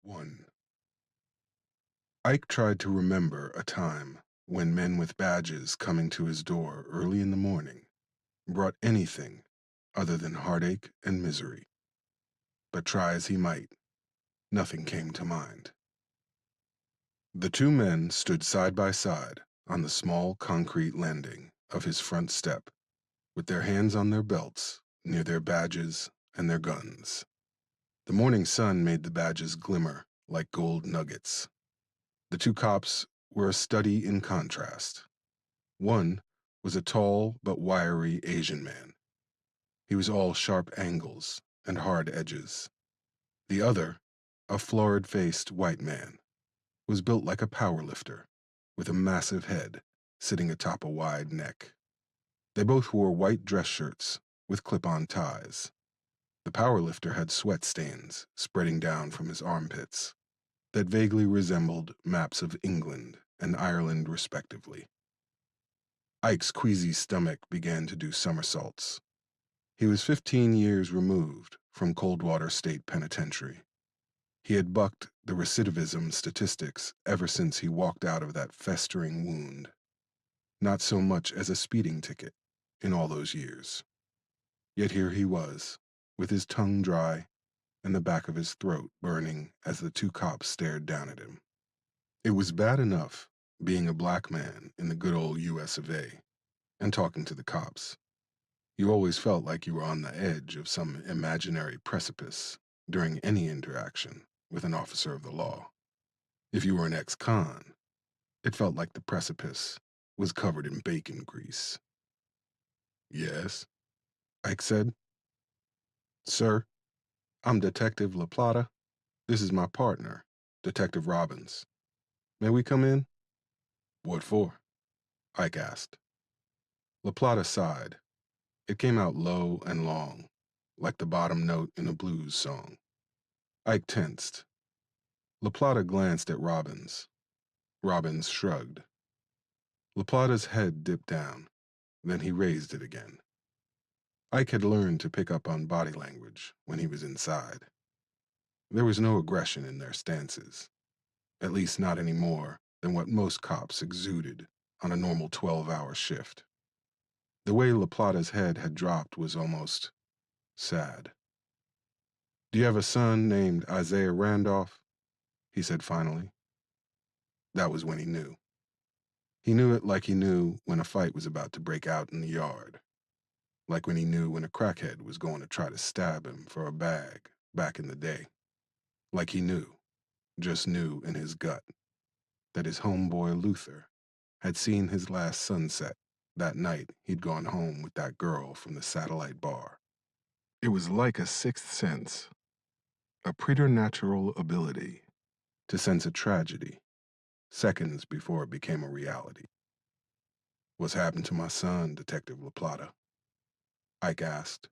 1. Ike tried to remember a time when men with badges coming to his door early in the morning brought anything other than heartache and misery. But try as he might, nothing came to mind. The two men stood side by side on the small concrete landing of his front step, with their hands on their belts near their badges and their guns. The morning sun made the badges glimmer like gold nuggets. The two cops were a study in contrast. One was a tall but wiry Asian man. He was all sharp angles and hard edges. The other, a florid-faced white man, was built like a powerlifter, with a massive head sitting atop a wide neck. They both wore white dress shirts with clip-on ties. The powerlifter had sweat stains spreading down from his armpits that vaguely resembled maps of England and Ireland respectively. Ike's queasy stomach began to do somersaults. He was 15 years removed from Coldwater State Penitentiary. He had bucked the recidivism statistics ever since he walked out of that festering wound. Not so much as a speeding ticket in all those years. Yet here he was, with his tongue dry and the back of his throat burning as the two cops stared down at him. It was bad enough being a black man in the good old US of A and talking to the cops. You always felt like you were on the edge of some imaginary precipice during any interaction with an officer of the law. If you were an ex-con, it felt like the precipice was covered in bacon grease. Yes, Ike said. Sir, I'm Detective La Plata. This is my partner, Detective Robbins. May we come in? What for? Ike asked. La Plata sighed. It came out low and long, like the bottom note in a blues song. Ike tensed. La Plata glanced at Robbins. Robbins shrugged. La Plata's head dipped down, then he raised it again. Ike had learned to pick up on body language when he was inside. There was no aggression in their stances, at least not any more than what most cops exuded on a normal 12-hour shift. The way La Plata's head had dropped was almost sad. Do you have a son named Isaiah Randolph? He said finally. That was when he knew. He knew it like he knew when a fight was about to break out in the yard, like when he knew when a crackhead was going to try to stab him for a bag back in the day. Like he knew, just knew in his gut, that his homeboy Luther had seen his last sunset that night he'd gone home with that girl from the satellite bar. It was like a sixth sense, a preternatural ability to sense a tragedy seconds before it became a reality. What's happened to my son, Detective La Plata? Ike asked,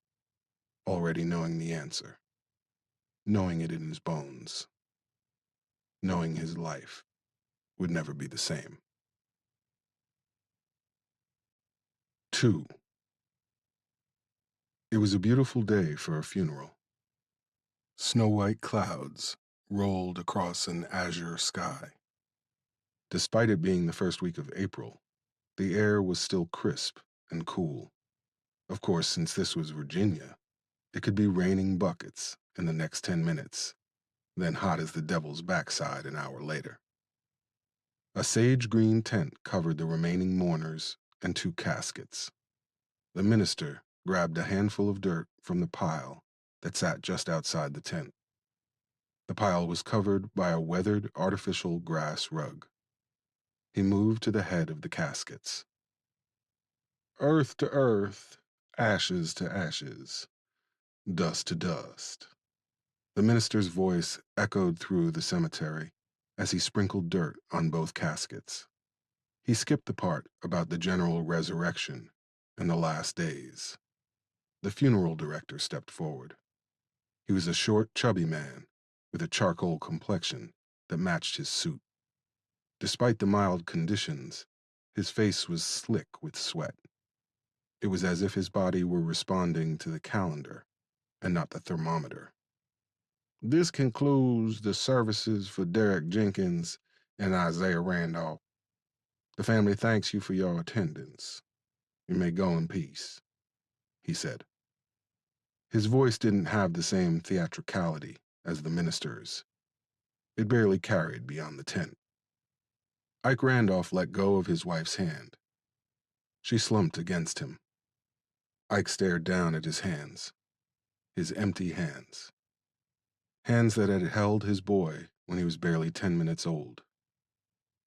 already knowing the answer, knowing it in his bones, knowing his life would never be the same. 2. It was a beautiful day for a funeral. Snow-white clouds rolled across an azure sky. Despite it being the first week of April, the air was still crisp and cool. Of course, since this was Virginia, it could be raining buckets in the next 10 minutes, then hot as the devil's backside an hour later. A sage-green tent covered the remaining mourners and two caskets. The minister grabbed a handful of dirt from the pile that sat just outside the tent. The pile was covered by a weathered artificial grass rug. He moved to the head of the caskets. Earth to earth, ashes to ashes, dust to dust. The minister's voice echoed through the cemetery as he sprinkled dirt on both caskets. He skipped the part about the general resurrection and the last days. The funeral director stepped forward. He was a short, chubby man with a charcoal complexion that matched his suit. Despite the mild conditions, his face was slick with sweat. It was as if his body were responding to the calendar and not the thermometer. This concludes the services for Derek Jenkins and Isaiah Randolph. The family thanks you for your attendance. You may go in peace, he said. His voice didn't have the same theatricality as the minister's. It barely carried beyond the tent. Ike Randolph let go of his wife's hand. She slumped against him. Ike stared down at his hands, his empty hands. Hands that had held his boy when he was barely 10 minutes old.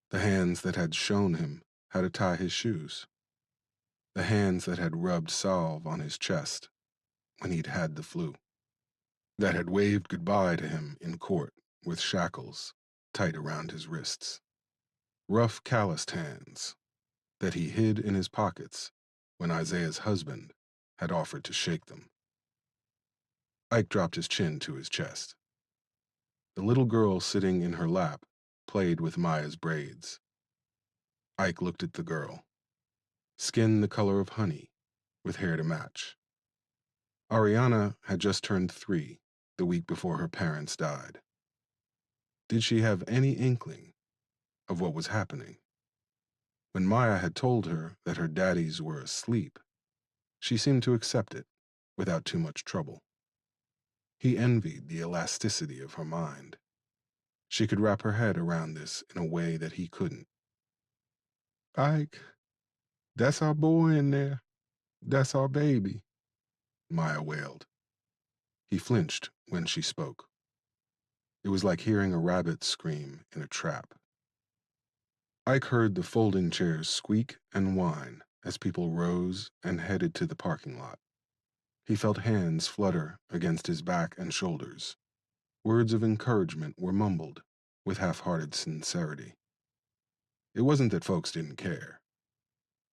The hands that had shown him how to tie his shoes. The hands that had rubbed salve on his chest when he'd had the flu. That had waved goodbye to him in court with shackles tight around his wrists. Rough, calloused hands that he hid in his pockets when Isaiah's husband had offered to shake them. Ike dropped his chin to his chest. The little girl sitting in her lap played with Maya's braids. Ike looked at the girl. Skin the color of honey, with hair to match. Ariana had just turned 3 the week before her parents died. Did she have any inkling of what was happening? When Maya had told her that her daddies were asleep, she seemed to accept it without too much trouble. He envied the elasticity of her mind. She could wrap her head around this in a way that he couldn't. Ike, that's our boy in there. That's our baby, Maya wailed. He flinched when she spoke. It was like hearing a rabbit scream in a trap. Ike heard the folding chairs squeak and whine as people rose and headed to the parking lot. He felt hands flutter against his back and shoulders. Words of encouragement were mumbled with half-hearted sincerity. It wasn't that folks didn't care.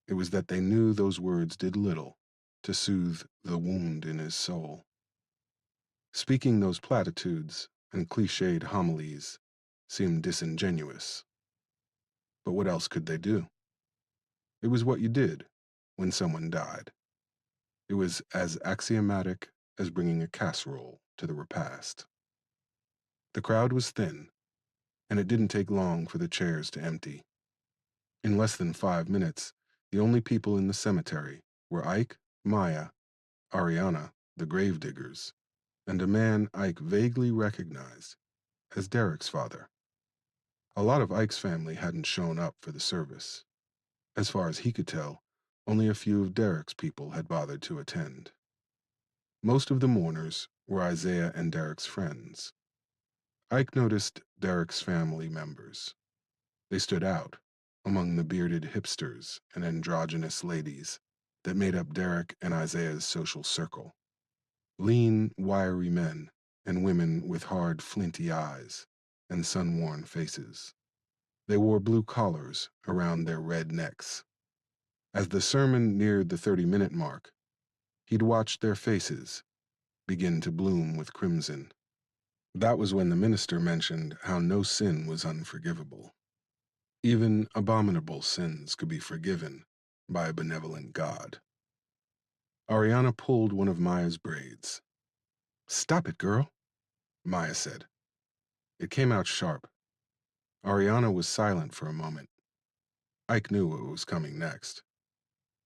It was that they knew those words did little to soothe the wound in his soul. Speaking those platitudes and cliched homilies seemed disingenuous. But what else could they do? It was what you did when someone died. It was as axiomatic as bringing a casserole to the repast. The crowd was thin, and it didn't take long for the chairs to empty. In less than 5 minutes, the only people in the cemetery were Ike, Maya, Ariana, the gravediggers, and a man Ike vaguely recognized as Derek's father. A lot of Ike's family hadn't shown up for the service. As far as he could tell, only a few of Derek's people had bothered to attend. Most of the mourners were Isaiah and Derek's friends. Ike noticed Derek's family members. They stood out among the bearded hipsters and androgynous ladies that made up Derek and Isaiah's social circle. Lean, wiry men and women with hard, flinty eyes and sun-worn faces. They wore blue collars around their red necks. As the sermon neared the 30-minute mark, he'd watched their faces begin to bloom with crimson. That was when the minister mentioned how no sin was unforgivable. Even abominable sins could be forgiven by a benevolent God. Ariana pulled one of Maya's braids. "Stop it, girl," Maya said. It came out sharp. Ariana was silent for a moment. Ike knew what was coming next.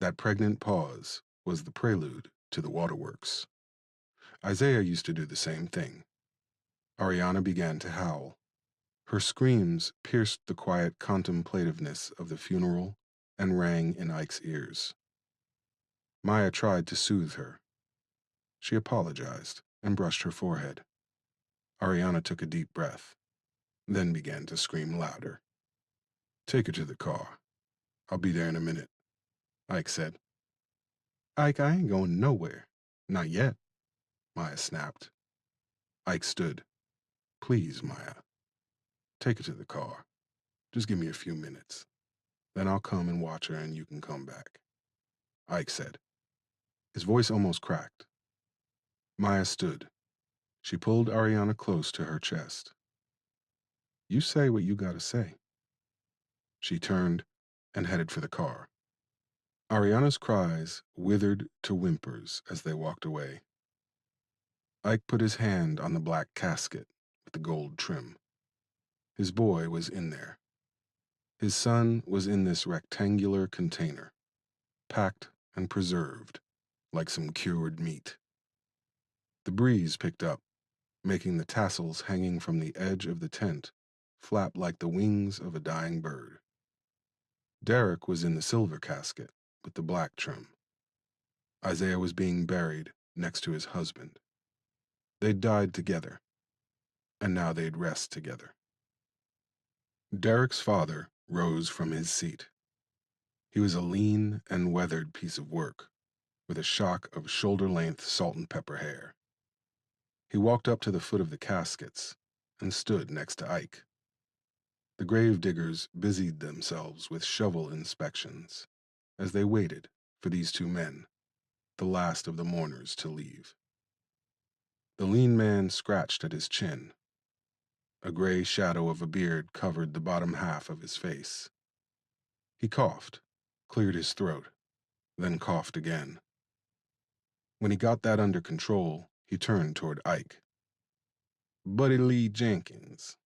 That pregnant pause was the prelude to the waterworks. Isaiah used to do the same thing. Ariana began to howl. Her screams pierced the quiet contemplativeness of the funeral and rang in Ike's ears. Maya tried to soothe her. She apologized and brushed her forehead. Ariana took a deep breath, then began to scream louder. "Take her to the car. I'll be there in a minute," Ike said. "Ike, I ain't going nowhere. Not yet," Maya snapped. Ike stood. "Please, Maya. Take her to the car. Just give me a few minutes. Then I'll come and watch her and you can come back," Ike said. His voice almost cracked. Maya stood. She pulled Ariana close to her chest. "You say what you gotta say." She turned and headed for the car. Ariana's cries withered to whimpers as they walked away. Ike put his hand on the black casket with the gold trim. His boy was in there. His son was in this rectangular container, packed and preserved like some cured meat. The breeze picked up, making the tassels hanging from the edge of the tent flap like the wings of a dying bird. Derek was in the silver casket with the black trim. Isaiah was being buried next to his husband. They'd died together, and now they'd rest together. Derek's father rose from his seat. He was a lean and weathered piece of work, with a shock of shoulder-length salt and pepper hair. He walked up to the foot of the caskets and stood next to Ike. The grave diggers busied themselves with shovel inspections as they waited for these two men, the last of the mourners, to leave. The lean man scratched at his chin. A gray shadow of a beard covered the bottom half of his face. He coughed, cleared his throat, then coughed again. When he got that under control, he turned toward Ike. Buddy Lee Jenkins,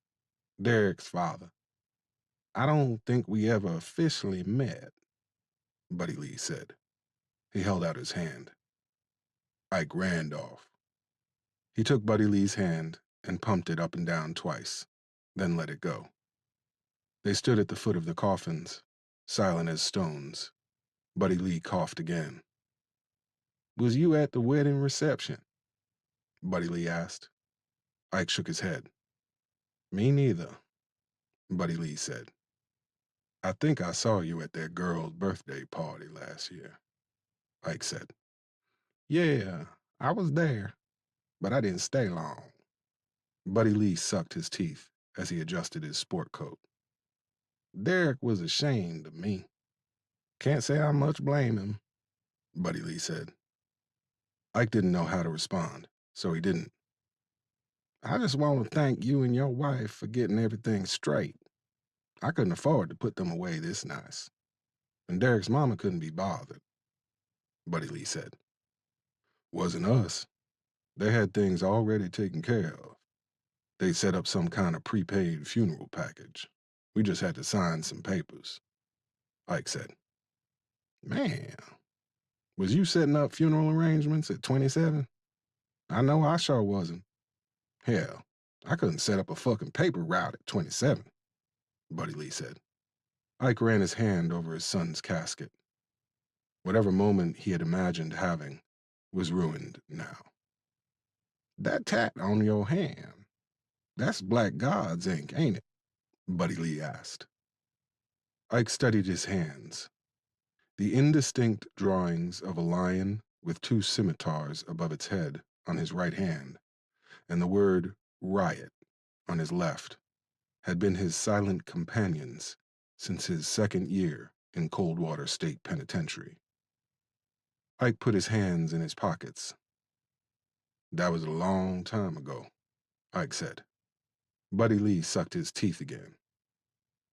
Derek's father. I don't think we ever officially met, Buddy Lee said. He held out his hand. Ike Randolph. He took Buddy Lee's hand and pumped it up and down twice, then let it go. They stood at the foot of the coffins, silent as stones. Buddy Lee coughed again. Was you at the wedding reception? Buddy Lee asked. Ike shook his head. Me neither, Buddy Lee said. I think I saw you at that girl's birthday party last year, Ike said. Yeah, I was there, but I didn't stay long. Buddy Lee sucked his teeth as he adjusted his sport coat. Derek was ashamed of me. Can't say I much blame him, Buddy Lee said. Ike didn't know how to respond, so he didn't. I just want to thank you and your wife for getting everything straight. I couldn't afford to put them away this nice. And Derek's mama couldn't be bothered, Buddy Lee said. Wasn't us. They had things already taken care of. They set up some kind of prepaid funeral package. We just had to sign some papers, Ike said. Man, was you setting up funeral arrangements at 27? I know I sure wasn't. Hell, I couldn't set up a fucking paper route at 27, Buddy Lee said. Ike ran his hand over his son's casket. Whatever moment he had imagined having was ruined now. That tat on your hand, that's Black God's ink, ain't it? Buddy Lee asked. Ike studied his hands. The indistinct drawings of a lion with two scimitars above its head on his right hand, and the word riot on his left, had been his silent companions since his second year in Coldwater State Penitentiary. Ike put his hands in his pockets. That was a long time ago, Ike said. Buddy Lee sucked his teeth again.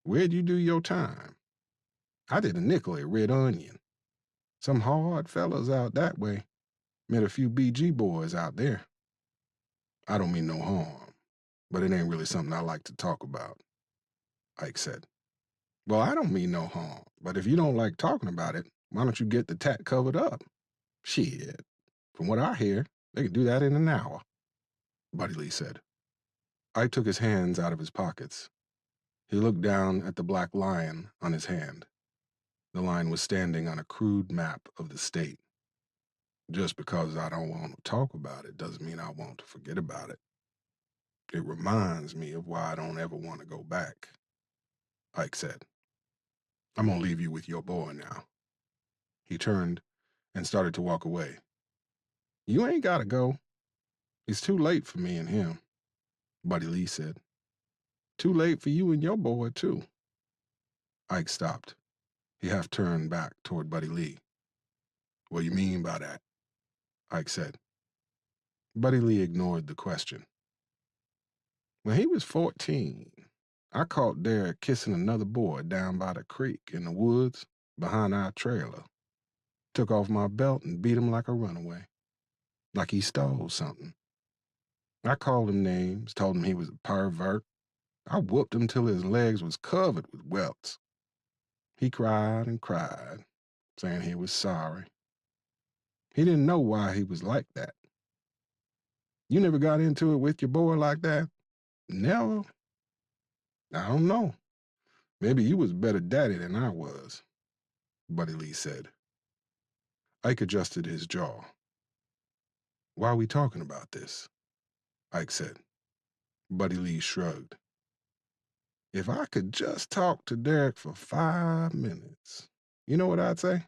Where'd you do your time? I did a nickel at Red Onion. Some hard fellas out that way. Met a few BG boys out there. I don't mean no harm, but it ain't really something I like to talk about, Ike said. Well, I don't mean no harm, but if you don't like talking about it, why don't you get the tat covered up? Shit. From what I hear, they can do that in an hour, Buddy Lee said. Ike took his hands out of his pockets. He looked down at the black lion on his hand. The lion was standing on a crude map of the state. Just because I don't want to talk about it doesn't mean I want to forget about it. It reminds me of why I don't ever want to go back, Ike said. I'm gonna leave you with your boy now. He turned and started to walk away. You ain't gotta go. It's too late for me and him, Buddy Lee said. Too late for you and your boy, too. Ike stopped. He half turned back toward Buddy Lee. What do you mean by that? Ike said. Buddy Lee ignored the question. When he was 14, I caught Derek kissing another boy down by the creek in the woods behind our trailer. Took off my belt and beat him like a runaway. Like he stole something. I called him names, told him he was a pervert. I whooped him till his legs was covered with welts. He cried and cried, saying he was sorry. He didn't know why he was like that. You never got into it with your boy like that? Never? I don't know. Maybe you was better daddy than I was, Buddy Lee said. Ike adjusted his jaw. Why are we talking about this? Ike said. Buddy Lee shrugged. If I could just talk to Derek for 5 minutes, you know what I'd say?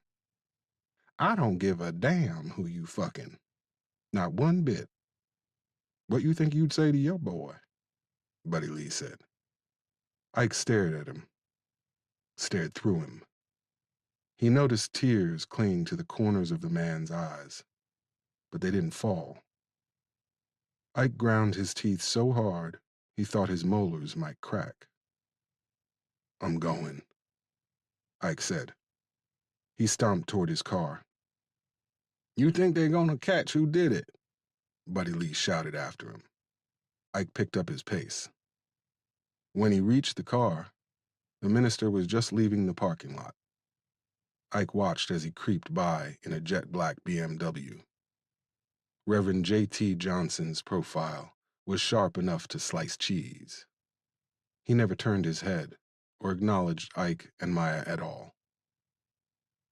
I don't give a damn who you fucking. Not one bit. What you think you'd say to your boy? Buddy Lee said. Ike stared at him, stared through him. He noticed tears clinging to the corners of the man's eyes, but they didn't fall. Ike ground his teeth so hard he thought his molars might crack. I'm going, Ike said. He stomped toward his car. You think they're gonna catch who did it? Buddy Lee shouted after him. Ike picked up his pace. When he reached the car, the minister was just leaving the parking lot. Ike watched as he creeped by in a jet black BMW. Reverend J.T. Johnson's profile was sharp enough to slice cheese. He never turned his head or acknowledged Ike and Maya at all.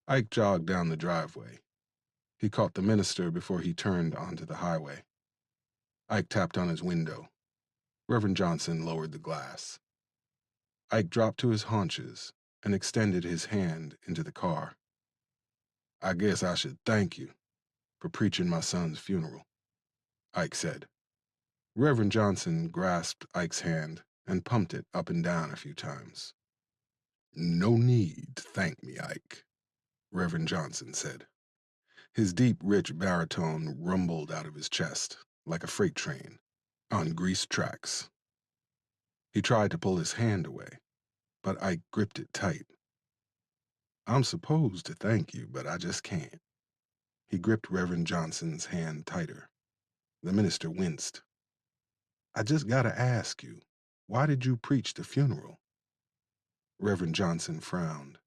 Ike jogged down the driveway. He caught the minister before he turned onto the highway. Ike tapped on his window. Reverend Johnson lowered the glass. Ike dropped to his haunches and extended his hand into the car. I guess I should thank you for preaching my son's funeral, Ike said. Reverend Johnson grasped Ike's hand and pumped it up and down a few times. No need to thank me, Ike, Reverend Johnson said. His deep, rich baritone rumbled out of his chest like a freight train on greased tracks. He tried to pull his hand away, but Ike gripped it tight. I'm supposed to thank you, but I just can't. He gripped Reverend Johnson's hand tighter. The minister winced. I just gotta ask you, why did you preach the funeral? Reverend Johnson frowned.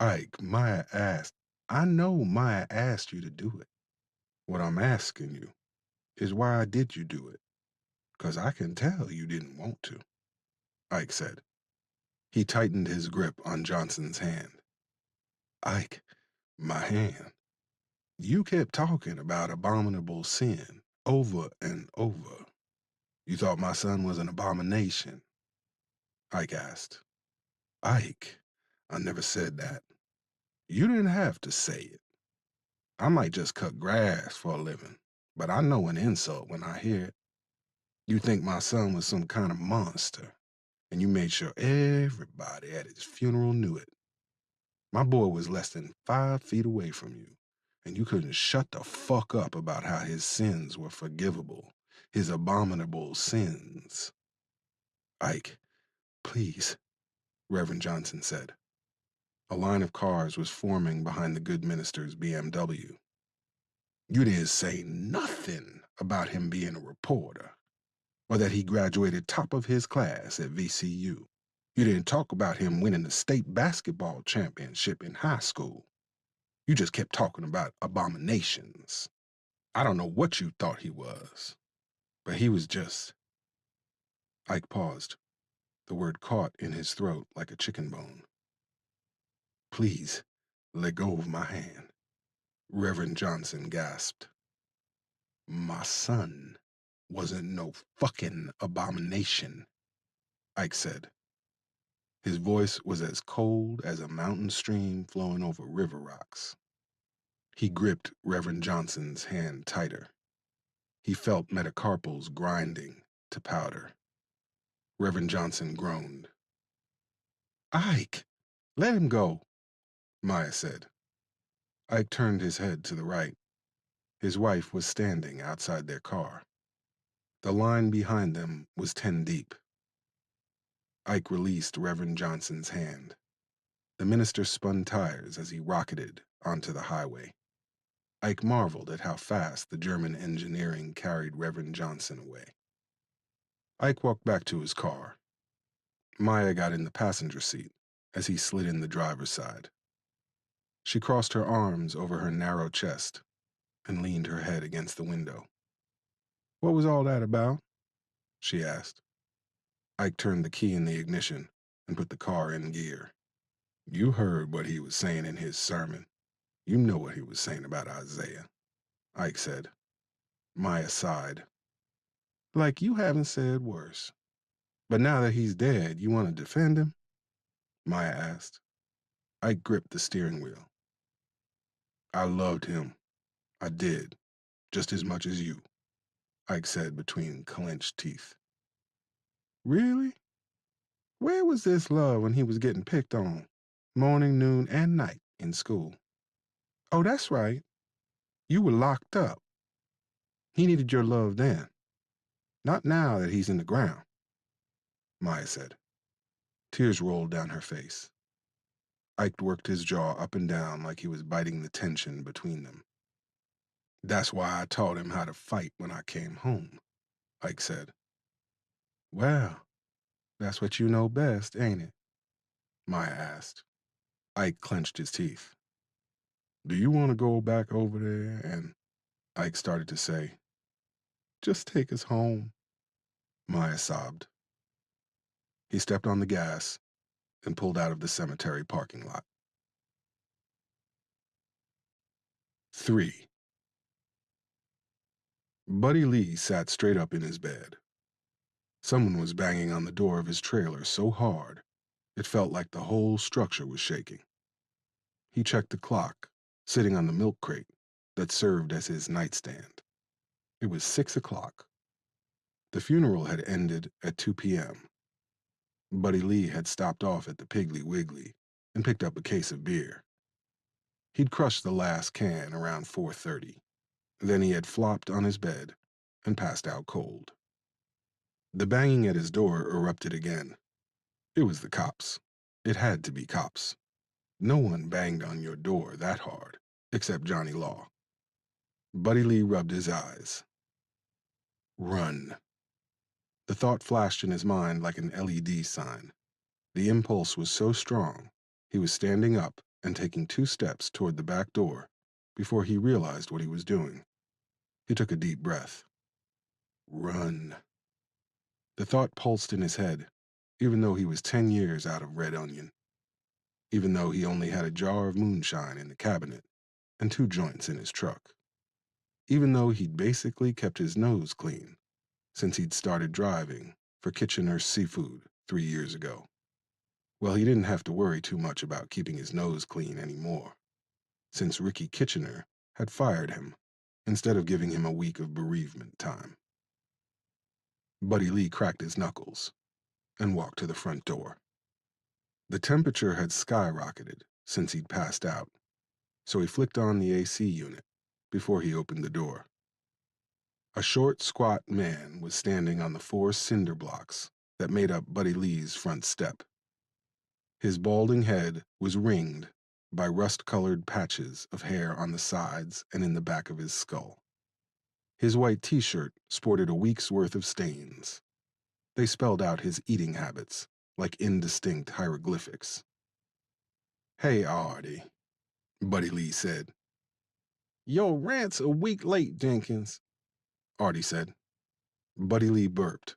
Ike, Maya asked. I know Maya asked you to do it. What I'm asking you is why did you do it? 'Cause I can tell you didn't want to, Ike said. He tightened his grip on Johnson's hand. Ike, my hand. You kept talking about abominable sin over and over. You thought my son was an abomination? Ike asked. Ike, I never said that. You didn't have to say it. I might just cut grass for a living, but I know an insult when I hear it. You think my son was some kind of monster, and you made sure everybody at his funeral knew it. My boy was less than 5 feet away from you, and you couldn't shut the fuck up about how his sins were forgivable, his abominable sins. Ike, please, Reverend Johnson said. A line of cars was forming behind the good minister's BMW. You didn't say nothing about him being a reporter, or that he graduated top of his class at VCU. You didn't talk about him winning the state basketball championship in high school. You just kept talking about abominations. I don't know what you thought he was, but he was just... Ike paused. The word caught in his throat like a chicken bone. Please, let go of my hand, Reverend Johnson gasped. My son wasn't no fucking abomination, Ike said. His voice was as cold as a mountain stream flowing over river rocks. He gripped Reverend Johnson's hand tighter. He felt metacarpals grinding to powder. Reverend Johnson groaned. Ike, let him go, Maya said. Ike turned his head to the right. His wife was standing outside their car. The line behind them was 10 deep. Ike released Reverend Johnson's hand. The minister spun tires as he rocketed onto the highway. Ike marveled at how fast the German engineering carried Reverend Johnson away. Ike walked back to his car. Maya got in the passenger seat as he slid in the driver's side. She crossed her arms over her narrow chest and leaned her head against the window. "What was all that about?" she asked. Ike turned the key in the ignition and put the car in gear. "You heard what he was saying in his sermon. You know what he was saying about Isaiah," Ike said. Maya sighed. "Like you haven't said worse. But now that he's dead, you want to defend him?" Maya asked. Ike gripped the steering wheel. "I loved him. I did. Just as much as you," Ike said between clenched teeth. "Really? Where was this love when he was getting picked on? Morning, noon, and night in school." "Oh, that's right. You were locked up. He needed your love then. Not now that he's in the ground," Maya said. Tears rolled down her face. Ike worked his jaw up and down like he was biting the tension between them. "That's why I taught him how to fight when I came home," Ike said. "Well, that's what you know best, ain't it?" Maya asked. Ike clenched his teeth. "Do you want to go back over there and—" Ike started to say. "Just take us home," Maya sobbed. He stepped on the gas and pulled out of the cemetery parking lot. 3. Buddy Lee sat straight up in his bed. Someone was banging on the door of his trailer so hard, it felt like the whole structure was shaking. He checked the clock, sitting on the milk crate that served as his nightstand. It was 6 o'clock. The funeral had ended at 2 p.m. Buddy Lee had stopped off at the Piggly Wiggly and picked up a case of beer. He'd crushed the last can around 4:30. Then he had flopped on his bed and passed out cold. The banging at his door erupted again. It was the cops. It had to be cops. No one banged on your door that hard, except Johnny Law. Buddy Lee rubbed his eyes. Run. The thought flashed in his mind like an LED sign. The impulse was so strong, he was standing up and taking 2 steps toward the back door before he realized what he was doing. He took a deep breath. Run. The thought pulsed in his head, even though he was 10 years out of Red Onion, even though he only had a jar of moonshine in the cabinet and 2 joints in his truck, even though he'd basically kept his nose clean since he'd started driving for Kitchener's Seafood 3 years ago. Well, he didn't have to worry too much about keeping his nose clean anymore, since Ricky Kitchener had fired him instead of giving him a week of bereavement time. Buddy Lee cracked his knuckles and walked to the front door. The temperature had skyrocketed since he'd passed out, so he flicked on the AC unit before he opened the door. A short, squat man was standing on the 4 cinder blocks that made up Buddy Lee's front step. His balding head was ringed by rust-colored patches of hair on the sides and in the back of his skull. His white t-shirt sported a week's worth of stains. They spelled out his eating habits like indistinct hieroglyphics. "Hey, Artie," Buddy Lee said. "Your rant's a week late, Jenkins," Artie said. Buddy Lee burped,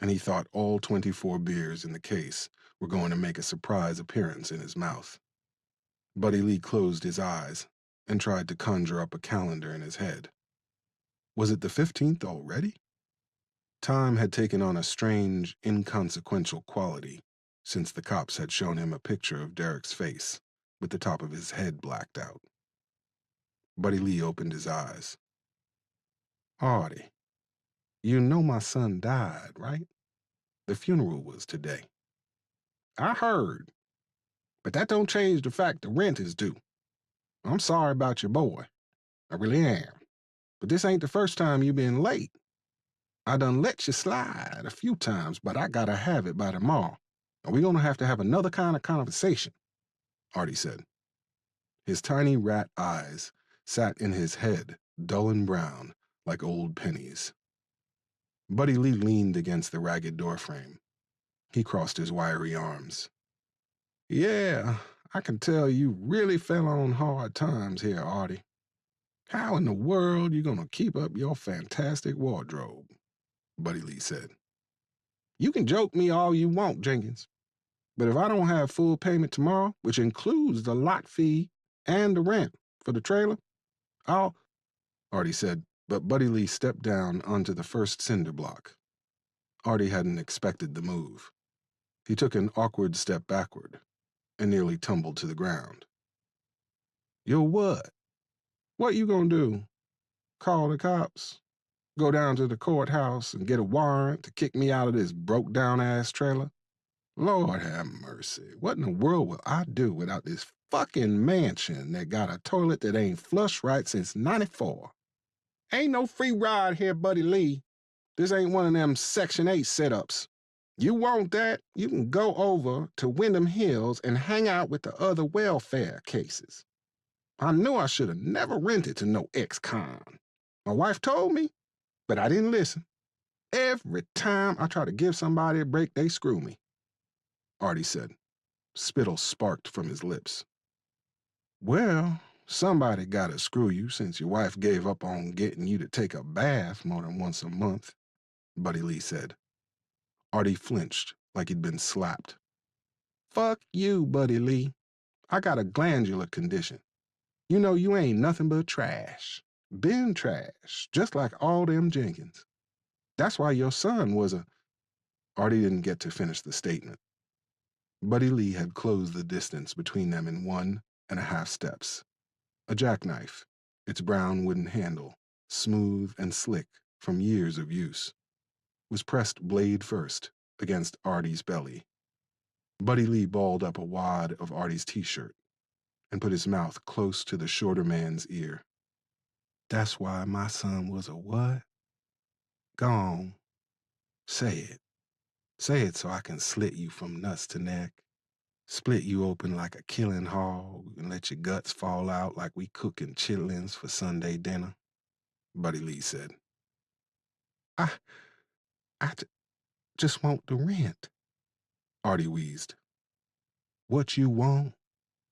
and he thought all 24 beers in the case were going to make a surprise appearance in his mouth. Buddy Lee closed his eyes and tried to conjure up a calendar in his head. Was it the 15th already? Time had taken on a strange, inconsequential quality since the cops had shown him a picture of Derek's face with the top of his head blacked out. Buddy Lee opened his eyes. "Artie, you know my son died, right? The funeral was today." "I heard, but that don't change the fact the rent is due. I'm sorry about your boy. I really am. But this ain't the first time you been late. I done let you slide a few times, but I gotta have it by tomorrow. And we're gonna have to have another kind of conversation," Artie said. His tiny rat eyes sat in his head, dull and brown, like old pennies. Buddy Lee leaned against the ragged doorframe. He crossed his wiry arms. Yeah, I can tell you really fell on hard times here, Artie. How in the world you gonna keep up your fantastic wardrobe? Buddy Lee said. You can joke me all you want, Jenkins. But if I don't have full payment tomorrow, which includes the lot fee and the rent for the trailer, I'll... Artie said, but Buddy Lee stepped down onto the first cinder block. Artie hadn't expected the move. He took an awkward step backward and nearly tumbled to the ground. You're what? What you gonna do? Call the cops? Go down to the courthouse and get a warrant to kick me out of this broke-down-ass trailer? Lord have mercy. What in the world will I do without this fucking mansion that got a toilet that ain't flushed right since '94? Ain't no free ride here, Buddy Lee. This ain't one of them Section 8 setups. You want that, you can go over to Wyndham Hills and hang out with the other welfare cases. I knew I should have never rented to no ex-con. My wife told me, but I didn't listen. Every time I try to give somebody a break, they screw me. Artie said. Spittle sparked from his lips. Well, somebody gotta screw you since your wife gave up on getting you to take a bath more than once a month, Buddy Lee said. Artie flinched like he'd been slapped. Fuck you, Buddy Lee. I got a glandular condition. You know you ain't nothing but trash. Been trash, just like all them Jenkins. That's why your son was a... Artie didn't get to finish the statement. Buddy Lee had closed the distance between them in 1.5 steps. A jackknife, its brown wooden handle, smooth and slick from years of use, was pressed blade first against Artie's belly. Buddy Lee balled up a wad of Artie's t-shirt and put his mouth close to the shorter man's ear. That's why my son was a what? Gone. Say it. Say it so I can slit you from nuts to neck. Split you open like a killing hog and let your guts fall out like we cooking chitlins for Sunday dinner, Buddy Lee said. I just want the rent, Artie wheezed. What you want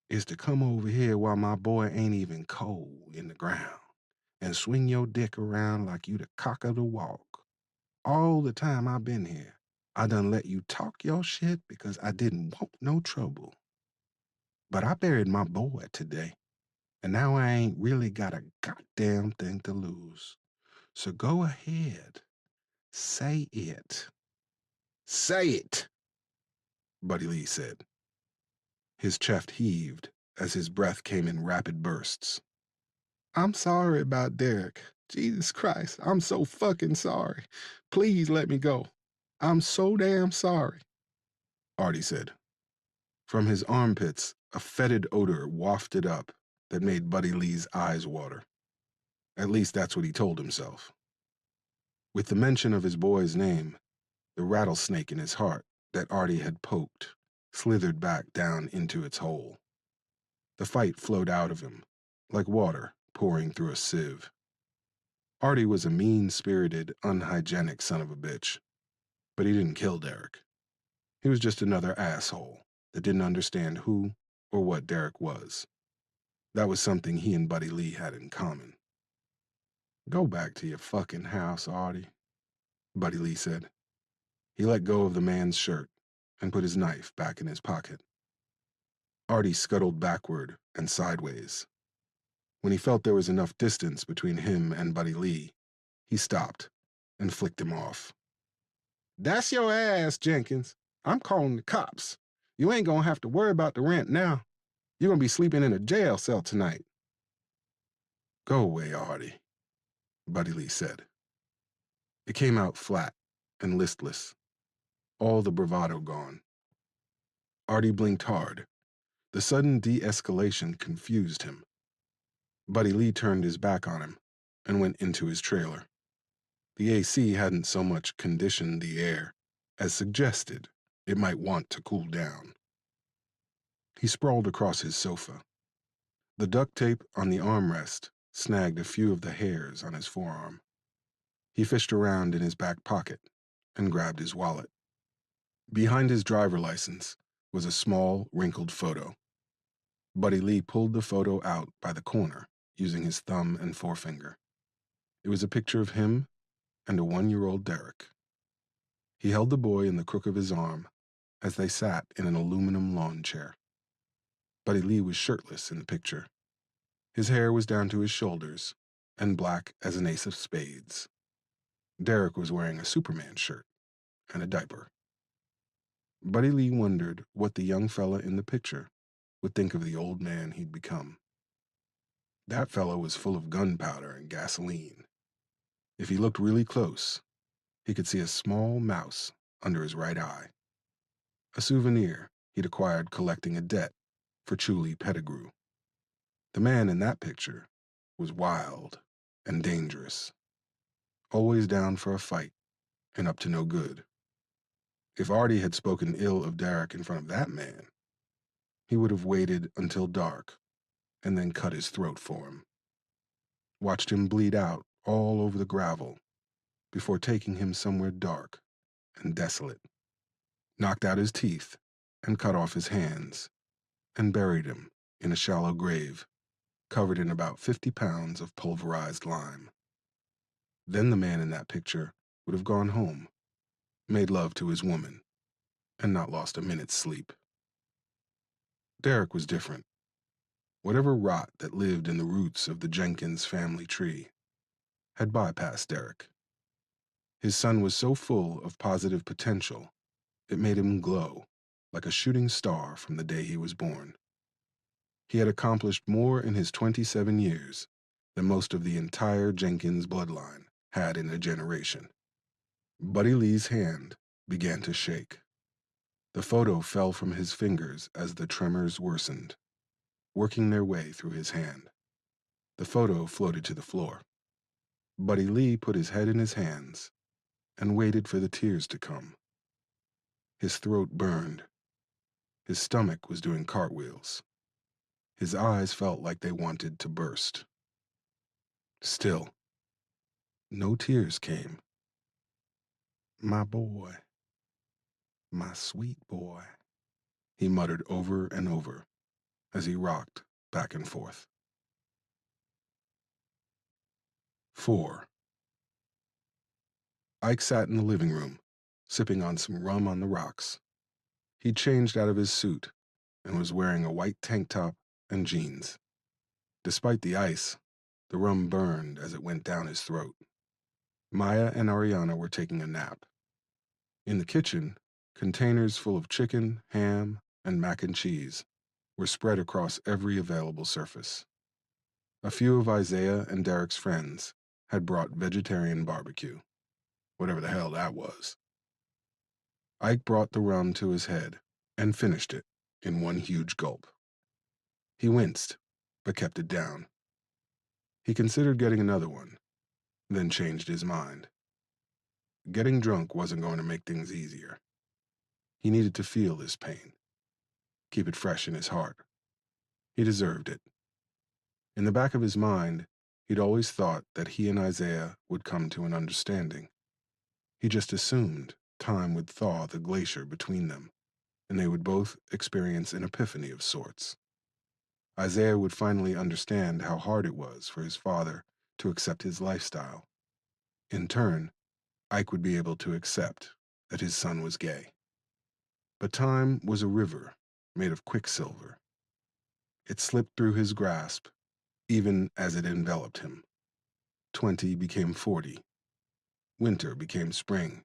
is to come over here while my boy ain't even cold in the ground and swing your dick around like you the cock of the walk. All the time I've been here, I done let you talk your shit because I didn't want no trouble. But I buried my boy today, and now I ain't really got a goddamn thing to lose. So go ahead. Say it. Say it, Buddy Lee said. His chest heaved as his breath came in rapid bursts. I'm sorry about Derek. Jesus Christ, I'm so fucking sorry. Please let me go. I'm so damn sorry, Artie said. From his armpits, a fetid odor wafted up that made Buddy Lee's eyes water. At least that's what he told himself. With the mention of his boy's name, the rattlesnake in his heart that Artie had poked slithered back down into its hole. The fight flowed out of him, like water pouring through a sieve. Artie was a mean-spirited, unhygienic son of a bitch, but he didn't kill Derek. He was just another asshole that didn't understand who or what Derek was. That was something he and Buddy Lee had in common. Go back to your fucking house, Artie, Buddy Lee said. He let go of the man's shirt and put his knife back in his pocket. Artie scuttled backward and sideways. When he felt there was enough distance between him and Buddy Lee, he stopped and flicked him off. That's your ass, Jenkins. I'm calling the cops. You ain't gonna have to worry about the rent now. You're gonna be sleeping in a jail cell tonight. Go away, Artie, Buddy Lee said. It came out flat and listless, all the bravado gone. Artie blinked hard. The sudden de-escalation confused him. Buddy Lee turned his back on him and went into his trailer. The AC hadn't so much conditioned the air as suggested it might want to cool down. He sprawled across his sofa. The duct tape on the armrest snagged a few of the hairs on his forearm. He fished around in his back pocket and grabbed his wallet. Behind his driver license was a small, wrinkled photo. Buddy Lee pulled the photo out by the corner using his thumb and forefinger. It was a picture of him and a 1-year-old Derek. He held the boy in the crook of his arm as they sat in an aluminum lawn chair. Buddy Lee was shirtless in the picture. His hair was down to his shoulders and black as an ace of spades. Derek was wearing a Superman shirt and a diaper. Buddy Lee wondered what the young fella in the picture would think of the old man he'd become. That fella was full of gunpowder and gasoline. If he looked really close, he could see a small mouse under his right eye, a souvenir he'd acquired collecting a debt for Chuli Pettigrew. The man in that picture was wild and dangerous, always down for a fight and up to no good. If Artie had spoken ill of Derek in front of that man, he would have waited until dark and then cut his throat for him, watched him bleed out all over the gravel before taking him somewhere dark and desolate, knocked out his teeth and cut off his hands, and buried him in a shallow grave covered in about 50 pounds of pulverized lime. Then the man in that picture would have gone home, made love to his woman, and not lost a minute's sleep. Derek was different. Whatever rot that lived in the roots of the Jenkins family tree had bypassed Derek. His son was so full of positive potential, it made him glow like a shooting star from the day he was born. He had accomplished more in his 27 years than most of the entire Jenkins bloodline had in a generation. Buddy Lee's hand began to shake. The photo fell from his fingers as the tremors worsened, working their way through his hand. The photo floated to the floor. Buddy Lee put his head in his hands and waited for the tears to come. His throat burned. His stomach was doing cartwheels. His eyes felt like they wanted to burst. Still, no tears came. "My boy, my sweet boy," he muttered over and over as he rocked back and forth. 4. Ike sat in the living room, sipping on some rum on the rocks. He'd changed out of his suit and was wearing a white tank top and jeans. Despite the ice, the rum burned as it went down his throat. Maya and Ariana were taking a nap. In the kitchen, containers full of chicken, ham, and mac and cheese were spread across every available surface. A few of Isaiah and Derek's friends had brought vegetarian barbecue, whatever the hell that was. Ike brought the rum to his head and finished it in one huge gulp. He winced, but kept it down. He considered getting another one, then changed his mind. Getting drunk wasn't going to make things easier. He needed to feel this pain, keep it fresh in his heart. He deserved it. In the back of his mind, he'd always thought that he and Isaiah would come to an understanding. He just assumed time would thaw the glacier between them, and they would both experience an epiphany of sorts. Isaiah would finally understand how hard it was for his father to accept his lifestyle. In turn, Ike would be able to accept that his son was gay. But time was a river made of quicksilver. It slipped through his grasp, even as it enveloped him. 20 became 40. Winter became spring.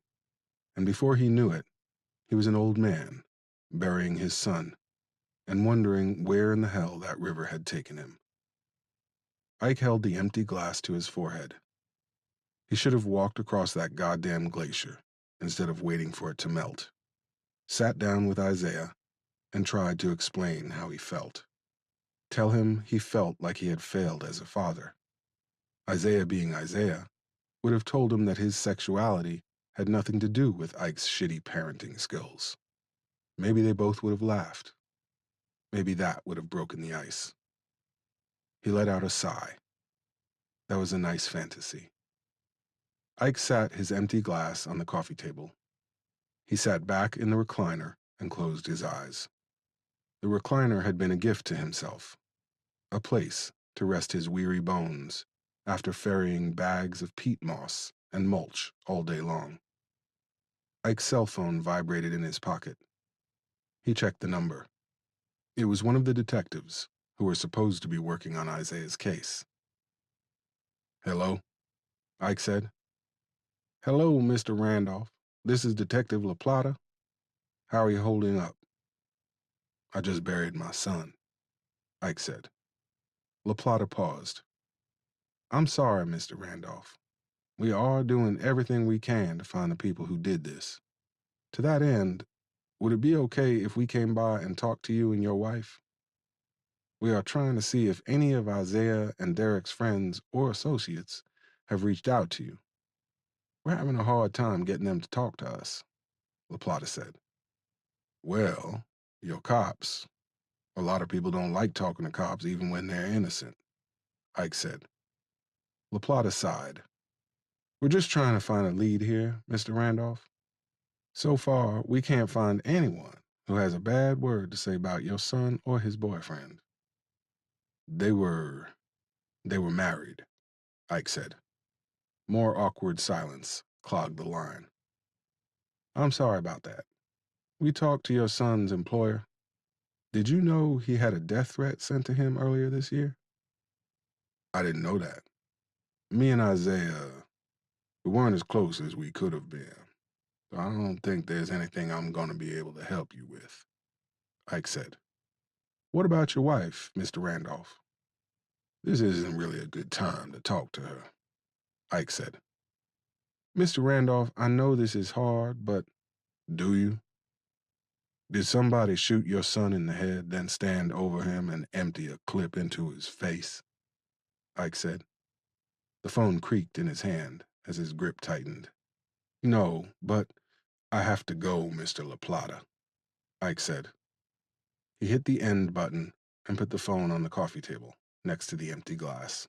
And before he knew it, he was an old man, burying his son, and wondering where in the hell that river had taken him. Ike held the empty glass to his forehead. He should have walked across that goddamn glacier instead of waiting for it to melt. Sat down with Isaiah and tried to explain how he felt. Tell him he felt like he had failed as a father. Isaiah, being Isaiah, would have told him that his sexuality had nothing to do with Ike's shitty parenting skills. Maybe they both would have laughed. Maybe that would have broken the ice. He let out a sigh. That was a nice fantasy. Ike sat his empty glass on the coffee table. He sat back in the recliner and closed his eyes. The recliner had been a gift to himself, a place to rest his weary bones after ferrying bags of peat moss and mulch all day long. Ike's cell phone vibrated in his pocket. He checked the number. It was one of the detectives who were supposed to be working on Isaiah's case. "Hello?" Ike said. "Hello, Mr. Randolph. This is Detective La Plata. How are you holding up?" "I just buried my son," Ike said. La Plata paused. "I'm sorry, Mr. Randolph. We are doing everything we can to find the people who did this. To that end, would it be okay if we came by and talked to you and your wife? We are trying to see if any of Isaiah and Derek's friends or associates have reached out to you. We're having a hard time getting them to talk to us," La Plata said. "Well, you're cops. A lot of people don't like talking to cops even when they're innocent," Ike said. La Plata sighed. "We're just trying to find a lead here, Mr. Randolph. So far, we can't find anyone who has a bad word to say about your son or his boyfriend." They were married," Ike said. More awkward silence clogged the line. "I'm sorry about that. We talked to your son's employer. Did you know he had a death threat sent to him earlier this year?" "I didn't know that. Me and Isaiah, we weren't as close as we could have been. So I don't think there's anything I'm going to be able to help you with," Ike said. "What about your wife, Mr. Randolph?" "This isn't really a good time to talk to her," Ike said. "Mr. Randolph, I know this is hard, but—" "Do you? Did somebody shoot your son in the head, then stand over him and empty a clip into his face?" Ike said. The phone creaked in his hand as his grip tightened. "No, but I have to go, Mr. La Plata," Ike said. He hit the end button and put the phone on the coffee table next to the empty glass.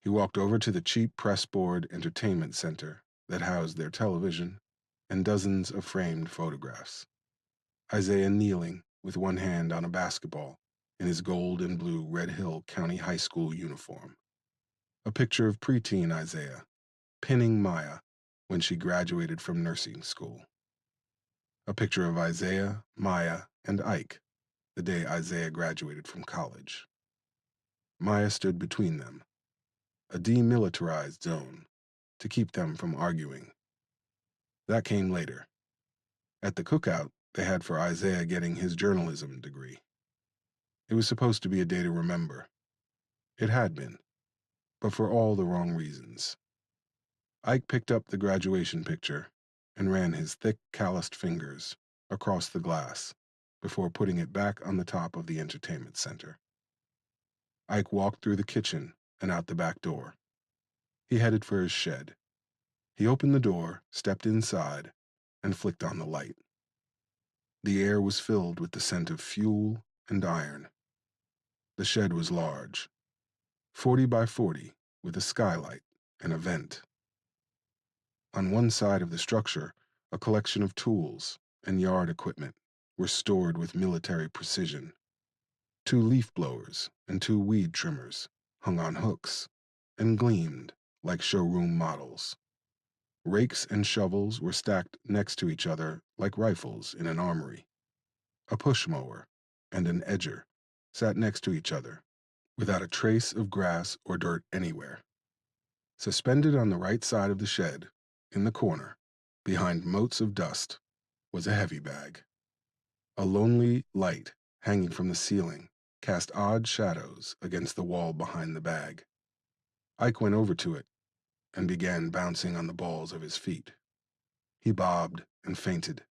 He walked over to the cheap pressboard entertainment center that housed their television and dozens of framed photographs. Isaiah kneeling with one hand on a basketball in his gold and blue Red Hill County High School uniform. A picture of preteen Isaiah pinning Maya when she graduated from nursing school. A picture of Isaiah, Maya, and Ike the day Isaiah graduated from college. Maya stood between them, a demilitarized zone, to keep them from arguing. That came later, at the cookout they had for Isaiah getting his journalism degree. It was supposed to be a day to remember. It had been, but for all the wrong reasons. Ike picked up the graduation picture and ran his thick, calloused fingers across the glass before putting it back on the top of the entertainment center. Ike walked through the kitchen and out the back door. He headed for his shed. He opened the door, stepped inside, and flicked on the light. The air was filled with the scent of fuel and iron. The shed was large, 40 by 40, with a skylight and a vent. On one side of the structure, a collection of tools and yard equipment were stored with military precision. 2 leaf blowers and 2 weed trimmers hung on hooks and gleamed like showroom models. Rakes and shovels were stacked next to each other like rifles in an armory. A push mower and an edger sat next to each other without a trace of grass or dirt anywhere. Suspended on the right side of the shed, in the corner, behind motes of dust, was a heavy bag. A lonely light hanging from the ceiling cast odd shadows against the wall behind the bag. Ike went over to it and began bouncing on the balls of his feet. He bobbed and feinted,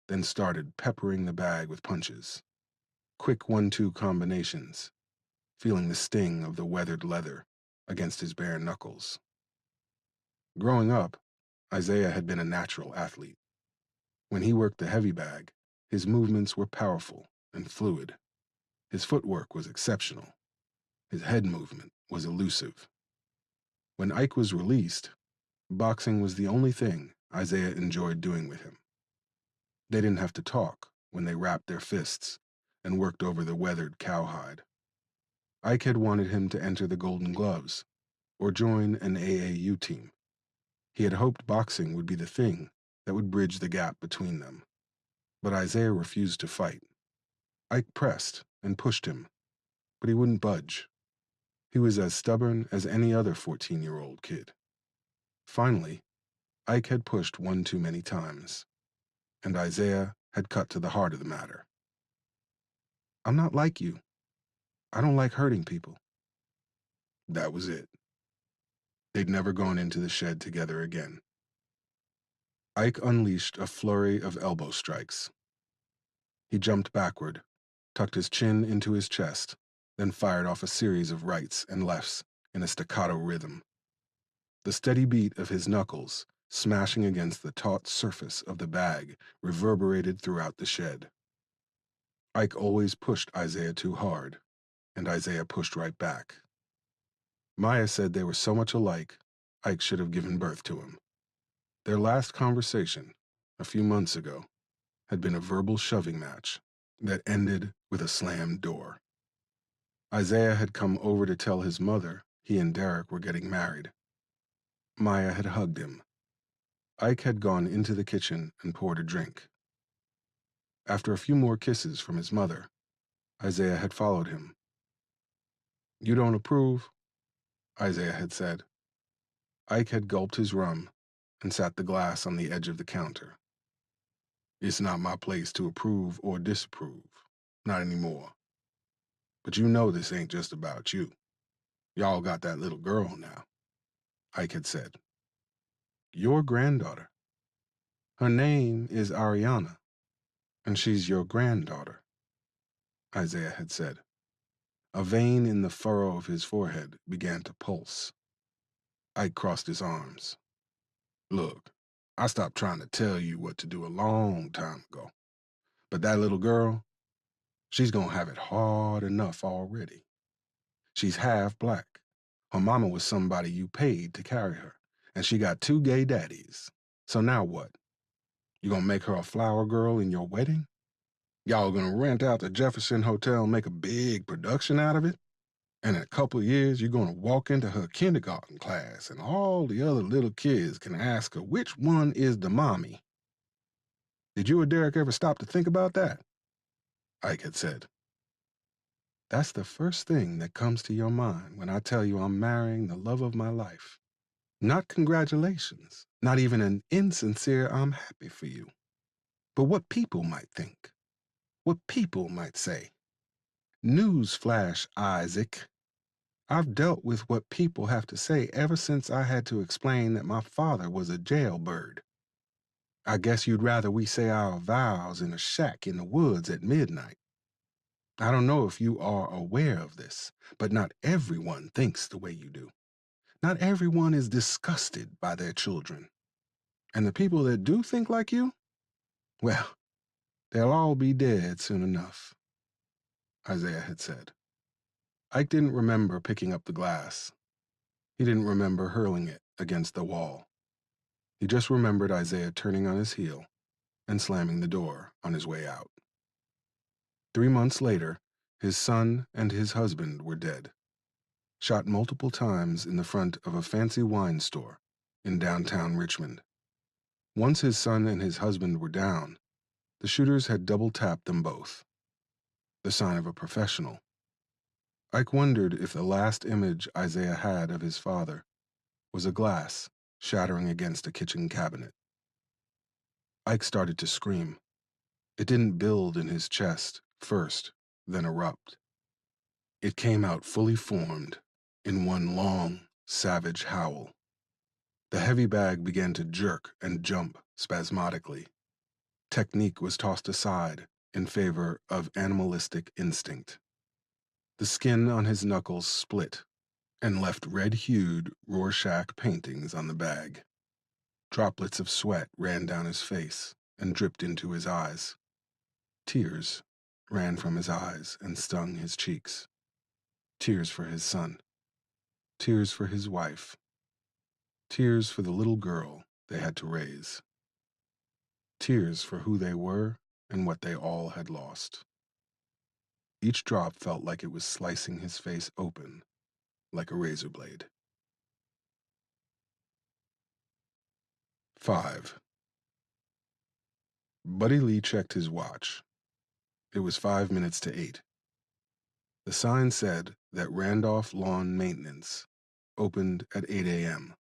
then started peppering the bag with punches. Quick 1-2 combinations, feeling the sting of the weathered leather against his bare knuckles. Growing up, Isaiah had been a natural athlete. When he worked the heavy bag, his movements were powerful and fluid. His footwork was exceptional. His head movement was elusive. When Ike was released, boxing was the only thing Isaiah enjoyed doing with him. They didn't have to talk when they wrapped their fists and worked over the weathered cowhide. Ike had wanted him to enter the Golden Gloves or join an AAU team. He had hoped boxing would be the thing that would bridge the gap between them. But Isaiah refused to fight. Ike pressed and pushed him, but he wouldn't budge. He was as stubborn as any other 14-year-old kid. Finally, Ike had pushed one too many times, and Isaiah had cut to the heart of the matter. "I'm not like you. I don't like hurting people." That was it. They'd never gone into the shed together again. Ike unleashed a flurry of elbow strikes. He jumped backward, tucked his chin into his chest, then fired off a series of rights and lefts in a staccato rhythm. The steady beat of his knuckles smashing against the taut surface of the bag reverberated throughout the shed. Ike always pushed Isaiah too hard, and Isaiah pushed right back. Maya said they were so much alike, Ike should have given birth to him. Their last conversation, a few months ago, had been a verbal shoving match that ended with a slammed door. Isaiah had come over to tell his mother he and Derek were getting married. Maya had hugged him. Ike had gone into the kitchen and poured a drink. After a few more kisses from his mother, Isaiah had followed him. "You don't approve?" Isaiah had said. Ike had gulped his rum and sat the glass on the edge of the counter. "It's not my place to approve or disapprove. Not anymore. But you know this ain't just about you. Y'all got that little girl now," Ike had said. "Your granddaughter. Her name is Ariana, and she's your granddaughter," Isaiah had said. A vein in the furrow of his forehead began to pulse. Ike crossed his arms. "Look, I stopped trying to tell you what to do a long time ago. But that little girl, she's gonna have it hard enough already. She's half black. Her mama was somebody you paid to carry her, and she got two gay daddies. So now what? You gonna make her a flower girl in your wedding? Y'all gonna rent out the Jefferson Hotel and make a big production out of it? And in a couple of years, you're gonna walk into her kindergarten class, and all the other little kids can ask her which one is the mommy. Did you or Derek ever stop to think about that?" Ike had said. "That's the first thing that comes to your mind when I tell you I'm marrying the love of my life. Not congratulations, not even an insincere I'm happy for you. But what people might think, what people might say. Newsflash, Isaac. I've dealt with what people have to say ever since I had to explain that my father was a jailbird. I guess you'd rather we say our vows in a shack in the woods at midnight. I don't know if you are aware of this, but not everyone thinks the way you do. Not everyone is disgusted by their children. And the people that do think like you, well, they'll all be dead soon enough," Isaiah had said. Ike didn't remember picking up the glass. He didn't remember hurling it against the wall. He just remembered Isaiah turning on his heel and slamming the door on his way out. 3 months later, his son and his husband were dead, shot multiple times in the front of a fancy wine store in downtown Richmond. Once his son and his husband were down, the shooters had double-tapped them both, the sign of a professional. Ike wondered if the last image Isaiah had of his father was a glass shattering against a kitchen cabinet. Ike started to scream. It didn't build in his chest first, then erupt. It came out fully formed in one long, savage howl. The heavy bag began to jerk and jump spasmodically. Technique was tossed aside in favor of animalistic instinct. The skin on his knuckles split and left red-hued Rorschach paintings on the bag. Droplets of sweat ran down his face and dripped into his eyes. Tears ran from his eyes and stung his cheeks. Tears for his son. Tears for his wife. Tears for the little girl they had to raise. Tears for who they were and what they all had lost. Each drop felt like it was slicing his face open like a razor blade. 5. Buddy Lee checked his watch. It was 5 minutes to 8. The sign said that Randolph Lawn Maintenance opened at 8 a.m.,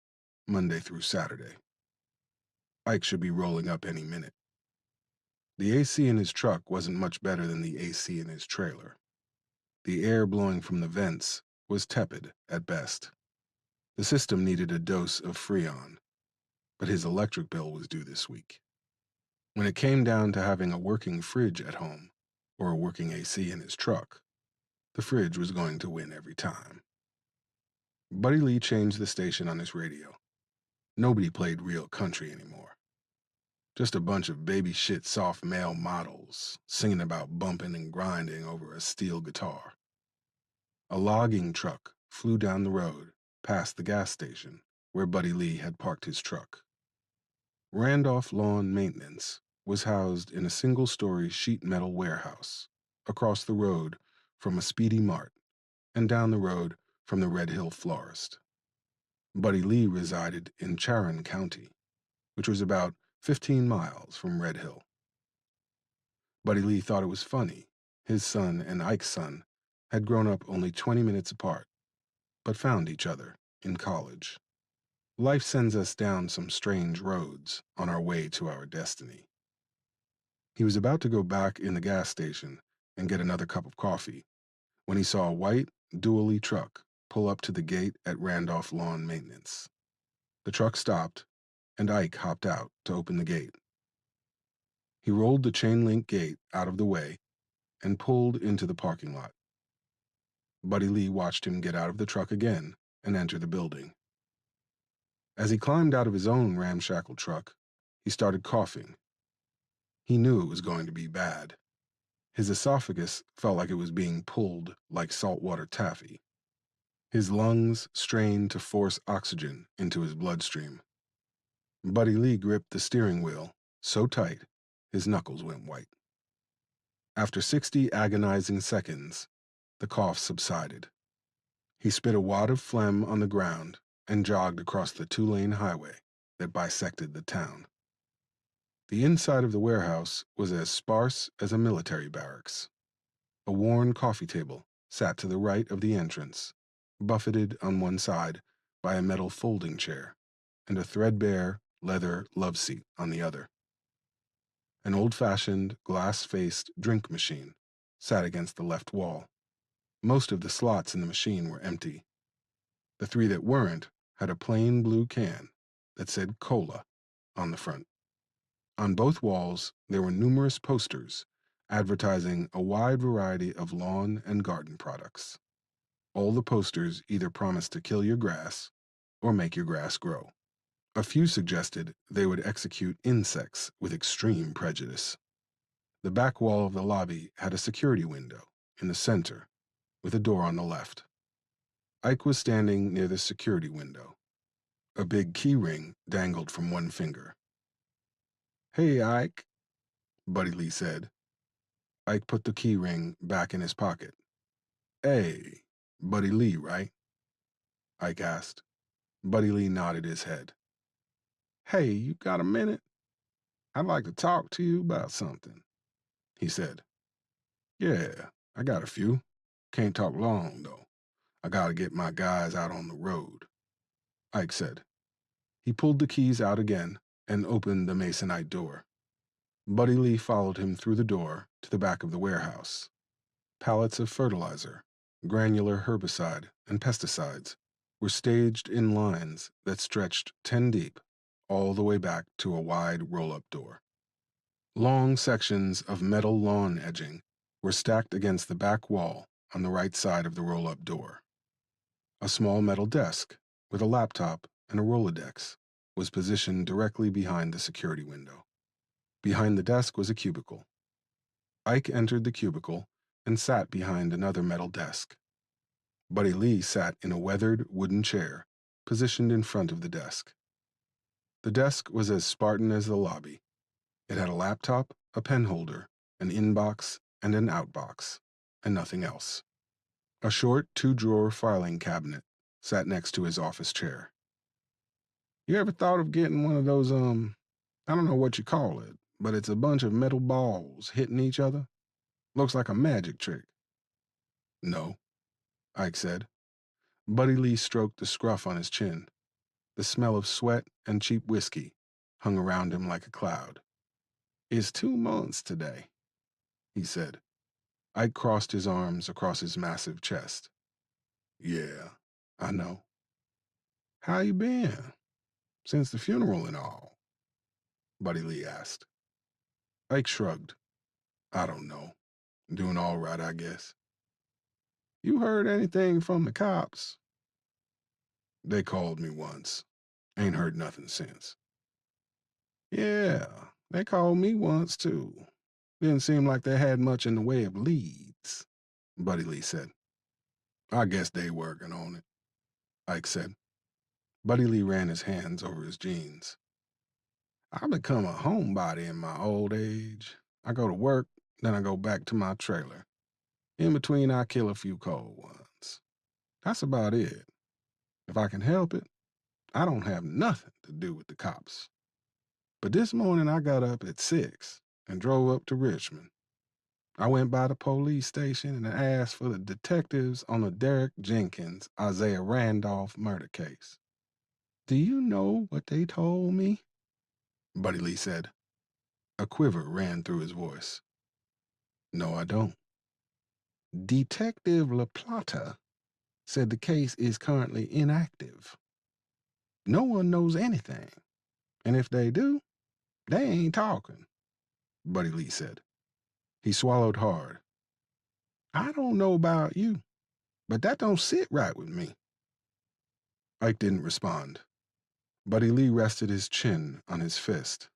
Monday through Saturday. Ike should be rolling up any minute. The AC in his truck wasn't much better than the AC in his trailer. The air blowing from the vents was tepid at best. The system needed a dose of Freon, but his electric bill was due this week. When it came down to having a working fridge at home, or a working AC in his truck, the fridge was going to win every time. Buddy Lee changed the station on his radio. Nobody played real country anymore. Just a bunch of baby shit soft male models singing about bumping and grinding over a steel guitar. A logging truck flew down the road past the gas station where Buddy Lee had parked his truck. Randolph Lawn Maintenance was housed in a single-story sheet metal warehouse across the road from a Speedy Mart and down the road from the Red Hill Florist. Buddy Lee resided in Charon County, which was about 15 miles from Red Hill. Buddy Lee thought it was funny. His son and Ike's son had grown up only 20 minutes apart, but found each other in college. Life sends us down some strange roads on our way to our destiny. He was about to go back in the gas station and get another cup of coffee when he saw a white dually truck pull up to the gate at Randolph Lawn Maintenance. The truck stopped, and Ike hopped out to open the gate. He rolled the chain-link gate out of the way and pulled into the parking lot. Buddy Lee watched him get out of the truck again and enter the building. As he climbed out of his own ramshackle truck, he started coughing. He knew it was going to be bad. His esophagus felt like it was being pulled like saltwater taffy. His lungs strained to force oxygen into his bloodstream. Buddy Lee gripped the steering wheel so tight his knuckles went white. After 60 agonizing seconds, the cough subsided. He spit a wad of phlegm on the ground and jogged across the 2-lane highway that bisected the town. The inside of the warehouse was as sparse as a military barracks. A worn coffee table sat to the right of the entrance, buffeted on one side by a metal folding chair and a threadbare leather love seat on the other. An old-fashioned, glass-faced drink machine sat against the left wall. Most of the slots in the machine were empty. The 3 that weren't had a plain blue can that said Cola on the front. On both walls, there were numerous posters advertising a wide variety of lawn and garden products. All the posters either promised to kill your grass or make your grass grow. A few suggested they would execute insects with extreme prejudice. The back wall of the lobby had a security window in the center with a door on the left. Ike was standing near the security window. A big key ring dangled from one finger. "Hey, Ike," Buddy Lee said. Ike put the key ring back in his pocket. "Hey, Buddy Lee, right?" Ike asked. Buddy Lee nodded his head. "Hey, you got a minute? I'd like to talk to you about something," he said. "Yeah, I got a few. Can't talk long, though. I gotta get my guys out on the road," Ike said. He pulled the keys out again and opened the masonite door. Buddy Lee followed him through the door to the back of the warehouse. Pallets of fertilizer, granular herbicide, and pesticides were staged in lines that stretched 10 deep all the way back to a wide roll-up door. Long sections of metal lawn edging were stacked against the back wall on the right side of the roll-up door. A small metal desk with a laptop and a Rolodex was positioned directly behind the security window. Behind the desk was a cubicle. Ike entered the cubicle and sat behind another metal desk. Buddy Lee sat in a weathered wooden chair positioned in front of the desk. The desk was as Spartan as the lobby. It had a laptop, a pen holder, an inbox, and an outbox, and nothing else. A short two-drawer filing cabinet sat next to his office chair. You ever thought of getting one of those, I don't know what you call it, but it's a bunch of metal balls hitting each other? Looks like a magic trick. No, Ike said. Buddy Lee stroked the scruff on his chin. The smell of sweat and cheap whiskey hung around him like a cloud. It's 2 months today, he said. Ike crossed his arms across his massive chest. Yeah, I know. How you been? Since the funeral and all? Buddy Lee asked. Ike shrugged. I don't know. Doing all right, I guess. You heard anything from the cops? They called me once. Ain't heard nothing since. Yeah, they called me once, too. Didn't seem like they had much in the way of leads, Buddy Lee said. I guess they working on it, Ike said. Buddy Lee ran his hands over his jeans. I become a homebody in my old age. I go to work, then I go back to my trailer. In between, I kill a few cold ones. That's about it. If I can help it, I don't have nothing to do with the cops. But this morning I got up at 6 and drove up to Richmond. I went by the police station and asked for the detectives on the Derek Jenkins, Isaiah Randolph murder case. Do you know what they told me? Buddy Lee said. A quiver ran through his voice. No, I don't. Detective LaPlata said the case is currently inactive. No one knows anything. And if they do, they ain't talking, Buddy Lee said. He swallowed hard. I don't know about you, but that don't sit right with me. Ike didn't respond. Buddy Lee rested his chin on his fist.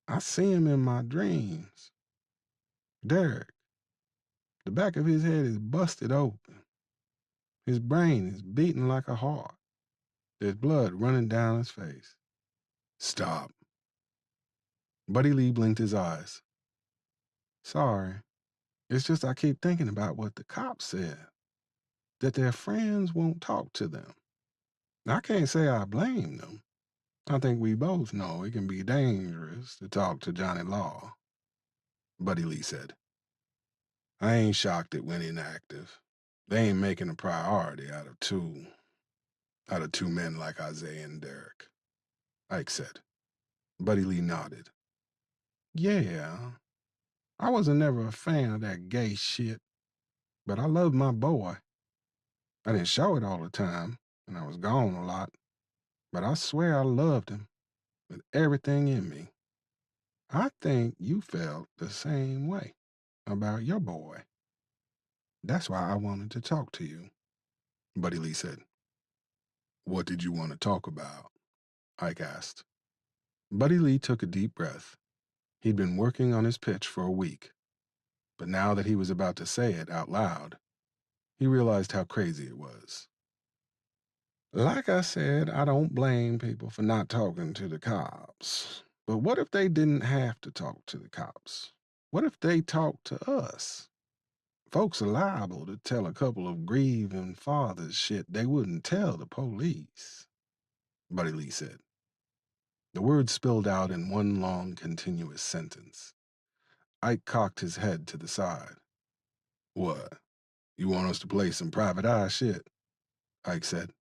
I see him in my dreams. Derek, the back of his head is busted open. His brain is beating like a heart. There's blood running down his face. Stop. Buddy Lee blinked his eyes. Sorry. It's just I keep thinking about what the cops said. That their friends won't talk to them. I can't say I blame them. I think we both know it can be dangerous to talk to Johnny Law. Buddy Lee said. I ain't shocked it went inactive. They ain't making a priority out of two men like Isaiah and Derek, Ike said. Buddy Lee nodded. Yeah, I wasn't never a fan of that gay shit, but I loved my boy. I didn't show it all the time, and I was gone a lot, but I swear I loved him with everything in me. I think you felt the same way about your boy. That's why I wanted to talk to you, Buddy Lee said. What did you want to talk about? Ike asked. Buddy Lee took a deep breath. He'd been working on his pitch for a week, but now that he was about to say it out loud, he realized how crazy it was. Like I said, I don't blame people for not talking to the cops. But what if they didn't have to talk to the cops? What if they talked to us? Folks are liable to tell a couple of grieving fathers shit they wouldn't tell the police, Buddy Lee said. The words spilled out in one long, continuous sentence. Ike cocked his head to the side. What? You want us to play some private eye shit? Ike said.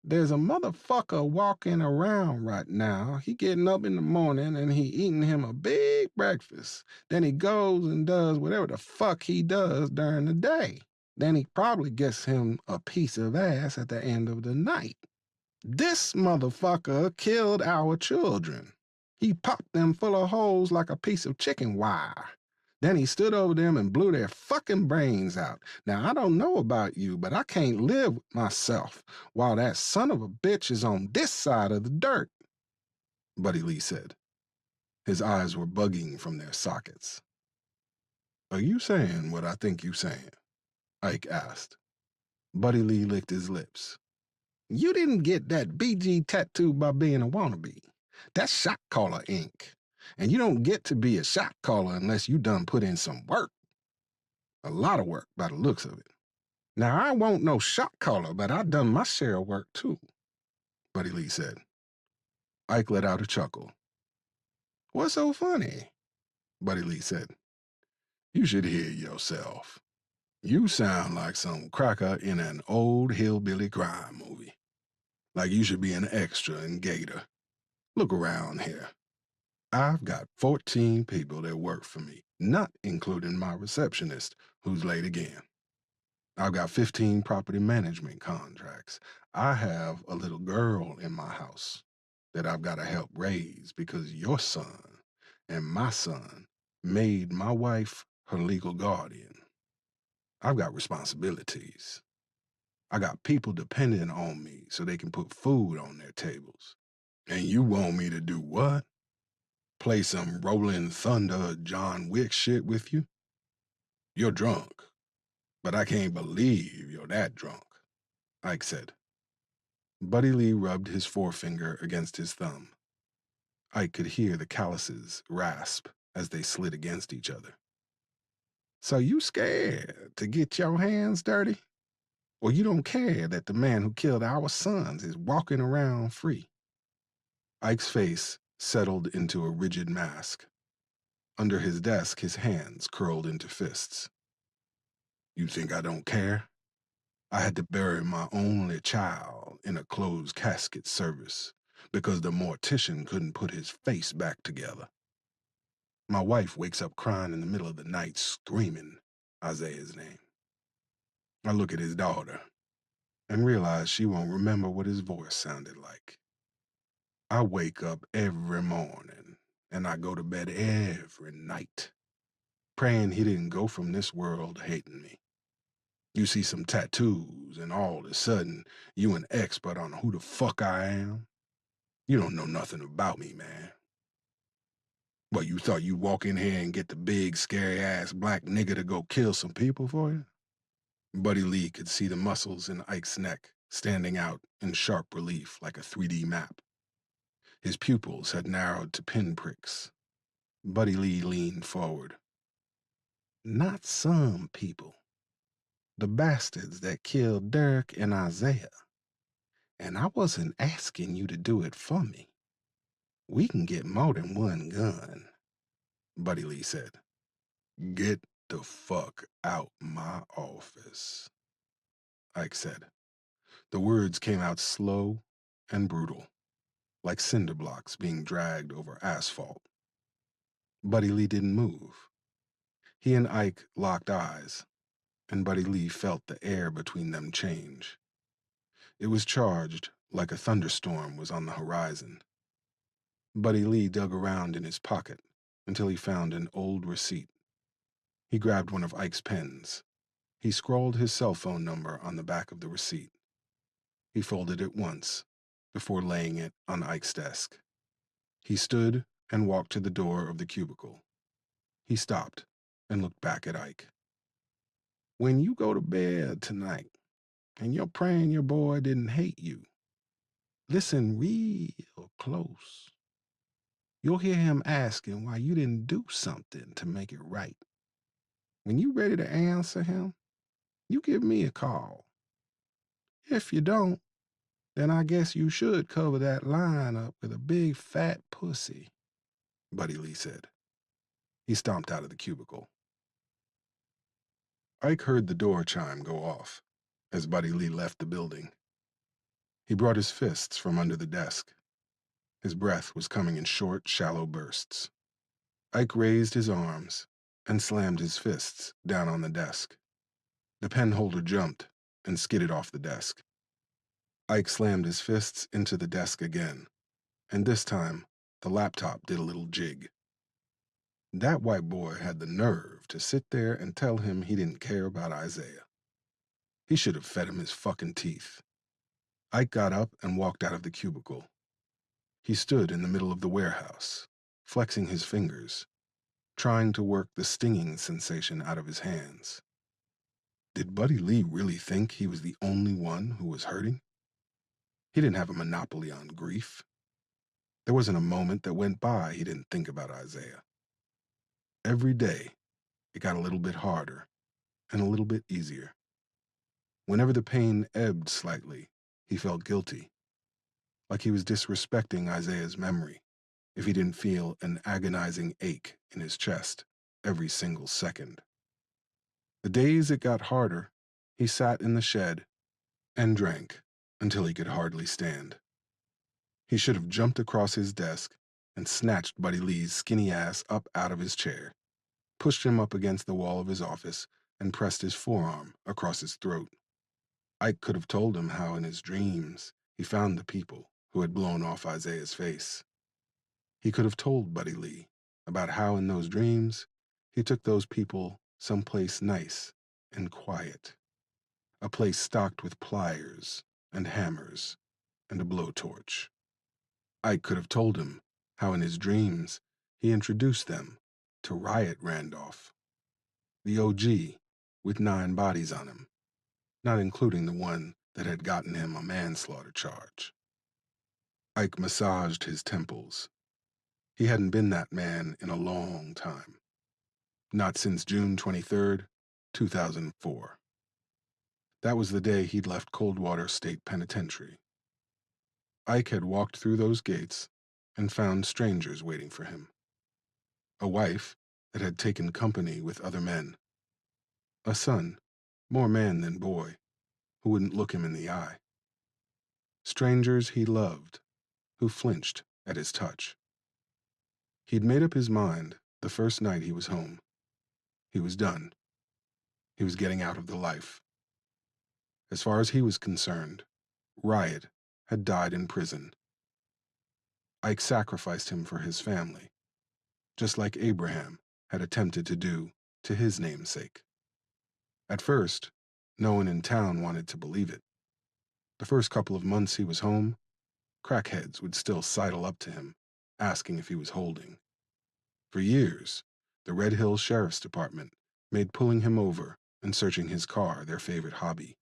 There's a motherfucker walking around right now. He getting up in the morning and he eating him a big breakfast. Then he goes and does whatever the fuck he does during the day. Then he probably gets him a piece of ass at the end of the night. This motherfucker killed our children. He popped them full of holes like a piece of chicken wire. Then he stood over them and blew their fucking brains out. Now, I don't know about you, but I can't live with myself while that son of a bitch is on this side of the dirt, Buddy Lee said. His eyes were bugging from their sockets. Are you saying what I think you saying? Ike asked. Buddy Lee licked his lips. You didn't get that BG tattoo by being a wannabe. That's shot caller ink. And you don't get to be a shot caller unless you done put in some work. A lot of work by the looks of it. Now, I won't no shot caller, but I done my share of work too, Buddy Lee said. Ike let out a chuckle. What's so funny? Buddy Lee said. You should hear yourself. You sound like some cracker in an old hillbilly crime movie. Like you should be an extra in Gator. Look around here. I've got 14 people that work for me, not including my receptionist, who's late again. I've got 15 property management contracts. I have a little girl in my house that I've got to help raise because your son and my son made my wife her legal guardian. I've got responsibilities. I got people depending on me so they can put food on their tables. And you want me to do what? Play some Rolling Thunder John Wick shit with you? You're drunk, but I can't believe you're that drunk, Ike said. Buddy Lee rubbed his forefinger against his thumb. Ike could hear the calluses rasp as they slid against each other. So you scared to get your hands dirty? Or you don't care that the man who killed our sons is walking around free? Ike's face settled into a rigid mask. Under his desk, his hands curled into fists. You think I don't care? I had to bury my only child in a closed casket service because the mortician couldn't put his face back together. My wife wakes up crying in the middle of the night, screaming Isaiah's name. I look at his daughter and realize she won't remember what his voice sounded like. I wake up every morning and I go to bed every night, praying he didn't go from this world hating me. You see some tattoos, and all of a sudden, you an expert on who the fuck I am? You don't know nothing about me, man. What, you thought you'd walk in here and get the big, scary-ass black nigga to go kill some people for you? Buddy Lee could see the muscles in Ike's neck standing out in sharp relief like a 3D map. His pupils had narrowed to pinpricks. Buddy Lee leaned forward. Not some people. The bastards that killed Derek and Isaiah. And I wasn't asking you to do it for me. We can get more than one gun, Buddy Lee said. Get the fuck out my office, Ike said. The words came out slow and brutal, like cinder blocks being dragged over asphalt. Buddy Lee didn't move. He and Ike locked eyes, and Buddy Lee felt the air between them change. It was charged like a thunderstorm was on the horizon. Buddy Lee dug around in his pocket until he found an old receipt. He grabbed one of Ike's pens. He scrawled his cell phone number on the back of the receipt. He folded it once before laying it on Ike's desk. He stood and walked to the door of the cubicle. He stopped and looked back at Ike. When you go to bed tonight and you're praying your boy didn't hate you, listen real close. You'll hear him asking why you didn't do something to make it right. When you're ready to answer him, you give me a call. If you don't, then I guess you should cover that line up with a big fat pussy, Buddy Lee said. He stomped out of the cubicle. Ike heard the door chime go off as Buddy Lee left the building. He brought his fists from under the desk. His breath was coming in short, shallow bursts. Ike raised his arms and slammed his fists down on the desk. The pen holder jumped and skidded off the desk. Ike slammed his fists into the desk again, and this time, the laptop did a little jig. That white boy had the nerve to sit there and tell him he didn't care about Isaiah. He should have fed him his fucking teeth. Ike got up and walked out of the cubicle. He stood in the middle of the warehouse, flexing his fingers, trying to work the stinging sensation out of his hands. Did Buddy Lee really think he was the only one who was hurting? He didn't have a monopoly on grief. There wasn't a moment that went by he didn't think about Isaiah. Every day, it got a little bit harder and a little bit easier. Whenever the pain ebbed slightly, he felt guilty, like he was disrespecting Isaiah's memory if he didn't feel an agonizing ache in his chest every single second. The days it got harder, he sat in the shed and drank until he could hardly stand. He should have jumped across his desk and snatched Buddy Lee's skinny ass up out of his chair, pushed him up against the wall of his office, and pressed his forearm across his throat. Ike could have told him how in his dreams he found the people who had blown off Isaiah's face. He could have told Buddy Lee about how in those dreams he took those people someplace nice and quiet, a place stocked with pliers and hammers and a blowtorch. Ike could have told him how in his dreams he introduced them to Riot Randolph, the OG with 9 bodies on him, not including the one that had gotten him a manslaughter charge. Ike massaged his temples. He hadn't been that man in a long time. Not since June 23rd, 2004. That was the day he'd left Coldwater State Penitentiary. Ike had walked through those gates and found strangers waiting for him. A wife that had taken company with other men. A son, more man than boy, who wouldn't look him in the eye. Strangers he loved, who flinched at his touch. He'd made up his mind the first night he was home. He was done. He was getting out of the life. As far as he was concerned, Riot had died in prison. Ike sacrificed him for his family, just like Abraham had attempted to do to his namesake. At first, no one in town wanted to believe it. The first couple of months he was home, crackheads would still sidle up to him, asking if he was holding. For years, the Red Hills Sheriff's Department made pulling him over and searching his car their favorite hobby.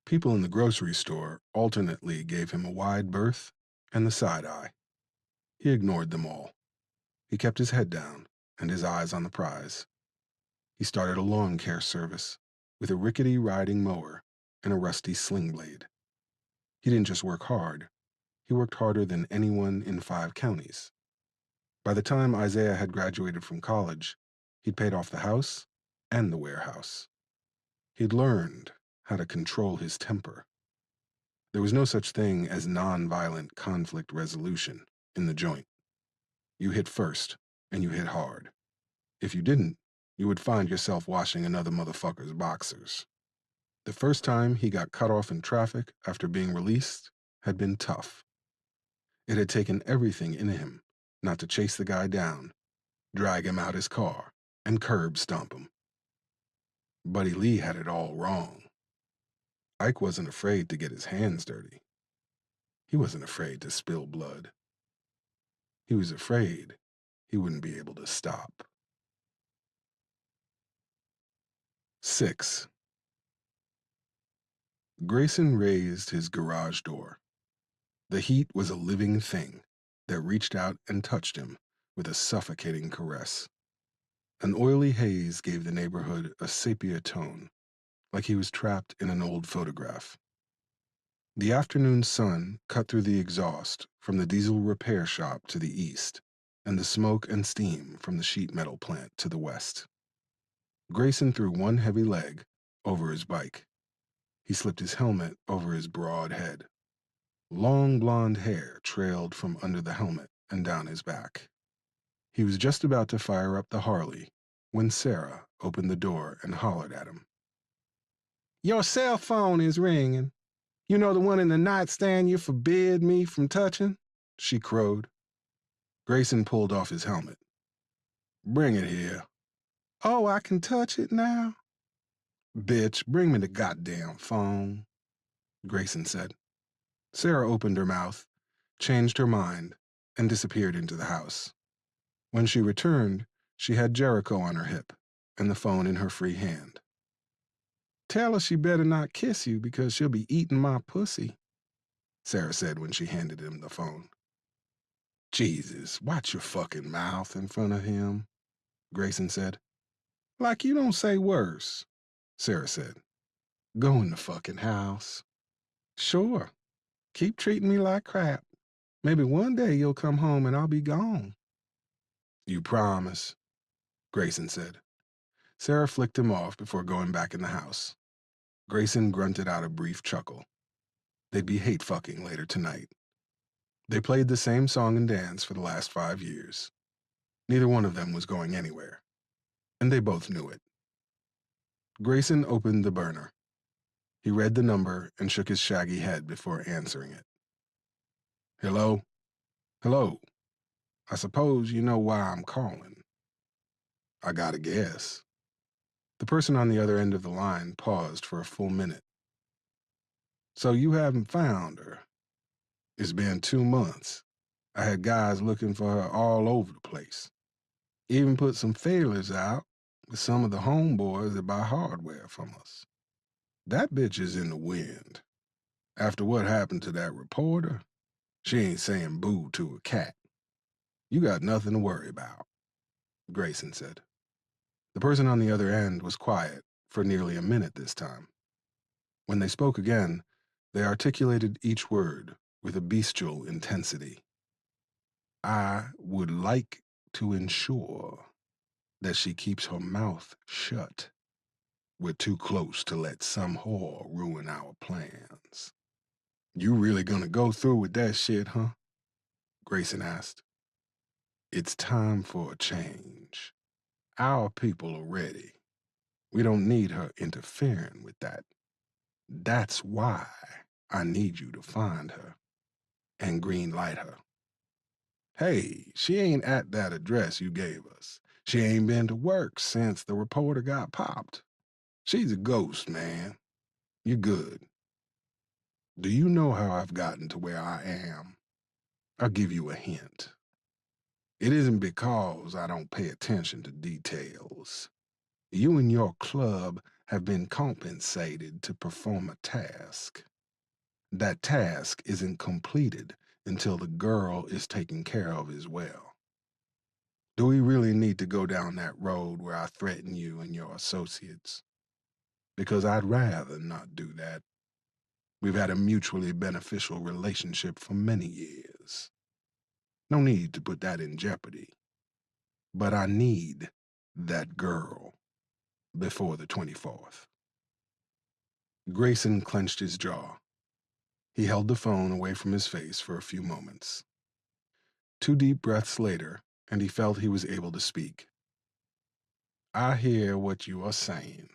People in the grocery store alternately gave him a wide berth and the side eye. He ignored them all. He kept his head down and his eyes on the prize. He started a lawn care service with a rickety riding mower and a rusty sling blade. He didn't just work hard. He worked harder than anyone in 5 counties. By the time Isaiah had graduated from college, he'd paid off the house and the warehouse. He'd learned how to control his temper. There was no such thing as nonviolent conflict resolution in the joint. You hit first, and you hit hard. If you didn't, you would find yourself washing another motherfucker's boxers. The first time he got cut off in traffic after being released had been tough. It had taken everything in him not to chase the guy down, drag him out his car, and curb stomp him. Buddy Lee had it all wrong. Ike wasn't afraid to get his hands dirty. He wasn't afraid to spill blood. He was afraid he wouldn't be able to stop. 6. Grayson raised his garage door. The heat was a living thing that reached out and touched him with a suffocating caress. An oily haze gave the neighborhood a sepia tone, like he was trapped in an old photograph. The afternoon sun cut through the exhaust from the diesel repair shop to the east, and the smoke and steam from the sheet metal plant to the west. Grayson threw one heavy leg over his bike. He slipped his helmet over his broad head. Long blonde hair trailed from under the helmet and down his back. He was just about to fire up the Harley when Sarah opened the door and hollered at him. "Your cell phone is ringing. You know, the one in the nightstand you forbid me from touching?" she crowed. Grayson pulled off his helmet. "Bring it here." "Oh, I can touch it now?" "Bitch, bring me the goddamn phone," Grayson said. Sarah opened her mouth, changed her mind, and disappeared into the house. When she returned, she had Jericho on her hip and the phone in her free hand. "Tell her she better not kiss you because she'll be eating my pussy." Sarah said when she handed him the phone. Jesus, watch your fucking mouth in front of him, Grayson said. Like you don't say worse, Sarah said. Go in the fucking house. Sure. Keep treating me like crap. Maybe one day you'll come home and I'll be gone. You promise, Grayson said. Sarah flicked him off before going back in the house. Grayson grunted out a brief chuckle. They'd be hate fucking later tonight. They played the same song and dance for the last 5 years. Neither one of them was going anywhere, and they both knew it. Grayson opened the burner. He read the number and shook his shaggy head before answering it. Hello? Hello. I suppose you know why I'm calling. I gotta guess. The person on the other end of the line paused for a full minute. So you haven't found her? It's been 2 months. I had guys looking for her all over the place. Even put some feelers out with some of the homeboys that buy hardware from us. That bitch is in the wind. After what happened to that reporter, she ain't saying boo to a cat. You got nothing to worry about, Grayson said. The person on the other end was quiet for nearly a minute this time. When they spoke again, they articulated each word with a bestial intensity. I would like to ensure that she keeps her mouth shut. We're too close to let some whore ruin our plans. You really gonna go through with that shit, huh? Grayson asked. It's time for a change. Our people are ready. We don't need her interfering with that. That's why I need you to find her and green light her. Hey, she ain't at that address you gave us. She ain't been to work since the reporter got popped. She's a ghost, man. You're good. Do you know how I've gotten to where I am? I'll give you a hint. It isn't because I don't pay attention to details. You and your club have been compensated to perform a task. That task isn't completed until the girl is taken care of as well. Do we really need to go down that road where I threaten you and your associates? Because I'd rather not do that. We've had a mutually beneficial relationship for many years. No need to put that in jeopardy. But I need that girl before the 24th. Grayson clenched his jaw. He held the phone away from his face for a few moments. 2 deep breaths later, and he felt he was able to speak. I hear what you are saying,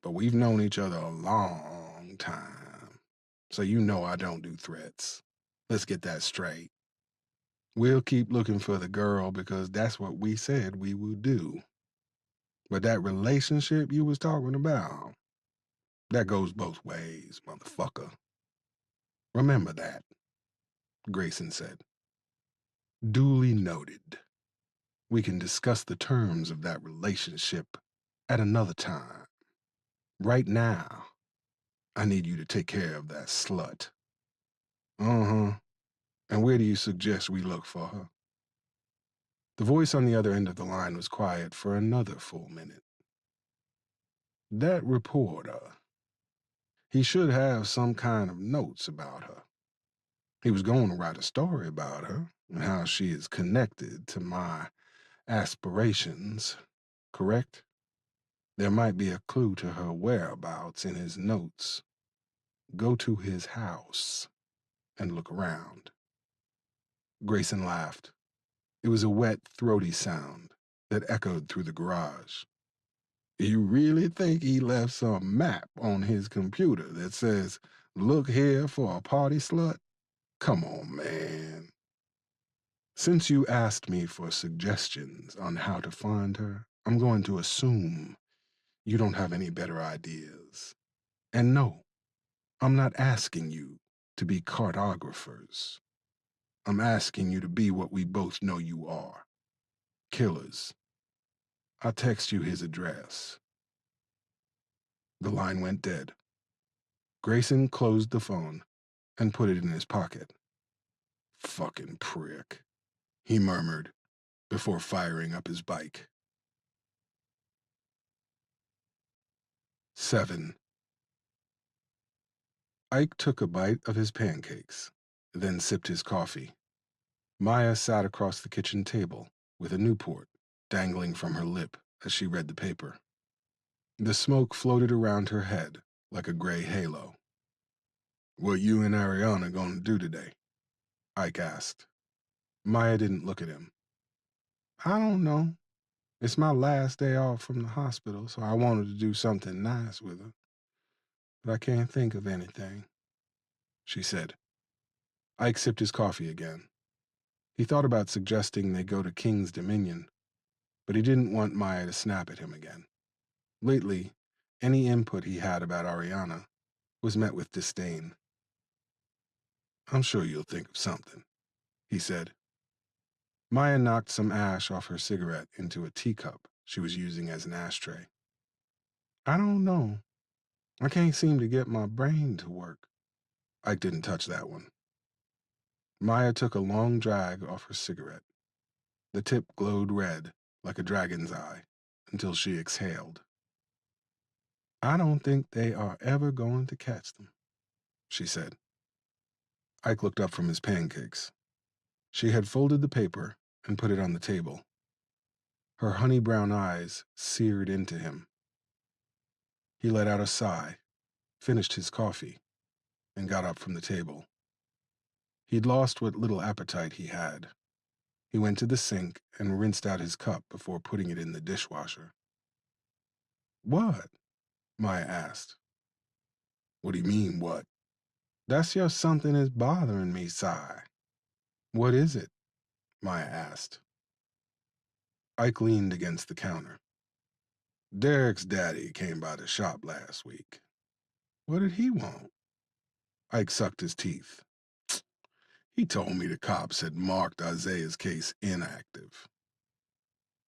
but we've known each other a long time, so you know I don't do threats. Let's get that straight. We'll keep looking for the girl because that's what we said we would do. But that relationship you was talking about, that goes both ways, motherfucker. Remember that, Grayson said. Duly noted. We can discuss the terms of that relationship at another time. Right now, I need you to take care of that slut. Uh-huh. And where do you suggest we look for her? The voice on the other end of the line was quiet for another full minute. That reporter. He should have some kind of notes about her. He was going to write a story about her and how she is connected to my aspirations, correct? There might be a clue to her whereabouts in his notes. Go to his house and look around. Grayson laughed. It was a wet, throaty sound that echoed through the garage. You really think he left some map on his computer that says, look here for a party slut? Come on, man. Since you asked me for suggestions on how to find her, I'm going to assume you don't have any better ideas. And no, I'm not asking you to be cartographers. I'm asking you to be what we both know you are. Killers. I'll text you his address. The line went dead. Grayson closed the phone and put it in his pocket. Fucking prick, he murmured before firing up his bike. 7. Ike took a bite of his pancakes, then sipped his coffee. Maya sat across the kitchen table with a Newport dangling from her lip as she read the paper. The smoke floated around her head like a gray halo. What you and Ariana gonna do today? Ike asked. Maya didn't look at him. I don't know. It's my last day off from the hospital, so I wanted to do something nice with her. But I can't think of anything, she said. Ike sipped his coffee again. He thought about suggesting they go to King's Dominion, but he didn't want Maya to snap at him again. Lately, any input he had about Ariana was met with disdain. I'm sure you'll think of something, he said. Maya knocked some ash off her cigarette into a teacup she was using as an ashtray. I don't know. I can't seem to get my brain to work. Ike didn't touch that one. Maya took a long drag off her cigarette. The tip glowed red, like a dragon's eye, until she exhaled. I don't think they are ever going to catch them, she said. Ike looked up from his pancakes. She had folded the paper and put it on the table. Her honey brown eyes seared into him. He let out a sigh, finished his coffee, and got up from the table. He'd lost what little appetite he had. He went to the sink and rinsed out his cup before putting it in the dishwasher. What? Maya asked. What do you mean, what? That's just something is bothering me, sigh. What is it? Maya asked. Ike leaned against the counter. Derek's daddy came by the shop last week. What did he want? Ike sucked his teeth. He told me the cops had marked Isaiah's case inactive.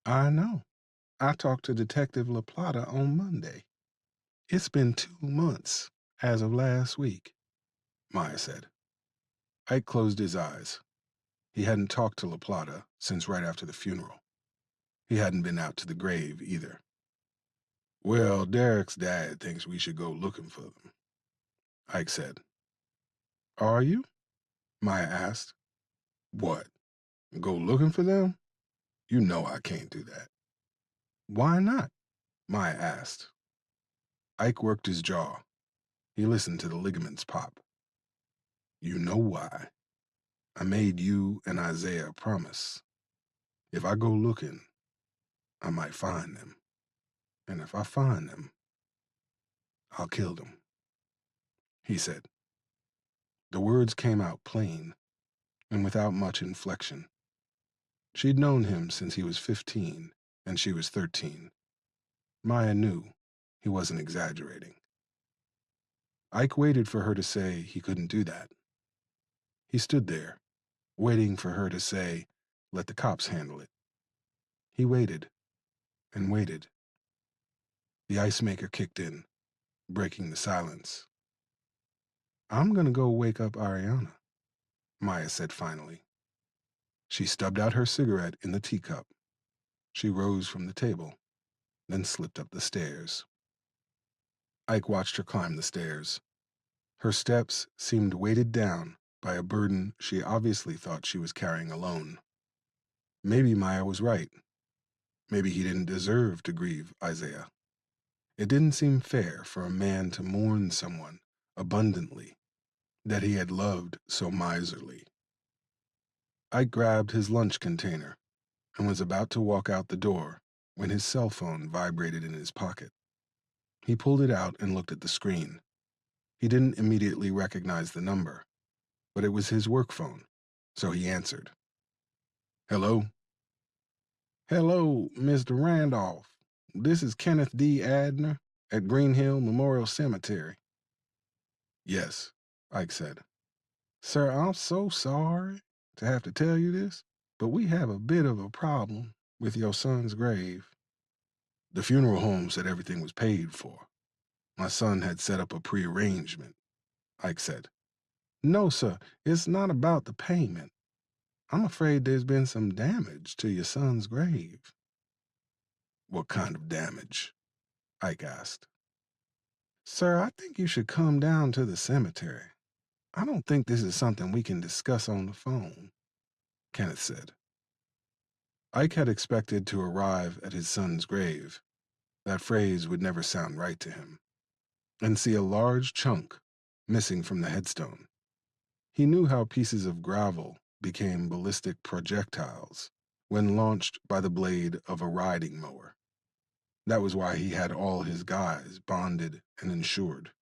I know. I talked to Detective La Plata on Monday. It's been 2 months as of last week, Maya said. Ike closed his eyes. He hadn't talked to La Plata since right after the funeral. He hadn't been out to the grave either. Well, Derek's dad thinks we should go looking for them, Ike said. Are you? Maya asked. What? Go looking for them? You know I can't do that. Why not? Maya asked. Ike worked his jaw. He listened to the ligaments pop. You know why. I made you and Isaiah a promise. If I go looking, I might find them. And if I find them, I'll kill them, he said. The words came out plain and without much inflection. She'd known him since he was 15 and she was 13. Maya knew he wasn't exaggerating. Ike waited for her to say he couldn't do that. He stood there, waiting for her to say, let the cops handle it. He waited and waited. The ice maker kicked in, breaking the silence. I'm gonna go wake up Ariana, Maya said finally. She stubbed out her cigarette in the teacup. She rose from the table, then slipped up the stairs. Ike watched her climb the stairs. Her steps seemed weighted down by a burden she obviously thought she was carrying alone. Maybe Maya was right. Maybe he didn't deserve to grieve Isaiah. It didn't seem fair for a man to mourn someone abundantly that he had loved so miserly. Ike grabbed his lunch container and was about to walk out the door when his cell phone vibrated in his pocket. He pulled it out and looked at the screen. He didn't immediately recognize the number, but it was his work phone, so he answered. Hello? Hello, Mr. Randolph. This is Kenneth D. Adner at Green Hill Memorial Cemetery. Yes, Ike said. Sir, I'm so sorry to have to tell you this, but we have a bit of a problem with your son's grave. The funeral home said everything was paid for. My son had set up a prearrangement, Ike said. No, sir, it's not about the payment. I'm afraid there's been some damage to your son's grave. What kind of damage? Ike asked. Sir, I think you should come down to the cemetery. I don't think this is something we can discuss on the phone, Kenneth said. Ike had expected to arrive at his son's grave. That phrase would never sound right to him. And see a large chunk missing from the headstone. He knew how pieces of gravel became ballistic projectiles when launched by the blade of a riding mower. That was why he had all his guys bonded and insured.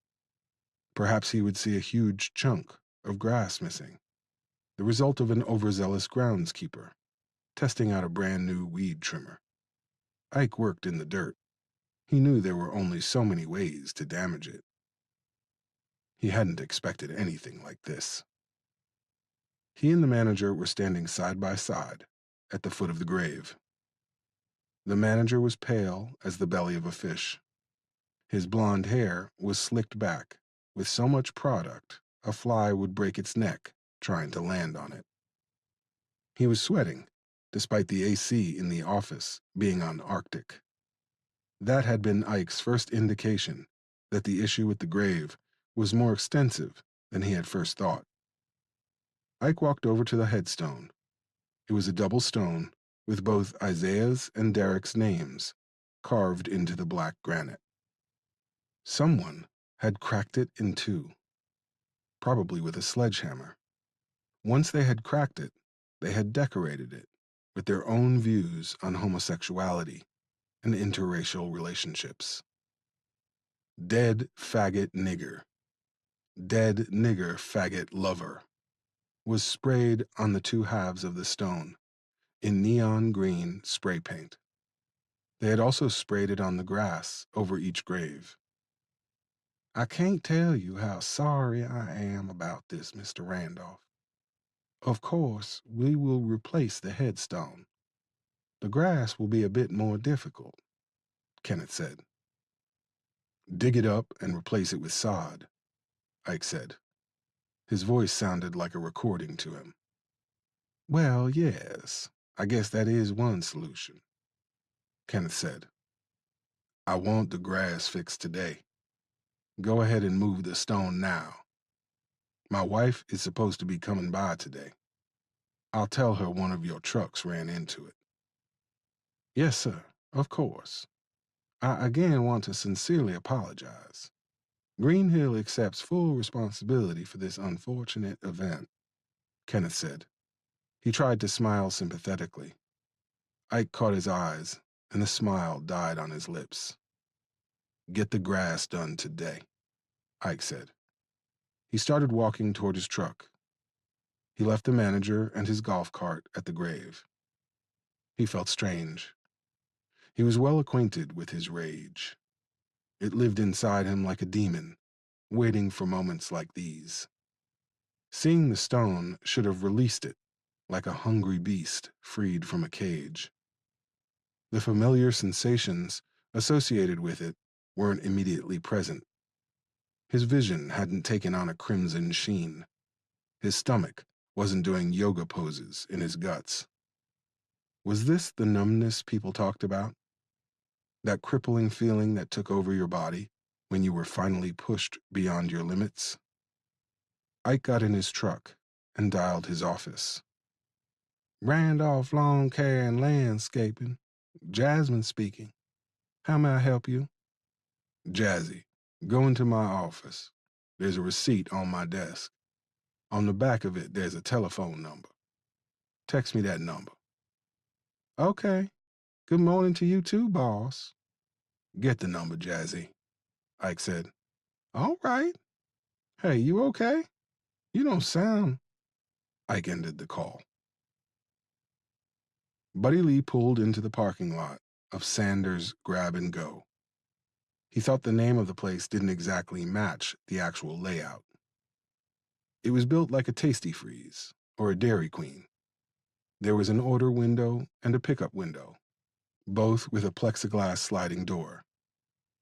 Perhaps he would see a huge chunk of grass missing, the result of an overzealous groundskeeper testing out a brand new weed trimmer. Ike worked in the dirt. He knew there were only so many ways to damage it. He hadn't expected anything like this. He and the manager were standing side by side at the foot of the grave. The manager was pale as the belly of a fish. His blonde hair was slicked back with so much product a fly would break its neck trying to land on it. He was sweating, despite the AC in the office being on Arctic. That had been Ike's first indication that the issue with the grave was more extensive than he had first thought. Ike walked over to the headstone. It was a double stone with both Isaiah's and Derek's names carved into the black granite. Someone had cracked it in two, probably with a sledgehammer. Once they had cracked it, they had decorated it with their own views on homosexuality and interracial relationships. Dead faggot nigger, dead nigger faggot lover was sprayed on the two halves of the stone in neon green spray paint. They had also sprayed it on the grass over each grave. I can't tell you how sorry I am about this, Mr. Randolph. Of course, we will replace the headstone. The grass will be a bit more difficult, Kenneth said. Dig it up and replace it with sod, Ike said. His voice sounded like a recording to him. Well, yes, I guess that is one solution, Kenneth said. I want the grass fixed today. Go ahead and move the stone now. My wife is supposed to be coming by today. I'll tell her one of your trucks ran into it. Yes, sir, of course. I again want to sincerely apologize. Greenhill accepts full responsibility for this unfortunate event, Kenneth said. He tried to smile sympathetically. Ike caught his eyes, and the smile died on his lips. Get the grass done today, Ike said. He started walking toward his truck. He left the manager and his golf cart at the grave. He felt strange. He was well acquainted with his rage. It lived inside him like a demon, waiting for moments like these. Seeing the stone should have released it, like a hungry beast freed from a cage. The familiar sensations associated with it weren't immediately present. His vision hadn't taken on a crimson sheen. His stomach wasn't doing yoga poses in his guts. Was this the numbness people talked about? That crippling feeling that took over your body when you were finally pushed beyond your limits? Ike got in his truck and dialed his office. Randolph Lawn Care and Landscaping. Jasmine speaking. How may I help you? Jazzy, go into my office. There's a receipt on my desk. On the back of it, there's a telephone number. Text me that number. Okay. Good morning to you too, boss. Get the number, Jazzy, Ike said. All right. Hey, you okay? You don't sound... Ike ended the call. Buddy Lee pulled into the parking lot of Sanders Grab and Go. He thought the name of the place didn't exactly match the actual layout. It was built like a Tasty Freeze or a Dairy Queen. There was an order window and a pickup window, both with a plexiglass sliding door.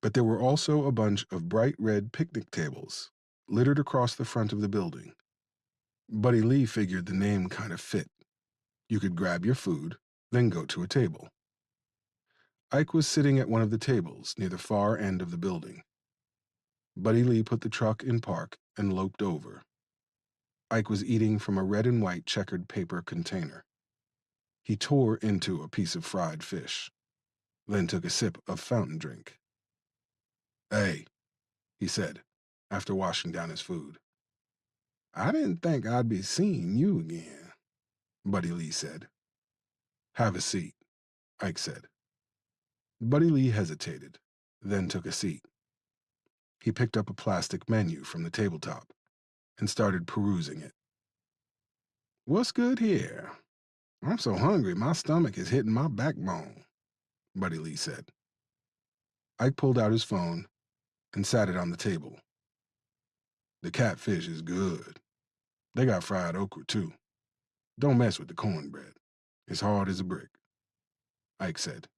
But there were also a bunch of bright red picnic tables littered across the front of the building, Buddy Lee figured the name kind of fit. You could grab your food, then go to a table. Ike was sitting at one of the tables near the far end of the building. Buddy Lee put the truck in park and loped over. Ike was eating from a red and white checkered paper container. He tore into a piece of fried fish, then took a sip of fountain drink. "Hey," he said, after washing down his food. "I didn't think I'd be seeing you again," Buddy Lee said. "Have a seat," Ike said. Buddy Lee hesitated, then took a seat. He picked up a plastic menu from the tabletop and started perusing it. "What's good here? I'm so hungry my stomach is hitting my backbone," Buddy Lee said. Ike pulled out his phone and sat it on the table. "The catfish is good. They got fried okra, too. Don't mess with the cornbread. It's hard as a brick," Ike said.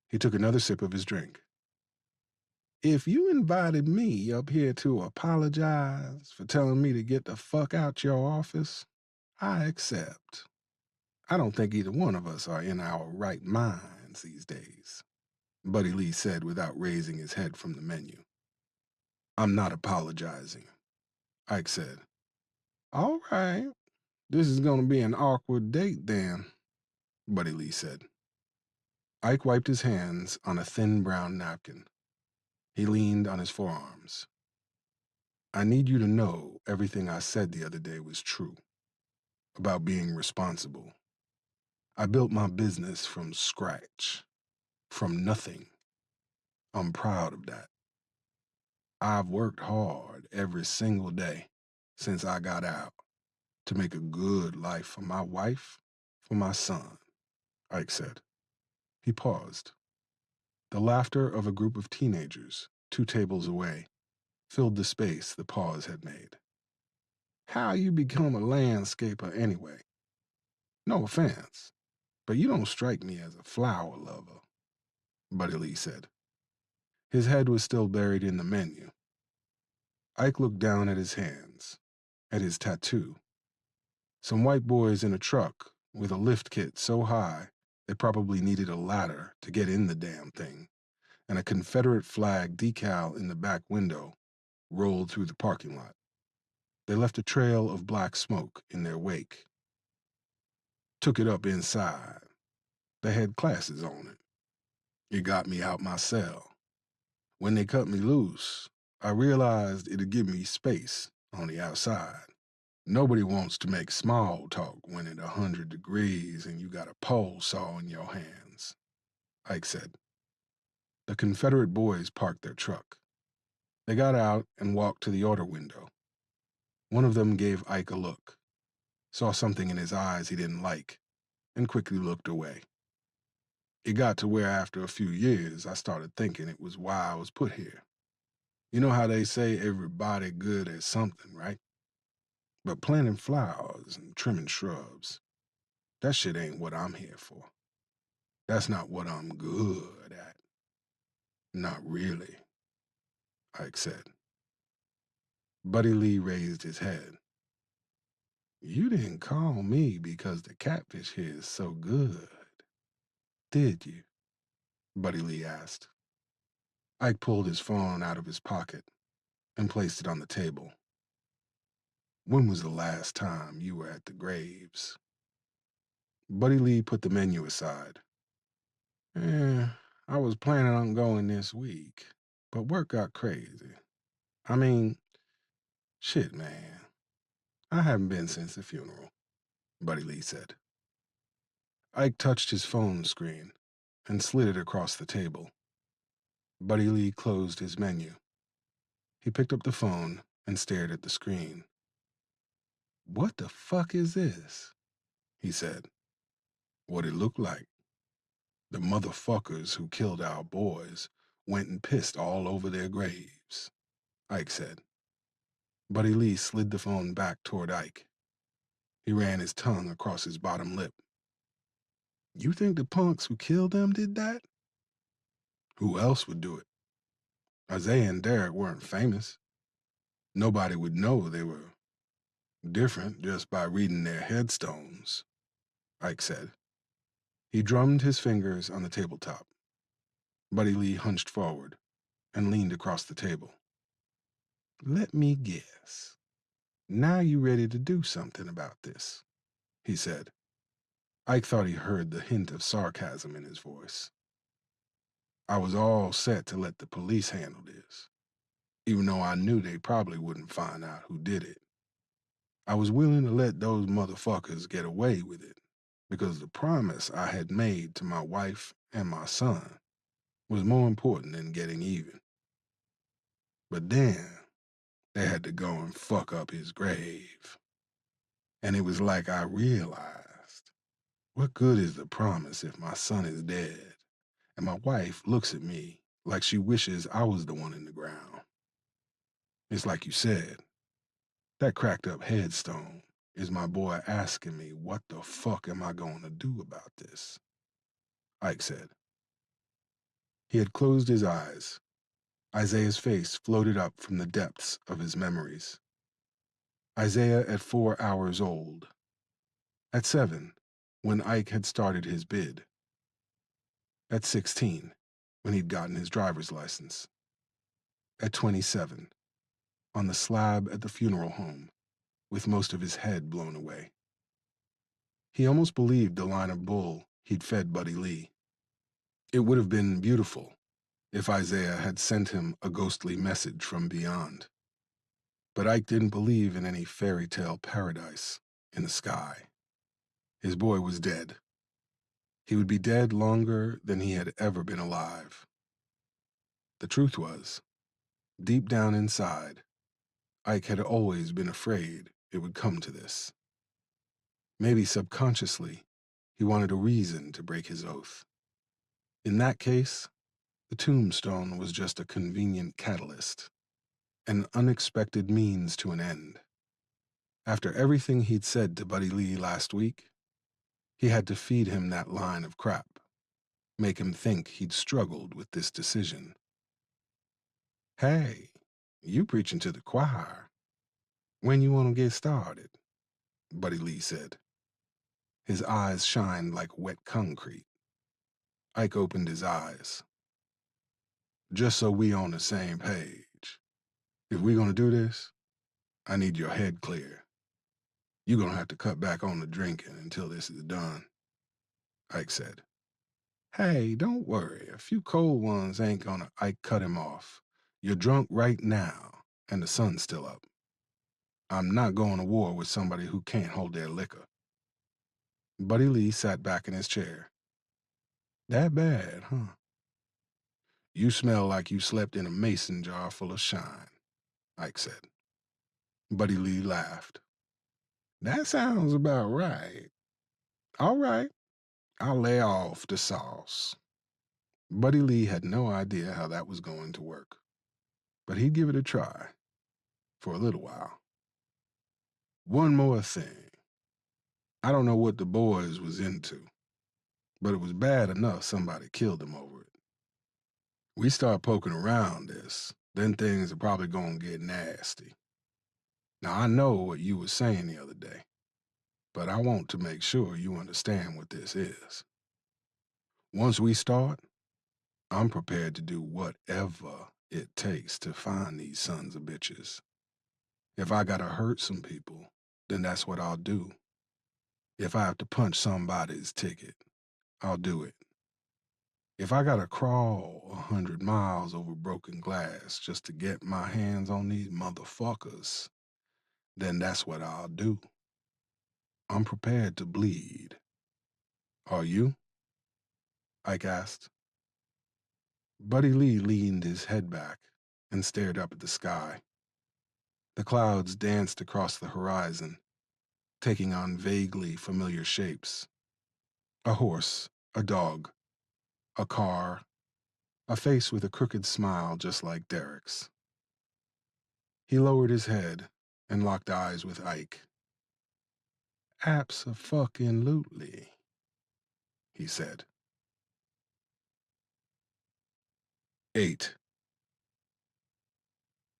He took another sip of his drink. "If you invited me up here to apologize for telling me to get the fuck out your office, I accept. I don't think either one of us are in our right minds these days," Buddy Lee said without raising his head from the menu. "I'm not apologizing," Ike said. "All right. This is going to be an awkward date then," Buddy Lee said. Ike wiped his hands on a thin brown napkin. He leaned on his forearms. "I need you to know everything I said the other day was true. About being responsible. I built my business from scratch. From nothing. I'm proud of that. I've worked hard every single day since I got out to make a good life for my wife, for my son," Ike said. He paused. The laughter of a group of teenagers, 2 tables away, filled the space the pause had made. "How you become a landscaper anyway? No offense, but you don't strike me as a flower lover," Buddy Lee said. His head was still buried in the menu. Ike looked down at his hands, at his tattoo. Some white boys in a truck with a lift kit so high they probably needed a ladder to get in the damn thing, and a Confederate flag decal in the back window rolled through the parking lot. They left a trail of black smoke in their wake. Took it up inside. They had classes on it. It got me out my cell. When they cut me loose, I realized it'd give me space on the outside. Nobody wants to make small talk when it's 100 degrees and you got a pole saw in your hands," Ike said. The Confederate boys parked their truck. They got out and walked to the order window. One of them gave Ike a look, saw something in his eyes he didn't like, and quickly looked away. It got to where after a few years I started thinking it was why I was put here. You know how they say everybody good at something, right? But planting flowers and trimming shrubs, that shit ain't what I'm here for. That's not what I'm good at. Not really, Ike said. Buddy Lee raised his head. "You didn't call me because the catfish here is so good, did you?" Buddy Lee asked. Ike pulled his phone out of his pocket and placed it on the table. "When was the last time you were at the graves?" Buddy Lee put the menu aside. I was planning on going this week, but work got crazy. I mean, shit, man. I haven't been since the funeral," Buddy Lee said. Ike touched his phone screen and slid it across the table. Buddy Lee closed his menu. He picked up the phone and stared at the screen. "What the fuck is this?" he said. "What it looked like. The motherfuckers who killed our boys went and pissed all over their graves," Ike said. Buddy Lee slid the phone back toward Ike. He ran his tongue across his bottom lip. "You think the punks who killed them did that? Who else would do it? Isaiah and Derek weren't famous. Nobody would know they were. Different just by reading their headstones, Ike said. He drummed his fingers on the tabletop. Buddy Lee hunched forward and leaned across the table. Let me guess. Now you ready to do something about this, he said. Ike thought he heard the hint of sarcasm in his voice. I was all set to let the police handle this, even though I knew they probably wouldn't find out who did it. I was willing to let those motherfuckers get away with it because the promise I had made to my wife and my son was more important than getting even. But then they had to go and fuck up his grave. And it was like I realized, what good is the promise if my son is dead and my wife looks at me like she wishes I was the one in the ground? It's like you said, that cracked up headstone is my boy asking me what the fuck am I going to do about this, Ike said. He had closed his eyes. Isaiah's face floated up from the depths of his memories. Isaiah at 4 hours old. At 7, when Ike had started his bid. At 16, when he'd gotten his driver's license. At 27, on the slab at the funeral home, with most of his head blown away. He almost believed the line of bull he'd fed Buddy Lee. It would have been beautiful if Isaiah had sent him a ghostly message from beyond. But Ike didn't believe in any fairy tale paradise in the sky. His boy was dead. He would be dead longer than he had ever been alive. The truth was, deep down inside, Ike had always been afraid it would come to this. Maybe subconsciously, he wanted a reason to break his oath. In that case, the tombstone was just a convenient catalyst, an unexpected means to an end. After everything he'd said to Buddy Lee last week, he had to feed him that line of crap, make him think he'd struggled with this decision. Hey, you preaching to the choir. When you want to get started? Buddy Lee said. His eyes shined like wet concrete. Ike opened his eyes. Just so we on the same page. If we're gonna do this, I need your head clear. You're gonna have to cut back on the drinking until this is done, Ike said. Hey, don't worry. A few cold ones ain't gonna Ike cut him off. You're drunk right now, and the sun's still up. I'm not going to war with somebody who can't hold their liquor. Buddy Lee sat back in his chair. That bad, huh? You smell like you slept in a mason jar full of shine, Ike said. Buddy Lee laughed. That sounds about right. All right, I'll lay off the sauce. Buddy Lee had no idea how that was going to work, but he'd give it a try for a little while. One more thing. I don't know what the boys was into, but it was bad enough somebody killed them over it. We start poking around this, then things are probably gonna get nasty. Now, I know what you were saying the other day, but I want to make sure you understand what this is. Once we start, I'm prepared to do whatever it takes to find these sons of bitches. If I gotta hurt some people, then that's what I'll do. If I have to punch somebody's ticket, I'll do it. If I gotta crawl 100 miles over broken glass just to get my hands on these motherfuckers, then that's what I'll do. I'm prepared to bleed. Are you? Ike asked. Buddy Lee leaned his head back and stared up at the sky. The clouds danced across the horizon, taking on vaguely familiar shapes. A horse, a dog, a car, a face with a crooked smile just like Derek's. He lowered his head and locked eyes with Ike. Abso-fucking-lutely, he said. 8.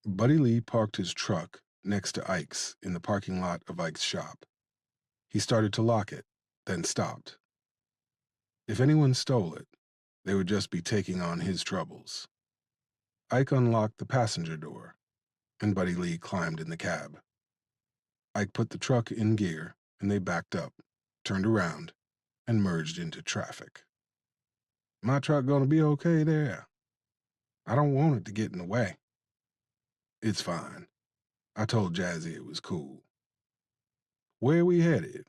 Buddy Lee parked his truck next to Ike's in the parking lot of Ike's shop. He started to lock it, then stopped. If anyone stole it, they would just be taking on his troubles. Ike unlocked the passenger door, and Buddy Lee climbed in the cab. Ike put the truck in gear, and they backed up, turned around, and merged into traffic. My truck gonna be okay there? I don't want it to get in the way. It's fine. I told Jazzy it was cool. Where we headed?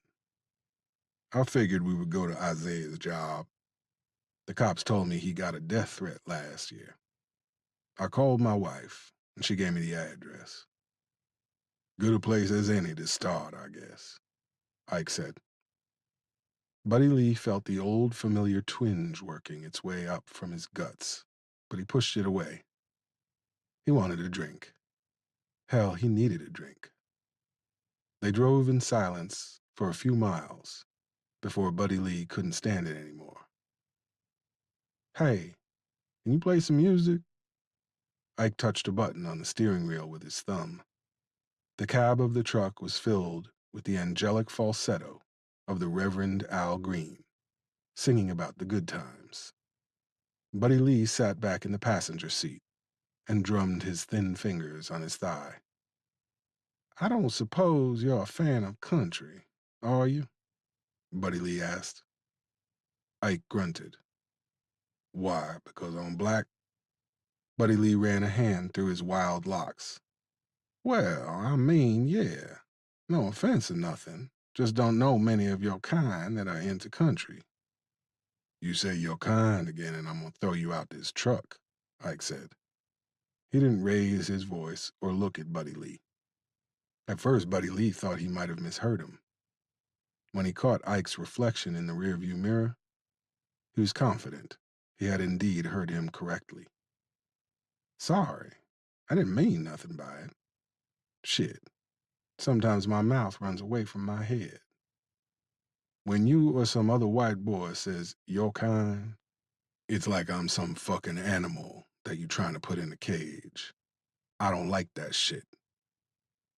I figured we would go to Isaiah's job. The cops told me he got a death threat last year. I called my wife, and she gave me the address. Good a place as any to start, I guess, Ike said. Buddy Lee felt the old familiar twinge working its way up from his guts, but he pushed it away. He wanted a drink. Hell, he needed a drink. They drove in silence for a few miles before Buddy Lee couldn't stand it anymore. Hey, can you play some music? Ike touched a button on the steering wheel with his thumb. The cab of the truck was filled with the angelic falsetto of the Reverend Al Green, singing about the good times. Buddy Lee sat back in the passenger seat and drummed his thin fingers on his thigh. I don't suppose you're a fan of country, are you? Buddy Lee asked. Ike grunted. Why, because I'm black? Buddy Lee ran a hand through his wild locks. Well, I mean, yeah. No offense or nothing. Just don't know many of your kind that are into country. You say your kind again, and I'm gonna throw you out this truck, Ike said. He didn't raise his voice or look at Buddy Lee. At first, Buddy Lee thought he might have misheard him. When he caught Ike's reflection in the rearview mirror, he was confident he had indeed heard him correctly. Sorry, I didn't mean nothing by it. Shit, sometimes my mouth runs away from my head. When you or some other white boy says your kind, it's like I'm some fucking animal that you trying to put in a cage. I don't like that shit.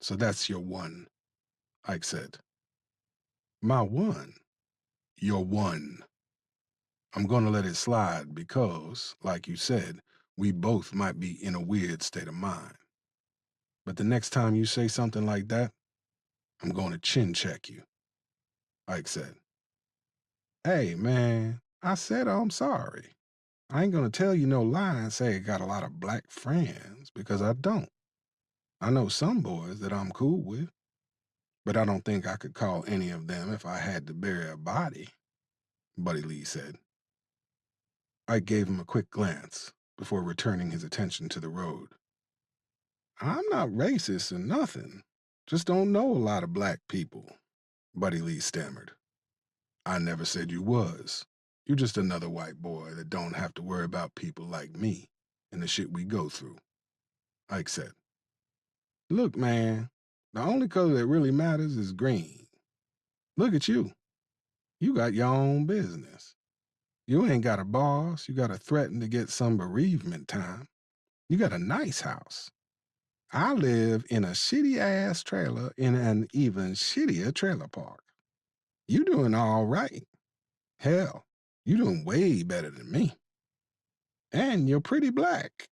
So that's your one, Ike said. My one? Your one. I'm gonna let it slide because, like you said, we both might be in a weird state of mind. But the next time you say something like that, I'm gonna chin check you, Ike said. Hey, man, I said I'm sorry. I ain't gonna tell you no lie and say I got a lot of black friends, because I don't. I know some boys that I'm cool with, but I don't think I could call any of them if I had to bury a body, Buddy Lee said. Ike gave him a quick glance before returning his attention to the road. I'm not racist or nothing. Just don't know a lot of black people, Buddy Lee stammered. I never said you was. You're just another white boy that don't have to worry about people like me and the shit we go through, Ike said. Look, man, the only color that really matters is green. Look at you. You got your own business. You ain't got a boss. You got to threaten to get some bereavement time. You got a nice house. I live in a shitty-ass trailer in an even shittier trailer park. You doing all right. Hell, you doing way better than me. And you're pretty black,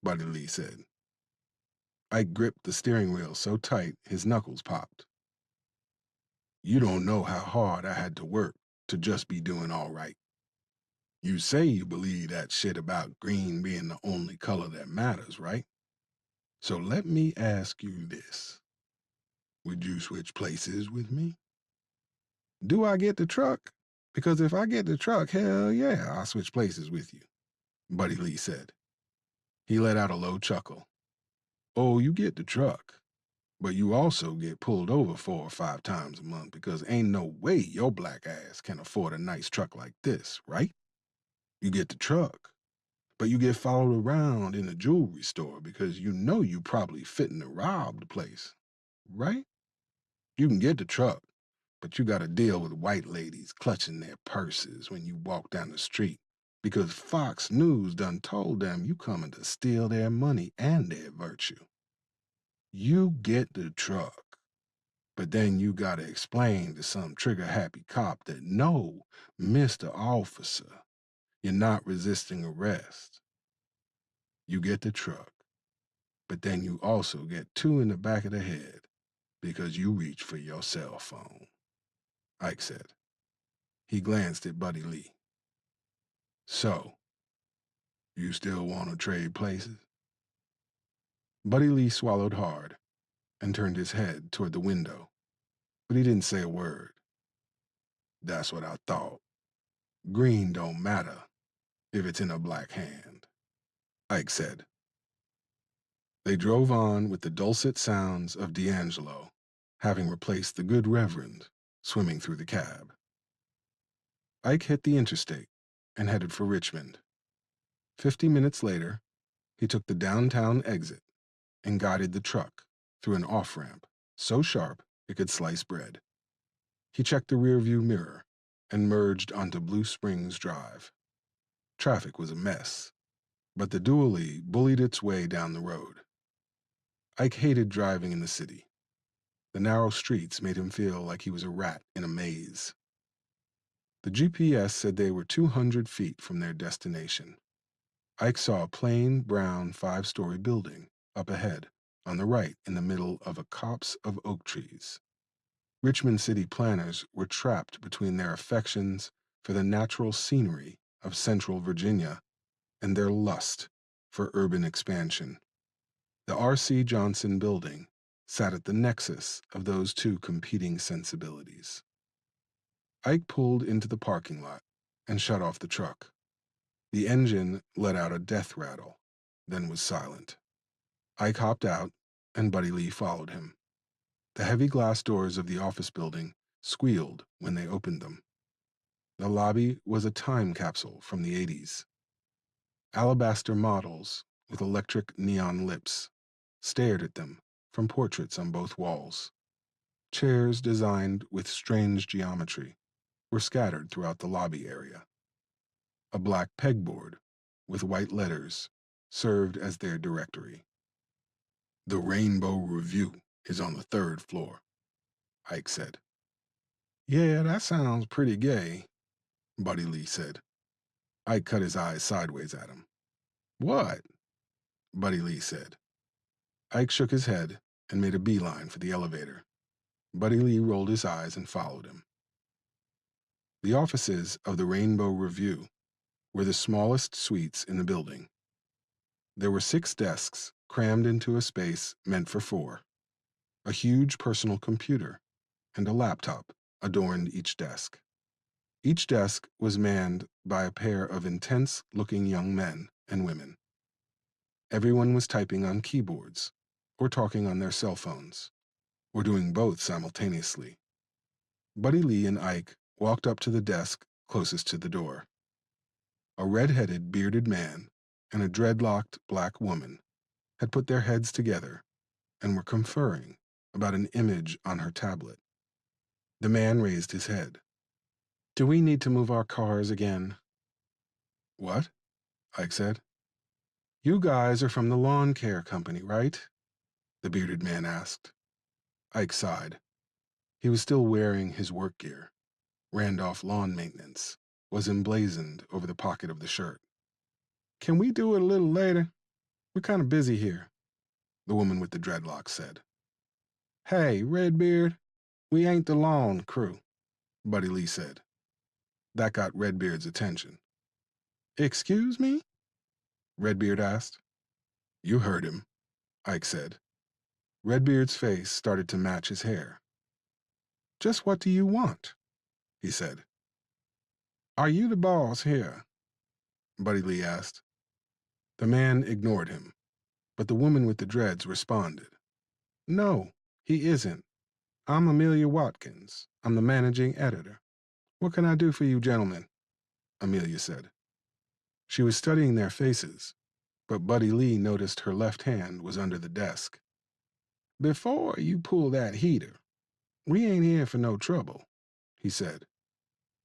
Buddy Lee said. I gripped the steering wheel so tight his knuckles popped. You don't know how hard I had to work to just be doing all right. You say you believe that shit about green being the only color that matters, right? So let me ask you this. Would you switch places with me? Do I get the truck? Because if I get the truck, hell yeah, I'll switch places with you, Buddy Lee said. He let out a low chuckle. Oh, you get the truck, but you also get pulled over 4 or 5 times a month because ain't no way your black ass can afford a nice truck like this, right? You get the truck, but you get followed around in a jewelry store because you know you probably fitting to rob the place, right? You can get the truck, but you gotta deal with white ladies clutching their purses when you walk down the street because Fox News done told them you coming to steal their money and their virtue. You get the truck, but then you gotta explain to some trigger-happy cop that no, Mr. Officer, you're not resisting arrest. You get the truck, but then you also get two in the back of the head because you reach for your cell phone, Ike said. He glanced at Buddy Lee. So, you still want to trade places? Buddy Lee swallowed hard and turned his head toward the window, but he didn't say a word. That's what I thought. Green don't matter if it's in a black hand, Ike said. They drove on with the dulcet sounds of D'Angelo, having replaced the good Reverend swimming through the cab. Ike hit the interstate and headed for Richmond. 50 minutes later, he took the downtown exit and guided the truck through an off-ramp so sharp it could slice bread. He checked the rearview mirror and merged onto Blue Springs Drive. Traffic was a mess, but the dually bullied its way down the road. Ike hated driving in the city. The narrow streets made him feel like he was a rat in a maze. The GPS said they were 200 feet from their destination. Ike saw a plain, brown, 5-story building up ahead, on the right in the middle of a copse of oak trees. Richmond city planners were trapped between their affections for the natural scenery of central Virginia and their lust for urban expansion. The R.C. Johnson building sat at the nexus of those two competing sensibilities. Ike pulled into the parking lot and shut off the truck. The engine let out a death rattle, then was silent. Ike hopped out, and Buddy Lee followed him. The heavy glass doors of the office building squealed when they opened them. The lobby was a time capsule from the 80s. Alabaster models with electric neon lips stared at them from portraits on both walls. Chairs designed with strange geometry were scattered throughout the lobby area. A black pegboard with white letters served as their directory. The Rainbow Review is on the 3rd floor, Ike said. Yeah, that sounds pretty gay, Buddy Lee said. Ike cut his eyes sideways at him. What? Buddy Lee said. Ike shook his head and made a beeline for the elevator. Buddy Lee rolled his eyes and followed him. The offices of the Rainbow Review were the smallest suites in the building. There were 6 desks crammed into a space meant for 4. A huge personal computer and a laptop adorned each desk. Each desk was manned by a pair of intense-looking young men and women. Everyone was typing on keyboards, or talking on their cell phones, or doing both simultaneously. Buddy Lee and Ike walked up to the desk closest to the door. A red-headed, bearded man and a dreadlocked black woman had put their heads together and were conferring about an image on her tablet. The man raised his head. Do we need to move our cars again? What? Ike said. You guys are from the lawn care company, right? The bearded man asked. Ike sighed. He was still wearing his work gear. Randolph Lawn Maintenance was emblazoned over the pocket of the shirt. Can we do it a little later? We're kind of busy here, the woman with the dreadlocks said. Hey, Redbeard, we ain't the lawn crew, Buddy Lee said. That got Redbeard's attention. Excuse me? Redbeard asked. You heard him, Ike said. Redbeard's face started to match his hair. Just what do you want? He said. Are you the boss here? Buddy Lee asked. The man ignored him, but the woman with the dreads responded. No, he isn't. I'm Amelia Watkins. I'm the managing editor. What can I do for you gentlemen? Amelia said. She was studying their faces, but Buddy Lee noticed her left hand was under the desk. Before you pull that heater, we ain't here for no trouble, he said.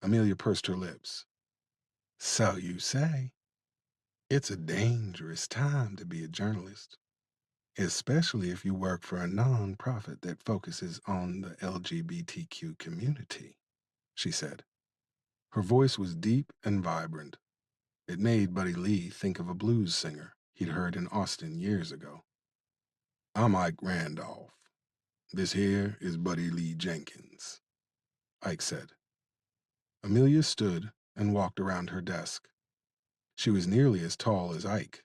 Amelia pursed her lips. So you say. It's a dangerous time to be a journalist. especially if you work for a non-profit that focuses on the LGBTQ community, she said. Her voice was deep and vibrant. It made Buddy Lee think of a blues singer he'd heard in Austin years ago. I'm Ike Randolph. This here is Buddy Lee Jenkins, Ike said. Amelia stood and walked around her desk. She was nearly as tall as Ike,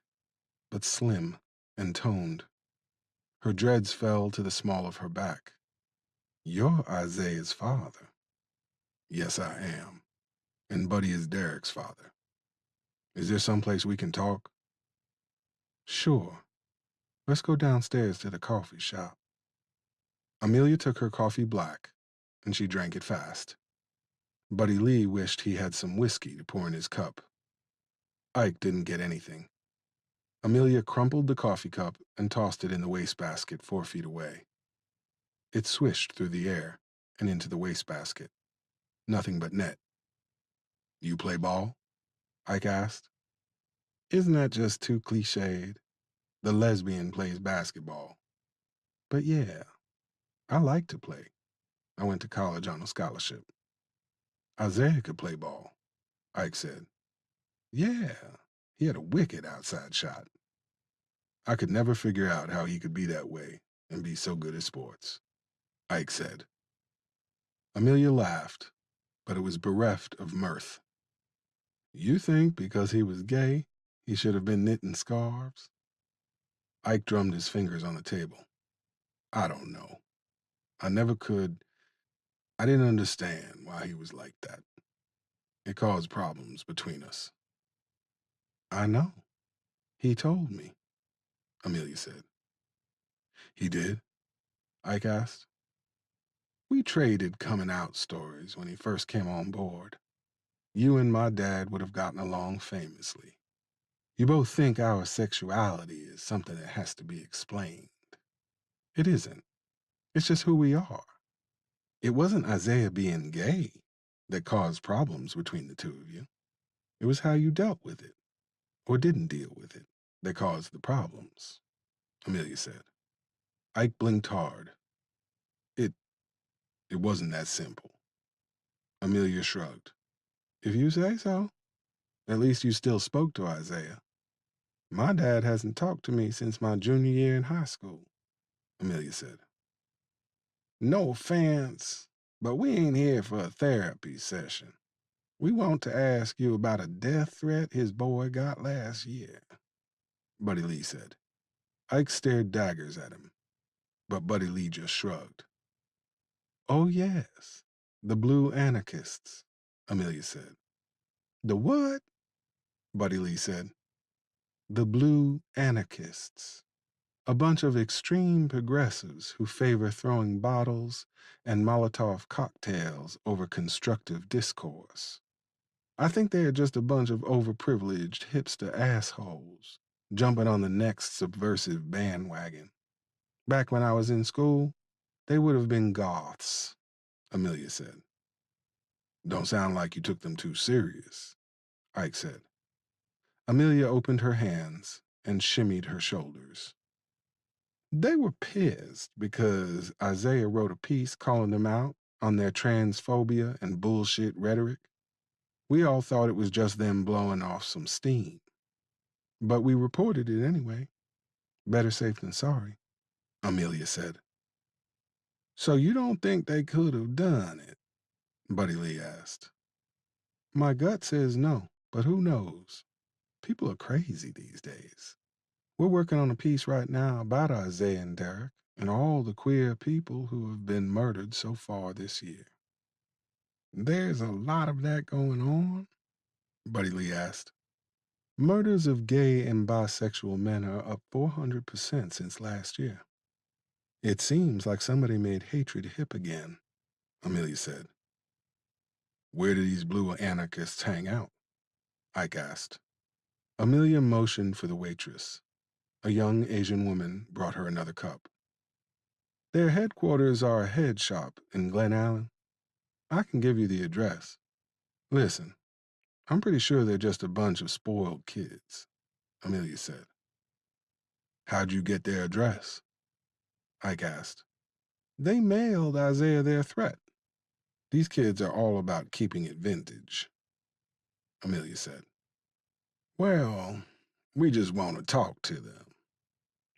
but slim and toned. Her dreads fell to the small of her back. You're Isaiah's father. Yes, I am. And Buddy is Derek's father. Is there someplace we can talk? Sure. Let's go downstairs to the coffee shop. Amelia took her coffee black, and she drank it fast. Buddy Lee wished he had some whiskey to pour in his cup. Ike didn't get anything. Amelia crumpled the coffee cup and tossed it in the wastebasket 4 feet away. It swished through the air and into the wastebasket. Nothing but net. You play ball? Ike asked. Isn't that just too cliched? The lesbian plays basketball. But yeah, I like to play. I went to college on a scholarship. Isaiah could play ball, Ike said. Yeah, he had a wicked outside shot. I could never figure out how he could be that way and be so good at sports, Ike said. Amelia laughed, but it was bereft of mirth. You think because he was gay, he should have been knitting scarves? Ike drummed his fingers on the table. I don't know. I never could. I didn't understand why he was like that. It caused problems between us. I know. He told me, Amelia said. He did? Ike asked. We traded coming out stories when he first came on board. You and my dad would have gotten along famously. You both think our sexuality is something that has to be explained. It isn't. It's just who we are. It wasn't Isaiah being gay that caused problems between the two of you. It was how you dealt with it, or didn't deal with it, that caused the problems, Amelia said. Ike blinked hard. It it wasn't that simple. Amelia shrugged. If you say so. At least you still spoke to Isaiah. My dad hasn't talked to me since my junior year in high school, Amelia said. No offense, but we ain't here for a therapy session. We want to ask you about a death threat his boy got last year, Buddy Lee said. Ike stared daggers at him, but Buddy Lee just shrugged. Oh, yes, the blue anarchists, Amelia said. The what? Buddy Lee said. The blue anarchists. A bunch of extreme progressives who favor throwing bottles and Molotov cocktails over constructive discourse. I think they're just a bunch of overprivileged hipster assholes jumping on the next subversive bandwagon. Back when I was in school, they would have been goths, Amelia said. Don't sound like you took them too serious, Ike said. Amelia opened her hands and shimmied her shoulders. They were pissed because Isaiah wrote a piece calling them out on their transphobia and bullshit rhetoric. We all thought it was just them blowing off some steam. But we reported it anyway. Better safe than sorry, Amelia said. So you don't think they could have done it? Buddy Lee asked. My gut says no, but who knows? People are crazy these days. We're working on a piece right now about Isaiah and Derek and all the queer people who have been murdered so far this year. There's a lot of that going on? Buddy Lee asked. Murders of gay and bisexual men are up 400% since last year. It seems like somebody made hatred hip again, Amelia said. Where do these blue anarchists hang out? Ike asked. Amelia motioned for the waitress. A young Asian woman brought her another cup. Their headquarters are a head shop in Glen Allen. I can give you the address. Listen, I'm pretty sure they're just a bunch of spoiled kids, Amelia said. How'd you get their address? Ike asked. They mailed Isaiah their threat. These kids are all about keeping it vintage, Amelia said. Well, we just want to talk to them.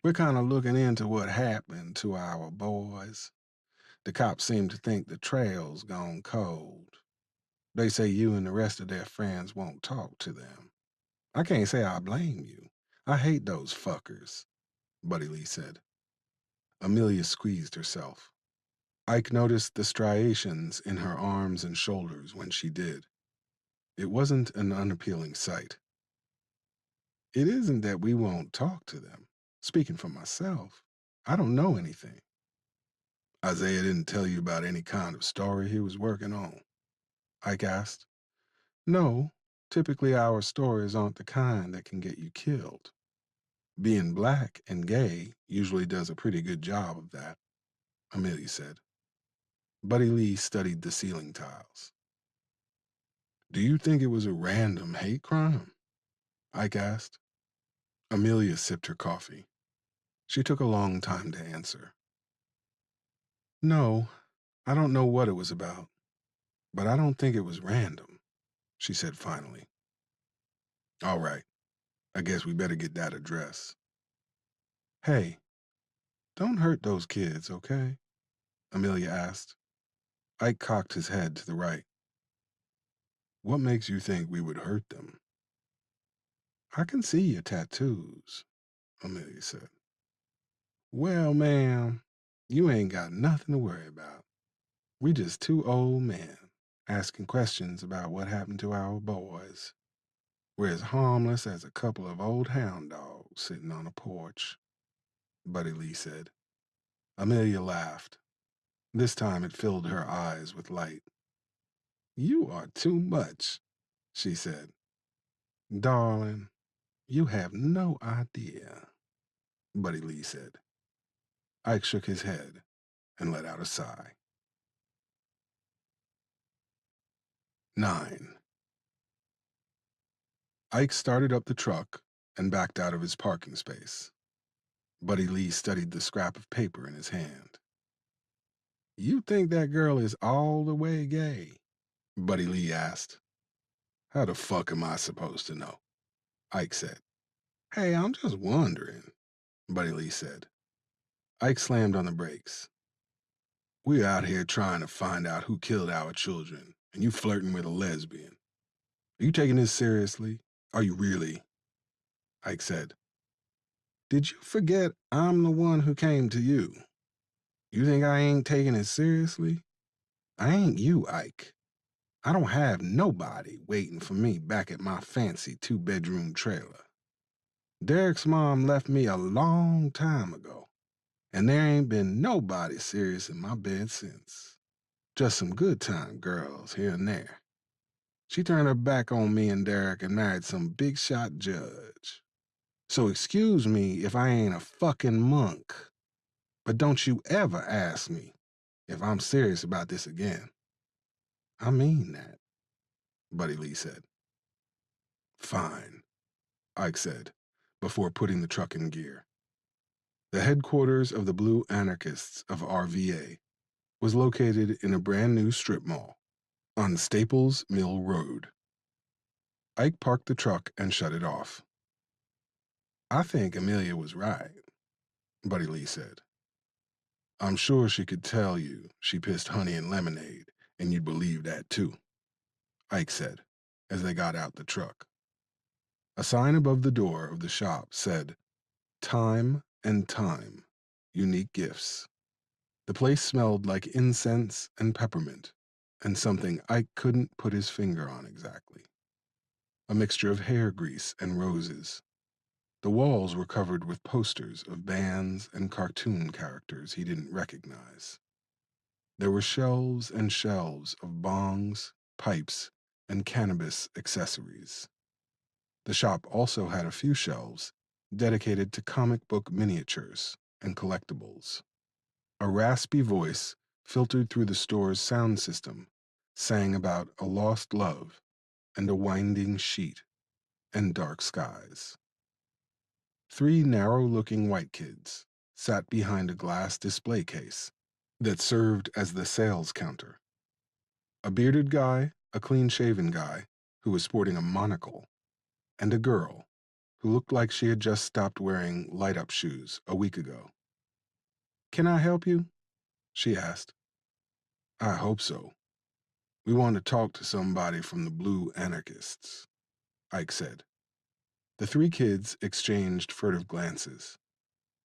We're kind of looking into what happened to our boys. The cops seem to think the trail's gone cold. They say you and the rest of their friends won't talk to them. I can't say I blame you. I hate those fuckers, Buddy Lee said. Amelia squeezed herself. Ike noticed the striations in her arms and shoulders when she did. It wasn't an unappealing sight. It isn't that we won't talk to them. Speaking for myself, I don't know anything. Isaiah didn't tell you about any kind of story he was working on? Ike asked. No, typically our stories aren't the kind that can get you killed. Being black and gay usually does a pretty good job of that, Amelia said. Buddy Lee studied the ceiling tiles. Do you think it was a random hate crime? Ike asked. Amelia sipped her coffee. She took a long time to answer. No, I don't know what it was about, but I don't think it was random, she said finally. All right, I guess we better get that address. Hey, don't hurt those kids, okay? Amelia asked. Ike cocked his head to the right. What makes you think we would hurt them? I can see your tattoos, Amelia said. Well, ma'am, you ain't got nothing to worry about. We just two old men asking questions about what happened to our boys. We're as harmless as a couple of old hound dogs sitting on a porch, Buddy Lee said. Amelia laughed. This time it filled her eyes with light. You are too much, she said. Darling, you have no idea, Buddy Lee said. Ike shook his head and let out a sigh. 9. Ike started up the truck and backed out of his parking space. Buddy Lee studied the scrap of paper in his hand. You think that girl is all the way gay? Buddy Lee asked. How the fuck am I supposed to know? Ike said. Hey, I'm just wondering, Buddy Lee said. Ike slammed on the brakes. We're out here trying to find out who killed our children, and you flirting with a lesbian. Are you taking this seriously? Are you really? Ike said. Did you forget I'm the one who came to you? You think I ain't taking it seriously? I ain't you, Ike. I don't have nobody waiting for me back at my fancy 2-bedroom trailer. Derek's mom left me a long time ago, and there ain't been nobody serious in my bed since. Just some good time girls here and there. She turned her back on me and Derek and married some big shot judge. So excuse me if I ain't a fucking monk, but don't you ever ask me if I'm serious about this again. I mean that, Buddy Lee said. Fine, Ike said, before putting the truck in gear. The headquarters of the Blue Anarchists of RVA was located in a brand new strip mall on Staples Mill Road. Ike parked the truck and shut it off. I think Amelia was right, Buddy Lee said. I'm sure she could tell you she pissed honey in lemonade, and you'd believe that too, Ike said, as they got out the truck. A sign above the door of the shop said, Time and Time, Unique Gifts. The place smelled like incense and peppermint, and something Ike couldn't put his finger on exactly. A mixture of hair grease and roses. The walls were covered with posters of bands and cartoon characters he didn't recognize. There were shelves and shelves of bongs, pipes, and cannabis accessories. The shop also had a few shelves dedicated to comic book miniatures and collectibles. A raspy voice filtered through the store's sound system sang about a lost love and a winding sheet and dark skies. Three narrow-looking white kids sat behind a glass display case that served as the sales counter. A bearded guy, a clean-shaven guy who was sporting a monocle, and a girl who looked like she had just stopped wearing light-up shoes a week ago. "Can I help you?" she asked. "I hope so. We want to talk to somebody from the Blue Anarchists," Ike said. The three kids exchanged furtive glances.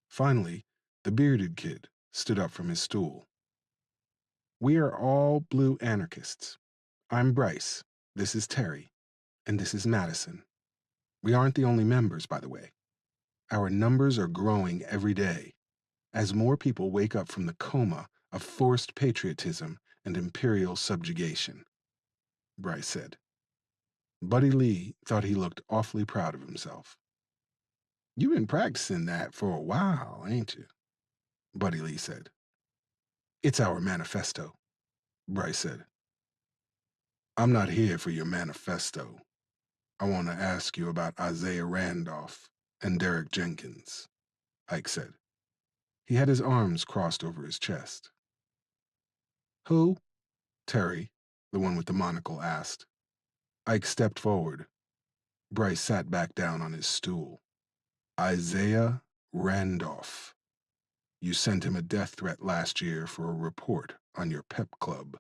Finally, the bearded kid stood up from his stool. "We are all Blue Anarchists. I'm Bryce, this is Terry, and this is Madison. We aren't the only members, by the way. Our numbers are growing every day as more people wake up from the coma of forced patriotism and imperial subjugation," Bryce said. Buddy Lee thought he looked awfully proud of himself. "You've been practicing that for a while, ain't you?" Buddy Lee said. "It's our manifesto," Bryce said. "I'm not here for your manifesto. I want to ask you about Isaiah Randolph and Derek Jenkins," Ike said. He had his arms crossed over his chest. "Who?" Terry, the one with the monocle, asked. Ike stepped forward. Bryce sat back down on his stool. "Isaiah Randolph. You sent him a death threat last year for a report on your pep club,"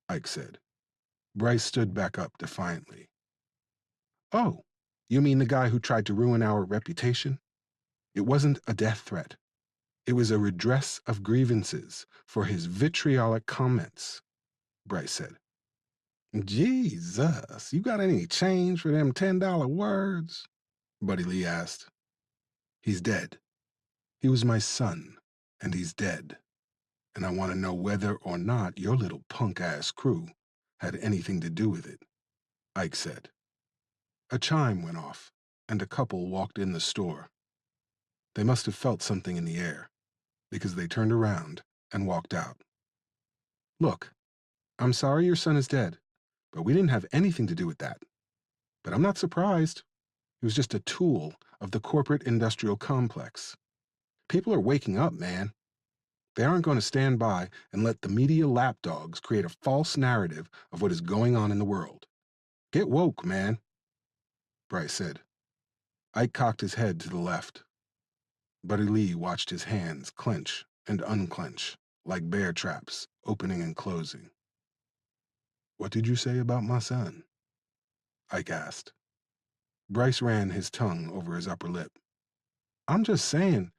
Ike said. Bryce stood back up defiantly. "Oh, you mean the guy who tried to ruin our reputation? It wasn't a death threat. It was a redress of grievances for his vitriolic comments," Bryce said. "Jesus, you got any change for them $10 words?" Buddy Lee asked. "He's dead. He was my son, and he's dead. And I want to know whether or not your little punk-ass crew had anything to do with it," Ike said. A chime went off, and a couple walked in the store. They must have felt something in the air, because they turned around and walked out. "Look, I'm sorry your son is dead, but we didn't have anything to do with that. But I'm not surprised. He was just a tool of the corporate industrial complex. People are waking up, man. They aren't going to stand by and let the media lapdogs create a false narrative of what is going on in the world. Get woke, man," Bryce said. Ike cocked his head to the left. Buddy Lee watched his hands clench and unclench like bear traps opening and closing. "What did you say about my son?" Ike asked. Bryce ran his tongue over his upper lip. "I'm just saying."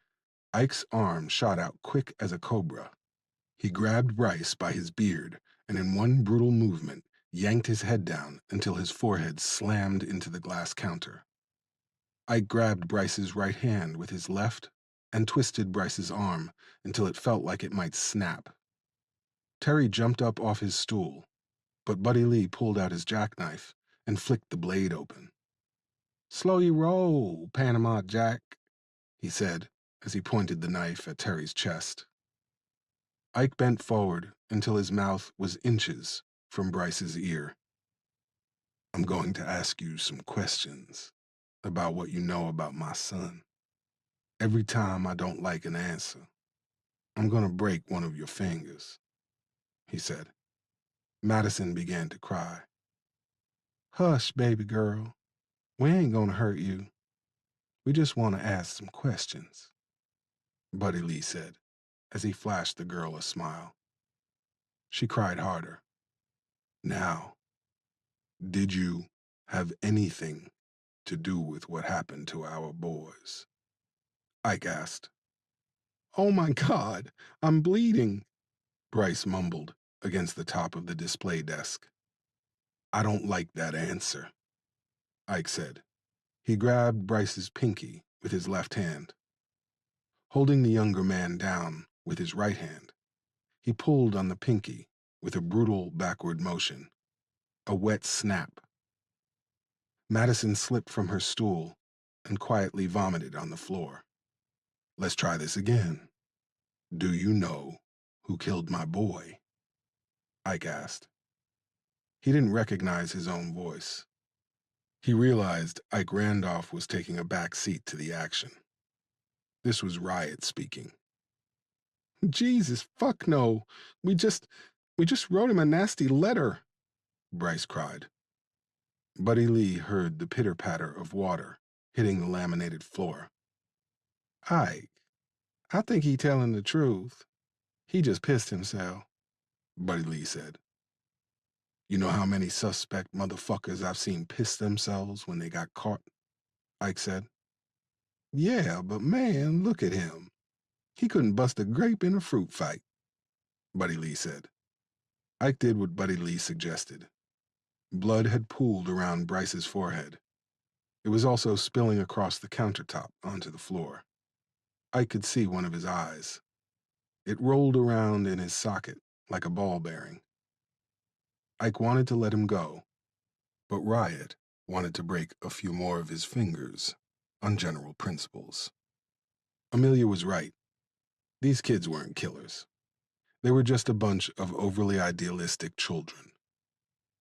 Ike's arm shot out quick as a cobra. He grabbed Bryce by his beard and in one brutal movement yanked his head down until his forehead slammed into the glass counter. Ike grabbed Bryce's right hand with his left and twisted Bryce's arm until it felt like it might snap. Terry jumped up off his stool, but Buddy Lee pulled out his jackknife and flicked the blade open. "Slow your roll, Panama Jack," he said as he pointed the knife at Terry's chest. Ike bent forward until his mouth was inches from Bryce's ear. "I'm going to ask you some questions about what you know about my son. Every time I don't like an answer, I'm going to break one of your fingers," he said. Madison began to cry. "Hush, baby girl. We ain't going to hurt you. We just want to ask some questions," Buddy Lee said as he flashed the girl a smile. She cried harder. "Now, did you have anything to do with what happened to our boys?" Ike asked. "Oh my God, I'm bleeding," Bryce mumbled against the top of the display desk. "I don't like that answer," Ike said. He grabbed Bryce's pinky with his left hand. Holding the younger man down with his right hand, he pulled on the pinky with a brutal backward motion. A wet snap. Madison slipped from her stool and quietly vomited on the floor. "Let's try this again. Do you know who killed my boy?" Ike asked. He didn't recognize his own voice. He realized Ike Randolph was taking a back seat to the action. This was Riot speaking. Jesus, fuck no. We just we just wrote him a nasty letter, Bryce cried. Buddy Lee heard the pitter-patter of water hitting the laminated floor. Ike, I think he telling the truth. He just pissed himself, Buddy Lee said. You know how many suspect motherfuckers I've seen piss themselves when they got caught? Ike said. Yeah, but man, look at him. He couldn't bust a grape in a fruit fight, Buddy Lee said. Ike did what Buddy Lee suggested. Blood had pooled around Bryce's forehead. It was also spilling across the countertop onto the floor. Ike could see one of his eyes. It rolled around in his socket like a ball bearing. Ike wanted to let him go, but Riot wanted to break a few more of his fingers on general principles. Amelia was right. These kids weren't killers. They were just a bunch of overly idealistic children.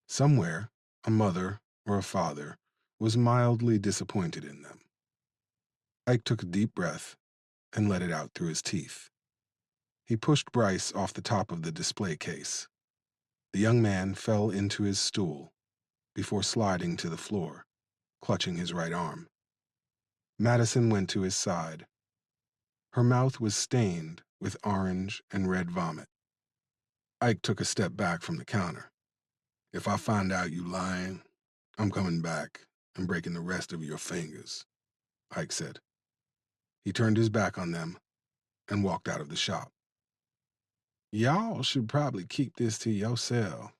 Somewhere, a mother or a father was mildly disappointed in them. Ike took a deep breath and let it out through his teeth. He pushed Bryce off the top of the display case. The young man fell into his stool before sliding to the floor, clutching his right arm. Madison went to his side. Her mouth was stained with orange and red vomit. Ike took a step back from the counter. If I find out you lying, I'm coming back and breaking the rest of your fingers, Ike said. He turned his back on them and walked out of the shop. Y'all should probably keep this to yourself.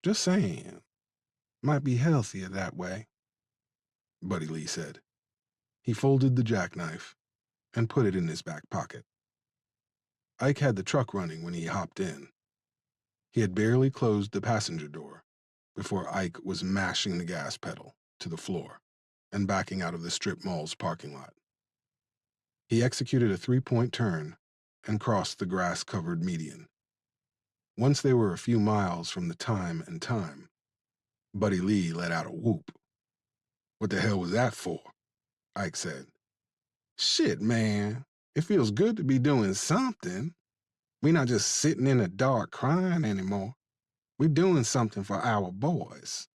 Just saying. Might be healthier that way, Buddy Lee said. He folded the jackknife and put it in his back pocket. Ike had the truck running when he hopped in. He had barely closed the passenger door before Ike was mashing the gas pedal to the floor and backing out of the strip mall's parking lot. He executed a three-point turn and crossed the grass-covered median. Once they were a few miles from the Time and Time, Buddy Lee let out a whoop. What the hell was that for? Ike said. Shit, man. It feels good to be doing something. We're not just sitting in the dark crying anymore. We're doing something for our boys.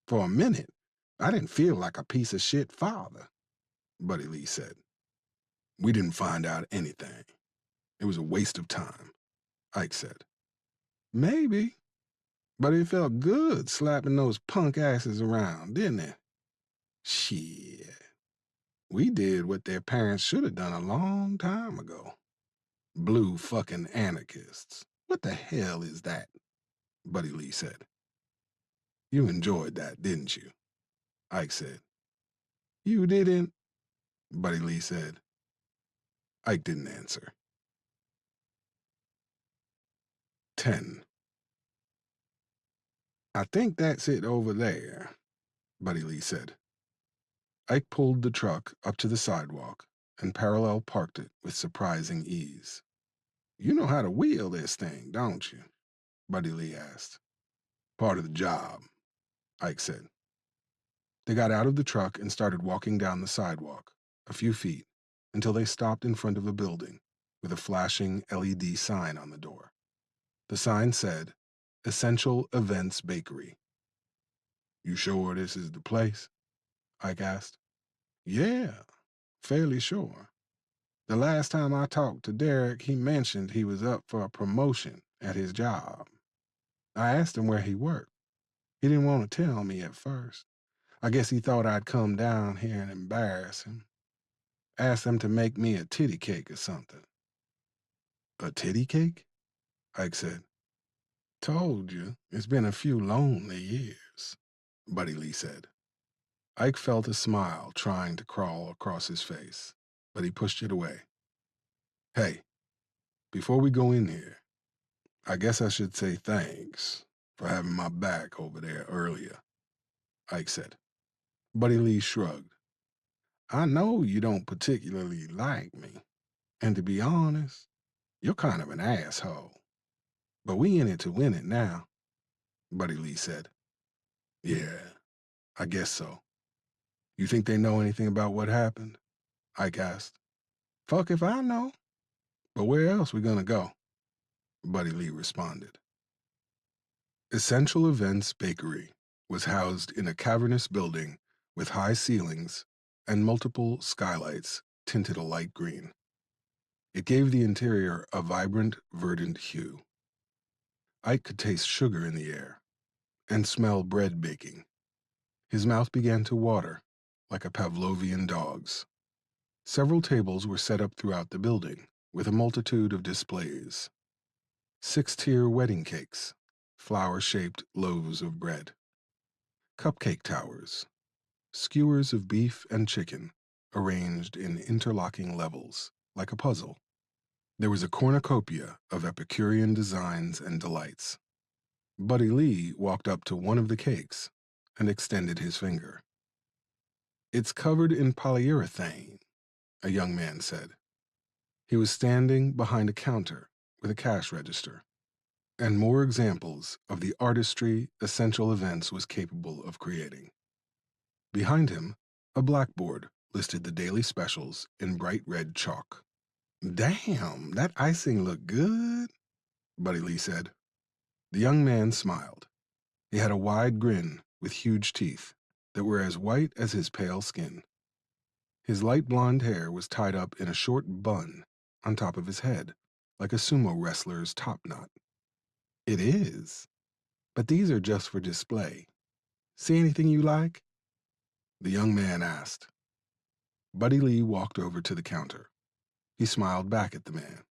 For a minute, I didn't feel like a piece of shit father, Buddy Lee said. We didn't find out anything. It was a waste of time, Ike said. Maybe. But it felt good slapping those punk asses around, didn't it? Shit. We did what their parents should have done a long time ago. Blue fucking anarchists. What the hell is that? Buddy Lee said. You enjoyed that, didn't you? Ike said. You didn't? Buddy Lee said. Ike didn't answer. 10. I think that's it over there, Buddy Lee said. Ike pulled the truck up to the sidewalk and parallel parked it with surprising ease. You know how to wheel this thing, don't you? Buddy Lee asked. Part of the job, Ike said. They got out of the truck and started walking down the sidewalk, a few feet, until they stopped in front of a building with a flashing LED sign on the door. The sign said, Essential Events Bakery. You sure this is the place? Ike asked. Yeah, fairly sure. The last time I talked to Derek, he mentioned he was up for a promotion at his job. I asked him where he worked. He didn't want to tell me at first. I guess he thought I'd come down here and embarrass him. Asked him to make me a titty cake or something. A titty cake? Ike said. Told you, it's been a few lonely years, Buddy Lee said. Ike felt a smile trying to crawl across his face, but he pushed it away. Hey, before we go in here, I guess I should say thanks for having my back over there earlier, Ike said. Buddy Lee shrugged. I know you don't particularly like me, and to be honest, you're kind of an asshole. But we in it to win it now, Buddy Lee said. Yeah, I guess so, You think they know anything about what happened? Ike asked. Fuck if I know. But where else we gonna go? Buddy Lee responded. Essential Events Bakery was housed in a cavernous building with high ceilings and multiple skylights tinted a light green. It gave the interior a vibrant, verdant hue. Ike could taste sugar in the air and smell bread baking. His mouth began to water, like a Pavlovian dog's. Several tables were set up throughout the building, with a multitude of displays. 6-tier wedding cakes, flower-shaped loaves of bread, cupcake towers, skewers of beef and chicken, arranged in interlocking levels, like a puzzle. There was a cornucopia of Epicurean designs and delights. Buddy Lee walked up to one of the cakes and extended his finger. It's covered in polyurethane, a young man said. He was standing behind a counter with a cash register, and more examples of the artistry Essential Events was capable of creating. Behind him, a blackboard listed the daily specials in bright red chalk. Damn, that icing looked good, Buddy Lee said. The young man smiled. He had a wide grin with huge teeth that were as white as his pale skin. His light blonde hair was tied up in a short bun on top of his head, like a sumo wrestler's top knot. It is, but these are just for display. See anything you like? The young man asked. Buddy Lee walked over to the counter. He smiled back at the man.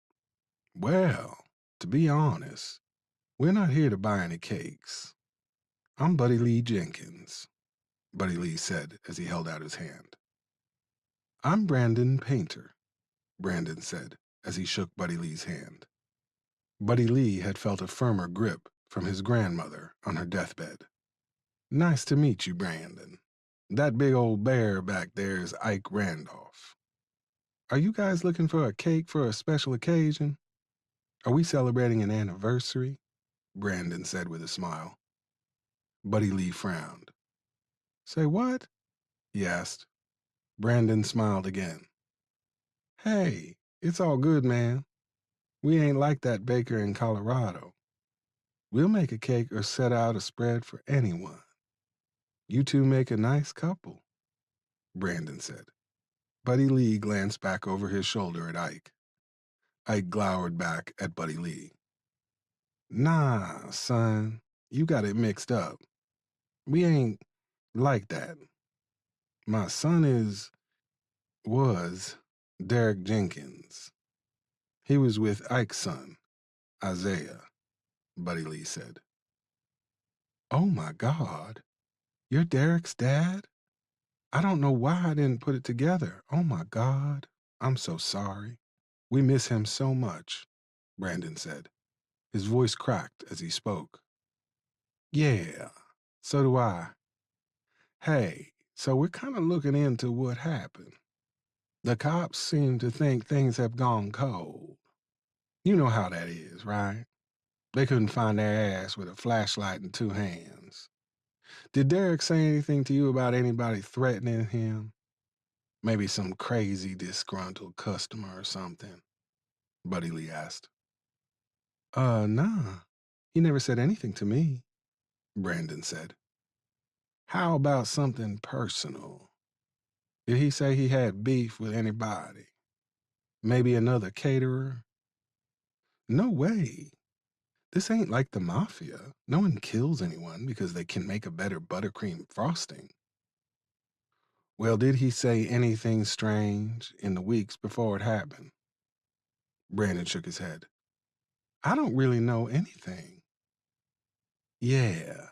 Well, to be honest, we're not here to buy any cakes. I'm Buddy Lee Jenkins, Buddy Lee said as he held out his hand. I'm Brandon Painter, Brandon said as he shook Buddy Lee's hand. Buddy Lee had felt a firmer grip from his grandmother on her deathbed. Nice to meet you, Brandon. That big old bear back there is Ike Randolph. Are you guys looking for a cake for a special occasion? Are we celebrating an anniversary? Brandon said with a smile. Buddy Lee frowned. Say what? He asked. Brandon smiled again. Hey, it's all good, man. We ain't like that baker in Colorado. We'll make a cake or set out a spread for anyone. You two make a nice couple, Brandon said. Buddy Lee glanced back over his shoulder at Ike. Ike glowered back at Buddy Lee. Nah, son, you got it mixed up. We ain't like that. My son was Derek Jenkins. He was with Ike's son, Isaiah, Buddy Lee said. Oh my God, you're Derek's dad? I don't know why I didn't put it together. Oh my God, I'm so sorry. We miss him so much, Brandon said. His voice cracked as he spoke. Yeah, so do I. Hey, so we're kind of looking into what happened. The cops seem to think things have gone cold. You know how that is, right? They couldn't find their ass with a flashlight in two hands. Did Derek say anything to you about anybody threatening him? Maybe some crazy disgruntled customer or something? Buddy Lee asked. Nah. He never said anything to me, Brandon said. How about something personal? Did he say he had beef with anybody? Maybe another caterer? No way. This ain't like the mafia. No one kills anyone because they can make a better buttercream frosting. Well, did he say anything strange in the weeks before it happened? Brandon shook his head. I don't really know anything. Yeah.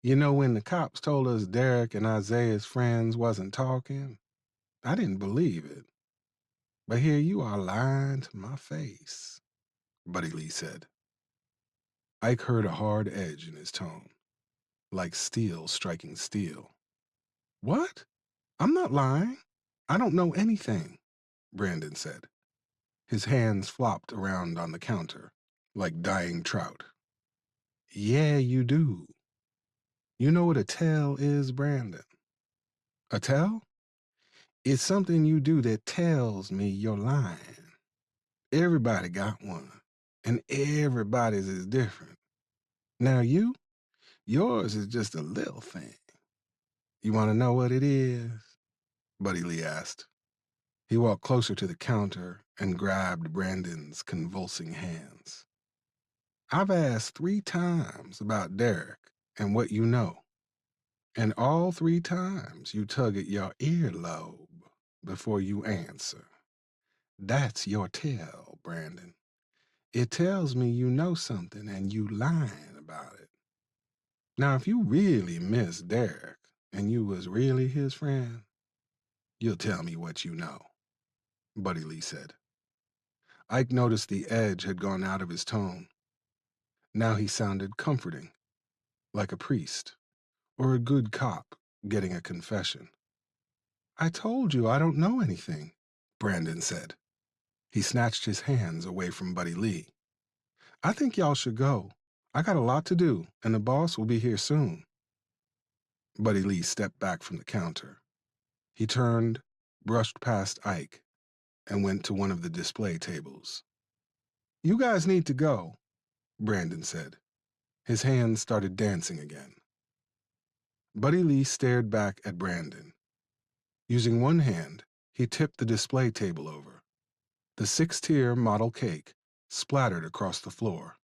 You know, when the cops told us Derek and Isaiah's friends wasn't talking, I didn't believe it. But here you are lying to my face, Buddy Lee said. Ike heard a hard edge in his tone, like steel striking steel. What? I'm not lying. I don't know anything, Brandon said. His hands flopped around on the counter, like dying trout. Yeah, you do. You know what a tell is, Brandon? A tell? It's something you do that tells me you're lying. Everybody got one, and everybody's is different. Now yours is just a little thing. You want to know what it is? Buddy Lee asked. He walked closer to the counter and grabbed Brandon's convulsing hands. I've asked 3 times about Derek and what you know, and all 3 times you tug at your earlobe before you answer. That's your tell, Brandon. It tells me you know something and you lying about it. Now, if you really miss Derek and you was really his friend, you'll tell me what you know, Buddy Lee said. Ike noticed the edge had gone out of his tone. Now he sounded comforting, like a priest or a good cop getting a confession. I told you I don't know anything, Brandon said. He snatched his hands away from Buddy Lee. I think y'all should go. I got a lot to do, and the boss will be here soon. Buddy Lee stepped back from the counter. He turned, brushed past Ike, and went to one of the display tables. You guys need to go, Brandon said. His hands started dancing again. Buddy Lee stared back at Brandon. Using one hand, he tipped the display table over. The 6-tier model cake splattered across the floor.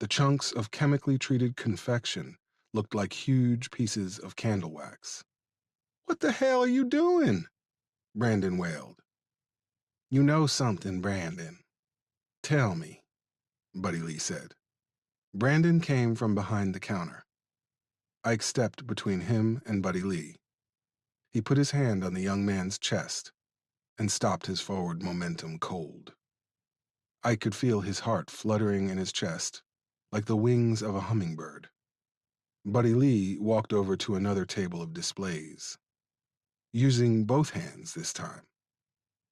The chunks of chemically treated confection looked like huge pieces of candle wax. What the hell are you doing? Brandon wailed. You know something, Brandon. Tell me, Buddy Lee said. Brandon came from behind the counter. Ike stepped between him and Buddy Lee. He put his hand on the young man's chest and stopped his forward momentum cold. Ike could feel his heart fluttering in his chest, like the wings of a hummingbird. Buddy Lee walked over to another table of displays. Using both hands this time,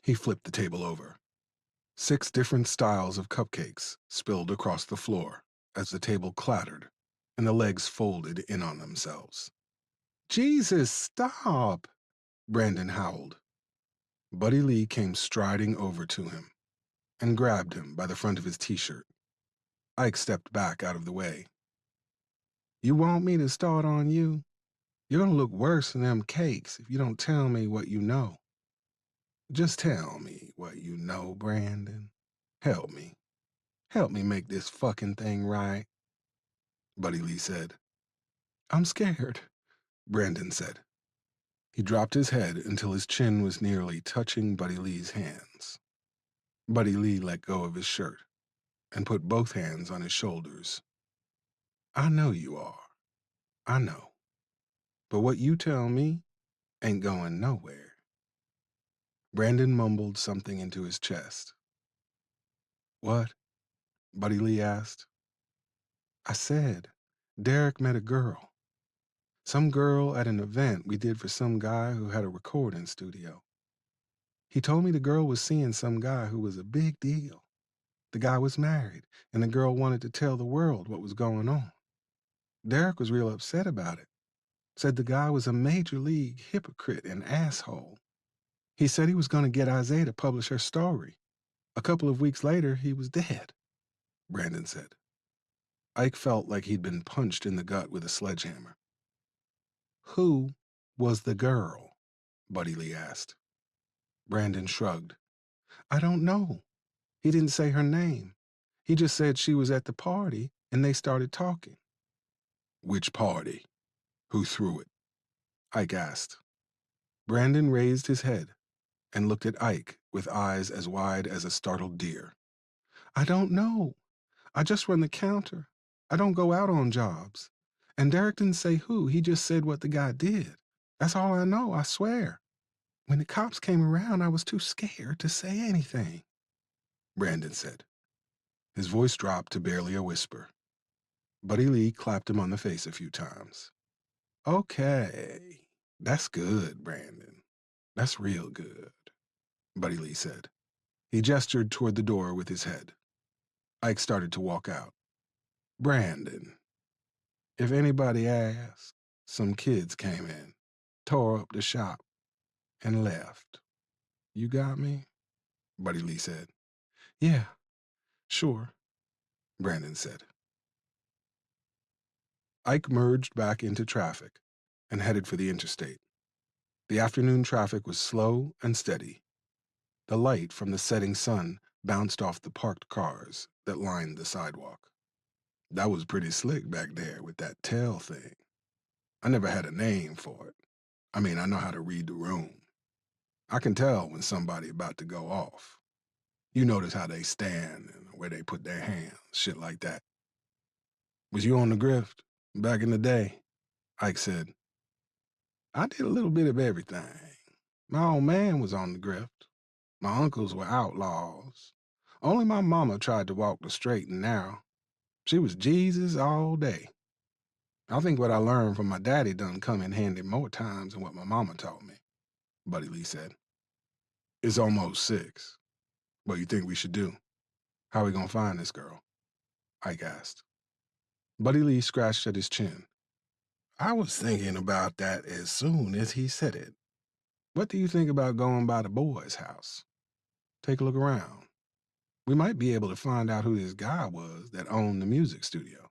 he flipped the table over. 6 different styles of cupcakes spilled across the floor as the table clattered and the legs folded in on themselves. Jesus, stop! Brandon howled. Buddy Lee came striding over to him and grabbed him by the front of his t-shirt. Ike stepped back out of the way. You want me to start on you? You're gonna look worse than them cakes if you don't tell me what you know. Just tell me what you know, Brandon. Help me. Help me make this fucking thing right. Buddy Lee said. I'm scared, Brandon said. He dropped his head until his chin was nearly touching Buddy Lee's hands. Buddy Lee let go of his shirt and put both hands on his shoulders. I know you are. I know. But what you tell me ain't going nowhere. Brandon mumbled something into his chest. What? Buddy Lee asked. I said, Derek met a girl. Some girl at an event we did for some guy who had a recording studio. He told me the girl was seeing some guy who was a big deal. The guy was married, and the girl wanted to tell the world what was going on. Derek was real upset about it. Said the guy was a major league hypocrite and asshole. He said he was going to get Isaiah to publish her story. A couple of weeks later, he was dead, Brandon said. Ike felt like he'd been punched in the gut with a sledgehammer. Who was the girl? Buddy Lee asked. Brandon shrugged. I don't know. He didn't say her name. He just said she was at the party, and they started talking. Which party? Who threw it? Ike asked. Brandon raised his head and looked at Ike with eyes as wide as a startled deer. I don't know. I just run the counter. I don't go out on jobs. And Derek didn't say who. He just said what the guy did. That's all I know, I swear. When the cops came around, I was too scared to say anything, Brandon said. His voice dropped to barely a whisper. Buddy Lee clapped him on the face a few times. Okay, that's good, Brandon. That's real good, Buddy Lee said. He gestured toward the door with his head. Ike started to walk out. Brandon, if anybody asks, some kids came in. tore up the shop, and left. You got me? Buddy Lee said. Yeah, sure, Brandon said. Ike merged back into traffic and headed for the interstate. The afternoon traffic was slow and steady. The light from the setting sun bounced off the parked cars that lined the sidewalk. That was pretty slick back there with that tail thing. I never had a name for it. I mean, I know how to read the room. I can tell when somebody about to go off. You notice how they stand and where they put their hands, shit like that. Was you on the grift back in the day? Ike said. I did a little bit of everything. My old man was on the grift. My uncles were outlaws. Only my mama tried to walk the straight and narrow. She was Jesus all day. I think what I learned from my daddy done come in handy more times than what my mama taught me, Buddy Lee said. It's almost 6. What you think we should do? How we gonna find this girl? Ike asked. Buddy Lee scratched at his chin. I was thinking about that as soon as he said it. What do you think about going by the boys' house? Take a look around. We might be able to find out who this guy was that owned the music studio.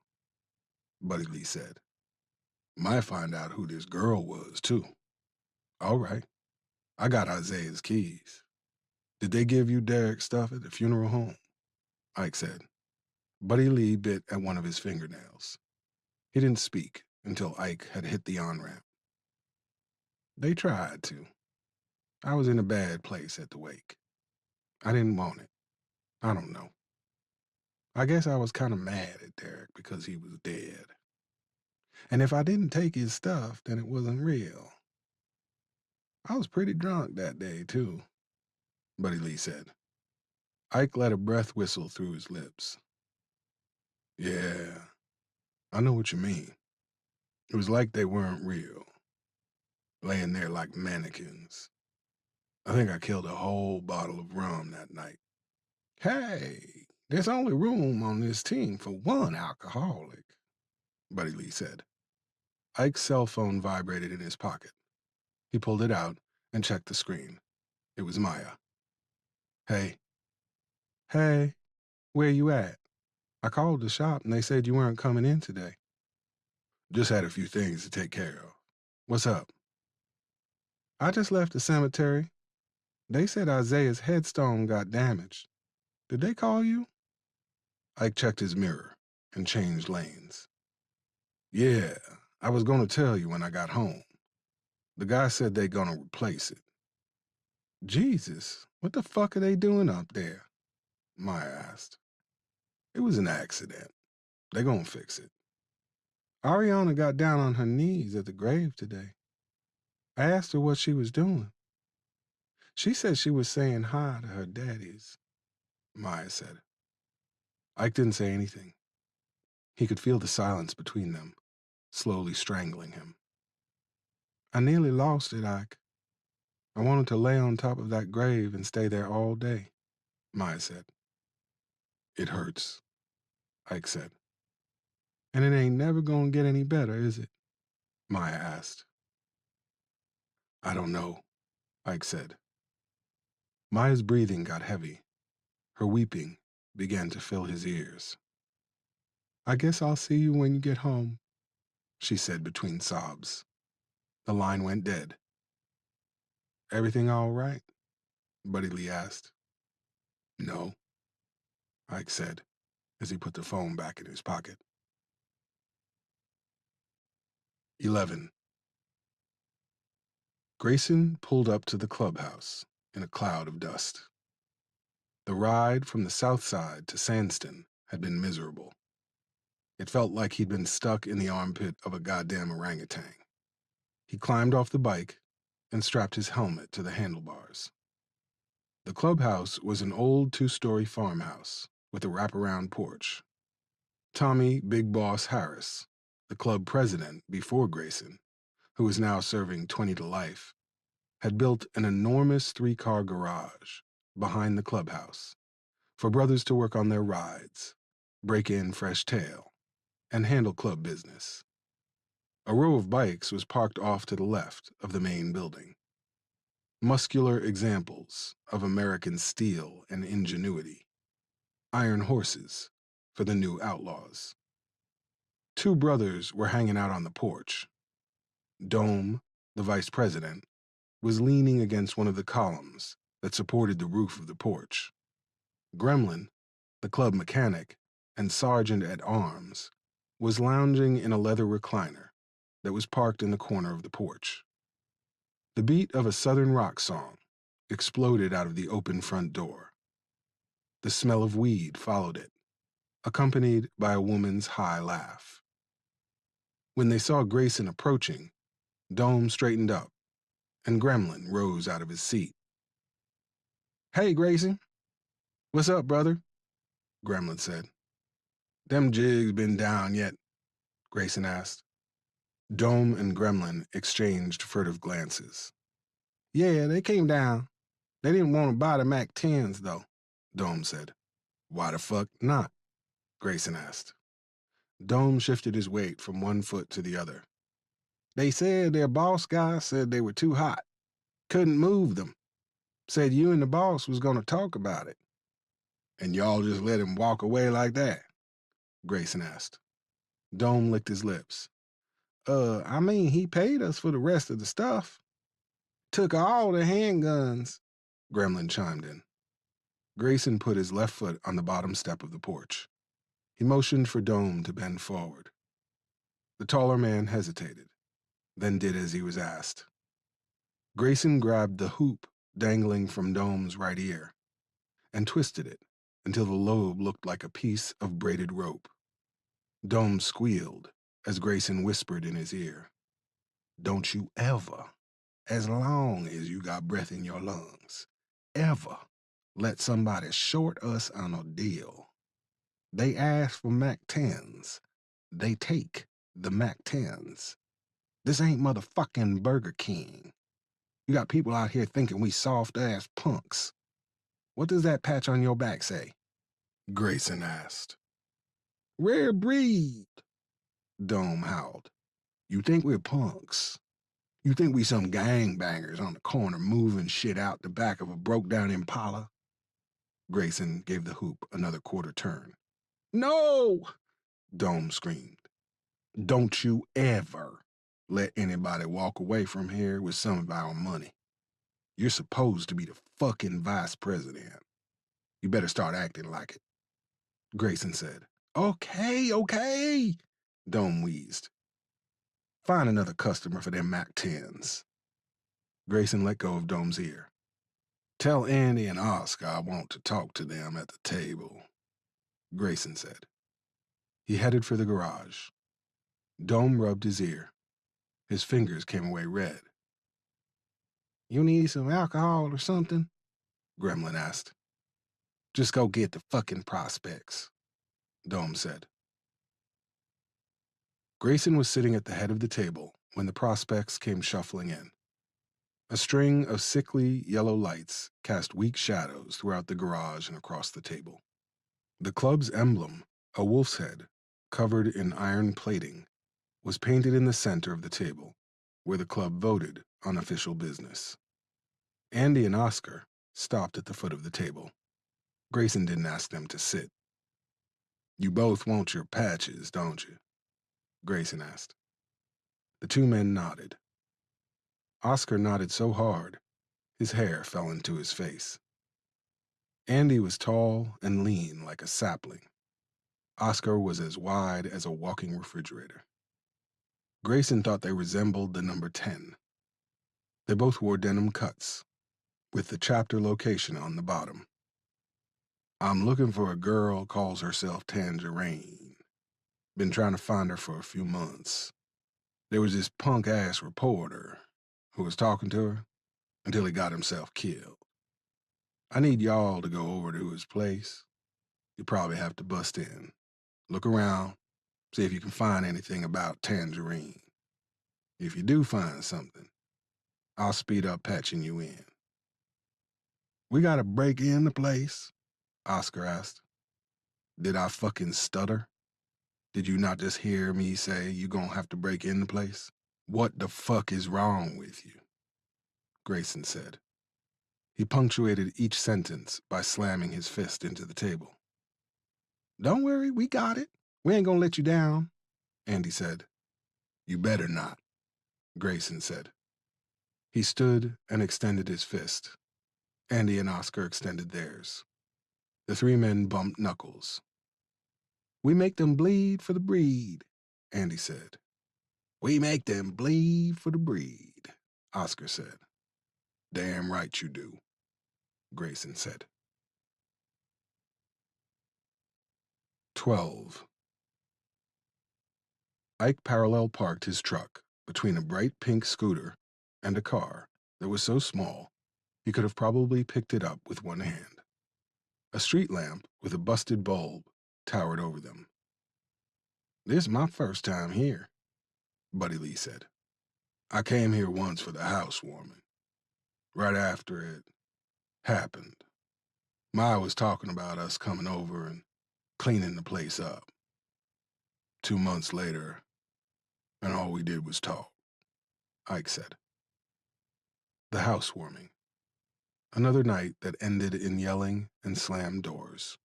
Buddy Lee said. Might find out who this girl was, too. All right. I got Isaiah's keys. Did they give you Derek's stuff at the funeral home? Ike said. Buddy Lee bit at one of his fingernails. He didn't speak until Ike had hit the on-ramp. They tried to. I was in a bad place at the wake. I didn't want it. I don't know. I guess I was kind of mad at Derek because he was dead. And if I didn't take his stuff, then it wasn't real. I was pretty drunk that day, too, Buddy Lee said. Ike let a breath whistle through his lips. Yeah, I know what you mean. It was like they weren't real, laying there like mannequins. I think I killed a whole bottle of rum that night. Hey, there's only room on this team for one alcoholic, Buddy Lee said. Ike's cell phone vibrated in his pocket. He pulled it out and checked the screen. It was Maya. Hey. Hey, where you at? I called the shop and they said you weren't coming in today. Just had a few things to take care of. What's up? I just left the cemetery. They said Isaiah's headstone got damaged. Did they call you? Ike checked his mirror and changed lanes. Yeah, I was going to tell you when I got home. The guy said they're going to replace it. Jesus, what the fuck are they doing up there? Maya asked. It was an accident. They're going to fix it. Ariana got down on her knees at the grave today. I asked her what she was doing. She said she was saying hi to her daddies, Maya said. Ike didn't say anything. He could feel the silence between them, slowly strangling him. I nearly lost it, Ike. I wanted to lay on top of that grave and stay there all day, Maya said. It hurts, Ike said. And it ain't never gonna get any better, is it? Maya asked. I don't know, Ike said. Maya's breathing got heavy. Her weeping began to fill his ears. I guess I'll see you when you get home, she said between sobs. The line went dead. Everything all right? Buddy Lee asked. No, Ike said as he put the phone back in his pocket. 11. Grayson pulled up to the clubhouse in a cloud of dust. The ride from the south side to Sandston had been miserable. It felt like he'd been stuck in the armpit of a goddamn orangutan. He climbed off the bike and strapped his helmet to the handlebars. The clubhouse was an old 2-story farmhouse with a wraparound porch. Tommy Big Boss Harris, the club president before Grayson, who was now serving 20 to life, had built an enormous 3-car garage behind the clubhouse for brothers to work on their rides, break in fresh tail, and handle club business. A row of bikes was parked off to the left of the main building. Muscular examples of American steel and ingenuity. Iron horses for the new outlaws. Two brothers were hanging out on the porch. Dome, the vice president, was leaning against one of the columns that supported the roof of the porch. Gremlin, the club mechanic and sergeant at arms, was lounging in a leather recliner that was parked in the corner of the porch. The beat of a southern rock song exploded out of the open front door. The smell of weed followed it, accompanied by a woman's high laugh. When they saw Grayson approaching, Dome straightened up, and Gremlin rose out of his seat. "Hey, Grayson. What's up, brother?" Gremlin said. "Them jigs been down yet?" Grayson asked. Dome and Gremlin exchanged furtive glances. "Yeah, they came down. They didn't want to buy the Mac 10s, though," Dome said. "Why the fuck not?" Grayson asked. Dome shifted his weight from one foot to the other. "They said their boss guy said they were too hot. Couldn't move them. Said you and the boss was going to talk about it." "And y'all just let him walk away like that?" Grayson asked. Dome licked his lips. I mean, he paid us for the rest of the stuff. Took all the handguns," Gremlin chimed in. Grayson put his left foot on the bottom step of the porch. He motioned for Dome to bend forward. The taller man hesitated, then did as he was asked. Grayson grabbed the hoop dangling from Dome's right ear and twisted it until the lobe looked like a piece of braided rope. Dome squealed as Grayson whispered in his ear, "Don't you ever, as long as you got breath in your lungs, ever let somebody short us on a deal. They ask for Mac 10s. They take the Mac 10s. This ain't motherfucking Burger King. You got people out here thinking we soft-ass punks. What does that patch on your back say?" Grayson asked. "Rare breed," Dome howled. "You think we're punks? You think we some gangbangers on the corner moving shit out the back of a broke-down Impala?" Grayson gave the hoop another quarter turn. "No!" Dome screamed. "Don't you ever let anybody walk away from here with some of our money. You're supposed to be the fucking vice president. You better start acting like it," Grayson said. Okay, Dome wheezed. "Find another customer for them Mac 10s. Grayson let go of Dome's ear. "Tell Andy and Oscar I want to talk to them at the table," Grayson said. He headed for the garage. Dome rubbed his ear. His fingers came away red. "You need some alcohol or something?" Gremlin asked. "Just go get the fucking prospects," Dome said. Grayson was sitting at the head of the table when the prospects came shuffling in. A string of sickly yellow lights cast weak shadows throughout the garage and across the table. The club's emblem, a wolf's head, covered in iron plating, was painted in the center of the table, where the club voted on official business. Andy and Oscar stopped at the foot of the table. Grayson didn't ask them to sit. "You both want your patches, don't you?" Grayson asked. The two men nodded. Oscar nodded so hard, his hair fell into his face. Andy was tall and lean like a sapling. Oscar was as wide as a walking refrigerator. Grayson thought they resembled the number 10. They both wore denim cuts, with the chapter location on the bottom. "I'm looking for a girl calls herself Tangerine. Been trying to find her for a few months. There was this punk-ass reporter who was talking to her until he got himself killed. I need y'all to go over to his place. You probably have to bust in. Look around, see if you can find anything about Tangerine. If you do find something, I'll speed up patching you in." "We gotta break in the place?" Oscar asked. Did I fucking stutter? Did you not just hear me say you gonna have to break in the place? What the fuck is wrong with you? Grayson said. He punctuated each sentence by slamming his fist into the table. Don't worry, we got it. We ain't gonna let you down, Andy said. You better not, Grayson said. He stood and extended his fist. Andy and Oscar extended theirs. The three men bumped knuckles. We make them bleed for the breed, Andy said. We make them bleed for the breed, Oscar said. Damn right you do, Grayson said. 12. Ike parallel parked his truck between a bright pink scooter and a car that was so small he could have probably picked it up with one hand. A street lamp with a busted bulb towered over them. This is my first time here, Buddy Lee said. I came here once for the housewarming, right after it happened. Ma was talking about us coming over and cleaning the place up. 2 months later, and all we did was talk, Ike said. The housewarming. Another night that ended in yelling and slammed doors.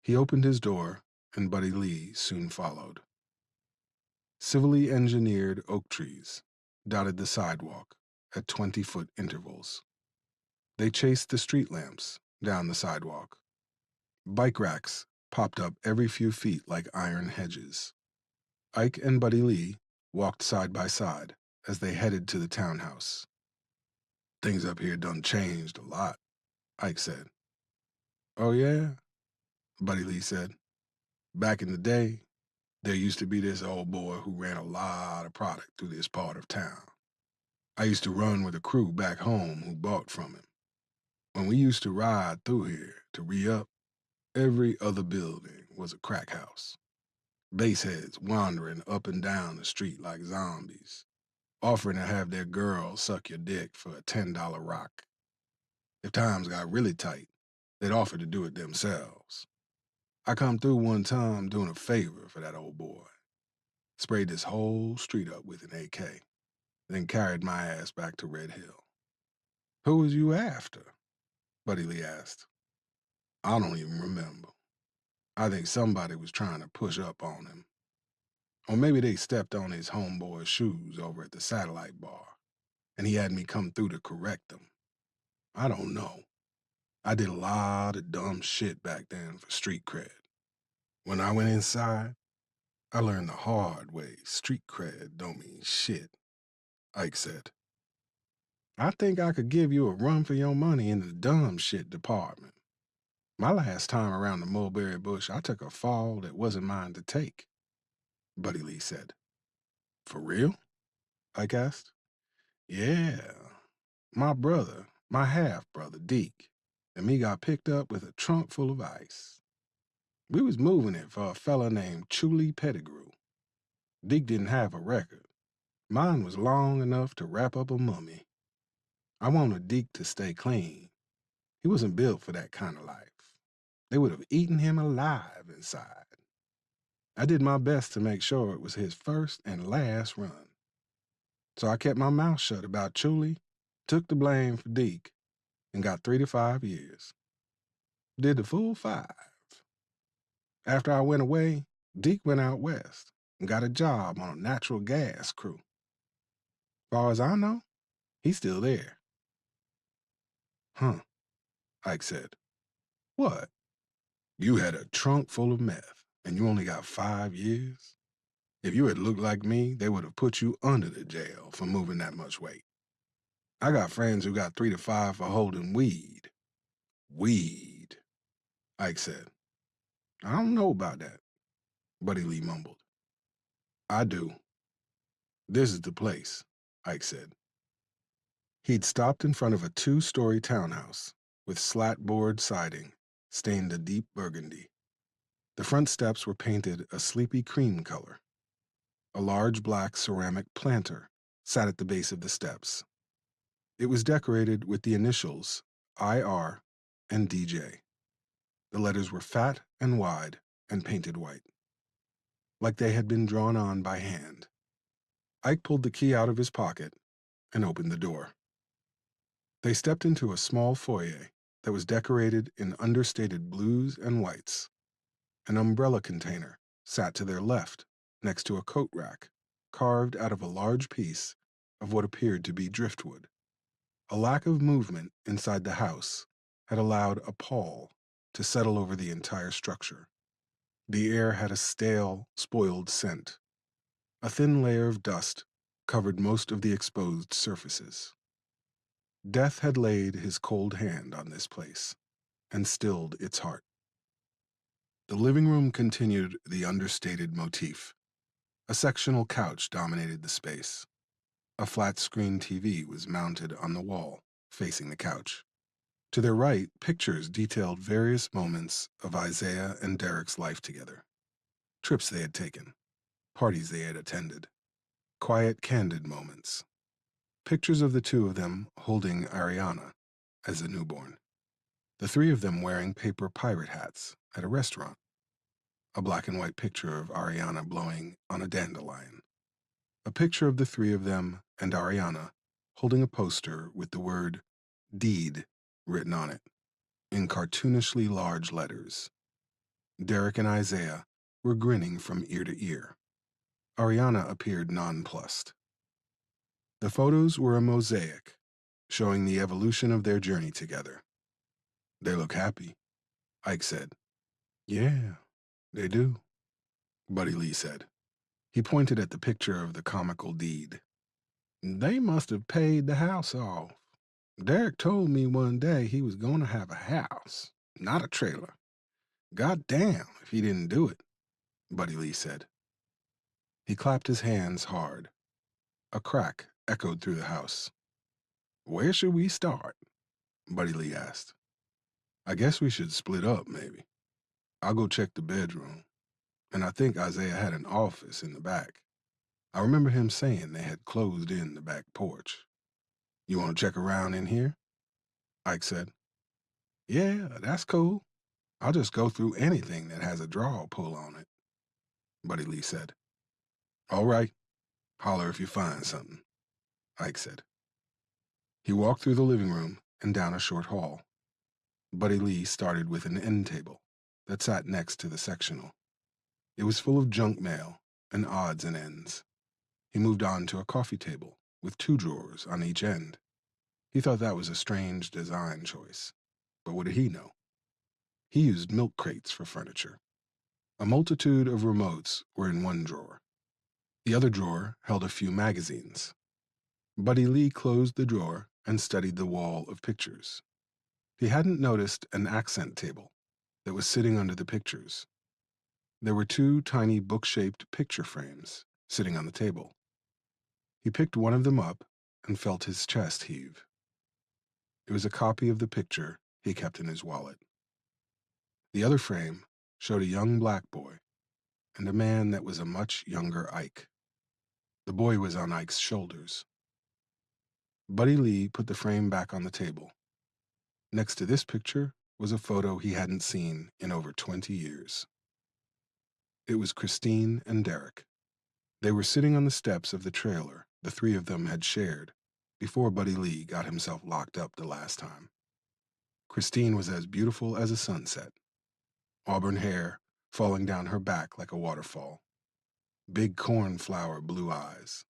He opened his door, and Buddy Lee soon followed. Civilly engineered oak trees dotted the sidewalk at 20-foot intervals. They chased the street lamps down the sidewalk. Bike racks popped up every few feet like iron hedges. Ike and Buddy Lee walked side by side as they headed to the townhouse. Things up here done changed a lot, Ike said. Oh yeah? Buddy Lee said. Back in the day, there used to be this old boy who ran a lot of product through this part of town. I used to run with a crew back home who bought from him. When we used to ride through here to re-up, every other building was a crack house. Baseheads wandering up and down the street like zombies, offering to have their girls suck your dick for a $10 rock. If times got really tight, they'd offer to do it themselves. I come through one time doing a favor for that old boy. Sprayed this whole street up with an AK, then carried my ass back to Red Hill. Who was you after? Buddy Lee asked. I don't even remember. I think somebody was trying to push up on him. Or maybe they stepped on his homeboy's shoes over at the satellite bar, and he had me come through to correct them. I don't know. I did a lot of dumb shit back then for street cred. When I went inside, I learned the hard way street cred don't mean shit, Ike said. I think I could give you a run for your money in the dumb shit department. My last time around the mulberry bush, I took a fall that wasn't mine to take, Buddy Lee said. For real? Ike asked. Yeah. My brother, my half-brother, Deke, and me got picked up with a trunk full of ice. We was moving it for a fella named Chuli Pettigrew. Deke didn't have a record. Mine was long enough to wrap up a mummy. I wanted Deke to stay clean. He wasn't built for that kind of life. They would have eaten him alive inside. I did my best to make sure it was his first and last run. So I kept my mouth shut about Chuli, took the blame for Deke, and got 3 to 5 years. Did the full 5. After I went away, Deke went out west and got a job on a natural gas crew. Far as I know, he's still there. Huh, Ike said. What? You had a trunk full of meth, and you only got 5 years? If you had looked like me, they would have put you under the jail for moving that much weight. I got friends who got 3 to 5 for holding weed. Weed, Ike said. I don't know about that, Buddy Lee mumbled. I do. This is the place, Ike said. He'd stopped in front of a 2-story townhouse with slat-board siding, stained a deep burgundy. The front steps were painted a sleepy cream color. A large black ceramic planter sat at the base of the steps. It was decorated with the initials IR and DJ. The letters were fat and wide and painted white. like they had been drawn on by hand. Ike pulled the key out of his pocket and opened the door. They stepped into a small foyer that was decorated in understated blues and whites. An umbrella container sat to their left next to a coat rack carved out of a large piece of what appeared to be driftwood. A lack of movement inside the house had allowed a pall to settle over the entire structure. The air had a stale, spoiled scent. A thin layer of dust covered most of the exposed surfaces. Death had laid his cold hand on this place and stilled its heart. The living room continued the understated motif. A sectional couch dominated the space. A flat-screen TV was mounted on the wall, facing the couch. To their right, pictures detailed various moments of Isaiah and Derek's life together. Trips they had taken, parties they had attended, quiet, candid moments. Pictures of the two of them holding Ariana as a newborn. The three of them wearing paper pirate hats at a restaurant. A black and white picture of Ariana blowing on a dandelion. A picture of the three of them and Ariana holding a poster with the word deed written on it in cartoonishly large letters. Derek and Isaiah were grinning from ear to ear. Ariana appeared nonplussed. The photos were a mosaic, showing the evolution of their journey together. They look happy, Ike said. Yeah, they do, Buddy Lee said. He pointed at the picture of the comical deed. They must have paid the house off. Derek told me one day he was going to have a house, not a trailer. God damn if he didn't do it, Buddy Lee said. He clapped his hands hard. A crack echoed through the house. Where should we start? Buddy Lee asked. I guess we should split up, maybe. I'll go check the bedroom. And I think Isaiah had an office in the back. I remember him saying they had closed in the back porch. You want to check around in here? Ike said. Yeah, that's cool. I'll just go through anything that has a draw pull on it, Buddy Lee said. All right. Holler if you find something, Ike said. He walked through the living room and down a short hall. Buddy Lee started with an end table that sat next to the sectional. It was full of junk mail and odds and ends. He moved on to a coffee table with 2 drawers on each end. He thought that was a strange design choice, but what did he know? He used milk crates for furniture. A multitude of remotes were in one drawer. The other drawer held a few magazines. Buddy Lee closed the drawer and studied the wall of pictures. He hadn't noticed an accent table that was sitting under the pictures. There were 2 tiny book-shaped picture frames sitting on the table. He picked one of them up and felt his chest heave. It was a copy of the picture he kept in his wallet. The other frame showed a young black boy and a man that was a much younger Ike. The boy was on Ike's shoulders. Buddy Lee put the frame back on the table. Next to this picture was a photo he hadn't seen in over 20 years. It was Christine and Derek. They were sitting on the steps of the trailer the 3 of them had shared before Buddy Lee got himself locked up the last time. Christine was as beautiful as a sunset, auburn hair falling down her back like a waterfall, big cornflower blue eyes,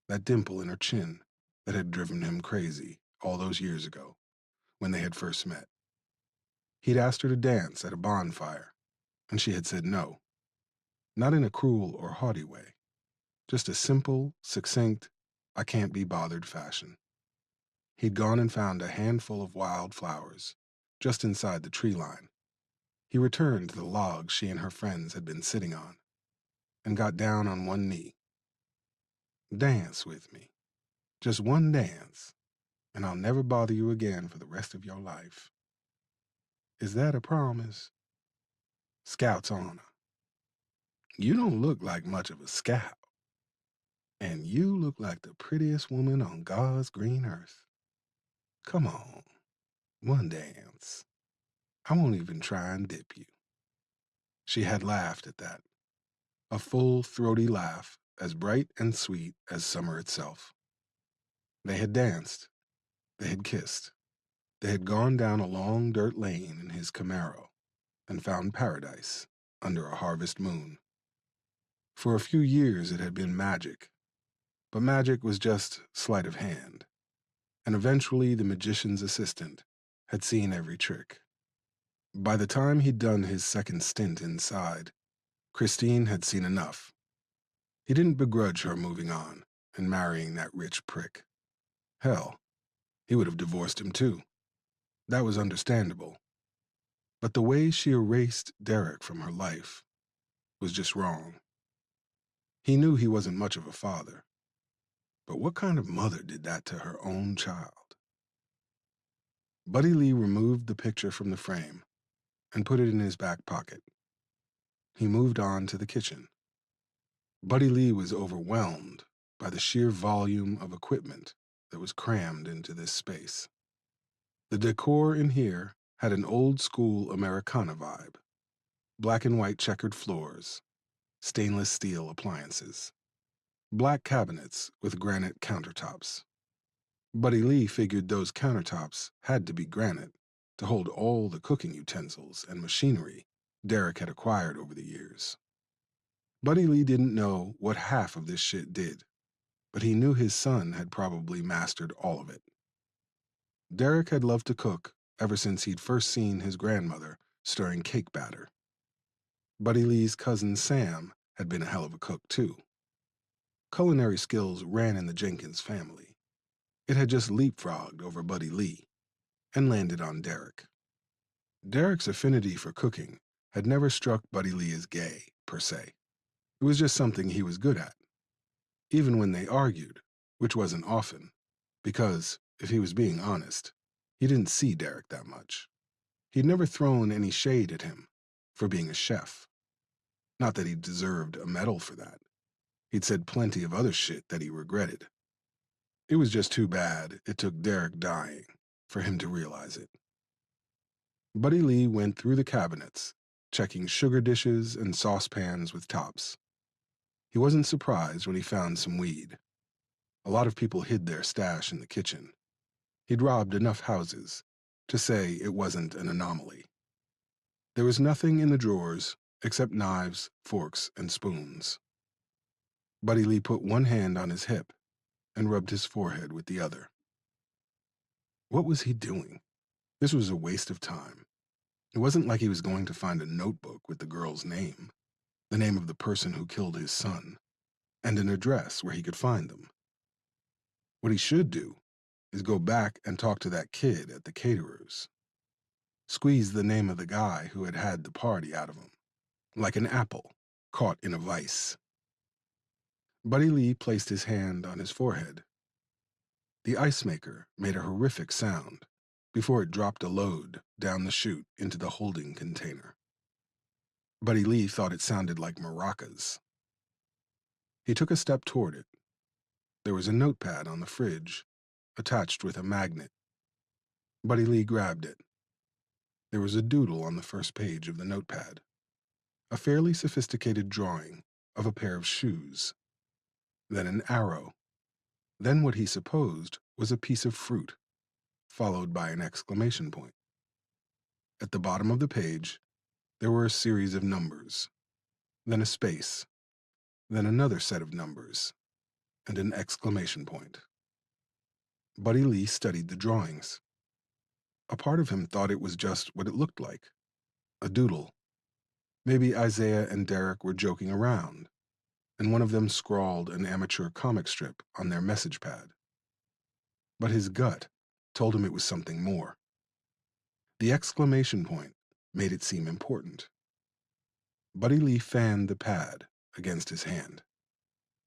that dimple in her chin that had driven him crazy all those years ago when they had first met. He'd asked her to dance at a bonfire, and she had said no, not in a cruel or haughty way, just a simple, succinct, I can't be bothered fashion. He'd gone and found a handful of wild flowers just inside the tree line. He returned to the log she and her friends had been sitting on and got down on one knee. Dance with me. Just one dance, and I'll never bother you again for the rest of your life. Is that a promise? Scout's honor. You don't look like much of a scout, and you look like the prettiest woman on God's green earth. Come on, one dance. I won't even try and dip you. She had laughed at that. a full, throaty laugh as bright and sweet as summer itself. They had danced, they had kissed, they had gone down a long dirt lane in his Camaro and found paradise under a harvest moon. For a few years it had been magic, but magic was just sleight of hand, and eventually the magician's assistant had seen every trick. By the time he'd done his second stint inside, Christine had seen enough. He didn't begrudge her moving on and marrying that rich prick. Hell, he would have divorced him too. That was understandable. But the way she erased Derek from her life was just wrong. He knew he wasn't much of a father, but what kind of mother did that to her own child? Buddy Lee removed the picture from the frame and put it in his back pocket. He moved on to the kitchen. Buddy Lee was overwhelmed by the sheer volume of equipment that was crammed into this space. The decor in here had an old-school Americana vibe. Black and white checkered floors, stainless steel appliances, black cabinets with granite countertops. Buddy Lee figured those countertops had to be granite to hold all the cooking utensils and machinery Derek had acquired over the years. Buddy Lee didn't know what half of this shit did, but he knew his son had probably mastered all of it. Derek had loved to cook ever since he'd first seen his grandmother stirring cake batter. Buddy Lee's cousin Sam had been a hell of a cook, too. Culinary skills ran in the Jenkins family. It had just leapfrogged over Buddy Lee and landed on Derek. Derek's affinity for cooking had never struck Buddy Lee as gay, per se. It was just something he was good at, even when they argued, which wasn't often, because, if he was being honest, he didn't see Derek that much. He'd never thrown any shade at him for being a chef. Not that he deserved a medal for that. He'd said plenty of other shit that he regretted. It was just too bad it took Derek dying for him to realize it. Buddy Lee went through the cabinets, checking sugar dishes and saucepans with tops. He wasn't surprised when he found some weed. A lot of people hid their stash in the kitchen. He'd robbed enough houses to say it wasn't an anomaly. There was nothing in the drawers except knives, forks, and spoons. Buddy Lee put one hand on his hip and rubbed his forehead with the other. What was he doing? This was a waste of time. It wasn't like he was going to find a notebook with the girl's name, the name of the person who killed his son, and an address where he could find them. What he should do is go back and talk to that kid at the caterer's. Squeeze the name of the guy who had had the party out of him, like an apple caught in a vice. Buddy Lee placed his hand on his forehead. The ice maker made a horrific sound before it dropped a load down the chute into the holding container. Buddy Lee thought it sounded like maracas. He took a step toward it. There was a notepad on the fridge, attached with a magnet. Buddy Lee grabbed it. There was a doodle on the first page of the notepad, a fairly sophisticated drawing of a pair of shoes, then an arrow, then what he supposed was a piece of fruit, followed by an exclamation point. At the bottom of the page, there were a series of numbers, then a space, then another set of numbers, and an exclamation point. Buddy Lee studied the drawings. A part of him thought it was just what it looked like, a doodle. Maybe Isaiah and Derek were joking around, and one of them scrawled an amateur comic strip on their message pad. But his gut told him it was something more. The exclamation point made it seem important. Buddy Lee fanned the pad against his hand.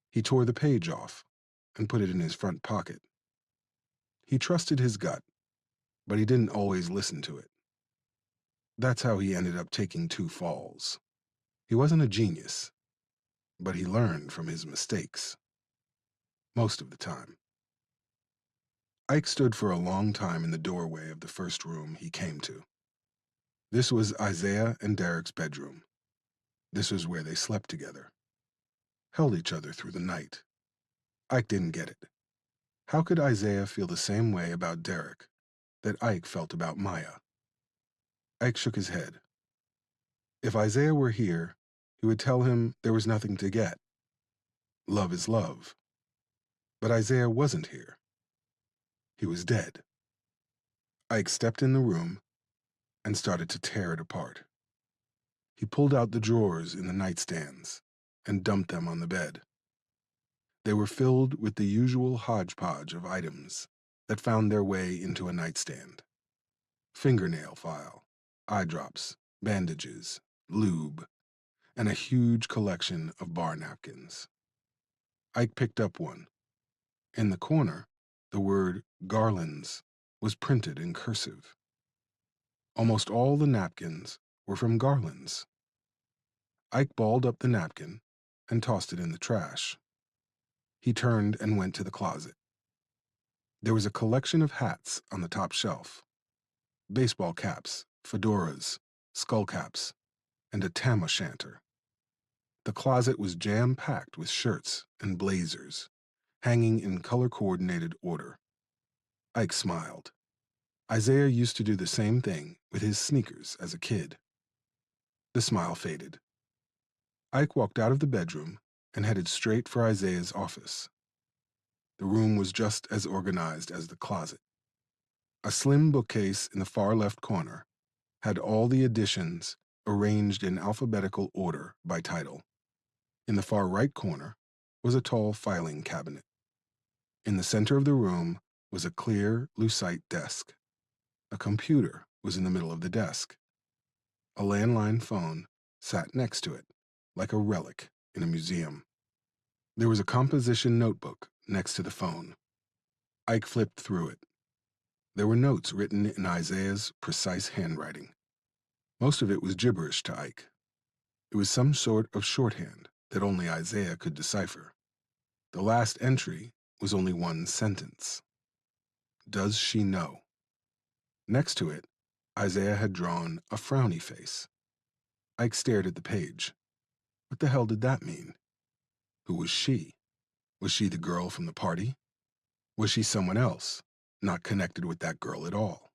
He tore the page off and put it in his front pocket. He trusted his gut, but he didn't always listen to it. That's how he ended up taking 2 falls. He wasn't a genius, but he learned from his mistakes. Most of the time. Ike stood for a long time in the doorway of the first room he came to. This was Isaiah and Derek's bedroom. This was where they slept together. held each other through the night. Ike didn't get it. How could Isaiah feel the same way about Derek that Ike felt about Maya? Ike shook his head. If Isaiah were here, he would tell him there was nothing to get. Love is love. But Isaiah wasn't here. He was dead. Ike stepped in the room and started to tear it apart. He pulled out the drawers in the nightstands and dumped them on the bed. They were filled with the usual hodgepodge of items that found their way into a nightstand. Fingernail file, eye drops, bandages, lube, and a huge collection of bar napkins. Ike picked up one. In the corner, the word garlands was printed in cursive. Almost all the napkins were from Garland's. Ike balled up the napkin and tossed it in the trash. He turned and went to the closet. There was a collection of hats on the top shelf. Baseball caps, fedoras, skull caps, and a tam o' shanter. The closet was jam-packed with shirts and blazers, hanging in color-coordinated order. Ike smiled. Isaiah used to do the same thing with his sneakers as a kid. The smile faded. Ike walked out of the bedroom and headed straight for Isaiah's office. The room was just as organized as the closet. A slim bookcase in the far left corner had all the editions arranged in alphabetical order by title. In the far right corner was a tall filing cabinet. In the center of the room was a clear, lucite desk. A computer was in the middle of the desk. A landline phone sat next to it, like a relic in a museum. There was a composition notebook next to the phone. Ike flipped through it. There were notes written in Isaiah's precise handwriting. Most of it was gibberish to Ike. It was some sort of shorthand that only Isaiah could decipher. The last entry was only one sentence. Does she know? Next to it, Isaiah had drawn a frowny face. Ike stared at the page. What the hell did that mean? Who was she? Was she the girl from the party? Was she someone else, not connected with that girl at all?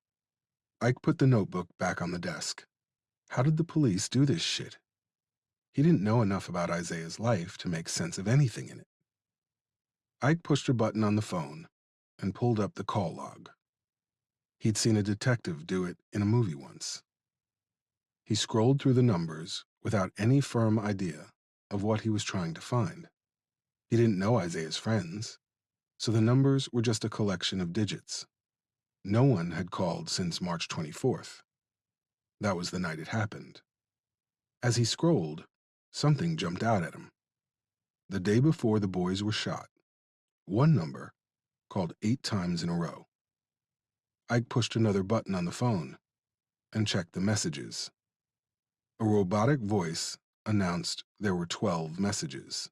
Ike put the notebook back on the desk. How did the police do this shit? He didn't know enough about Isaiah's life to make sense of anything in it. Ike pushed a button on the phone and pulled up the call log. He'd seen a detective do it in a movie once. He scrolled through the numbers without any firm idea of what he was trying to find. He didn't know Isaiah's friends, so the numbers were just a collection of digits. No one had called since March 24th. That was the night it happened. As he scrolled, something jumped out at him. The day before the boys were shot, one number called 8 times in a row. Ike pushed another button on the phone and checked the messages. A robotic voice announced there were 12 messages.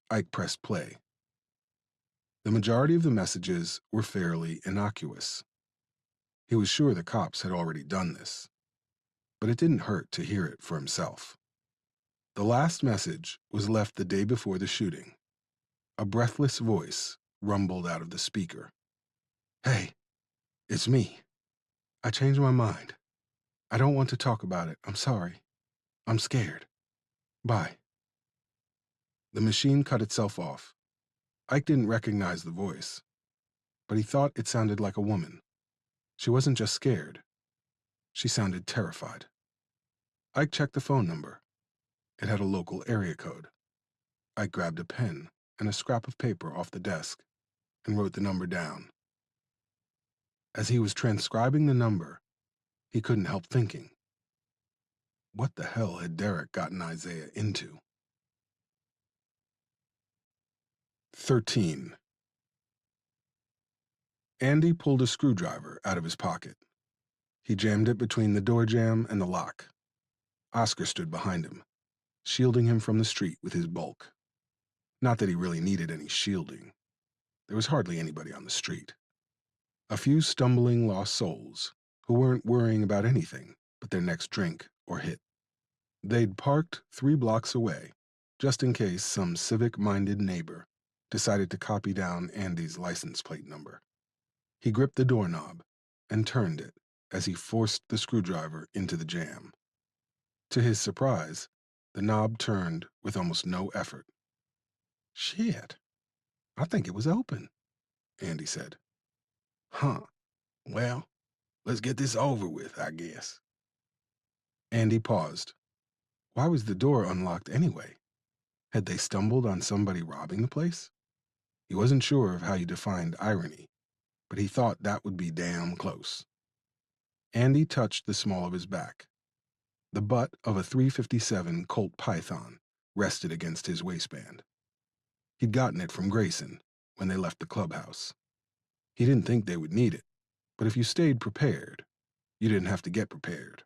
Ike pressed play. The majority of the messages were fairly innocuous. He was sure the cops had already done this, but it didn't hurt to hear it for himself. The last message was left the day before the shooting. A breathless voice rumbled out of the speaker. Hey, it's me. I changed my mind. I don't want to talk about it. I'm sorry. I'm scared. Bye. The machine cut itself off. Ike didn't recognize the voice, but he thought it sounded like a woman. She wasn't just scared. She sounded terrified. Ike checked the phone number. It had a local area code. Ike grabbed a pen and a scrap of paper off the desk and wrote the number down. As he was transcribing the number, he couldn't help thinking, what the hell had Derek gotten Isaiah into? 13. Andy pulled a screwdriver out of his pocket. He jammed it between the door jamb and the lock. Oscar stood behind him, shielding him from the street with his bulk. Not that he really needed any shielding. There was hardly anybody on the street. A few stumbling lost souls who weren't worrying about anything but their next drink or hit. They'd parked 3 blocks away just in case some civic-minded neighbor decided to copy down Andy's license plate number. He gripped the doorknob and turned it as he forced the screwdriver into the jamb. To his surprise, the knob turned with almost no effort. "Shit, I think it was open," Andy said. "Huh. Well, let's get this over with, I guess." Andy paused. Why was the door unlocked anyway? Had they stumbled on somebody robbing the place? He wasn't sure of how you defined irony, but he thought that would be damn close. Andy touched the small of his back. The butt of a .357 Colt Python rested against his waistband. He'd gotten it from Grayson when they left the clubhouse. He didn't think they would need it, but if you stayed prepared, you didn't have to get prepared.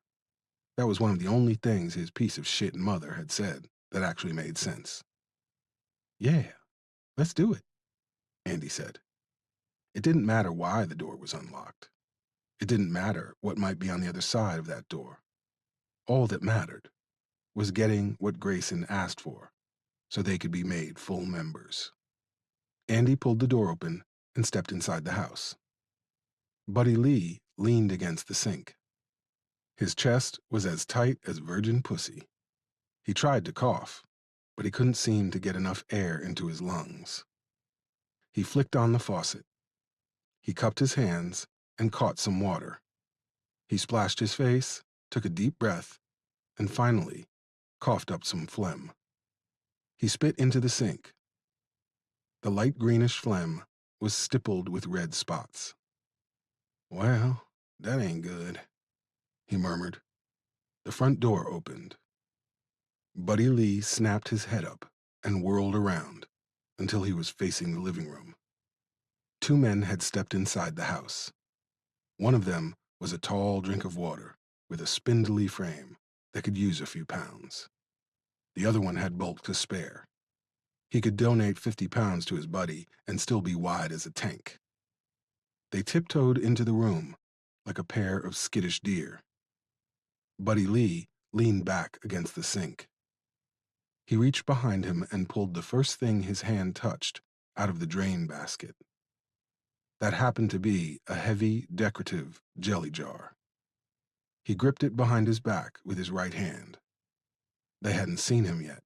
That was one of the only things his piece of shit mother had said that actually made sense. "Yeah, let's do it," Andy said. It didn't matter why the door was unlocked. It didn't matter what might be on the other side of that door. All that mattered was getting what Grayson asked for so they could be made full members. Andy pulled the door open and stepped inside the house. Buddy Lee leaned against the sink. His chest was as tight as virgin pussy. He tried to cough, but he couldn't seem to get enough air into his lungs. He flicked on the faucet. He cupped his hands and caught some water. He splashed his face, took a deep breath, and finally coughed up some phlegm. He spit into the sink. The light greenish phlegm was stippled with red spots. "Well, that ain't good," he murmured. The front door opened. Buddy Lee snapped his head up and whirled around until he was facing the living room. Two men had stepped inside the house. One of them was a tall drink of water with a spindly frame that could use a few pounds. The other one had bulk to spare. He could donate 50 pounds to his buddy and still be wide as a tank. They tiptoed into the room like a pair of skittish deer. Buddy Lee leaned back against the sink. He reached behind him and pulled the first thing his hand touched out of the drain basket. That happened to be a heavy, decorative jelly jar. He gripped it behind his back with his right hand. They hadn't seen him yet.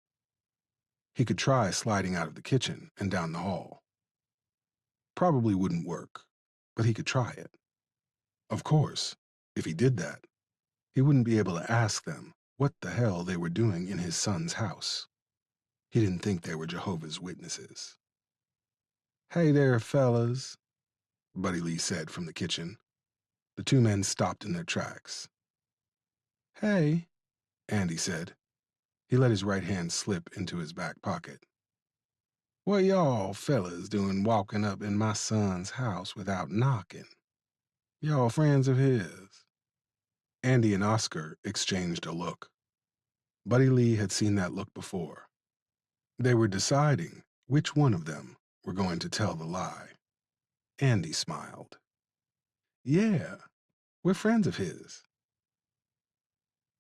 He could try sliding out of the kitchen and down the hall. Probably wouldn't work, but he could try it. Of course, if he did that, he wouldn't be able to ask them what the hell they were doing in his son's house. He didn't think they were Jehovah's Witnesses. "Hey there, fellas," Buddy Lee said from the kitchen. The two men stopped in their tracks. "Hey," Andy said. He let his right hand slip into his back pocket. "What y'all fellas doing walking up in my son's house without knocking? Y'all friends of his?" Andy and Oscar exchanged a look. Buddy Lee had seen that look before. They were deciding which one of them were going to tell the lie. Andy smiled. "Yeah, we're friends of his."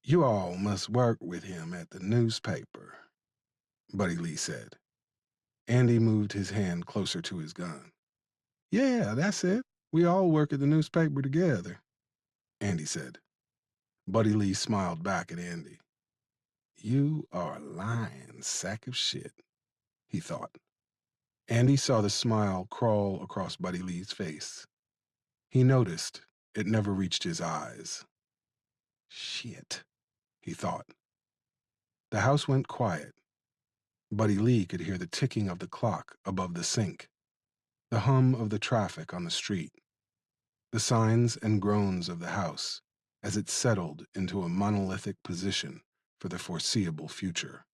"You all must work with him at the newspaper," Buddy Lee said. Andy moved his hand closer to his gun. "Yeah, that's it. We all work at the newspaper together," Andy said. Buddy Lee smiled back at Andy. "You are a lying sack of shit," he thought. Andy saw the smile crawl across Buddy Lee's face. He noticed it never reached his eyes. "Shit," he thought. The house went quiet. Buddy Lee could hear the ticking of the clock above the sink, the hum of the traffic on the street, the signs and groans of the house as it settled into a monolithic position for the foreseeable future.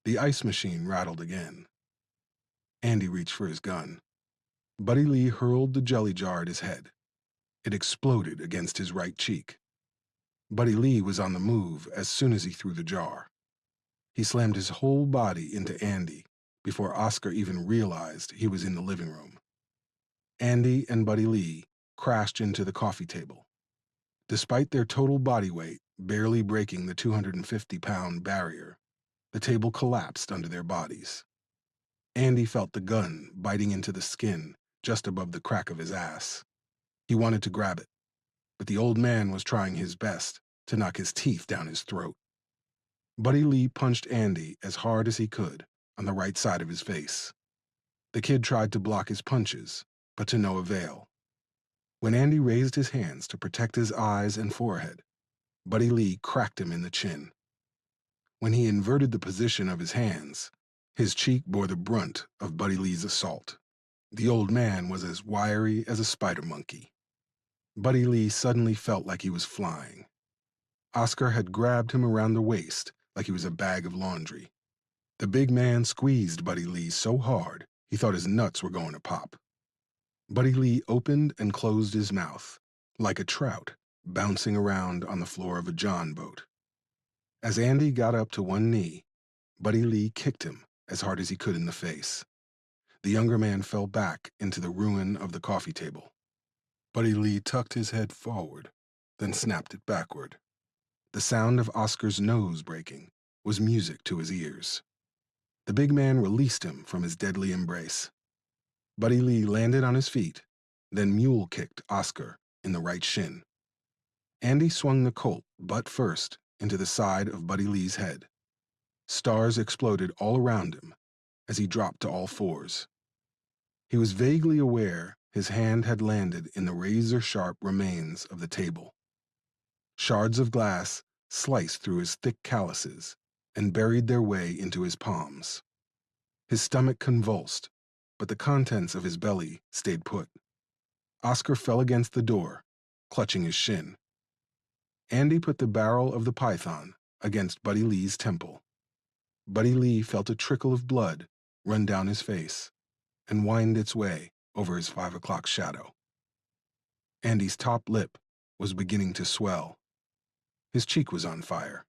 The ice machine rattled again. Andy reached for his gun. Buddy Lee hurled the jelly jar at his head. It exploded against his right cheek. Buddy Lee was on the move as soon as he threw the jar. He slammed his whole body into Andy before Oscar even realized he was in the living room. Andy and Buddy Lee crashed into the coffee table. Despite their total body weight barely breaking the 250-pound barrier, The table collapsed under their bodies. Andy felt the gun biting into the skin just above the crack of his ass. He wanted to grab it, but the old man was trying his best to knock his teeth down his throat. Buddy Lee punched Andy as hard as he could on the right side of his face. The kid tried to block his punches, but to no avail. When Andy raised his hands to protect his eyes and forehead, Buddy Lee cracked him in the chin. When he inverted the position of his hands, his cheek bore the brunt of Buddy Lee's assault. The old man was as wiry as a spider monkey. Buddy Lee suddenly felt like he was flying. Oscar had grabbed him around the waist like he was a bag of laundry. The big man squeezed Buddy Lee so hard he thought his nuts were going to pop. Buddy Lee opened and closed his mouth, like a trout bouncing around on the floor of a John boat. As Andy got up to one knee, Buddy Lee kicked him as hard as he could in the face. The younger man fell back into the ruin of the coffee table. Buddy Lee tucked his head forward, then snapped it backward. The sound of Oscar's nose breaking was music to his ears. The big man released him from his deadly embrace. Buddy Lee landed on his feet, then mule-kicked Oscar in the right shin. Andy swung the Colt butt first into the side of Buddy Lee's head. Stars exploded all around him as he dropped to all fours. He was vaguely aware his hand had landed in the razor-sharp remains of the table. Shards of glass sliced through his thick calluses and buried their way into his palms. His stomach convulsed, but the contents of his belly stayed put. Oscar fell against the door, clutching his shin. Andy put the barrel of the python against Buddy Lee's temple. Buddy Lee felt a trickle of blood run down his face and wind its way over his 5 o'clock shadow. Andy's top lip was beginning to swell. His cheek was on fire.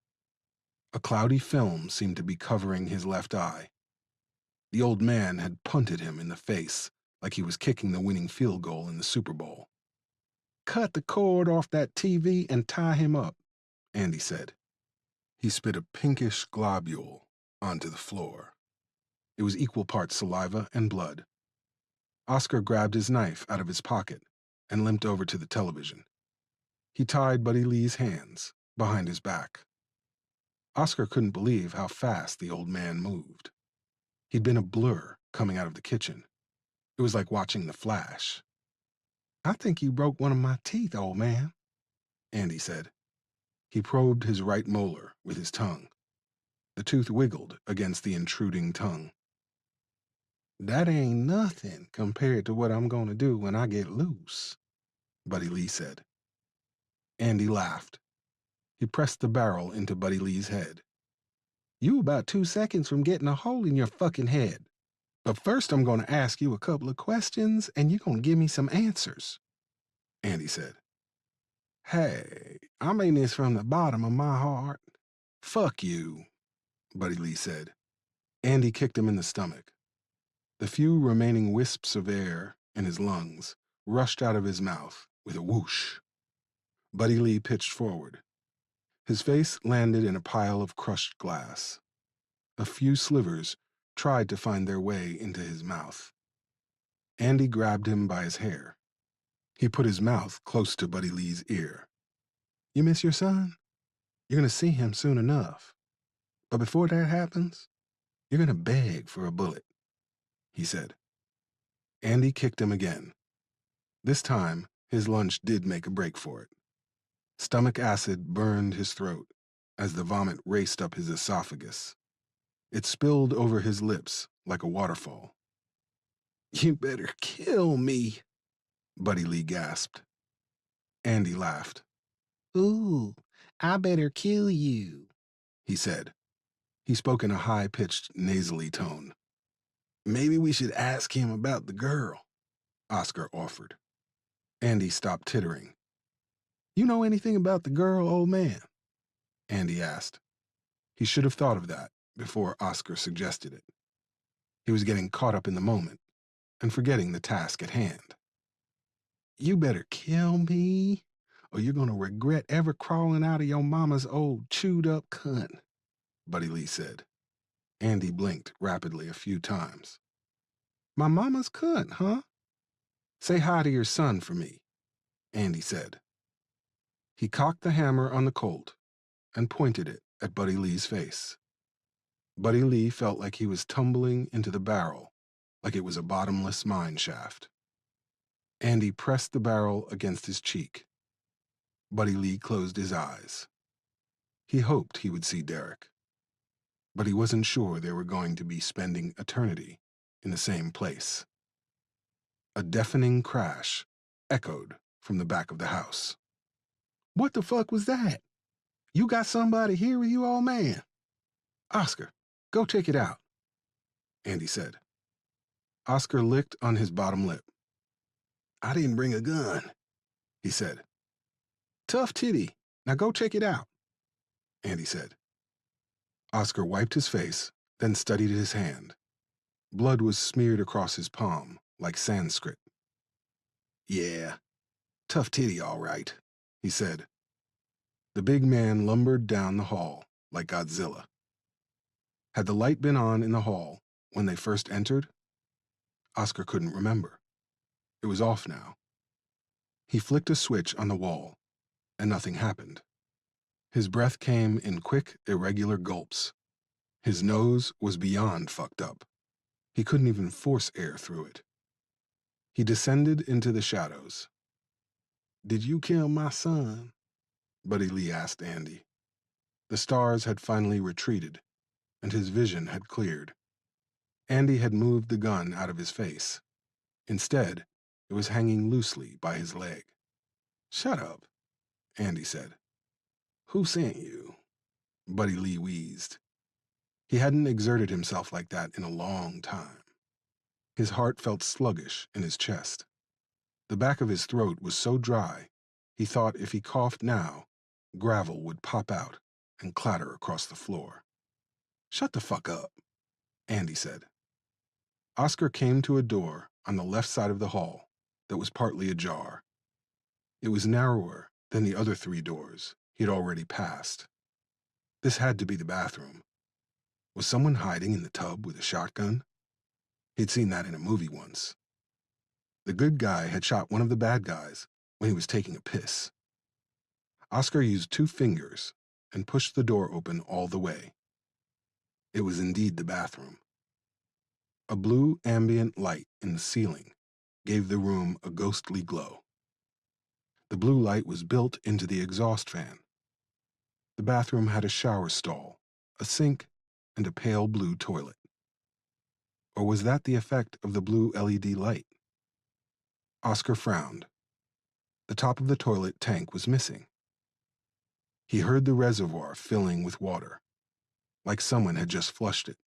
A cloudy film seemed to be covering his left eye. The old man had punted him in the face like he was kicking the winning field goal in the Super Bowl. "Cut the cord off that TV and tie him up," Andy said. He spit a pinkish globule onto the floor. It was equal parts saliva and blood. Oscar grabbed his knife out of his pocket and limped over to the television. He tied Buddy Lee's hands behind his back. Oscar couldn't believe how fast the old man moved. He'd been a blur coming out of the kitchen. It was like watching The Flash. "I think you broke one of my teeth, old man," Andy said. He probed his right molar with his tongue. The tooth wiggled against the intruding tongue. "That ain't nothing compared to what I'm going to do when I get loose," Buddy Lee said. Andy laughed. He pressed the barrel into Buddy Lee's head. "You about 2 seconds from getting a hole in your fucking head. But first I'm going to ask you a couple of questions and you're going to give me some answers," Andy said. "Hey, I mean this from the bottom of my heart." "Fuck you," Buddy Lee said. Andy kicked him in the stomach. The few remaining wisps of air in his lungs rushed out of his mouth with a whoosh. Buddy Lee pitched forward. His face landed in a pile of crushed glass. A few slivers tried to find their way into his mouth. Andy grabbed him by his hair. He put his mouth close to Buddy Lee's ear. "You miss your son? You're going to see him soon enough. But before that happens, you're going to beg for a bullet," he said. Andy kicked him again. This time, his lunch did make a break for it. Stomach acid burned his throat as the vomit raced up his esophagus. It spilled over his lips like a waterfall. "You better kill me," Buddy Lee gasped. Andy laughed. "Ooh, I better kill you," he said. He spoke in a high-pitched, nasally tone. "Maybe we should ask him about the girl," Oscar offered. Andy stopped tittering. "You know anything about the girl, old man?" Andy asked. He should have thought of that before Oscar suggested it. He was getting caught up in the moment and forgetting the task at hand. "You better kill me, or you're going to regret ever crawling out of your mama's old chewed-up cunt," Buddy Lee said. Andy blinked rapidly a few times. My mama's cunt, huh? Say hi to your son for me, Andy said. He cocked the hammer on the Colt and pointed it at Buddy Lee's face. Buddy Lee felt like he was tumbling into the barrel, like it was a bottomless mine shaft. Andy pressed the barrel against his cheek. Buddy Lee closed his eyes. He hoped he would see Derek, but he wasn't sure they were going to be spending eternity in the same place. A deafening crash echoed from the back of the house. What the fuck was that? You got somebody here with you, old man? Oscar, go check it out, Andy said. Oscar licked on his bottom lip. I didn't bring a gun, he said. Tough titty. Now go check it out, Andy said. Oscar wiped his face, then studied his hand. Blood was smeared across his palm, like Sanskrit. Yeah, tough titty, all right, he said. The big man lumbered down the hall like Godzilla. Had the light been on in the hall when they first entered? Oscar couldn't remember. It was off now. He flicked a switch on the wall, and nothing happened. His breath came in quick, irregular gulps. His nose was beyond fucked up. He couldn't even force air through it. He descended into the shadows. Did you kill my son? Buddy Lee asked Andy. The stars had finally retreated, and his vision had cleared. Andy had moved the gun out of his face. Instead, it was hanging loosely by his leg. Shut up, Andy said. Who sent you? Buddy Lee wheezed. He hadn't exerted himself like that in a long time. His heart felt sluggish in his chest. The back of his throat was so dry, he thought if he coughed now, gravel would pop out and clatter across the floor. Shut the fuck up, Andy said. Oscar came to a door on the left side of the hall that was partly ajar. It was narrower than the other 3 doors he had already passed. This had to be the bathroom. Was someone hiding in the tub with a shotgun? He'd seen that in a movie once. The good guy had shot one of the bad guys when he was taking a piss. Oscar used 2 fingers and pushed the door open all the way. It was indeed the bathroom. A blue ambient light in the ceiling gave the room a ghostly glow. The blue light was built into the exhaust fan. The bathroom had a shower stall, a sink, and a pale blue toilet. Or was that the effect of the blue LED light? Oscar frowned. The top of the toilet tank was missing. He heard the reservoir filling with water, like someone had just flushed it.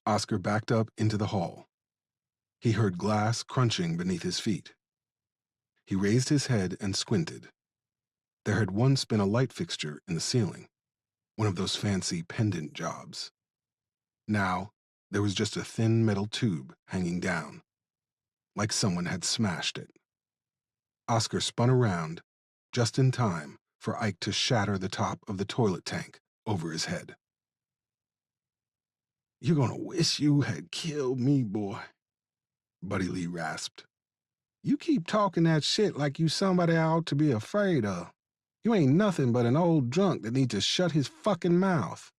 Oscar backed up into the hall. He heard glass crunching beneath his feet. He raised his head and squinted. There had once been a light fixture in the ceiling, one of those fancy pendant jobs. Now, there was just a thin metal tube hanging down, like someone had smashed it. Oscar spun around, just in time for Ike to shatter the top of the toilet tank over his head. You're gonna wish you had killed me, boy, Buddy Lee rasped. You keep talking that shit like you somebody I ought to be afraid of. You ain't nothing but an old drunk that needs to shut his fucking mouth.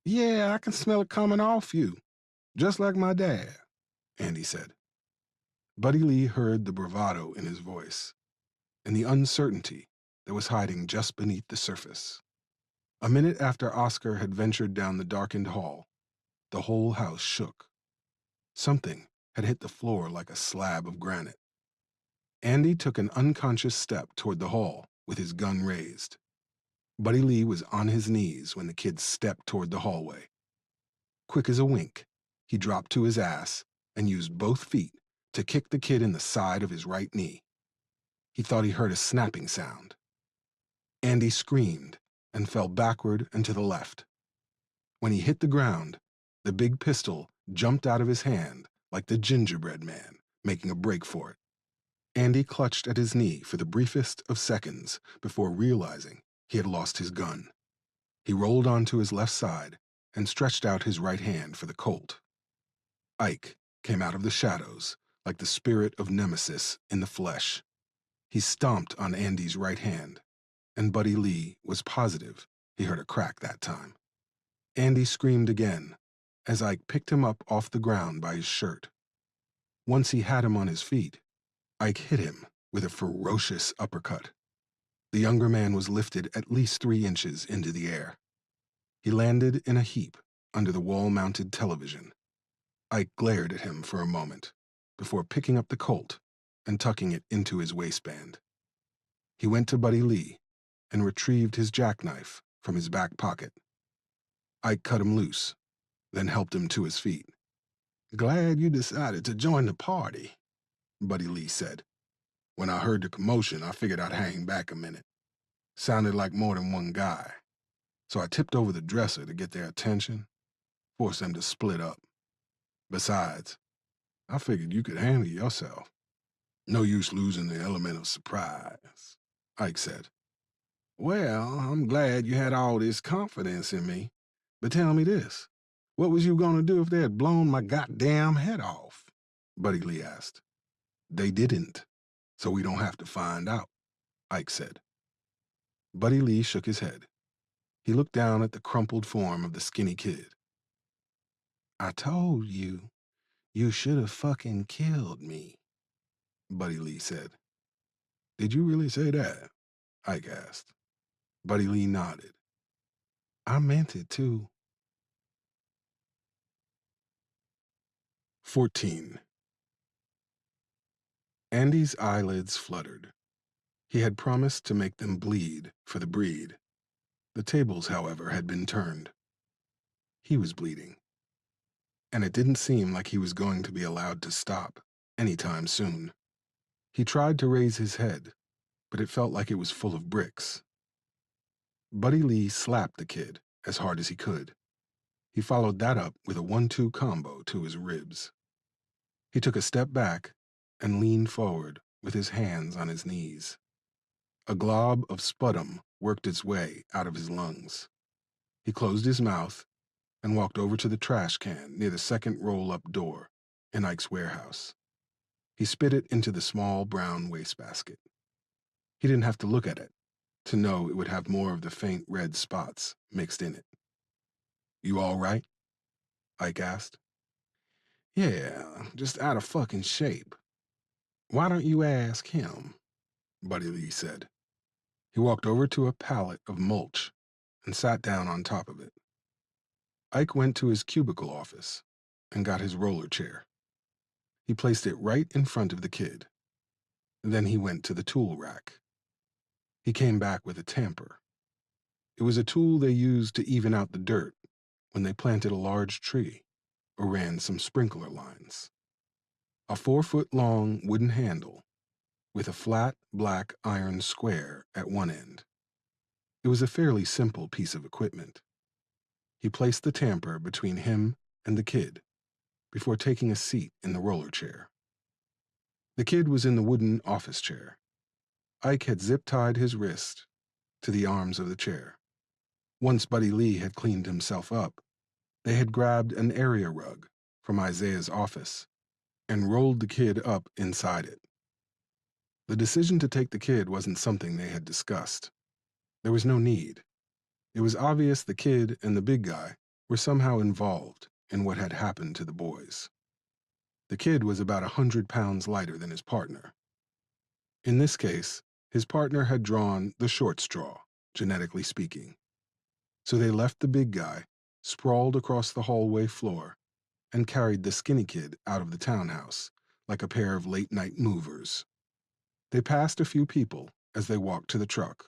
Yeah, I can smell it coming off you, just like my dad, Andy said. Buddy Lee heard the bravado in his voice and the uncertainty that was hiding just beneath the surface. A minute after Oscar had ventured down the darkened hall, the whole house shook. Something had hit the floor like a slab of granite. Andy took an unconscious step toward the hall with his gun raised. Buddy Lee was on his knees when the kid stepped toward the hallway. Quick as a wink, he dropped to his ass and used both feet to kick the kid in the side of his right knee. He thought he heard a snapping sound. Andy screamed and fell backward and to the left. When he hit the ground, the big pistol jumped out of his hand like the gingerbread man, making a break for it. Andy clutched at his knee for the briefest of seconds before realizing he had lost his gun. He rolled onto his left side and stretched out his right hand for the Colt. Ike came out of the shadows like the spirit of Nemesis in the flesh. He stomped on Andy's right hand, and Buddy Lee was positive he heard a crack that time. Andy screamed again as Ike picked him up off the ground by his shirt. Once he had him on his feet, Ike hit him with a ferocious uppercut. The younger man was lifted at least 3 inches into the air. He landed in a heap under the wall-mounted television. Ike glared at him for a moment before picking up the Colt and tucking it into his waistband. He went to Buddy Lee and retrieved his jackknife from his back pocket. Ike cut him loose, then helped him to his feet. "Glad you decided to join the party," Buddy Lee said. "When I heard the commotion, I figured I'd hang back a minute. Sounded like more than one guy. So I tipped over the dresser to get their attention, force them to split up. Besides, I figured you could handle yourself. No use losing the element of surprise," Ike said. "Well, I'm glad you had all this confidence in me. But tell me this. What was you gonna do if they had blown my goddamn head off?" Buddy Lee asked. "They didn't, so we don't have to find out," Ike said. Buddy Lee shook his head. He looked down at the crumpled form of the skinny kid. "I told you, you should have fucking killed me," Buddy Lee said. "Did you really say that?" Ike asked. Buddy Lee nodded. "I meant it too." 14. Andy's eyelids fluttered. He had promised to make them bleed for the breed. The tables, however, had been turned. He was bleeding. And it didn't seem like he was going to be allowed to stop anytime soon. He tried to raise his head, but it felt like it was full of bricks. Buddy Lee slapped the kid as hard as he could. He followed that up with a 1-2 combo to his ribs. He took a step back and leaned forward with his hands on his knees. A glob of sputum worked its way out of his lungs. He closed his mouth and walked over to the trash can near the second roll-up door in Ike's warehouse. He spit it into the small brown wastebasket. He didn't have to look at it to know it would have more of the faint red spots mixed in it. "You all right?" Ike asked. "Yeah, just out of fucking shape." "Why don't you ask him?" Buddy Lee said. He walked over to a pallet of mulch and sat down on top of it. Ike went to his cubicle office and got his roller chair. He placed it right in front of the kid. Then he went to the tool rack. He came back with a tamper. It was a tool they used to even out the dirt when they planted a large tree or ran some sprinkler lines. A 4-foot-long wooden handle with a flat black iron square at one end. It was a fairly simple piece of equipment. He placed the tamper between him and the kid before taking a seat in the roller chair. The kid was in the wooden office chair. Ike had zip-tied his wrist to the arms of the chair. Once Buddy Lee had cleaned himself up, they had grabbed an area rug from Isaiah's office and rolled the kid up inside it. The decision to take the kid wasn't something they had discussed. There was no need. It was obvious the kid and the big guy were somehow involved in what had happened to the boys. The kid was about 100 pounds lighter than his partner. In this case, his partner had drawn the short straw, genetically speaking. So they left the big guy sprawled across the hallway floor and carried the skinny kid out of the townhouse like a pair of late-night movers. They passed a few people as they walked to the truck.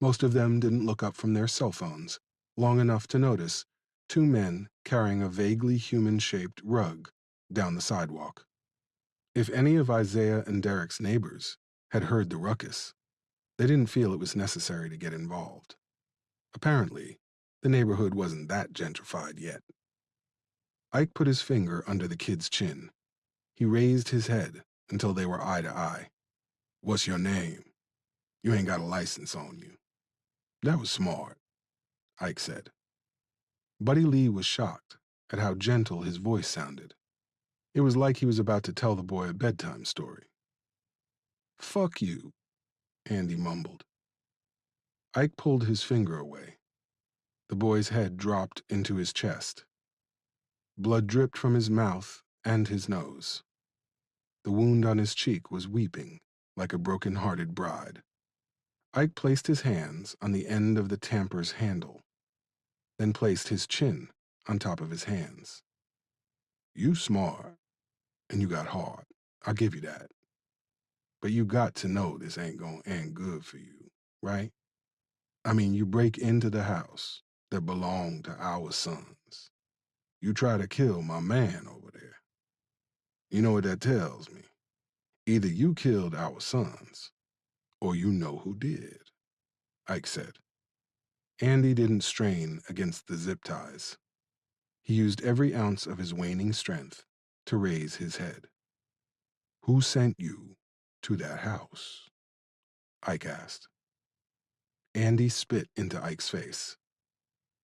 Most of them didn't look up from their cell phones long enough to notice 2 men carrying a vaguely human-shaped rug down the sidewalk. If any of Isaiah and Derek's neighbors had heard the ruckus, they didn't feel it was necessary to get involved. Apparently, the neighborhood wasn't that gentrified yet. Ike put his finger under the kid's chin. He raised his head until they were eye to eye. "What's your name? You ain't got a license on you." "That was smart," Ike said. Buddy Lee was shocked at how gentle his voice sounded. It was like he was about to tell the boy a bedtime story. "Fuck you," Andy mumbled. Ike pulled his finger away. The boy's head dropped into his chest. Blood dripped from his mouth and his nose. The wound on his cheek was weeping like a broken-hearted bride. Ike placed his hands on the end of the tamper's handle, then placed his chin on top of his hands. "You smart, and you got hard. I'll give you that. But you got to know this ain't gonna end good for you, right? I mean, you break into the house that belonged to our sons. You try to kill my man over there. You know what that tells me? Either you killed our sons, or you know who did," Ike said. Andy didn't strain against the zip ties. He used every ounce of his waning strength to raise his head. "Who sent you to that house?" Ike asked. Andy spit into Ike's face.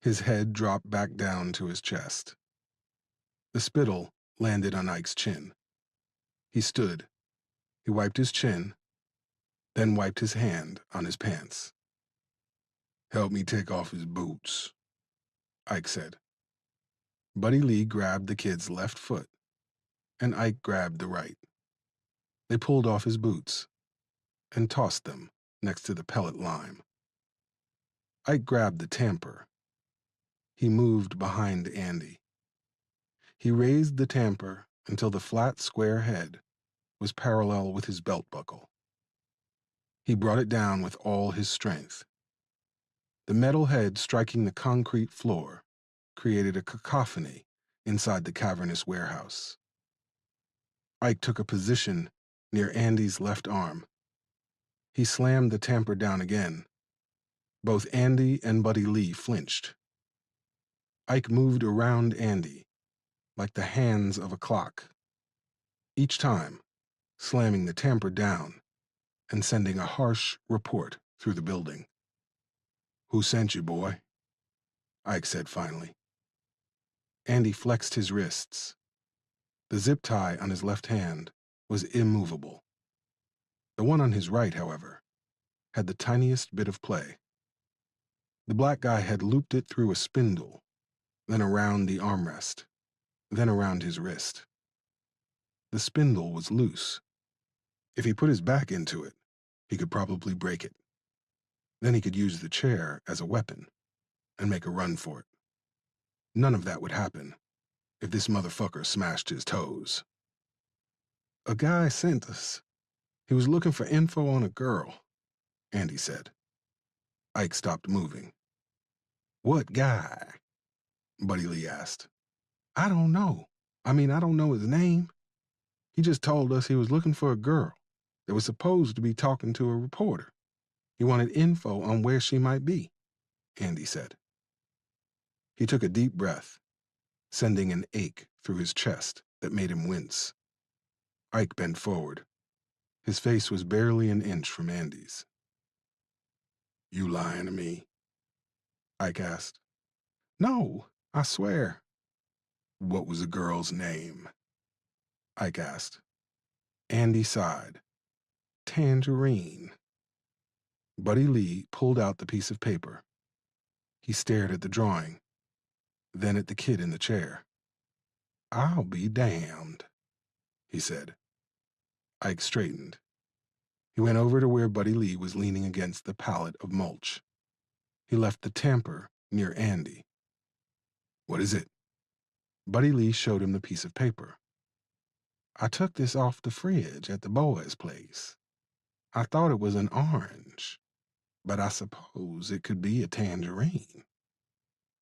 His head dropped back down to his chest. The spittle landed on Ike's chin. He stood. He wiped his chin, then wiped his hand on his pants. "Help me take off his boots," Ike said. Buddy Lee grabbed the kid's left foot, and Ike grabbed the right. They pulled off his boots and tossed them next to the pellet lime. Ike grabbed the tamper. He moved behind Andy. He raised the tamper until the flat, square head was parallel with his belt buckle. He brought it down with all his strength. The metal head striking the concrete floor created a cacophony inside the cavernous warehouse. Ike took a position near Andy's left arm. He slammed the tamper down again. Both Andy and Buddy Lee flinched. Ike moved around Andy like the hands of a clock, each time slamming the tamper down and sending a harsh report through the building. "Who sent you, boy?" Ike said finally. Andy flexed his wrists. The zip tie on his left hand was immovable. The one on his right, however, had the tiniest bit of play. The black guy had looped it through a spindle, then around the armrest, then around his wrist. The spindle was loose. If he put his back into it, he could probably break it. Then he could use the chair as a weapon and make a run for it. None of that would happen if this motherfucker smashed his toes. "A guy sent us. He was looking for info on a girl," Andy said. Ike stopped moving. "What guy?" Buddy Lee asked. "I don't know. I don't know his name. He just told us he was looking for a girl that was supposed to be talking to a reporter. He wanted info on where she might be," Andy said. He took a deep breath, sending an ache through his chest that made him wince. Ike bent forward. His face was barely an inch from Andy's. "You lying to me?" Ike asked. "No, I swear." "What was the girl's name?" Ike asked. Andy sighed. "Tangerine." Buddy Lee pulled out the piece of paper. He stared at the drawing, then at the kid in the chair. "I'll be damned," he said. Ike straightened. He went over to where Buddy Lee was leaning against the pallet of mulch. He left the tamper near Andy. "What is it?" Buddy Lee showed him the piece of paper. "I took this off the fridge at the boys' place. I thought it was an orange, but I suppose it could be a tangerine.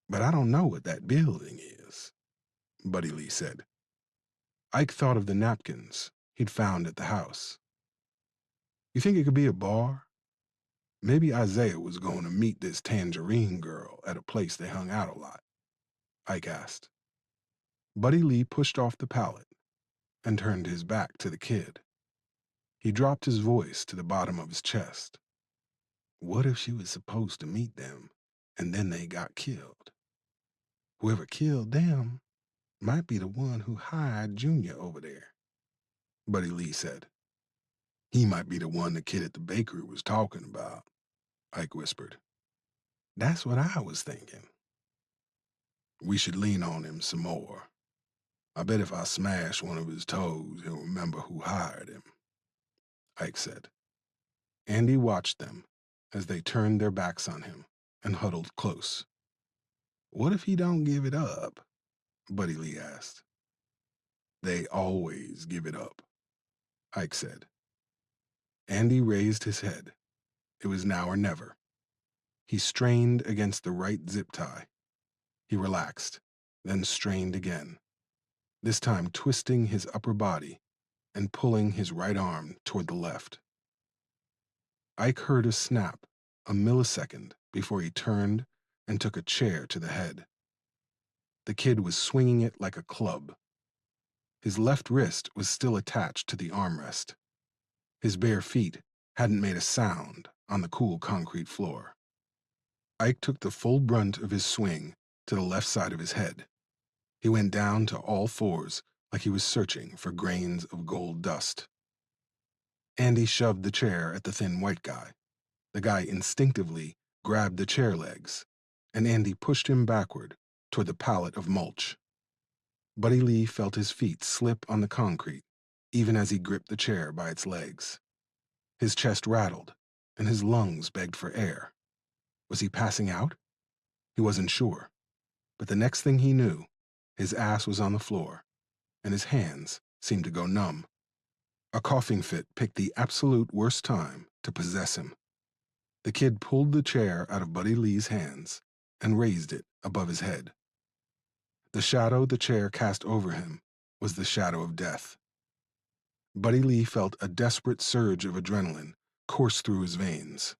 But I don't know what that building is," Buddy Lee said. Ike thought of the napkins he'd found at the house. "You think it could be a bar? Maybe Isaiah was going to meet this tangerine girl at a place they hung out a lot," Ike asked. Buddy Lee pushed off the pallet and turned his back to the kid. He dropped his voice to the bottom of his chest. "What if she was supposed to meet them and then they got killed? Whoever killed them might be the one who hired Junior over there, Buddy Lee said. He might be the one the kid at the bakery was talking about, Ike whispered. That's what I was thinking. We should lean on him some more. I bet if I smash one of his toes, he'll remember who hired him, Ike said. Andy watched them as they turned their backs on him and huddled close. What if he don't give it up? Buddy Lee asked. They always give it up, Ike said. Andy raised his head. It was now or never. He strained against the right zip tie. He relaxed, then strained again, this time twisting his upper body and pulling his right arm toward the left. Ike heard a snap, a millisecond before he turned and took a chair to the head. The kid was swinging it like a club. His left wrist was still attached to the armrest. His bare feet hadn't made a sound on the cool concrete floor. Ike took the full brunt of his swing to the left side of his head. He went down to all fours like he was searching for grains of gold dust. Andy shoved the chair at the thin white guy. The guy instinctively grabbed the chair legs, and Andy pushed him backward toward the pallet of mulch. Buddy Lee felt his feet slip on the concrete, even as he gripped the chair by its legs. His chest rattled, and his lungs begged for air. Was he passing out? He wasn't sure. But the next thing he knew, his ass was on the floor, and his hands seemed to go numb. A coughing fit picked the absolute worst time to possess him. The kid pulled the chair out of Buddy Lee's hands and raised it above his head. The shadow the chair cast over him was the shadow of death. Buddy Lee felt a desperate surge of adrenaline course through his veins.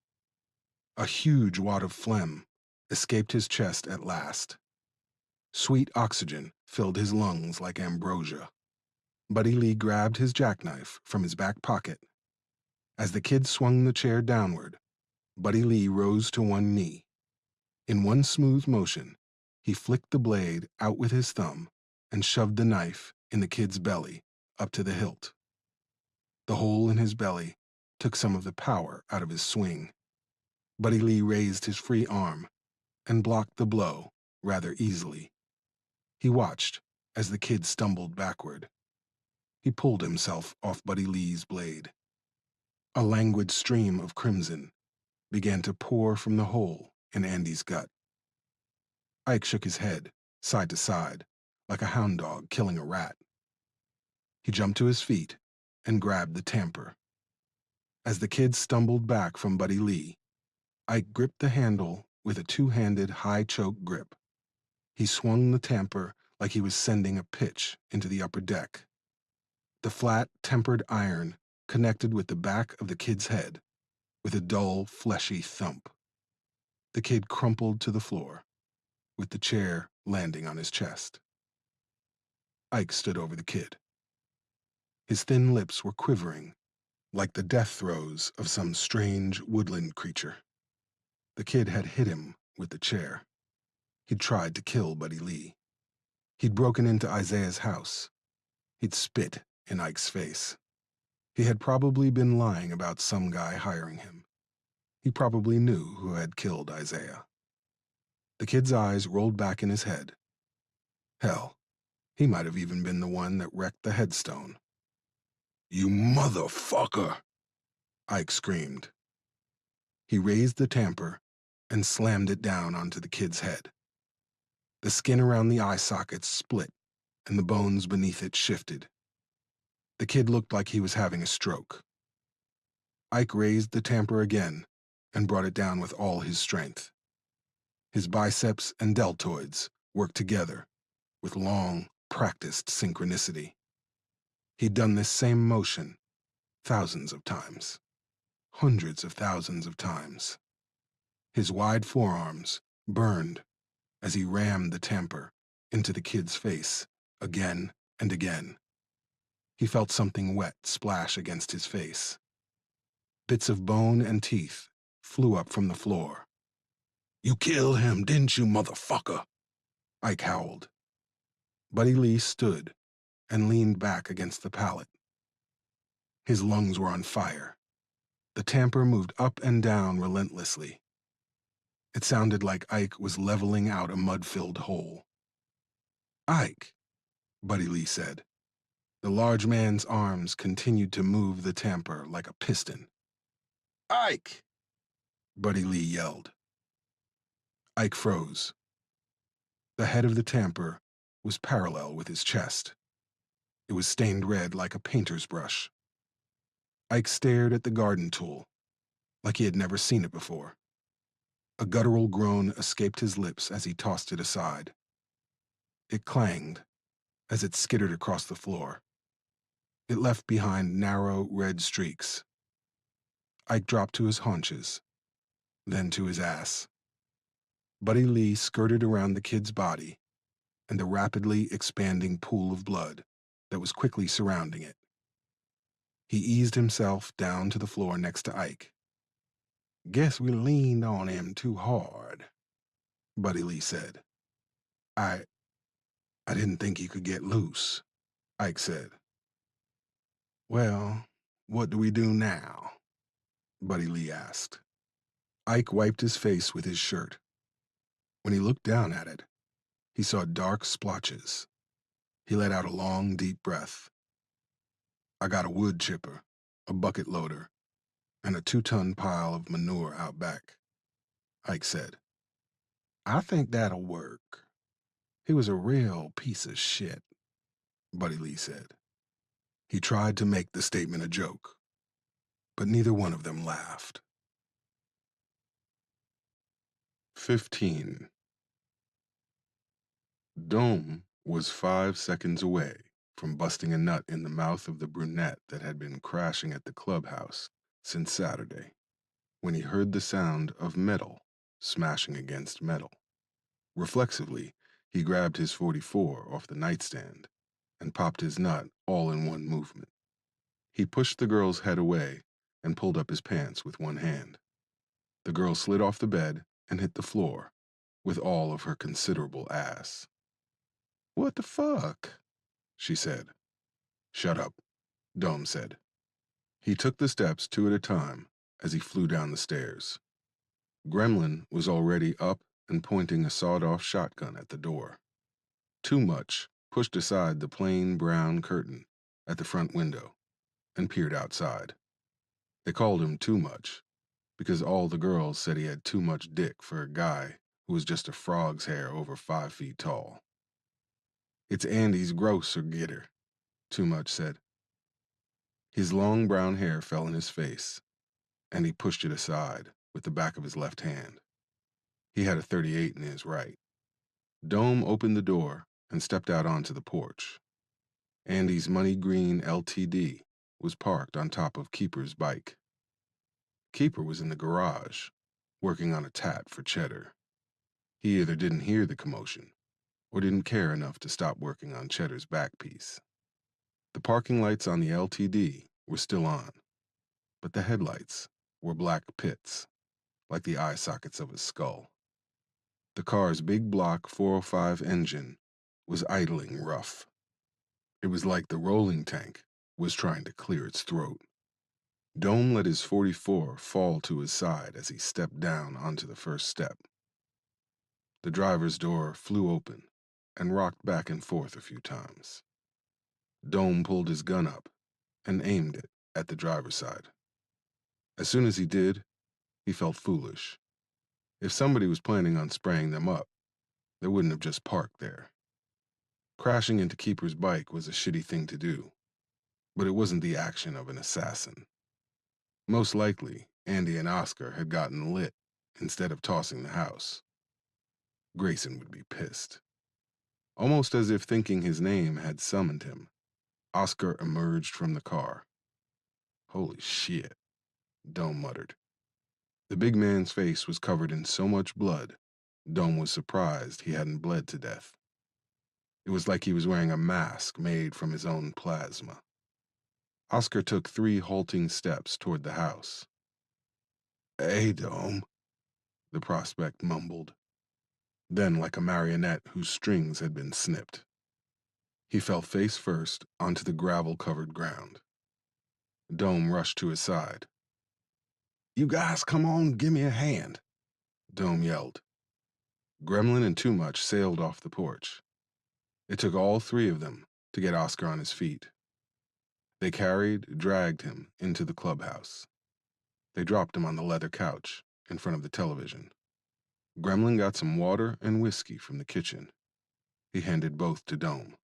A huge wad of phlegm escaped his chest at last. Sweet oxygen filled his lungs like ambrosia. Buddy Lee grabbed his jackknife from his back pocket. As the kid swung the chair downward, Buddy Lee rose to one knee. In one smooth motion, he flicked the blade out with his thumb and shoved the knife in the kid's belly up to the hilt. The hole in his belly took some of the power out of his swing. Buddy Lee raised his free arm and blocked the blow rather easily. He watched as the kid stumbled backward. He pulled himself off Buddy Lee's blade. A languid stream of crimson began to pour from the hole in Andy's gut. Ike shook his head, side to side, like a hound dog killing a rat. He jumped to his feet and grabbed the tamper. As the kid stumbled back from Buddy Lee, Ike gripped the handle with a two-handed high choke grip. He swung the tamper like he was sending a pitch into the upper deck. The flat, tempered iron connected with the back of the kid's head with a dull, fleshy thump. The kid crumpled to the floor, with the chair landing on his chest. Ike stood over the kid. His thin lips were quivering, like the death throes of some strange woodland creature. The kid had hit him with the chair. He'd tried to kill Buddy Lee. He'd broken into Isaiah's house. He'd spit in Ike's face. He had probably been lying about some guy hiring him. He probably knew who had killed Isaiah. The kid's eyes rolled back in his head. Hell, he might have even been the one that wrecked the headstone. You motherfucker! Ike screamed. He raised the tamper and slammed it down onto the kid's head. The skin around the eye sockets split, and the bones beneath it shifted. The kid looked like he was having a stroke. Ike raised the tamper again and brought it down with all his strength. His biceps and deltoids worked together with long, practiced synchronicity. He'd done this same motion thousands of times, hundreds of thousands of times. His wide forearms burned as he rammed the tamper into the kid's face again and again. He felt something wet splash against his face. Bits of bone and teeth flew up from the floor. You killed him, didn't you, motherfucker? Ike howled. Buddy Lee stood and leaned back against the pallet. His lungs were on fire. The tamper moved up and down relentlessly. It sounded like Ike was leveling out a mud-filled hole. "Ike," Buddy Lee said. The large man's arms continued to move the tamper like a piston. "Ike!" Buddy Lee yelled. Ike froze. The head of the tamper was parallel with his chest. It was stained red like a painter's brush. Ike stared at the garden tool, like he had never seen it before. A guttural groan escaped his lips as he tossed it aside. It clanged as it skittered across the floor. It left behind narrow red streaks. Ike dropped to his haunches, then to his ass. Buddy Lee skirted around the kid's body and the rapidly expanding pool of blood that was quickly surrounding it. He eased himself down to the floor next to Ike. "Guess we leaned on him too hard," Buddy Lee said. I didn't think he could get loose," Ike said. "Well, what do we do now?" Buddy Lee asked. Ike wiped his face with his shirt. When he looked down at it, he saw dark splotches. He let out a long, deep breath. "I got a wood chipper, a bucket loader, and a 2-ton pile of manure out back," Ike said. "I think that'll work. He was a real piece of shit," Buddy Lee said. He tried to make the statement a joke, but neither one of them laughed. 15. Dome was 5 seconds away from busting a nut in the mouth of the brunette that had been crashing at the clubhouse since Saturday, when he heard the sound of metal smashing against metal. Reflexively, he grabbed his .44 off the nightstand and popped his nut all in one movement. He pushed the girl's head away and pulled up his pants with one hand. The girl slid off the bed and hit the floor with all of her considerable ass. "What the fuck?" she said. "Shut up," Dome said. He took the steps 2 at a time as he flew down the stairs. Gremlin was already up and pointing a sawed-off shotgun at the door. Too Much pushed aside the plain brown curtain at the front window and peered outside. They called him Too Much because all the girls said he had too much dick for a guy who was just a frog's hair over 5 feet tall. "It's Andy's grosser getter," Too Much said. His long brown hair fell in his face, and he pushed it aside with the back of his left hand. He had a .38 in his right. Dome opened the door and stepped out onto the porch. Andy's money green LTD was parked on top of Keeper's bike. Keeper was in the garage, working on a tat for Cheddar. He either didn't hear the commotion or didn't care enough to stop working on Cheddar's back piece. The parking lights on the LTD were still on, but the headlights were black pits, like the eye sockets of a skull. The car's big block 405 engine was idling rough. It was like the rolling tank was trying to clear its throat. Dome let his .44 fall to his side as he stepped down onto the first step. The driver's door flew open and rocked back and forth a few times. Dome pulled his gun up and aimed it at the driver's side. As soon as he did, he felt foolish. If somebody was planning on spraying them up, they wouldn't have just parked there. Crashing into Keeper's bike was a shitty thing to do, but it wasn't the action of an assassin. Most likely, Andy and Oscar had gotten lit instead of tossing the house. Grayson would be pissed. Almost as if thinking his name had summoned him, Oscar emerged from the car. "Holy shit," Dome muttered. The big man's face was covered in so much blood, Dome was surprised he hadn't bled to death. It was like he was wearing a mask made from his own plasma. Oscar took 3 halting steps toward the house. "Hey, Dome," the prospect mumbled. then like a marionette whose strings had been snipped. He fell face first onto the gravel-covered ground. Dome rushed to his side. "You guys come on, give me a hand," Dome yelled. Gremlin and Too Much sailed off the porch. It took all three of them to get Oscar on his feet. They dragged him into the clubhouse. They dropped him on the leather couch in front of the television. Gremlin got some water and whiskey from the kitchen. He handed both to Dome.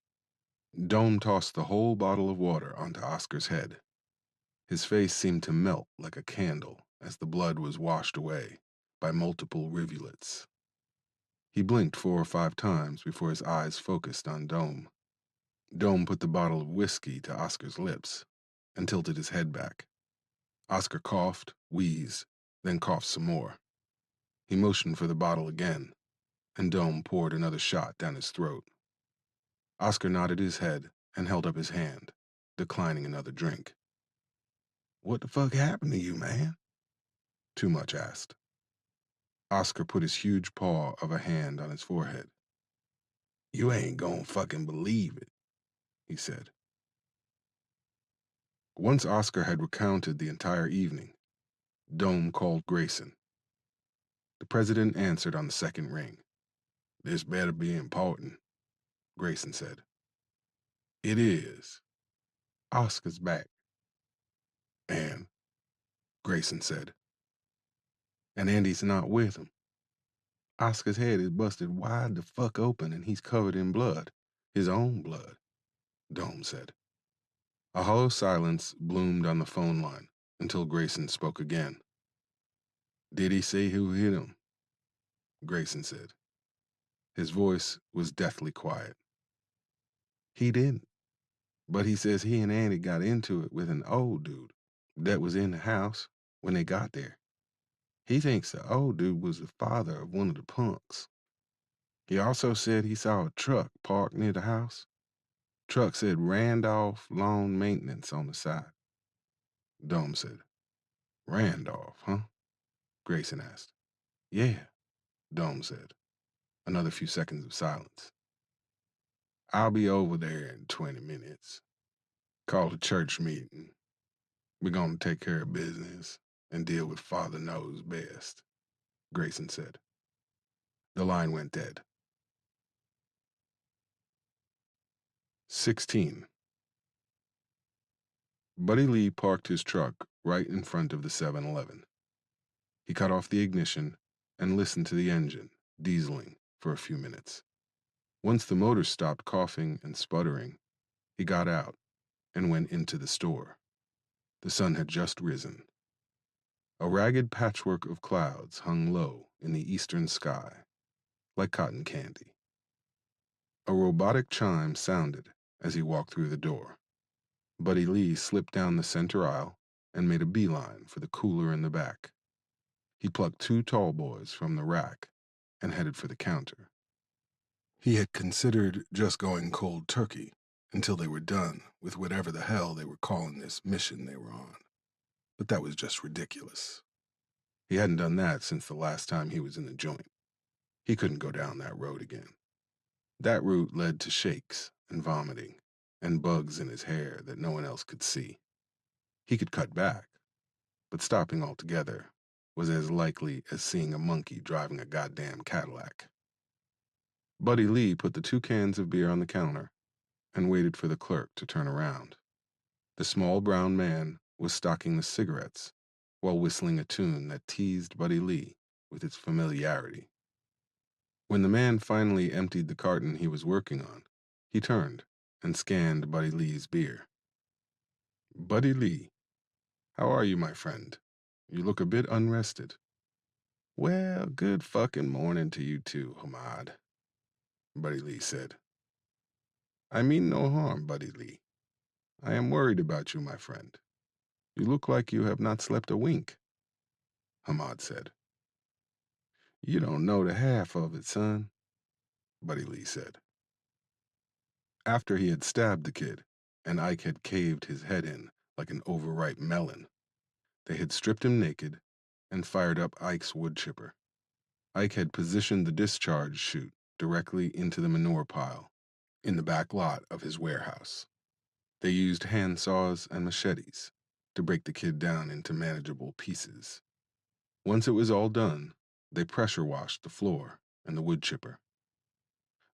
Dome tossed the whole bottle of water onto Oscar's head. His face seemed to melt like a candle as the blood was washed away by multiple rivulets. He blinked 4 or 5 times before his eyes focused on Dome. Dome put the bottle of whiskey to Oscar's lips and tilted his head back. Oscar coughed, wheezed, then coughed some more. He motioned for the bottle again, and Dome poured another shot down his throat. Oscar nodded his head and held up his hand, declining another drink. "What the fuck happened to you, man?" Too Much asked. Oscar put his huge paw of a hand on his forehead. "You ain't gonna fucking believe it," he said. Once Oscar had recounted the entire evening, Dome called Grayson. The president answered on the second ring. "This better be important," Grayson said. "It is." "Oscar's back." "And?" Grayson said. "And Andy's not with him. Oscar's head is busted wide the fuck open and he's covered in blood. His own blood," Dome said. A hollow silence bloomed on the phone line until Grayson spoke again. "Did he say who hit him?" Grayson said. His voice was deathly quiet. "He didn't. But he says he and Andy got into it with an old dude that was in the house when they got there. He thinks the old dude was the father of one of the punks. He also said he saw a truck parked near the house. Truck said Randolph Lawn Maintenance on the side." Dome said. "Randolph, huh?" Grayson asked. "Yeah," Dome said. Another few seconds of silence. "I'll be over there in 20 minutes. Call a church meeting. We're gonna take care of business and deal with Father Knows Best," Grayson said. The line went dead. 16. Buddy Lee parked his truck right in front of the 7-Eleven. He cut off the ignition and listened to the engine, dieseling, for a few minutes. Once the motor stopped coughing and sputtering, he got out and went into the store. The sun had just risen. A ragged patchwork of clouds hung low in the eastern sky, like cotton candy. A robotic chime sounded as he walked through the door. Buddy Lee slipped down the center aisle and made a beeline for the cooler in the back. He plucked 2 tall boys from the rack and headed for the counter. He had considered just going cold turkey until they were done with whatever the hell they were calling this mission they were on. But that was just ridiculous. He hadn't done that since the last time he was in the joint. He couldn't go down that road again. That route led to shakes and vomiting and bugs in his hair that no one else could see. He could cut back, but stopping altogether was as likely as seeing a monkey driving a goddamn Cadillac. Buddy Lee put the 2 cans of beer on the counter and waited for the clerk to turn around. The small brown man was stocking the cigarettes while whistling a tune that teased Buddy Lee with its familiarity. When the man finally emptied the carton he was working on, he turned and scanned Buddy Lee's beer. "Buddy Lee, how are you, my friend? You look a bit unrested." "Well, good fucking morning to you too, Hamad," Buddy Lee said. "I mean no harm, Buddy Lee. I am worried about you, my friend. You look like you have not slept a wink," Hamad said. "You don't know the half of it, son," Buddy Lee said. After he had stabbed the kid, and Ike had caved his head in like an overripe melon, they had stripped him naked and fired up Ike's wood chipper. Ike had positioned the discharge chute directly into the manure pile in the back lot of his warehouse. They used hand saws and machetes to break the kid down into manageable pieces. Once it was all done, they pressure washed the floor and the wood chipper.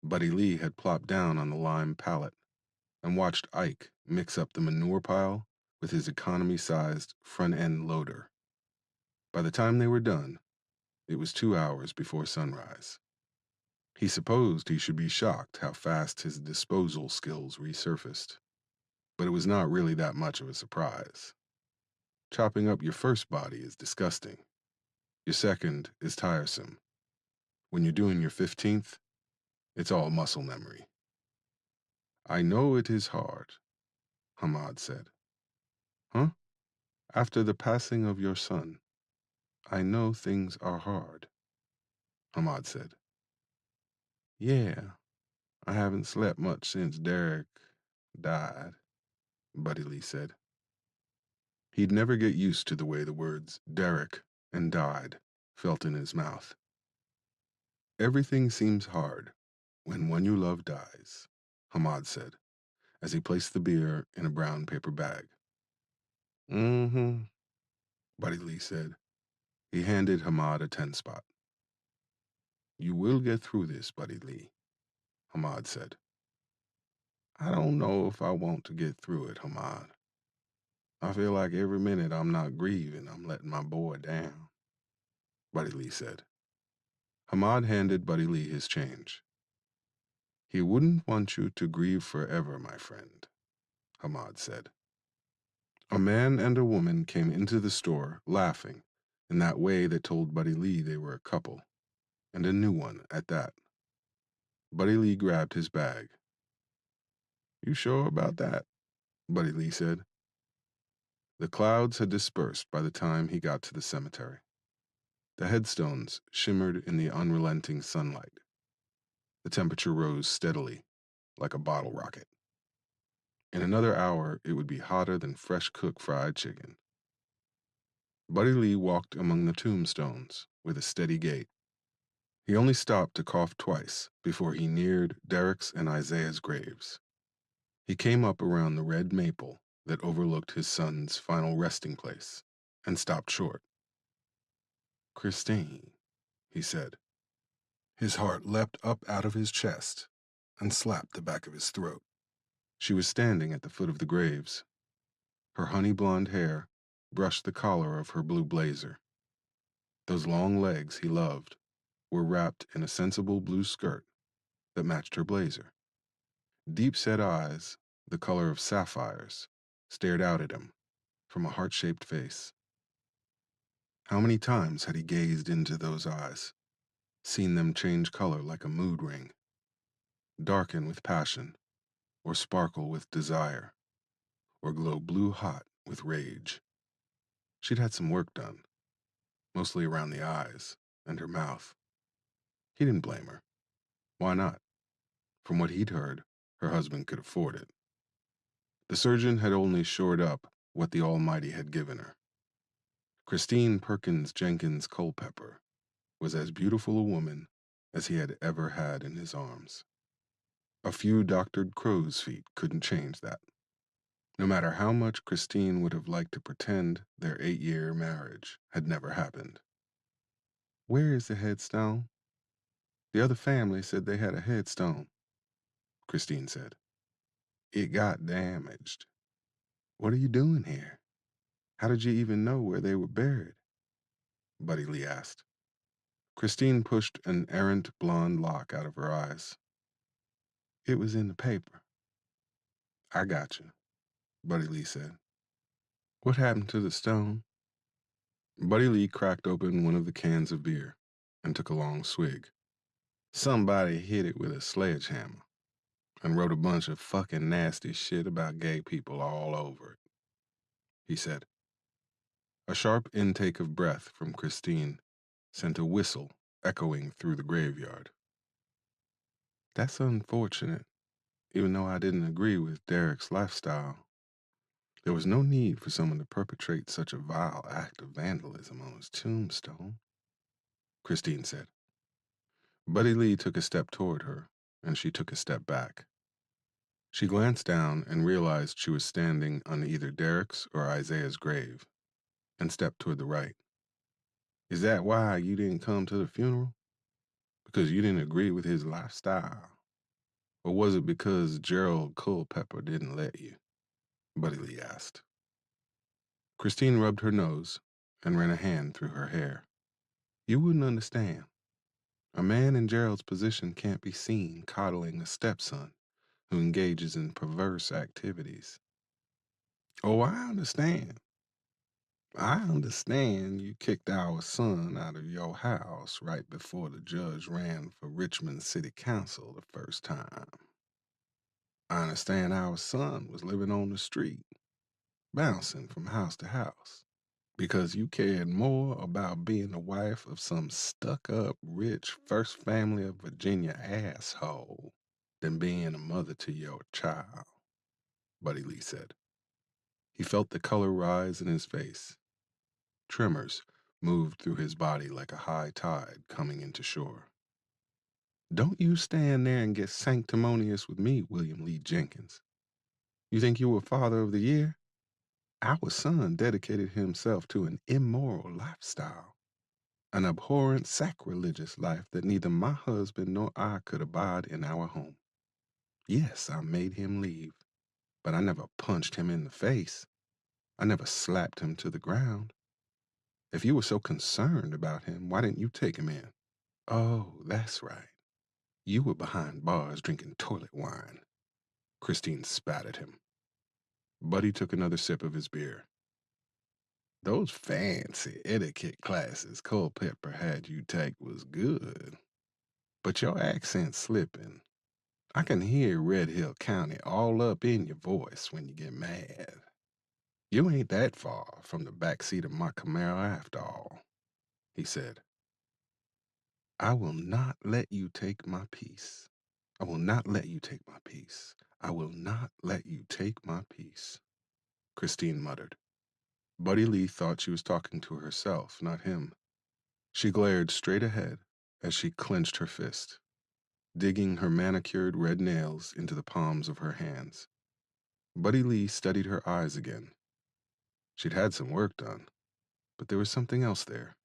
Buddy Lee had plopped down on the lime pallet and watched Ike mix up the manure pile with his economy-sized front-end loader. By the time they were done, it was 2 hours before sunrise. He supposed he should be shocked how fast his disposal skills resurfaced, but it was not really that much of a surprise. Chopping up your first body is disgusting. Your second is tiresome. When you're doing your 15th, it's all muscle memory. I know it is hard, Hamad said. Huh? After the passing of your son, I know things are hard, Hamad said. Yeah, I haven't slept much since Derek died, Buddy Lee said. He'd never get used to the way the words Derek and died felt in his mouth. Everything seems hard when one you love dies, Hamad said, as he placed the beer in a brown paper bag. Mm-hmm, Buddy Lee said. He handed Hamad a 10-spot. You will get through this, Buddy Lee, Hamad said. I don't know if I want to get through it, Hamad. I feel like every minute I'm not grieving, I'm letting my boy down, Buddy Lee said. Hamad handed Buddy Lee his change. He wouldn't want you to grieve forever, my friend, Hamad said. A man and a woman came into the store, laughing, in that way that told Buddy Lee they were a couple, and a new one at that. Buddy Lee grabbed his bag. You sure about that? Buddy Lee said. The clouds had dispersed by the time he got to the cemetery. The headstones shimmered in the unrelenting sunlight. The temperature rose steadily, like a bottle rocket. In another hour, it would be hotter than fresh-cooked fried chicken. Buddy Lee walked among the tombstones with a steady gait. He only stopped to cough twice before he neared Derek's and Isaiah's graves. He came up around the red maple that overlooked his son's final resting place and stopped short. Christine, he said. His heart leapt up out of his chest and slapped the back of his throat. She was standing at the foot of the graves. Her honey blonde hair brushed the collar of her blue blazer. Those long legs he loved were wrapped in a sensible blue skirt that matched her blazer. Deep-set eyes, the color of sapphires, stared out at him from a heart-shaped face. How many times had he gazed into those eyes, seen them change color like a mood ring, darken with passion, or sparkle with desire, or glow blue-hot with rage. She'd had some work done, mostly around the eyes and her mouth. He didn't blame her. Why not? From what he'd heard, her husband could afford it. The surgeon had only shored up what the Almighty had given her. Christine Perkins Jenkins Culpepper was as beautiful a woman as he had ever had in his arms. A few doctored crow's feet couldn't change that. No matter how much Christine would have liked to pretend their 8-year marriage had never happened. Where is the headstone? The other family said they had a headstone, Christine said. It got damaged. What are you doing here? How did you even know where they were buried? Buddy Lee asked. Christine pushed an errant blonde lock out of her eyes. It was in the paper. I got you, Buddy Lee said. What happened to the stone? Buddy Lee cracked open one of the cans of beer and took a long swig. Somebody hit it with a sledgehammer and wrote a bunch of fucking nasty shit about gay people all over it, he said. A sharp intake of breath from Christine sent a whistle echoing through the graveyard. That's unfortunate, even though I didn't agree with Derek's lifestyle. There was no need for someone to perpetrate such a vile act of vandalism on his tombstone, Christine said. Buddy Lee took a step toward her, and she took a step back. She glanced down and realized she was standing on either Derek's or Isaiah's grave, and stepped toward the right. Is that why you didn't come to the funeral? Because you didn't agree with his lifestyle? Or was it because Gerald Culpepper didn't let you? Buddy Lee asked. Christine rubbed her nose and ran a hand through her hair. You wouldn't understand. A man in Gerald's position can't be seen coddling a stepson who engages in perverse activities. Oh, I understand. I understand you kicked our son out of your house right before the judge ran for Richmond City Council the first time. I understand our son was living on the street, bouncing from house to house, because you cared more about being the wife of some stuck-up, rich, first family of Virginia asshole than being a mother to your child, Buddy Lee said. He felt the color rise in his face. Tremors moved through his body like a high tide coming into shore. Don't you stand there and get sanctimonious with me, William Lee Jenkins. You think you were Father of the Year? Our son dedicated himself to an immoral lifestyle, an abhorrent sacrilegious life that neither my husband nor I could abide in our home. Yes, I made him leave, but I never punched him in the face. I never slapped him to the ground. If you were so concerned about him, why didn't you take him in? Oh, that's right. You were behind bars drinking toilet wine. Christine spat at him. Buddy took another sip of his beer. Those fancy etiquette classes Culpepper had you take was good. But your accent's slipping. I can hear Red Hill County all up in your voice when you get mad. You ain't that far from the back seat of my Camaro after all, he said. I will not let you take my peace. I will not let you take my peace. I will not let you take my peace, Christine muttered. Buddy Lee thought she was talking to herself, not him. She glared straight ahead as she clenched her fist, digging her manicured red nails into the palms of her hands. Buddy Lee studied her eyes again. She'd had some work done, but there was something else there.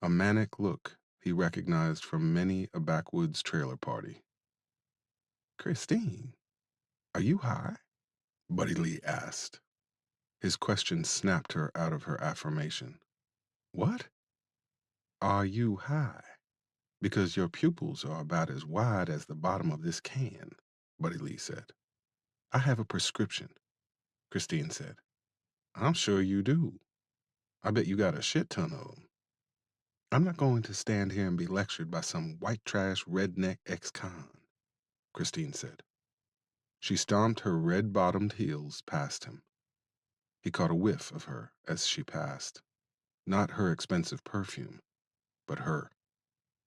A manic look he recognized from many a backwoods trailer party. Christine, are you high? Buddy Lee asked. His question snapped her out of her affirmation. What? Are you high? Because your pupils are about as wide as the bottom of this can, Buddy Lee said. I have a prescription, Christine said. I'm sure you do. I bet you got a shit ton of them. I'm not going to stand here and be lectured by some white trash redneck ex-con, Christine said. She stomped her red-bottomed heels past him. He caught a whiff of her as she passed. Not her expensive perfume, but her.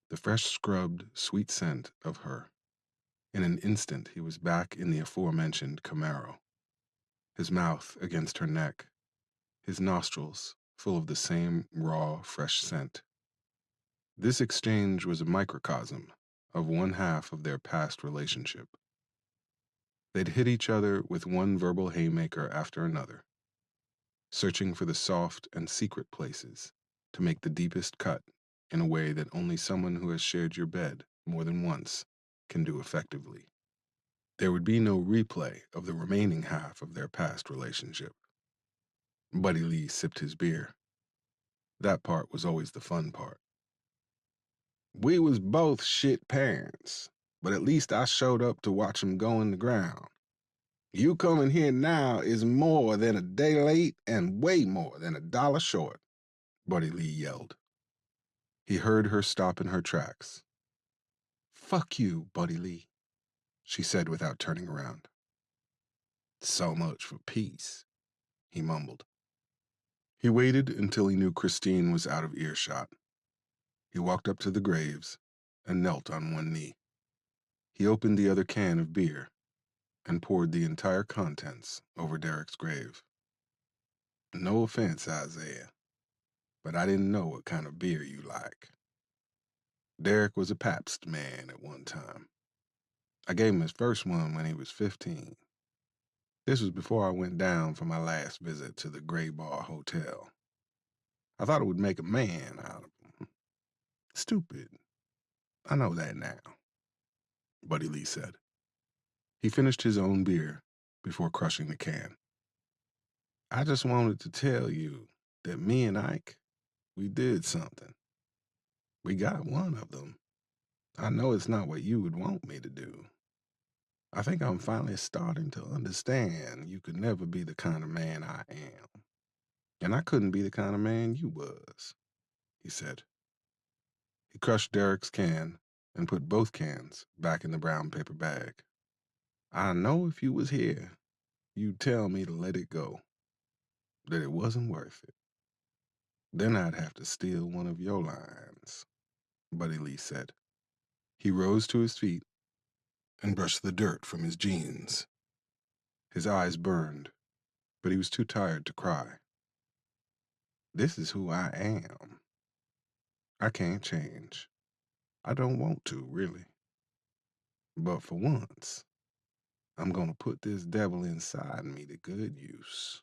The fresh scrubbed, sweet scent of her. In an instant, he was back in the aforementioned Camaro, his mouth against her neck, his nostrils full of the same raw, fresh scent. This exchange was a microcosm of one half of their past relationship. They'd hit each other with one verbal haymaker after another, searching for the soft and secret places to make the deepest cut in a way that only someone who has shared your bed more than once can do effectively. There would be no replay of the remaining half of their past relationship. Buddy Lee sipped his beer. That part was always the fun part. We was both shit parents, but at least I showed up to watch 'em go in the ground. You coming here now is more than a day late and way more than $1 short, Buddy Lee yelled. He heard her stop in her tracks. Fuck you, Buddy Lee, she said without turning around. So much for peace, he mumbled. He waited until he knew Christine was out of earshot. He walked up to the graves and knelt on one knee. He opened the other can of beer and poured the entire contents over Derek's grave. No offense, Isaiah, but I didn't know what kind of beer you like. Derek was a Pabst man at one time. I gave him his first one when he was 15. This was before I went down for my last visit to the Gray Bar Hotel. I thought it would make a man out of him. Stupid. I know that now, Buddy Lee said. He finished his own beer before crushing the can. I just wanted to tell you that me and Ike, we did something. We got one of them. I know it's not what you would want me to do. I think I'm finally starting to understand you could never be the kind of man I am. And I couldn't be the kind of man you was, he said. He crushed Derek's can and put both cans back in the brown paper bag. I know if you was here, you'd tell me to let it go, that it wasn't worth it. Then I'd have to steal one of your lines, Buddy Lee said. He rose to his feet and brushed the dirt from his jeans. His eyes burned, but he was too tired to cry. This is who I am. I can't change. I don't want to, really. But for once, I'm gonna put this devil inside me to good use.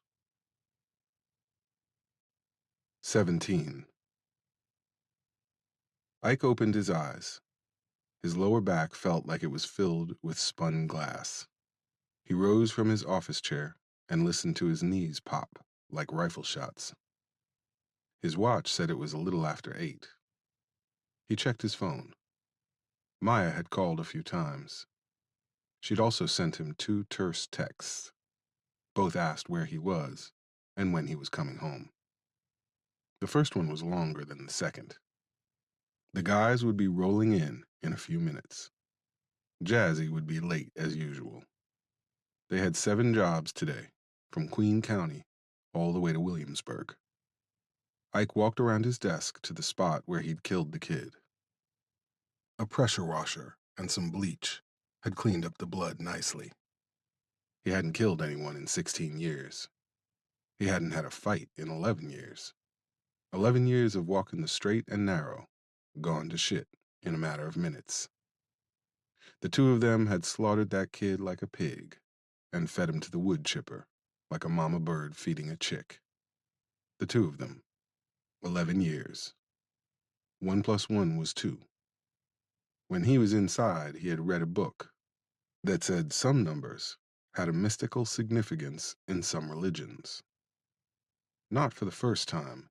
17. Ike opened his eyes. His lower back felt like it was filled with spun glass. He rose from his office chair and listened to his knees pop like rifle shots. His watch said it was a little after 8. He checked his phone. Maya had called a few times. She'd also sent him 2 terse texts. Both asked where he was and when he was coming home. The first one was longer than the second. The guys would be rolling in a few minutes. Jazzy would be late as usual. They had 7 jobs today, from Queen County all the way to Williamsburg. Ike walked around his desk to the spot where he'd killed the kid. A pressure washer and some bleach had cleaned up the blood nicely. He hadn't killed anyone in 16 years. He hadn't had a fight in 11 years. 11 years of walking the straight and narrow, gone to shit in a matter of minutes. The 2 of them had slaughtered that kid like a pig and fed him to the wood chipper like a mama bird feeding a chick. The 2 of them. 11 years. 1 plus 1 was 2. When he was inside, he had read a book that said some numbers had a mystical significance in some religions. Not for the first time,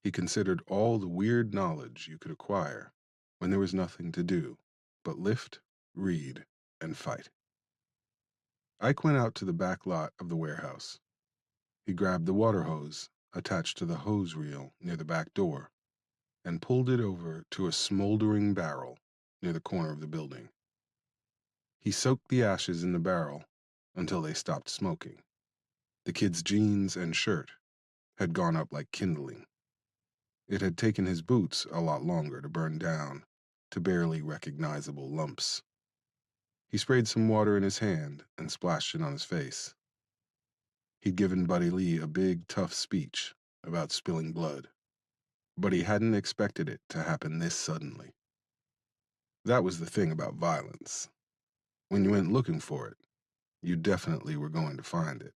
he considered all the weird knowledge you could acquire when there was nothing to do but lift, read, and fight. Ike went out to the back lot of the warehouse. He grabbed the water hose attached to the hose reel near the back door and pulled it over to a smoldering barrel near the corner of the building. He soaked the ashes in the barrel until they stopped smoking. The kid's jeans and shirt had gone up like kindling. It had taken his boots a lot longer to burn down to barely recognizable lumps. He sprayed some water in his hand and splashed it on his face. He'd given Buddy Lee a big, tough speech about spilling blood, but he hadn't expected it to happen this suddenly. That was the thing about violence. When you went looking for it, you definitely were going to find it.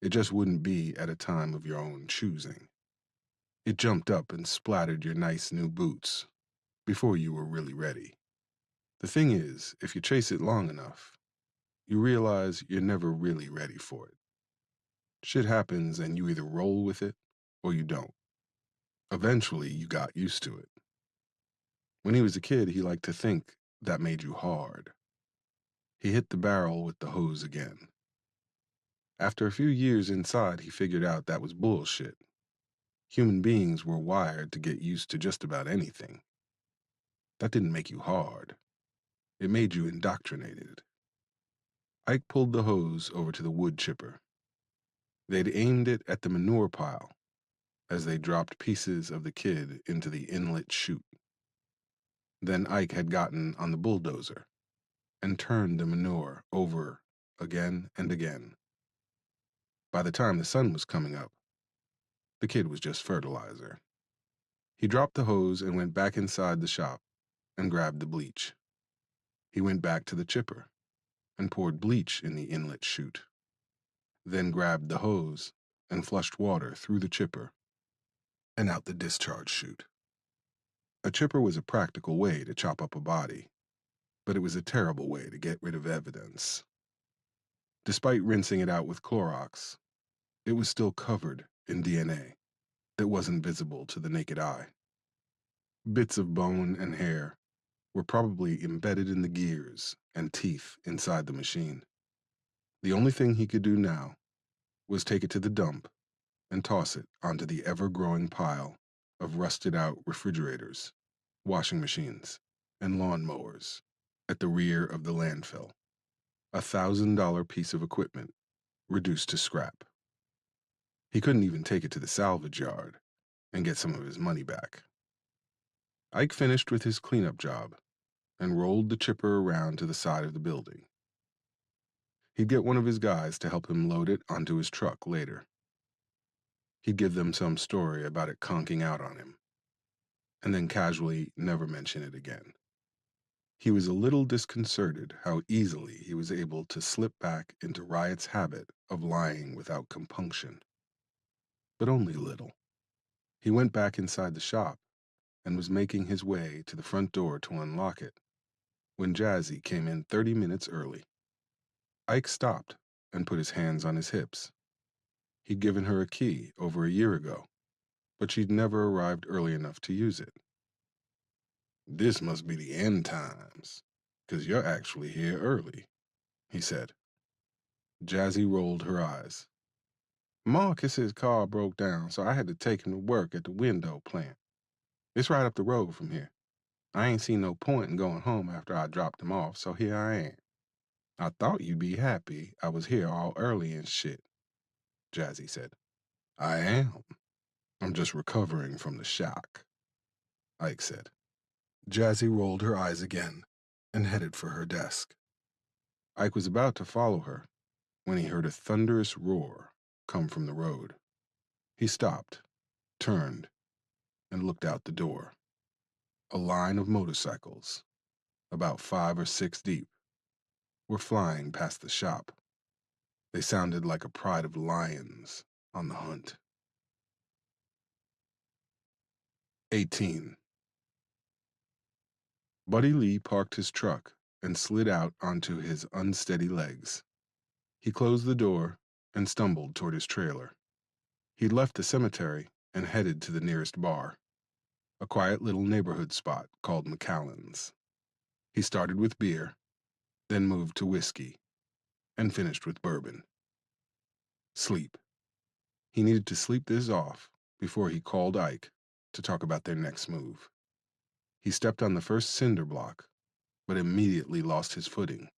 It just wouldn't be at a time of your own choosing. It jumped up and splattered your nice new boots before you were really ready. The thing is, if you chase it long enough, you realize you're never really ready for it. Shit happens and you either roll with it or you don't. Eventually, you got used to it. When he was a kid, he liked to think that made you hard. He hit the barrel with the hose again. After a few years inside, he figured out that was bullshit. Human beings were wired to get used to just about anything. That didn't make you hard. It made you indoctrinated. Ike pulled the hose over to the wood chipper. They'd aimed it at the manure pile as they dropped pieces of the kid into the inlet chute. Then Ike had gotten on the bulldozer and turned the manure over again and again. By the time the sun was coming up, the kid was just fertilizer. He dropped the hose and went back inside the shop and grabbed the bleach. He went back to the chipper and poured bleach in the inlet chute, then grabbed the hose and flushed water through the chipper and out the discharge chute. A chipper was a practical way to chop up a body, but it was a terrible way to get rid of evidence. Despite rinsing it out with Clorox, it was still covered in DNA that wasn't visible to the naked eye. Bits of bone and hair were probably embedded in the gears and teeth inside the machine. The only thing he could do now was take it to the dump and toss it onto the ever-growing pile of rusted-out refrigerators, washing machines, and lawnmowers at the rear of the landfill. $1,000 piece of equipment reduced to scrap. He couldn't even take it to the salvage yard and get some of his money back. Ike finished with his cleanup job and rolled the chipper around to the side of the building. He'd get one of his guys to help him load it onto his truck later. He'd give them some story about it conking out on him, and then casually never mention it again. He was a little disconcerted how easily he was able to slip back into Riot's habit of lying without compunction. But only a little. He went back inside the shop and was making his way to the front door to unlock it when Jazzy came in 30 minutes early. Ike stopped and put his hands on his hips. He'd given her a key over a year ago, but she'd never arrived early enough to use it. "This must be the end times, 'cause you're actually here early," he said. Jazzy rolled her eyes. "Marcus's car broke down, so I had to take him to work at the window plant. It's right up the road from here. I ain't seen no point in going home after I dropped him off, so here I am. I thought you'd be happy I was here all early and shit," Jazzy said. "I am. I'm just recovering from the shock," Ike said. Jazzy rolled her eyes again and headed for her desk. Ike was about to follow her when he heard a thunderous roar come from the road. He stopped, turned, and looked out the door. A line of motorcycles, about 5 or 6 deep, were flying past the shop. They sounded like a pride of lions on the hunt. 18. Buddy Lee parked his truck and slid out onto his unsteady legs. He closed the door and stumbled toward his trailer. He'd left the cemetery and headed to the nearest bar, a quiet little neighborhood spot called McAllen's. He started with beer, then moved to whiskey, and finished with bourbon. Sleep. He needed to sleep this off before he called Ike to talk about their next move. He stepped on the first cinder block, but immediately lost his footing.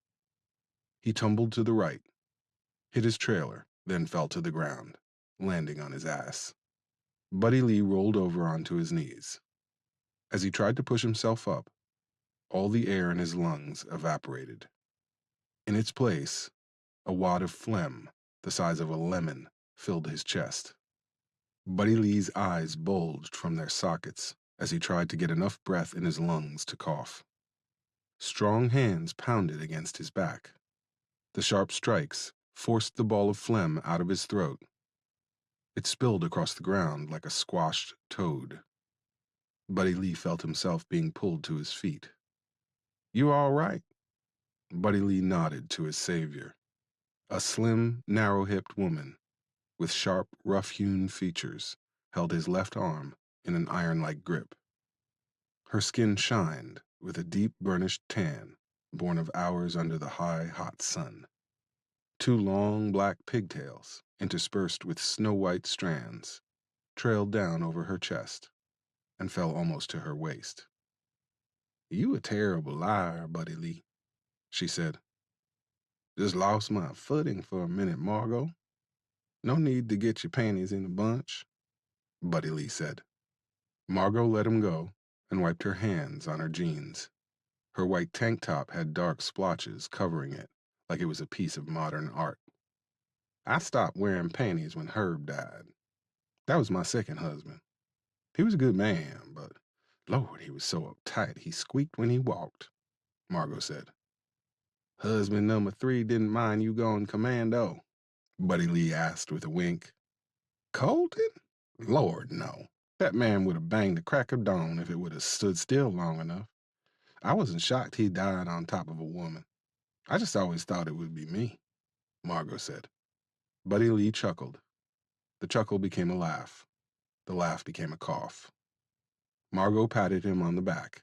He tumbled to the right, hit his trailer, then fell to the ground, landing on his ass. Buddy Lee rolled over onto his knees. As he tried to push himself up, all the air in his lungs evaporated. In its place, a wad of phlegm the size of a lemon filled his chest. Buddy Lee's eyes bulged from their sockets as he tried to get enough breath in his lungs to cough. Strong hands pounded against his back. The sharp strikes forced the ball of phlegm out of his throat. It spilled across the ground like a squashed toad. Buddy Lee felt himself being pulled to his feet. "You all right?" Buddy Lee nodded to his savior, a slim, narrow-hipped woman with sharp, rough-hewn features held his left arm in an iron-like grip. Her skin shined with a deep burnished tan born of hours under the high, hot sun. 2 long black pigtails, interspersed with snow-white strands, trailed down over her chest and fell almost to her waist. "You a terrible liar, Buddy Lee," she said. "Just lost my footing for a minute, Margot. No need to get your panties in a bunch," Buddy Lee said. Margot let him go and wiped her hands on her jeans. Her white tank top had dark splotches covering it like it was a piece of modern art. "I stopped wearing panties when Herb died. That was my second husband. He was a good man, but Lord, he was so uptight he squeaked when he walked, Margot said. Husband number 3 didn't mind you going commando, Buddy Lee asked with a wink. Colton? Lord, no. That man would have banged the crack of dawn if it would have stood still long enough. I wasn't shocked he died on top of a woman. I just always thought it would be me, Margot said. Buddy Lee chuckled. The chuckle became a laugh. The laugh became a cough. Margot patted him on the back.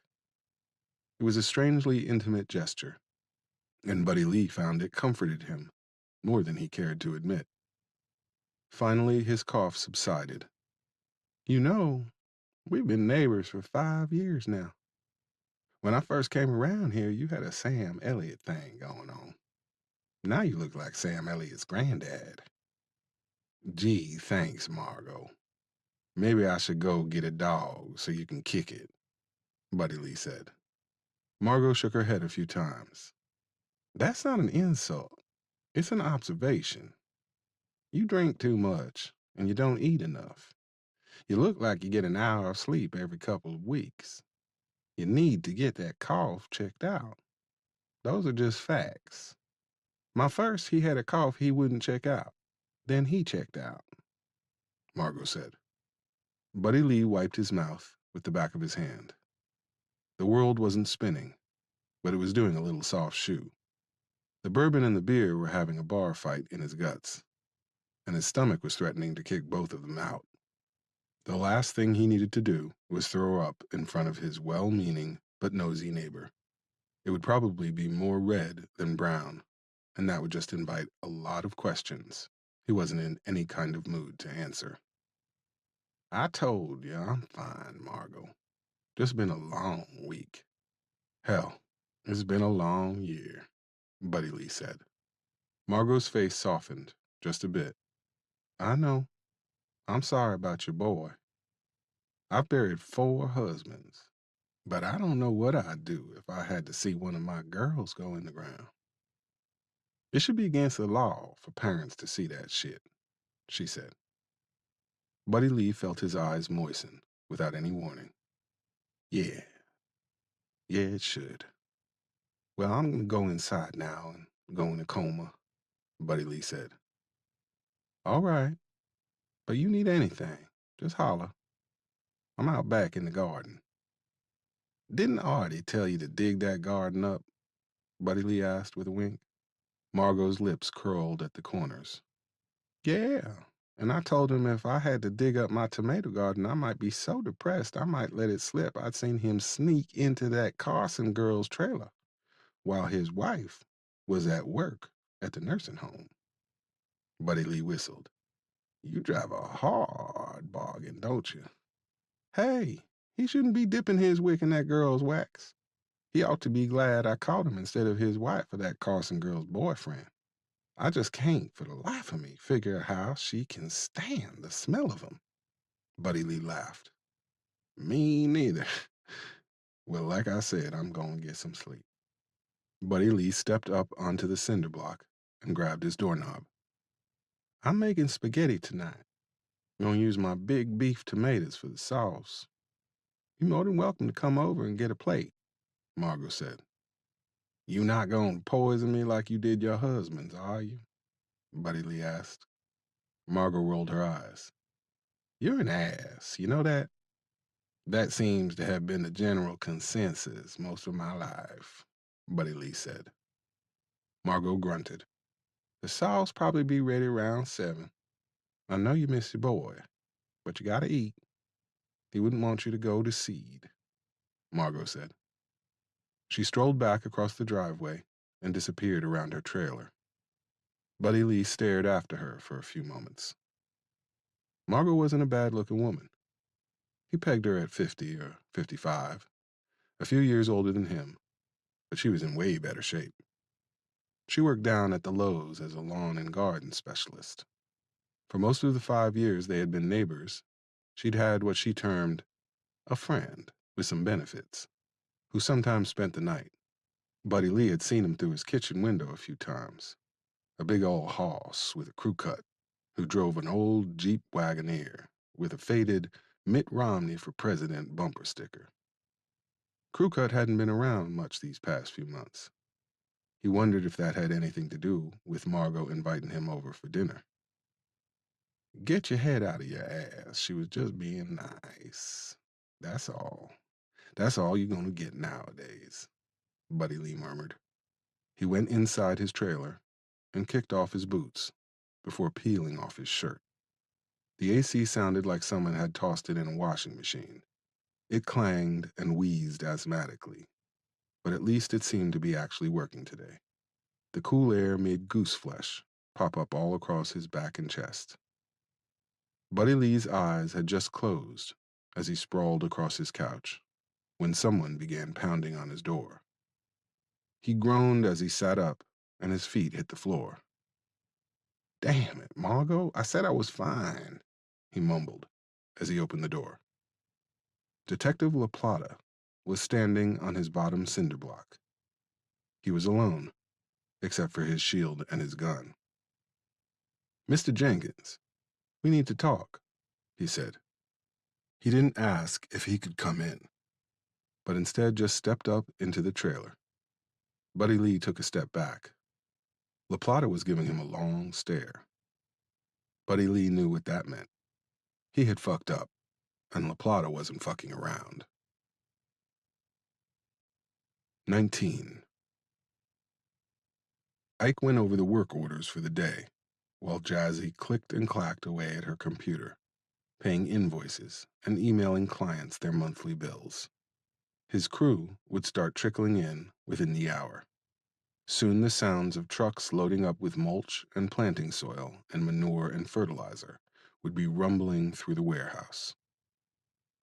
It was a strangely intimate gesture, and Buddy Lee found it comforted him more than he cared to admit. Finally, his cough subsided. You know, we've been neighbors for 5 years now. When I first came around here, you had a Sam Elliott thing going on. Now you look like Sam Elliott's granddad. Gee, thanks, Margot. Maybe I should go get a dog so you can kick it, Buddy Lee said. Margot shook her head a few times. That's not an insult. It's an observation. You drink too much, and you don't eat enough. You look like you get an hour of sleep every couple of weeks. You need to get that cough checked out. Those are just facts. My first, he had a cough he wouldn't check out. Then he checked out, Margot said. Buddy Lee wiped his mouth with the back of his hand. The world wasn't spinning, but it was doing a little soft shoe. The bourbon and the beer were having a bar fight in his guts, and his stomach was threatening to kick both of them out. The last thing he needed to do was throw up in front of his well-meaning but nosy neighbor. It would probably be more red than brown, and that would just invite a lot of questions he wasn't in any kind of mood to answer. I told you I'm fine, Margot. Just been a long week. Hell, it's been a long year, Buddy Lee said. Margot's face softened just a bit. I know. I'm sorry about your boy. I've buried 4 husbands, but I don't know what I'd do if I had to see one of my girls go in the ground. It should be against the law for parents to see that shit, she said. Buddy Lee felt his eyes moisten without any warning. Yeah, it should. Well, I'm going to go inside now and go in a coma, Buddy Lee said. All right, but you need anything, just holler. I'm out back in the garden. Didn't Artie tell you to dig that garden up? Buddy Lee asked with a wink. Margot's lips curled at the corners. Yeah, and I told him if I had to dig up my tomato garden, I might be so depressed I might let it slip. I'd seen him sneak into that Carson girl's trailer while his wife was at work at the nursing home. Buddy Lee whistled. You drive a hard bargain, don't you? Hey, he shouldn't be dipping his wick in that girl's wax. He ought to be glad I caught him instead of his wife or that Carson girl's boyfriend. I just can't, for the life of me, figure how she can stand the smell of him. Buddy Lee laughed. Me neither. Well, like I said, I'm going to get some sleep. Buddy Lee stepped up onto the cinder block and grabbed his doorknob. I'm making spaghetti tonight. I'm going to use my big beef tomatoes for the sauce. You're more than welcome to come over and get a plate, Margot said. You not going to poison me like you did your husband's, are you? Buddy Lee asked. Margot rolled her eyes. You're an ass, you know that? That seems to have been the general consensus most of my life, Buddy Lee said. Margot grunted. The sauce probably be ready around 7. I know you miss your boy, but you gotta eat. He wouldn't want you to go to seed, Margot said. She strolled back across the driveway and disappeared around her trailer. Buddy Lee stared after her for a few moments. Margot wasn't a bad-looking woman. He pegged her at 50 or 55, a few years older than him, but she was in way better shape. She worked down at the Lowe's as a lawn and garden specialist. For most of the 5 years they had been neighbors, she'd had what she termed a friend with some benefits, who sometimes spent the night. Buddy Lee had seen him through his kitchen window a few times, a big old hoss with a crew cut, who drove an old Jeep Wagoneer with a faded Mitt Romney for President bumper sticker. Crew Cut hadn't been around much these past few months. He wondered if that had anything to do with Margot inviting him over for dinner. Get your head out of your ass. She was just being nice. That's all. That's all you're gonna get nowadays, Buddy Lee murmured. He went inside his trailer and kicked off his boots before peeling off his shirt. The AC sounded like someone had tossed it in a washing machine. It clanged and wheezed asthmatically, but at least it seemed to be actually working today. The cool air made goose flesh pop up all across his back and chest. Buddy Lee's eyes had just closed as he sprawled across his couch when someone began pounding on his door. He groaned as he sat up and his feet hit the floor. Damn it, Margot, I said I was fine, he mumbled as he opened the door. Detective La Plata was standing on his bottom cinder block. He was alone, except for his shield and his gun. Mr. Jenkins, we need to talk, he said. He didn't ask if he could come in, but instead just stepped up into the trailer. Buddy Lee took a step back. La Plata was giving him a long stare. Buddy Lee knew what that meant. He had fucked up, and La Plata wasn't fucking around. 19. Ike went over the work orders for the day, while Jazzy clicked and clacked away at her computer, paying invoices and emailing clients their monthly bills. His crew would start trickling in within the hour. Soon the sounds of trucks loading up with mulch and planting soil and manure and fertilizer would be rumbling through the warehouse.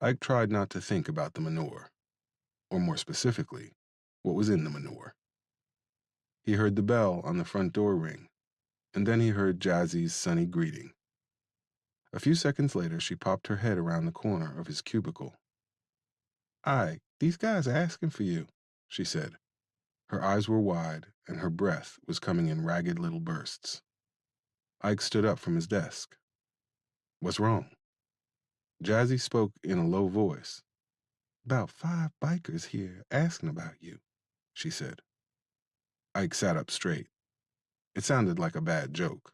Ike tried not to think about the manure, or more specifically, what was in the manure. He heard the bell on the front door ring, and then he heard Jazzy's sunny greeting. A few seconds later, she popped her head around the corner of his cubicle. Ike, these guys are asking for you, she said. Her eyes were wide, and her breath was coming in ragged little bursts. Ike stood up from his desk. What's wrong? Jazzy spoke in a low voice. About 5 bikers here asking about you, she said. Ike sat up straight. It sounded like a bad joke.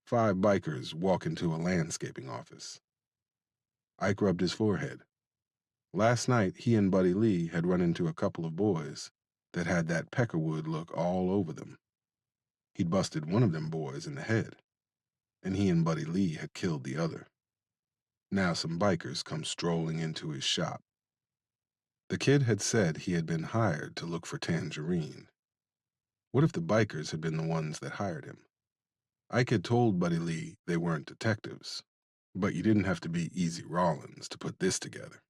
5 bikers walk into a landscaping office. Ike rubbed his forehead. Last night, he and Buddy Lee had run into a couple of boys that had that peckerwood look all over them. He'd busted one of them boys in the head, and he and Buddy Lee had killed the other. Now some bikers come strolling into his shop. The kid had said he had been hired to look for Tangerine. What if the bikers had been the ones that hired him? Ike had told Buddy Lee they weren't detectives, but you didn't have to be Easy Rollins to put this together.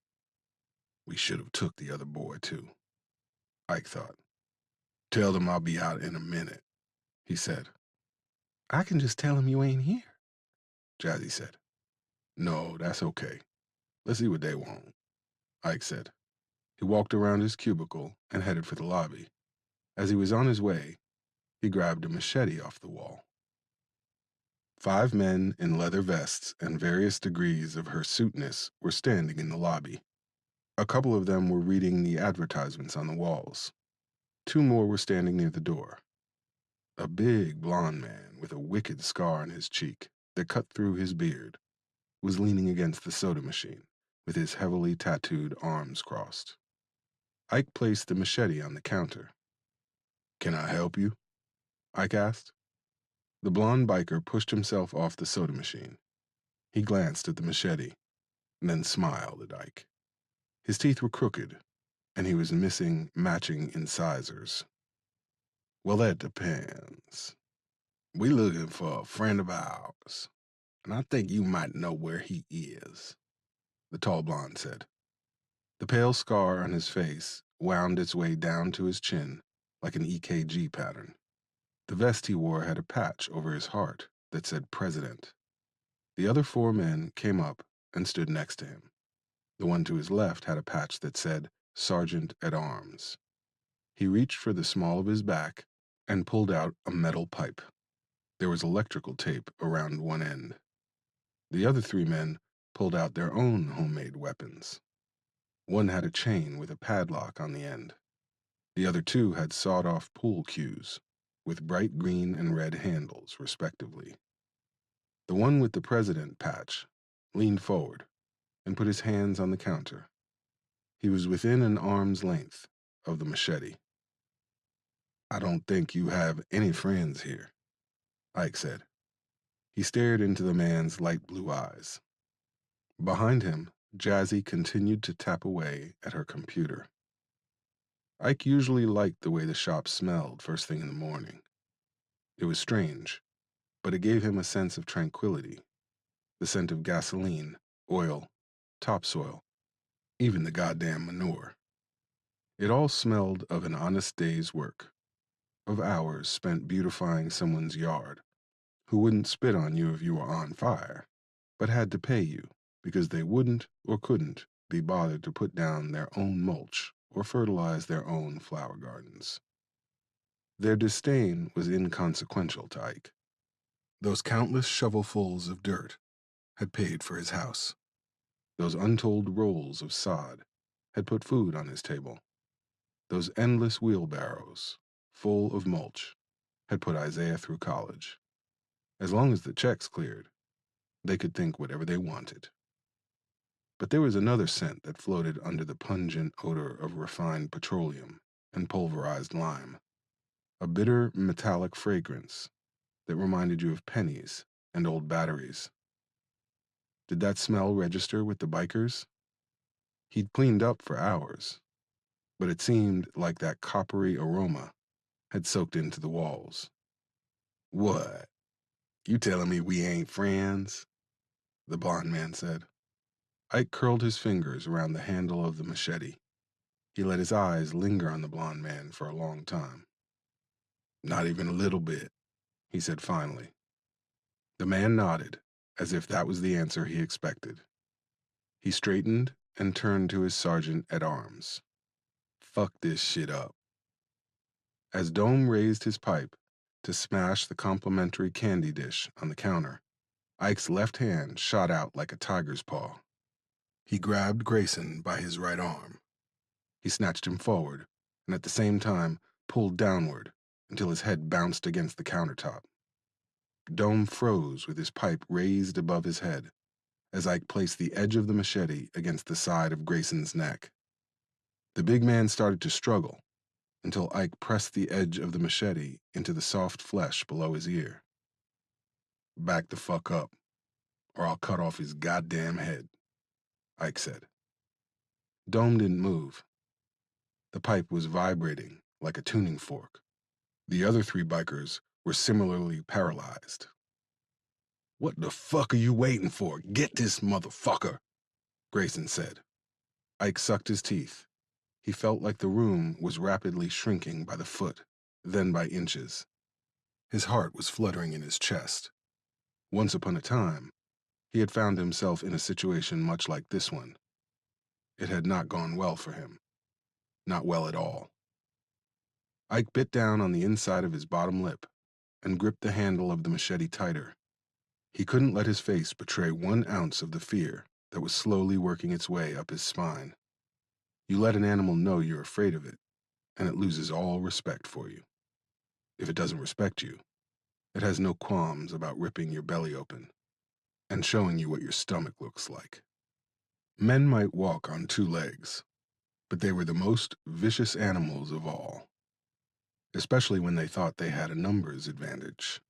We should have took the other boy, too, Ike thought. Tell them I'll be out in a minute, he said. I can just tell him you ain't here, Jazzy said. No, that's okay. Let's see what they want, Ike said. He walked around his cubicle and headed for the lobby. As he was on his way, he grabbed a machete off the wall. 5 men in leather vests and various degrees of hirsuteness were standing in the lobby. A couple of them were reading the advertisements on the walls. 2 more were standing near the door. A big blond man with a wicked scar on his cheek that cut through his beard was leaning against the soda machine with his heavily tattooed arms crossed. Ike placed the machete on the counter. Can I help you? Ike asked. The blond biker pushed himself off the soda machine. He glanced at the machete, and then smiled at Ike. His teeth were crooked, and he was missing matching incisors. Well, that depends. We looking for a friend of ours, and I think you might know where he is, the tall blonde said. The pale scar on his face wound its way down to his chin like an EKG pattern. The vest he wore had a patch over his heart that said President. The other 4 men came up and stood next to him. The one to his left had a patch that said Sergeant at Arms. He reached for the small of his back and pulled out a metal pipe. There was electrical tape around one end. The other 3 men pulled out their own homemade weapons. One had a chain with a padlock on the end. The other two had sawed-off pool cues with bright green and red handles, respectively. The one with the president patch leaned forward and put his hands on the counter. He was within an arm's length of the machete. "I don't think you have any friends here," Ike said. He stared into the man's light blue eyes. Behind him, Jazzy continued to tap away at her computer. Ike usually liked the way the shop smelled first thing in the morning. It was strange, but it gave him a sense of tranquility. The scent of gasoline, oil, topsoil, even the goddamn manure. It all smelled of an honest day's work, of hours spent beautifying someone's yard, who wouldn't spit on you if you were on fire, but had to pay you because they wouldn't or couldn't be bothered to put down their own mulch or fertilize their own flower gardens. Their disdain was inconsequential to Ike. Those countless shovelfuls of dirt had paid for his house. Those untold rolls of sod had put food on his table. Those endless wheelbarrows, full of mulch, had put Isaiah through college. As long as the checks cleared, they could think whatever they wanted. But there was another scent that floated under the pungent odor of refined petroleum and pulverized lime. A bitter, metallic fragrance that reminded you of pennies and old batteries. Did that smell register with the bikers? He'd cleaned up for hours, but it seemed like that coppery aroma had soaked into the walls. "What? You telling me we ain't friends?" the blond man said. Ike curled his fingers around the handle of the machete. He let his eyes linger on the blond man for a long time. "Not even a little bit," he said finally. The man nodded, as if that was the answer he expected. He straightened and turned to his sergeant-at-arms. "Fuck this shit up." As Dome raised his pipe to smash the complimentary candy dish on the counter, Ike's left hand shot out like a tiger's paw. He grabbed Grayson by his right arm. He snatched him forward, and at the same time pulled downward until his head bounced against the countertop. Dome froze with his pipe raised above his head as Ike placed the edge of the machete against the side of Grayson's neck. The big man started to struggle until Ike pressed the edge of the machete into the soft flesh below his ear. "Back the fuck up, or I'll cut off his goddamn head," Ike said. Dome didn't move. The pipe was vibrating like a tuning fork. The other three bikers were similarly paralyzed. "What the fuck are you waiting for? Get this motherfucker," Grayson said. Ike sucked his teeth. He felt like the room was rapidly shrinking by the foot, then by inches. His heart was fluttering in his chest. Once upon a time, he had found himself in a situation much like this one. It had not gone well for him. Not well at all. Ike bit down on the inside of his bottom lip and gripped the handle of the machete tighter. He couldn't let his face betray 1 ounce of the fear that was slowly working its way up his spine. You let an animal know you're afraid of it, and it loses all respect for you. If it doesn't respect you, it has no qualms about ripping your belly open and showing you what your stomach looks like. Men might walk on 2 legs, but they were the most vicious animals of all, especially when they thought they had a numbers advantage.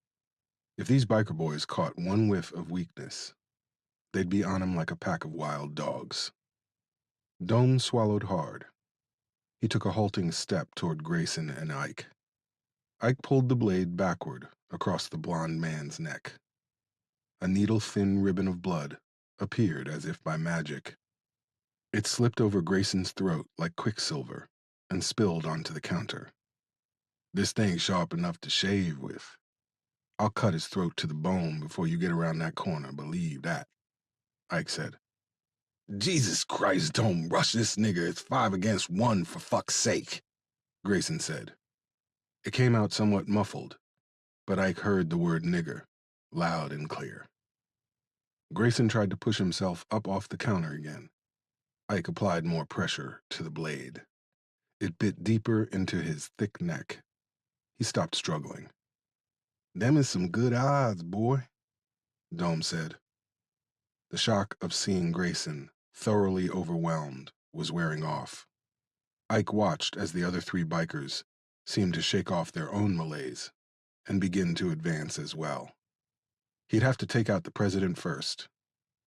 If these biker boys caught 1 whiff of weakness, they'd be on him like a pack of wild dogs. Dome swallowed hard. He took a halting step toward Grayson and Ike. Ike pulled the blade backward across the blond man's neck. A needle-thin ribbon of blood appeared as if by magic. It slipped over Grayson's throat like quicksilver and spilled onto the counter. "This thing's sharp enough to shave with. I'll cut his throat to the bone before you get around that corner, believe that," Ike said. "Jesus Christ, don't rush this nigga. It's 5 against 1, for fuck's sake," Grayson said. It came out somewhat muffled, but Ike heard the word nigger, loud and clear. Grayson tried to push himself up off the counter again. Ike applied more pressure to the blade. It bit deeper into his thick neck. He stopped struggling. Them is some good odds, boy, Dome said. The shock of seeing Grayson, thoroughly overwhelmed, was wearing off. Ike watched as the other three bikers seemed to shake off their own malaise and begin to advance as well. He'd have to take out the president first,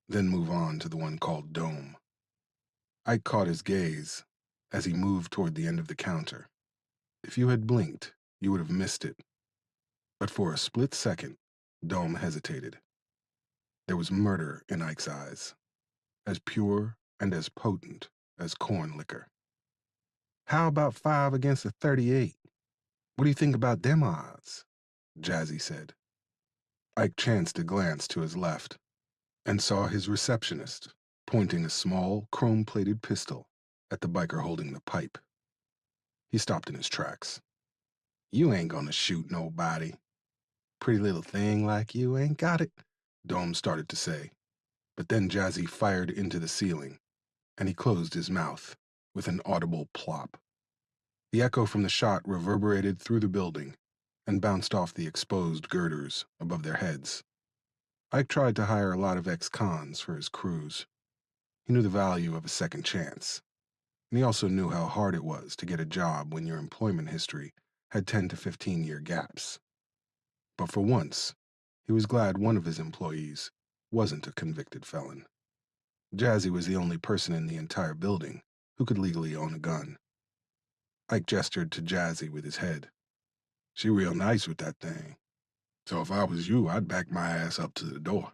then move on to the one called Dome. Ike caught his gaze as he moved toward the end of the counter. If you had blinked, you would have missed it. But for a split second, Dome hesitated. There was murder in Ike's eyes, as pure and as potent as corn liquor. How about 5 against a 38? What do you think about them odds? Jazzy said. Ike chanced a glance to his left and saw his receptionist pointing a small, chrome-plated pistol at the biker holding the pipe. He stopped in his tracks. You ain't gonna shoot nobody. Pretty little thing like you ain't got it, Dome started to say. But then Jazzy fired into the ceiling, and he closed his mouth with an audible plop. The echo from the shot reverberated through the building and bounced off the exposed girders above their heads. Ike tried to hire a lot of ex-cons for his crews. He knew the value of a second chance, and he also knew how hard it was to get a job when your employment history had 10 to 15-year gaps. But for once, he was glad one of his employees wasn't a convicted felon. Jazzy was the only person in the entire building who could legally own a gun. Ike gestured to Jazzy with his head. She real nice with that thing. So if I was you, I'd back my ass up to the door.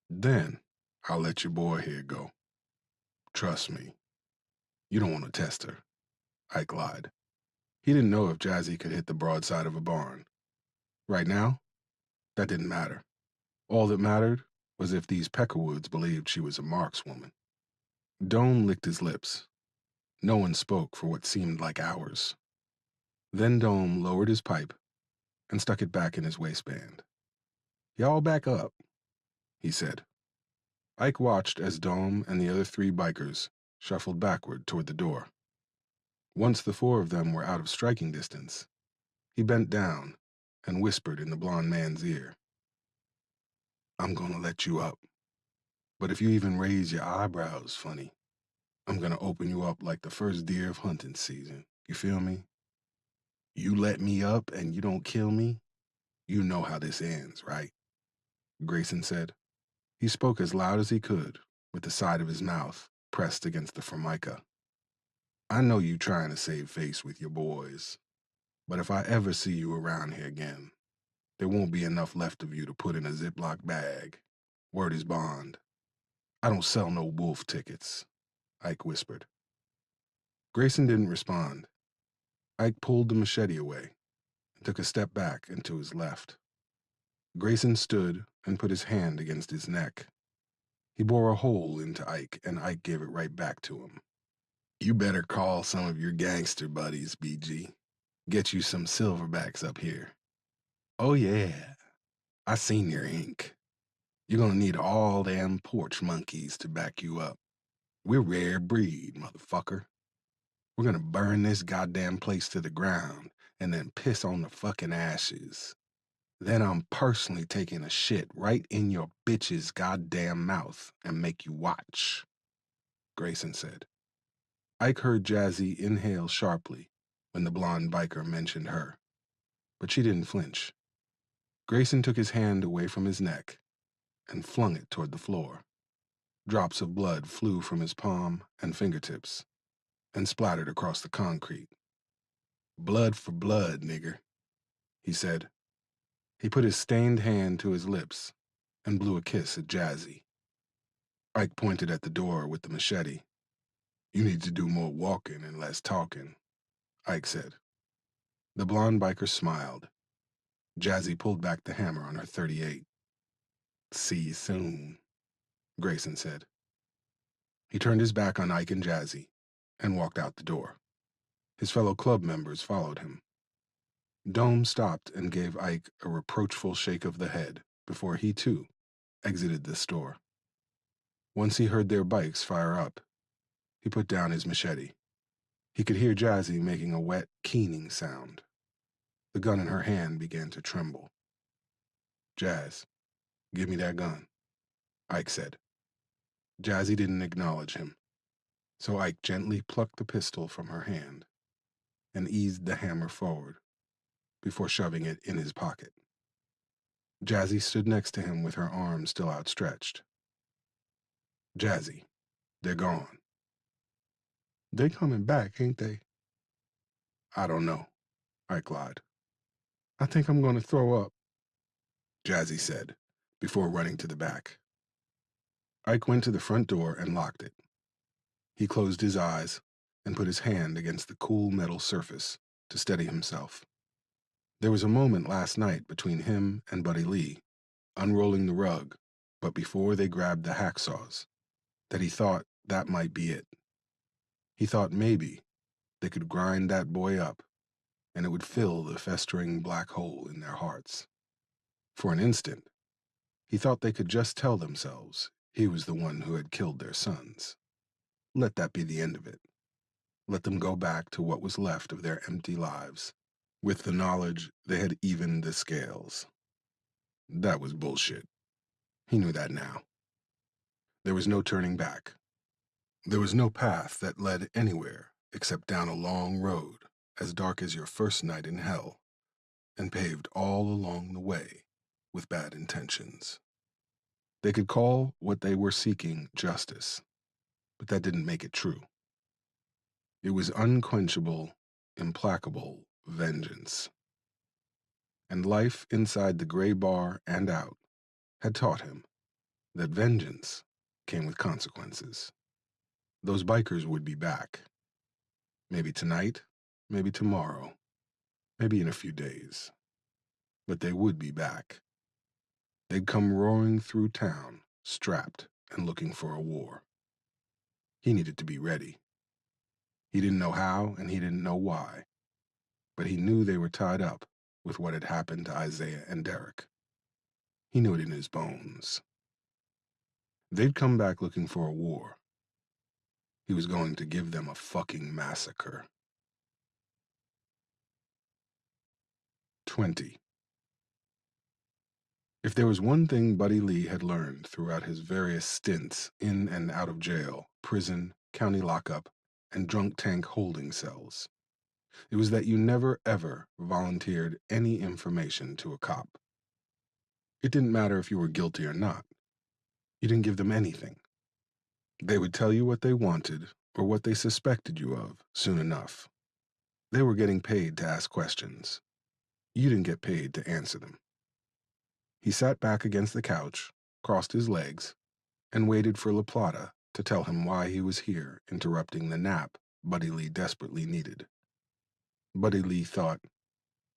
Then I'll let your boy here go. Trust me. You don't want to test her, Ike lied. He didn't know if Jazzy could hit the broadside of a barn. Right now, that didn't matter. All that mattered was if these Peckerwoods believed she was a markswoman. Dome licked his lips. No one spoke for what seemed like hours. Then Dome lowered his pipe and stuck it back in his waistband. Y'all back up, he said. Ike watched as Dome and the other three bikers shuffled backward toward the door. Once the four of them were out of striking distance, he bent down and whispered in the blond man's ear. I'm gonna let you up. But if you even raise your eyebrows funny, I'm gonna open you up like the first deer of hunting season. You feel me? You let me up and you don't kill me, you know how this ends, right? Grayson said. He spoke as loud as he could, with the side of his mouth pressed against the formica. I know you trying to save face with your boys, but if I ever see you around here again, there won't be enough left of you to put in a Ziploc bag. Word is bond. I don't sell no wolf tickets, Ike whispered. Grayson didn't respond. Ike pulled the machete away and took a step back and to his left. Grayson stood and put his hand against his neck. He bore a hole into Ike, and Ike gave it right back to him. You better call some of your gangster buddies, BG. Get you some silverbacks up here. Oh yeah, I seen your ink. You're gonna need all them porch monkeys to back you up. We're rare breed, motherfucker. We're gonna burn this goddamn place to the ground and then piss on the fucking ashes. Then I'm personally taking a shit right in your bitch's goddamn mouth and make you watch, Grayson said. Ike heard Jazzy inhale sharply when the blonde biker mentioned her, but she didn't flinch. Grayson took his hand away from his neck and flung it toward the floor. Drops of blood flew from his palm and fingertips and splattered across the concrete. Blood for blood, nigger, he said. He put his stained hand to his lips and blew a kiss at Jazzy. Ike pointed at the door with the machete. You need to do more walking and less talking, Ike said. The blonde biker smiled. Jazzy pulled back the hammer on her .38. See you soon, Grayson said. He turned his back on Ike and Jazzy and walked out the door. His fellow club members followed him. Dome stopped and gave Ike a reproachful shake of the head before he, too, exited the store. Once he heard their bikes fire up, He put down his machete. He could hear Jazzy making a wet, keening sound. The gun in her hand began to tremble. "Jazz, give me that gun," Ike said. Jazzy didn't acknowledge him, so Ike gently plucked the pistol from her hand and eased the hammer forward before shoving it in his pocket. Jazzy stood next to him with her arms still outstretched. "Jazzy, they're gone." "They coming back, ain't they?" "I don't know," Ike lied. "I think I'm going to throw up," Jazzy said, before running to the back. Ike went to the front door and locked it. He closed his eyes and put his hand against the cool metal surface to steady himself. There was a moment last night between him and Buddy Lee, unrolling the rug, but before they grabbed the hacksaws, that he thought that might be it. He thought maybe they could grind that boy up and it would fill the festering black hole in their hearts. For an instant, he thought they could just tell themselves he was the one who had killed their sons. Let that be the end of it. Let them go back to what was left of their empty lives, with the knowledge they had evened the scales. That was bullshit. He knew that now. There was no turning back. There was no path that led anywhere except down a long road as dark as your first night in hell, and paved all along the way with bad intentions. They could call what they were seeking justice, but that didn't make it true. It was unquenchable, implacable vengeance. And life inside the gray bar and out had taught him that vengeance came with consequences. Those bikers would be back. Maybe tonight, maybe tomorrow, maybe in a few days. But they would be back. They'd come roaring through town, strapped and looking for a war. He needed to be ready. He didn't know how and he didn't know why, but he knew they were tied up with what had happened to Isaiah and Derek. He knew it in his bones. They'd come back looking for a war. He was going to give them a fucking massacre. 20. If there was one thing Buddy Lee had learned throughout his various stints in and out of jail, prison, county lockup, and drunk tank holding cells, it was that you never ever volunteered any information to a cop. It didn't matter if you were guilty or not. You didn't give them anything. They would tell you what they wanted or what they suspected you of soon enough. They were getting paid to ask questions. You didn't get paid to answer them. He sat back against the couch, crossed his legs, and waited for La Plata to tell him why he was here interrupting the nap Buddy Lee desperately needed. Buddy Lee thought,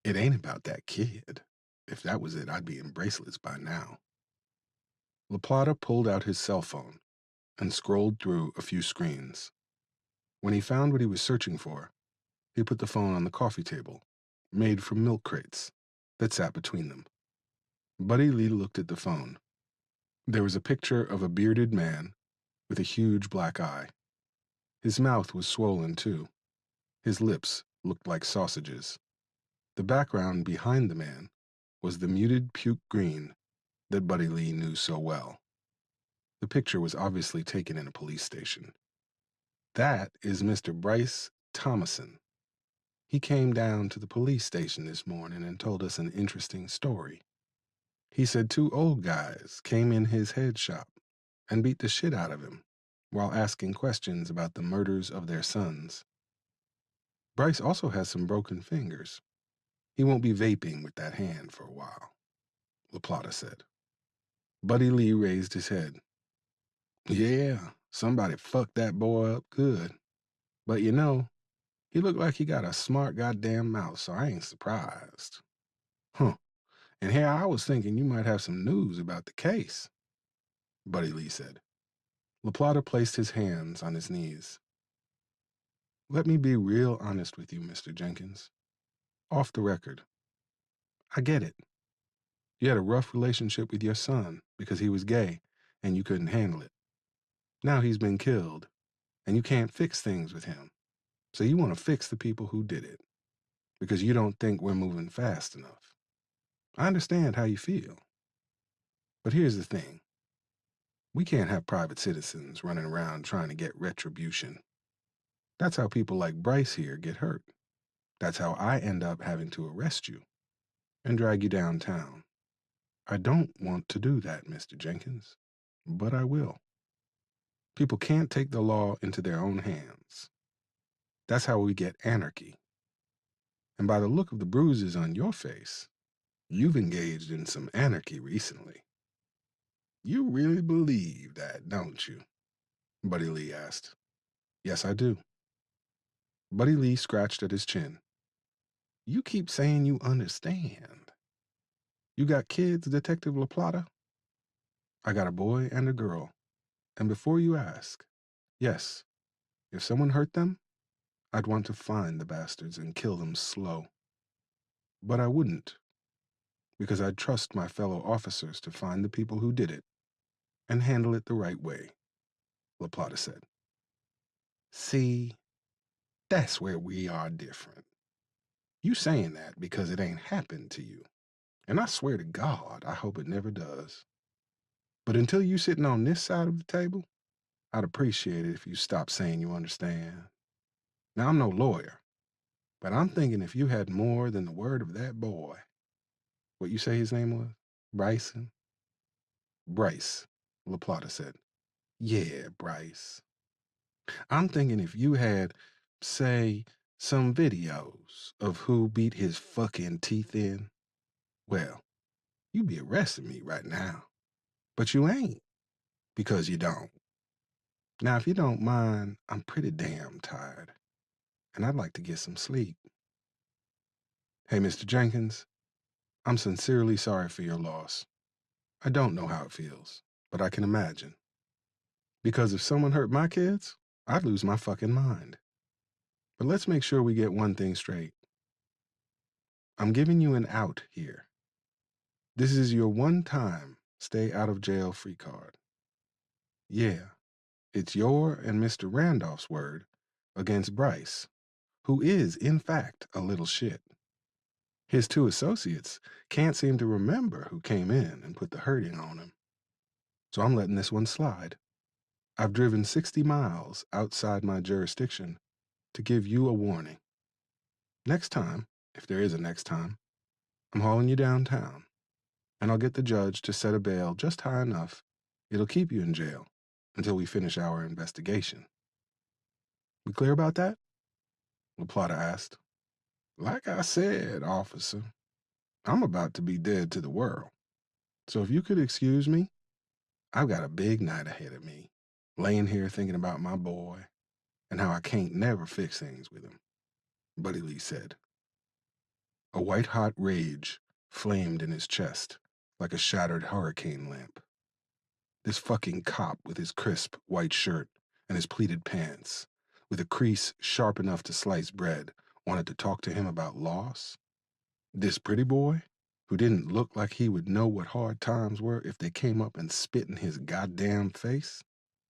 it ain't about that kid. If that was it, I'd be in bracelets by now. La Plata pulled out his cell phone and scrolled through a few screens. When he found what he was searching for, he put the phone on the coffee table, made from milk crates, that sat between them. Buddy Lee looked at the phone. There was a picture of a bearded man with a huge black eye. His mouth was swollen, too. His lips looked like sausages. The background behind the man was the muted puke green that Buddy Lee knew so well. The picture was obviously taken in a police station. That is Mr. Bryce Thomason. He came down to the police station this morning and told us an interesting story. He said 2 old guys came in his head shop and beat the shit out of him while asking questions about the murders of their sons. Bryce also has some broken fingers. He won't be vaping with that hand for a while, La Plata said. Buddy Lee raised his head. Yeah, somebody fucked that boy up good. But you know, he looked like he got a smart goddamn mouth, so I ain't surprised. Huh. And here I was thinking you might have some news about the case, Buddy Lee said. La Plata placed his hands on his knees. Let me be real honest with you, Mr. Jenkins. Off the record. I get it. You had a rough relationship with your son because he was gay and you couldn't handle it. Now he's been killed, and you can't fix things with him. So you want to fix the people who did it because you don't think we're moving fast enough. I understand how you feel. But here's the thing. We can't have private citizens running around trying to get retribution. That's how people like Bryce here get hurt. That's how I end up having to arrest you and drag you downtown. I don't want to do that, Mr. Jenkins, but I will. People can't take the law into their own hands. That's how we get anarchy. And by the look of the bruises on your face, you've engaged in some anarchy recently. You really believe that, don't you? Buddy Lee asked. Yes, I do. Buddy Lee scratched at his chin. You keep saying you understand. You got kids, Detective LaPlata? I got a boy and a girl. And before you ask, yes, if someone hurt them, I'd want to find the bastards and kill them slow. But I wouldn't, because I'd trust my fellow officers to find the people who did it and handle it the right way, LaPlata said. See, that's where we are different. You saying that because it ain't happened to you. And I swear to God, I hope it never does. But until you sitting on this side of the table, I'd appreciate it if you stopped saying you understand. Now, I'm no lawyer, but I'm thinking if you had more than the word of that boy, what you say his name was? Bryson? Bryce, LaPlata said. Yeah, Bryce. I'm thinking if you had, say, some videos of who beat his fucking teeth in, well, you'd be arresting me right now. But you ain't, because you don't. Now, if you don't mind, I'm pretty damn tired, and I'd like to get some sleep. Hey, Mr. Jenkins, I'm sincerely sorry for your loss. I don't know how it feels, but I can imagine. Because if someone hurt my kids, I'd lose my fucking mind. But let's make sure we get one thing straight. I'm giving you an out here. This is your one time stay out of jail free card. Yeah, it's your and Mr. Randolph's word against Bryce, who is, in fact, a little shit. His two associates can't seem to remember who came in and put the hurting on him. So I'm letting this one slide. I've driven 60 miles outside my jurisdiction to give you a warning. Next time, if there is a next time, I'm hauling you downtown, and I'll get the judge to set a bail just high enough it'll keep you in jail until we finish our investigation. We clear about that? LaPlata asked. Like I said, officer, I'm about to be dead to the world. So if you could excuse me, I've got a big night ahead of me, laying here thinking about my boy and how I can't never fix things with him, Buddy Lee said. A white-hot rage flamed in his chest like a shattered hurricane lamp. This fucking cop with his crisp white shirt and his pleated pants, with a crease sharp enough to slice bread, wanted to talk to him about loss? This pretty boy, who didn't look like he would know what hard times were if they came up and spit in his goddamn face?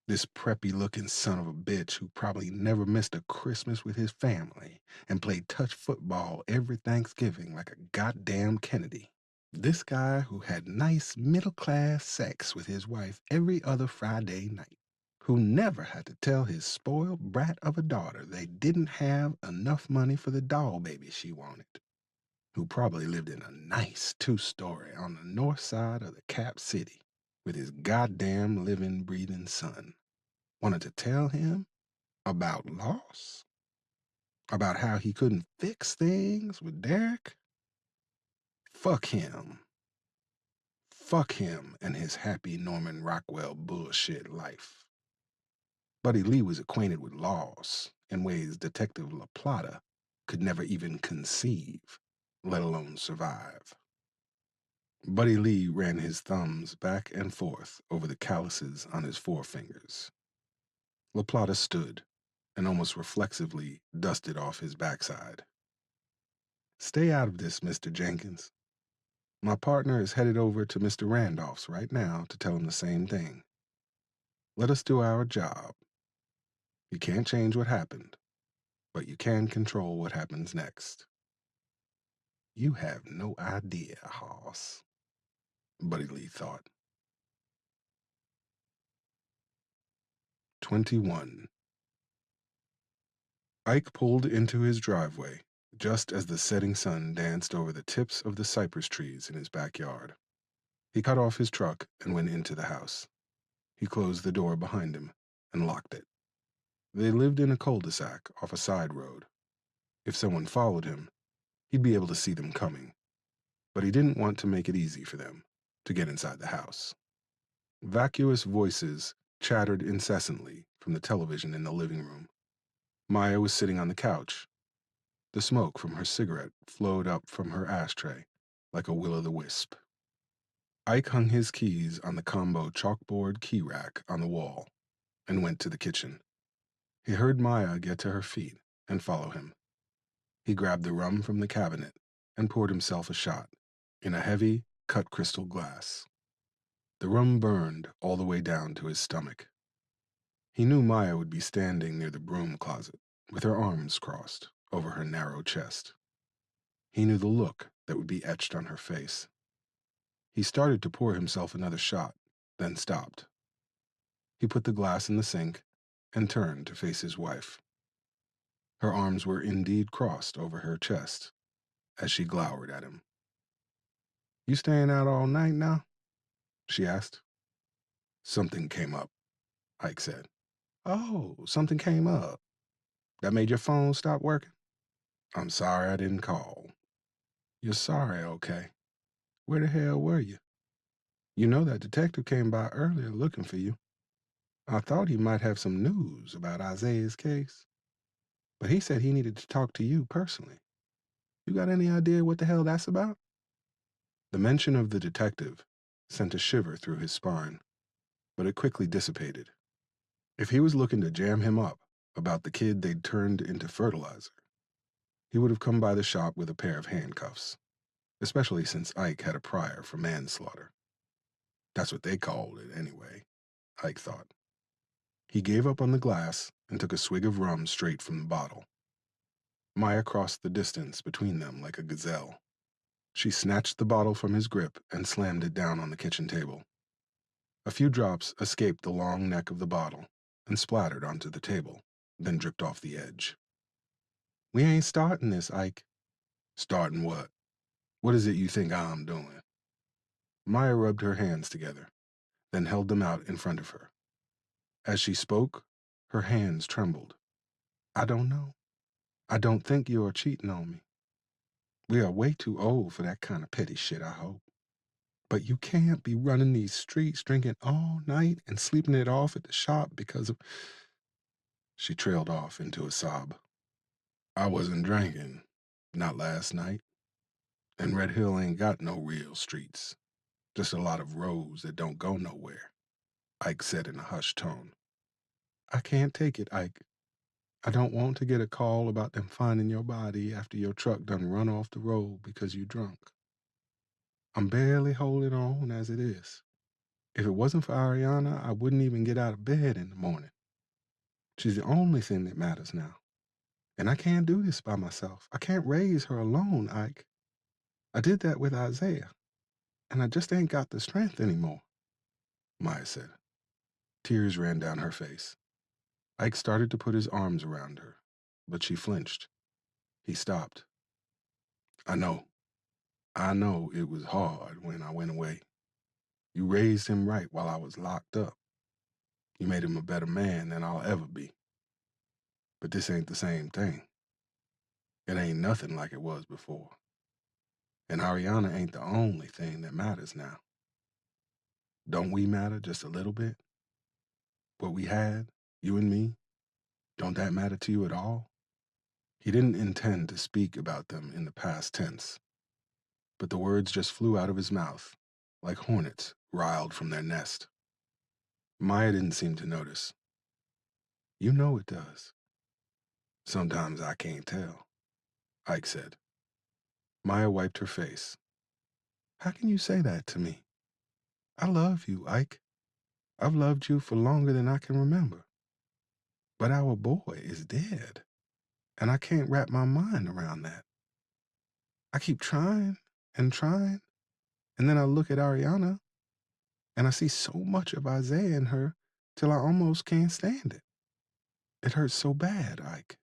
This preppy-looking son of a bitch who probably never missed a Christmas with his family and played touch football every Thanksgiving like a goddamn Kennedy. This guy who had nice middle-class sex with his wife every other Friday night. Who never had to tell his spoiled brat of a daughter they didn't have enough money for the doll baby she wanted. Who probably lived in a nice two-story on the north side of the Cap City with his goddamn living, breathing son. Wanted to tell him about loss? About how he couldn't fix things with Derek? Fuck him. Fuck him and his happy Norman Rockwell bullshit life. Buddy Lee was acquainted with loss in ways Detective LaPlata could never even conceive, let alone survive. Buddy Lee ran his thumbs back and forth over the calluses on his forefingers. LaPlata stood and almost reflexively dusted off his backside. Stay out of this, Mr. Jenkins. My partner is headed over to Mr. Randolph's right now to tell him the same thing. Let us do our job. You can't change what happened, but you can control what happens next. You have no idea, Hoss, Buddy Lee thought. 21. Ike pulled into his driveway just as the setting sun danced over the tips of the cypress trees in his backyard. He cut off his truck and went into the house. He closed the door behind him and locked it. They lived in a cul-de-sac off a side road. If someone followed him, he'd be able to see them coming, but he didn't want to make it easy for them to get inside the house. Vacuous voices chattered incessantly from the television in the living room. Maya was sitting on the couch. The smoke from her cigarette flowed up from her ashtray like a will-o'-the-wisp. Ike hung his keys on the combo chalkboard key rack on the wall and went to the kitchen. He heard Maya get to her feet and follow him. He grabbed the rum from the cabinet and poured himself a shot in a heavy, cut crystal glass. The rum burned all the way down to his stomach. He knew Maya would be standing near the broom closet with her arms crossed over her narrow chest. He knew the look that would be etched on her face. He started to pour himself another shot, then stopped. He put the glass in the sink and turned to face his wife. Her arms were indeed crossed over her chest as she glowered at him. "You staying out all night now?" she asked. "Something came up," Ike said. "Oh, something came up. That made your phone stop working?" "I'm sorry I didn't call." "You're sorry, okay. Where the hell were you? You know that detective came by earlier looking for you. I thought he might have some news about Isaiah's case, but he said he needed to talk to you personally. You got any idea what the hell that's about?" The mention of the detective sent a shiver through his spine, but it quickly dissipated. If he was looking to jam him up about the kid they'd turned into fertilizer, he would have come by the shop with a pair of handcuffs, especially since Ike had a prior for manslaughter. That's what they called it anyway, Ike thought. He gave up on the glass and took a swig of rum straight from the bottle. Maya crossed the distance between them like a gazelle. She snatched the bottle from his grip and slammed it down on the kitchen table. A few drops escaped the long neck of the bottle and splattered onto the table, then dripped off the edge. "We ain't starting this, Ike." "Starting what? What is it you think I'm doing?" Maya rubbed her hands together, then held them out in front of her. As she spoke, her hands trembled. "I don't know. I don't think you're cheating on me. We are way too old for that kind of petty shit, I hope. But you can't be running these streets drinking all night and sleeping it off at the shop because of—" She trailed off into a sob. "I wasn't drinking. Not last night. And Red Hill ain't got no real streets. Just a lot of roads that don't go nowhere," Ike said in a hushed tone. "I can't take it, Ike. I don't want to get a call about them finding your body after your truck done run off the road because you drunk. I'm barely holding on as it is. If it wasn't for Ariana, I wouldn't even get out of bed in the morning. She's the only thing that matters now. And I can't do this by myself. I can't raise her alone, Ike. I did that with Isaiah, and I just ain't got the strength anymore," Maya said. Tears ran down her face. Ike started to put his arms around her, but she flinched. He stopped. "I know. I know it was hard when I went away. You raised him right while I was locked up. You made him a better man than I'll ever be. But this ain't the same thing. It ain't nothing like it was before. And Ariana ain't the only thing that matters now. Don't we matter just a little bit? What we had, you and me, don't that matter to you at all?" He didn't intend to speak about them in the past tense, but the words just flew out of his mouth like hornets riled from their nest. Maya didn't seem to notice. "You know it does." "Sometimes I can't tell," Ike said. Maya wiped her face. "How can you say that to me? I love you, Ike. I've loved you for longer than I can remember." But our boy is dead, and I can't wrap my mind around that. I keep trying and trying, and then I look at Ariana, and I see so much of Isaiah in her till I almost can't stand it. It hurts so bad, Ike.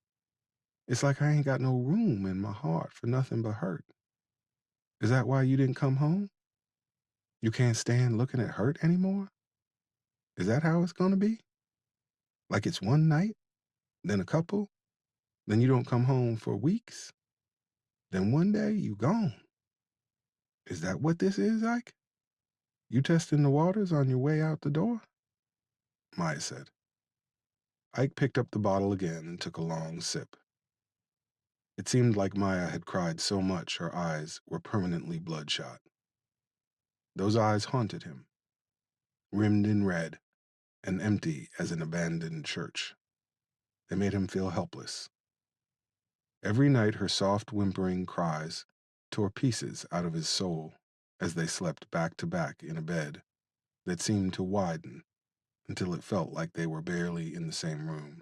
It's like I ain't got no room in my heart for nothing but hurt. Is that why you didn't come home? You can't stand looking at hurt anymore? Is that how it's gonna be? Like it's one night, then a couple, then you don't come home for weeks, then one day you gone. Is that what this is, Ike? You testing the waters on your way out the door? Maya said. Ike picked up the bottle again and took a long sip. It seemed like Maya had cried so much her eyes were permanently bloodshot. Those eyes haunted him, rimmed in red and empty as an abandoned church. They made him feel helpless. Every night her soft whimpering cries tore pieces out of his soul as they slept back to back in a bed that seemed to widen until it felt like they were barely in the same room.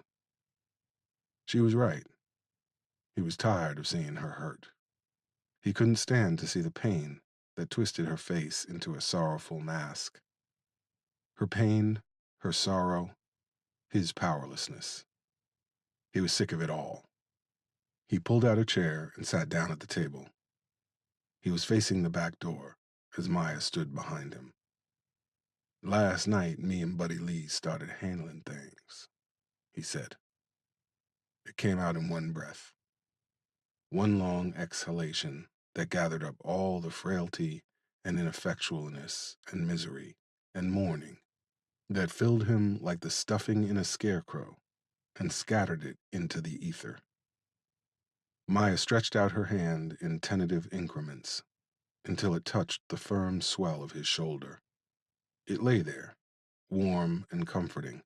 She was right. He was tired of seeing her hurt. He couldn't stand to see the pain that twisted her face into a sorrowful mask. Her pain, her sorrow, his powerlessness. He was sick of it all. He pulled out a chair and sat down at the table. He was facing the back door as Maya stood behind him. Last night, me and Buddy Lee started handling things, he said. It came out in one breath. One long exhalation that gathered up all the frailty and ineffectualness and misery and mourning that filled him like the stuffing in a scarecrow and scattered it into the ether. Maya stretched out her hand in tentative increments until it touched the firm swell of his shoulder. It lay there, warm and comforting,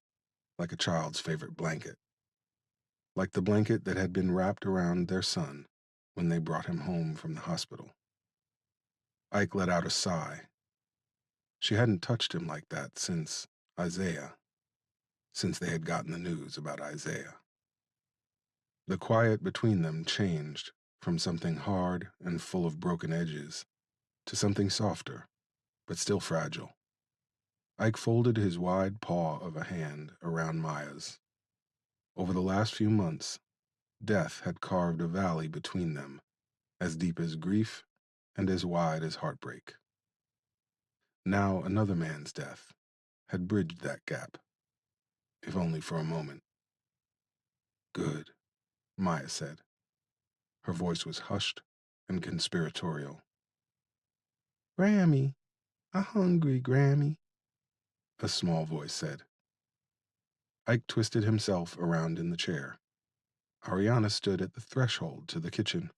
like a child's favorite blanket, like the blanket that had been wrapped around their son when they brought him home from the hospital. Ike let out a sigh. She hadn't touched him like that since Isaiah, since they had gotten the news about Isaiah. The quiet between them changed from something hard and full of broken edges to something softer, but still fragile. Ike folded his wide paw of a hand around Maya's. Over the last few months, death had carved a valley between them, as deep as grief and as wide as heartbreak. Now another man's death had bridged that gap, if only for a moment. Good, Maya said. Her voice was hushed and conspiratorial. Grammy, I'm hungry, Grammy, a small voice said. Ike twisted himself around in the chair. Ariana stood at the threshold to the kitchen.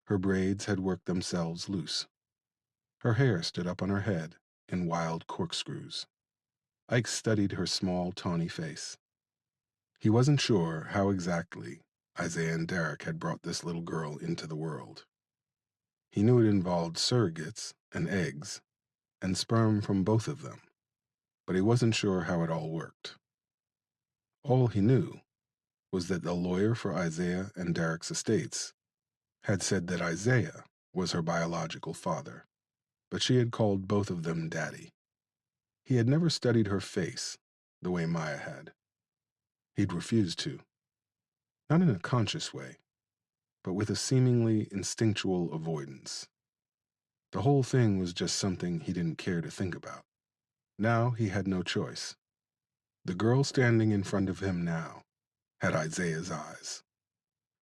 Her braids had worked themselves loose. Her hair stood up on her head in wild corkscrews. Ike studied her small, tawny face. He wasn't sure how exactly Isaiah and Derek had brought this little girl into the world. He knew it involved surrogates and eggs and sperm from both of them, but he wasn't sure how it all worked. All he knew was that the lawyer for Isaiah and Derek's estates had said that Isaiah was her biological father, but she had called both of them daddy. He had never studied her face the way Maya had. He'd refused to, not in a conscious way, but with a seemingly instinctual avoidance. The whole thing was just something he didn't care to think about. Now he had no choice. The girl standing in front of him now had Isaiah's eyes,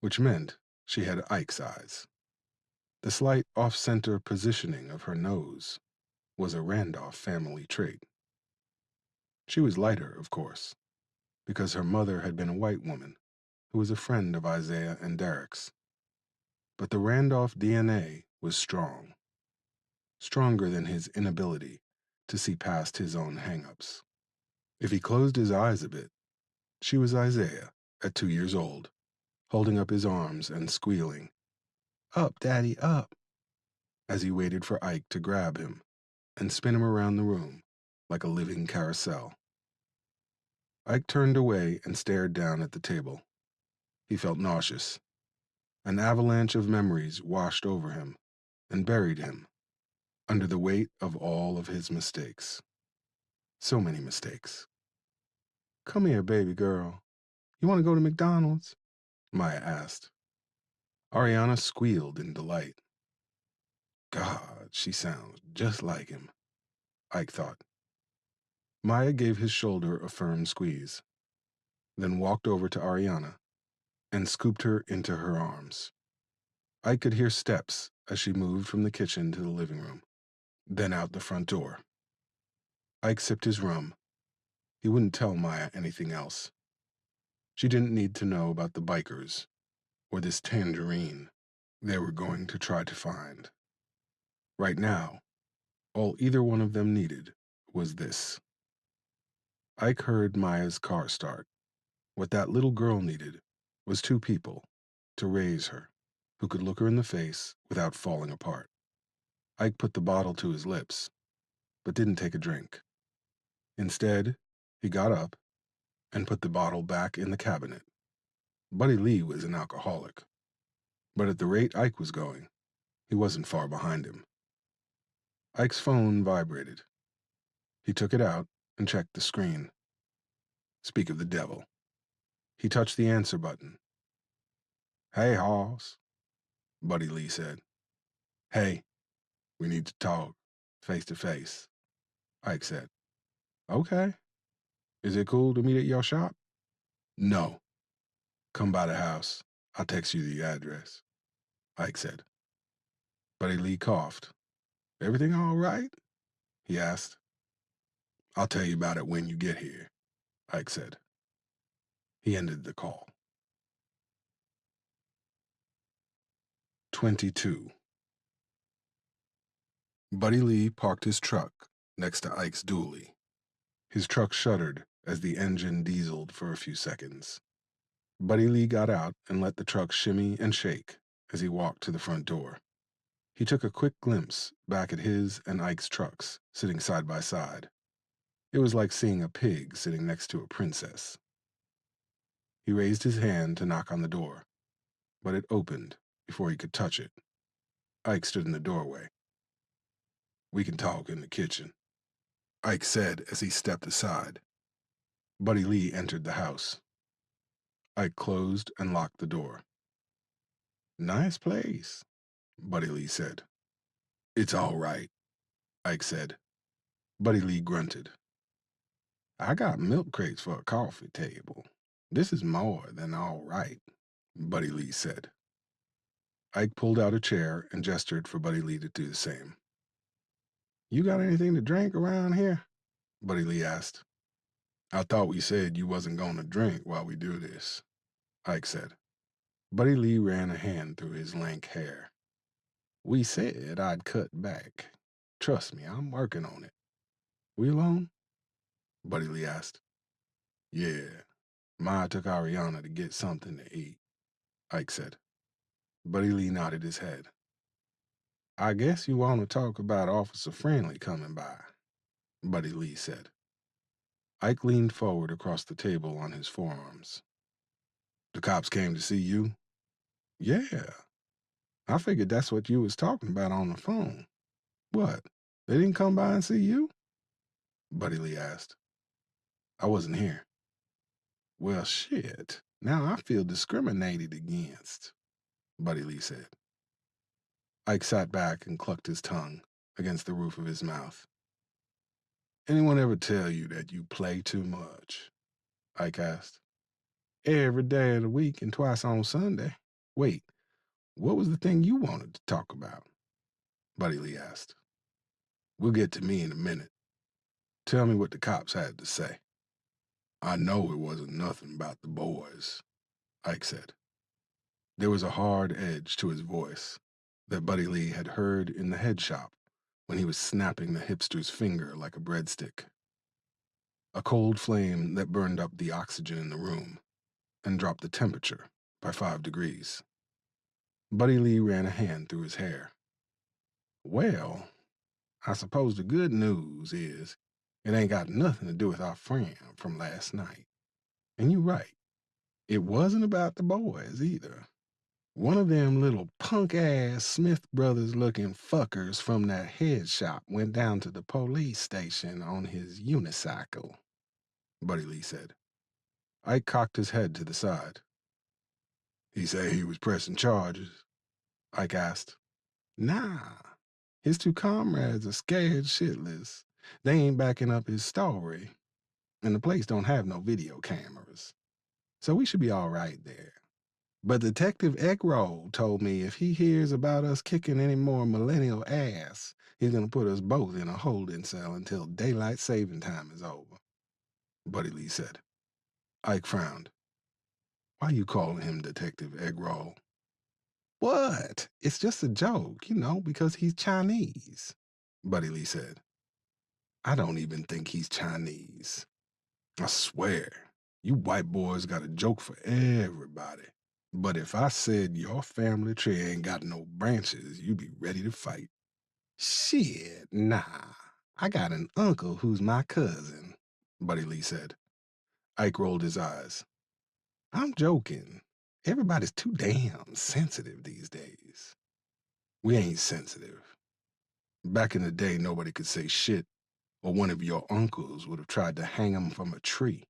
which meant she had Ike's eyes. The slight off-center positioning of her nose was a Randolph family trait. She was lighter, of course, because her mother had been a white woman who was a friend of Isaiah and Derek's. But the Randolph DNA was strong, stronger than his inability to see past his own hang-ups. If he closed his eyes a bit, she was Isaiah at 2 years old, holding up his arms and squealing, "Up, Daddy, up," as he waited for Ike to grab him and spin him around the room like a living carousel. Ike turned away and stared down at the table. He felt nauseous. An avalanche of memories washed over him and buried him under the weight of all of his mistakes. So many mistakes. Come here, baby girl. You want to go to McDonald's? Maya asked. Ariana squealed in delight. God, she sounds just like him, Ike thought. Maya gave his shoulder a firm squeeze, then walked over to Ariana and scooped her into her arms. Ike could hear steps as she moved from the kitchen to the living room, then out the front door. Ike sipped his rum. He wouldn't tell Maya anything else. She didn't need to know about the bikers or this tangerine they were going to try to find. Right now, all either one of them needed was this. Ike heard Maya's car start. What that little girl needed was two people to raise her who could look her in the face without falling apart. Ike put the bottle to his lips, but didn't take a drink. Instead, he got up and put the bottle back in the cabinet. Buddy Lee was an alcoholic, but at the rate Ike was going, he wasn't far behind him. Ike's phone vibrated. He took it out and checked the screen. Speak of the devil. He touched the answer button. Hey, Hoss, Buddy Lee said. Hey, we need to talk, face to face, Ike said. Okay. Is it cool to meet at your shop? No. Come by the house. I'll text you the address, Ike said. Buddy Lee coughed. Everything all right? He asked. I'll tell you about it when you get here, Ike said. He ended the call. 22. Buddy Lee parked his truck next to Ike's dually. His truck shuddered as the engine dieseled for a few seconds. Buddy Lee got out and let the truck shimmy and shake as he walked to the front door. He took a quick glimpse back at his and Ike's trucks, sitting side by side. It was like seeing a pig sitting next to a princess. He raised his hand to knock on the door, but it opened before he could touch it. Ike stood in the doorway. We can talk in the kitchen, Ike said as he stepped aside. Buddy Lee entered the house. Ike closed and locked the door. Nice place, Buddy Lee said. It's all right, Ike said. Buddy Lee grunted. I got milk crates for a coffee table. This is more than all right, Buddy Lee said. Ike pulled out a chair and gestured for Buddy Lee to do the same. You got anything to drink around here? Buddy Lee asked. I thought we said you wasn't going to drink while we do this, Ike said. Buddy Lee ran a hand through his lank hair. We said I'd cut back. Trust me, I'm working on it. We alone? Buddy Lee asked. Yeah, Ma took Ariana to get something to eat, Ike said. Buddy Lee nodded his head. I guess you want to talk about Officer Friendly coming by, Buddy Lee said. Ike leaned forward across the table on his forearms. The cops came to see you? Yeah. I figured that's what you was talking about on the phone. What, they didn't come by and see you? Buddy Lee asked. I wasn't here. Well, shit. Now I feel discriminated against, Buddy Lee said. Ike sat back and clucked his tongue against the roof of his mouth. Anyone ever tell you that you play too much? Ike asked. Every day of the week and twice on Sunday. Wait, what was the thing you wanted to talk about? Buddy Lee asked. We'll get to me in a minute. Tell me what the cops had to say. I know it wasn't nothing about the boys, Ike said. There was a hard edge to his voice that Buddy Lee had heard in the head shop when he was snapping the hipster's finger like a breadstick. A cold flame that burned up the oxygen in the room and dropped the temperature by 5 degrees. Buddy Lee ran a hand through his hair. Well, I suppose the good news is it ain't got nothing to do with our friend from last night. And you're right, it wasn't about the boys either. One of them little punk ass Smith Brothers looking fuckers from that head shop went down to the police station on his unicycle, Buddy Lee said. Ike cocked his head to the side. He said he was pressing charges, Ike asked. Nah, his two comrades are scared shitless. They ain't backing up his story, and the place don't have no video cameras. So we should be all right there. But Detective Eckroll told me if he hears about us kicking any more millennial ass, he's gonna put us both in a holding cell until daylight saving time is over, Buddy Lee said. Ike frowned. Why you calling him Detective Eckroll? What? It's just a joke, because he's Chinese, Buddy Lee said. I don't even think he's Chinese. I swear, you white boys got a joke for everybody. But if I said your family tree ain't got no branches, you'd be ready to fight. Shit, nah. I got an uncle who's my cousin, Buddy Lee said. Ike rolled his eyes. I'm joking. Everybody's too damn sensitive these days. We ain't sensitive. Back in the day, nobody could say shit, or one of your uncles would have tried to hang him from a tree.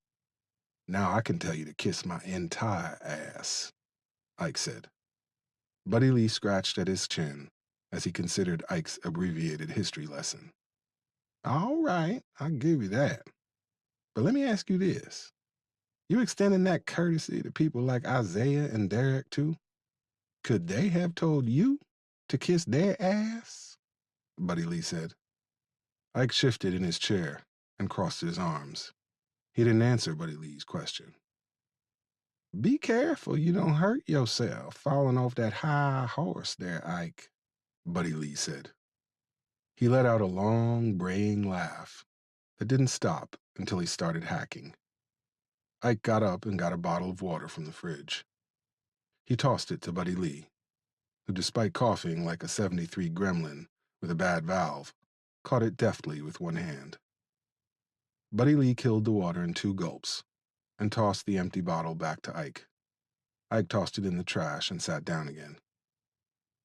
Now I can tell you to kiss my entire ass, Ike said. Buddy Lee scratched at his chin as he considered Ike's abbreviated history lesson. All right, I'll give you that. But let me ask you this. You extending that courtesy to people like Isaiah and Derek, too? Could they have told you to kiss their ass? Buddy Lee said. Ike shifted in his chair and crossed his arms. He didn't answer Buddy Lee's question. Be careful you don't hurt yourself falling off that high horse there, Ike, Buddy Lee said. He let out a long, braying laugh that didn't stop until he started hacking. Ike got up and got a bottle of water from the fridge. He tossed it to Buddy Lee, who, despite coughing like a 73 gremlin with a bad valve, caught it deftly with one hand. Buddy Lee killed the water in 2 gulps and tossed the empty bottle back to Ike. Ike tossed it in the trash and sat down again.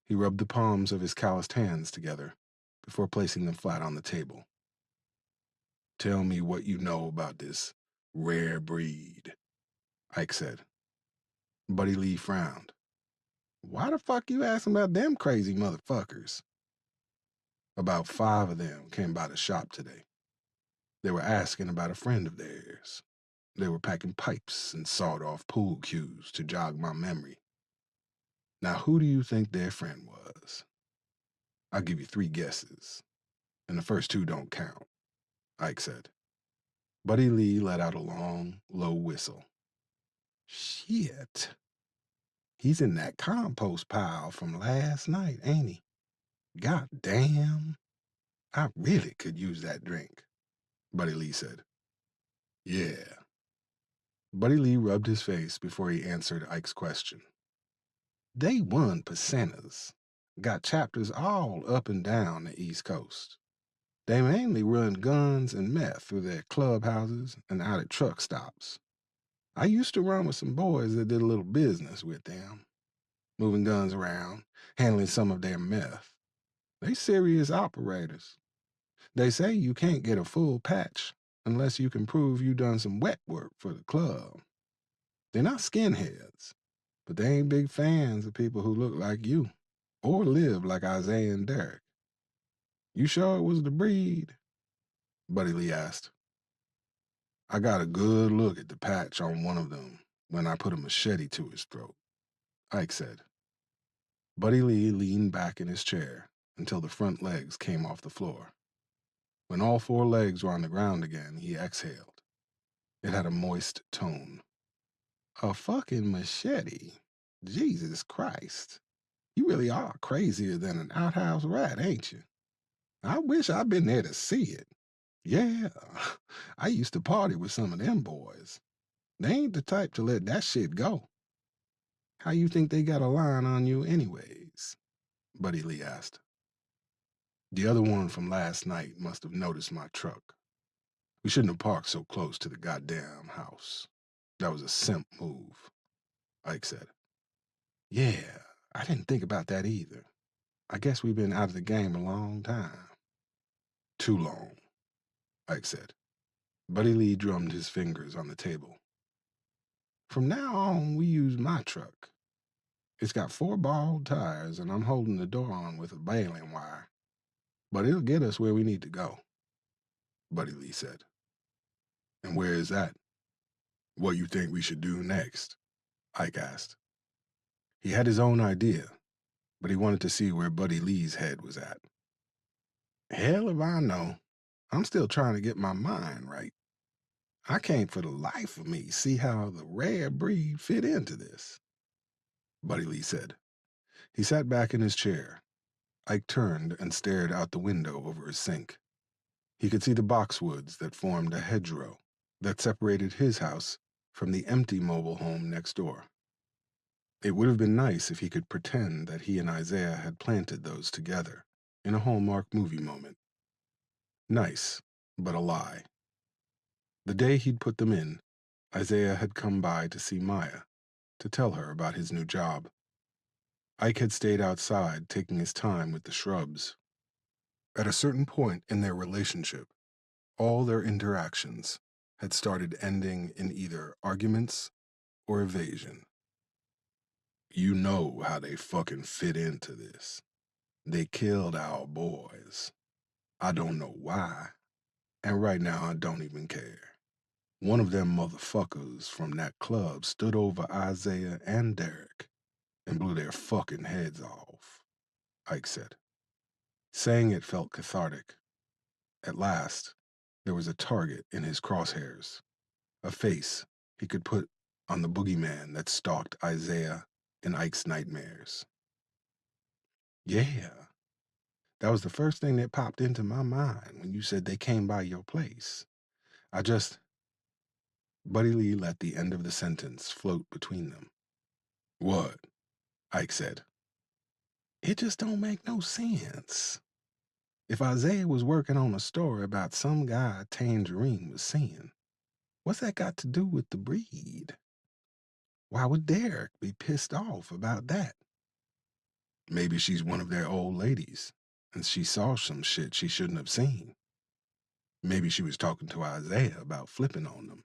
He rubbed the palms of his calloused hands together before placing them flat on the table. Tell me what you know about this rare breed, Ike said. Buddy Lee frowned. Why the fuck you asking about them crazy motherfuckers? About 5 of them came by the shop today. They were asking about a friend of theirs. They were packing pipes and sawed-off pool cues to jog my memory. Now, who do you think their friend was? I'll give you 3 guesses, and the first 2 don't count, Ike said. Buddy Lee let out a long, low whistle. Shit. He's in that compost pile from last night, ain't he? God damn. I really could use that drink, Buddy Lee said. Yeah. Buddy Lee rubbed his face before he answered Ike's question. They 1%ers. Got chapters all up and down the East Coast. They mainly run guns and meth through their clubhouses and out at truck stops. I used to run with some boys that did a little business with them, moving guns around, handling some of their meth. They serious operators. They say you can't get a full patch unless you can prove you done some wet work for the club. They're not skinheads, but they ain't big fans of people who look like you or live like Isaiah and Derek. You sure it was the breed? Buddy Lee asked. I got a good look at the patch on one of them when I put a machete to his throat, Ike said. Buddy Lee leaned back in his chair until the front legs came off the floor. When all 4 legs were on the ground again, he exhaled. It had a moist tone. A fucking machete? Jesus Christ. You really are crazier than an outhouse rat, ain't you? I wish I'd been there to see it. Yeah, I used to party with some of them boys. They ain't the type to let that shit go. How you think they got a line on you anyways? Buddy Lee asked. The other one from last night must have noticed my truck. We shouldn't have parked so close to the goddamn house. That was a simp move, Ike said. Yeah, I didn't think about that either. I guess we've been out of the game a long time. Too long, Ike said. Buddy Lee drummed his fingers on the table. From now on, we use my truck. It's got 4 bald tires, and I'm holding the door on with a baling wire. But it'll get us where we need to go, Buddy Lee said. And where is that? What you think we should do next? Ike asked. He had his own idea, but he wanted to see where Buddy Lee's head was at. Hell if I know. I'm still trying to get my mind right. I can't for the life of me see how the rare breed fit into this, Buddy Lee said. He sat back in his chair. Ike turned and stared out the window over his sink. He could see the boxwoods that formed a hedgerow that separated his house from the empty mobile home next door. It would have been nice if he could pretend that he and Isaiah had planted those together in a Hallmark movie moment. Nice, but a lie. The day he'd put them in, Isaiah had come by to see Maya, to tell her about his new job. Ike had stayed outside taking his time with the shrubs. At a certain point in their relationship, all their interactions had started ending in either arguments or evasion. You know how they fucking fit into this. They killed our boys. I don't know why, and right now I don't even care. One of them motherfuckers from that club stood over Isaiah and Derek and blew their fucking heads off, Ike said. Saying it felt cathartic. At last, there was a target in his crosshairs, a face he could put on the boogeyman that stalked Isaiah in Ike's nightmares. Yeah, that was the first thing that popped into my mind when you said they came by your place. I just... Buddy Lee let the end of the sentence float between them. What? Ike said. It just don't make no sense. If Isaiah was working on a story about some guy Tangerine was seeing, what's that got to do with the breed? Why would Derek be pissed off about that? Maybe she's one of their old ladies, and she saw some shit she shouldn't have seen. Maybe she was talking to Isaiah about flipping on them,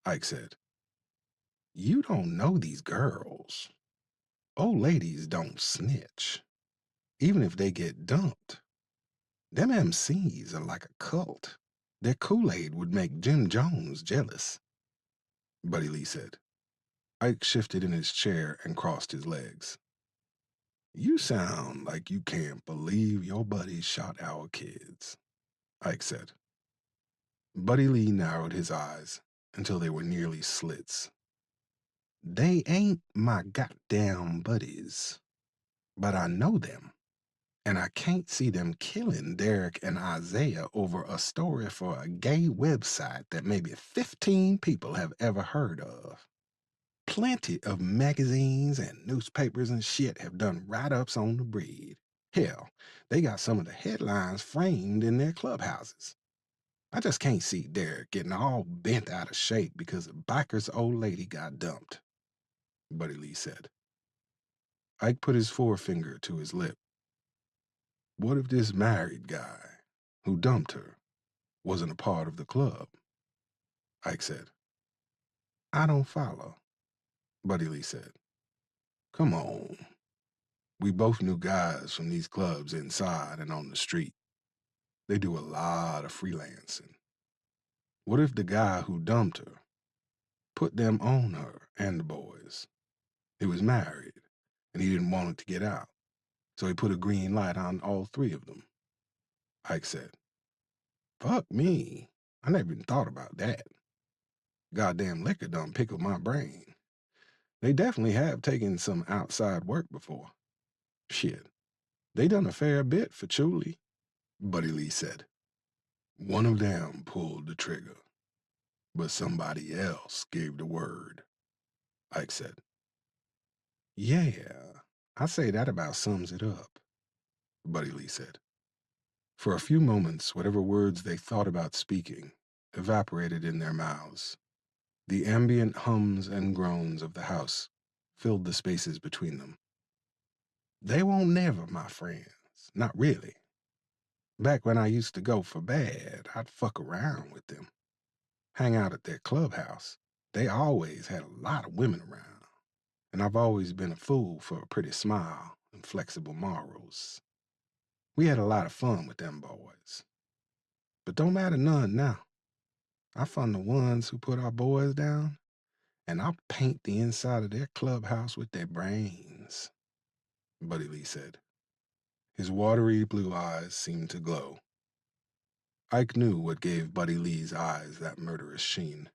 Ike said. You don't know these girls. Old ladies don't snitch, even if they get dumped. Them MCs are like a cult. Their Kool-Aid would make Jim Jones jealous, Buddy Lee said. Ike shifted in his chair and crossed his legs. You sound like you can't believe your buddy shot our kids, Ike said. Buddy Lee narrowed his eyes until they were nearly slits. They ain't my goddamn buddies, but I know them, and I can't see them killing Derek and Isaiah over a story for a gay website that maybe 15 people have ever heard of. Plenty of magazines and newspapers and shit have done write-ups on the breed. Hell, they got some of the headlines framed in their clubhouses. I just can't see Derek getting all bent out of shape because a biker's old lady got dumped, Buddy Lee said. Ike put his forefinger to his lip. What if this married guy, who dumped her, wasn't a part of the club? Ike said. I don't follow, Buddy Lee said. Come on. We both knew guys from these clubs inside and on the street. They do a lot of freelancing. What if the guy who dumped her put them on her and the boys? He was married, and he didn't want it to get out, so he put a green light on all 3 of them, Ike said. Fuck me. I never even thought about that. Goddamn liquor done pickled my brain. They definitely have taken some outside work before. Shit, they done a fair bit for Chuli, Buddy Lee said. One of them pulled the trigger, but somebody else gave the word, Ike said. Yeah, I say that about sums it up, Buddy Lee said. For a few moments, whatever words they thought about speaking evaporated in their mouths. The ambient hums and groans of the house filled the spaces between them. They won't never, my friends. Not really. Back when I used to go for bad, I'd fuck around with them, hang out at their clubhouse. They always had a lot of women around, and I've always been a fool for a pretty smile and flexible morals. We had a lot of fun with them boys. But don't matter none now. I fund the ones who put our boys down, and I'll paint the inside of their clubhouse with their brains, Buddy Lee said. His watery blue eyes seemed to glow. Ike knew what gave Buddy Lee's eyes that murderous sheen.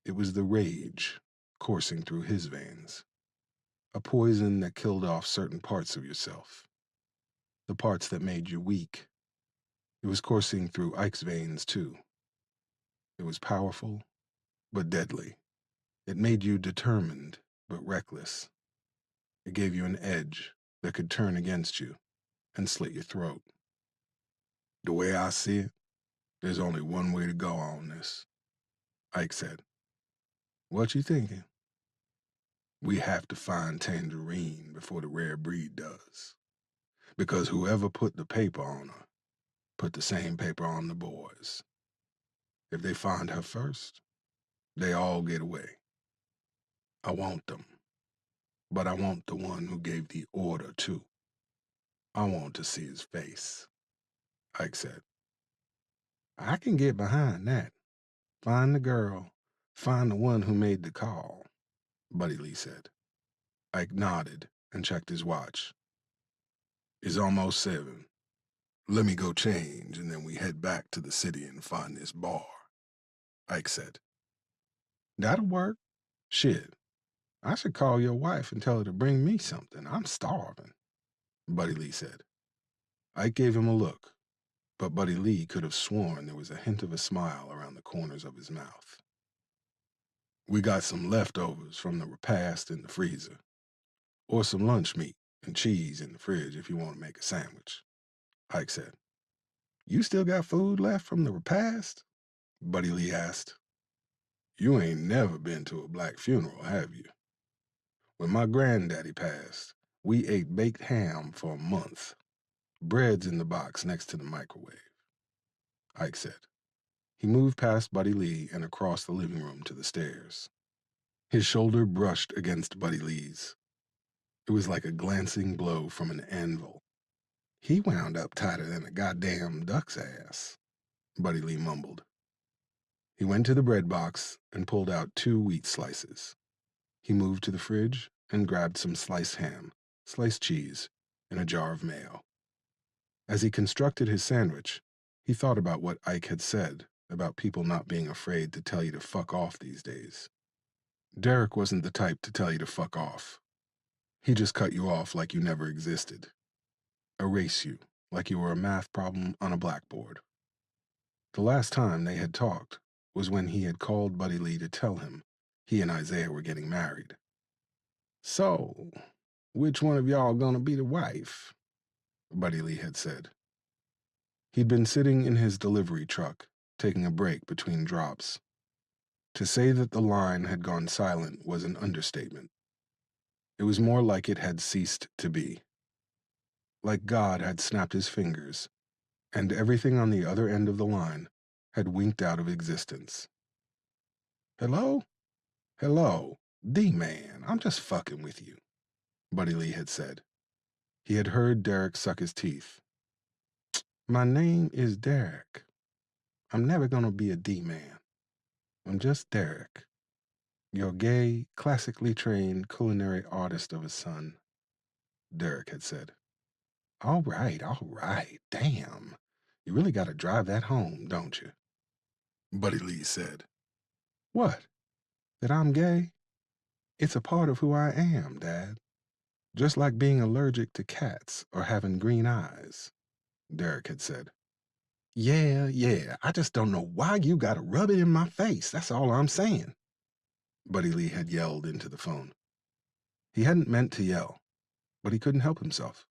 It was the rage coursing through his veins, a poison that killed off certain parts of yourself, the parts that made you weak. It was coursing through Ike's veins, too. It was powerful, but deadly. It made you determined, but reckless. It gave you an edge that could turn against you and slit your throat. The way I see it, there's only one way to go on this, Ike said. What you thinking? We have to find Tangerine before the rare breed does. Because whoever put the paper on her put the same paper on the boys. If they find her first, they all get away. I want them. But I want the one who gave the order, too. I want to see his face, Ike said. I can get behind that. Find the girl. Find the one who made the call, Buddy Lee said. Ike nodded and checked his watch. It's almost 7. Let me go change, and then we head back to the city and find this bar, Ike said. That'll work. Shit, I should call your wife and tell her to bring me something. I'm starving, Buddy Lee said. Ike gave him a look, but Buddy Lee could have sworn there was a hint of a smile around the corners of his mouth. We got some leftovers from the repast in the freezer, or some lunch meat and cheese in the fridge if you want to make a sandwich, Ike said. You still got food left from the repast? Buddy Lee asked. You ain't never been to a black funeral, have you? When my granddaddy passed, we ate baked ham for a month. Bread's in the box next to the microwave, Ike said. He moved past Buddy Lee and across the living room to the stairs. His shoulder brushed against Buddy Lee's. It was like a glancing blow from an anvil. He wound up tighter than a goddamn duck's ass, Buddy Lee mumbled. He went to the bread box and pulled out 2 wheat slices. He moved to the fridge and grabbed some sliced ham, sliced cheese, and a jar of mayo. As he constructed his sandwich, he thought about what Ike had said about people not being afraid to tell you to fuck off these days. Derek wasn't the type to tell you to fuck off. He just cut you off like you never existed. Erase you like you were a math problem on a blackboard. The last time they had talked was when he had called Buddy Lee to tell him he and Isaiah were getting married. So, which one of y'all gonna be the wife? Buddy Lee had said. He'd been sitting in his delivery truck, taking a break between drops. To say that the line had gone silent was an understatement. It was more like it had ceased to be. Like God had snapped his fingers, and everything on the other end of the line had winked out of existence. Hello? Hello, D-Man, I'm just fucking with you, Buddy Lee had said. He had heard Derek suck his teeth. My name is Derek. I'm never gonna be a D-Man. I'm just Derek, your gay, classically trained culinary artist of a son, Derek had said. All right, damn. You really gotta drive that home, don't you? Buddy Lee said. What? That I'm gay? It's a part of who I am, Dad. Just like being allergic to cats or having green eyes, Derek had said. Yeah, I just don't know why you gotta rub it in my face, that's all I'm saying, Buddy Lee had yelled into the phone. He hadn't meant to yell, but he couldn't help himself.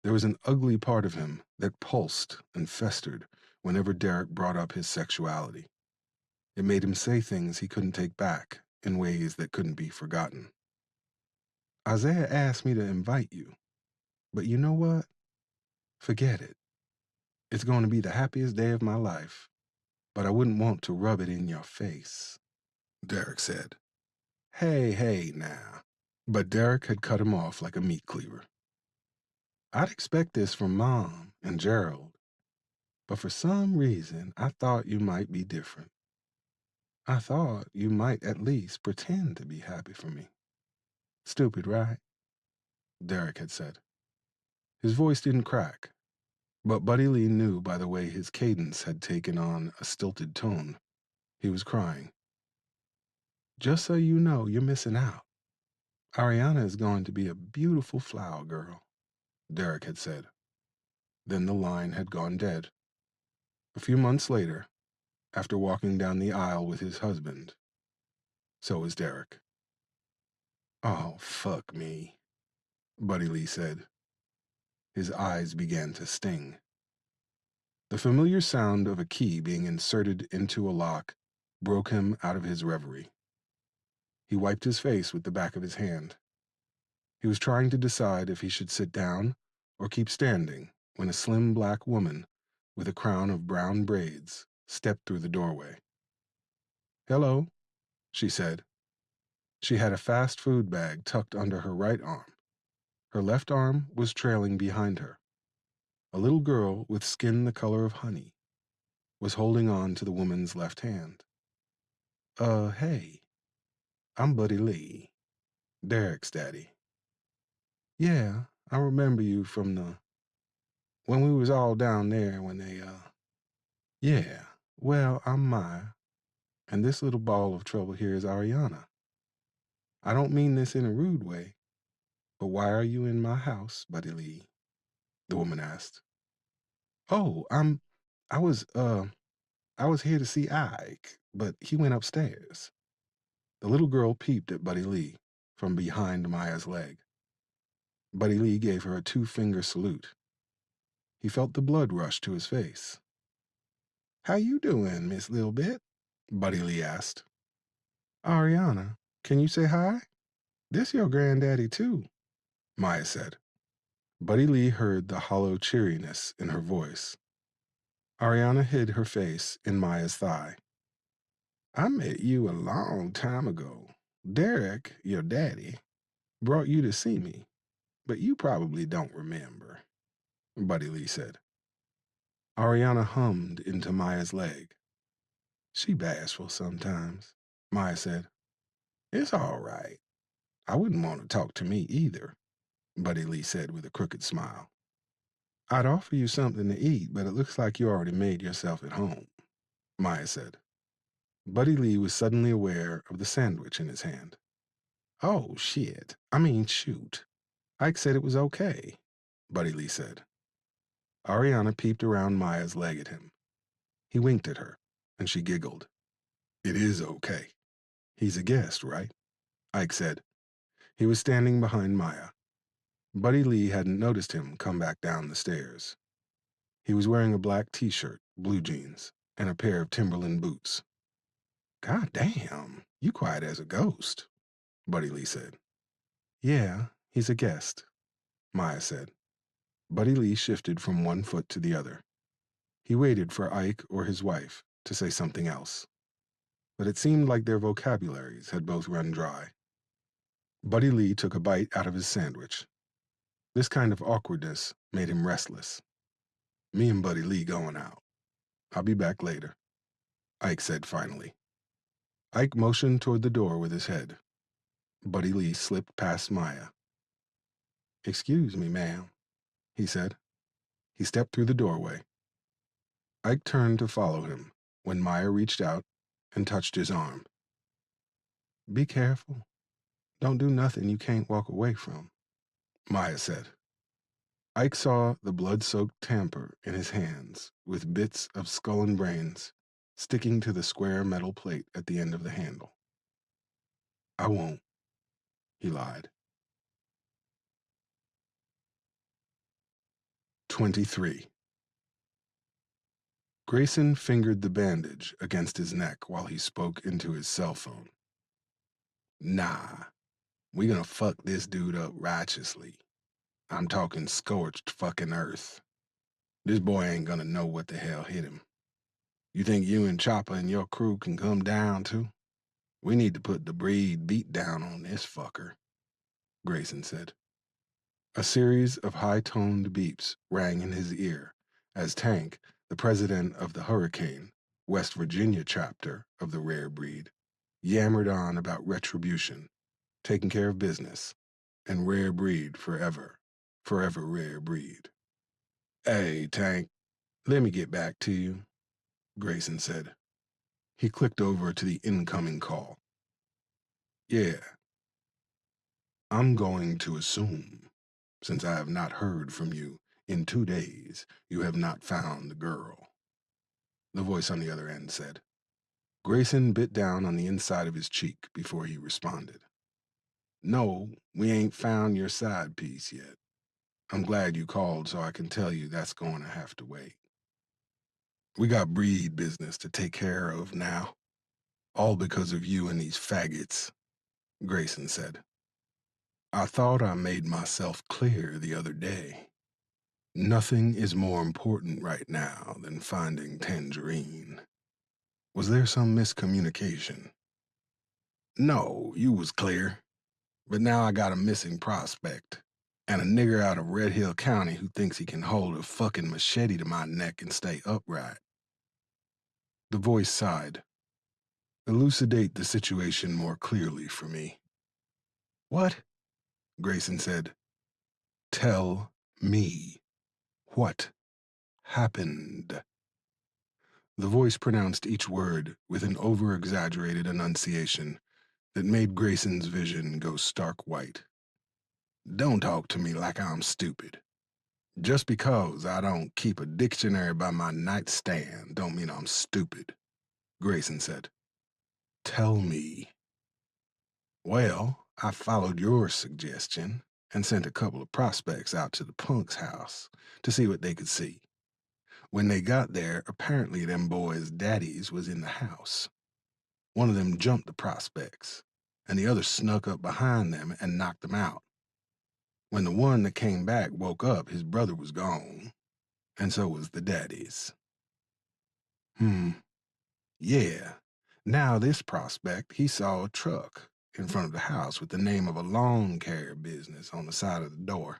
There was an ugly part of him that pulsed and festered whenever Derek brought up his sexuality. It made him say things he couldn't take back in ways that couldn't be forgotten. Isaiah asked me to invite you, but you know what? Forget it. It's going to be the happiest day of my life, but I wouldn't want to rub it in your face, Derek said. Hey, now. But Derek had cut him off like a meat cleaver. I'd expect this from Mom and Gerald, but for some reason I thought you might be different. I thought you might at least pretend to be happy for me. Stupid, right? Derek had said. His voice didn't crack, but Buddy Lee knew by the way his cadence had taken on a stilted tone. He was crying. Just so you know, you're missing out. Ariana is going to be a beautiful flower girl, Derek had said. Then the line had gone dead. A few months later, after walking down the aisle with his husband, so was Derek. Oh, fuck me, Buddy Lee said. His eyes began to sting. The familiar sound of a key being inserted into a lock broke him out of his reverie. He wiped his face with the back of his hand. He was trying to decide if he should sit down or keep standing when a slim black woman with a crown of brown braids stepped through the doorway. Hello, she said. She had a fast food bag tucked under her right arm. Her left arm was trailing behind her. A little girl with skin the color of honey was holding on to the woman's left hand. Hey, I'm Buddy Lee, Derek's daddy. Yeah, I remember you from when we was all down there when yeah, well, I'm Maya, and this little ball of trouble here is Ariana. I don't mean this in a rude way, but why are you in my house, Buddy Lee? The woman asked. Oh, I was, I was here to see Ike, but he went upstairs. The little girl peeped at Buddy Lee from behind Maya's leg. Buddy Lee gave her a two-finger salute. He felt the blood rush to his face. How you doing, Miss Lil Bit? Buddy Lee asked. Ariana, can you say hi? This your granddaddy, too, Maya said. Buddy Lee heard the hollow cheeriness in her voice. Ariana hid her face in Maya's thigh. I met you a long time ago. Derek, your daddy, brought you to see me, but you probably don't remember, Buddy Lee said. Ariana hummed into Maya's leg. She bashful sometimes, Maya said. It's all right. I wouldn't want to talk to me either, Buddy Lee said with a crooked smile. I'd offer you something to eat, but it looks like you already made yourself at home, Maya said. Buddy Lee was suddenly aware of the sandwich in his hand. Oh, shit. I mean, shoot. Ike said it was okay, Buddy Lee said. Ariana peeped around Maya's leg at him. He winked at her, and she giggled. It is okay. He's a guest, right? Ike said. He was standing behind Maya. Buddy Lee hadn't noticed him come back down the stairs. He was wearing a black t-shirt, blue jeans, and a pair of Timberland boots. God damn, you quiet as a ghost, Buddy Lee said. Yeah, he's a guest, Maya said. Buddy Lee shifted from one foot to the other. He waited for Ike or his wife to say something else, but it seemed like their vocabularies had both run dry. Buddy Lee took a bite out of his sandwich. This kind of awkwardness made him restless. Me and Buddy Lee going out. I'll be back later, Ike said finally. Ike motioned toward the door with his head. Buddy Lee slipped past Maya. Excuse me, ma'am, he said. He stepped through the doorway. Ike turned to follow him when Maya reached out and touched his arm. Be careful. Don't do nothing you can't walk away from, Maya said. Ike saw the blood-soaked tamper in his hands with bits of skull and brains sticking to the square metal plate at the end of the handle. I won't, he lied. 23. Grayson fingered the bandage against his neck while he spoke into his cell phone. Nah, we gonna fuck this dude up righteously. I'm talking scorched fucking earth. This boy ain't gonna know what the hell hit him. You think you and Chopper and your crew can come down too? We need to put the breed beat down on this fucker, Grayson said. A series of high-toned beeps rang in his ear as Tank, the president of the Hurricane, West Virginia chapter of the rare breed, yammered on about retribution, taking care of business, and rare breed forever, forever rare breed. Hey, Tank, let me get back to you, Grayson said. He clicked over to the incoming call. Yeah, I'm going to assume, since I have not heard from you in 2 days, you have not found the girl, the voice on the other end said. Grayson bit down on the inside of his cheek before he responded. No, we ain't found your side piece yet. I'm glad you called so I can tell you that's going to have to wait. We got breed business to take care of now, all because of you and these faggots, Grayson said. I thought I made myself clear the other day. Nothing is more important right now than finding Tangerine. Was there some miscommunication? No, you was clear. But now I got a missing prospect. And a nigger out of Red Hill County who thinks he can hold a fucking machete to my neck and stay upright. The voice sighed. Elucidate the situation more clearly for me. What? Grayson said. Tell me. What happened? The voice pronounced each word with an over-exaggerated enunciation that made Grayson's vision go stark white. Don't talk to me like I'm stupid. Just because I don't keep a dictionary by my nightstand don't mean I'm stupid, Grayson said. Tell me. Well, I followed your suggestion and sent a couple of prospects out to the punk's house to see what they could see. When they got there, apparently them boys' daddies was in the house. One of them jumped the prospects, and the other snuck up behind them and knocked them out. When the one that came back woke up, his brother was gone, and so was the daddies. Yeah. Now this prospect, he saw a truck in front of the house with the name of a lawn care business on the side of the door.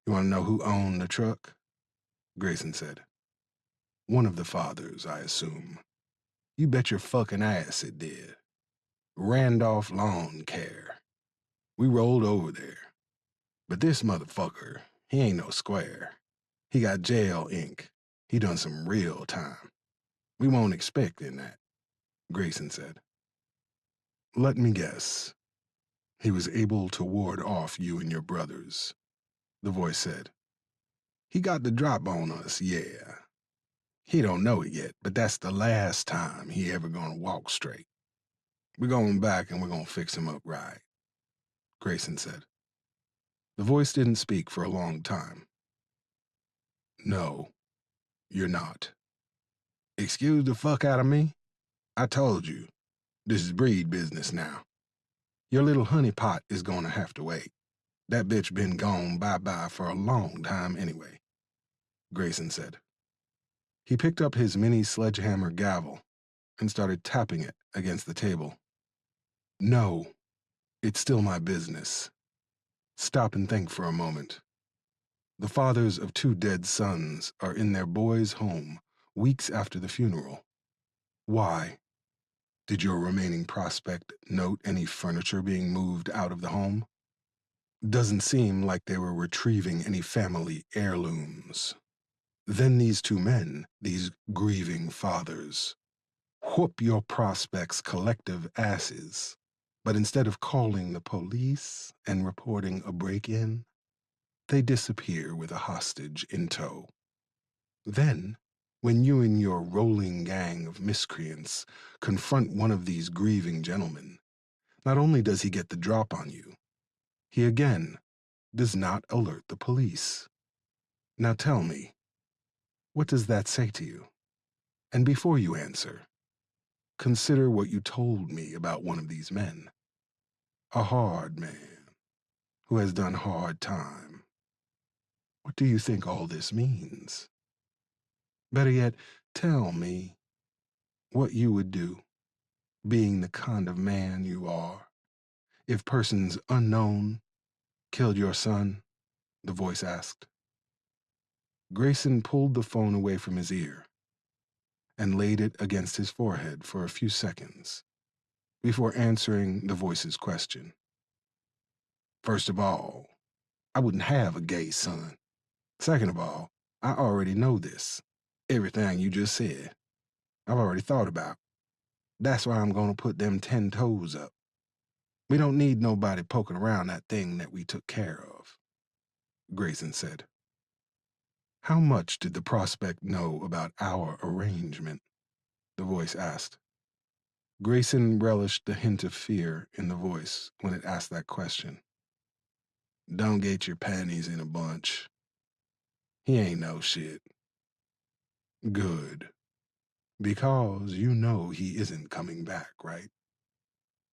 You want to know who owned the truck? Grayson said. One of the fathers, I assume. You bet your fucking ass it did. Randolph Lawn Care. We rolled over there. But this motherfucker, he ain't no square. He got jail ink. He done some real time. We won't expect in that, Grayson said. Let me guess. He was able to ward off you and your brothers, the voice said. He got the drop on us, yeah. He don't know it yet, but that's the last time he ever gonna walk straight. We're going back and we're gonna fix him up right, Grayson said. The voice didn't speak for a long time. No, you're not. Excuse the fuck out of me? I told you, this is breed business now. Your little honeypot is gonna have to wait. That bitch been gone bye-bye for a long time anyway, Grayson said. He picked up his mini sledgehammer gavel and started tapping it against the table. No, it's still my business. Stop and think for a moment. The fathers of 2 dead sons are in their boy's home weeks after the funeral. Why? Did your remaining prospect note any furniture being moved out of the home? Doesn't seem like they were retrieving any family heirlooms. Then these 2 men, these grieving fathers, whoop your prospects' collective asses, but instead of calling the police and reporting a break-in, they disappear with a hostage in tow. Then, when you and your rolling gang of miscreants confront one of these grieving gentlemen, not only does he get the drop on you, he again does not alert the police. Now tell me, what does that say to you? And before you answer, consider what you told me about one of these men. A hard man who has done hard time. What do you think all this means? Better yet, tell me what you would do, being the kind of man you are, if persons unknown killed your son, the voice asked. Grayson pulled the phone away from his ear and laid it against his forehead for a few seconds before answering the voice's question. First of all, I wouldn't have a gay son. Second of all, I already know this. Everything you just said, I've already thought about. That's why I'm gonna put them 10 toes up. We don't need nobody poking around that thing that we took care of, Grayson said. How much did the prospect know about our arrangement? The voice asked. Grayson relished the hint of fear in the voice when it asked that question. Don't get your panties in a bunch. He ain't no shit. Good. Because you know he isn't coming back, right?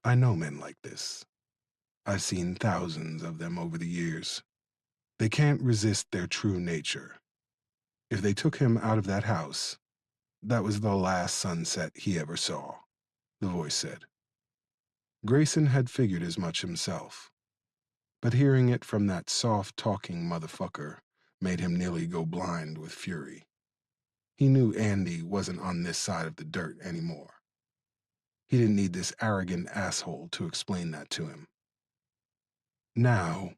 I know men like this. I've seen thousands of them over the years. They can't resist their true nature. If they took him out of that house, that was the last sunset he ever saw, the voice said. Grayson had figured as much himself, but hearing it from that soft-talking motherfucker made him nearly go blind with fury. He knew Andy wasn't on this side of the dirt anymore. He didn't need this arrogant asshole to explain that to him. Now,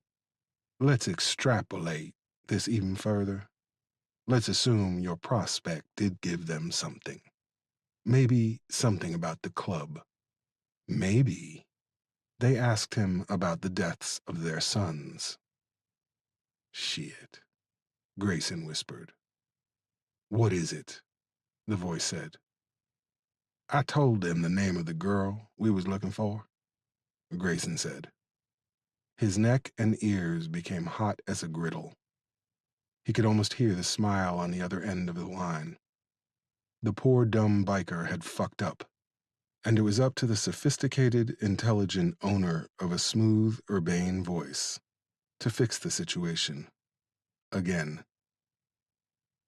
let's extrapolate this even further. Let's assume your prospect did give them something. Maybe something about the club. Maybe they asked him about the deaths of their sons. Shit, Grayson whispered. What is it? The voice said. I told them the name of the girl we was looking for, Grayson said. His neck and ears became hot as a griddle. He could almost hear the smile on the other end of the line. The poor dumb biker had fucked up, and it was up to the sophisticated, intelligent owner of a smooth, urbane voice to fix the situation. Again.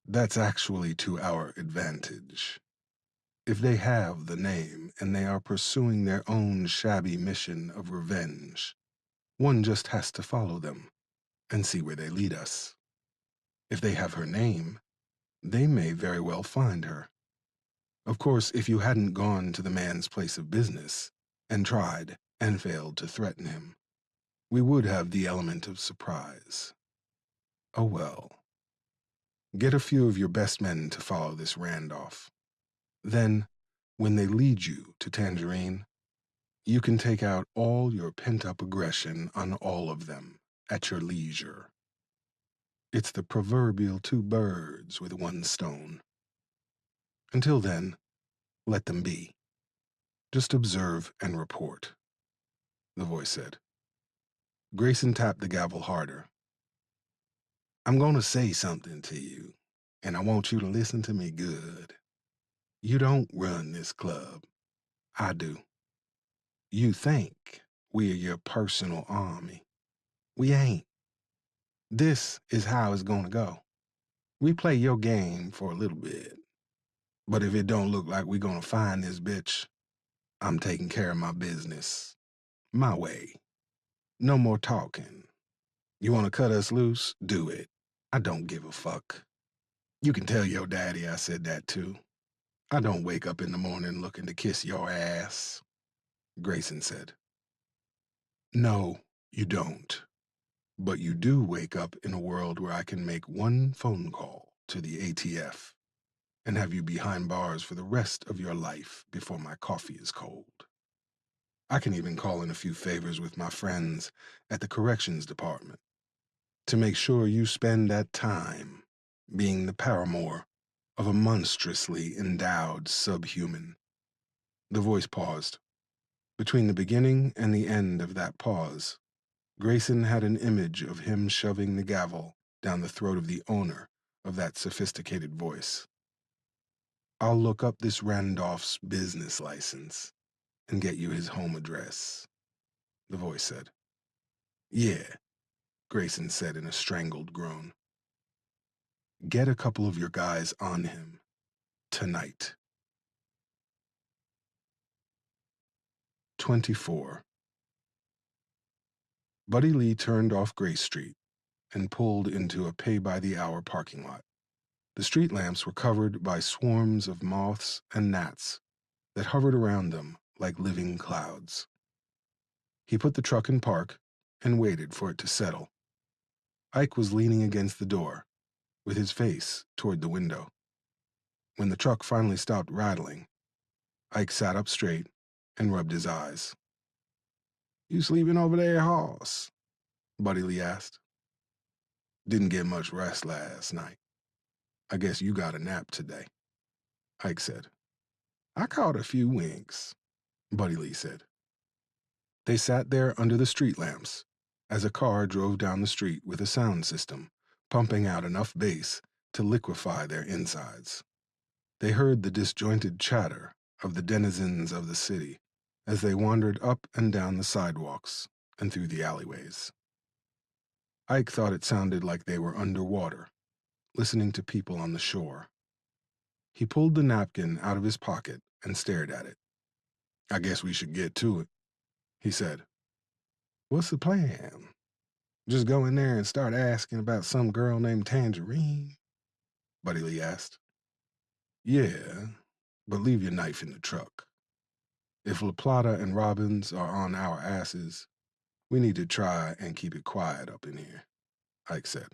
That's actually to our advantage. If they have the name and they are pursuing their own shabby mission of revenge, one just has to follow them and see where they lead us. If they have her name, they may very well find her. Of course, if you hadn't gone to the man's place of business and tried and failed to threaten him, we would have the element of surprise. Oh well. Get a few of your best men to follow this Randolph. Then, when they lead you to Tangerine, you can take out all your pent-up aggression on all of them at your leisure. It's the proverbial 2 birds with 1 stone. Until then, let them be. Just observe and report, the voice said. Grayson tapped the gavel harder. I'm going to say something to you, and I want you to listen to me good. You don't run this club. I do. You think we're your personal army. We ain't. This is how it's going to go. We play your game for a little bit. But if it don't look like we're going to find this bitch, I'm taking care of my business. My way. No more talking. You want to cut us loose? Do it. I don't give a fuck. You can tell your daddy I said that too. I don't wake up in the morning looking to kiss your ass, Grayson said. No, you don't. But you do wake up in a world where I can make 1 phone call to the ATF and have you behind bars for the rest of your life before my coffee is cold. I can even call in a few favors with my friends at the corrections department to make sure you spend that time being the paramour of a monstrously endowed subhuman. The voice paused. Between the beginning and the end of that pause, Grayson had an image of him shoving the gavel down the throat of the owner of that sophisticated voice. I'll look up this Randolph's business license and get you his home address, the voice said. Yeah, Grayson said in a strangled groan. Get a couple of your guys on him tonight. 24. Buddy Lee turned off Grace Street and pulled into a pay-by-the-hour parking lot. The street lamps were covered by swarms of moths and gnats that hovered around them like living clouds. He put the truck in park and waited for it to settle. Ike was leaning against the door, with his face toward the window. When the truck finally stopped rattling, Ike sat up straight and rubbed his eyes. You sleeping over there, hoss? Buddy Lee asked. Didn't get much rest last night. I guess you got a nap today, Ike said. I caught a few winks, Buddy Lee said. They sat there under the street lamps as a car drove down the street with a sound system pumping out enough bass to liquefy their insides. They heard the disjointed chatter of the denizens of the city as they wandered up and down the sidewalks and through the alleyways. Ike thought it sounded like they were underwater, listening to people on the shore. He pulled the napkin out of his pocket and stared at it. I guess we should get to it, he said. What's the plan? Just go in there and start asking about some girl named Tangerine? Buddy Lee asked. Yeah, but leave your knife in the truck. If La Plata and Robbins are on our asses, we need to try and keep it quiet up in here, Ike said.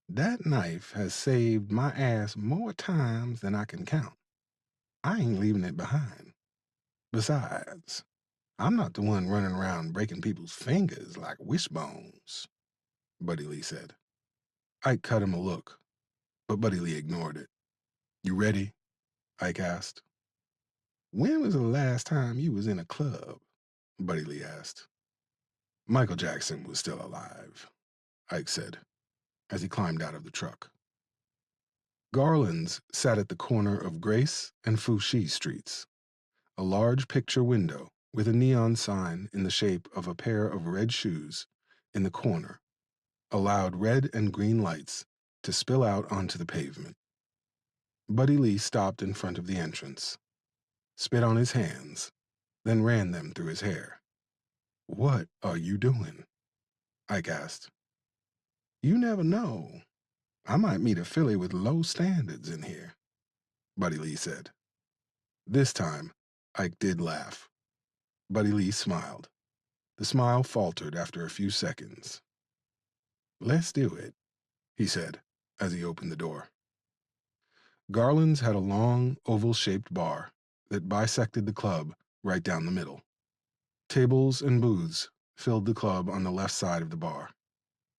That knife has saved my ass more times than I can count. I ain't leaving it behind. Besides, I'm not the one running around breaking people's fingers like wishbones, Buddy Lee said. Ike cut him a look, but Buddy Lee ignored it. You ready? Ike asked. When was the last time you was in a club? Buddy Lee asked. Michael Jackson was still alive, Ike said, as he climbed out of the truck. Garland's sat at the corner of Grace and Fouché Streets, a large picture window with a neon sign in the shape of a pair of red shoes in the corner allowed red and green lights to spill out onto the pavement. Buddy Lee stopped in front of the entrance, spit on his hands, then ran them through his hair. What are you doing? Ike asked. You never know. I might meet a filly with low standards in here, Buddy Lee said. This time, Ike did laugh. Buddy Lee smiled. The smile faltered after a few seconds. Let's do it, he said as he opened the door. Garland's had a long, oval-shaped bar that bisected the club right down the middle. Tables and booths filled the club on the left side of the bar.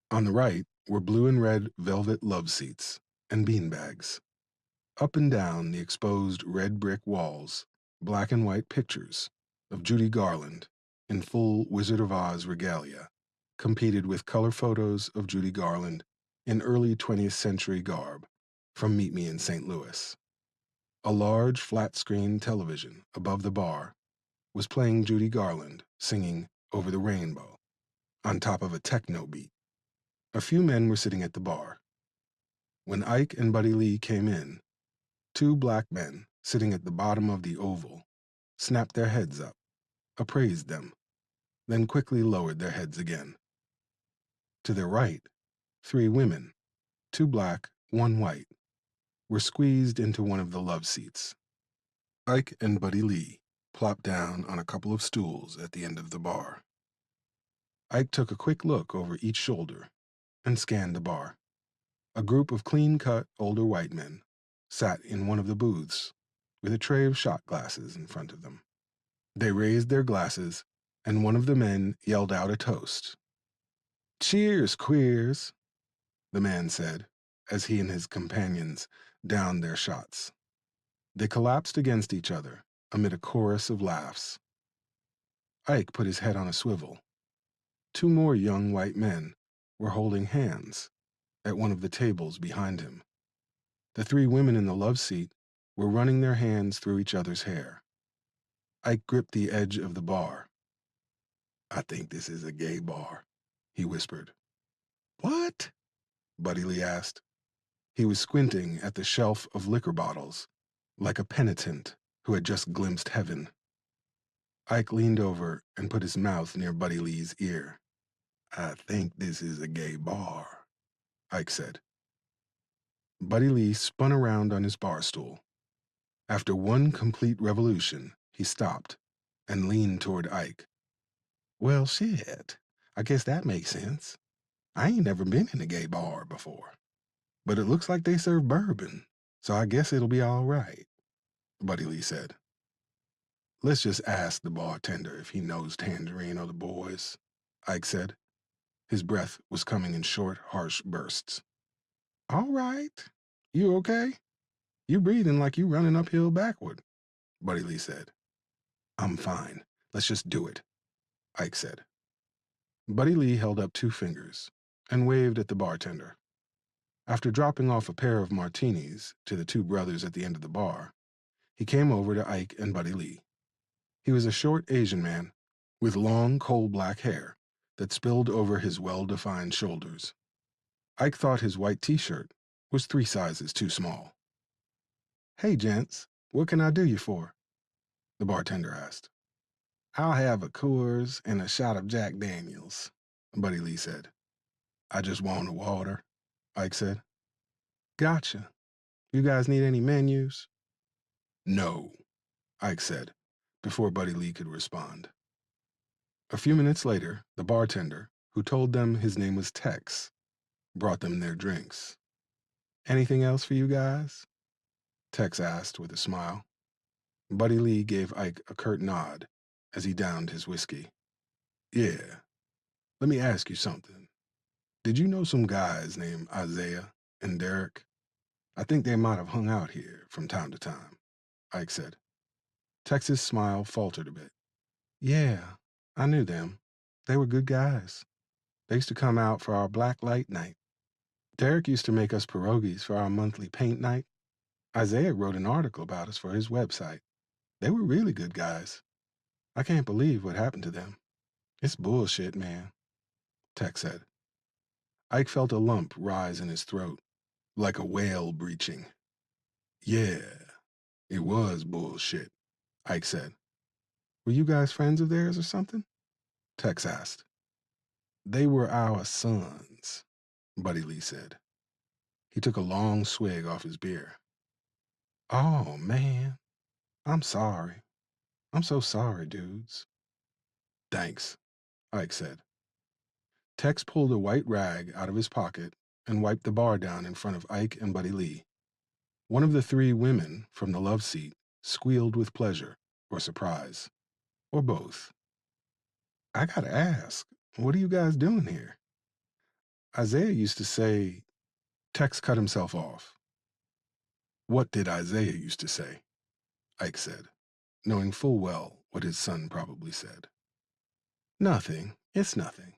On the right were blue and red velvet love seats and beanbags. Up and down the exposed red brick walls, black and white pictures of Judy Garland in full Wizard of Oz regalia competed with color photos of Judy Garland in early 20th century garb from Meet Me in St. Louis. A large flat-screen television above the bar was playing Judy Garland singing Over the Rainbow on top of a techno beat. A few men were sitting at the bar. When Ike and Buddy Lee came in, two black men sitting at the bottom of the oval snapped their heads up, appraised them, then quickly lowered their heads again. To their right, three women, two black, one white, were squeezed into one of the love seats. Ike and Buddy Lee plopped down on a couple of stools at the end of the bar. Ike took a quick look over each shoulder and scanned the bar. A group of clean-cut older white men sat in one of the booths with a tray of shot glasses in front of them. They raised their glasses, and one of the men yelled out a toast. Cheers, queers, the man said, as he and his companions downed their shots. They collapsed against each other amid a chorus of laughs. Ike put his head on a swivel. Two more young white men were holding hands at one of the tables behind him. The three women in the love seat were running their hands through each other's hair. Ike gripped the edge of the bar. "I think this is a gay bar," he whispered. "What?" Buddy Lee asked. He was squinting at the shelf of liquor bottles, like a penitent who had just glimpsed heaven. Ike leaned over and put his mouth near Buddy Lee's ear. "I think this is a gay bar," Ike said. Buddy Lee spun around on his bar stool. After one complete revolution, he stopped and leaned toward Ike. "Well, shit. I guess that makes sense. I ain't never been in a gay bar before. But it looks like they serve bourbon, so I guess it'll be all right," Buddy Lee said. "Let's just ask the bartender if he knows Tangerine or the boys," Ike said. His breath was coming in short, harsh bursts. "All right. You okay? You breathing like you running uphill backward," Buddy Lee said. "I'm fine. Let's just do it," Ike said. Buddy Lee held up 2 fingers and waved at the bartender. After dropping off a pair of martinis to the 2 brothers at the end of the bar, he came over to Ike and Buddy Lee. He was a short Asian man with long coal-black hair that spilled over his well-defined shoulders. Ike thought his white t-shirt was 3 sizes too small. "Hey, gents, what can I do you for?" the bartender asked. "I'll have a Coors and a shot of Jack Daniels," Buddy Lee said. "I just want a water," Ike said. "Gotcha. You guys need any menus?" "No," Ike said, before Buddy Lee could respond. A few minutes later, the bartender, who told them his name was Tex, brought them their drinks. "Anything else for you guys?" Tex asked with a smile. Buddy Lee gave Ike a curt nod as he downed his whiskey. "Yeah. Let me ask you something. Did you know some guys named Isaiah and Derek? I think they might have hung out here from time to time," Ike said. Tex's smile faltered a bit. "Yeah, I knew them. They were good guys. They used to come out for our Black Light Night. Derek used to make us pierogies for our monthly paint night. Isaiah wrote an article about us for his website. They were really good guys. I can't believe what happened to them. It's bullshit, man," Tex said. Ike felt a lump rise in his throat, like a whale breaching. "Yeah, it was bullshit," Ike said. "Were you guys friends of theirs or something?" Tex asked. "They were our sons," Buddy Lee said. He took a long swig off his beer. "Oh, man. I'm sorry. I'm so sorry, dudes." "Thanks," Ike said. Tex pulled a white rag out of his pocket and wiped the bar down in front of Ike and Buddy Lee. One of the 3 women from the love seat squealed with pleasure or surprise, or both. "I gotta ask, what are you guys doing here?" Isaiah used to say. Tex cut himself off. "What did Isaiah used to say?" Ike said, knowing full well what his son probably said. "Nothing. It's nothing.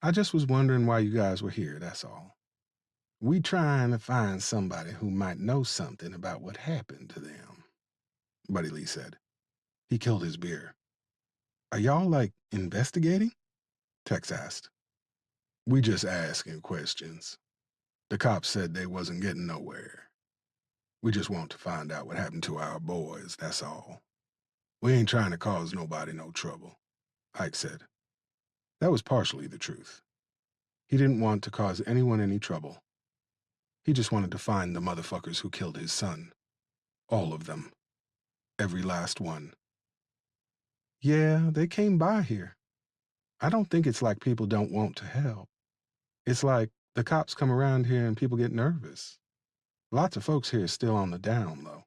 I just was wondering why you guys were here, that's all. We trying to find somebody who might know something about what happened to them," Buddy Lee said. He killed his beer. "Are y'all, like, investigating?" Tex asked. "We just asking questions. The cops said they wasn't getting nowhere. We just want to find out what happened to our boys, that's all. We ain't trying to cause nobody no trouble," Ike said. That was partially the truth. He didn't want to cause anyone any trouble. He just wanted to find the motherfuckers who killed his son. All of them. Every last one. "Yeah, they came by here. I don't think it's like people don't want to help. It's like the cops come around here and people get nervous. Lots of folks here are still on the down low.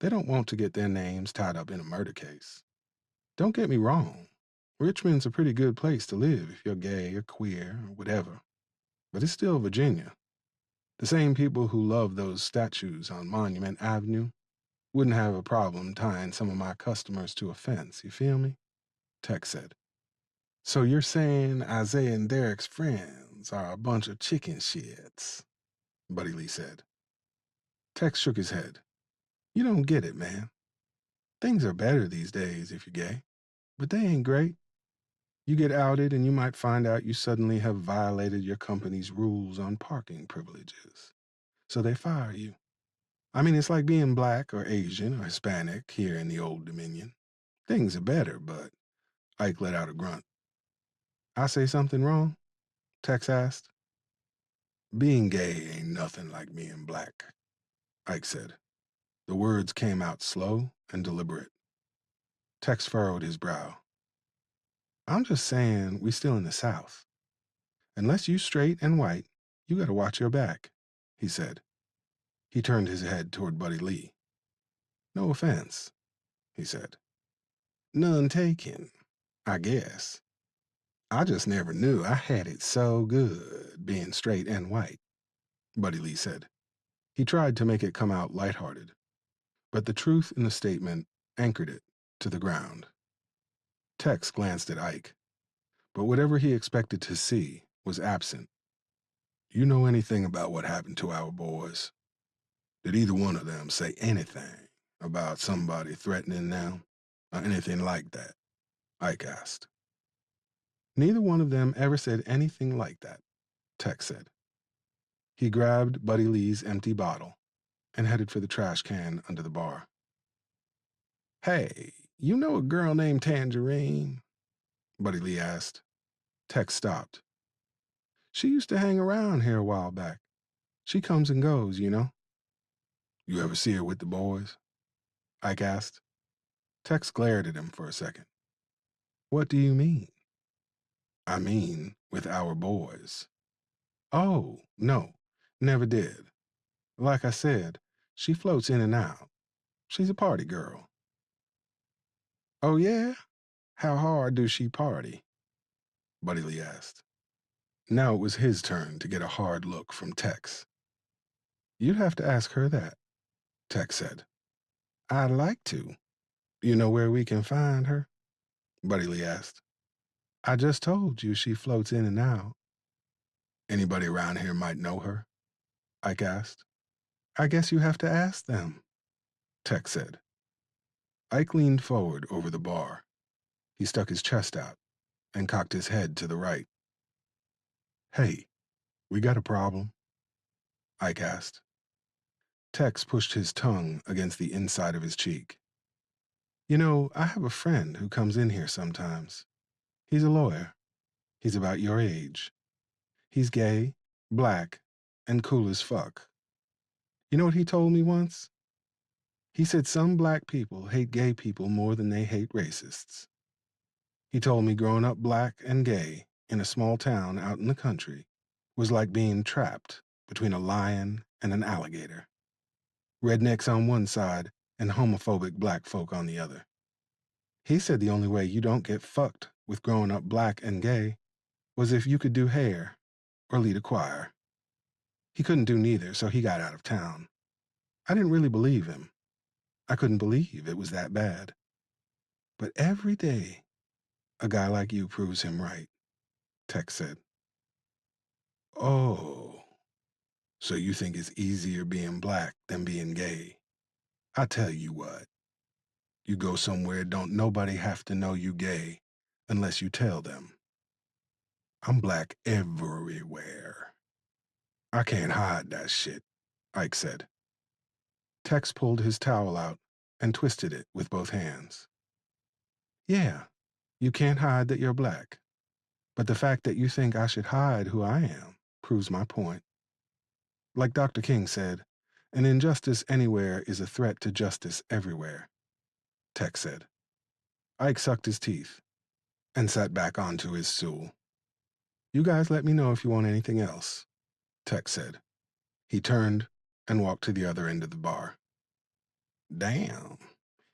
They don't want to get their names tied up in a murder case. Don't get me wrong. Richmond's a pretty good place to live if you're gay or queer or whatever. But it's still Virginia. The same people who love those statues on Monument Avenue wouldn't have a problem tying some of my customers to a fence, you feel me?" Tex said. "So you're saying Isaiah and Derek's friends are a bunch of chicken shits," Buddy Lee said. Tex shook his head. You don't get it, man. Things are better these days if you're gay, but they ain't great. You get outed and you might find out you suddenly have violated your company's rules on parking privileges. So they fire you. I mean, it's like being black or Asian or Hispanic here in the Old Dominion. Things are better, but Ike let out a grunt. I say something wrong? Tex asked. Being gay ain't nothing like being black, Ike said. The words came out slow and deliberate. Tex furrowed his brow. I'm just saying we still in the South. Unless you straight and white, you gotta watch your back, he said. He turned his head toward Buddy Lee. No offense, he said. None taken, I guess. I just never knew I had it so good being straight and white, Buddy Lee said. He tried to make it come out lighthearted, but the truth in the statement anchored it to the ground. Tex glanced at Ike, but whatever he expected to see was absent. You know anything about what happened to our boys? Did either one of them say anything about somebody threatening them or anything like that? Ike asked. Neither one of them ever said anything like that, Tex said. He grabbed Buddy Lee's empty bottle and headed for the trash can under the bar. Hey, you know a girl named Tangerine? Buddy Lee asked. Tex stopped. She used to hang around here a while back. She comes and goes, you know. You ever see her with the boys? Ike asked. Tex glared at him for a second. What do you mean? I mean, with our boys. Oh, no, never did. Like I said, she floats in and out. She's a party girl. Oh, yeah? How hard do she party? Buddy Lee asked. Now it was his turn to get a hard look from Tex. You'd have to ask her that, Tex said. I'd like to. You know where we can find her? Buddy Lee asked. I just told you she floats in and out. Anybody around here might know her? Ike asked. I guess you have to ask them, Tex said. Ike leaned forward over the bar. He stuck his chest out and cocked his head to the right. Hey, we got a problem? Ike asked. Tex pushed his tongue against the inside of his cheek. You know, I have a friend who comes in here sometimes. He's a lawyer. He's about your age. He's gay, black, and cool as fuck. You know what he told me once? He said some black people hate gay people more than they hate racists. He told me growing up black and gay in a small town out in the country was like being trapped between a lion and an alligator. Rednecks on one side and homophobic black folk on the other. He said the only way you don't get fucked with growing up black and gay was if you could do hair or lead a choir. He couldn't do neither, so he got out of town. I didn't really believe him. I couldn't believe it was that bad. But every day, a guy like you proves him right, Tex said. Oh, so you think it's easier being black than being gay? I tell you what, you go somewhere don't nobody have to know you gay unless you tell them. I'm black everywhere. I can't hide that shit, Ike said. Tex pulled his towel out and twisted it with both hands. Yeah, you can't hide that you're black. But the fact that you think I should hide who I am proves my point. Like Dr. King said, an injustice anywhere is a threat to justice everywhere, Tex said. Ike sucked his teeth and sat back onto his stool. You guys let me know if you want anything else, Tex said. He turned and walked to the other end of the bar. Damn,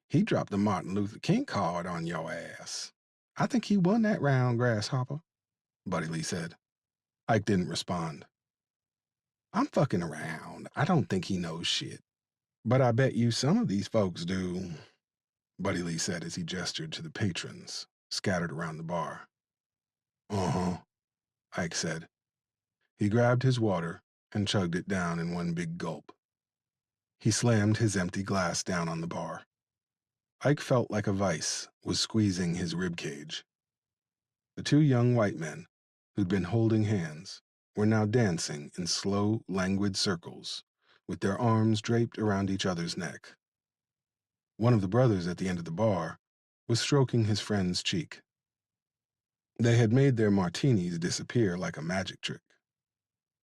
he dropped the Martin Luther King card on your ass. I think he won that round, Grasshopper, Buddy Lee said. Ike didn't respond. I'm fucking around. I don't think he knows shit. But I bet you some of these folks do, Buddy Lee said as he gestured to the patrons scattered around the bar. Uh-huh, Ike said. He grabbed his water and chugged it down in one big gulp. He slammed his empty glass down on the bar. Ike felt like a vice was squeezing his ribcage. The two young white men, who'd been holding hands, were now dancing in slow, languid circles, with their arms draped around each other's neck. One of the brothers at the end of the bar was stroking his friend's cheek. They had made their martinis disappear like a magic trick.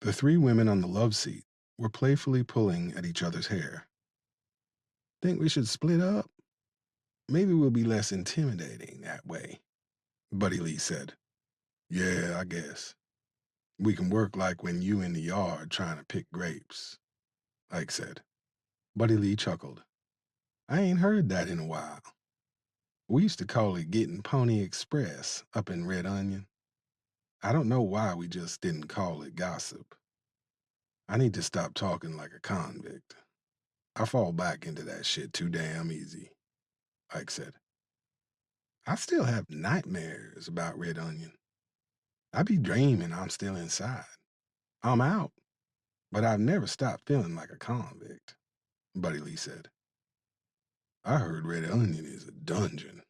The three women on the love seat were playfully pulling at each other's hair. "Think we should split up? Maybe we'll be less intimidating that way," Buddy Lee said. "Yeah, I guess. We can work like when you in the yard trying to pick grapes," Ike said. Buddy Lee chuckled. "I ain't heard that in a while. We used to call it getting Pony Express up in Red Onion. I don't know why we just didn't call it gossip. I need to stop talking like a convict. I fall back into that shit too damn easy," Ike said. "I still have nightmares about Red Onion. I be dreaming I'm still inside. I'm out, but I've never stopped feeling like a convict," Buddy Lee said. "I heard Red Onion is a dungeon,"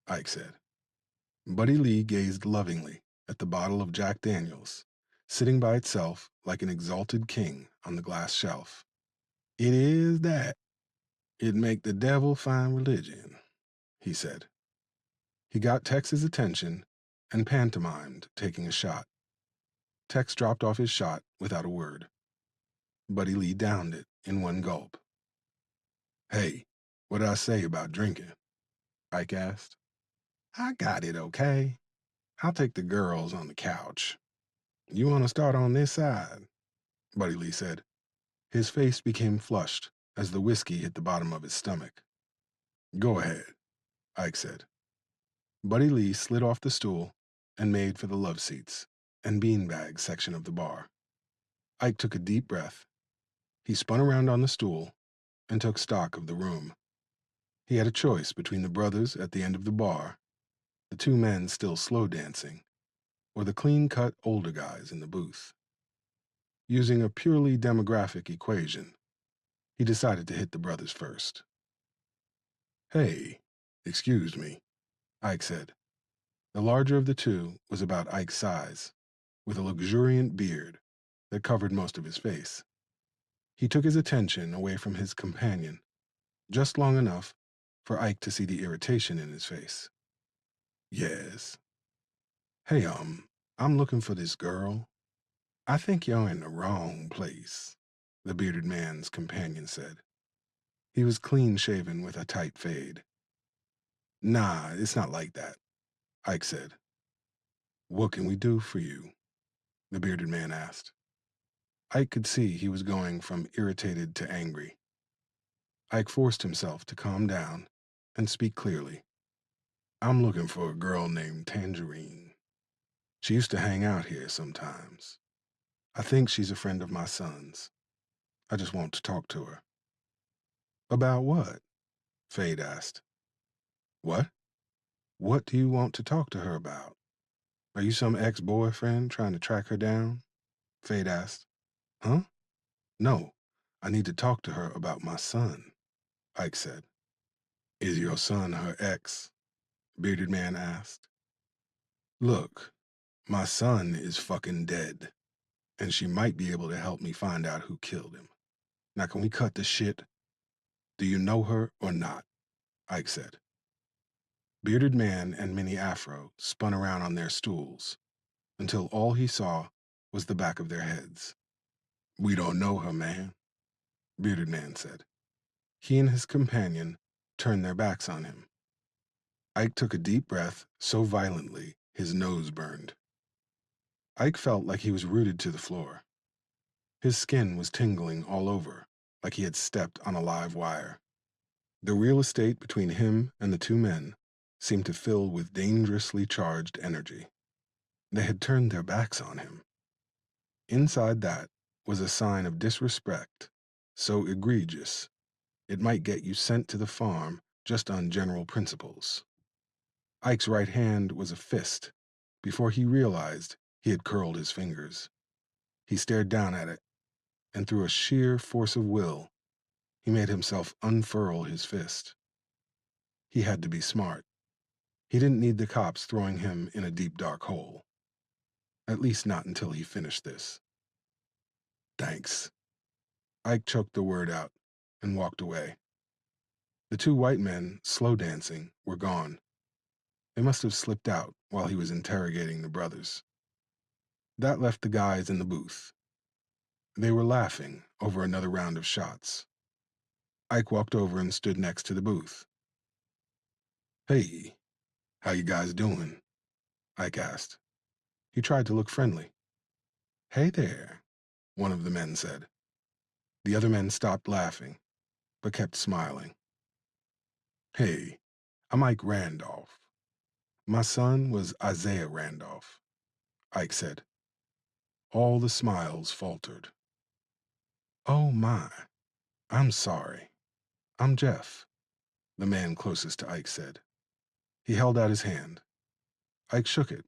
Ike said. Buddy Lee gazed lovingly at the bottle of Jack Daniels, sitting by itself like an exalted king on the glass shelf. "It is that. It make the devil find religion," he said. He got Tex's attention and pantomimed taking a shot. Tex dropped off his shot without a word. Buddy Lee downed it in one gulp. "Hey, what did I say about drinking?" Ike asked. "I got it, okay? I'll take the girls on the couch. You want to start on this side?" Buddy Lee said. His face became flushed as the whiskey hit the bottom of his stomach. "Go ahead," Ike said. Buddy Lee slid off the stool and made for the love seats and beanbag section of the bar. Ike took a deep breath. He spun around on the stool and took stock of the room. He had a choice between the brothers at the end of the bar, the two men still slow dancing, or the clean-cut older guys in the booth. Using a purely demographic equation, he decided to hit the brothers first. "Hey, excuse me," Ike said. The larger of the two was about Ike's size, with a luxuriant beard that covered most of his face. He took his attention away from his companion, just long enough for Ike to see the irritation in his face. "Yes." "Hey, I'm looking for this girl." "I think you're in the wrong place," the bearded man's companion said. He was clean-shaven with a tight fade. "Nah, it's not like that," Ike said. "What can we do for you?" the bearded man asked. Ike could see he was going from irritated to angry. Ike forced himself to calm down and speak clearly. "I'm looking for a girl named Tangerine. She used to hang out here sometimes. I think she's a friend of my son's. I just want to talk to her." "About what?" Fade asked. "What? What do you want to talk to her about? Are you some ex-boyfriend trying to track her down?" Fade asked. "Huh? No, I need to talk to her about my son," Ike said. "Is your son her ex?" Bearded Man asked. "Look, my son is fucking dead, and she might be able to help me find out who killed him. Now can we cut the shit? Do you know her or not?" Ike said. Bearded Man and Minnie Afro spun around on their stools until all he saw was the back of their heads. "We don't know her, man," Bearded Man said. He and his companion turned their backs on him. Ike took a deep breath so violently his nose burned. Ike felt like he was rooted to the floor. His skin was tingling all over, like he had stepped on a live wire. The real estate between him and the two men seemed to fill with dangerously charged energy. They had turned their backs on him. Inside that was a sign of disrespect so egregious it might get you sent to the farm just on general principles. Ike's right hand was a fist before he realized he had curled his fingers. He stared down at it, and through a sheer force of will, He made himself unfurl his fist. He had to be smart. He didn't need the cops throwing him in a deep, dark hole. At least not until he finished this. Thanks. Ike choked the word out and walked away. The two white men, slow dancing, were gone. They must have slipped out while he was interrogating the brothers. That left the guys in the booth. They were laughing over another round of shots. Ike walked over and stood next to the booth. Hey, how you guys doing? Ike asked. He tried to look friendly. Hey there, one of the men said. The other men stopped laughing, but kept smiling. Hey, I'm Ike Randolph. My son was Isaiah Randolph, Ike said. All the smiles faltered. Oh my, I'm sorry. I'm Jeff, the man closest to Ike said. He held out his hand. Ike shook it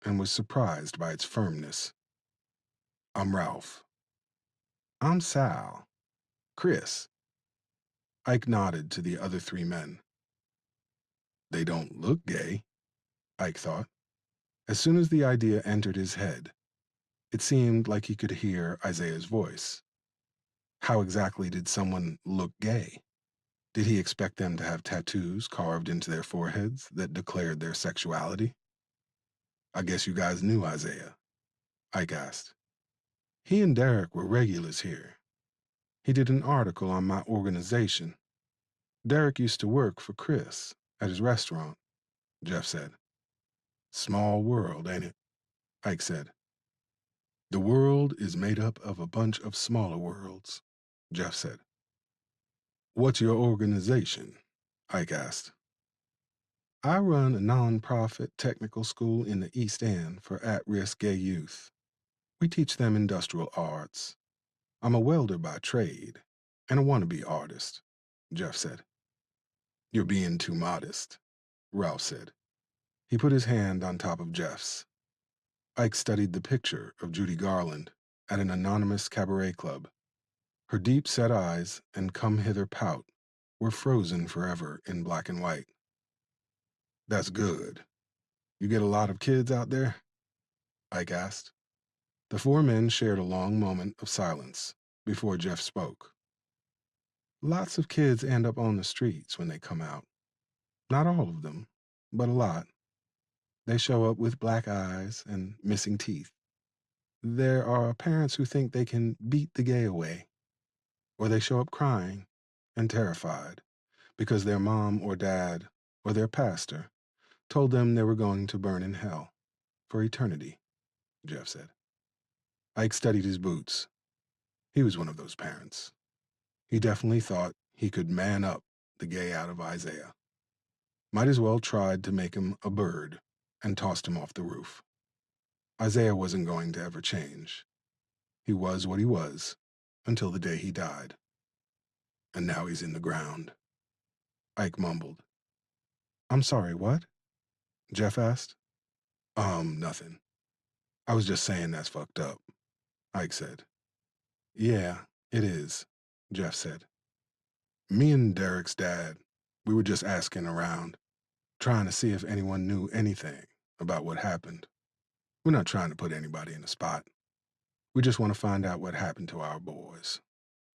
and was surprised by its firmness. I'm Ralph. I'm Sal. Chris. Ike nodded to the other three men. They don't look gay, Ike thought. As soon as the idea entered his head, it seemed like he could hear Isaiah's voice. How exactly did someone look gay? Did he expect them to have tattoos carved into their foreheads that declared their sexuality? I guess you guys knew Isaiah, Ike asked. He and Derek were regulars here. He did an article on my organization. Derek used to work for Chris at his restaurant, Jeff said. Small world, ain't it? Ike said. The world is made up of a bunch of smaller worlds, Jeff said. What's your organization? Ike asked. I run a non-profit technical school in the East End for at-risk gay youth. We teach them industrial arts. I'm a welder by trade and a wannabe artist, Jeff said. You're being too modest, Ralph said. He put his hand on top of Jeff's. Ike studied the picture of Judy Garland at an anonymous cabaret club. Her deep-set eyes and come-hither pout were frozen forever in black and white. That's good. You get a lot of kids out there? Ike asked. The four men shared a long moment of silence before Jeff spoke. Lots of kids end up on the streets when they come out. Not all of them, but a lot. They show up with black eyes and missing teeth. There are parents who think they can beat the gay away, or they show up crying and terrified because their mom or dad or their pastor told them they were going to burn in hell for eternity, Jeff said. Ike studied his boots. He was one of those parents. He definitely thought he could man up the gay out of Isaiah. Might as well tried to make him a bird and tossed him off the roof. Isaiah wasn't going to ever change. He was what he was until the day he died. And now he's in the ground. Ike mumbled. I'm sorry, what? Jeff asked. Nothing. I was just saying that's fucked up, Ike said. Yeah, it is, Jeff said. Me and Derek's dad, we were just asking around, trying to see if anyone knew anything about what happened. We're not trying to put anybody in a spot. We just want to find out what happened to our boys,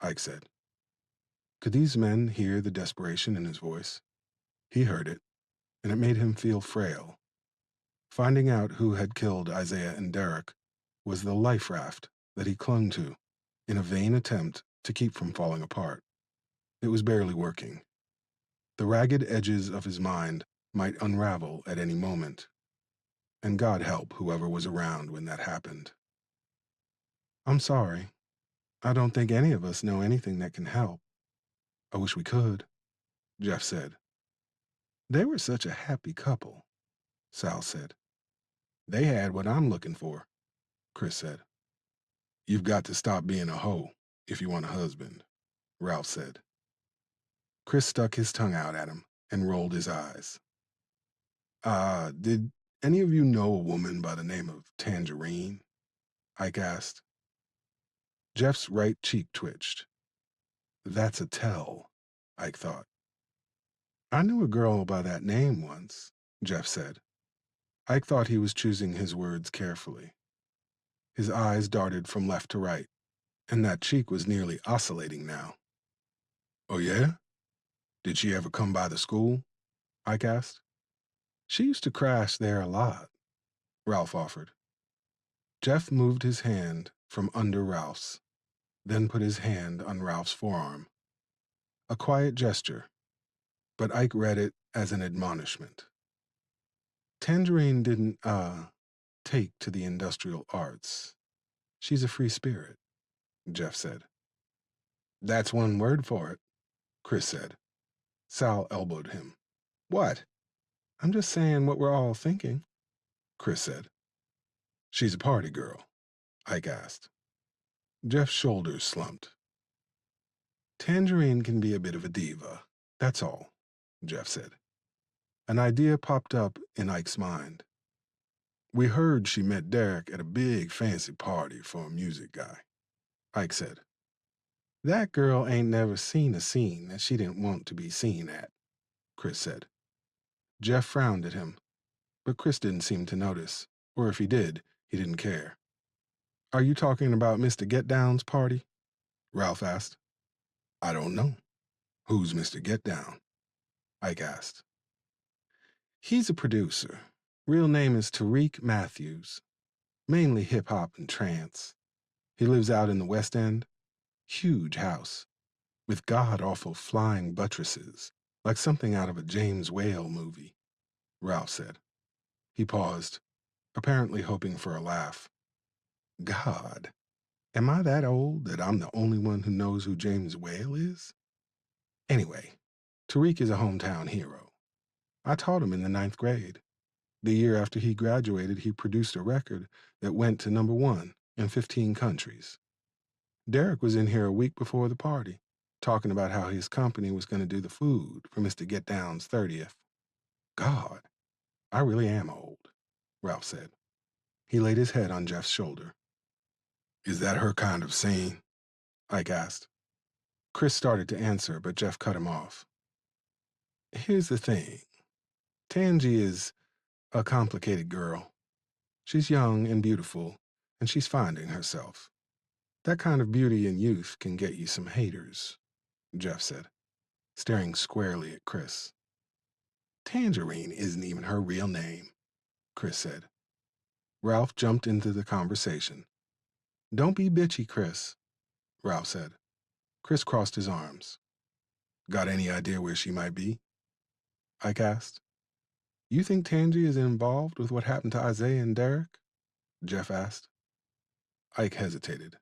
Ike said. Could these men hear the desperation in his voice? He heard it, and it made him feel frail. Finding out who had killed Isaiah and Derek was the life raft that he clung to in a vain attempt to keep from falling apart. It was barely working. The ragged edges of his mind might unravel at any moment, and God help whoever was around when that happened. I'm sorry. I don't think any of us know anything that can help. I wish we could, Jeff said. They were such a happy couple, Sal said. They had what I'm looking for, Chris said. You've got to stop being a hoe if you want a husband, Ralph said. Chris stuck his tongue out at him and rolled his eyes. Did any of you know a woman by the name of Tangerine? Ike asked. Jeff's right cheek twitched. That's a tell, Ike thought. I knew a girl by that name once, Jeff said. Ike thought he was choosing his words carefully. His eyes darted from left to right, and that cheek was nearly oscillating now. Oh, yeah? Did she ever come by the school? Ike asked. She used to crash there a lot, Ralph offered. Jeff moved his hand from under Ralph's, then put his hand on Ralph's forearm. A quiet gesture, but Ike read it as an admonishment. Tangerine didn't, take to the industrial arts. She's a free spirit, Jeff said. That's one word for it, Chris said. Sal elbowed him. What? I'm just saying what we're all thinking, Chris said. She's a party girl, Ike asked. Jeff's shoulders slumped. Tangerine can be a bit of a diva, that's all, Jeff said. An idea popped up in Ike's mind. We heard she met Derek at a big fancy party for a music guy, Ike said. That girl ain't never seen a scene that she didn't want to be seen at, Chris said. Jeff frowned at him, but Chris didn't seem to notice, or if he did, he didn't care. Are you talking about Mr. Get-Down's party? Ralph asked. I don't know. Who's Mr. Get-Down? Ike asked. He's a producer. Real name is Tariq Matthews. Mainly hip-hop and trance. He lives out in the West End. Huge house, with god-awful flying buttresses, like something out of a James Whale movie, Ralph said. He paused, apparently hoping for a laugh. God, am I that old that I'm the only one who knows who James Whale is? Anyway, Tariq is a hometown hero. I taught him in the 9th grade. The year after he graduated, he produced a record that went to #1 in 15 countries. Derek was in here a week before the party, talking about how his company was going to do the food for Mr. Get-Down's 30th. God, I really am old, Ralph said. He laid his head on Jeff's shoulder. Is that her kind of scene? Ike asked. Chris started to answer, but Jeff cut him off. Here's the thing. Tangi is a complicated girl. She's young and beautiful, and she's finding herself. That kind of beauty and youth can get you some haters, Jeff said, staring squarely at Chris. Tangerine isn't even her real name, Chris said. Ralph jumped into the conversation. Don't be bitchy, Chris, Ralph said. Chris crossed his arms. Got any idea where she might be? Ike asked. You think Tangi is involved with what happened to Isaiah and Derek? Jeff asked. Ike hesitated.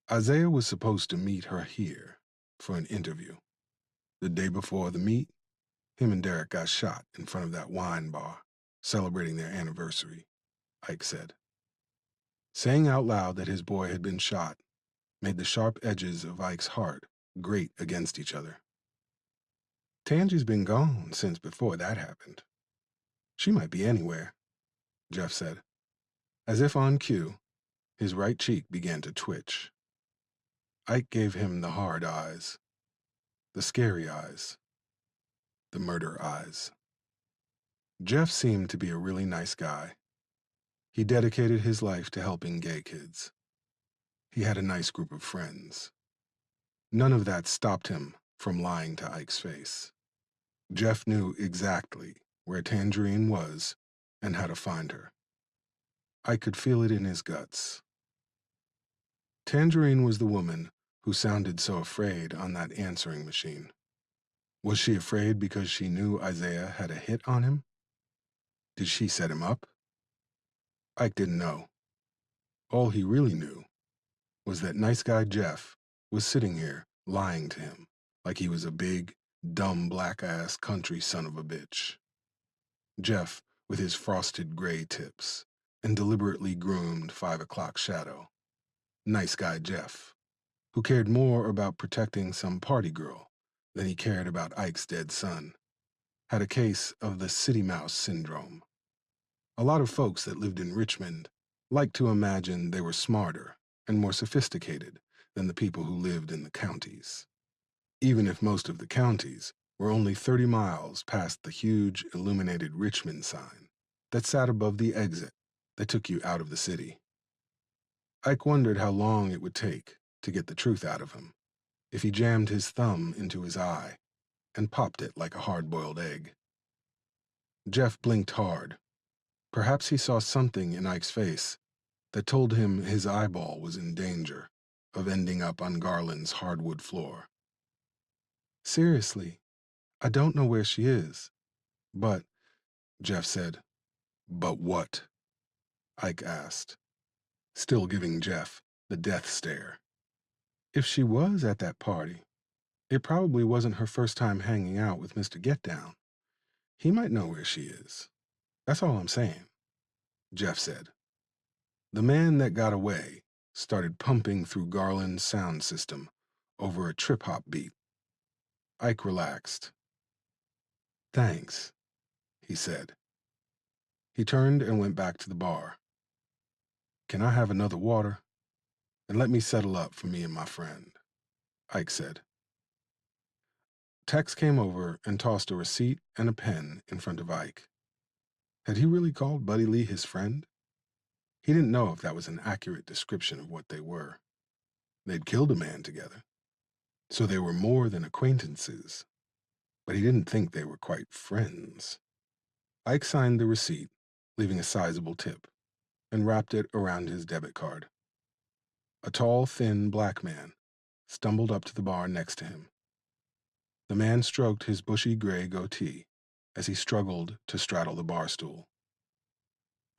Isaiah was supposed to meet her here for an interview. The day before the meet, him and Derek got shot in front of that wine bar, celebrating their anniversary, Ike said. Saying out loud that his boy had been shot made the sharp edges of Ike's heart grate against each other. Tangi's been gone since before that happened. She might be anywhere, Jeff said. As if on cue, his right cheek began to twitch. Ike gave him the hard eyes, the scary eyes, the murder eyes. Jeff seemed to be a really nice guy. He dedicated his life to helping gay kids. He had a nice group of friends. None of that stopped him from lying to Ike's face. Jeff knew exactly where Tangerine was and how to find her. I could feel it in his guts. Tangerine was the woman who sounded so afraid on that answering machine. Was she afraid because she knew Isaiah had a hit on him? Did she set him up? Ike didn't know. All he really knew was that nice guy Jeff was sitting here lying to him like he was a big, dumb black-ass country son of a bitch. Jeff with his frosted gray tips and deliberately groomed 5 o'clock shadow. Nice guy Jeff, who cared more about protecting some party girl than he cared about Ike's dead son, had a case of the city mouse syndrome. A lot of folks that lived in Richmond liked to imagine they were smarter and more sophisticated than the people who lived in the counties. even if most of the counties were only 30 miles past the huge illuminated Richmond sign that sat above the exit that took you out of the city. Ike wondered how long it would take to get the truth out of him if he jammed his thumb into his eye and popped it like a hard-boiled egg. Jeff blinked hard. Perhaps he saw something in Ike's face that told him his eyeball was in danger of ending up on Garland's hardwood floor. Seriously, I don't know where she is, but, Jeff said. But what? Ike asked, still giving Jeff the death stare. If she was at that party, it probably wasn't her first time hanging out with Mr. Getdown. He might know where she is. That's all I'm saying, Jeff said. The man that got away started pumping through Garland's sound system over a trip-hop beat. Ike relaxed. Thanks, he said. He turned and went back to the bar. Can I have another water? And let me settle up for me and my friend, Ike said. Tex came over and tossed a receipt and a pen in front of Ike. Had he really called Buddy Lee his friend? He didn't know if that was an accurate description of what they were. They'd killed a man together, so they were more than acquaintances, but he didn't think they were quite friends. Ike signed the receipt, leaving a sizable tip, and wrapped it around his debit card. A tall, thin black man stumbled up to the bar next to him. The man stroked his bushy gray goatee as he struggled to straddle the bar stool.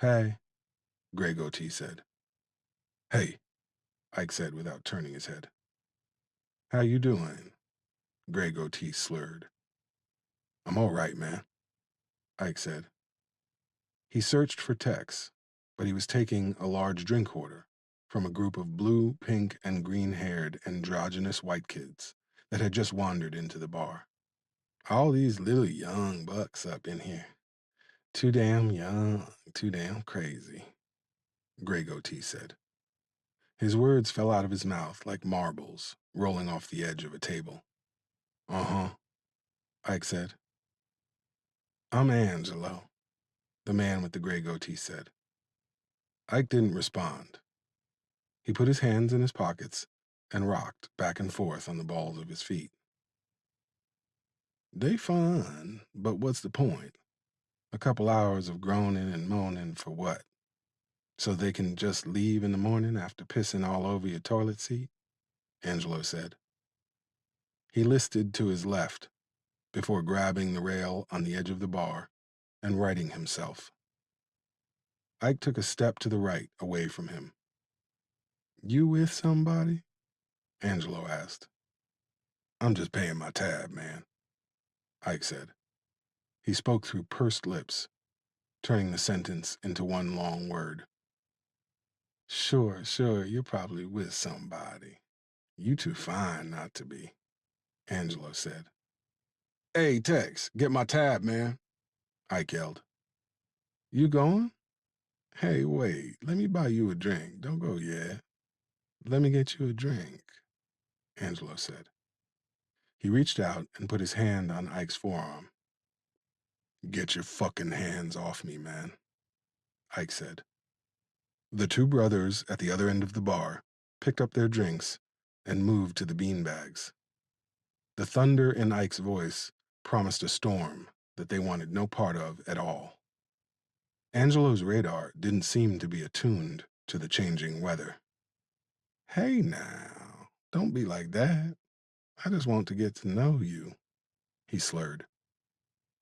Hey, Gray Goatee said. Hey, Ike said without turning his head. How you doing? Gray Goatee slurred. I'm all right, man, Ike said. He searched for Tex, but he was taking a large drink order from a group of blue, pink, and green-haired androgynous white kids that had just wandered into the bar. All these little young bucks up in here. Too damn young, too damn crazy, Gray Goatee said. His words fell out of his mouth like marbles rolling off the edge of a table. Uh-huh, Ike said. I'm Angelo, the man with the gray goatee said. Ike didn't respond. He put his hands in his pockets and rocked back and forth on the balls of his feet. They fun, but what's the point? A couple hours of groaning and moaning for what? So they can just leave in the morning after pissing all over your toilet seat? Angelo said. He listed to his left before grabbing the rail on the edge of the bar and righting himself. Ike took a step to the right away from him. You with somebody? Angelo asked. I'm just paying my tab, man, Ike said. He spoke through pursed lips, turning the sentence into one long word. Sure, you're probably with somebody. You too fine not to be, Angelo said. Hey, Tex, get my tab, man, Ike yelled. You going? Hey, wait, let me buy you a drink. Don't go yet. Let me get you a drink, Angelo said. He reached out and put his hand on Ike's forearm. Get your fucking hands off me, man, Ike said. The two brothers at the other end of the bar picked up their drinks and moved to the beanbags. The thunder in Ike's voice promised a storm that they wanted no part of at all. Angelo's radar didn't seem to be attuned to the changing weather. Hey now, don't be like that. I just want to get to know you, he slurred.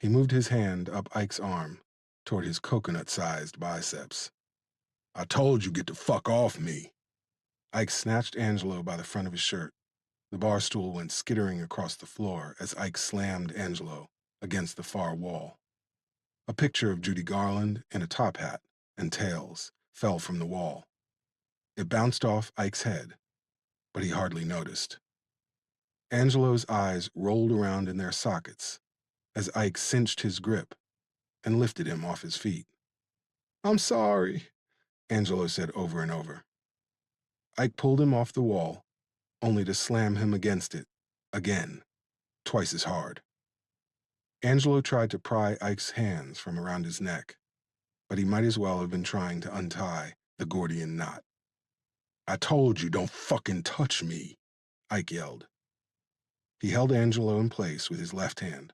He moved his hand up Ike's arm toward his coconut-sized biceps. I told you get the fuck off me. Ike snatched Angelo by the front of his shirt. The bar stool went skittering across the floor as Ike slammed Angelo against the far wall. A picture of Judy Garland in a top hat and tails fell from the wall. It bounced off Ike's head, but he hardly noticed. Angelo's eyes rolled around in their sockets as Ike cinched his grip and lifted him off his feet. I'm sorry, Angelo said over and over. Ike pulled him off the wall, only to slam him against it Again, twice as hard. Angelo tried to pry Ike's hands from around his neck, but he might as well have been trying to untie the Gordian knot. I told you, don't fucking touch me, Ike yelled. He held Angelo in place with his left hand,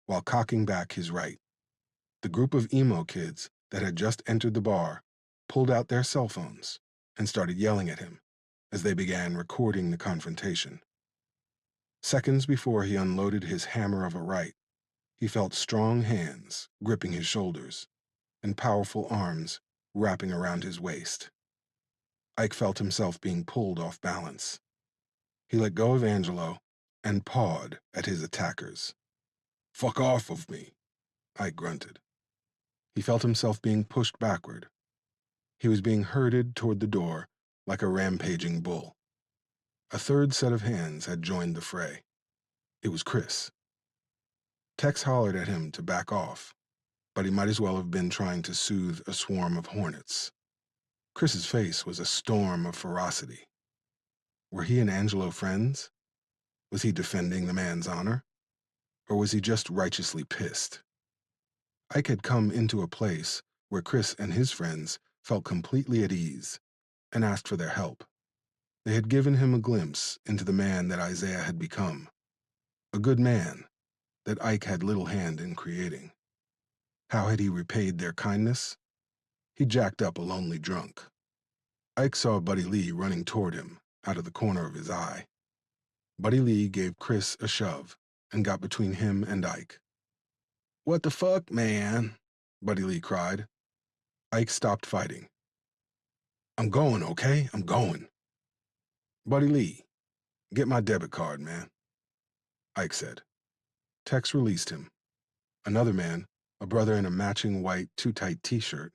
while cocking back his right. The group of emo kids that had just entered the bar pulled out their cell phones and started yelling at him as they began recording the confrontation. Seconds before he unloaded his hammer of a right, he felt strong hands gripping his shoulders and powerful arms wrapping around his waist. Ike felt himself being pulled off balance. He let go of Angelo and pawed at his attackers. Fuck off of me, Ike grunted. He felt himself being pushed backward. He was being herded toward the door like a rampaging bull. A third set of hands had joined the fray. It was Chris. Tex hollered at him to back off, but he might as well have been trying to soothe a swarm of hornets. Chris's face was a storm of ferocity. Were he and Angelo friends? Was he defending the man's honor? Or was he just righteously pissed? Ike had come into a place where Chris and his friends felt completely at ease and asked for their help. They had given him a glimpse into the man that Isaiah had become, a good man that Ike had little hand in creating. How had he repaid their kindness? He jacked up a lonely drunk. Ike saw Buddy Lee running toward him out of the corner of his eye. Buddy Lee gave Chris a shove and got between him and Ike. What the fuck, man? Buddy Lee cried. Ike stopped fighting. I'm going, okay? I'm going. Buddy Lee, get my debit card, man, Ike said. Tex released him. Another man, a brother in a matching white too-tight t-shirt,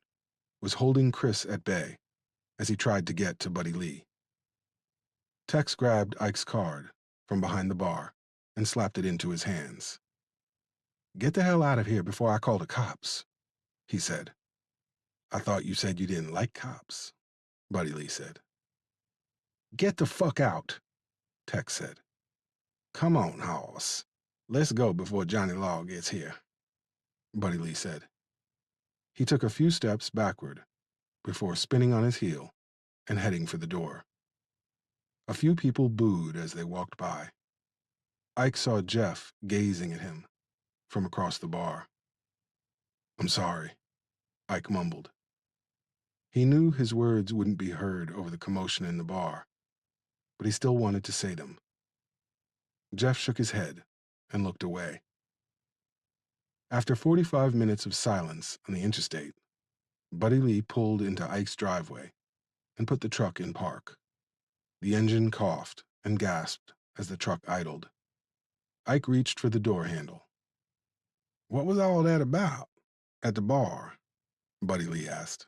was holding Chris at bay as he tried to get to Buddy Lee. Tex grabbed Ike's card from behind the bar and slapped it into his hands. Get the hell out of here before I call the cops, he said. I thought you said you didn't like cops, Buddy Lee said. Get the fuck out, Tex said. Come on, hoss. Let's go before Johnny Law gets here, Buddy Lee said. He took a few steps backward before spinning on his heel and heading for the door. A few people booed as they walked by. Ike saw Jeff gazing at him from across the bar. I'm sorry, Ike mumbled. He knew his words wouldn't be heard over the commotion in the bar, but he still wanted to say them. Jeff shook his head and looked away. After 45 minutes of silence on the interstate, Buddy Lee pulled into Ike's driveway and put the truck in park. The engine coughed and gasped as the truck idled. Ike reached for the door handle. What was all that about at the bar? Buddy Lee asked.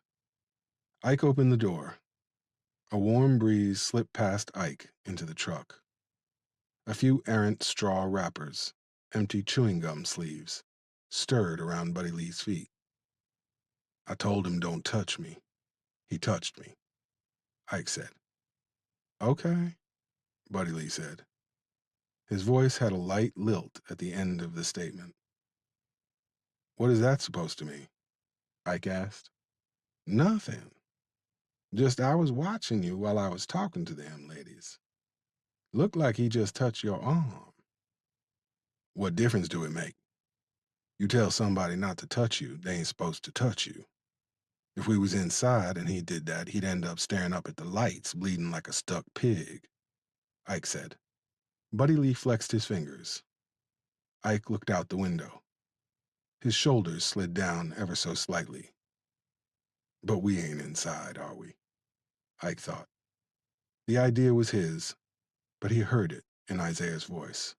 Ike opened the door. A warm breeze slipped past Ike into the truck. A few errant straw wrappers, empty chewing gum sleeves, stirred around Buddy Lee's feet. I told him don't touch me. He touched me, Ike said. Okay, Buddy Lee said. His voice had a light lilt at the end of the statement. What is that supposed to mean? Ike asked. Nothing. Just I was watching you while I was talking to them ladies. Looked like he just touched your arm. What difference do it make? You tell somebody not to touch you, they ain't supposed to touch you. If we was inside and he did that, he'd end up staring up at the lights, bleeding like a stuck pig, Ike said. Buddy Lee flexed his fingers. Ike looked out the window. His shoulders slid down ever so slightly. But we ain't inside, are we? Ike thought. The idea was his, but he heard it in Isaiah's voice.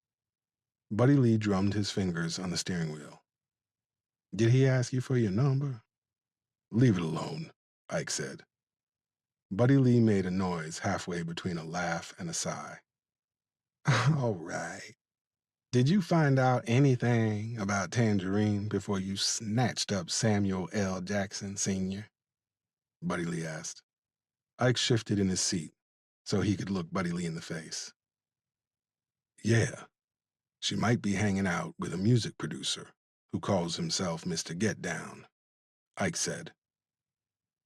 Buddy Lee drummed his fingers on the steering wheel. Did he ask you for your number? Leave it alone, Ike said. Buddy Lee made a noise halfway between a laugh and a sigh. All right. Did you find out anything about Tangerine before you snatched up Samuel L. Jackson, Sr.? Buddy Lee asked. Ike shifted in his seat so he could look Buddy Lee in the face. Yeah, She might be hanging out with a music producer who calls himself Mr. Get Down, Ike said.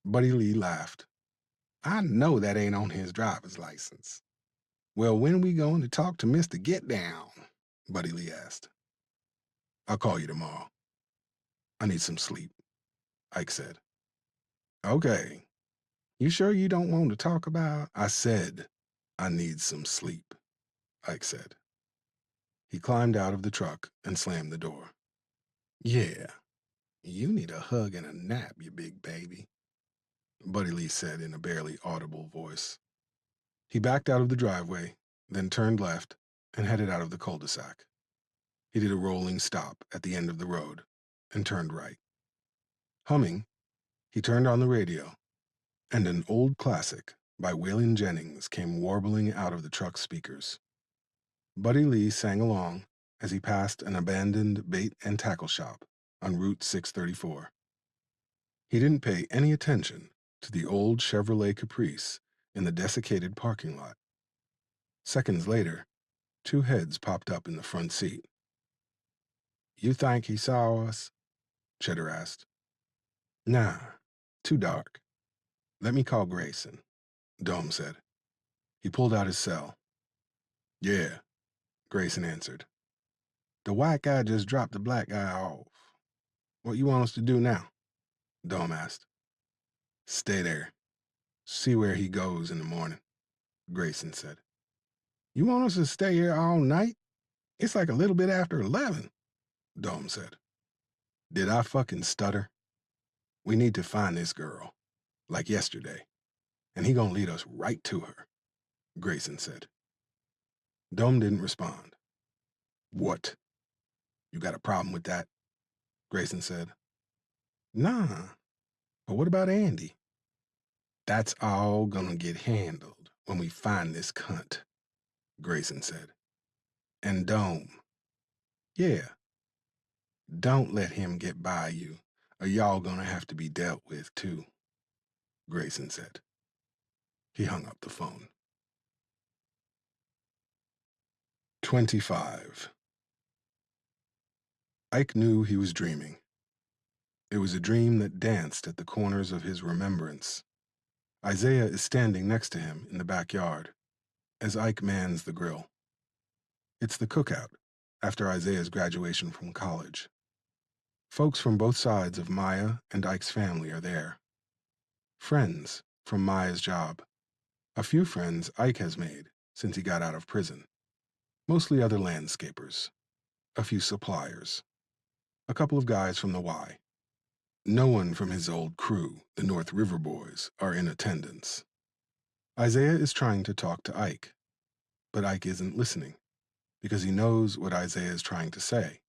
Buddy Lee laughed. I know that ain't on his driver's license. Well, when we going to talk to Mr. Get Down? Buddy Lee asked. I'll call you tomorrow. I need some sleep, Ike said. Okay. You sure you don't want to talk about? I said I need some sleep, Ike said. He climbed out of the truck and slammed the door. Yeah, you need a hug and a nap, you big baby, Buddy Lee said in a barely audible voice. He backed out of the driveway, then turned left and headed out of the cul-de-sac. He did a rolling stop at the end of the road and turned right. Humming, he turned on the radio, and an old classic by Waylon Jennings came warbling out of the truck's speakers. Buddy Lee sang along as he passed an abandoned bait and tackle shop on Route 634. He didn't pay any attention to the old Chevrolet Caprice in the desiccated parking lot. Seconds later, two heads popped up in the front seat. You think he saw us? Cheddar asked. Nah, too dark. Let me call Grayson, Dome said. He pulled out his cell. Yeah, Grayson answered. The white guy just dropped the black guy off. What you want us to do now? Dome asked. Stay there. See where he goes in the morning, Grayson said. You want us to stay here all night? It's like a little bit after 11, Dome said. Did I fucking stutter? We need to find this girl, like yesterday, and he gonna lead us right to her, Grayson said. Dome didn't respond. What? You got a problem with that? Grayson said. Nah, but what about Andy? That's all gonna get handled when we find this cunt, Grayson said. And Dome. Yeah. Don't let him get by you, or y'all gonna have to be dealt with too, Grayson said. He hung up the phone. 25. Ike knew he was dreaming. It was a dream that danced at the corners of his remembrance. Isaiah is standing next to him in the backyard as Ike mans the grill. It's the cookout after Isaiah's graduation from college. Folks from both sides of Maya and Ike's family are there. Friends from Maya's job. A few friends Ike has made since he got out of prison. Mostly other landscapers. A few suppliers. A couple of guys from the Y. No one from his old crew, the North River Boys, are in attendance. Isaiah is trying to talk to Ike, but Ike isn't listening because he knows what Isaiah is trying to say,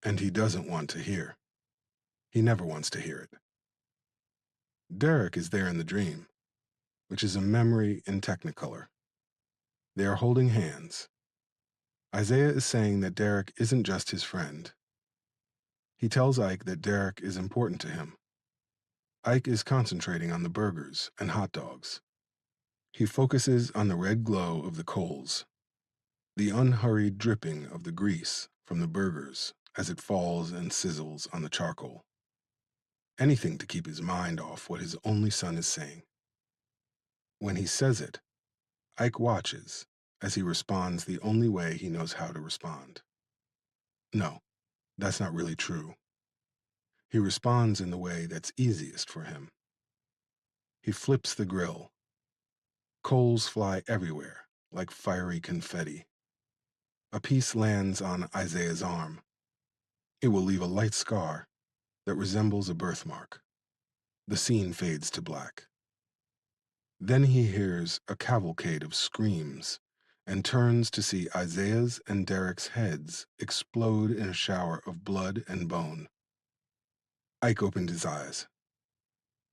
and he doesn't want to hear. He never wants to hear it. Derek is there in the dream, which is a memory in Technicolor. They are holding hands. Isaiah is saying that Derek isn't just his friend. He tells Ike that Derek is important to him. Ike is concentrating on the burgers and hot dogs. He focuses on the red glow of the coals, the unhurried dripping of the grease from the burgers as it falls and sizzles on the charcoal. Anything to keep his mind off what his only son is saying. When he says it, Ike watches as he responds the only way he knows how to respond. No, that's not really true. He responds in the way that's easiest for him. He flips the grill. Coals fly everywhere like fiery confetti. A piece lands on Isaiah's arm. It will leave a light scar that resembles a birthmark. The scene fades to black. Then he hears a cavalcade of screams and turns to see Isaiah's and Derek's heads explode in a shower of blood and bone. Ike opened his eyes.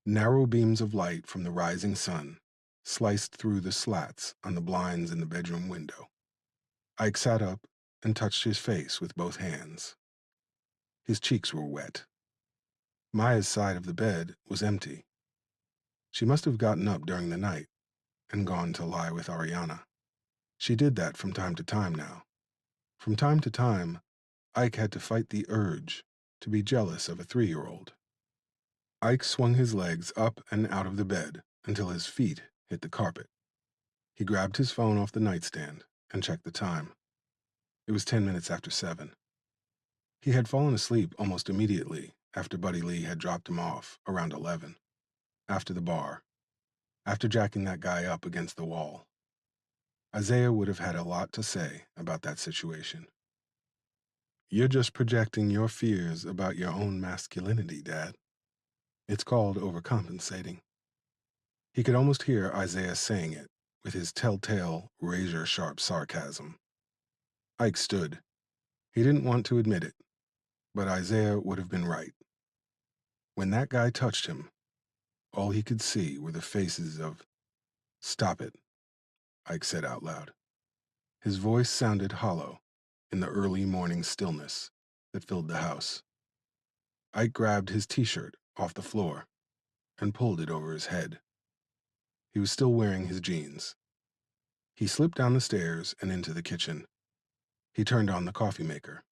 Narrow beams of light from the rising sun sliced through the slats on the blinds in the bedroom window. Ike sat up and touched his face with both hands. His cheeks were wet. Maya's side of the bed was empty. She must have gotten up during the night and gone to lie with Ariana. She did that from time to time now. From time to time, Ike had to fight the urge to be jealous of a 3-year-old. Ike swung his legs up and out of the bed until his feet hit the carpet. He grabbed his phone off the nightstand and checked the time. It was 10 minutes after 7. He had fallen asleep almost immediately after Buddy Lee had dropped him off around 11, after the bar, after jacking that guy up against the wall. Isaiah would have had a lot to say about that situation. You're just projecting your fears about your own masculinity, Dad. It's called overcompensating. He could almost hear Isaiah saying it with his telltale, razor-sharp sarcasm. Ike stood. He didn't want to admit it, but Isaiah would have been right. When that guy touched him, all he could see were the faces of, "Stop it," Ike said out loud. His voice sounded hollow in the early morning stillness that filled the house. Ike grabbed his t-shirt off the floor and pulled it over his head. He was still wearing his jeans. He slipped down the stairs and into the kitchen. He turned on the coffee maker.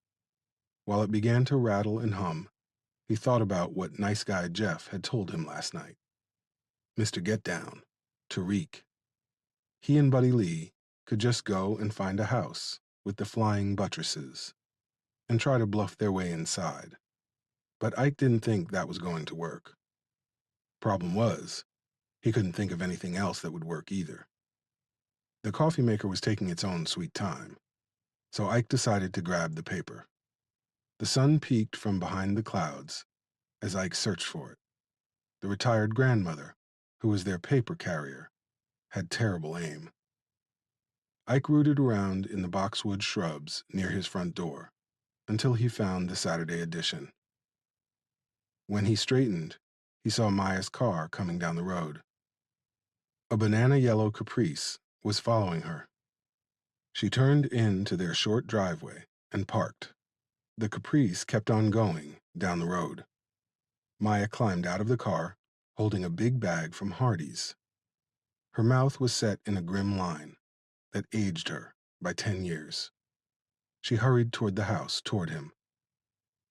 While it began to rattle and hum, he thought about what nice guy Jeff had told him last night. Mr. Get Down, Tariq. He and Buddy Lee could just go and find a house with the flying buttresses and try to bluff their way inside. But Ike didn't think that was going to work. Problem was, he couldn't think of anything else that would work either. The coffee maker was taking its own sweet time, so Ike decided to grab the paper. The sun peeked from behind the clouds as Ike searched for it. The retired grandmother, who was their paper carrier, had terrible aim. Ike rooted around in the boxwood shrubs near his front door until he found the Saturday edition. When he straightened, he saw Maya's car coming down the road. A banana-yellow Caprice was following her. She turned into their short driveway and parked. The Caprice kept on going down the road. Maya climbed out of the car, holding a big bag from Hardee's. Her mouth was set in a grim line that aged her by 10 years. She hurried toward the house, toward him.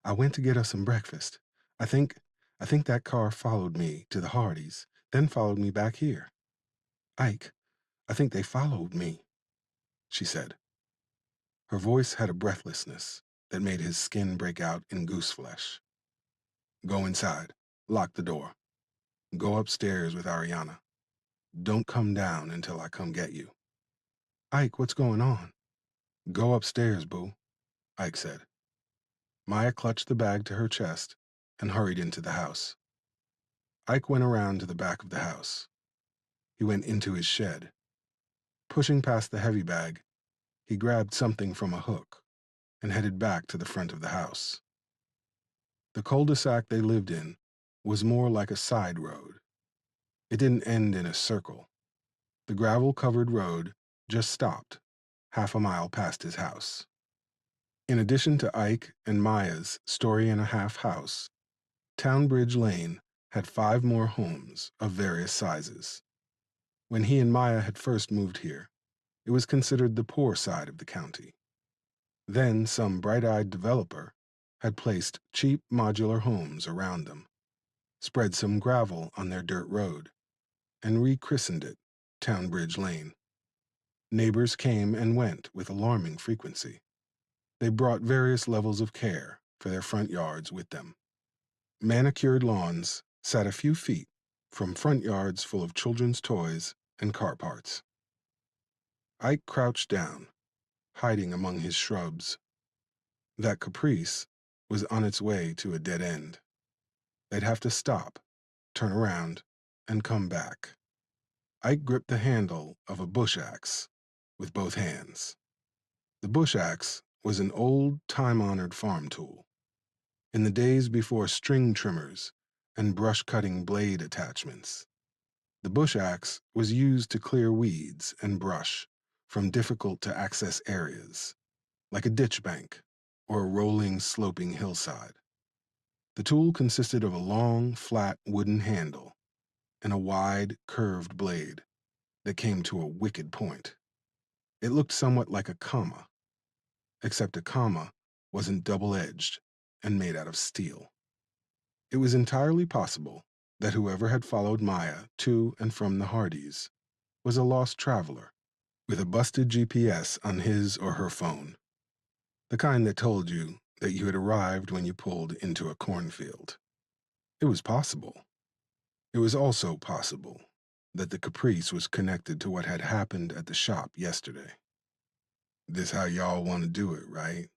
"I went to get us some breakfast. I think that car followed me to the Hardee's, then followed me back here. Ike, I think they followed me," she said. Her voice had a breathlessness that made his skin break out in goose flesh. "Go inside. Lock the door. Go upstairs with Ariana. Don't come down until I come get you." "Ike, what's going on?" "Go upstairs, boo," Ike said. Maya clutched the bag to her chest and hurried into the house. Ike went around to the back of the house. He went into his shed. Pushing past the heavy bag, he grabbed something from a hook and headed back to the front of the house. The cul-de-sac they lived in was more like a side road. It didn't end in a circle. The gravel-covered road just stopped half a mile past his house. In addition to Ike and Maya's story-and-a-half house, Townbridge Lane had 5 more homes of various sizes. When he and Maya had first moved here, it was considered the poor side of the county. Then some bright-eyed developer had placed cheap modular homes around them, spread some gravel on their dirt road, and rechristened it Townbridge Lane. Neighbors came and went with alarming frequency. They brought various levels of care for their front yards with them. Manicured lawns sat a few feet from front yards full of children's toys and car parts. Ike crouched down, hiding among his shrubs. That Caprice was on its way to a dead end. They'd have to stop, turn around, and come back. Ike gripped the handle of a bush axe with both hands. The bush axe was an old, time-honored farm tool. In the days before string trimmers and brush-cutting blade attachments, the bush axe was used to clear weeds and brush from difficult-to-access areas, like a ditch bank or a rolling, sloping hillside. The tool consisted of a long, flat wooden handle and a wide, curved blade that came to a wicked point. It looked somewhat like a comma. except a comma wasn't double-edged and made out of steel. It was entirely possible that whoever had followed Maya to and from the Hardys was a lost traveler with a busted GPS on his or her phone, the kind that told you that you had arrived when you pulled into a cornfield. It was possible. It was also possible that the Caprice was connected to what had happened at the shop yesterday. "This how y'all want to do it, right?"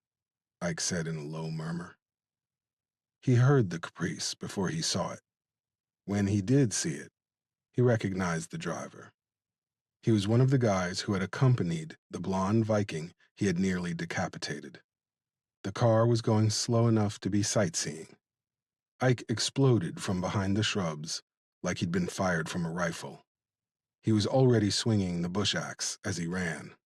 Ike said in a low murmur. He heard the Caprice before he saw it. When he did see it, he recognized the driver. He was one of the guys who had accompanied the blonde Viking he had nearly decapitated. The car was going slow enough to be sightseeing. Ike exploded from behind the shrubs like he'd been fired from a rifle. He was already swinging the bush axe as he ran.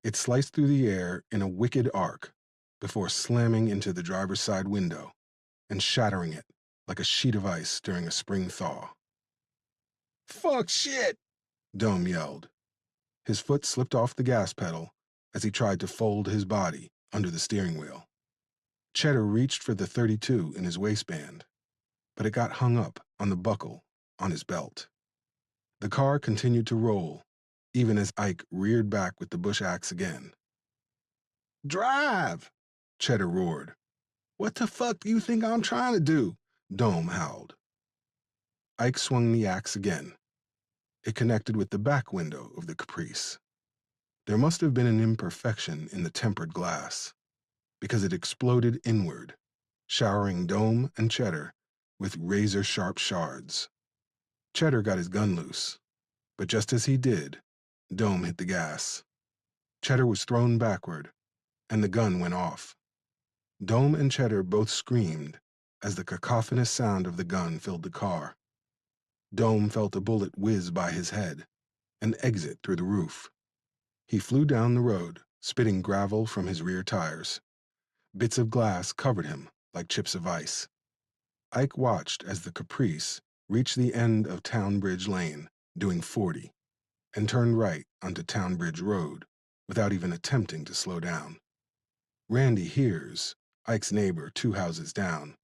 It sliced through the air in a wicked arc before slamming into the driver's side window and shattering it like a sheet of ice during a spring thaw. "Fuck shit!" Dome yelled. His foot slipped off the gas pedal as he tried to fold his body under the steering wheel. Cheddar reached for the .32 in his waistband, but it got hung up on the buckle on his belt. The car continued to roll, even as Ike reared back with the bush axe again. "Drive!" Cheddar roared. "What the fuck do you think I'm trying to do?" Dome howled. Ike swung the axe again. It connected with the back window of the Caprice. There must have been an imperfection in the tempered glass, because it exploded inward, showering Dome and Cheddar with razor-sharp shards. Cheddar got his gun loose, but just as he did, Dome hit the gas. Cheddar was thrown backward, and the gun went off. Dome and Cheddar both screamed as the cacophonous sound of the gun filled the car. Dome felt a bullet whiz by his head and exit through the roof. He flew down the road, spitting gravel from his rear tires. Bits of glass covered him like chips of ice. Ike watched as the Caprice reached the end of Townbridge Lane, doing 40, and turned right onto Townbridge Road without even attempting to slow down. Randy Hears, Ike's neighbor 2 houses down,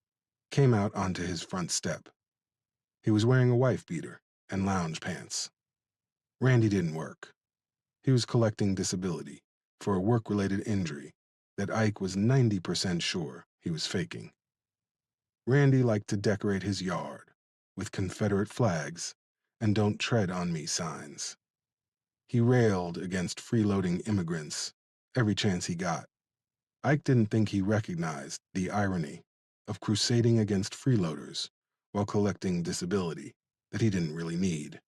came out onto his front step. He was wearing a wife beater and lounge pants. Randy didn't work. He was collecting disability for a work-related injury that Ike was 90% sure he was faking. Randy liked to decorate his yard with Confederate flags and "Don't Tread on Me" signs. He railed against freeloading immigrants every chance he got. Ike didn't think he recognized the irony of crusading against freeloaders while collecting disability that he didn't really need.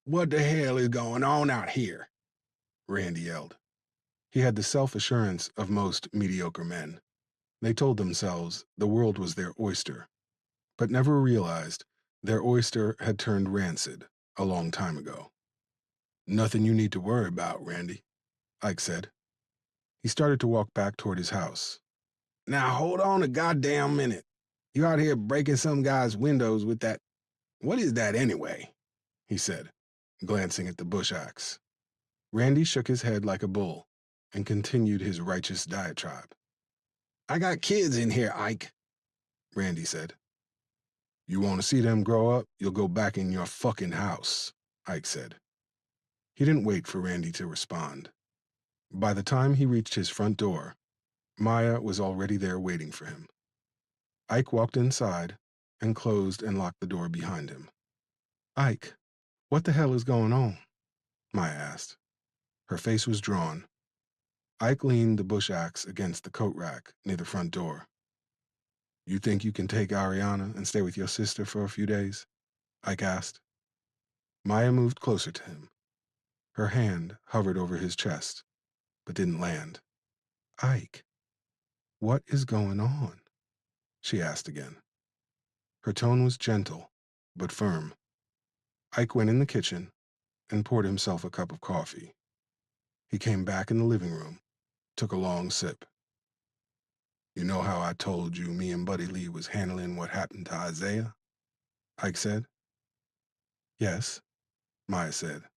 "What the hell is going on out here?" Randy yelled. He had the self-assurance of most mediocre men. They told themselves the world was their oyster, but never realized their oyster had turned rancid a long time ago. "Nothing you need to worry about, Randy," Ike said. He started to walk back toward his house. "Now hold on a goddamn minute. You out here breaking some guy's windows with that... What is that anyway?" he said, glancing at the bush axe. Randy shook his head like a bull and continued his righteous diatribe. "I got kids in here, Ike," Randy said. "You want to see them grow up, you'll go back in your fucking house," Ike said. He didn't wait for Randy to respond. By the time he reached his front door, Maya was already there waiting for him. Ike walked inside and closed and locked the door behind him. "Ike, what the hell is going on?" Maya asked. Her face was drawn. Ike leaned the bush axe against the coat rack near the front door. "You think you can take Ariana and stay with your sister for a few days?" Ike asked. Maya moved closer to him. Her hand hovered over his chest, but didn't land. "Ike, what is going on?" she asked again. Her tone was gentle, but firm. Ike went in the kitchen and poured himself a cup of coffee. He came back in the living room, took a long sip. "You know how I told you me and Buddy Lee was handling what happened to Isaiah?" Ike said. "Yes," Maya said.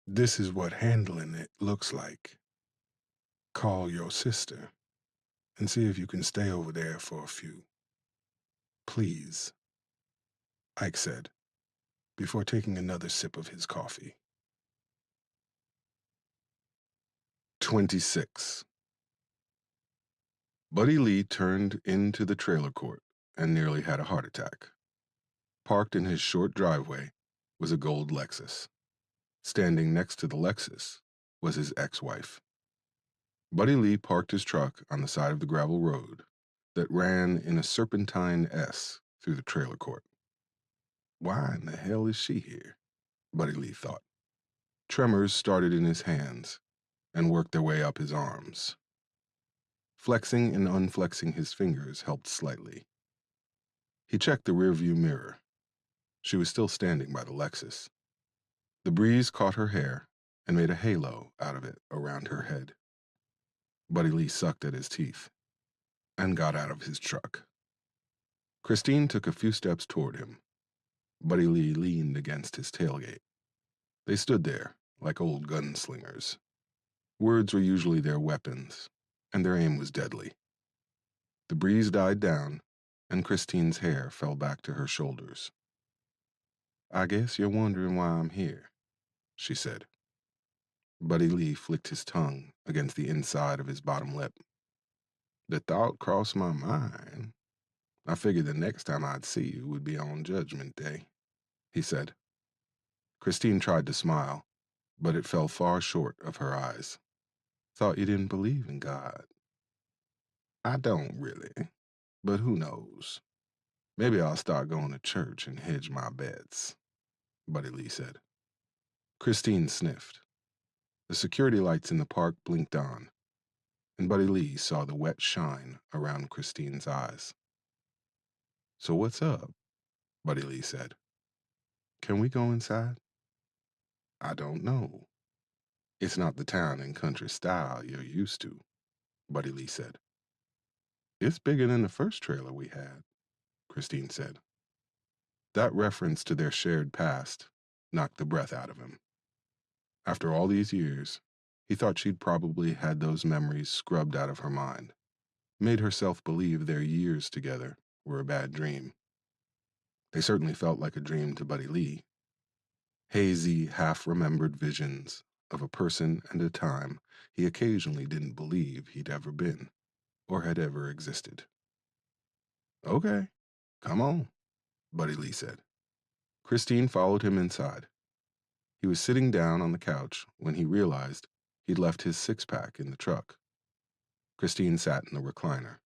"This is what handling it looks like." Call your sister and see if you can stay over there for a few. Please, Ike said, before taking another sip of his coffee. 26. Buddy Lee turned into the trailer court and nearly had a heart attack. Parked in his short driveway was a gold Lexus. Standing next to the Lexus was his ex-wife. Buddy Lee parked his truck on the side of the gravel road that ran in a serpentine S through the trailer court. Why in the hell is she here? Buddy Lee thought. Tremors started in his hands and worked their way up his arms. Flexing and unflexing his fingers helped slightly. He checked the rearview mirror. She was still standing by the Lexus. The breeze caught her hair and made a halo out of it around her head. Buddy Lee sucked at his teeth and got out of his truck. Christine took a few steps toward him. Buddy Lee leaned against his tailgate. They stood there like old gunslingers. Words were usually their weapons, and their aim was deadly. The breeze died down, and Christine's hair fell back to her shoulders. I guess you're wondering why I'm here, she said. Buddy Lee flicked his tongue against the inside of his bottom lip. The thought crossed my mind. I figured the next time I'd see you would be on Judgment Day, he said. Christine tried to smile, but it fell far short of her eyes. Thought you didn't believe in God. I don't really, but who knows? Maybe I'll start going to church and hedge my bets, Buddy Lee said. Christine sniffed. The security lights in the park blinked on, and Buddy Lee saw the wet shine around Christine's eyes. So what's up? Buddy Lee said. Can we go inside? I don't know. It's not the town and country style you're used to, Buddy Lee said. It's bigger than the first trailer we had, Christine said. That reference to their shared past knocked the breath out of him. After all these years, he thought she'd probably had those memories scrubbed out of her mind, made herself believe their years together were a bad dream. They certainly felt like a dream to Buddy Lee. Hazy, half-remembered visions of a person and a time he occasionally didn't believe he'd ever been or had ever existed. Okay, come on, Buddy Lee said. Christine followed him inside. He was sitting down on the couch when he realized he'd left his six-pack in the truck. Christine sat in the recliner.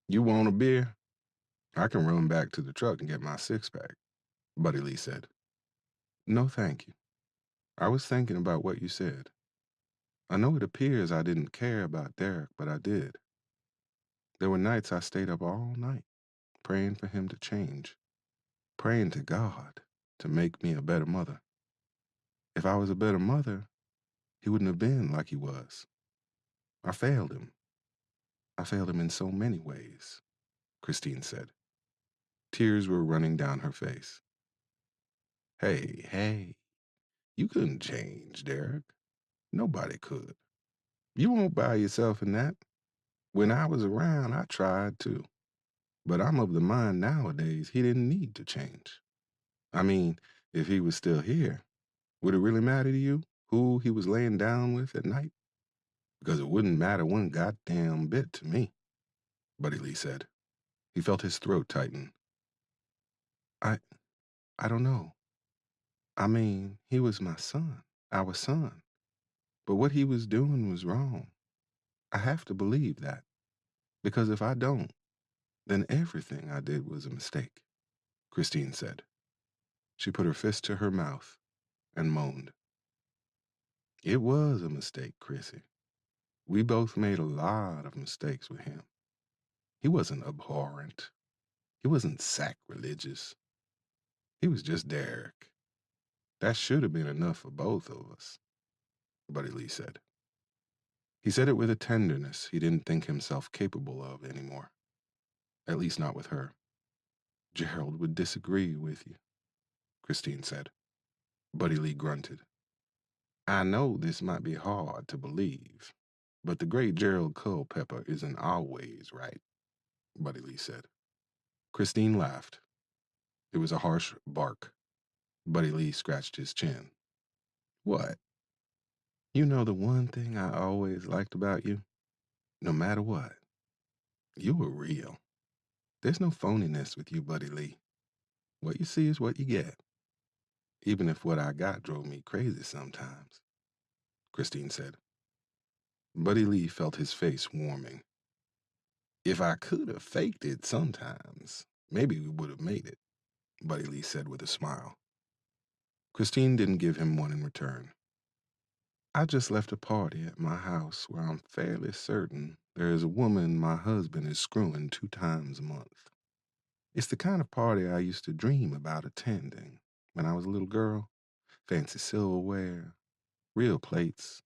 You want a beer? I can run back to the truck and get my six-pack, Buddy Lee said. No, thank you. I was thinking about what you said. I know it appears I didn't care about Derek, but I did. There were nights I stayed up all night, praying for him to change, praying to God to make me a better mother. If I was a better mother, he wouldn't have been like he was. I failed him. I failed him in so many ways, Christine said. Tears were running down her face. Hey, you couldn't change, Derek. Nobody could. You won't buy yourself in that. When I was around, I tried to. But I'm of the mind nowadays he didn't need to change. I mean, if he was still here, would it really matter to you who he was laying down with at night? Because it wouldn't matter one goddamn bit to me, Buddy Lee said. He felt his throat tighten. I don't know. I mean, he was my son, our son. But what he was doing was wrong. I have to believe that. Because if I don't, then everything I did was a mistake, Christine said. She put her fist to her mouth and moaned. It was a mistake, Chrissy. We both made a lot of mistakes with him. He wasn't abhorrent. He wasn't sacrilegious. He was just Derek. That should have been enough for both of us, Buddy Lee said. He said it with a tenderness he didn't think himself capable of anymore. At least not with her. Gerald would disagree with you, Christine said. Buddy Lee grunted. I know this might be hard to believe, But the great Gerald Culpepper isn't always right, Buddy Lee said. Christine laughed. It was a harsh bark. Buddy Lee scratched his chin. What? You know the one thing I always liked about you? No matter what, you were real. There's no phoniness with you, Buddy Lee. What you see is what you get. Even if what I got drove me crazy sometimes, Christine said. Buddy Lee felt his face warming. If I could have faked it sometimes, maybe we would have made it, Buddy Lee said with a smile. Christine didn't give him one in return. I just left a party at my house where I'm fairly certain there is a woman my husband is screwing 2 times a month. It's the kind of party I used to dream about attending when I was a little girl. Fancy silverware, real plates,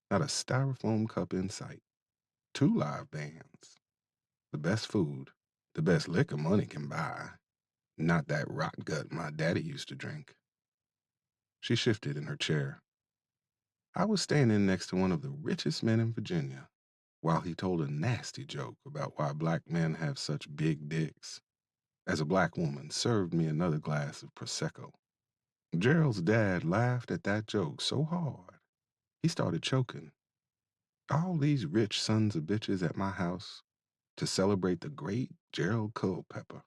not a styrofoam cup in sight. 2 live bands, the best food, the best liquor money can buy. Not that rot gut my daddy used to drink. She shifted in her chair. I was standing next to one of the richest men in Virginia while he told a nasty joke about why black men have such big dicks, as a black woman served me another glass of Prosecco. Gerald's dad laughed at that joke so hard, he started choking. All these rich sons of bitches at my house to celebrate the great Gerald Culpepper,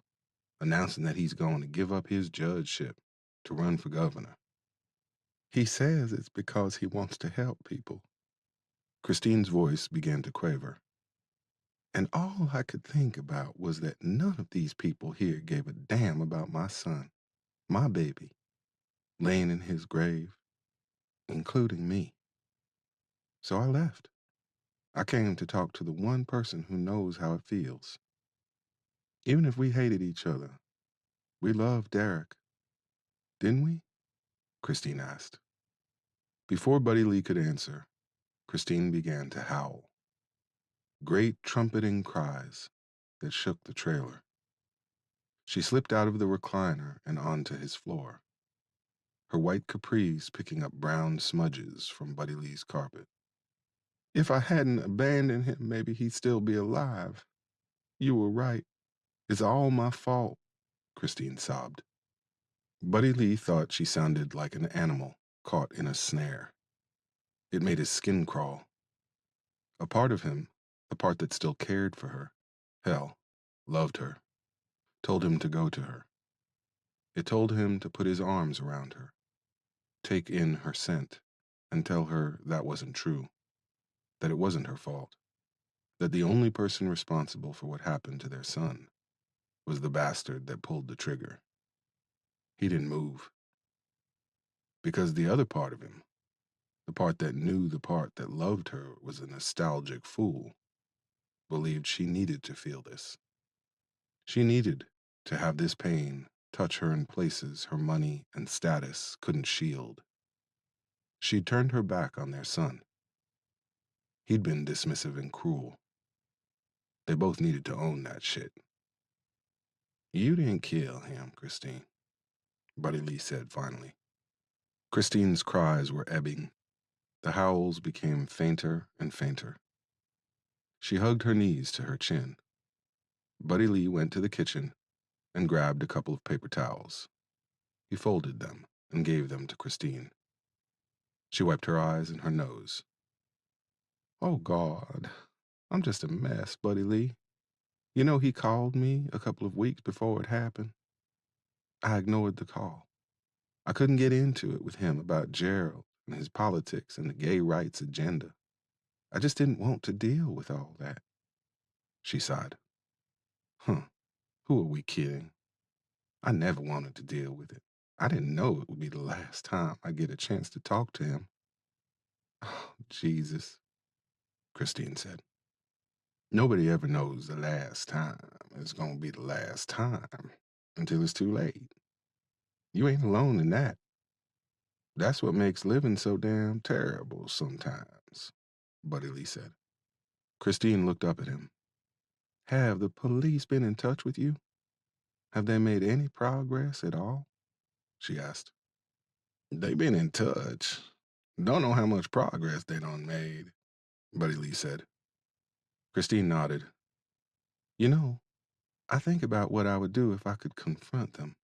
announcing that he's going to give up his judgeship to run for governor. He says it's because he wants to help people. Christine's voice began to quaver. And all I could think about was that none of these people here gave a damn about my son, my baby, laying in his grave, including me. So I left. I came to talk to the one person who knows how it feels. Even if we hated each other, we loved Derek. Didn't we? Christine asked. Before Buddy Lee could answer, Christine began to howl. Great trumpeting cries that shook the trailer. She slipped out of the recliner and onto his floor, her white capris picking up brown smudges from Buddy Lee's carpet. If I hadn't abandoned him, maybe he'd still be alive. You were right. It's all my fault, Christine sobbed. Buddy Lee thought she sounded like an animal caught in a snare. It made his skin crawl. A part of him, the part that still cared for her, hell, loved her, told him to go to her. It told him to put his arms around her, take in her scent, and tell her that wasn't true, that it wasn't her fault, that the only person responsible for what happened to their son was the bastard that pulled the trigger. He didn't move. Because the other part of him, the part that knew the part that loved her was a nostalgic fool, believed she needed to feel this. She needed to have this pain touch her in places her money and status couldn't shield. She'd turned her back on their son. He'd been dismissive and cruel. They both needed to own that shit. You didn't kill him, Christine, Buddy Lee said finally. Christine's cries were ebbing. The howls became fainter and fainter. She hugged her knees to her chin. Buddy Lee went to the kitchen and grabbed a couple of paper towels. He folded them and gave them to Christine. She wiped her eyes and her nose. Oh, God, I'm just a mess, Buddy Lee. You know, he called me a couple of weeks before it happened. I ignored the call. I couldn't get into it with him about Gerald and his politics and the gay rights agenda. I just didn't want to deal with all that. She sighed. Huh, who are we kidding? I never wanted to deal with it. I didn't know it would be the last time I get a chance to talk to him. Oh, Jesus, Christine said. Nobody ever knows the last time it's going to be the last time until it's too late. You ain't alone in that. That's what makes living so damn terrible sometimes, Buddy Lee said. Christine looked up at him. Have the police been in touch with you? Have they made any progress at all? She asked. They been in touch. Don't know how much progress they done made. Buddy Lee said. Christine nodded. You know, I think about what I would do if I could confront them,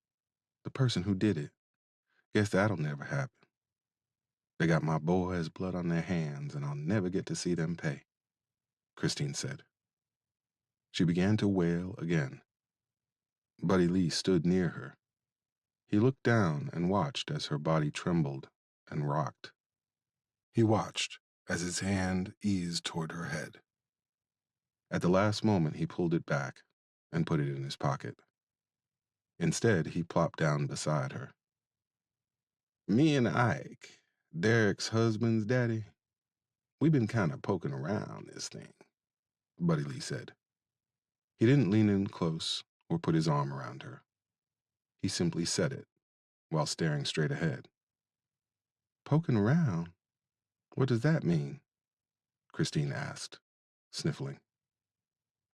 the person who did it. Guess that'll never happen. They got my boy's blood on their hands, and I'll never get to see them pay, Christine said. She began to wail again. Buddy Lee stood near her. He looked down and watched as her body trembled and rocked. He watched as his hand eased toward her head. At the last moment, he pulled it back and put it in his pocket. Instead, he plopped down beside her. Me and Ike, Derek's husband's daddy, we've been kind of poking around this thing, Buddy Lee said. He didn't lean in close or put his arm around her. He simply said it while staring straight ahead. Poking around? What does that mean? Christine asked, sniffling.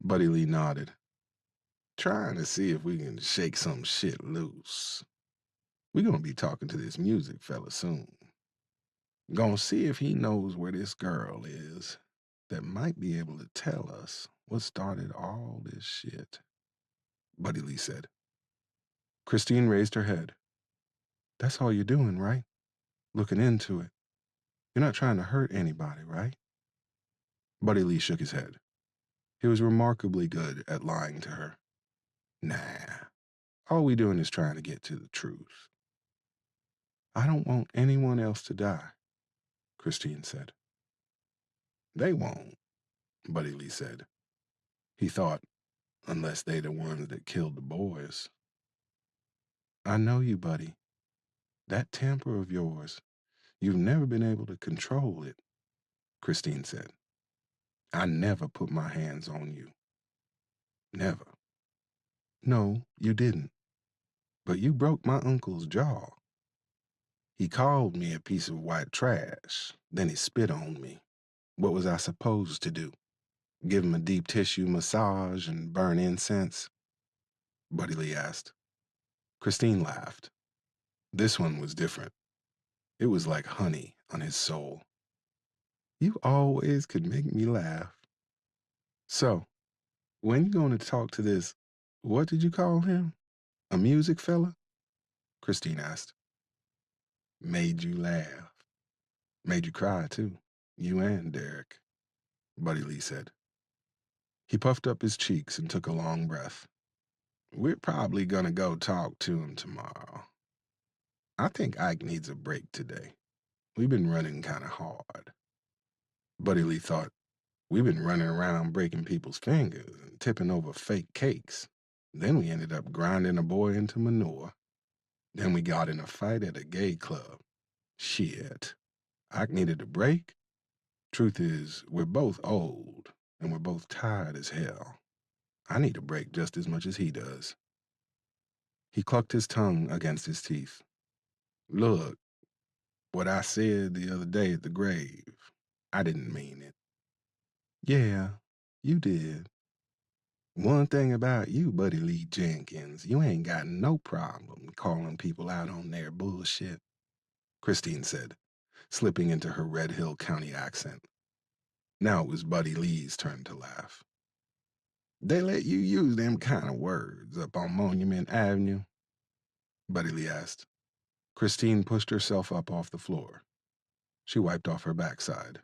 Buddy Lee nodded. Trying to see if we can shake some shit loose. We're gonna be talking to this music fella soon. Gonna see if he knows where this girl is that might be able to tell us what started all this shit, Buddy Lee said. Christine raised her head. That's all you're doing, right? Looking into it. You're not trying to hurt anybody, right? Buddy Lee shook his head. He was remarkably good at lying to her. Nah, all we doing is trying to get to the truth. I don't want anyone else to die, Christine said. They won't, Buddy Lee said. He thought, unless they the ones that killed the boys. I know you, buddy. That temper of yours, you've never been able to control it, Christine said. I never put my hands on you. Never. No, you didn't. But you broke my uncle's jaw. He called me a piece of white trash. Then he spit on me. What was I supposed to do? Give him a deep tissue massage and burn incense? Buddy Lee asked. Christine laughed. This one was different. It was like honey on his soul. You always could make me laugh. So, when you going to talk to this, what did you call him? A music fella? Christine asked. Made you laugh. Made you cry, too. You and Derek, Buddy Lee said. He puffed up his cheeks and took a long breath. We're probably gonna go talk to him tomorrow. I think Ike needs a break today. We've been running kind of hard. Buddy Lee thought, we've been running around breaking people's fingers and tipping over fake cakes. Then we ended up grinding a boy into manure. Then we got in a fight at a gay club. Shit. Ike needed a break? Truth is, we're both old, and we're both tired as hell. I need a break just as much as he does. He clucked his tongue against his teeth. Look, what I said the other day at the grave, I didn't mean it. Yeah, you did. One thing about you, Buddy Lee Jenkins, you ain't got no problem calling people out on their bullshit, Christine said, slipping into her Red Hill County accent. Now it was Buddy Lee's turn to laugh. They let you use them kind of words up on Monument Avenue? Buddy Lee asked. Christine pushed herself up off the floor. She wiped off her backside,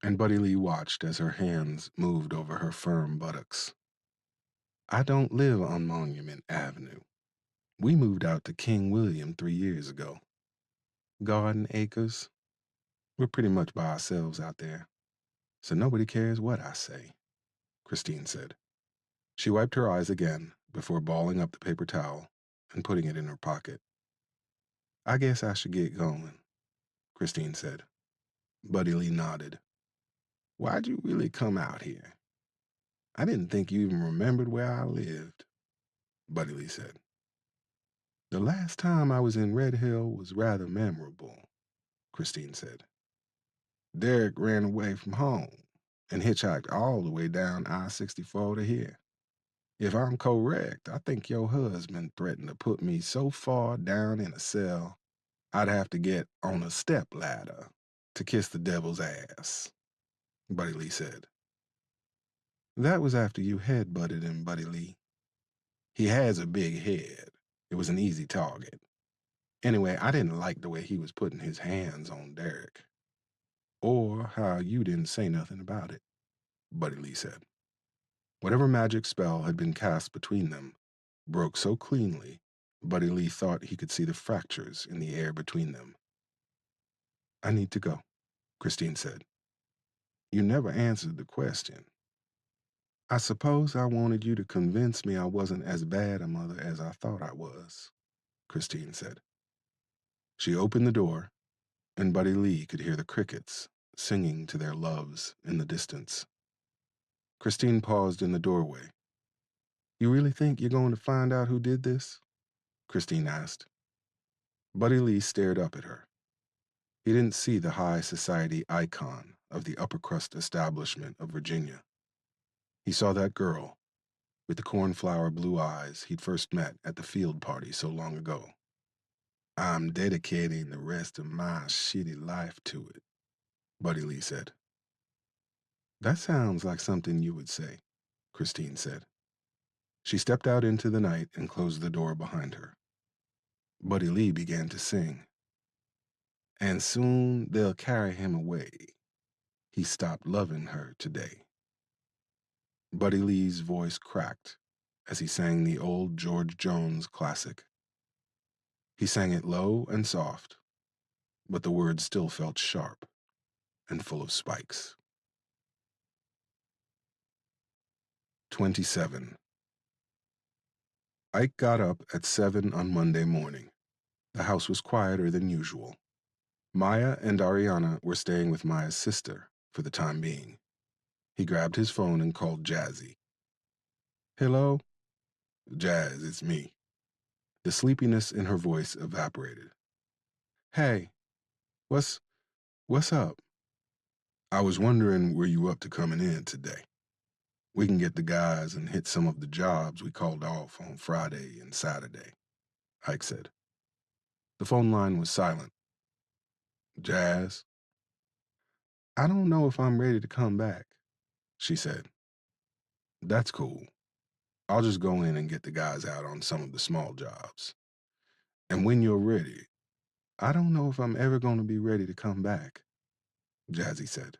and Buddy Lee watched as her hands moved over her firm buttocks. I don't live on Monument Avenue. We moved out to King William 3 years ago. Garden acres. We're pretty much by ourselves out there, so nobody cares what I say, Christine said. She wiped her eyes again before balling up the paper towel and putting it in her pocket. I guess I should get going, Christine said. Buddy Lee nodded. Why'd you really come out here? I didn't think you even remembered where I lived, Buddy Lee said. The last time I was in Red Hill was rather memorable, Christine said. Derek ran away from home and hitchhiked all the way down I-64 to here. If I'm correct, I think your husband threatened to put me so far down in a cell, I'd have to get on a step ladder to kiss the devil's ass. Buddy Lee said. That was after you head-butted him, Buddy Lee. He has a big head. It was an easy target. Anyway, I didn't like the way he was putting his hands on Derek. Or how you didn't say nothing about it, Buddy Lee said. Whatever magic spell had been cast between them broke so cleanly, Buddy Lee thought he could see the fractures in the air between them. I need to go, Christine said. You never answered the question. I suppose I wanted you to convince me I wasn't as bad a mother as I thought I was, Christine said. She opened the door, and Buddy Lee could hear the crickets singing to their loves in the distance. Christine paused in the doorway. You really think you're going to find out who did this? Christine asked. Buddy Lee stared up at her. He didn't see the high society icon of the upper crust establishment of Virginia. He saw that girl with the cornflower blue eyes he'd first met at the field party so long ago. I'm dedicating the rest of my shitty life to it, Buddy Lee said. That sounds like something you would say, Christine said. She stepped out into the night and closed the door behind her. Buddy Lee began to sing. And soon they'll carry him away. He stopped loving her today. Buddy Lee's voice cracked as he sang the old George Jones classic. He sang it low and soft, but the words still felt sharp and full of spikes. 27. Ike got up at 7 on Monday morning. The house was quieter than usual. Maya and Ariana were staying with Maya's sister for the time being. He grabbed his phone and called Jazzy. Hello? Jazz, it's me. The sleepiness in her voice evaporated. Hey, what's up? I was wondering were you up to coming in today? We can get the guys and hit some of the jobs we called off on Friday and Saturday, Ike said. The phone line was silent. Jazz? I don't know if I'm ready to come back, she said. That's cool. I'll just go in and get the guys out on some of the small jobs. And when you're ready, I don't know if I'm ever going to be ready to come back, Jazzy said.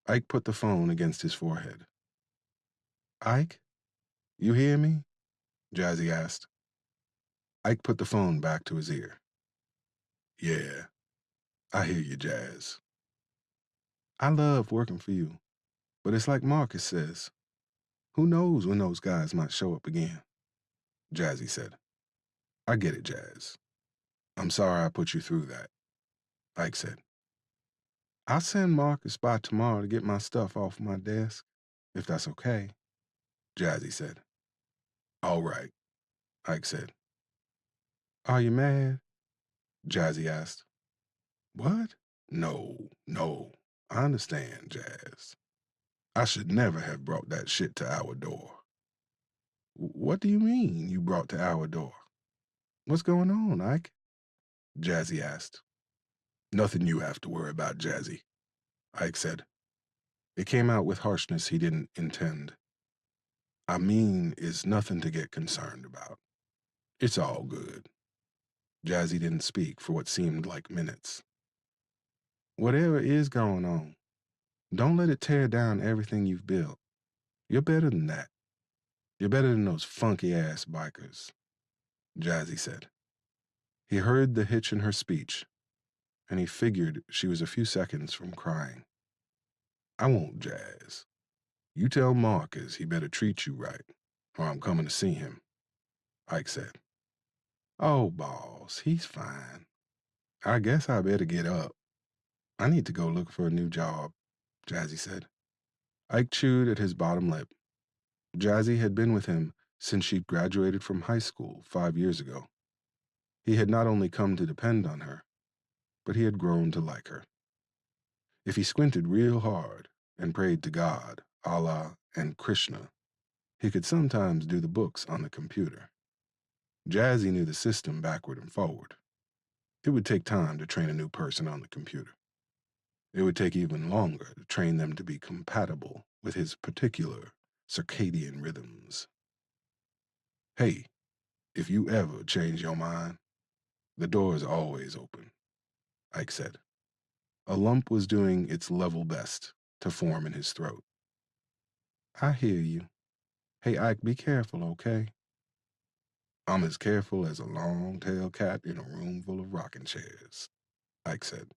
Ike put the phone against his forehead. Ike? You hear me? Jazzy asked. Ike put the phone back to his ear. Yeah, I hear you, Jazz. I love working for you, but it's like Marcus says. Who knows when those guys might show up again? Jazzy said. I get it, Jazz. I'm sorry I put you through that, Ike said. I'll send Marcus by tomorrow to get my stuff off my desk, if that's okay, Jazzy said. All right, Ike said. Are you mad? Jazzy asked. What? No, I understand, Jazz. I should never have brought that shit to our door. What do you mean you brought to our door? What's going on, Ike? Jazzy asked. Nothing you have to worry about, Jazzy, Ike said. It came out with harshness he didn't intend. I mean, it's nothing to get concerned about. It's all good. Jazzy didn't speak for what seemed like minutes. Whatever is going on, don't let it tear down everything you've built. You're better than that. You're better than those funky-ass bikers, Jazzy said. He heard the hitch in her speech, and he figured she was a few seconds from crying. I won't, Jazz. You tell Marcus he better treat you right, or I'm coming to see him, Ike said. Oh, boss, he's fine. I guess I better get up. I need to go look for a new job, Jazzy said. Ike chewed at his bottom lip. Jazzy had been with him since she'd graduated from high school 5 years ago. He had not only come to depend on her, but he had grown to like her. If he squinted real hard and prayed to God, Allah, and Krishna, he could sometimes do the books on the computer. Jazzy knew the system backward and forward. It would take time to train a new person on the computer. It would take even longer to train them to be compatible with his particular circadian rhythms. Hey, if you ever change your mind, the door is always open, Ike said. A lump was doing its level best to form in his throat. I hear you. Hey, Ike, be careful, okay? I'm as careful as a long-tailed cat in a room full of rocking chairs, Ike said.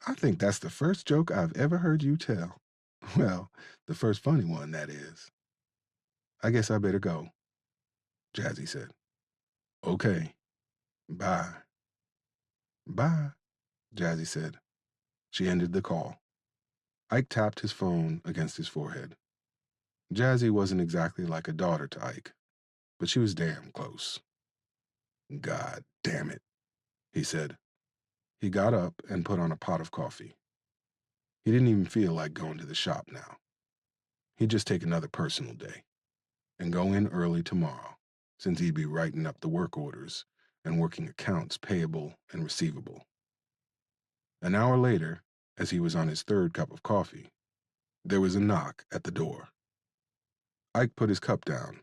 I think that's the first joke I've ever heard you tell. Well, the first funny one, that is. I guess I better go, Jazzy said. Okay, bye. Bye, Jazzy said. She ended the call. Ike tapped his phone against his forehead. Jazzy wasn't exactly like a daughter to Ike, but she was damn close. God damn it, he said. He got up and put on a pot of coffee. He didn't even feel like going to the shop now. He'd just take another personal day and go in early tomorrow, since he'd be writing up the work orders and working accounts payable and receivable. An hour later, as he was on his third cup of coffee, there was a knock at the door. Ike put his cup down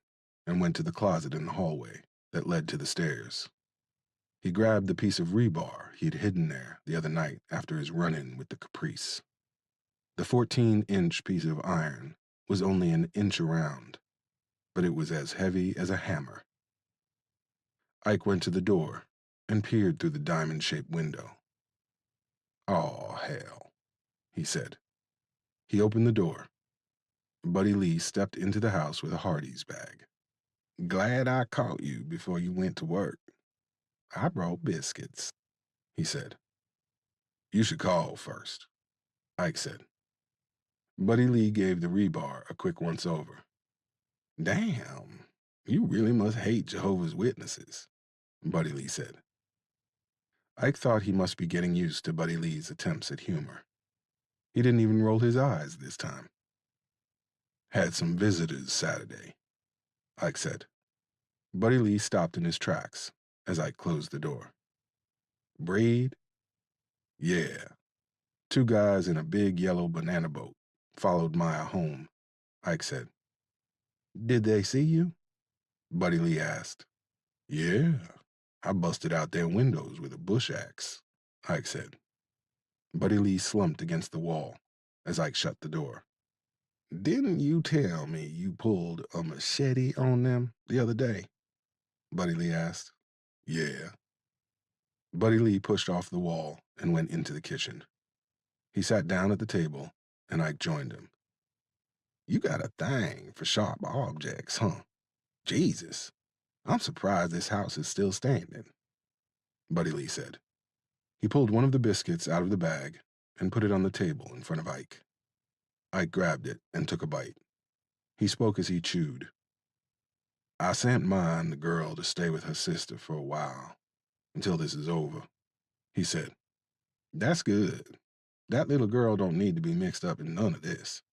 and went to the closet in the hallway that led to the stairs. He grabbed the piece of rebar he'd hidden there the other night after his run-in with the Caprice. The 14-inch piece of iron was only an inch around, but it was as heavy as a hammer. Ike went to the door and peered through the diamond-shaped window. "Aw, hell," he said. He opened the door. Buddy Lee stepped into the house with a Hardee's bag. "Glad I caught you before you went to work. I brought biscuits," he said. "You should call first," Ike said. Buddy Lee gave the rebar a quick once-over. "Damn, you really must hate Jehovah's Witnesses," Buddy Lee said. Ike thought he must be getting used to Buddy Lee's attempts at humor. He didn't even roll his eyes this time. "Had some visitors Saturday," Ike said. Buddy Lee stopped in his tracks as Ike closed the door. "Breed?" "Yeah. Two guys in a big yellow banana boat followed Maya home," Ike said. "Did they see you?" Buddy Lee asked. "Yeah. I busted out their windows with a bush axe," Ike said. Buddy Lee slumped against the wall as Ike shut the door. "Didn't you tell me you pulled a machete on them the other day?" Buddy Lee asked. "Yeah." Buddy Lee pushed off the wall and went into the kitchen. He sat down at the table, and Ike joined him. "You got a thing for sharp objects, huh? Jesus, I'm surprised this house is still standing," Buddy Lee said. He pulled one of the biscuits out of the bag and put it on the table in front of Ike. Ike grabbed it and took a bite. He spoke as he chewed. "I sent mine, the girl, to stay with her sister for a while, until this is over," he said. "That's good. That little girl don't need to be mixed up in none of this.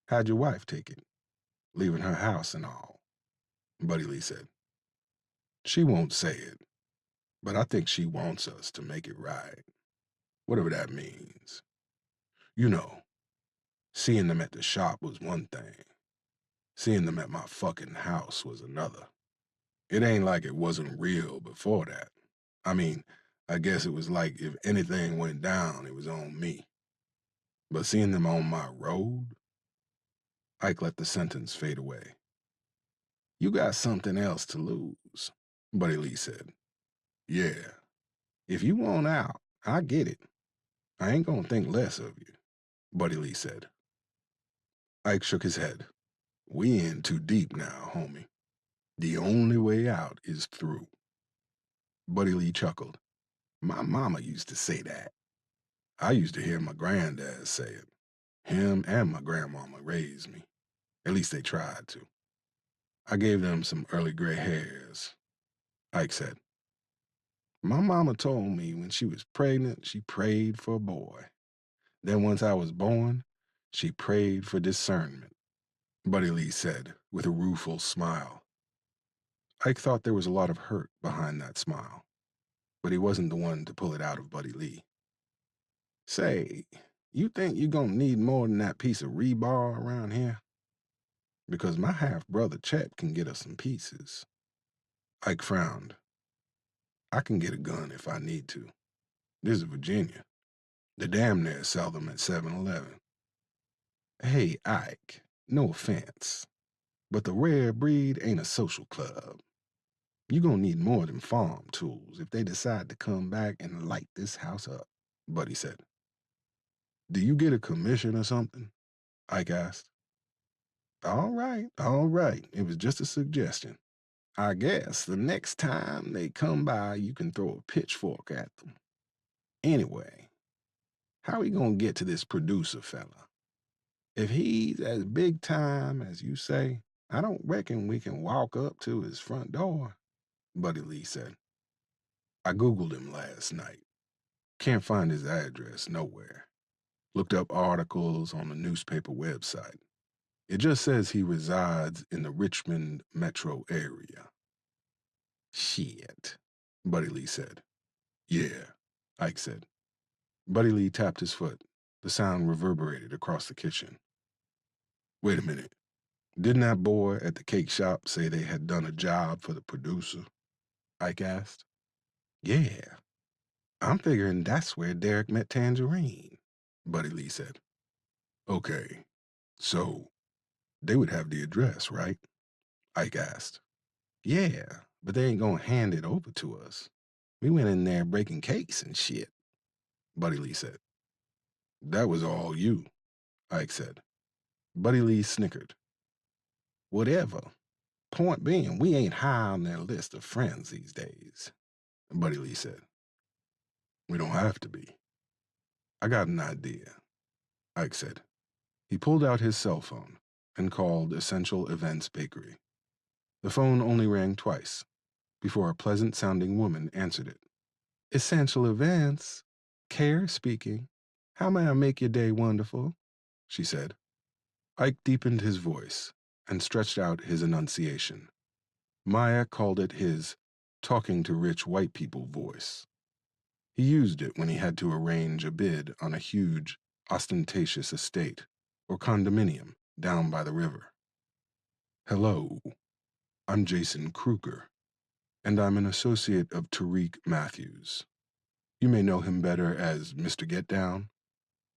How'd your wife take it? Leaving her house and all?" Buddy Lee said. "She won't say it, but I think she wants us to make it right, whatever that means. You know, seeing them at the shop was one thing. Seeing them at my fucking house was another. It ain't like it wasn't real before that. I mean, I guess it was like if anything went down, it was on me. But seeing them on my road?" Ike let the sentence fade away. "You got something else to lose," Buddy Lee said. "Yeah. If you want out, I get it. I ain't gonna think less of you," Buddy Lee said. Ike shook his head. "We in too deep now, homie. The only way out is through." Buddy Lee chuckled. "My mama used to say that. I used to hear my granddad say it. Him and my grandmama raised me. At least they tried to. I gave them some early gray hairs," Ike said. "My mama told me when she was pregnant, she prayed for a boy. Then once I was born, she prayed for discernment," Buddy Lee said with a rueful smile. Ike thought there was a lot of hurt behind that smile, but he wasn't the one to pull it out of Buddy Lee. Say, you think you're gonna need more than that piece of rebar around here? Because my half brother Chet can get us some pieces. Ike frowned. I can get a gun if I need to. This is Virginia. They damn near sell them at 7-Eleven. Hey, Ike, no offense, but the rare breed ain't a social club. You're gonna need more than farm tools if they decide to come back and light this house up, Buddy said. Do you get a commission or something? Ike asked. All right. It was just a suggestion. I guess the next time they come by, you can throw a pitchfork at them. Anyway, how we gonna get to this producer fella? If he's as big time as you say, I don't reckon we can walk up to his front door, Buddy Lee said. I Googled him last night. Can't find his address nowhere. Looked up articles on the newspaper website. It just says he resides in the Richmond metro area. Shit, Buddy Lee said. Yeah, Ike said. Buddy Lee tapped his foot. The sound reverberated across the kitchen. Wait a minute. Didn't that boy at the cake shop say they had done a job for the producer? Ike asked. Yeah, I'm figuring that's where Derek met Tangerine, Buddy Lee said. Okay, so they would have the address, right? Ike asked. Yeah, but they ain't gonna hand it over to us. We went in there breaking cakes and shit, Buddy Lee said. That was all you, Ike said. Buddy Lee snickered. Whatever. Point being, we ain't high on their list of friends these days, Buddy Lee said. We don't have to be. I got an idea, Ike said. He pulled out his cell phone and called Essential Events Bakery. The phone only rang twice before a pleasant-sounding woman answered it. Essential Events? Care speaking. How may I make your day wonderful? She said. Ike deepened his voice and stretched out his enunciation. Maya called it his talking to rich white people voice. He used it when he had to arrange a bid on a huge, ostentatious estate or condominium down by the river. Hello, I'm Jason Kruger, and I'm an associate of Tariq Matthews. You may know him better as Mr. Get Down.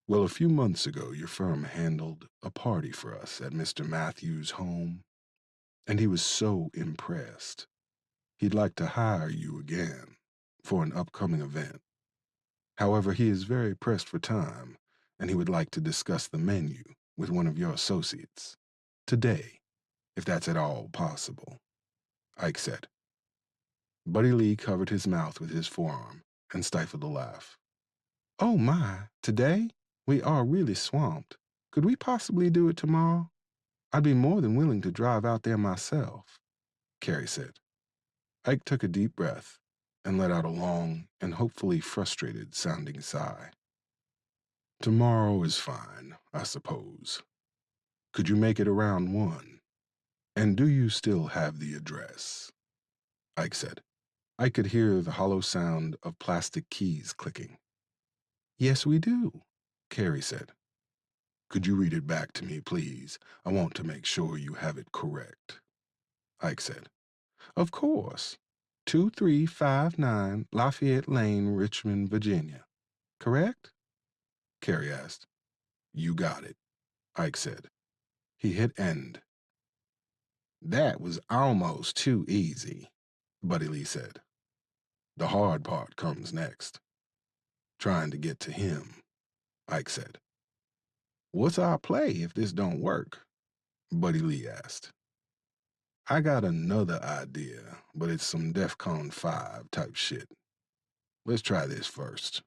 Well, a few months ago, your firm handled a party for us at Mr. Matthews' home, and he was so impressed. He'd like to hire you again for an upcoming event. However, he is very pressed for time, and he would like to discuss the menu with one of your associates. Today, if that's at all possible, Ike said. Buddy Lee covered his mouth with his forearm and stifled a laugh. Oh my, today? We are really swamped. Could we possibly do it tomorrow? I'd be more than willing to drive out there myself, Carrie said. Ike took a deep breath and let out a long and hopefully frustrated-sounding sigh. Tomorrow is fine, I suppose. Could you make it around 1? And do you still have the address? Ike said. I could hear the hollow sound of plastic keys clicking. Yes, we do, Carrie said. Could you read it back to me, please? I want to make sure you have it correct, Ike said. Of course. 2359 Lafayette Lane, Richmond, Virginia. Correct? Carrie asked. You got it, Ike said. He hit end. That was almost too easy, Buddy Lee said. The hard part comes next. Trying to get to him, Ike said. What's our play if this don't work? Buddy Lee asked. I got another idea, but it's some DEFCON 5 type shit. Let's try this first,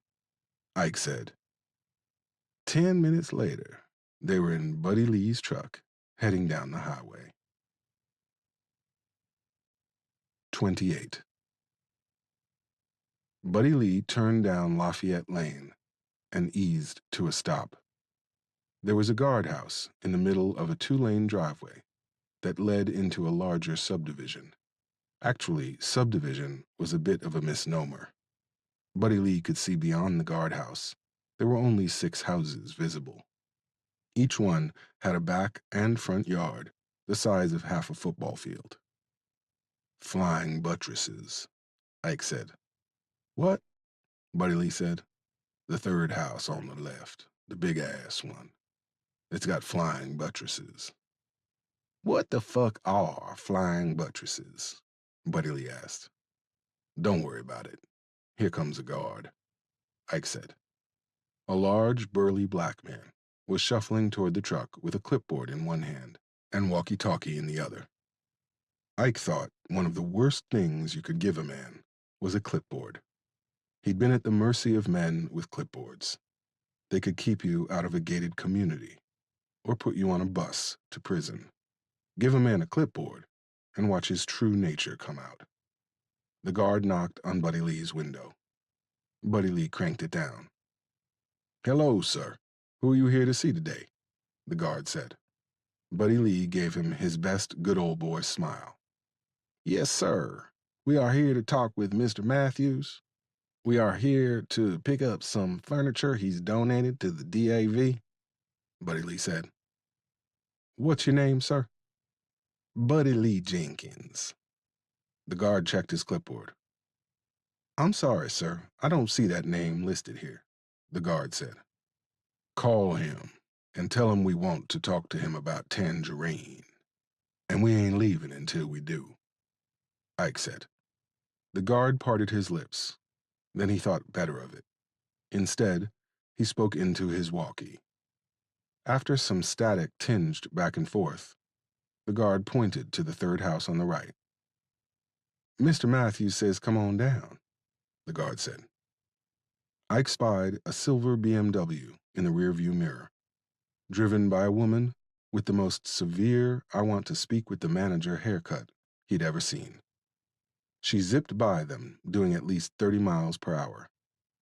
Ike said. 10 minutes later, they were in Buddy Lee's truck, heading down the highway. 28. Buddy Lee turned down Lafayette Lane and eased to a stop. There was a guardhouse in the middle of a 2-lane driveway that led into a larger subdivision. Actually, subdivision was a bit of a misnomer. Buddy Lee could see beyond the guardhouse There were only 6 houses visible. Each one had a back and front yard the size of half a football field. Flying buttresses, Ike said. What? Buddy Lee said. The third house on the left, the big-ass one. It's got flying buttresses. What the fuck are flying buttresses? Buddy Lee asked. Don't worry about it. Here comes a guard, Ike said. A large, burly black man was shuffling toward the truck with a clipboard in one hand and walkie-talkie in the other. Ike thought one of the worst things you could give a man was a clipboard. He'd been at the mercy of men with clipboards. They could keep you out of a gated community or put you on a bus to prison. Give a man a clipboard and watch his true nature come out. The guard knocked on Buddy Lee's window. Buddy Lee cranked it down. Hello, sir. Who are you here to see today? The guard said. Buddy Lee gave him his best good old boy smile. Yes, sir. We are here to talk with Mr. Matthews. We are here to pick up some furniture he's donated to the DAV, Buddy Lee said. What's your name, sir? Buddy Lee Jenkins. The guard checked his clipboard. I'm sorry, sir. I don't see that name listed here, the guard said. Call him and tell him we want to talk to him about Tangerine. And we ain't leaving until we do, Ike said. The guard parted his lips. Then he thought better of it. Instead, he spoke into his walkie. After some static tinged back and forth, the guard pointed to the third house on the right. Mr. Matthews says come on down, the guard said. Ike spied a silver BMW in the rearview mirror, driven by a woman with the most severe I want to speak with the manager haircut he'd ever seen. She zipped by them, doing at least 30 miles per hour,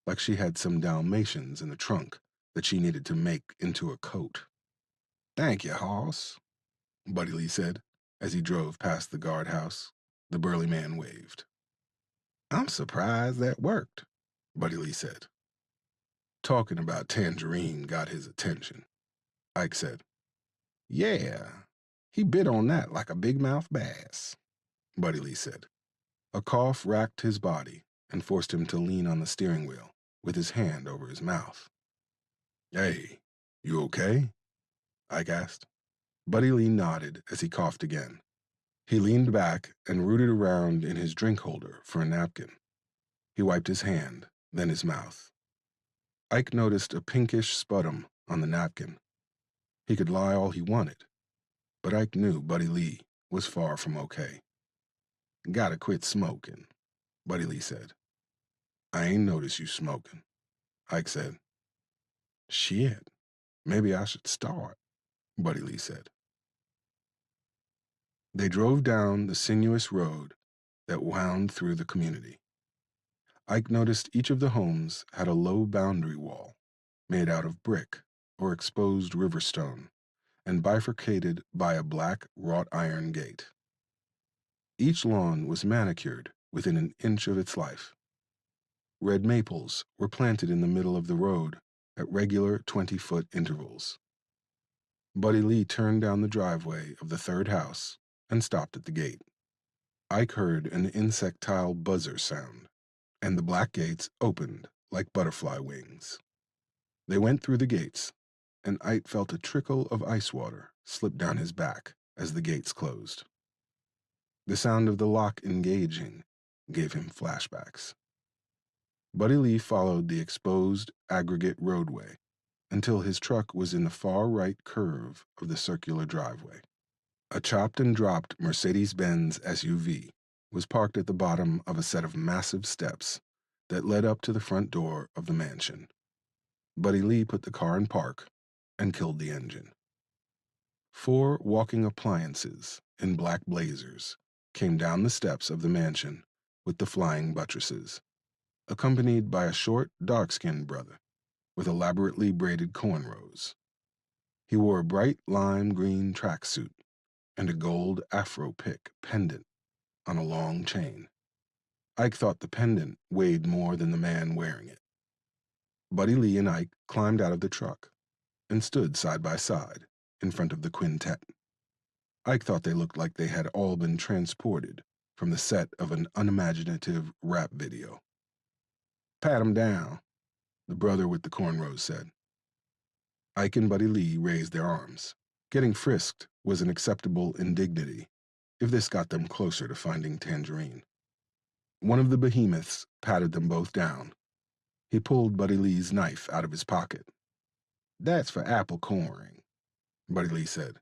like she had some Dalmatians in the trunk that she needed to make into a coat. Thank you, hoss, Buddy Lee said as he drove past the guardhouse. The burly man waved. I'm surprised that worked, Buddy Lee said. Talking about Tangerine got his attention, Ike said. Yeah, he bit on that like a big-mouth bass, Buddy Lee said. A cough racked his body and forced him to lean on the steering wheel with his hand over his mouth. Hey, you okay? Ike asked. Buddy Lee nodded as he coughed again. He leaned back and rooted around in his drink holder for a napkin. He wiped his hand, then his mouth. Ike noticed a pinkish sputum on the napkin. He could lie all he wanted, but Ike knew Buddy Lee was far from okay. Gotta quit smoking, Buddy Lee said. I ain't noticed you smoking, Ike said. Shit, maybe I should start, Buddy Lee said. They drove down the sinuous road that wound through the community. Ike noticed each of the homes had a low boundary wall made out of brick or exposed river stone and bifurcated by a black wrought iron gate. Each lawn was manicured within an inch of its life. Red maples were planted in the middle of the road at regular 20-foot intervals. Buddy Lee turned down the driveway of the third house and stopped at the gate. Ike heard an insectile buzzer sound, and the black gates opened like butterfly wings. They went through the gates, and Ike felt a trickle of ice water slip down his back as the gates closed. The sound of the lock engaging gave him flashbacks. Buddy Lee followed the exposed aggregate roadway until his truck was in the far right curve of the circular driveway. A chopped and dropped Mercedes-Benz SUV was parked at the bottom of a set of massive steps that led up to the front door of the mansion. Buddy Lee put the car in park and killed the engine. 4 walking appliances in black blazers came down the steps of the mansion with the flying buttresses, accompanied by a short, dark-skinned brother with elaborately braided cornrows. He wore a bright lime green tracksuit and a gold afro pick pendant on a long chain. Ike thought the pendant weighed more than the man wearing it. Buddy Lee and Ike climbed out of the truck and stood side by side in front of the quintet. Ike thought they looked like they had all been transported from the set of an unimaginative rap video. "Pat him down," the brother with the cornrows said. Ike and Buddy Lee raised their arms. Getting frisked was an acceptable indignity if this got them closer to finding Tangerine. One of the behemoths patted them both down. He pulled Buddy Lee's knife out of his pocket. "That's for apple coring," Buddy Lee said.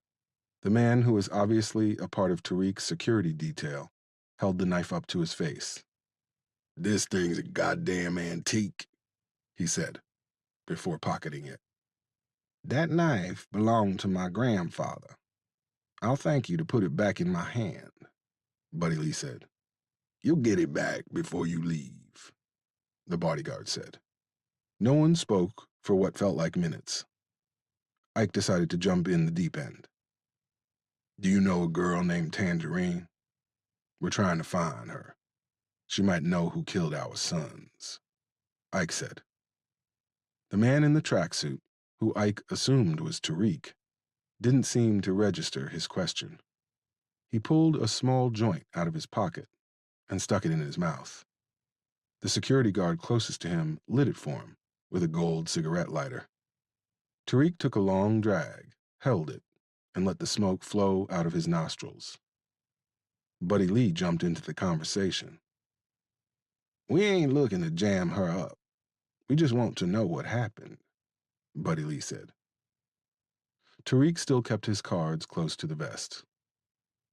The man, who was obviously a part of Tariq's security detail, held the knife up to his face. "This thing's a goddamn antique," he said, before pocketing it. "That knife belonged to my grandfather. I'll thank you to put it back in my hand," Buddy Lee said. "You'll get it back before you leave," the bodyguard said. No one spoke for what felt like minutes. Ike decided to jump in the deep end. "Do you know a girl named Tangerine? We're trying to find her. She might know who killed our sons," Ike said. The man in the tracksuit, who Ike assumed was Tariq, didn't seem to register his question. He pulled a small joint out of his pocket and stuck it in his mouth. The security guard closest to him lit it for him with a gold cigarette lighter. Tariq took a long drag, held it, and let the smoke flow out of his nostrils. Buddy Lee jumped into the conversation. "We ain't looking to jam her up. We just want to know what happened," Buddy Lee said. Tariq still kept his cards close to the vest.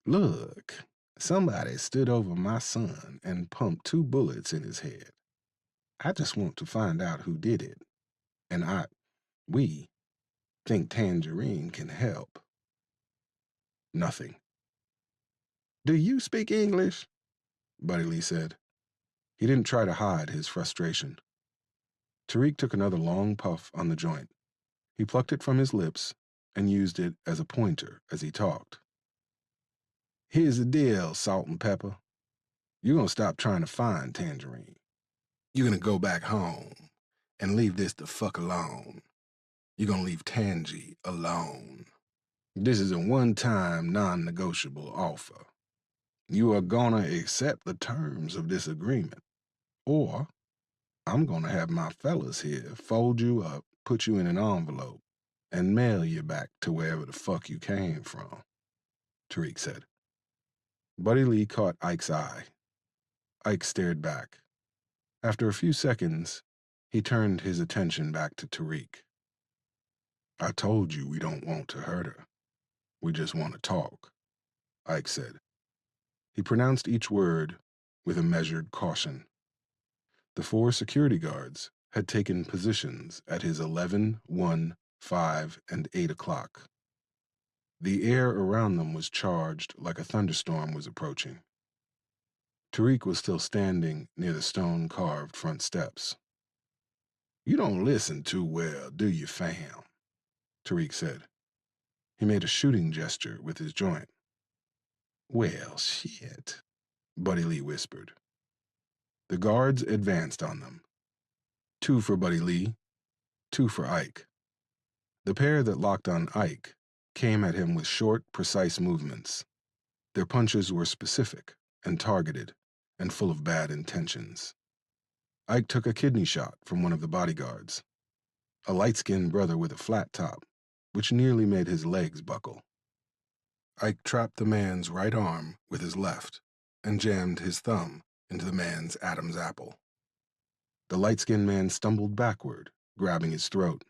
"Look, somebody stood over my son and pumped 2 bullets in his head. I just want to find out who did it. And we think Tangerine can help." Nothing. "Do you speak English?" Buddy Lee said. He didn't try to hide his frustration. Tariq took another long puff on the joint. He plucked it from his lips and used it as a pointer as he talked. "Here's the deal, Salt and Pepper. You're gonna stop trying to find Tangerine. You're gonna go back home and leave this the fuck alone. You're gonna leave Tangy alone. This is a one-time, non-negotiable offer. You are gonna accept the terms of this agreement, or I'm gonna have my fellas here fold you up, put you in an envelope, and mail you back to wherever the fuck you came from," Tariq said. Buddy Lee caught Ike's eye. Ike stared back. After a few seconds, he turned his attention back to Tariq. "I told you we don't want to hurt her. We just want to talk," Ike said. He pronounced each word with a measured caution. The 4 security guards had taken positions at his 11, 1, 5, and 8 o'clock. The air around them was charged like a thunderstorm was approaching. Tariq was still standing near the stone-carved front steps. "You don't listen too well, do you, fam?" Tariq said. He made a shooting gesture with his joint. "Well, shit," Buddy Lee whispered. The guards advanced on them. 2 for Buddy Lee, 2 for Ike. The pair that locked on Ike came at him with short, precise movements. Their punches were specific and targeted and full of bad intentions. Ike took a kidney shot from one of the bodyguards, a light-skinned brother with a flat top, which nearly made his legs buckle. Ike trapped the man's right arm with his left and jammed his thumb into the man's Adam's apple. The light-skinned man stumbled backward, grabbing his throat,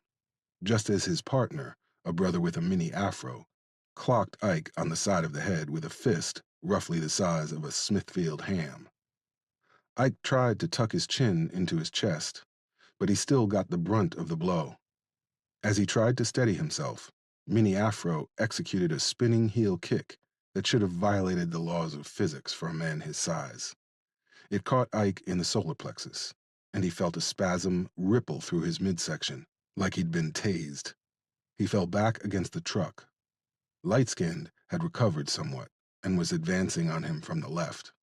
just as his partner, a brother with a mini afro, clocked Ike on the side of the head with a fist roughly the size of a Smithfield ham. Ike tried to tuck his chin into his chest, but he still got the brunt of the blow. As he tried to steady himself, Mini Afro executed a spinning heel kick that should have violated the laws of physics for a man his size. It caught Ike in the solar plexus, and he felt a spasm ripple through his midsection, like he'd been tased. He fell back against the truck. Light-skinned had recovered somewhat and was advancing on him from the left.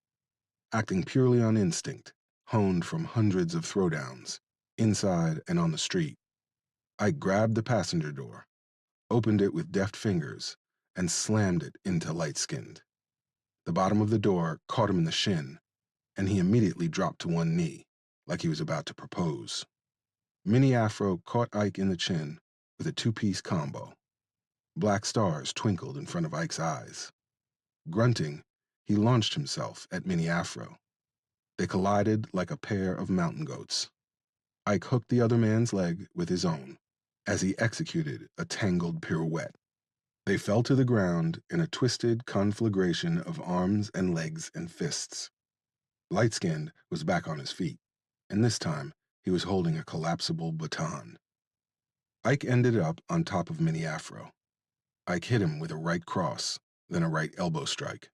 Acting purely on instinct, honed from hundreds of throwdowns, Inside and on the street, Ike grabbed the passenger door, opened it with deft fingers, and slammed it into Light-Skinned. The bottom of the door caught him in the shin, and he immediately dropped to one knee, like he was about to propose. Mini Afro caught Ike in the chin with a two-piece combo. Black stars twinkled in front of Ike's eyes. Grunting, he launched himself at Mini Afro. They collided like a pair of mountain goats. Ike hooked the other man's leg with his own as he executed a tangled pirouette. They fell to the ground in a twisted conflagration of arms and legs and fists. Light-Skinned was back on his feet, and this time he was holding a collapsible baton. Ike ended up on top of Mini Afro. Ike hit him with a right cross, then a right elbow strike.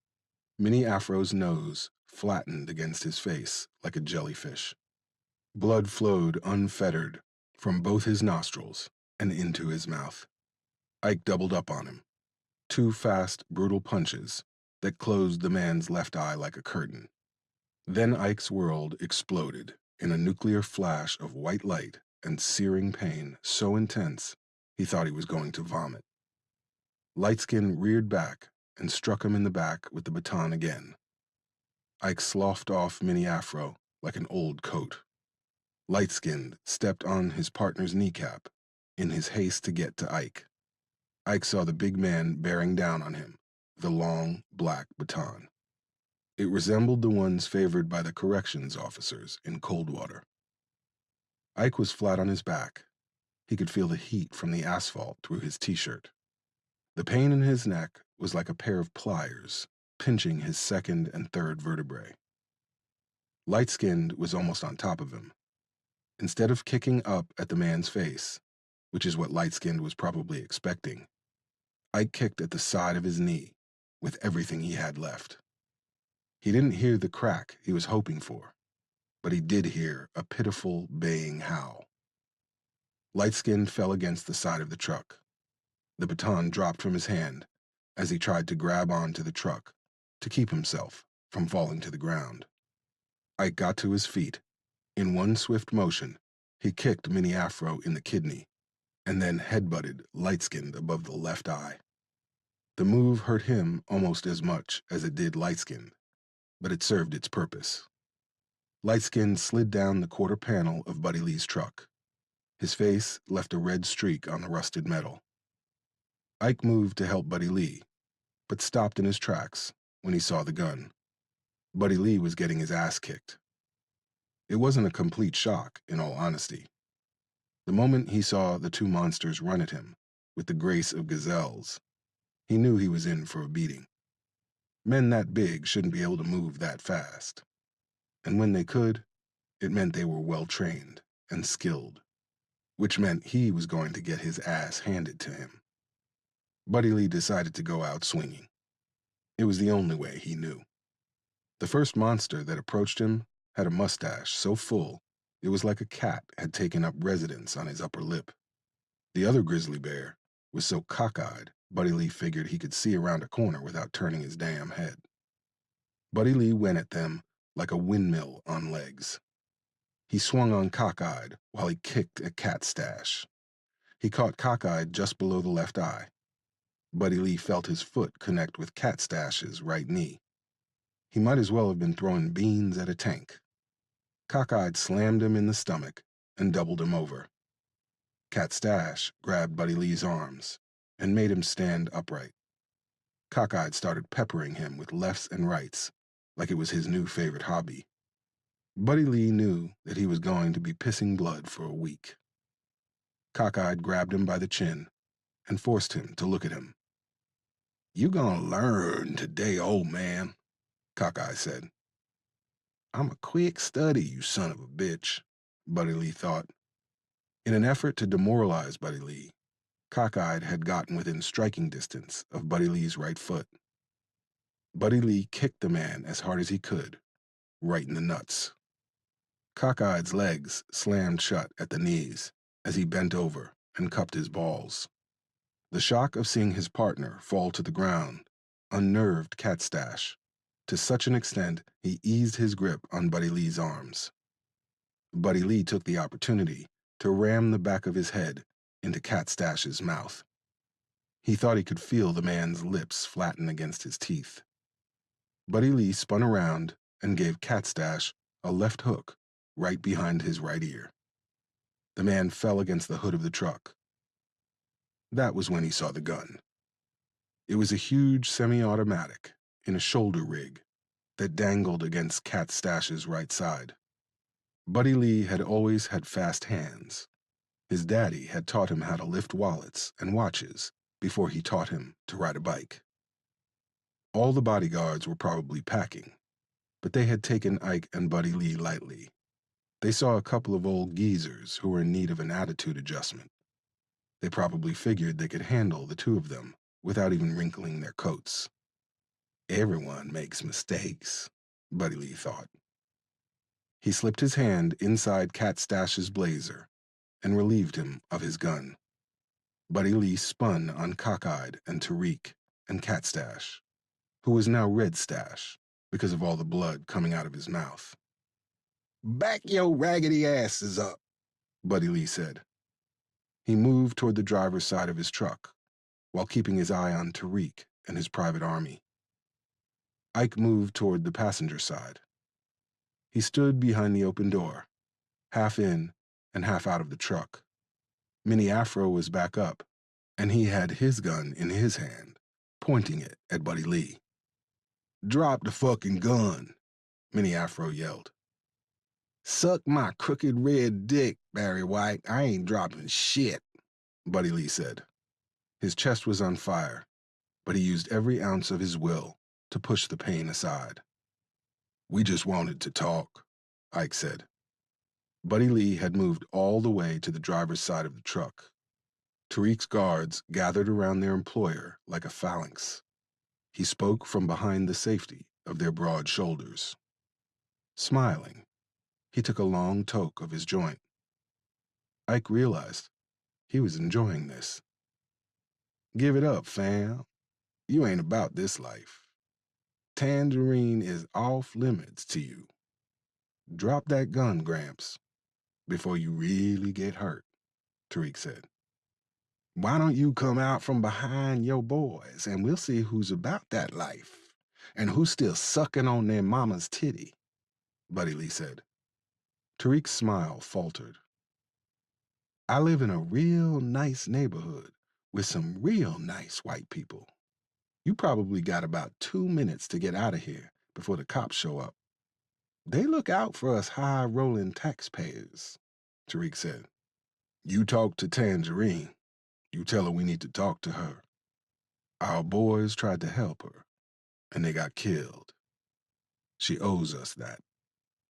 Mini Afro's nose flattened against his face like a jellyfish. Blood flowed unfettered from both his nostrils and into his mouth. Ike doubled up on him. Two fast, brutal punches that closed the man's left eye like a curtain. Then Ike's world exploded in a nuclear flash of white light and searing pain so intense he thought he was going to vomit. Lightskin reared back and struck him in the back with the baton again. Ike sloughed off Mini Afro like an old coat. Light-Skinned stepped on his partner's kneecap in his haste to get to Ike. Ike saw the big man bearing down on him, the long, black baton. It resembled the ones favored by the corrections officers in Coldwater. Ike was flat on his back. He could feel the heat from the asphalt through his t-shirt. The pain in his neck was like a pair of pliers, pinching his second and third vertebrae. Light-Skinned was almost on top of him. Instead of kicking up at the man's face, which is what Light-Skinned was probably expecting, Ike kicked at the side of his knee with everything he had left. He didn't hear the crack he was hoping for, but he did hear a pitiful, baying howl. Light-Skinned fell against the side of the truck. The baton dropped from his hand as he tried to grab onto the truck to keep himself from falling to the ground. Ike got to his feet. In one swift motion, he kicked Mini Afro in the kidney and then headbutted Light-Skinned above the left eye. The move hurt him almost as much as it did Light-Skinned, but it served its purpose. Light-Skinned slid down the quarter panel of Buddy Lee's truck. His face left a red streak on the rusted metal. Ike moved to help Buddy Lee, but stopped in his tracks when he saw the gun. Buddy Lee was getting his ass kicked. It wasn't a complete shock, in all honesty. The moment he saw the two monsters run at him with the grace of gazelles, he knew he was in for a beating. Men that big shouldn't be able to move that fast. And when they could, it meant they were well-trained and skilled, which meant he was going to get his ass handed to him. Buddy Lee decided to go out swinging. It was the only way he knew. The first monster that approached him had a mustache so full it was like a cat had taken up residence on his upper lip. The other grizzly bear was so cockeyed, Buddy Lee figured he could see around a corner without turning his damn head. Buddy Lee went at them like a windmill on legs. He swung on Cockeyed while he kicked at Cat Stash. He caught Cockeyed just below the left eye. Buddy Lee felt his foot connect with Cat Stash's right knee. He might as well have been throwing beans at a tank. Cockeyed slammed him in the stomach and doubled him over. Cat Stash grabbed Buddy Lee's arms and made him stand upright. Cockeyed started peppering him with lefts and rights like it was his new favorite hobby. Buddy Lee knew that he was going to be pissing blood for a week. Cockeyed grabbed him by the chin and forced him to look at him. "You gonna learn today, old man," Cockeyed said. "I'm a quick study, you son of a bitch," Buddy Lee thought. In an effort to demoralize Buddy Lee, Cockeyed had gotten within striking distance of Buddy Lee's right foot. Buddy Lee kicked the man as hard as he could, right in the nuts. Cockeyed's legs slammed shut at the knees as he bent over and cupped his balls. The shock of seeing his partner fall to the ground unnerved Cat Stash to such an extent he eased his grip on Buddy Lee's arms. Buddy Lee took the opportunity to ram the back of his head into Cat Stash's mouth. He thought he could feel the man's lips flatten against his teeth. Buddy Lee spun around and gave Cat Stash a left hook right behind his right ear. The man fell against the hood of the truck. That was when he saw the gun. It was a huge semi-automatic in a shoulder rig that dangled against Cat Stash's right side. Buddy Lee had always had fast hands. His daddy had taught him how to lift wallets and watches before he taught him to ride a bike. All the bodyguards were probably packing, but they had taken Ike and Buddy Lee lightly. They saw a couple of old geezers who were in need of an attitude adjustment. They probably figured they could handle the two of them without even wrinkling their coats. Everyone makes mistakes, Buddy Lee thought. He slipped his hand inside Cat Stash's blazer and relieved him of his gun. Buddy Lee spun on Cockeyed and Tariq and Cat Stash, who was now Red Stash because of all the blood coming out of his mouth. "Back your raggedy asses up," Buddy Lee said. He moved toward the driver's side of his truck while keeping his eye on Tariq and his private army. Ike moved toward the passenger side. He stood behind the open door, half in and half out of the truck. Minnie Afro was back up, and he had his gun in his hand, pointing it at Buddy Lee. "Drop the fucking gun," Minnie Afro yelled. "Suck my crooked red dick, Barry White. I ain't dropping shit," Buddy Lee said. His chest was on fire, but he used every ounce of his will to push the pain aside. "We just wanted to talk," Ike said. Buddy Lee had moved all the way to the driver's side of the truck. Tariq's guards gathered around their employer like a phalanx. He spoke from behind the safety of their broad shoulders. Smiling, he took a long toke of his joint. Ike realized he was enjoying this. "Give it up, fam. You ain't about this life. Tangerine is off limits to you. Drop that gun, Gramps, before you really get hurt," Tariq said. "Why don't you come out from behind your boys and we'll see who's about that life and who's still sucking on their mama's titty," Buddy Lee said. Tariq's smile faltered. "I live in a real nice neighborhood with some real nice white people. You probably got about 2 minutes to get out of here before the cops show up. They look out for us high-rolling taxpayers," Tariq said. "You talk to Tangerine. You tell her we need to talk to her. Our boys tried to help her, and they got killed. She owes us that,"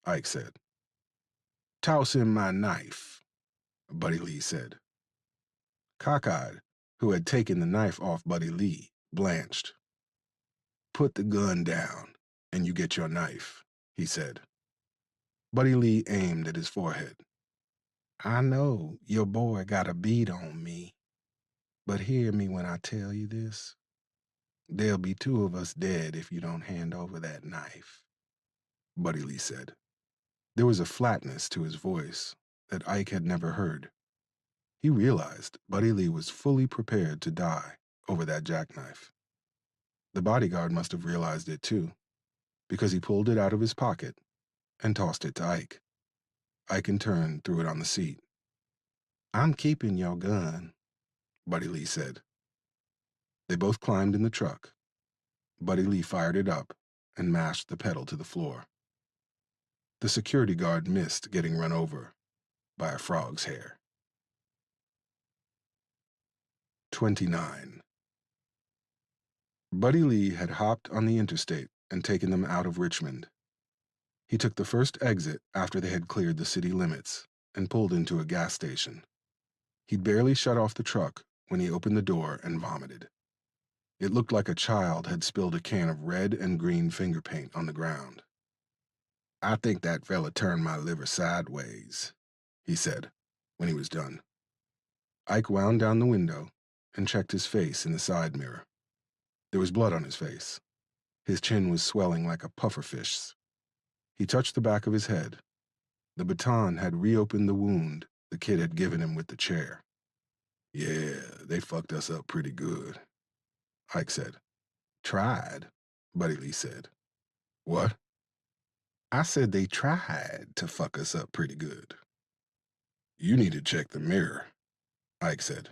Ike said. "Toss him my knife," Buddy Lee said. Cockeyed, who had taken the knife off Buddy Lee, blanched. "Put the gun down, and you get your knife," he said. Buddy Lee aimed at his forehead. "I know your boy got a beat on me, but hear me when I tell you this. There'll be 2 of us dead if you don't hand over that knife," Buddy Lee said. There was a flatness to his voice that Ike had never heard. He realized Buddy Lee was fully prepared to die over that jackknife. The bodyguard must have realized it too, because he pulled it out of his pocket and tossed it to Ike. Ike in turn threw it on the seat. "I'm keeping your gun," Buddy Lee said. They both climbed in the truck. Buddy Lee fired it up and mashed the pedal to the floor. The security guard missed getting run over by a frog's hair. 29. Buddy Lee had hopped on the interstate and taken them out of Richmond. He took the first exit after they had cleared the city limits and pulled into a gas station. He'd barely shut off the truck when he opened the door and vomited. It looked like a child had spilled a can of red and green finger paint on the ground. "I think that fella turned my liver sideways," he said when he was done. Ike wound down the window and checked his face in the side mirror. There was blood on his face. His chin was swelling like a pufferfish's. He touched the back of his head. The baton had reopened the wound the kid had given him with the chair. Yeah, they fucked us up pretty good, Ike said. Tried, Buddy Lee said. What? I said they tried to fuck us up pretty good. You need to check the mirror, Ike said.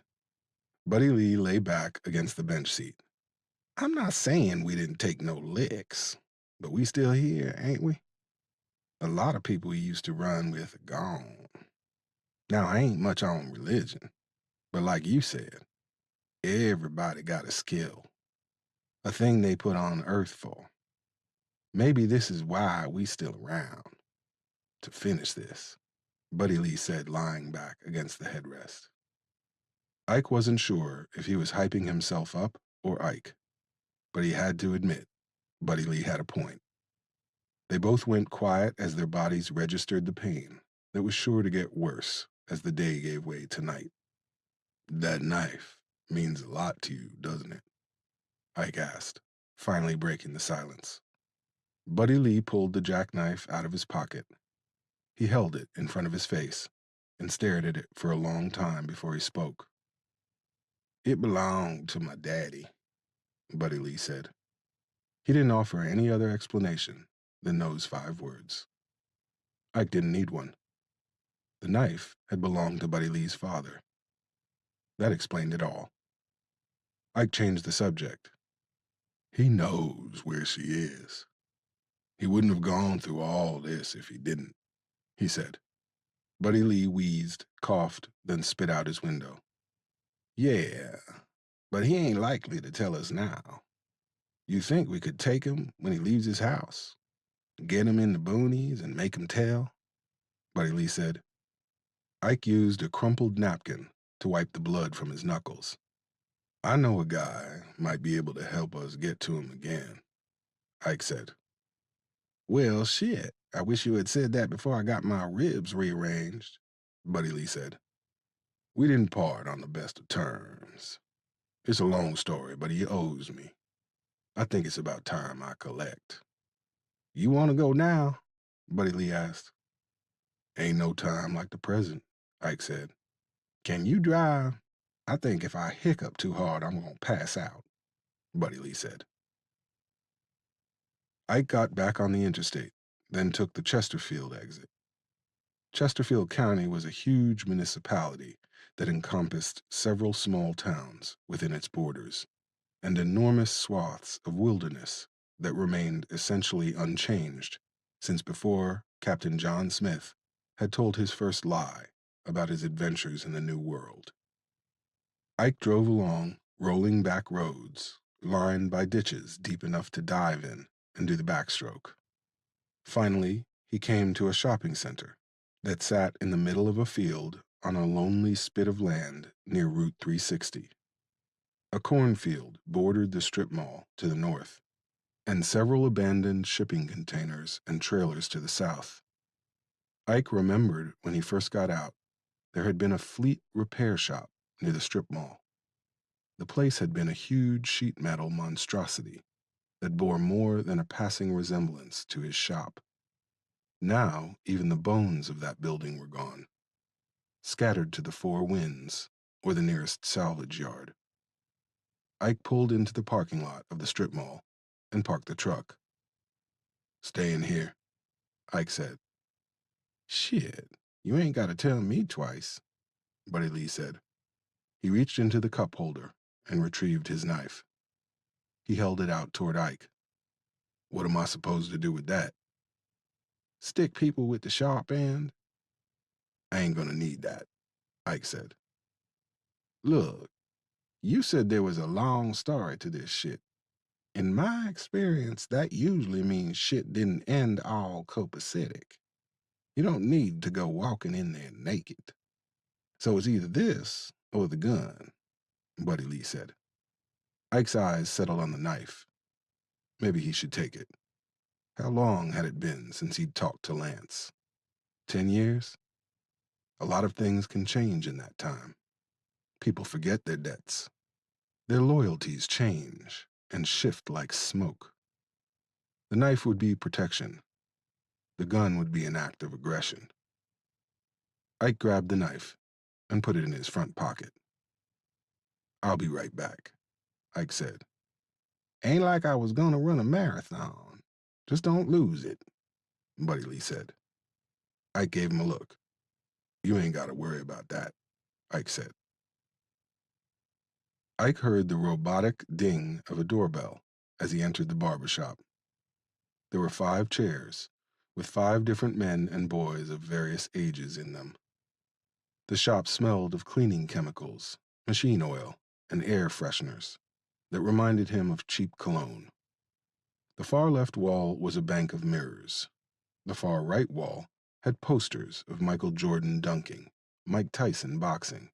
Buddy Lee lay back against the bench seat. I'm not saying we didn't take no licks, but we still here, ain't we? A lot of people we used to run with are gone. Now, I ain't much on religion, but like you said, everybody got a skill, a thing they put on earth for. Maybe this is why we still around, to finish this, Buddy Lee said, lying back against the headrest. Ike wasn't sure if he was hyping himself up or Ike, but he had to admit Buddy Lee had a point. They both went quiet as their bodies registered the pain that was sure to get worse as the day gave way to night. That knife means a lot to you, doesn't it? Ike asked, finally breaking the silence. Buddy Lee pulled the jackknife out of his pocket. He held it in front of his face and stared at it for a long time before he spoke. It belonged to my daddy, Buddy Lee said. He didn't offer any other explanation than those 5 words. Ike didn't need one. The knife had belonged to Buddy Lee's father. That explained it all. Ike changed the subject. He knows where she is. He wouldn't have gone through all this if he didn't, he said. Buddy Lee wheezed, coughed, then spit out his window. Yeah, but he ain't likely to tell us now. You think we could take him when he leaves his house? Get him in the boonies and make him tell? Buddy Lee said. Ike used a crumpled napkin to wipe the blood from his knuckles. I know a guy might be able to help us get to him again, Ike said. Well, shit, I wish you had said that before I got my ribs rearranged, Buddy Lee said. We didn't part on the best of terms. It's a long story, but he owes me. I think it's about time I collect. You want to go now? Buddy Lee asked. Ain't no time like the present, Ike said. Can you drive? I think if I hiccup too hard, I'm going to pass out, Buddy Lee said. Ike got back on the interstate, then took the Chesterfield exit. Chesterfield County was a huge municipality that encompassed several small towns within its borders and enormous swaths of wilderness that remained essentially unchanged since before Captain John Smith had told his first lie about his adventures in the New World. Ike drove along rolling back roads, lined by ditches deep enough to dive in and do the backstroke. Finally, he came to a shopping center that sat in the middle of a field on a lonely spit of land near Route 360. A cornfield bordered the strip mall to the north, and several abandoned shipping containers and trailers to the south. Ike remembered when he first got out, there had been a fleet repair shop near the strip mall. The place had been a huge sheet metal monstrosity that bore more than a passing resemblance to his shop. Now, even the bones of that building were gone, scattered to the 4 winds or the nearest salvage yard. Ike pulled into the parking lot of the strip mall and parked the truck. Stay in here, Ike said. Shit, you ain't got to tell me twice, Buddy Lee said. He reached into the cup holder and retrieved his knife. He held it out toward Ike. What am I supposed to do with that? Stick people with the sharp end? I ain't gonna need that, Ike said. Look, you said there was a long story to this shit. In my experience, that usually means shit didn't end all copacetic. You don't need to go walking in there naked. So it's either this or the gun, Buddy Lee said. Ike's eyes settled on the knife. Maybe he should take it. How long had it been since he'd talked to Lance? 10 years? A lot of things can change in that time. People forget their debts. Their loyalties change and shift like smoke. The knife would be protection. The gun would be an act of aggression. Ike grabbed the knife and put it in his front pocket. "I'll be right back," Ike said. "Ain't like I was gonna run a marathon. Just don't lose it," Buddy Lee said. Ike gave him a look. "You ain't gotta worry about that," Ike said. Ike heard the robotic ding of a doorbell as he entered the barber shop. There were 5 chairs, with 5 different men and boys of various ages in them. The shop smelled of cleaning chemicals, machine oil, and air fresheners that reminded him of cheap cologne. The far left wall was a bank of mirrors. The far right wall had posters of Michael Jordan dunking, Mike Tyson boxing,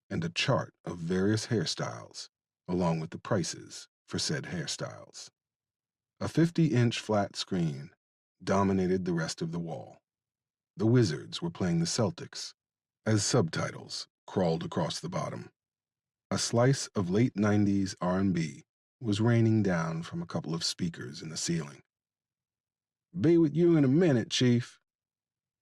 and a chart of various hairstyles, along with the prices for said hairstyles. A 50-inch flat screen dominated the rest of the wall. The Wizards were playing the Celtics, as subtitles crawled across the bottom. A slice of late 90s R&B was raining down from a couple of speakers in the ceiling. "Be with you in a minute, Chief,"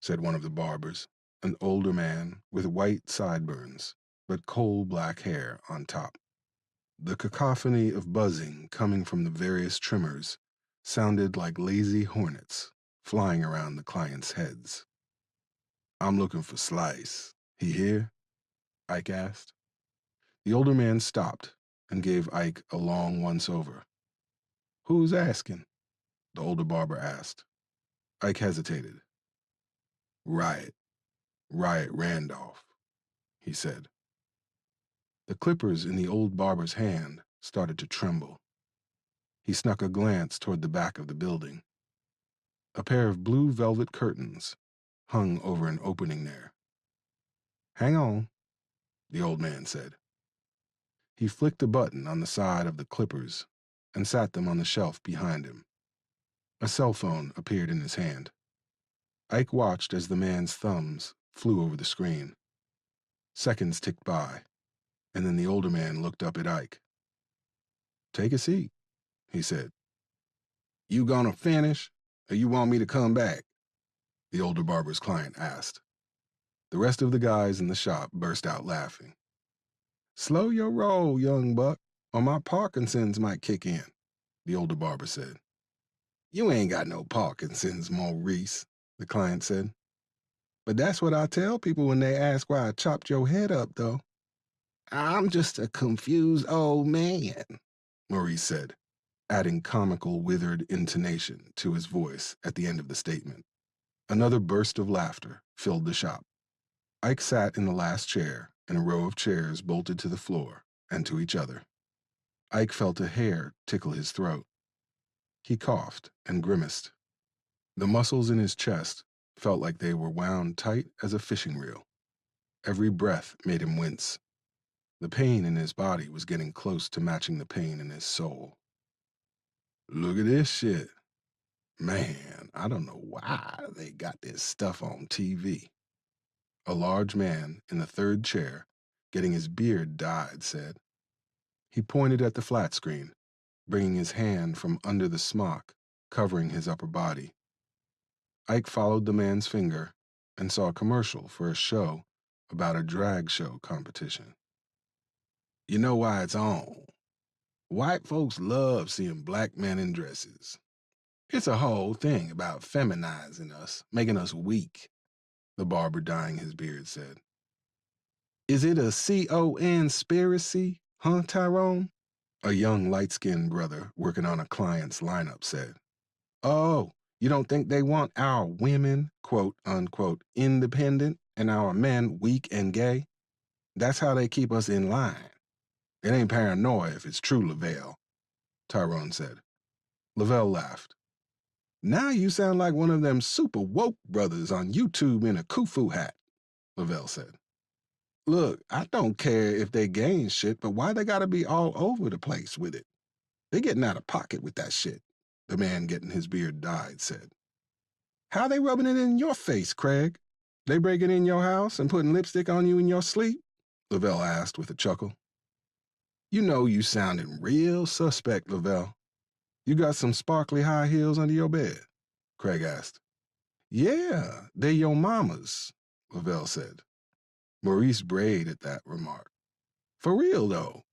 said one of the barbers, an older man with white sideburns, but coal black hair on top. The cacophony of buzzing coming from the various trimmers sounded like lazy hornets flying around the clients' heads. "I'm looking for Slice. He here?" Ike asked. The older man stopped and gave Ike a long once-over. "Who's asking?" the older barber asked. Ike hesitated. Riot Randolph," he said. The clippers in the old barber's hand started to tremble. He snuck a glance toward the back of the building. A pair of blue velvet curtains hung over an opening there. "Hang on," the old man said. He flicked a button on the side of the clippers and sat them on the shelf behind him. A cell phone appeared in his hand. Ike watched as the man's thumbs flew over the screen. Seconds ticked by, and then the older man looked up at Ike. "Take a seat," he said. "You gonna finish, or you want me to come back?" the older barber's client asked. The rest of the guys in the shop burst out laughing. "Slow your roll, young buck, or my Parkinson's might kick in," the older barber said. "You ain't got no Parkinson's, Maurice," the client said. "But that's what I tell people when they ask why I chopped your head up, though." "I'm just a confused old man," Maurice said, adding comical, withered intonation to his voice at the end of the statement. Another burst of laughter filled the shop. Ike sat in the last chair in a row of chairs bolted to the floor and to each other. Ike felt a hair tickle his throat. He coughed and grimaced. The muscles in his chest felt like they were wound tight as a fishing reel. Every breath made him wince. The pain in his body was getting close to matching the pain in his soul. "Look at this shit. Man, I don't know why they got this stuff on TV." A large man in the third chair, getting his beard dyed, said. He pointed at the flat screen, bringing his hand from under the smock, covering his upper body. Ike followed the man's finger and saw a commercial for a show about a drag show competition. "You know why it's on? White folks love seeing black men in dresses. It's a whole thing about feminizing us, making us weak," the barber dyeing his beard said. "Is it a conspiracy, huh, Tyrone?" a young light-skinned brother working on a client's lineup said. "Oh, you don't think they want our women, quote unquote, independent and our men weak and gay? That's how they keep us in line. It ain't paranoia if it's true, Lavelle," Tyrone said. Lavelle laughed. "Now you sound like one of them super woke brothers on YouTube in a kufu hat," Lavelle said. "Look, I don't care if they gain shit, but why they gotta be all over the place with it? They getting out of pocket with that shit," the man getting his beard dyed said. "How they rubbing it in your face, Craig? They breaking in your house and putting lipstick on you in your sleep?" Lavelle asked with a chuckle. "You know you sounding real suspect, Lavelle. You got some sparkly high heels under your bed?" Craig asked. "Yeah, they your mama's," Lavelle said. Maurice brayed at that remark. For real, though,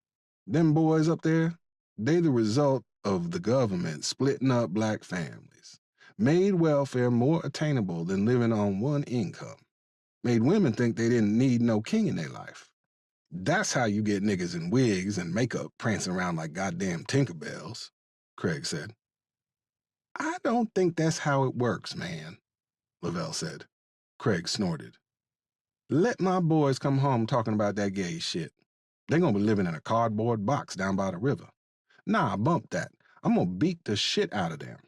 them boys up there, they the result of the government splitting up black families, made welfare more attainable than living on one income, made women think they didn't need no king in their life. That's how you get niggas in wigs and makeup prancing around like goddamn Tinkerbells, Craig said. I don't think that's how it works, man, Lavelle said. Craig snorted. Let my boys come home talking about that gay shit. They gonna be living in a cardboard box down by the river. Nah, bump that. I'm gonna beat the shit out of them.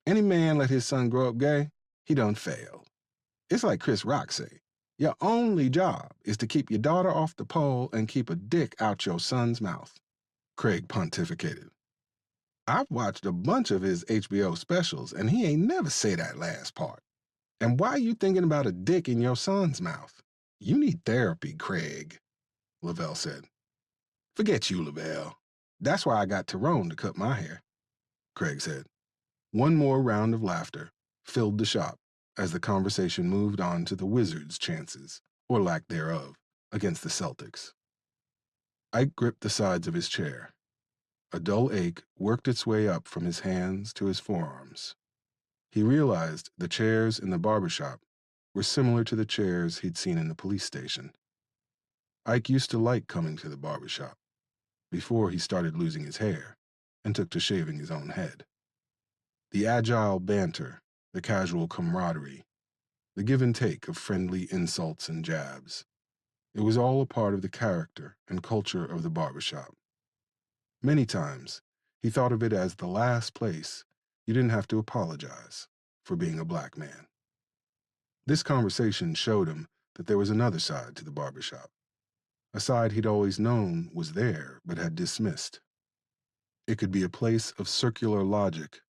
Any man let his son grow up gay, he done failed. It's like Chris Rock say, your only job is to keep your daughter off the pole and keep a dick out your son's mouth. Craig pontificated. I've watched a bunch of his HBO specials, and he ain't never say that last part. And why you thinking about a dick in your son's mouth? You need therapy, Craig, Lavelle said. Forget you, Lavelle. That's why I got Tyrone to cut my hair, Craig said. One more round of laughter filled the shop as the conversation moved on to the Wizards' chances, or lack thereof, against the Celtics. Ike gripped the sides of his chair. A dull ache worked its way up from his hands to his forearms. He realized the chairs in the barbershop were similar to the chairs he'd seen in the police station. Ike used to like coming to the barbershop before he started losing his hair and took to shaving his own head. The agile banter, the casual camaraderie, the give and take of friendly insults and jabs. It was all a part of the character and culture of the barbershop. Many times, he thought of it as the last place you didn't have to apologize for being a black man. This conversation showed him that there was another side to the barbershop, a side he'd always known was there but had dismissed. It could be a place of circular logic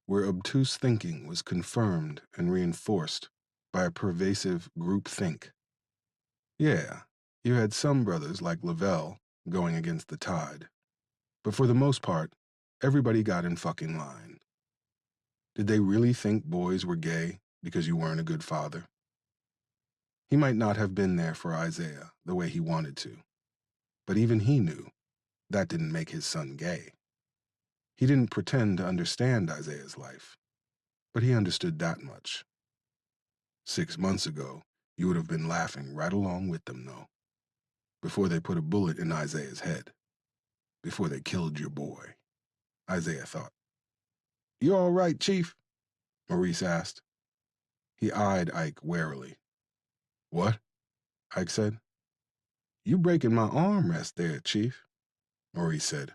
where obtuse thinking was confirmed and reinforced by a pervasive group think. Yeah, you had some brothers like Lavelle going against the tide, but for the most part, everybody got in fucking line. Did they really think boys were gay because you weren't a good father? He might not have been there for Isaiah the way he wanted to, but even he knew that didn't make his son gay. He didn't pretend to understand Isaiah's life, but he understood that much. 6 months ago, you would have been laughing right along with them, though, before they put a bullet in Isaiah's head, before they killed your boy, Isaiah thought. You all right, Chief? Maurice asked. He eyed Ike warily. What? Ike said. You breaking my armrest there, Chief, Maurice said.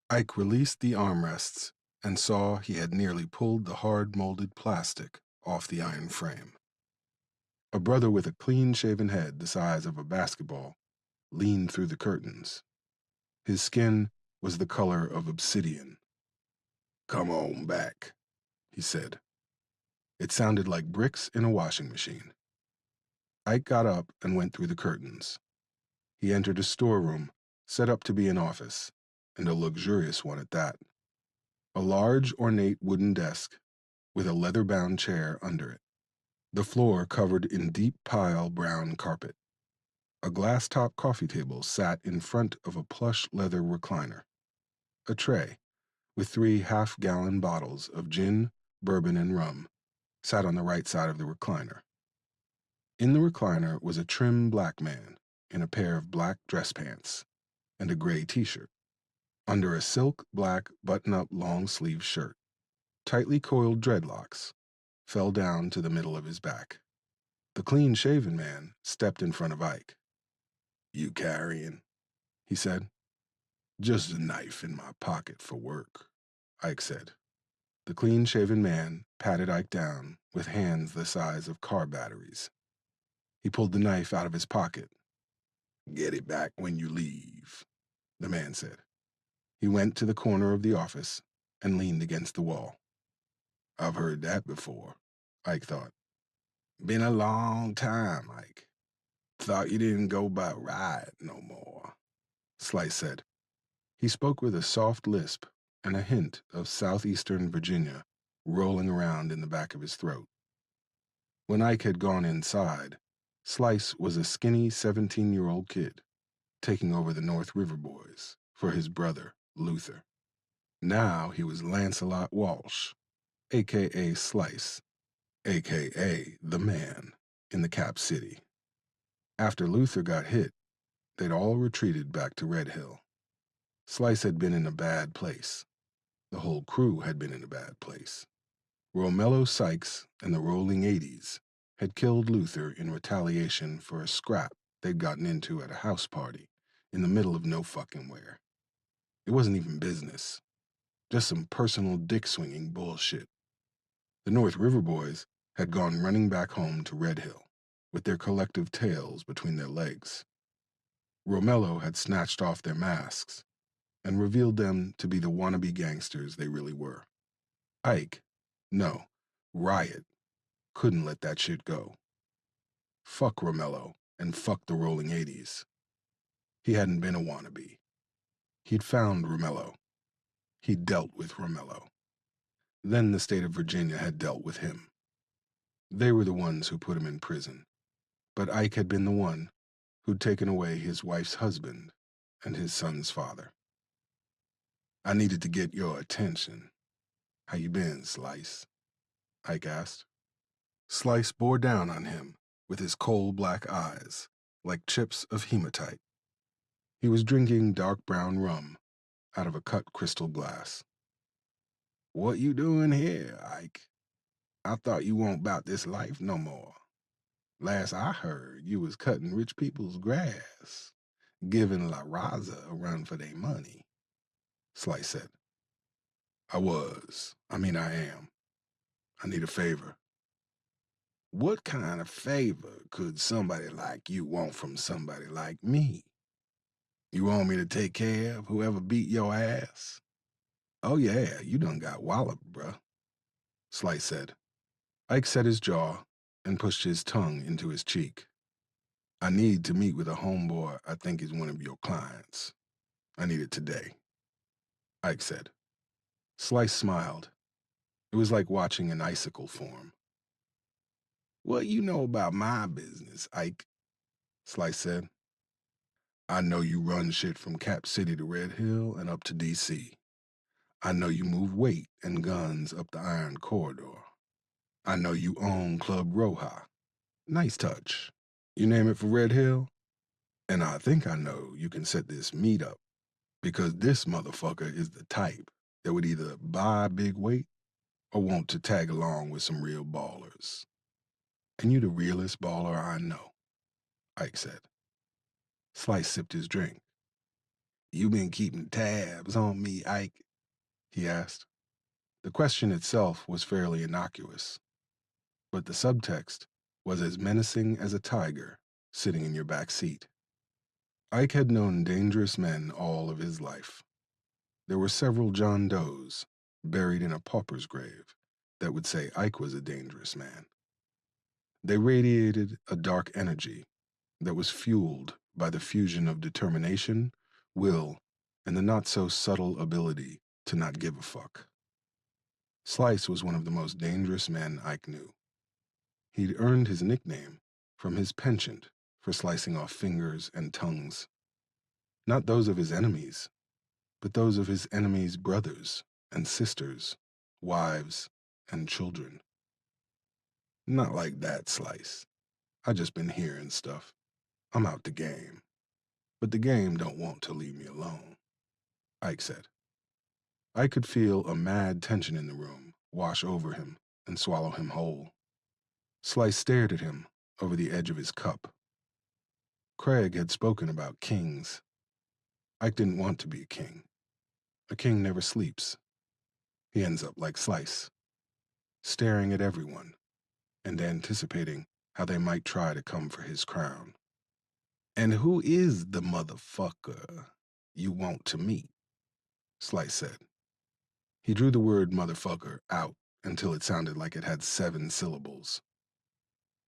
Ike released the armrests and saw he had nearly pulled the hard-molded plastic off the iron frame. A brother with a clean-shaven head the size of a basketball leaned through the curtains. His skin was the color of obsidian. Come on back, he said. It sounded like bricks in a washing machine. Ike got up and went through the curtains. He entered a storeroom set up to be an office, and a luxurious one at that. A large, ornate wooden desk with a leather-bound chair under it. The floor covered in deep pile brown carpet. A glass-top coffee table sat in front of a plush leather recliner. A tray with 3 half-gallon bottles of gin, bourbon, and rum sat on the right side of the recliner. In the recliner was a trim black man in a pair of black dress pants and a gray t-shirt. Under a silk black button-up long-sleeve shirt, tightly coiled dreadlocks fell down to the middle of his back. The clean-shaven man stepped in front of Ike. You carrying? He said. Just a knife in my pocket for work, Ike said. The clean-shaven man patted Ike down with hands the size of car batteries. He pulled the knife out of his pocket. Get it back when you leave, the man said. He went to the corner of the office and leaned against the wall. I've heard that before, Ike thought. Been a long time, Ike. Thought you didn't go by right no more, Slice said. He spoke with a soft lisp and a hint of southeastern Virginia rolling around in the back of his throat. When Ike had gone inside, Slice was a skinny 17-year-old kid taking over the North River Boys for his brother, Luther. Now he was Lancelot Walsh, a.k.a. Slice, a.k.a. the man, in the Cap City. After Luther got hit, they'd all retreated back to Red Hill. Slice had been in a bad place. The whole crew had been in a bad place. Romello Sykes and the Rolling 80s had killed Luther in retaliation for a scrap they'd gotten into at a house party in the middle of no fucking where. It wasn't even business, just some personal dick-swinging bullshit. The North River Boys had gone running back home to Red Hill with their collective tails between their legs. Romello had snatched off their masks and revealed them to be the wannabe gangsters they really were. Ike, no, Riot, couldn't let that shit go. Fuck Romello and fuck the Rolling 80s. He hadn't been a wannabe. He'd found Romello. He'd dealt with Romello. Then the state of Virginia had dealt with him. They were the ones who put him in prison. But Ike had been the one who'd taken away his wife's husband and his son's father. I needed to get your attention. How you been, Slice? Ike asked. Slice bore down on him with his coal black eyes, like chips of hematite. He was drinking dark brown rum out of a cut crystal glass. What you doing here, Ike? I thought you won't bout this life no more. Last I heard, you was cutting rich people's grass, giving La Raza a run for their money. Slice said. I am. I need a favor. What kind of favor could somebody like you want from somebody like me? You want me to take care of whoever beat your ass? Oh yeah, you done got walloped, bruh, Slice said. Ike set his jaw and pushed his tongue into his cheek. I need to meet with a homeboy I think is one of your clients. I need it today, Ike said. Slice smiled. It was like watching an icicle form. What you know about my business, Ike? Slice said. I know you run shit from Cap City to Red Hill and up to D.C. I know you move weight and guns up the Iron Corridor. I know you own Club Roja. Nice touch. You name it for Red Hill? And I think I know you can set this meet up, because this motherfucker is the type that would either buy big weight or want to tag along with some real ballers. And you the realest baller I know, Ike said. Slice sipped his drink. You been keeping tabs on me, Ike? He asked. The question itself was fairly innocuous, but the subtext was as menacing as a tiger sitting in your back seat. Ike had known dangerous men all of his life. There were several John Does buried in a pauper's grave that would say Ike was a dangerous man. They radiated a dark energy that was fueled by the fusion of determination, will, and the not-so-subtle ability to not give a fuck. Slice was one of the most dangerous men Ike knew. He'd earned his nickname from his penchant for slicing off fingers and tongues. Not those of his enemies, but those of his enemies' brothers and sisters, wives and children. Not like that, Slice. I just been hearing stuff. I'm out the game. But the game don't want to leave me alone, Ike said. I could feel a mad tension in the room wash over him and swallow him whole. Slice stared at him over the edge of his cup. Craig had spoken about kings. Ike didn't want to be a king. A king never sleeps. He ends up like Slice, staring at everyone and anticipating how they might try to come for his crown. And who is the motherfucker you want to meet? Slice said. He drew the word motherfucker out until it sounded like it had 7 syllables.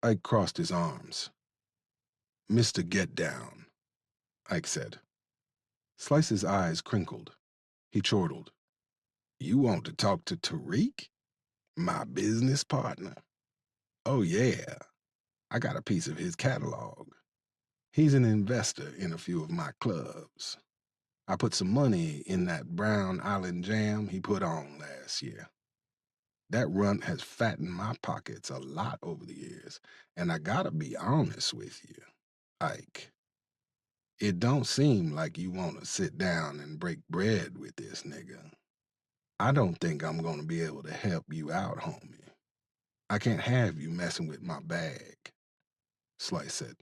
Ike crossed his arms. Mr. Get Down, Ike said. Slice's eyes crinkled. He chortled. You want to talk to Tariq? My business partner? Oh, yeah. I got a piece of his catalog. He's an investor in a few of my clubs. I put some money in that Brown Island jam he put on last year. That runt has fattened my pockets a lot over the years, and I gotta be honest with you, Ike. It don't seem like you want to sit down and break bread with this nigga. I don't think I'm gonna be able to help you out, homie. I can't have you messing with my bag, Slice said.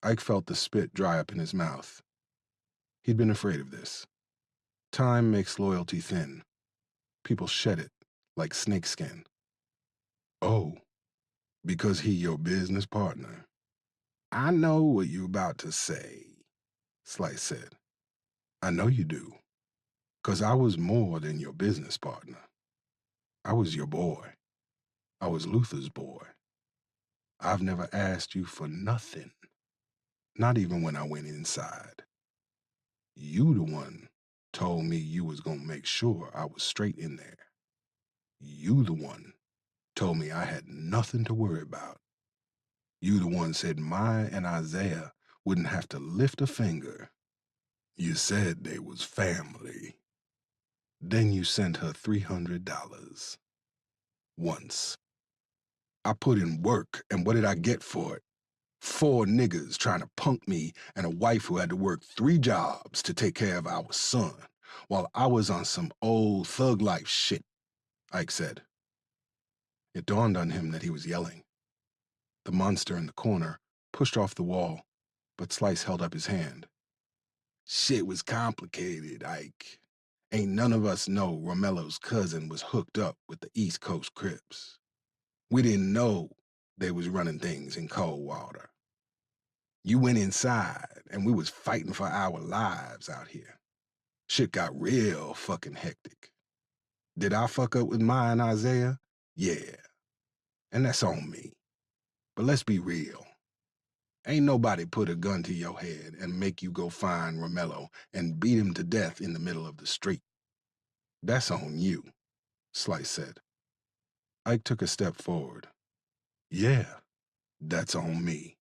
Ike felt the spit dry up in his mouth. He'd been afraid of this. Time makes loyalty thin. People shed it, like snakeskin. Oh, because he your business partner. I know what you about to say, Slice said. I know you do, 'cause I was more than your business partner. I was your boy. I was Luther's boy. I've never asked you for nothing, not even when I went inside. You the one told me you was gonna make sure I was straight in there. You the one told me I had nothing to worry about. You the one said Maya and Isaiah wouldn't have to lift a finger. You said they was family. Then you sent her $300. Once. I put in work, and what did I get for it? 4 niggas trying to punk me and a wife who had to work 3 jobs to take care of our son, while I was on some old thug life shit, Ike said. It dawned on him that he was yelling. The monster in the corner pushed off the wall, but Slice held up his hand. Shit was complicated, Ike. Ain't none of us know Romello's cousin was hooked up with the East Coast Crips. We didn't know they was running things in cold water. You went inside, and we was fighting for our lives out here. Shit got real fucking hectic. Did I fuck up with Maya and Isaiah? Yeah. And that's on me. But let's be real. Ain't nobody put a gun to your head and make you go find Romello and beat him to death in the middle of the street. That's on you, Slice said. Ike took a step forward. Yeah, that's on me.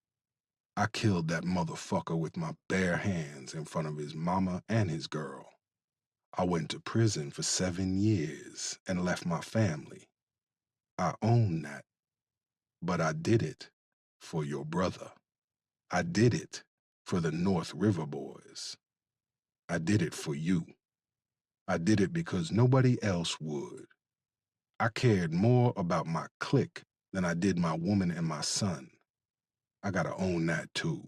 I killed that motherfucker with my bare hands in front of his mama and his girl. I went to prison for 7 years and left my family. I own that. But I did it for your brother. I did it for the North River boys. I did it for you. I did it because nobody else would. I cared more about my clique than I did my woman and my son. I gotta own that too.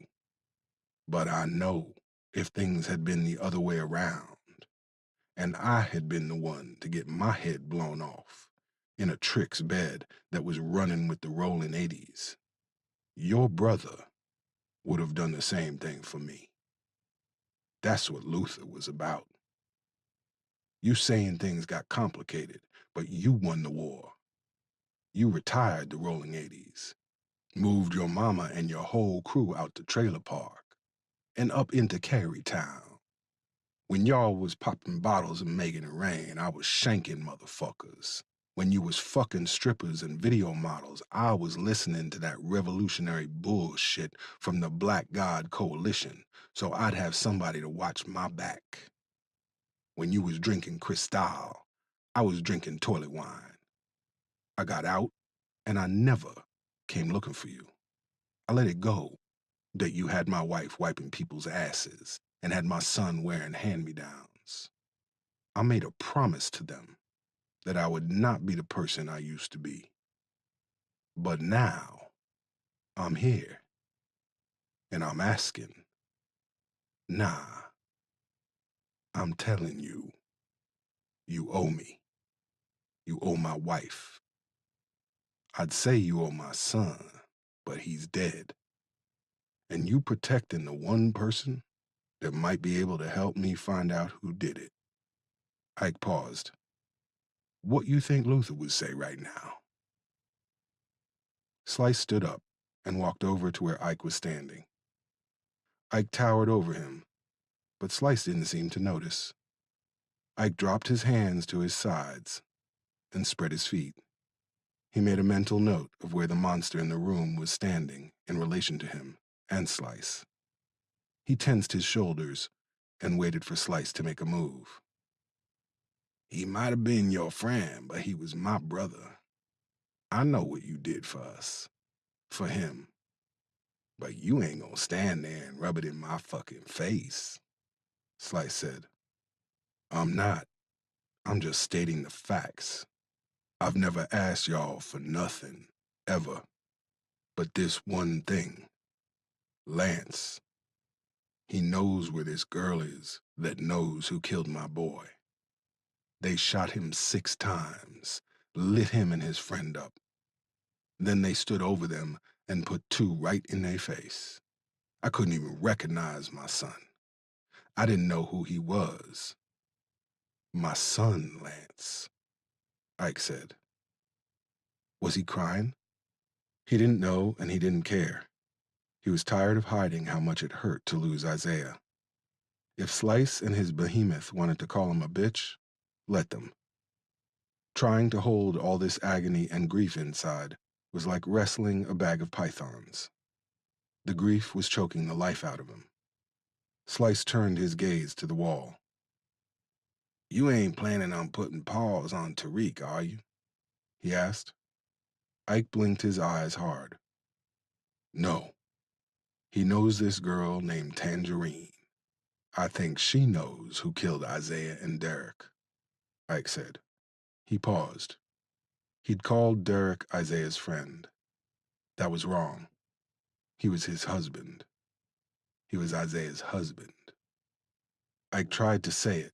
But I know if things had been the other way around, and I had been the one to get my head blown off in a Trix bed that was running with the rolling 80s, your brother would have done the same thing for me. That's what Luther was about. You saying things got complicated, but you won the war. You retired the rolling 80s, moved your mama and your whole crew out to Trailer Park and up into Carytown. When y'all was popping bottles and making it rain, I was shanking motherfuckers. When you was fucking strippers and video models, I was listening to that revolutionary bullshit from the Black God Coalition, so I'd have somebody to watch my back. When you was drinking Cristal, I was drinking toilet wine. I got out, and I never came looking for you. I let it go that you had my wife wiping people's asses and had my son wearing hand-me-downs. I made a promise to them that I would not be the person I used to be. But now, I'm here, and I'm asking. Nah, I'm telling you, you owe me. You owe my wife. I'd say you owe my son, but he's dead. And you protecting the one person that might be able to help me find out who did it. Ike paused. What you think Luther would say right now? Slice stood up and walked over to where Ike was standing. Ike towered over him, but Slice didn't seem to notice. Ike dropped his hands to his sides and spread his feet. He made a mental note of where the monster in the room was standing in relation to him and Slice. He tensed his shoulders and waited for Slice to make a move. He might have been your friend, but he was my brother. I know what you did for us. For him. But you ain't gonna stand there and rub it in my fucking face, Slice said. I'm not. I'm just stating the facts. I've never asked y'all for nothing, ever. But this one thing. Lance. He knows where this girl is that knows who killed my boy. They shot him 6 times, lit him and his friend up. Then they stood over them and put 2 right in their face. I couldn't even recognize my son. I didn't know who he was. My son, Lance, Ike said. Was he crying? He didn't know and he didn't care. He was tired of hiding how much it hurt to lose Isaiah. If Slice and his behemoth wanted to call him a bitch, let them. Trying to hold all this agony and grief inside was like wrestling a bag of pythons. The grief was choking the life out of him. Slice turned his gaze to the wall. You ain't planning on putting paws on Tariq, are you? He asked. Ike blinked his eyes hard. No. He knows this girl named Tangerine. I think she knows who killed Isaiah and Derek, Ike said. He paused. He'd called Derek Isaiah's friend. That was wrong. He was his husband. He was Isaiah's husband. Ike tried to say it,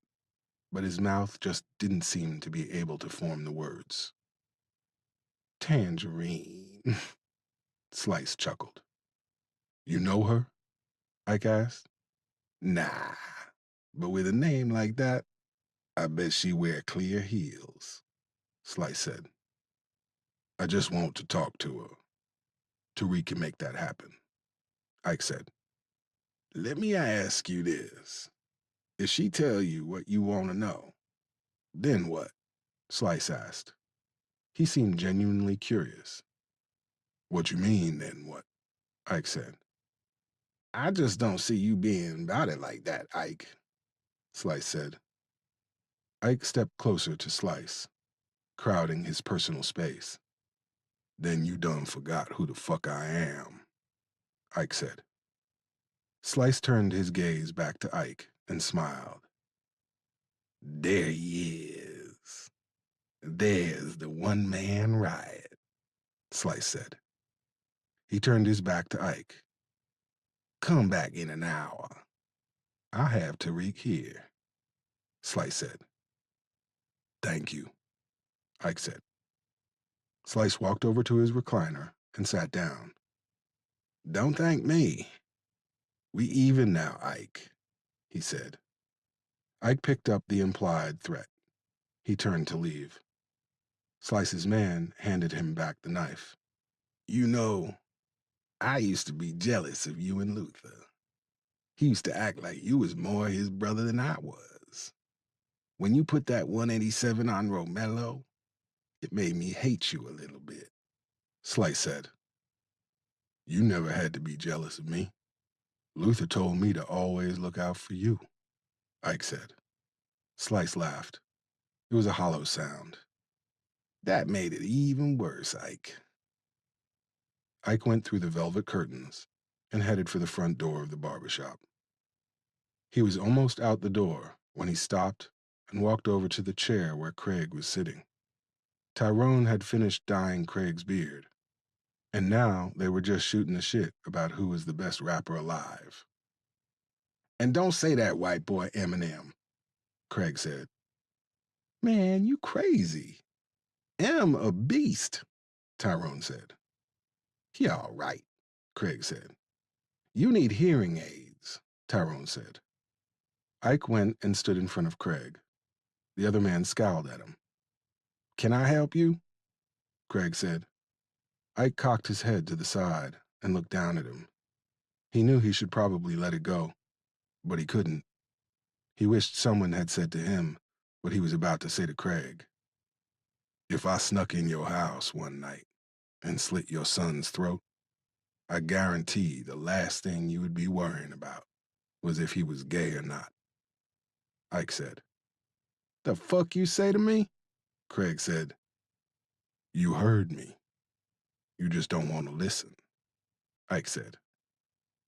but his mouth just didn't seem to be able to form the words. Tangerine, Slice chuckled. You know her? Ike asked. Nah, but with a name like that, I bet she wear clear heels, Slice said. I just want to talk to her. Tariq can make that happen, Ike said. Let me ask you this. If she tell you what you want to know, then what? Slice asked. He seemed genuinely curious. What you mean, then what? Ike said. I just don't see you being about it like that, Ike, Slice said. Ike stepped closer to Slice, crowding his personal space. Then you done forgot who the fuck I am, Ike said. Slice turned his gaze back to Ike and smiled. There he is. There's the one-man riot, Slice said. He turned his back to Ike. Come back in an hour. I have Tariq here, Slice said. Thank you, Ike said. Slice walked over to his recliner and sat down. Don't thank me. We even now, Ike, he said. Ike picked up the implied threat. He turned to leave. Slice's man handed him back the knife. You know, I used to be jealous of you and Luther. He used to act like you was more his brother than I was. When you put that 187 on Romello, it made me hate you a little bit, Slice said. You never had to be jealous of me. Luther told me to always look out for you, Ike said. Slice laughed. It was a hollow sound. That made it even worse, Ike. Ike went through the velvet curtains and headed for the front door of the barbershop. He was almost out the door when he stopped and walked over to the chair where Craig was sitting. Tyrone had finished dyeing Craig's beard, and now they were just shooting the shit about who was the best rapper alive. And don't say that, white boy Eminem, Craig said. Man, you crazy. M a beast, Tyrone said. He all right, Craig said. You need hearing aids, Tyrone said. Ike went and stood in front of Craig. The other man scowled at him. Can I help you? Craig said. Ike cocked his head to the side and looked down at him. He knew he should probably let it go, but he couldn't. He wished someone had said to him what he was about to say to Craig. If I snuck in your house one night and slit your son's throat, I guarantee the last thing you would be worrying about was if he was gay or not, Ike said. The fuck you say to me? Craig said. You heard me. You just don't want to listen, Ike said.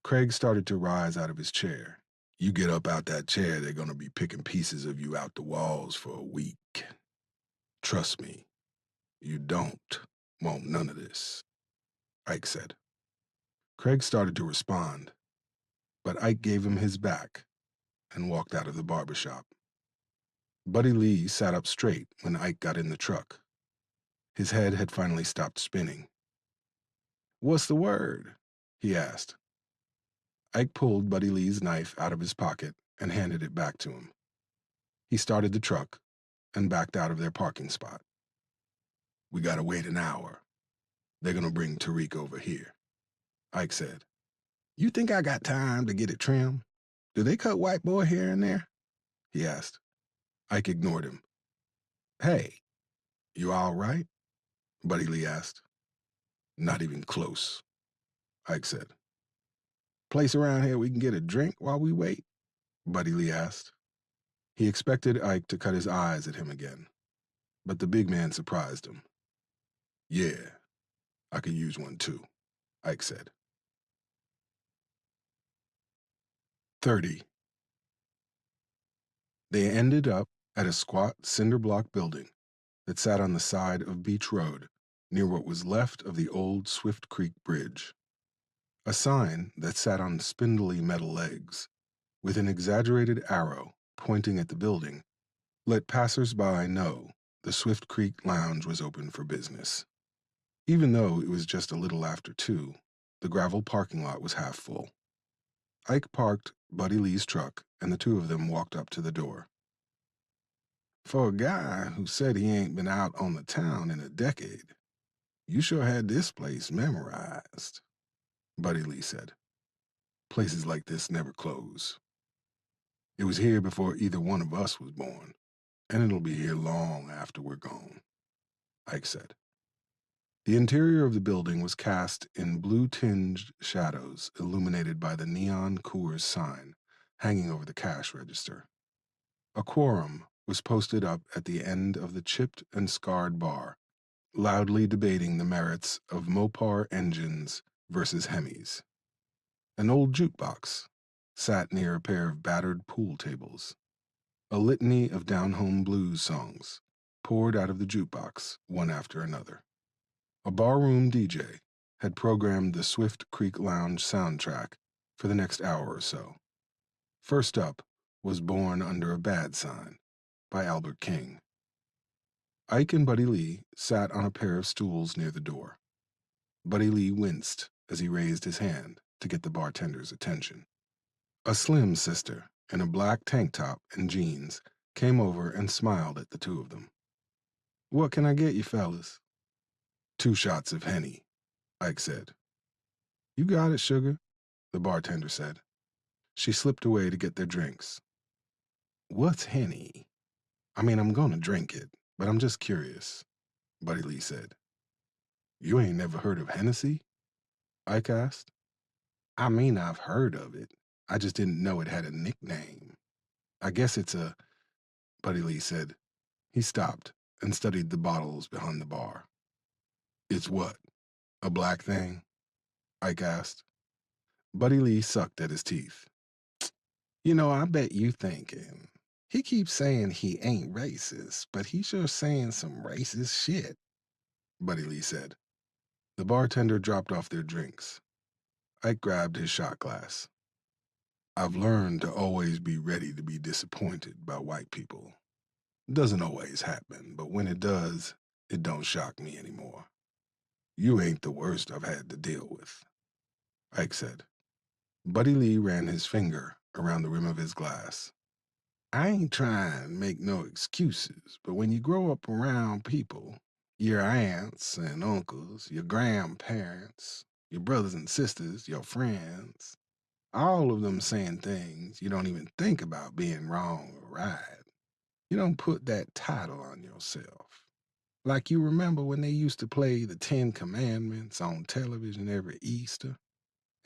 Craig started to rise out of his chair. You get up out that chair, they're going to be picking pieces of you out the walls for a week. Trust me, you don't want none of this, Ike said. Craig started to respond, but Ike gave him his back and walked out of the barber shop. Buddy Lee sat up straight when Ike got in the truck. His head had finally stopped spinning. What's the word? He asked. Ike pulled Buddy Lee's knife out of his pocket and handed it back to him. He started the truck and backed out of their parking spot. We gotta wait an hour. They're gonna bring Tariq over here, Ike said. You think I got time to get it trimmed? Do they cut white boy here and there? He asked. Ike ignored him. Hey, you all right? Buddy Lee asked. Not even close, Ike said. Place around here we can get a drink while we wait? Buddy Lee asked. He expected Ike to cut his eyes at him again, but the big man surprised him. Yeah, I could use one too, Ike said. 30. They ended up at a squat cinder block building that sat on the side of Beach Road near what was left of the old Swift Creek Bridge. A sign that sat on spindly metal legs, with an exaggerated arrow pointing at the building, let passers-by know the Swift Creek Lounge was open for business. Even though it was just a little after 2, the gravel parking lot was half full. Ike parked Buddy Lee's truck, and the two of them walked up to the door. For a guy who said he ain't been out on the town in a decade, you sure had this place memorized, Buddy Lee said. Places like this never close. It was here before either one of us was born, and it'll be here long after we're gone, Ike said. The interior of the building was cast in blue-tinged shadows illuminated by the neon Coors sign hanging over the cash register. A quorum was posted up at the end of the chipped and scarred bar, loudly debating the merits of Mopar engines versus Hemis. An old jukebox sat near a pair of battered pool tables. A litany of down-home blues songs poured out of the jukebox one after another. A barroom DJ had programmed the Swift Creek Lounge soundtrack for the next hour or so. First up was Born Under a Bad Sign by Albert King. Ike and Buddy Lee sat on a pair of stools near the door. Buddy Lee winced as he raised his hand to get the bartender's attention. A slim sister in a black tank top and jeans came over and smiled at the two of them. What can I get you fellas? 2 shots of Henny, Ike said. You got it, sugar, the bartender said. She slipped away to get their drinks. What's Henny? I mean, I'm gonna drink it, but I'm just curious, Buddy Lee said. You ain't never heard of Hennessy? Ike asked. I mean, I've heard of it. I just didn't know it had a nickname. I guess it's a, Buddy Lee said. He stopped and studied the bottles behind the bar. It's what? A black thing? Ike asked. Buddy Lee sucked at his teeth. You know, I bet you thinking, he keeps saying he ain't racist, but he's sure saying some racist shit, Buddy Lee said. The bartender dropped off their drinks. Ike grabbed his shot glass. I've learned to always be ready to be disappointed by white people. Doesn't always happen, but when it does, it don't shock me anymore. You ain't the worst I've had to deal with, Ike said. Buddy Lee ran his finger around the rim of his glass. I ain't trying to make no excuses, but when you grow up around people, your aunts and uncles, your grandparents, your brothers and sisters, your friends, all of them saying things you don't even think about being wrong or right, you don't put that title on yourself. Like you remember when they used to play the Ten Commandments on television every Easter?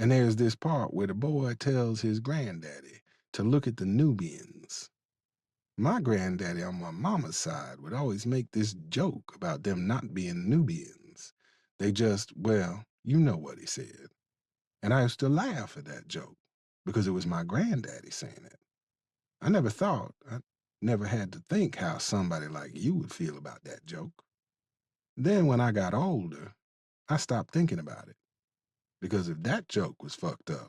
And there's this part where the boy tells his granddaddy to look at the Nubians. My granddaddy on my mama's side would always make this joke about them not being Nubians. They just, well, you know what he said. And I used to laugh at that joke because it was my granddaddy saying it. I never had to think how somebody like you would feel about that joke. Then when I got older, I stopped thinking about it because if that joke was fucked up,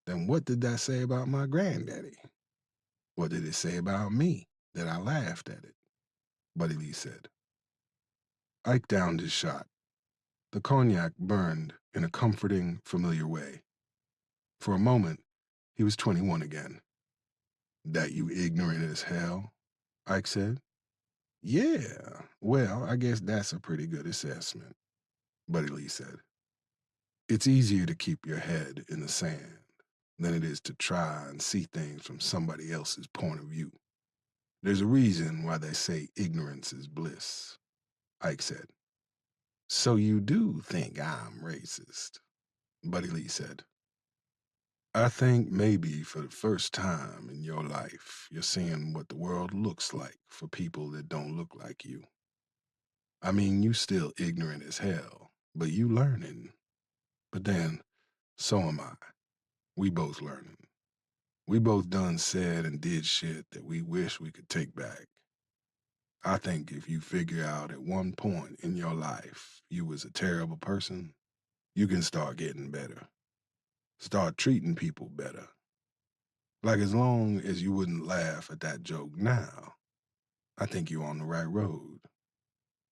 then what did that say about my granddaddy? What did it say about me that I laughed at it? Buddy Lee said. Ike downed his shot. The cognac burned in a comforting, familiar way. For a moment, he was 21 again. That you ignorant as hell? Ike said. Yeah, well, I guess that's a pretty good assessment, Buddy Lee said. It's easier to keep your head in the sand than it is to try and see things from somebody else's point of view. There's a reason why they say ignorance is bliss, Ike said. So you do think I'm racist, Buddy Lee said. I think maybe for the first time in your life, you're seeing what the world looks like for people that don't look like you. I mean, you still ignorant as hell, but you learning. But then, so am I. We both learning. We both done said and did shit that we wish we could take back. I think if you figure out at one point in your life you was a terrible person, you can start getting better. Start treating people better. Like as long as you wouldn't laugh at that joke now, I think you're on the right road.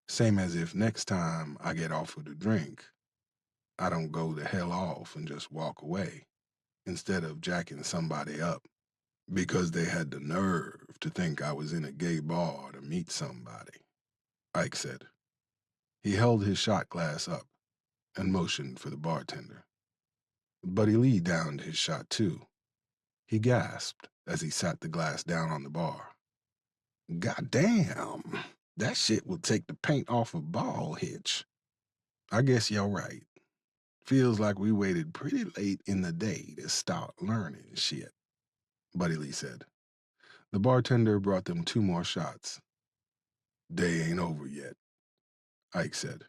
Same as if next time I get offered a drink, I don't go the hell off and just walk away instead of jacking somebody up because they had the nerve to think I was in a gay bar to meet somebody, Ike said. He held his shot glass up and motioned for the bartender. Buddy Lee downed his shot too. He gasped as he sat the glass down on the bar. God damn, that shit will take the paint off a ball hitch. I guess you're right. Feels like we waited pretty late in the day to start learning shit, Buddy Lee said. The bartender brought them 2 more shots. Day ain't over yet, Ike said.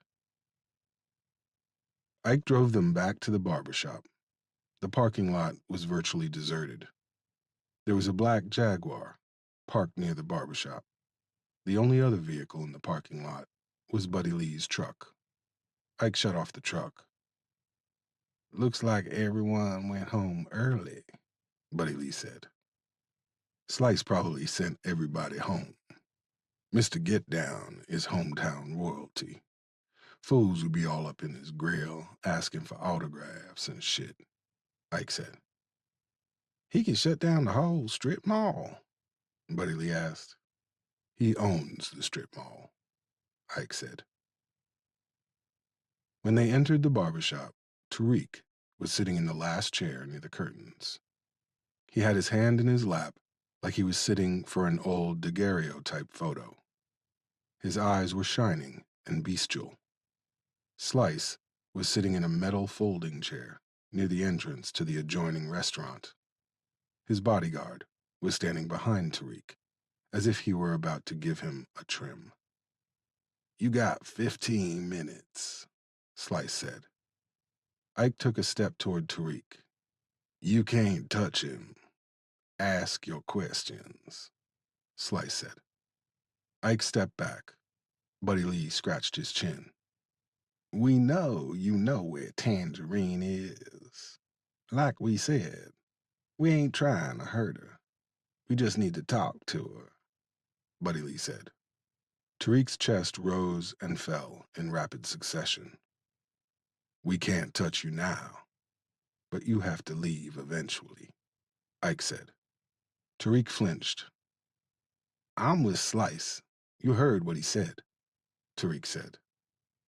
Ike drove them back to the barber shop. The parking lot was virtually deserted. There was a black Jaguar parked near the barber shop. The only other vehicle in the parking lot was Buddy Lee's truck. Ike shut off the truck. Looks like everyone went home early, Buddy Lee said. Slice probably sent everybody home. Mr. Get Down is hometown royalty. Fools would be all up in his grill asking for autographs and shit, Ike said. He can shut down the whole strip mall, Buddy Lee asked. He owns the strip mall, Ike said. When they entered the barber shop, Tariq was sitting in the last chair near the curtains. He had his hand in his lap like he was sitting for an old daguerreotype photo. His eyes were shining and bestial. Slice was sitting in a metal folding chair near the entrance to the adjoining restaurant. His bodyguard was standing behind Tariq, as if he were about to give him a trim. You got 15 minutes, Slice said. Ike took a step toward Tariq. You can't touch him. Ask your questions, Slice said. Ike stepped back. Buddy Lee scratched his chin. We know you know where Tangerine is. Like we said, we ain't trying to hurt her. We just need to talk to her, Buddy Lee said. Tariq's chest rose and fell in rapid succession. We can't touch you now, but you have to leave eventually, Ike said. Tariq flinched. I'm with Slice. You heard what he said, Tariq said.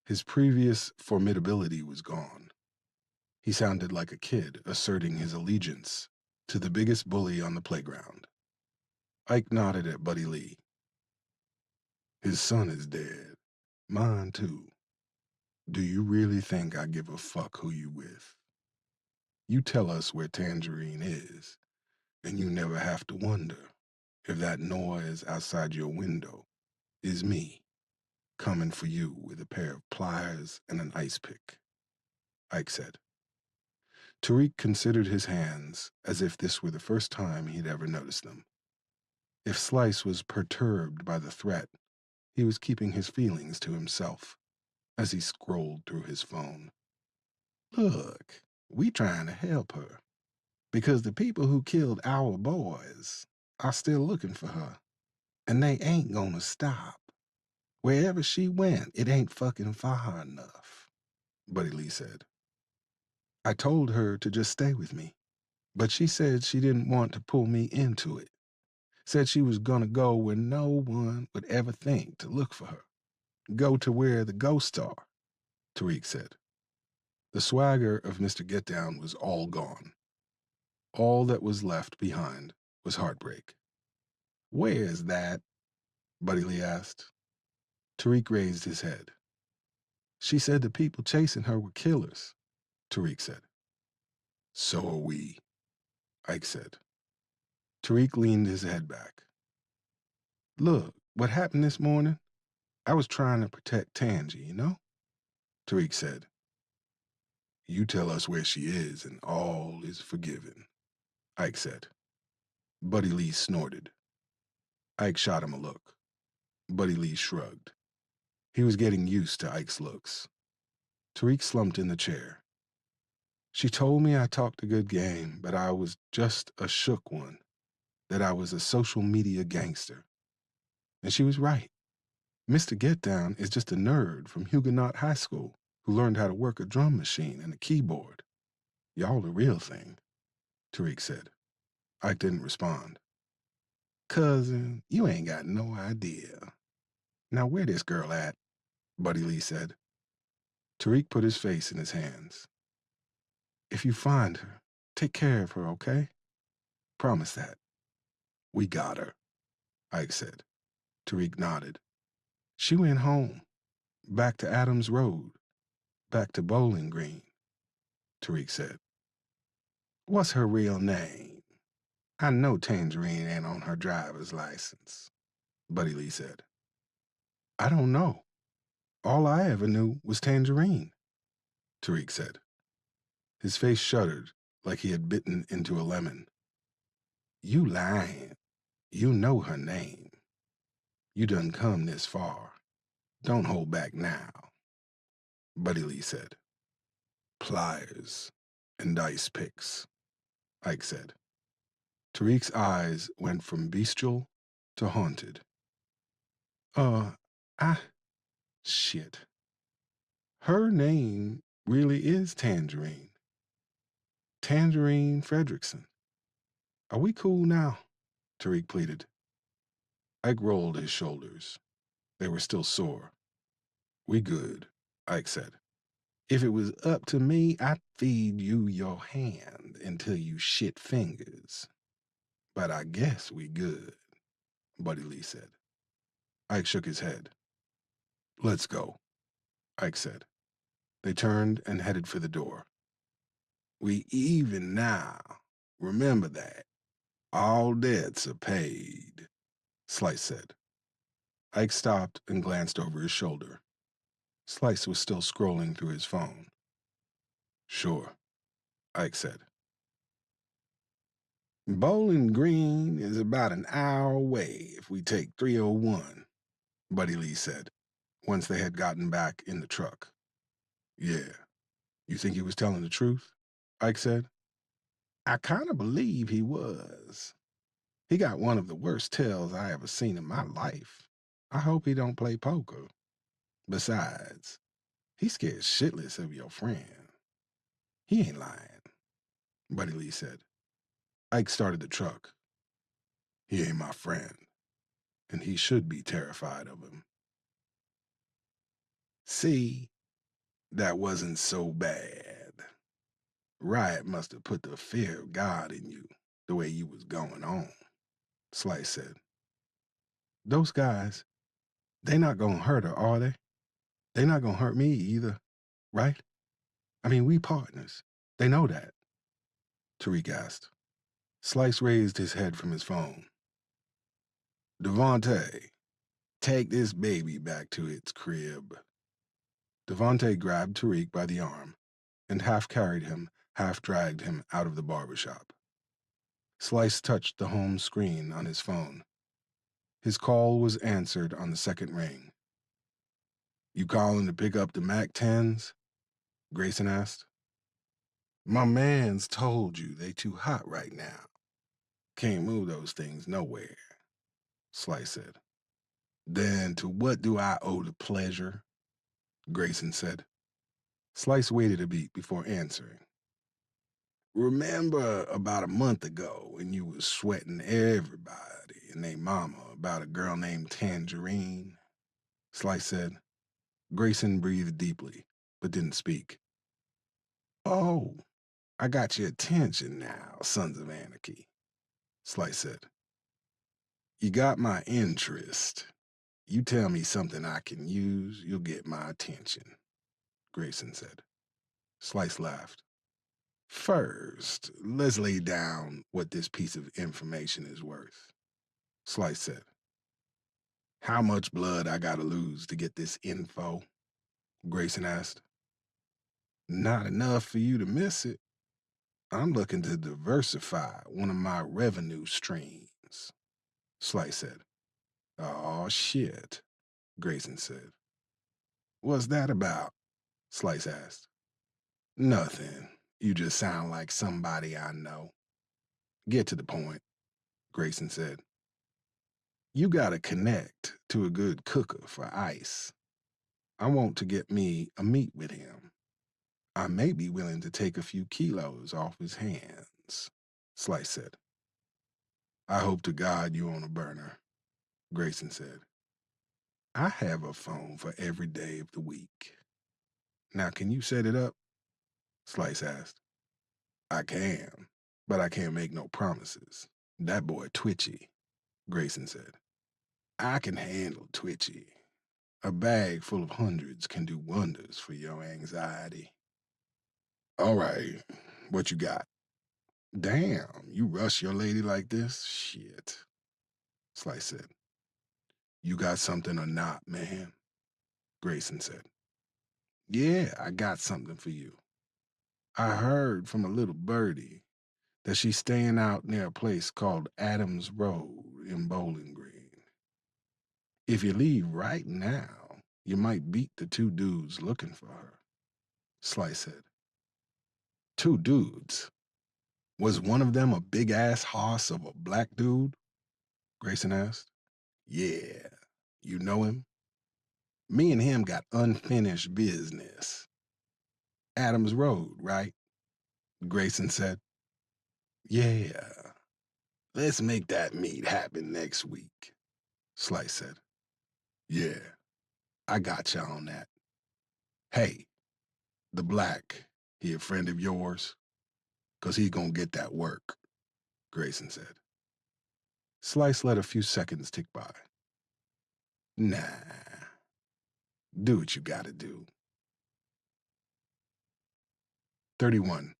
His previous formidability was gone. He sounded like a kid asserting his allegiance to the biggest bully on the playground. Ike nodded at Buddy Lee. His son is dead, Mine too. Do you really think I give a fuck who you with? You tell us where Tangerine is, and you never have to wonder if that noise outside your window is me coming for you with a pair of pliers and an ice pick, Ike said. Tariq considered his hands as if this were the first time he'd ever noticed them. If Slice was perturbed by the threat, he was keeping his feelings to himself as he scrolled through his phone. Look, we trying to help her because the people who killed our boys are still looking for her, and they ain't gonna stop. Wherever she went, it ain't fucking far enough, Buddy Lee said. I told her to just stay with me, but she said she didn't want to pull me into it. Said she was gonna go where no one would ever think to look for her. Go to where the ghosts are, Tariq said. The swagger of Mr. Getdown was all gone. All that was left behind was heartbreak. Where's that? Buddy Lee asked. Tariq raised his head. She said the people chasing her were killers, Tariq said. So are we, Ike said. Tariq leaned his head back. Look, what happened this morning? I was trying to protect Tangy, you know? Tariq said. You tell us where she is and all is forgiven, Ike said. Buddy Lee snorted. Ike shot him a look. Buddy Lee shrugged. He was getting used to Ike's looks. Tariq slumped in the chair. She told me I talked a good game, but I was just a shook one, that I was a social media gangster. And she was right. Mr. Getdown is just a nerd from Huguenot High School who learned how to work a drum machine and a keyboard. Y'all the real thing, Tariq said. Ike didn't respond. Cousin, you ain't got no idea. Now where this girl at? Buddy Lee said. Tariq put his face in his hands. If you find her, take care of her, okay? Promise that. We got her, Ike said. Tariq nodded. She went home, back to Adams Road, back to Bowling Green, Tariq said. What's her real name? I know Tangerine ain't on her driver's license, Buddy Lee said. I don't know. All I ever knew was Tangerine, Tariq said. His face shuddered like he had bitten into a lemon. You lying. You know her name. You done come this far. Don't hold back now, Buddy Lee said. Pliers and ice picks, Ike said. Tariq's eyes went from bestial to haunted. Uh, ah, shit. Her name really is Tangerine. Tangerine Fredrickson. Are we cool now? Tariq pleaded. Ike rolled his shoulders. They were still sore. We good, Ike said. If it was up to me, I'd feed you your hand until you shit fingers. But I guess we good, Buddy Lee said. Ike shook his head. Let's go, Ike said. They turned and headed for the door. We even now. Remember that. All debts are paid, Slice said. Ike stopped and glanced over his shoulder. Slice was still scrolling through his phone. Sure, Ike said. Bowling Green is about an hour away if we take 301, Buddy Lee said, once they had gotten back in the truck. Yeah. You think he was telling the truth? Ike said. I kind of believe he was. He got one of the worst tails I ever seen in my life. I hope he don't play poker. Besides, he scared shitless of your friend. He ain't lying, Buddy Lee said. Ike started the truck. He ain't my friend, and he should be terrified of him. See, that wasn't so bad. Riot must have put the fear of God in you, the way you was going on, Slice said. Those guys, they not gonna hurt her, are they? They not gonna hurt me either, right? I mean, we partners. They know that, Tariq asked. Slice raised his head from his phone. Devontae, take this baby back to its crib. Devontae grabbed Tariq by the arm and half carried him, half dragged him out of the barbershop. Slice touched the home screen on his phone. His call was answered on the second ring. You calling to pick up the MAC 10s? Grayson asked. My man's told you they too hot right now. Can't move those things nowhere, Slice said. Then to what do I owe the pleasure? Grayson said. Slice waited a beat before answering. Remember about a month ago when you was sweating everybody and they mama about a girl named Tangerine? Slice said. Grayson breathed deeply, but didn't speak. Oh, I got your attention now, Sons of Anarchy, Slice said. You got my interest. You tell me something I can use, you'll get my attention, Grayson said. Slice laughed. First, let's lay down what this piece of information is worth, Slice said. How much blood I gotta lose to get this info? Grayson asked. Not enough for you to miss it. I'm looking to diversify one of my revenue streams, Slice said. Oh, shit, Grayson said. What's that about? Slice asked. Nothing. You just sound like somebody I know. Get to the point, Grayson said. You gotta connect to a good cooker for ice. I want to get me a meet with him. I may be willing to take a few kilos off his hands, Slice said. I hope to God you on a burner, Grayson said. I have a phone for every day of the week. Now, can you set it up? Slice asked. I can, but I can't make no promises. That boy twitchy, Grayson said. I can handle twitchy. A bag full of hundreds can do wonders for your anxiety. All right, what you got? Damn, you rush your lady like this? Shit, Slice said. You got something or not, man? Grayson said. Yeah, I got something for you. I heard from a little birdie that she's staying out near a place called Adams Road in Bowling Green. If you leave right now, you might beat the two dudes looking for her, Slice said. Two dudes? Was one of them a big-ass hoss of a black dude? Grayson asked. Yeah, you know him? Me and him got unfinished business. Adams Road, right? Grayson said. Yeah, let's make that meet happen next week, Slice said. Yeah, I got you on that. Hey, the black, he a friend of yours? 'Cause he gonna get that work, Grayson said. Slice let a few seconds tick by. Nah, do what you gotta do. 31.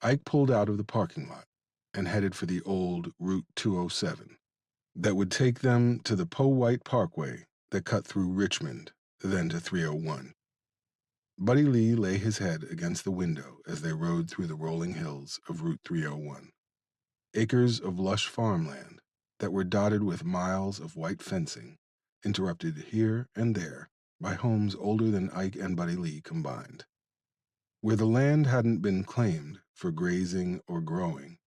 Ike pulled out of the parking lot and headed for the old Route 207 that would take them to the Powhite Parkway that cut through Richmond, then to 301. Buddy Lee lay his head against the window as they rode through the rolling hills of Route 301. Acres of lush farmland that were dotted with miles of white fencing, interrupted here and there by homes older than Ike and Buddy Lee combined. Where the land hadn't been claimed for grazing or growing,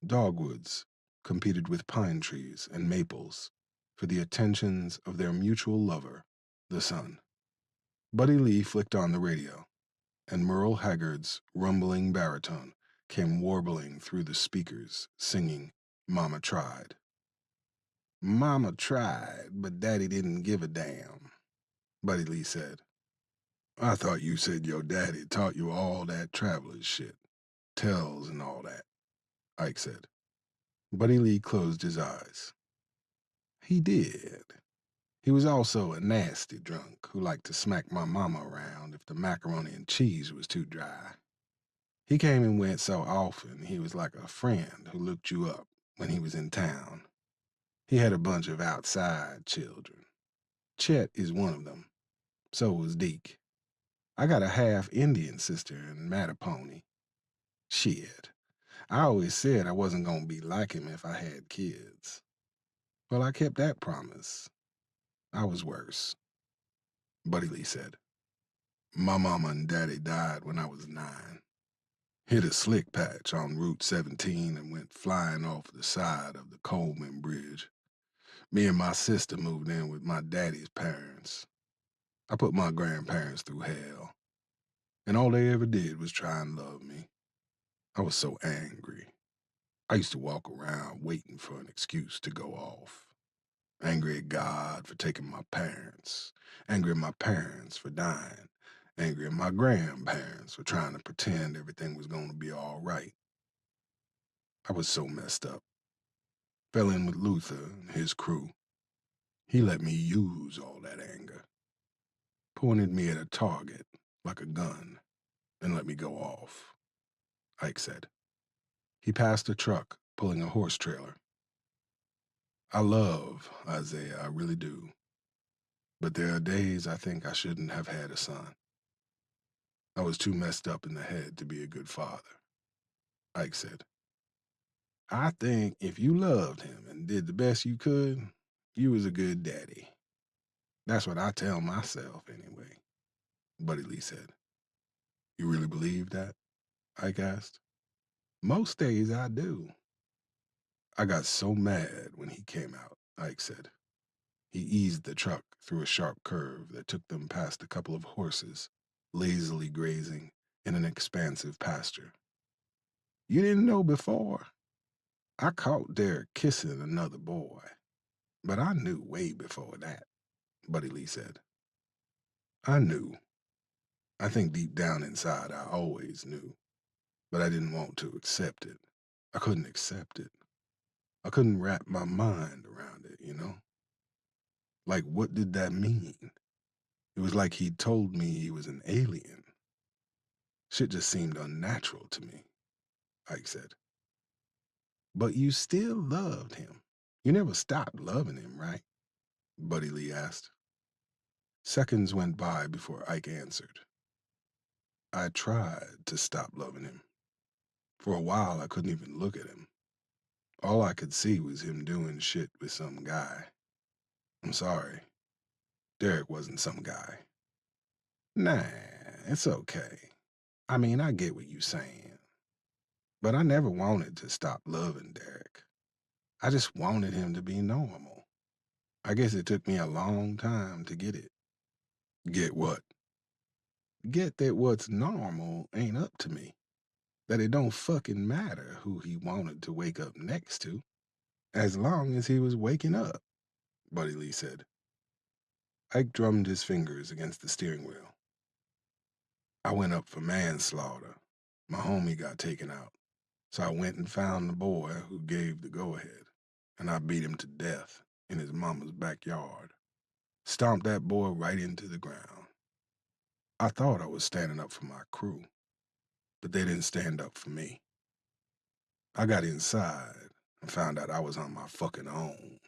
dogwoods competed with pine trees and maples for the attentions of their mutual lover, the sun. Buddy Lee flicked on the radio, and Merle Haggard's rumbling baritone came warbling through the speakers, singing Mama Tried. Mama tried, but Daddy didn't give a damn, Buddy Lee said. I thought you said your daddy taught you all that traveler's shit, tells and all that, Ike said. Buddy Lee closed his eyes. He did. He was also a nasty drunk who liked to smack my mama around if the macaroni and cheese was too dry. He came and went so often he was like a friend who looked you up when he was in town. He had a bunch of outside children. Chet is one of them. So was Deke. I got a half Indian sister in Mattapony. Shit. I always said I wasn't gonna be like him if I had kids. Well, I kept that promise. I was worse. Buddy Lee said. My mama and daddy died when I was 9. Hit a slick patch on Route 17 and went flying off the side of the Coleman Bridge. Me and my sister moved in with my daddy's parents. I put my grandparents through hell, and all they ever did was try and love me. I was so angry. I used to walk around waiting for an excuse to go off. Angry at God for taking my parents. Angry at my parents for dying. Angry at my grandparents for trying to pretend everything was going to be all right. I was so messed up. Fell in with Luther and his crew. He let me use all that anger. Pointed me at a target, like a gun, and let me go off, Ike said. He passed a truck pulling a horse trailer. I love Isaiah, I really do. But there are days I think I shouldn't have had a son. I was too messed up in the head to be a good father, Ike said. I think if you loved him and did the best you could, you was a good daddy. That's what I tell myself anyway, Buddy Lee said. You really believe that? Ike asked. Most days I do. I got so mad when he came out, Ike said. He eased the truck through a sharp curve that took them past a couple of horses, lazily grazing in an expansive pasture. You didn't know before? I caught Derek kissing another boy, but I knew way before that, Buddy Lee said. I knew. I think deep down inside I always knew, but I didn't want to accept it. I couldn't accept it. I couldn't wrap my mind around it, you know? Like, what did that mean? It was like he'd told me he was an alien. Shit just seemed unnatural to me, Ike said. But you still loved him. You never stopped loving him, right? Buddy Lee asked. Seconds went by before Ike answered. I tried to stop loving him. For a while, I couldn't even look at him. All I could see was him doing shit with some guy. I'm sorry. Derek wasn't some guy. Nah, it's okay. I mean, I get what you're saying. But I never wanted to stop loving Derek. I just wanted him to be normal. I guess it took me a long time to get it. Get what? Get that what's normal ain't up to me. That it don't fucking matter who he wanted to wake up next to, as long as he was waking up, Buddy Lee said. Ike drummed his fingers against the steering wheel. I went up for manslaughter. My homie got taken out. So I went and found the boy who gave the go-ahead, and I beat him to death in his mama's backyard. Stomped that boy right into the ground. I thought I was standing up for my crew, but they didn't stand up for me. I got inside and found out I was on my fucking own.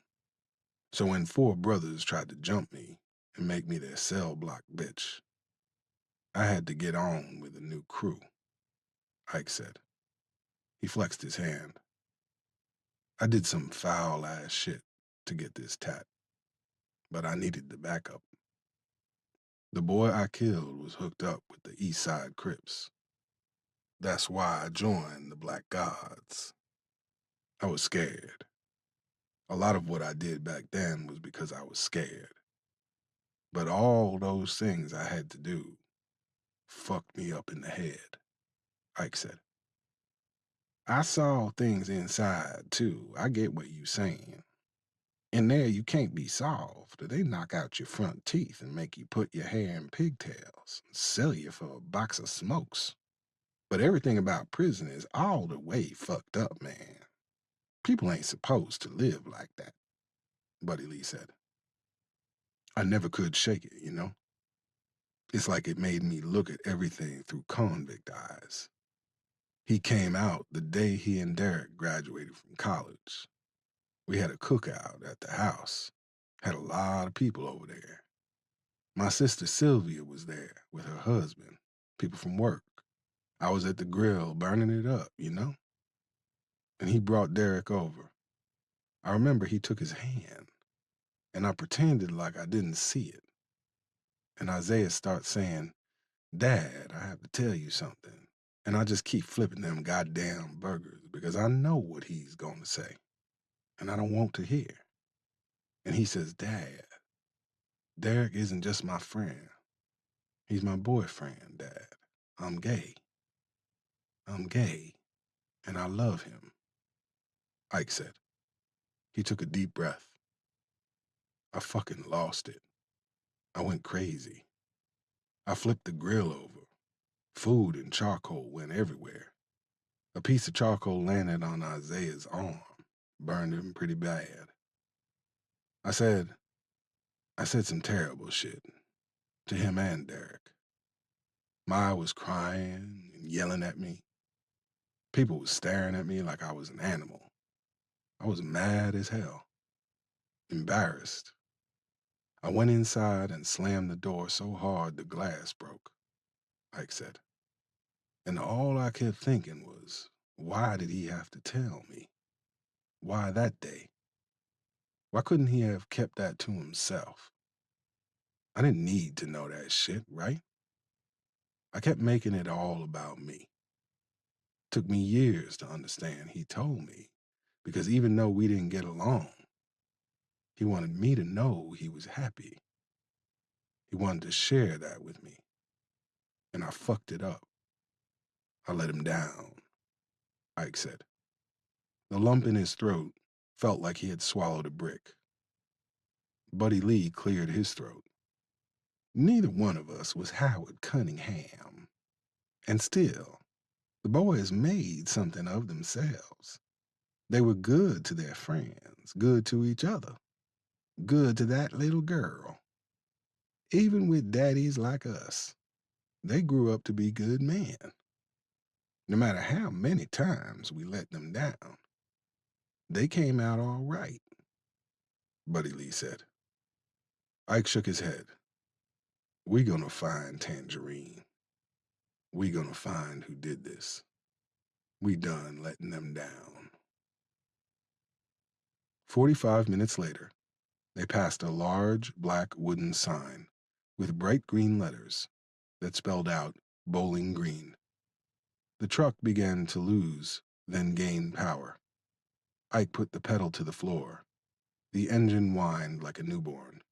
So when 4 brothers tried to jump me and make me their cell block bitch, I had to get on with a new crew, Ike said. He flexed his hand. I did some foul-ass shit to get this tat, but I needed the backup. The boy I killed was hooked up with the East Side Crips. That's why I joined the Black Gods. I was scared. A lot of what I did back then was because I was scared. But all those things I had to do fucked me up in the head, Ike said. I saw things inside, too. I get what you're saying. In there, you can't be solved. They knock out your front teeth and make you put your hair in pigtails and sell you for a box of smokes. But everything about prison is all the way fucked up, man. People ain't supposed to live like that, Buddy Lee said. I never could shake it, you know? It's like it made me look at everything through convict eyes. He came out the day he and Derek graduated from college. We had a cookout at the house. Had a lot of people over there. My sister Sylvia was there with her husband, people from work. I was at the grill burning it up, you know? And he brought Derek over. I remember he took his hand, and I pretended like I didn't see it. And Isaiah starts saying, Dad, I have to tell you something. And I just keep flipping them goddamn burgers because I know what he's going to say, and I don't want to hear. And he says, Dad, Derek isn't just my friend. He's my boyfriend, Dad. I'm gay. I'm gay, and I love him, Ike said. He took a deep breath. I fucking lost it. I went crazy. I flipped the grill over. Food and charcoal went everywhere. A piece of charcoal landed on Isaiah's arm, burned him pretty bad. I said some terrible shit to him and Derek. Maya was crying and yelling at me. People was staring at me like I was an animal. I was mad as hell, embarrassed. I went inside and slammed the door so hard the glass broke, Ike said. And all I kept thinking was, why did he have to tell me? Why that day? Why couldn't he have kept that to himself? I didn't need to know that shit, right? I kept making it all about me. Took me years to understand he told me, because even though we didn't get along, he wanted me to know he was happy. He wanted to share that with me. And I fucked it up. I let him down, Ike said. The lump in his throat felt like he had swallowed a brick. Buddy Lee cleared his throat. Neither one of us was Howard Cunningham. And still, the boys made something of themselves. They were good to their friends, good to each other, good to that little girl. Even with daddies like us, they grew up to be good men. No matter how many times we let them down, they came out all right, Buddy Lee said. Ike shook his head. We gonna find Tangerine. We gonna find who did this. We done letting them down. 45 minutes later, they passed a large black wooden sign with bright green letters that spelled out Bowling Green. The truck began to lose, then gain power. Ike put the pedal to the floor. The engine whined like a newborn.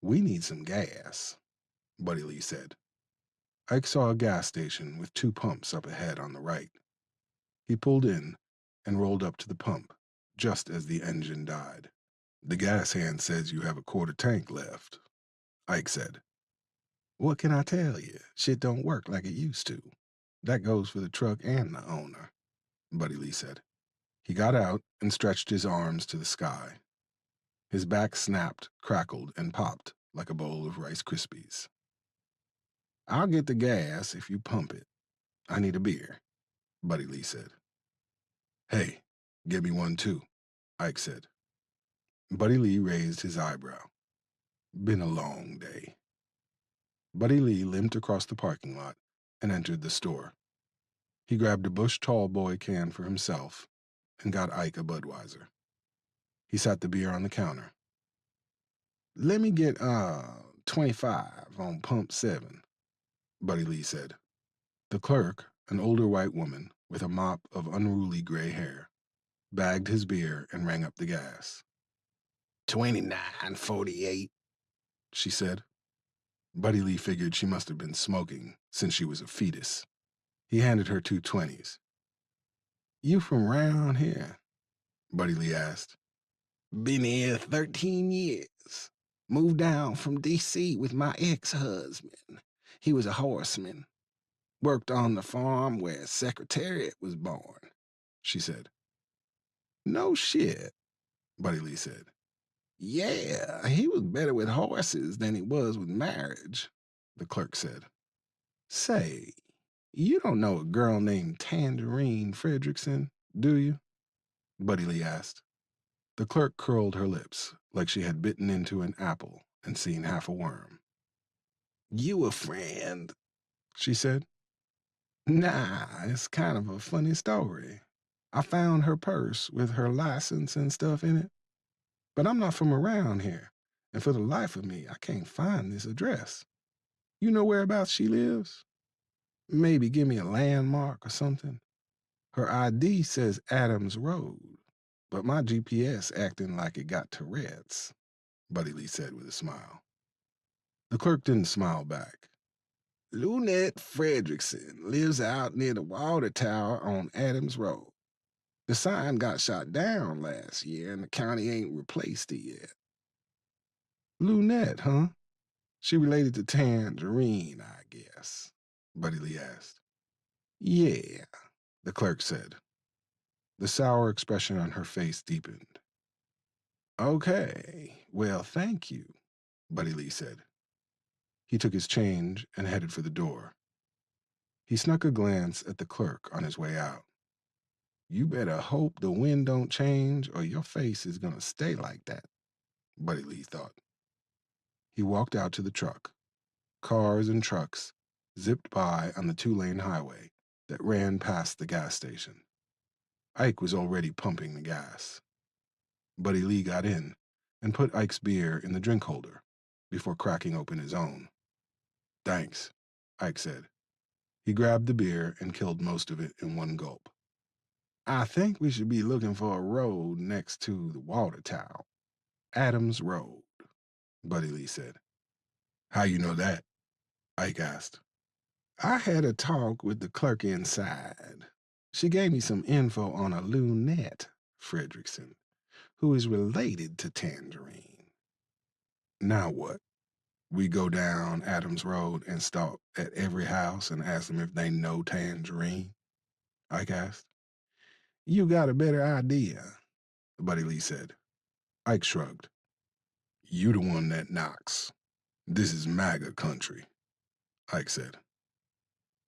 We need some gas, Buddy Lee said. Ike saw a gas station with 2 pumps up ahead on the right. He pulled in and rolled up to the pump just as the engine died. The gas hand says you have a quarter tank left, Ike said. What can I tell you? Shit don't work like it used to. That goes for the truck and the owner, Buddy Lee said. He got out and stretched his arms to the sky. His back snapped, crackled, and popped like a bowl of Rice Krispies. I'll get the gas if you pump it. I need a beer, Buddy Lee said. Hey, give me one too, Ike said. Buddy Lee raised his eyebrow. Been a long day. Buddy Lee limped across the parking lot and entered the store. He grabbed a Busch Tall Boy can for himself and got Ike a Budweiser. He sat the beer on the counter. Let me get 25 on pump 7, Buddy Lee said. The clerk, an older white woman with a mop of unruly gray hair, bagged his beer and rang up the gas. 29.48, she said. Buddy Lee figured she must have been smoking since she was a fetus. He handed her 2 20s. You from round here? Buddy Lee asked. Been here 13 years. Moved down from D.C. with my ex-husband. He was a horseman. Worked on the farm where Secretariat was born, she said. No shit, Buddy Lee said. Yeah, he was better with horses than he was with marriage, the clerk said. Say, you don't know a girl named Tangerine Fredrickson, do you? Buddy Lee asked. The clerk curled her lips like she had bitten into an apple and seen half a worm. You a friend? She said. Nah, it's kind of a funny story. I found her purse with her license and stuff in it, but I'm not from around here, and for the life of me, I can't find this address. You know whereabouts she lives? Maybe give me a landmark or something. Her ID says Adams Road, but my GPS acting like it got Tourette's, Buddy Lee said with a smile. The clerk didn't smile back. Lunette Fredrickson lives out near the water tower on Adams Road. The sign got shot down last year and the county ain't replaced it yet. Lunette, huh? She related to Tangerine, I guess, Buddy Lee asked. Yeah, the clerk said. The sour expression on her face deepened. Okay, well, thank you, Buddy Lee said. He took his change and headed for the door. He snuck a glance at the clerk on his way out. You better hope the wind don't change or your face is gonna stay like that, Buddy Lee thought. He walked out to the truck. Cars and trucks zipped by on the two-lane highway that ran past the gas station. Ike was already pumping the gas. Buddy Lee got in and put Ike's beer in the drink holder before cracking open his own. Thanks, Ike said. He grabbed the beer and killed most of it in one gulp. I think we should be looking for a road next to the water tower. Adams Road, Buddy Lee said. How you know that? Ike asked. I had a talk with the clerk inside. She gave me some info on a Lunette Fredrickson, who is related to Tangerine. Now what? We go down Adams Road and stop at every house and ask them if they know Tangerine? Ike asked. You got a better idea, Buddy Lee said. Ike shrugged. You the one that knocks. This is MAGA country, Ike said.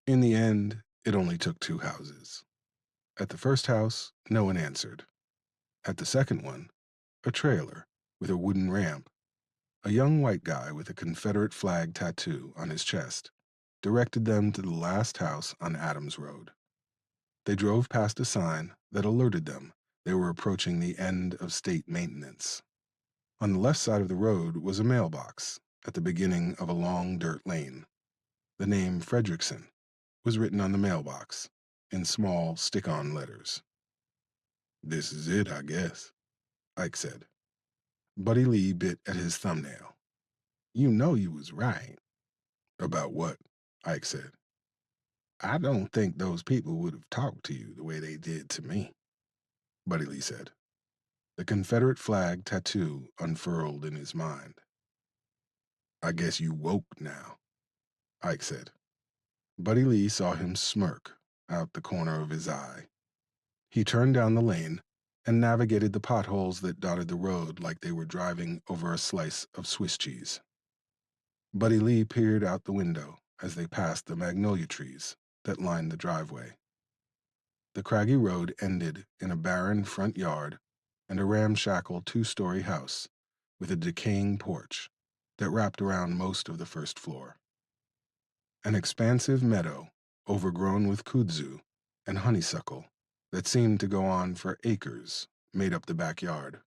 In the end, it only took two houses. At the first house, no one answered. At the second one, a trailer with a wooden ramp, a young white guy with a Confederate flag tattoo on his chest directed them to the last house on Adams Road. They drove past a sign that alerted them they were approaching the end of state maintenance. On the left side of the road was a mailbox at the beginning of a long dirt lane. The name Fredrickson was written on the mailbox in small stick-on letters. This is it, I guess, Ike said. Buddy Lee bit at his thumbnail. You know you was right. About what? Ike said. I don't think those people would have talked to you the way they did to me, Buddy Lee said. The Confederate flag tattoo unfurled in his mind. I guess you woke now, Ike said. Buddy Lee saw him smirk out the corner of his eye. He turned down the lane and navigated the potholes that dotted the road like they were driving over a slice of Swiss cheese. Buddy Lee peered out the window as they passed the magnolia trees that lined the driveway. The craggy road ended in a barren front yard and a ramshackle two-story house with a decaying porch that wrapped around most of the first floor. An expansive meadow overgrown with kudzu and honeysuckle that seemed to go on for acres made up the backyard.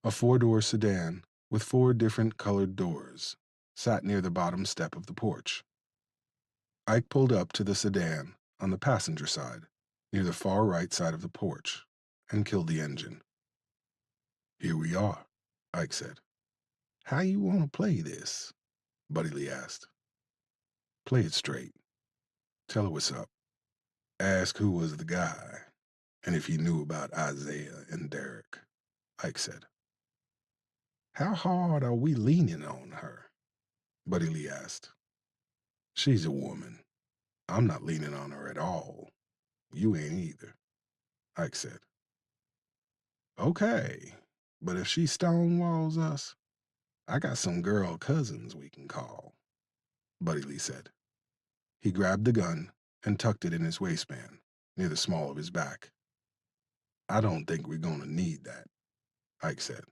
A four-door sedan with four different colored doors sat near the bottom step of the porch. Ike pulled up to the sedan on the passenger side, near the far right side of the porch, and killed the engine. Here we are, Ike said. How you want to play this? Buddy Lee asked. Play it straight. Tell her what's up. Ask who was the guy, and if he knew about Isaiah and Derek, Ike said. How hard are we leaning on her? Buddy Lee asked. She's a woman. I'm not leaning on her at all. You ain't either, Ike said. Okay, But if she stonewalls us, I got some girl cousins we can call, Buddy Lee said. He grabbed the gun and tucked it in his waistband, near the small of his back. I don't think we're gonna need that, Ike said.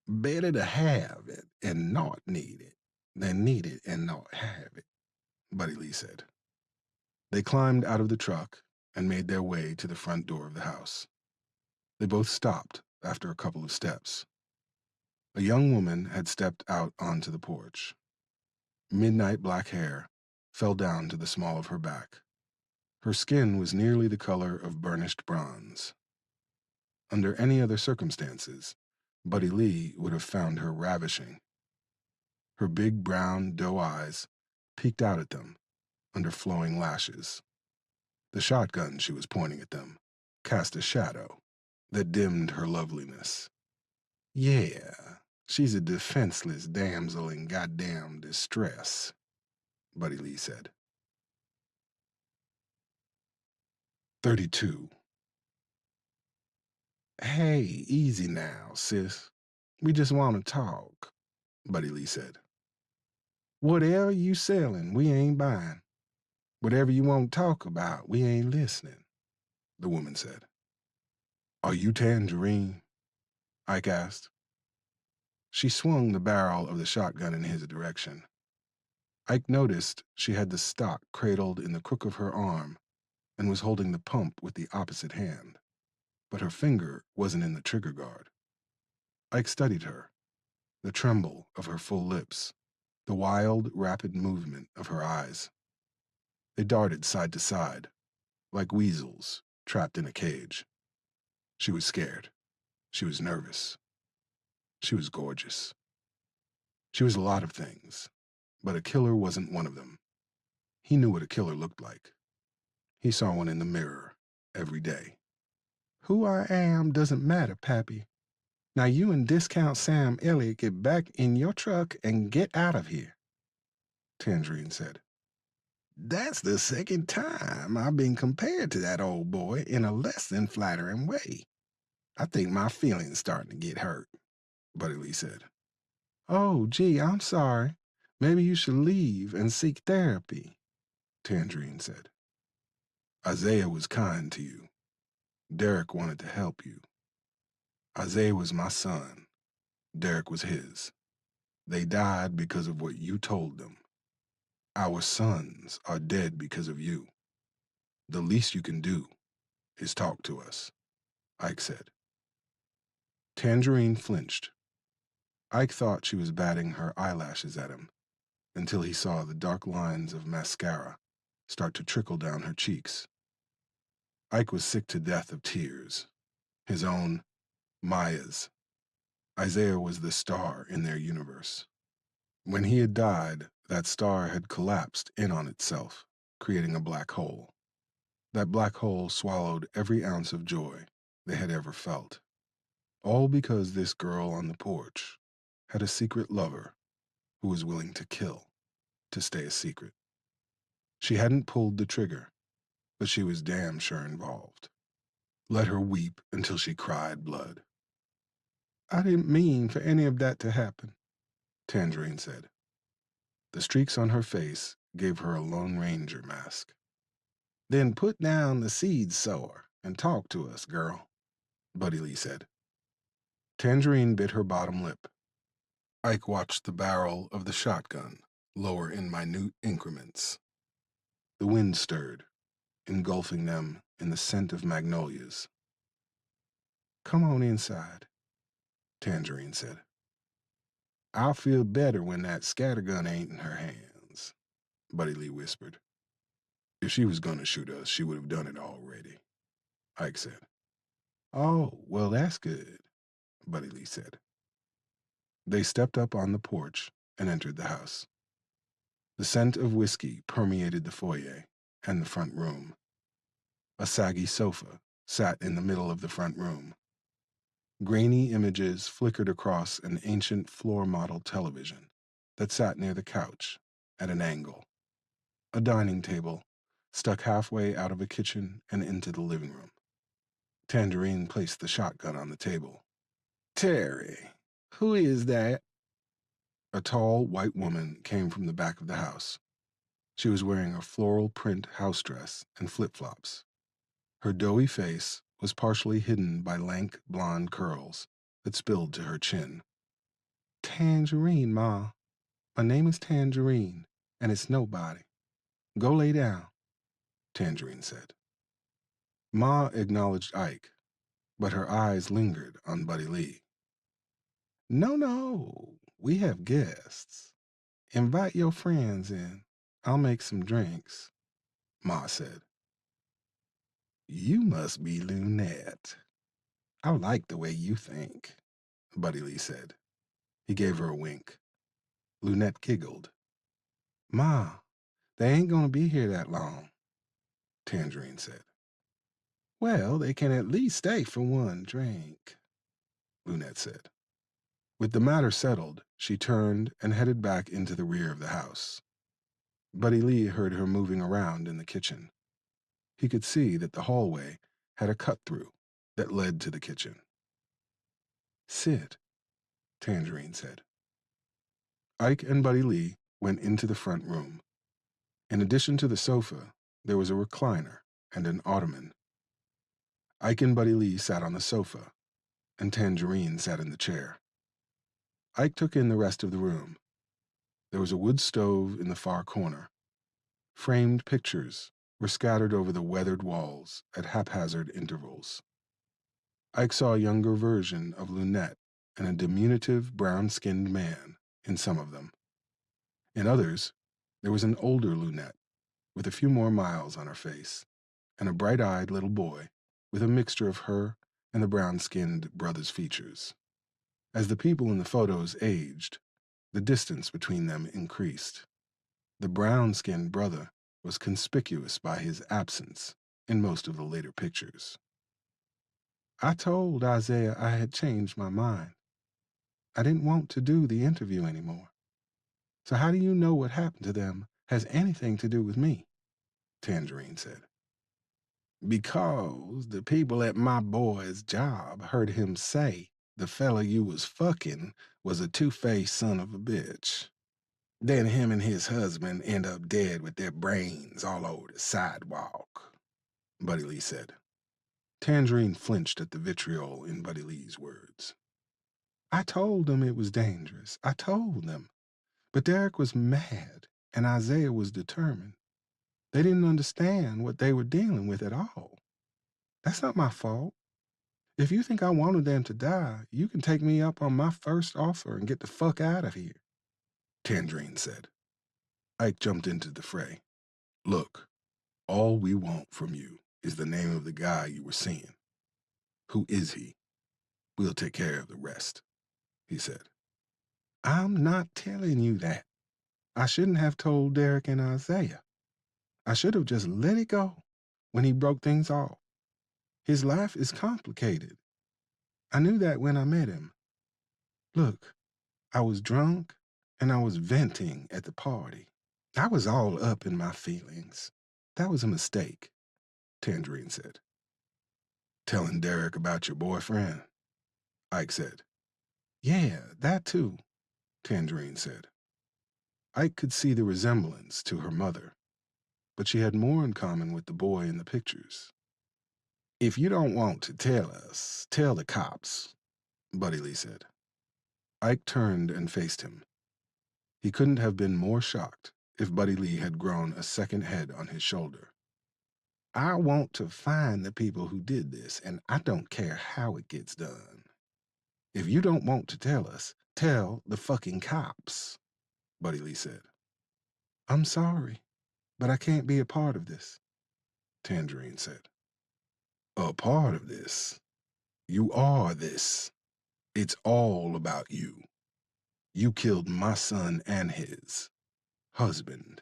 Better to have it and not need it than need it and not have it, Buddy Lee said. They climbed out of the truck and made their way to the front door of the house. They both stopped after a couple of steps. A young woman had stepped out onto the porch. Midnight black hair fell down to the small of her back. Her skin was nearly the color of burnished bronze. Under any other circumstances, Buddy Lee would have found her ravishing. Her big brown doe eyes peeked out at them under flowing lashes. The shotgun she was pointing at them cast a shadow that dimmed her loveliness. Yeah, she's a defenseless damsel in goddamn distress, Buddy Lee said. 32. Hey, easy now, sis. We just want to talk, Buddy Lee said. Whatever you selling, we ain't buying. Whatever you want to talk about, we ain't listening, the woman said. Are you Tangerine? Ike asked. She swung the barrel of the shotgun in his direction. Ike noticed she had the stock cradled in the crook of her arm and was holding the pump with the opposite hand, but her finger wasn't in the trigger guard. Ike studied her, the tremble of her full lips, the wild, rapid movement of her eyes. They darted side to side, like weasels trapped in a cage. She was scared. She was nervous. She was gorgeous. She was a lot of things, but a killer wasn't one of them. He knew what a killer looked like. He saw one in the mirror every day. Who I am doesn't matter, Pappy. Now you and Discount Sam Elliott get back in your truck and get out of here, Tangerine said. That's the second time I've been compared to that old boy in a less than flattering way. I think my feelings starting to get hurt, Buddy Lee said. Oh, gee, I'm sorry. Maybe you should leave and seek therapy, Tangerine said. Isaiah was kind to you. Derek wanted to help you. Isaiah was my son. Derek was his. They died because of what you told them. Our sons are dead because of you. The least you can do is talk to us, Ike said. Tangerine flinched. Ike thought she was batting her eyelashes at him until he saw the dark lines of mascara start to trickle down her cheeks. Ike was sick to death of tears. His own, Maya's. Isaiah was the star in their universe. When he had died, that star had collapsed in on itself, creating a black hole. That black hole swallowed every ounce of joy they had ever felt. All because this girl on the porch had a secret lover who was willing to kill to stay a secret. She hadn't pulled the trigger, but she was damn sure involved. Let her weep until she cried blood. I didn't mean for any of that to happen, Tangerine said. The streaks on her face gave her a Lone Ranger mask. Then put down the seed sower and talk to us, girl, Buddy Lee said. Tangerine bit her bottom lip. Ike watched the barrel of the shotgun lower in minute increments. The wind stirred, engulfing them in the scent of magnolias. Come on inside, Tangerine said. I'll feel better when that scattergun ain't in her hands, Buddy Lee whispered. If she was going to shoot us, she would have done it already, Ike said. Oh, well, that's good, Buddy Lee said. They stepped up on the porch and entered the house. The scent of whiskey permeated the foyer and the front room. A saggy sofa sat in the middle of the front room. Grainy images flickered across an ancient floor model television that sat near the couch at an angle. A dining table stuck halfway out of a kitchen and into the living room. Tangerine placed the shotgun on the table. Terry, who is that? A tall, white woman came from the back of the house. She was wearing a floral print house dress and flip-flops. Her doughy face was partially hidden by lank, blonde curls that spilled to her chin. Tangerine, Ma. My name is Tangerine, and it's nobody. Go lay down, Tangerine said. Ma acknowledged Ike, but her eyes lingered on Buddy Lee. No, no, we have guests. Invite your friends in. I'll make some drinks, Ma said. You must be Lunette. I like the way you think, Buddy Lee said. He gave her a wink. Lunette giggled. Ma, they ain't gonna be here that long, Tangerine said. Well, they can at least stay for one drink, Lunette said. With the matter settled, she turned and headed back into the rear of the house. Buddy Lee heard her moving around in the kitchen. He could see that the hallway had a cut-through that led to the kitchen. Sit, Tangerine said. Ike and Buddy Lee went into the front room. In addition to the sofa, there was a recliner and an ottoman. Ike and Buddy Lee sat on the sofa, and Tangerine sat in the chair. Ike took in the rest of the room. There was a wood stove in the far corner. Framed pictures were scattered over the weathered walls at haphazard intervals. Ike saw a younger version of Lunette and a diminutive brown-skinned man in some of them. In others, there was an older Lunette with a few more miles on her face, and a bright-eyed little boy with a mixture of her and the brown-skinned brother's features. As the people in the photos aged, the distance between them increased. The brown-skinned brother was conspicuous by his absence in most of the later pictures. I told Isaiah I had changed my mind. I didn't want to do the interview anymore. So how do you know what happened to them has anything to do with me? Tangerine said. Because the people at my boy's job heard him say the fella you was fucking was a two-faced son of a bitch. Then him and his husband end up dead with their brains all over the sidewalk, Buddy Lee said. Tangerine flinched at the vitriol in Buddy Lee's words. I told them it was dangerous. I told them. But Derek was mad, and Isaiah was determined. They didn't understand what they were dealing with at all. That's not my fault. If you think I wanted them to die, you can take me up on my first offer and get the fuck out of here, Tangerine said. Ike jumped into the fray. Look, all we want from you is the name of the guy you were seeing. Who is he? We'll take care of the rest, he said. I'm not telling you that. I shouldn't have told Derek and Isaiah. I should have just let it go when he broke things off. His life is complicated. I knew that when I met him. Look, I was drunk and I was venting at the party. I was all up in my feelings. That was a mistake, Tangerine said. Telling Derek about your boyfriend? Ike said. Yeah, that too, Tangerine said. Ike could see the resemblance to her mother, but she had more in common with the boy in the pictures. If you don't want to tell us, tell the cops, Buddy Lee said. Ike turned and faced him. He couldn't have been more shocked if Buddy Lee had grown a second head on his shoulder. I want to find the people who did this, and I don't care how it gets done. If you don't want to tell us, tell the fucking cops, Buddy Lee said. I'm sorry, but I can't be a part of this, Tangerine said. A part of this? You are this. It's all about you. You killed my son and his husband,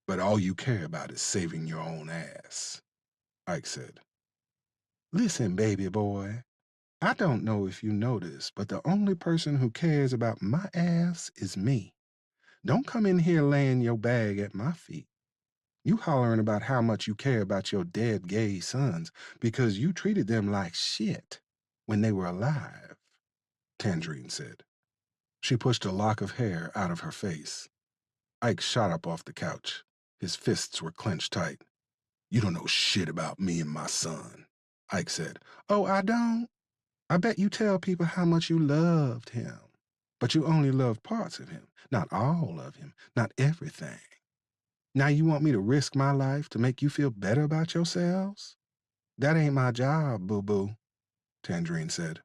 but all you care about is saving your own ass, Ike said. Listen, baby boy, I don't know if you noticed, but the only person who cares about my ass is me. Don't come in here laying your bag at my feet. You hollering about how much you care about your dead gay sons because you treated them like shit when they were alive. Tangerine said. She pushed a lock of hair out of her face. Ike shot up off the couch. His fists were clenched tight. You don't know shit about me and my son, Ike said. Oh, I don't? I bet you tell people how much you loved him. But you only loved parts of him, not all of him, not everything. Now you want me to risk my life to make you feel better about yourselves? That ain't my job, boo-boo, Tangerine said.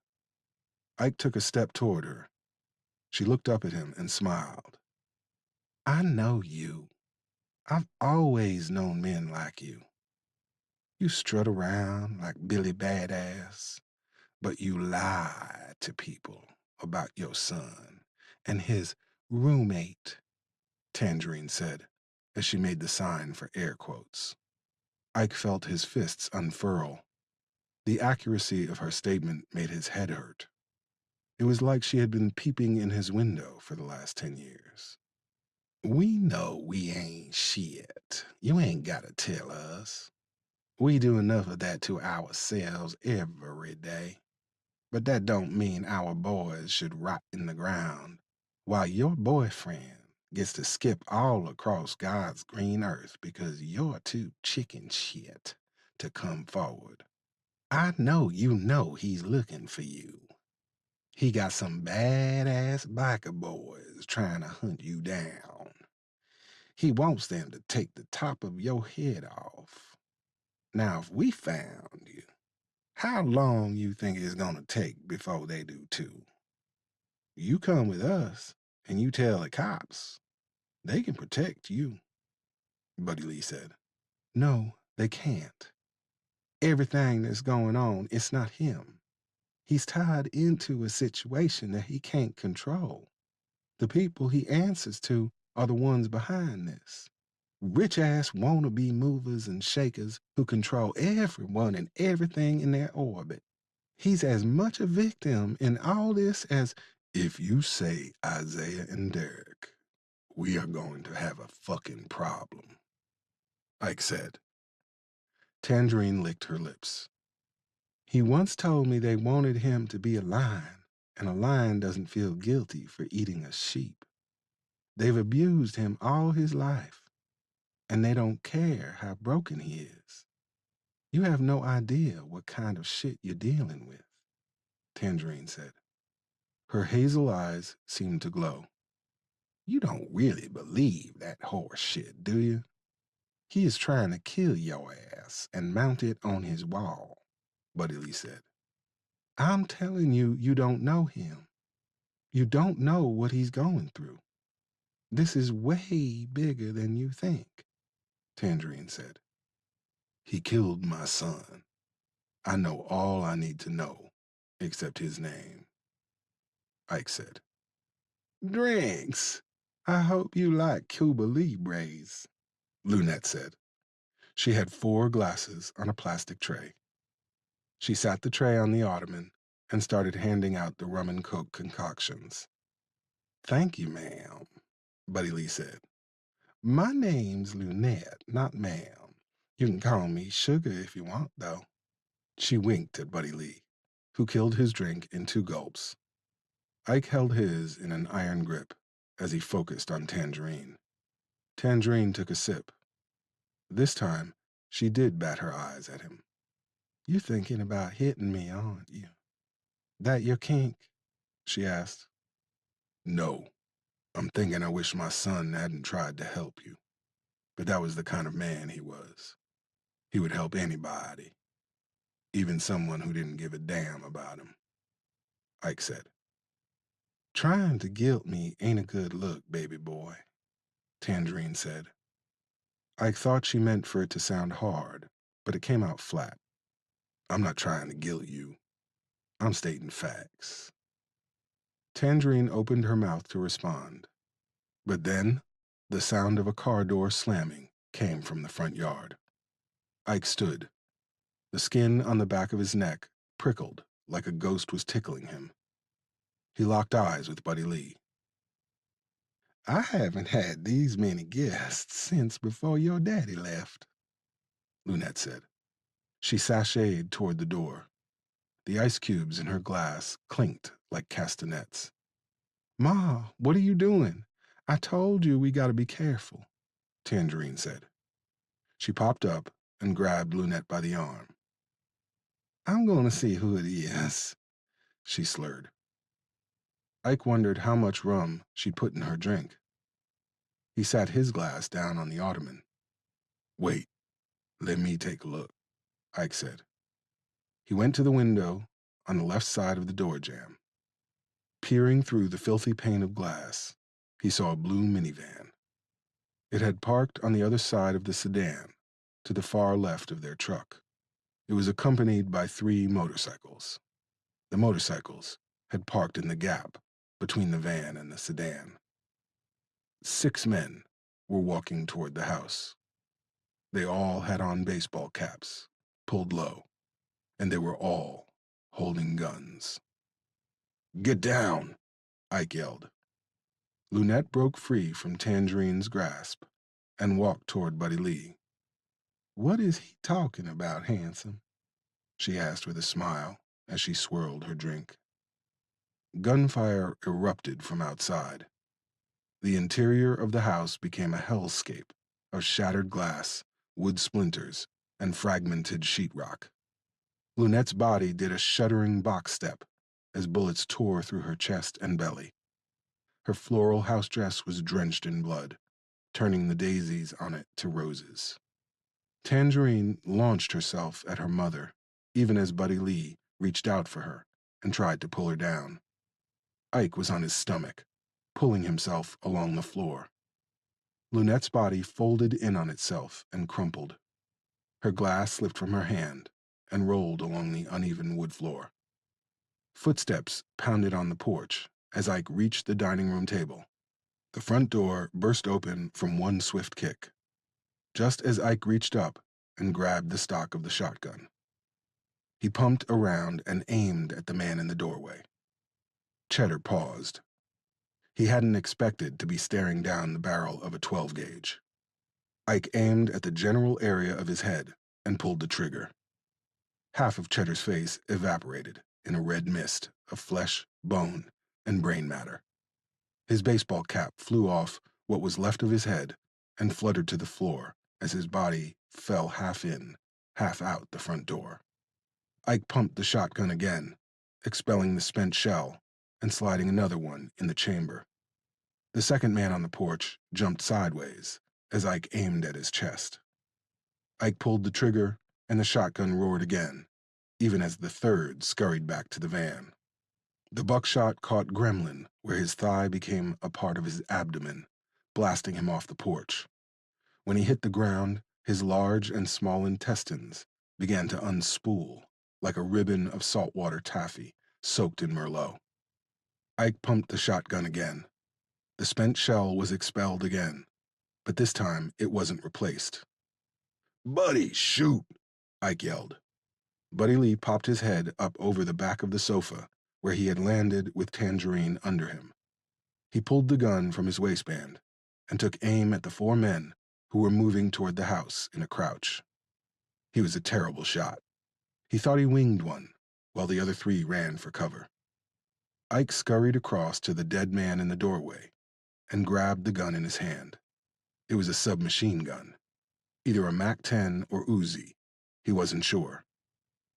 Ike took a step toward her. She looked up at him and smiled. I know you. I've always known men like you. You strut around like Billy Badass, but you lie to people about your son and his roommate, Tangerine said, as she made the sign for air quotes. Ike felt his fists unfurl. The accuracy of her statement made his head hurt. It was like she had been peeping in his window for the last 10 years. We know we ain't shit. You ain't gotta tell us. We do enough of that to ourselves every day. But that don't mean our boys should rot in the ground while your boyfriend gets to skip all across God's green earth because you're too chicken shit to come forward. I know he's looking for you. He got some badass biker boys trying to hunt you down. He wants them to take the top of your head off. Now, if we found you, how long you think it's gonna take before they do too? You come with us, and you tell the cops. They can protect you, Buddy Lee said. No, they can't. Everything that's going on, it's not him. He's tied into a situation that he can't control. The people he answers to are the ones behind this. Rich-ass wannabe movers and shakers who control everyone and everything in their orbit. He's as much a victim in all this as if you say Isaiah and Derek, we are going to have a fucking problem, Ike said. Tangerine licked her lips. He once told me they wanted him to be a lion, and a lion doesn't feel guilty for eating a sheep. They've abused him all his life, and they don't care how broken he is. You have no idea what kind of shit you're dealing with, Tangerine said. Her hazel eyes seemed to glow. You don't really believe that horse shit, do you? He is trying to kill your ass and mount it on his wall, Buddy Lee said. I'm telling you, you don't know him. You don't know what he's going through. This is way bigger than you think, Tangerine said. He killed my son. I know all I need to know, except his name, Ike said. Drinks. I hope you like Cuba Libres, Lunette said. She had 4 glasses on a plastic tray. She sat the tray on the ottoman and started handing out the rum and coke concoctions. Thank you, ma'am, Buddy Lee said. My name's Lunette, not ma'am. You can call me Sugar if you want, though. She winked at Buddy Lee, who killed his drink in 2 gulps. Ike held his in an iron grip as he focused on Tangerine. Tangerine took a sip. This time, she did bat her eyes at him. You thinking about hitting me, aren't you? That your kink? She asked. No, I'm thinking I wish my son hadn't tried to help you. But that was the kind of man he was. He would help anybody, even someone who didn't give a damn about him, Ike said. Trying to guilt me ain't a good look, baby boy, Tangerine said. Ike thought she meant for it to sound hard, but it came out flat. I'm not trying to guilt you. I'm stating facts. Tangerine opened her mouth to respond. But then, the sound of a car door slamming came from the front yard. Ike stood. The skin on the back of his neck prickled like a ghost was tickling him. He locked eyes with Buddy Lee. I haven't had these many guests since before your daddy left, Lunette said. She sashayed toward the door. The ice cubes in her glass clinked like castanets. Ma, what are you doing? I told you we gotta be careful, Tangerine said. She popped up and grabbed Lunette by the arm. I'm going to see who it is, she slurred. Ike wondered how much rum she'd put in her drink. He sat his glass down on the ottoman. Wait, let me take a look, Ike said. He went to the window on the left side of the door jamb. Peering through the filthy pane of glass, he saw a blue minivan. It had parked on the other side of the sedan, to the far left of their truck. It was accompanied by 3 motorcycles. The motorcycles had parked in the gap between the van and the sedan. 6 men were walking toward the house. They all had on baseball caps, pulled low, and they were all holding guns. Get down, Ike yelled. Lunette broke free from Tangerine's grasp and walked toward Buddy Lee. What is he talking about, handsome? She asked with a smile as she swirled her drink. Gunfire erupted from outside. The interior of the house became a hellscape of shattered glass, wood splinters, and fragmented sheetrock. Lunette's body did a shuddering box step as bullets tore through her chest and belly. Her floral house dress was drenched in blood, turning the daisies on it to roses. Tangerine launched herself at her mother, even as Buddy Lee reached out for her and tried to pull her down. Ike was on his stomach, pulling himself along the floor. Lunette's body folded in on itself and crumpled. Her glass slipped from her hand and rolled along the uneven wood floor. Footsteps pounded on the porch as Ike reached the dining room table. The front door burst open from one swift kick, just as Ike reached up and grabbed the stock of the shotgun. He pumped around and aimed at the man in the doorway. Cheddar paused. He hadn't expected to be staring down the barrel of a 12-gauge. Ike aimed at the general area of his head and pulled the trigger. Half of Cheddar's face evaporated in a red mist of flesh, bone, and brain matter. His baseball cap flew off what was left of his head and fluttered to the floor as his body fell half in, half out the front door. Ike pumped the shotgun again, expelling the spent shell and sliding another one in the chamber. The second man on the porch jumped sideways as Ike aimed at his chest. Ike pulled the trigger and the shotgun roared again, even as the third scurried back to the van. The buckshot caught Gremlin where his thigh became a part of his abdomen, blasting him off the porch. When he hit the ground, his large and small intestines began to unspool like a ribbon of saltwater taffy soaked in Merlot. Ike pumped the shotgun again. The spent shell was expelled again, but this time it wasn't replaced. Buddy, shoot, Ike yelled. Buddy Lee popped his head up over the back of the sofa where he had landed with Tangerine under him. He pulled the gun from his waistband and took aim at the 4 men who were moving toward the house in a crouch. He was a terrible shot. He thought he winged one, while the other 3 ran for cover. Ike scurried across to the dead man in the doorway and grabbed the gun in his hand. It was a submachine gun, either a MAC-10 or Uzi. He wasn't sure.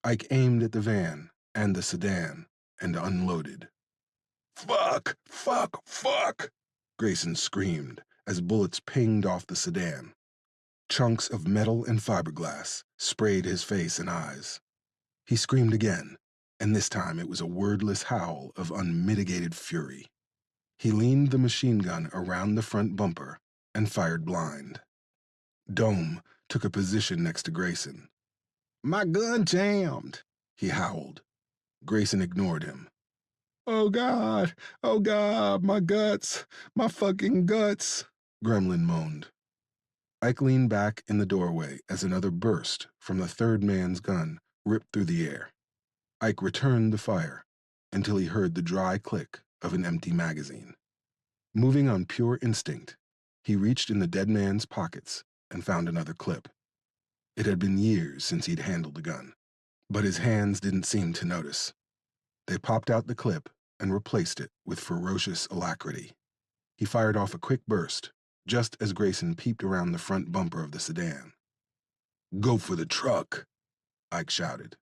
Ike aimed at the van and the sedan and unloaded. Fuck! Fuck! Fuck! Grayson screamed as bullets pinged off the sedan. Chunks of metal and fiberglass sprayed his face and eyes. He screamed again, and this time it was a wordless howl of unmitigated fury. He leaned the machine gun around the front bumper and fired blind. Dome took a position next to Grayson. My gun jammed, he howled. Grayson ignored him. Oh God, my guts, my fucking guts, Gremlin moaned. Ike leaned back in the doorway as another burst from the third man's gun ripped through the air. Ike returned the fire until he heard the dry click of an empty magazine. Moving on pure instinct, he reached in the dead man's pockets and found another clip. It had been years since he'd handled a gun. But his hands didn't seem to notice. They popped out the clip and replaced it with ferocious alacrity. He fired off a quick burst, just as Grayson peeped around the front bumper of the sedan. "Go for the truck," Ike shouted.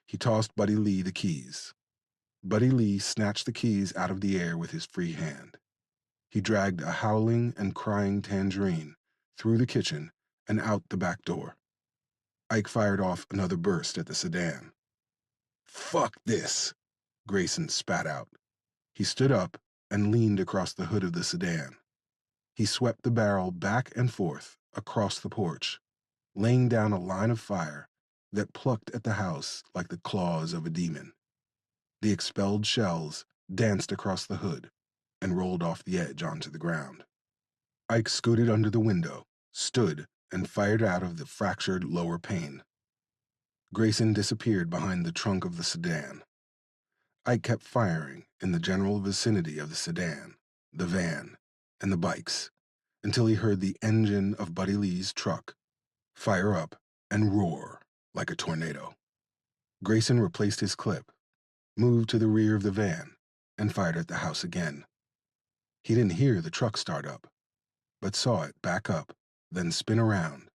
He tossed Buddy Lee the keys. Buddy Lee snatched the keys out of the air with his free hand. He dragged a howling and crying Tangerine through the kitchen and out the back door. Ike fired off another burst at the sedan. "Fuck this," Grayson spat out. He stood up and leaned across the hood of the sedan. He swept the barrel back and forth across the porch, laying down a line of fire that plucked at the house like the claws of a demon. The expelled shells danced across the hood and rolled off the edge onto the ground. Ike scooted under the window, stood, and fired out of the fractured lower pane. Grayson disappeared behind the trunk of the sedan. Ike kept firing in the general vicinity of the sedan, the van, and the bikes until he heard the engine of Buddy Lee's truck fire up and roar like a tornado. Grayson replaced his clip, moved to the rear of the van, and fired at the house again. He didn't hear the truck start up, but saw it back up, then spin around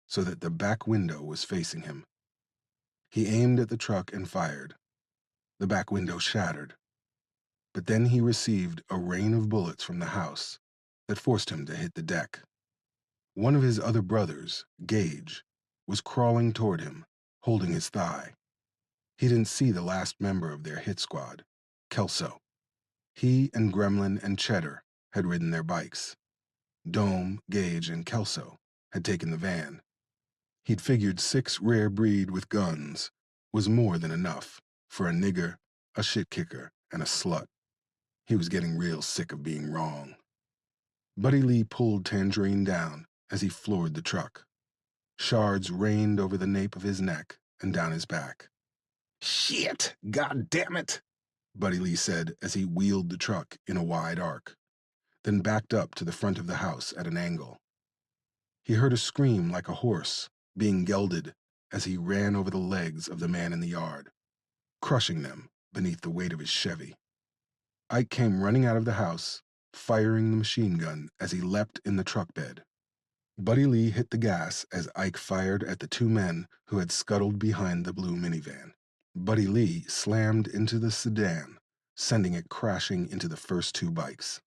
so that the back window was facing him. He aimed at the truck and fired. The back window shattered. But then he received a rain of bullets from the house that forced him to hit the deck. One of his other brothers, Gage, was crawling toward him, holding his thigh. He didn't see the last member of their hit squad, Kelso. He and Gremlin and Cheddar had ridden their bikes. Dome, Gage, and Kelso had taken the van. He'd figured 6 rare breed with guns was more than enough for a nigger, a shit kicker, and a slut. He was getting real sick of being wrong. Buddy Lee pulled Tangerine down as he floored the truck. Shards rained over the nape of his neck and down his back. "Shit! God damn it!" Buddy Lee said as he wheeled the truck in a wide arc, then backed up to the front of the house at an angle. He heard a scream like a horse being gelded as he ran over the legs of the man in the yard, crushing them beneath the weight of his Chevy. Ike came running out of the house, firing the machine gun as he leapt in the truck bed. Buddy Lee hit the gas as Ike fired at the 2 men who had scuttled behind the blue minivan. Buddy Lee slammed into the sedan, sending it crashing into the first 2 bikes.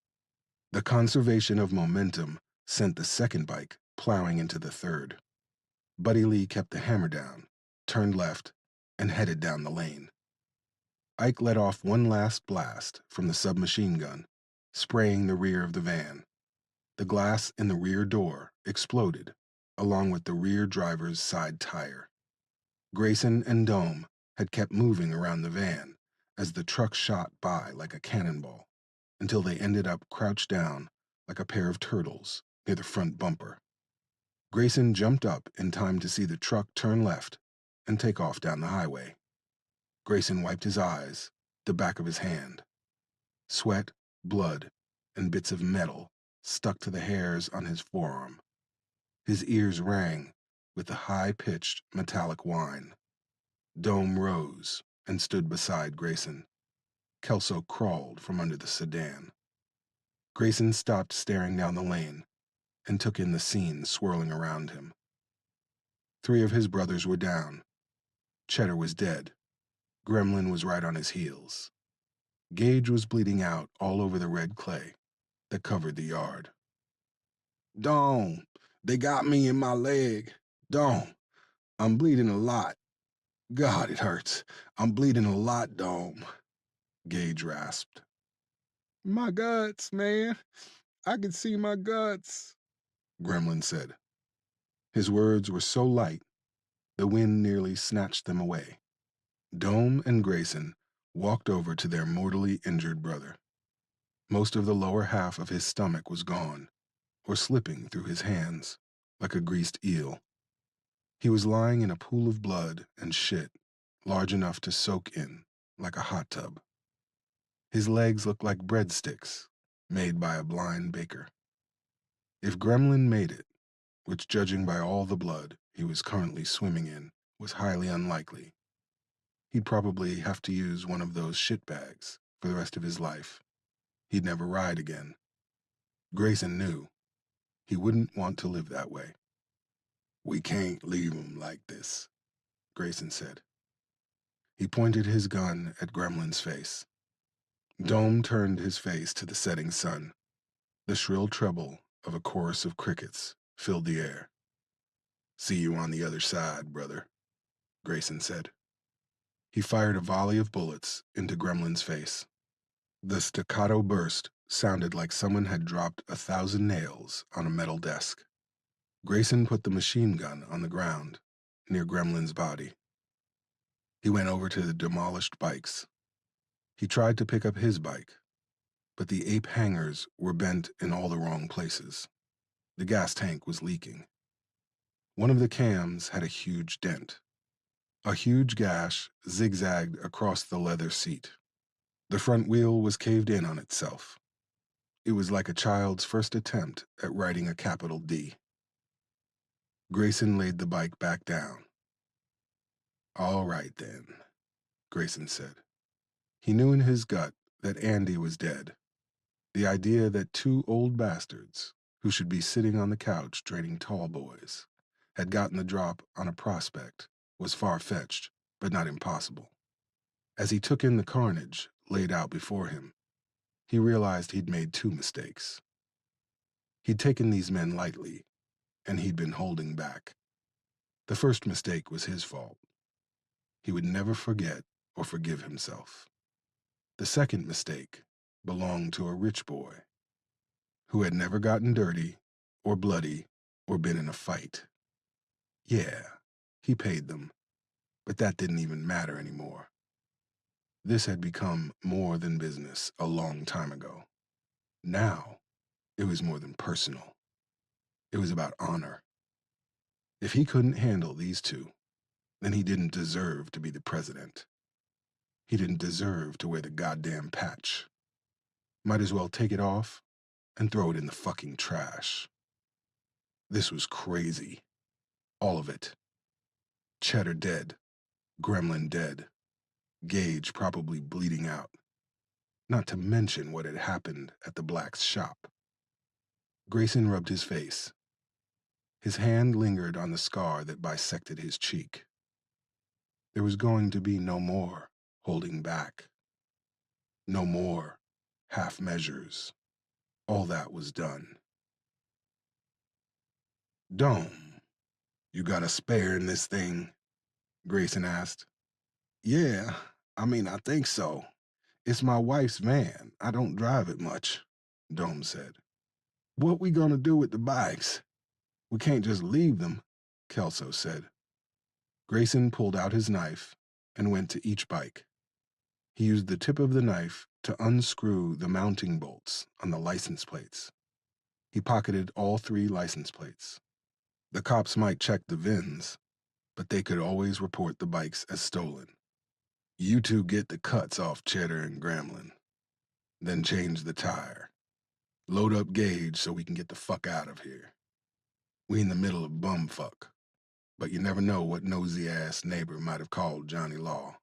The conservation of momentum sent the second bike plowing into the third. Buddy Lee kept the hammer down, turned left, and headed down the lane. Ike let off one last blast from the submachine gun, spraying the rear of the van. The glass in the rear door exploded, along with the rear driver's side tire. Grayson and Dome had kept moving around the van as the truck shot by like a cannonball, until they ended up crouched down like a pair of turtles near the front bumper. Grayson jumped up in time to see the truck turn left and take off down the highway. Grayson wiped his eyes, the back of his hand. Sweat, blood, and bits of metal stuck to the hairs on his forearm. His ears rang with the high-pitched metallic whine. Dome rose and stood beside Grayson. Kelso crawled from under the sedan. Grayson stopped staring down the lane and took in the scene swirling around him. 3 of his brothers were down. Cheddar was dead. Gremlin was right on his heels. Gage was bleeding out all over the red clay that covered the yard. "Dome, they got me in my leg. Dome, I'm bleeding a lot. God, it hurts. I'm bleeding a lot, Dome," Gage rasped. "My guts, man. I can see my guts," Gremlin said. His words were so light, the wind nearly snatched them away. Dome and Grayson walked over to their mortally injured brother. Most of the lower half of his stomach was gone, or slipping through his hands like a greased eel. He was lying in a pool of blood and shit large enough to soak in like a hot tub. His legs looked like breadsticks made by a blind baker. If Gremlin made it, which judging by all the blood he was currently swimming in was highly unlikely, He'd probably have to use one of those shit bags for the rest of his life. He'd never ride again. Grayson knew he wouldn't want to live that way. "We can't leave him like this," Grayson said. He pointed his gun at Gremlin's face. Dome turned his face to the setting sun. The shrill treble of a chorus of crickets filled the air. "See you on the other side, brother," Grayson said. He fired a volley of bullets into Gremlin's face. The staccato burst sounded like someone had dropped 1,000 nails on a metal desk. Grayson put the machine gun on the ground near Gremlin's body. He went over to the demolished bikes. He tried to pick up his bike, but the ape hangers were bent in all the wrong places. The gas tank was leaking. One of the cams had a huge dent. A huge gash zigzagged across the leather seat. The front wheel was caved in on itself. It was like a child's first attempt at writing a capital D. Grayson laid the bike back down. "All right, then," Grayson said. He knew in his gut that Andy was dead. The idea that two old bastards, who should be sitting on the couch draining tall boys, had gotten the drop on a prospect was far-fetched, but not impossible. As he took in the carnage laid out before him, he realized he'd made two mistakes. He'd taken these men lightly, and he'd been holding back. The first mistake was his fault. He would never forget or forgive himself. The second mistake belonged to a rich boy who had never gotten dirty or bloody or been in a fight. Yeah, he paid them, but that didn't even matter anymore. This had become more than business a long time ago. Now, it was more than personal. It was about honor. If he couldn't handle these two, then he didn't deserve to be the president. He didn't deserve to wear the goddamn patch. Might as well take it off and throw it in the fucking trash. This was crazy. All of it. Cheddar dead. Gremlin dead. Gage probably bleeding out. Not to mention what had happened at the black's shop. Grayson rubbed his face. His hand lingered on the scar that bisected his cheek. There was going to be no more holding back. No more half measures. All that was done. "Dome, you got a spare in this thing?" Grayson asked. "Yeah, I think so. It's my wife's van. I don't drive it much," Dome said. "What we gonna do with the bikes? We can't just leave them," Kelso said. Grayson pulled out his knife and went to each bike. He used the tip of the knife to unscrew the mounting bolts on the license plates. He pocketed all 3 license plates. The cops might check the VINs, but they could always report the bikes as stolen. "You two get the cuts off Cheddar and Gremlin. Then change the tire. Load up Gage so we can get the fuck out of here. We in the middle of bumfuck, but you never know what nosy-ass neighbor might have called Johnny Law.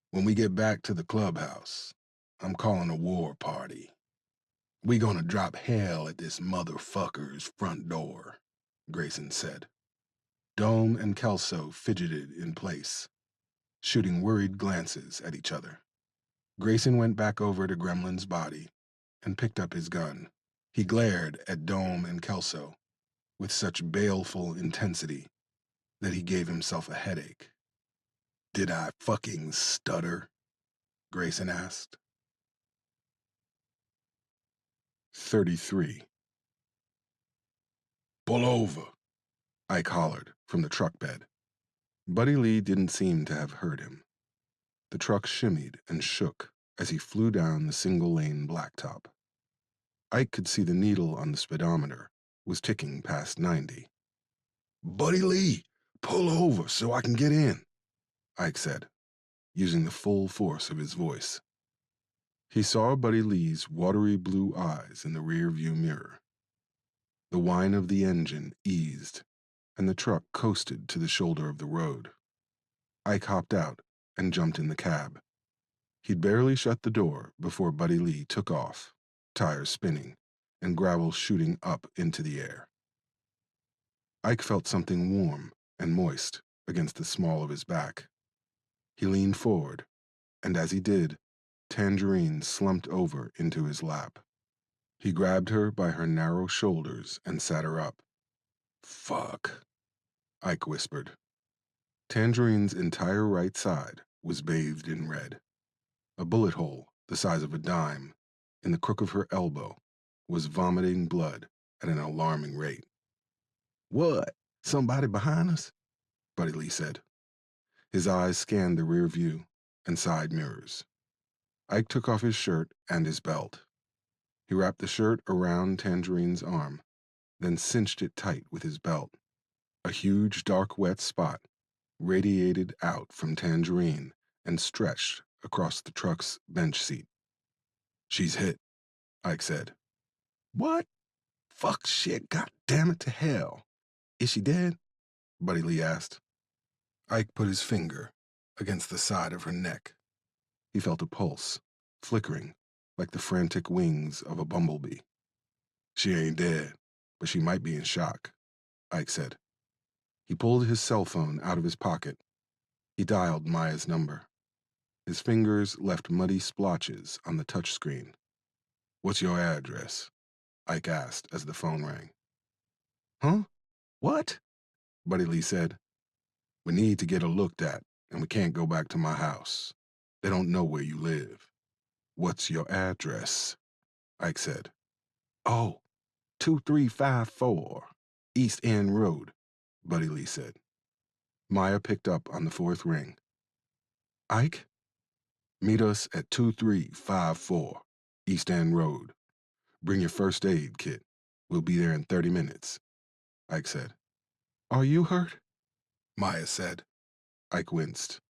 When we get back to the clubhouse, I'm calling a war party. We gonna drop hell at this motherfucker's front door," Grayson said. Dome and Kelso fidgeted in place, shooting worried glances at each other. Grayson went back over to Gremlin's body and picked up his gun. He glared at Dome and Kelso with such baleful intensity that he gave himself a headache. "Did I fucking stutter?" Grayson asked. 33. "Pull over," Ike hollered from the truck bed. Buddy Lee didn't seem to have heard him. The truck shimmied and shook as he flew down the single-lane blacktop. Ike could see the needle on the speedometer was ticking past 90. "Buddy Lee, pull over so I can get in," Ike said, using the full force of his voice. He saw Buddy Lee's watery blue eyes in the rear-view mirror. The whine of the engine eased, and the truck coasted to the shoulder of the road. Ike hopped out and jumped in the cab. He'd barely shut the door before Buddy Lee took off, tires spinning, and gravel shooting up into the air. Ike felt something warm and moist against the small of his back. He leaned forward, and as he did, Tangerine slumped over into his lap. He grabbed her by her narrow shoulders and sat her up. "Fuck," Ike whispered. Tangerine's entire right side was bathed in red. A bullet hole, the size of a dime, in the crook of her elbow, was vomiting blood at an alarming rate. "What? Somebody behind us?" Buddy Lee said. His eyes scanned the rear view and side mirrors. Ike took off his shirt and his belt. He wrapped the shirt around Tangerine's arm, then cinched it tight with his belt. A huge, dark, wet spot radiated out from Tangerine and stretched across the truck's bench seat. "She's hit," Ike said. "What? Fuck shit, god damn it to hell. Is she dead?" Buddy Lee asked. Ike put his finger against the side of her neck. He felt a pulse, flickering like the frantic wings of a bumblebee. "She ain't dead, but she might be in shock," Ike said. He pulled his cell phone out of his pocket. He dialed Maya's number. His fingers left muddy splotches on the touchscreen. "What's your address?" Ike asked as the phone rang. "Huh? What?" Buddy Lee said. "We need to get her looked at, and we can't go back to my house. They don't know where you live." "What's your address?" Ike said. "Oh, 2354 East End Road," Buddy Lee said. Maya picked up on the fourth ring. "Ike, meet us at 2354 East End Road. Bring your first aid kit. We'll be there in 30 minutes," Ike said. "Are you hurt?" Maya said. Ike winced.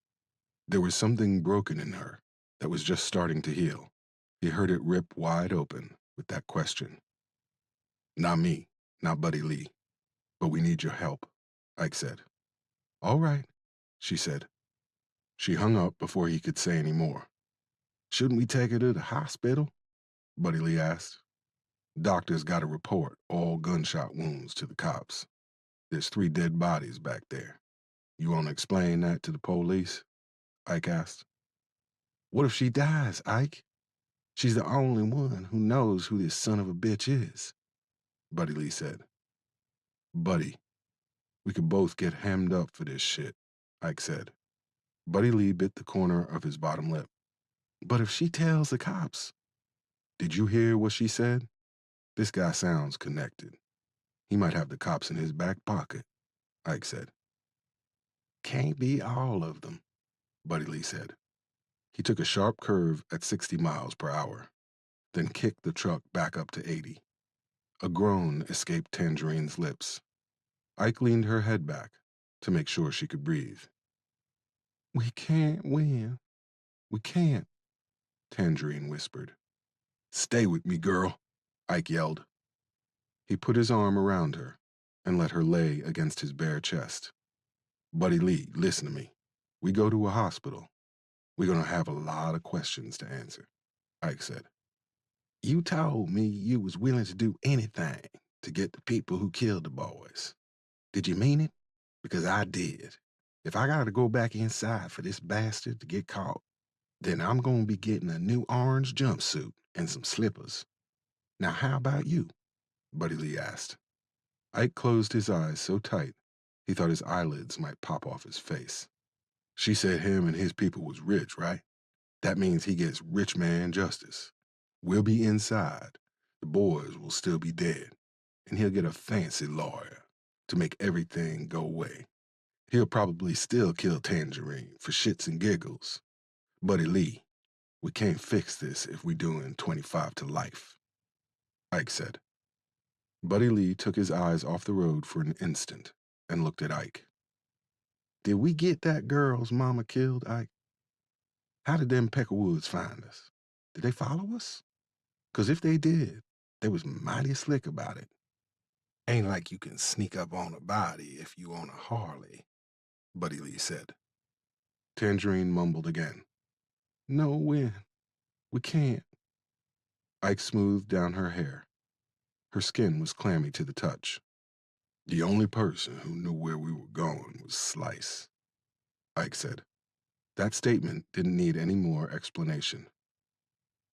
There was something broken in her that was just starting to heal. He heard it rip wide open with that question. "Not me, not Buddy Lee, but we need your help," Ike said. "All right," she said. She hung up before he could say any more. "Shouldn't we take her to the hospital?" Buddy Lee asked. "Doctor's got to report all gunshot wounds to the cops. There's 3 dead bodies back there. You want to explain that to the police?" Ike asked. "What if she dies, Ike? She's the only one who knows who this son of a bitch is," Buddy Lee said. "Buddy, we could both get hemmed up for this shit," Ike said. Buddy Lee bit the corner of his bottom lip. "But if she tells the cops?" "Did you hear what she said? This guy sounds connected. He might have the cops in his back pocket," Ike said. "Can't be all of them," Buddy Lee said. He took a sharp curve at 60 miles per hour, then kicked the truck back up to 80. A groan escaped Tangerine's lips. Ike leaned her head back to make sure she could breathe. "We can't win. We can't," Tangerine whispered. "Stay with me, girl," Ike yelled. He put his arm around her and let her lay against his bare chest. "Buddy Lee, listen to me. We go to a hospital. We're going to have a lot of questions to answer," Ike said. "You told me you was willing to do anything to get the people who killed the boys. Did you mean it? Because I did. If I got to go back inside for this bastard to get caught, then I'm going to be getting a new orange jumpsuit and some slippers. Now, how about you?" Buddy Lee asked. Ike closed his eyes so tight he thought his eyelids might pop off his face. "She said him and his people was rich, right? That means he gets rich man justice. We'll be inside. The boys will still be dead. And he'll get a fancy lawyer to make everything go away. He'll probably still kill Tangerine for shits and giggles. Buddy Lee, we can't fix this if we're doing 25 to life," Ike said. Buddy Lee took his eyes off the road for an instant and looked at Ike. "Did we get that girl's mama killed, Ike? How did them Peckerwoods find us? Did they follow us? 'Cause if they did, they was mighty slick about it. Ain't like you can sneak up on a body if you on a Harley," Buddy Lee said. Tangerine mumbled again. No, we can't. Ike smoothed down her hair. Her skin was clammy to the touch. The only person who knew where we were going was Slice, Ike said. That statement didn't need any more explanation.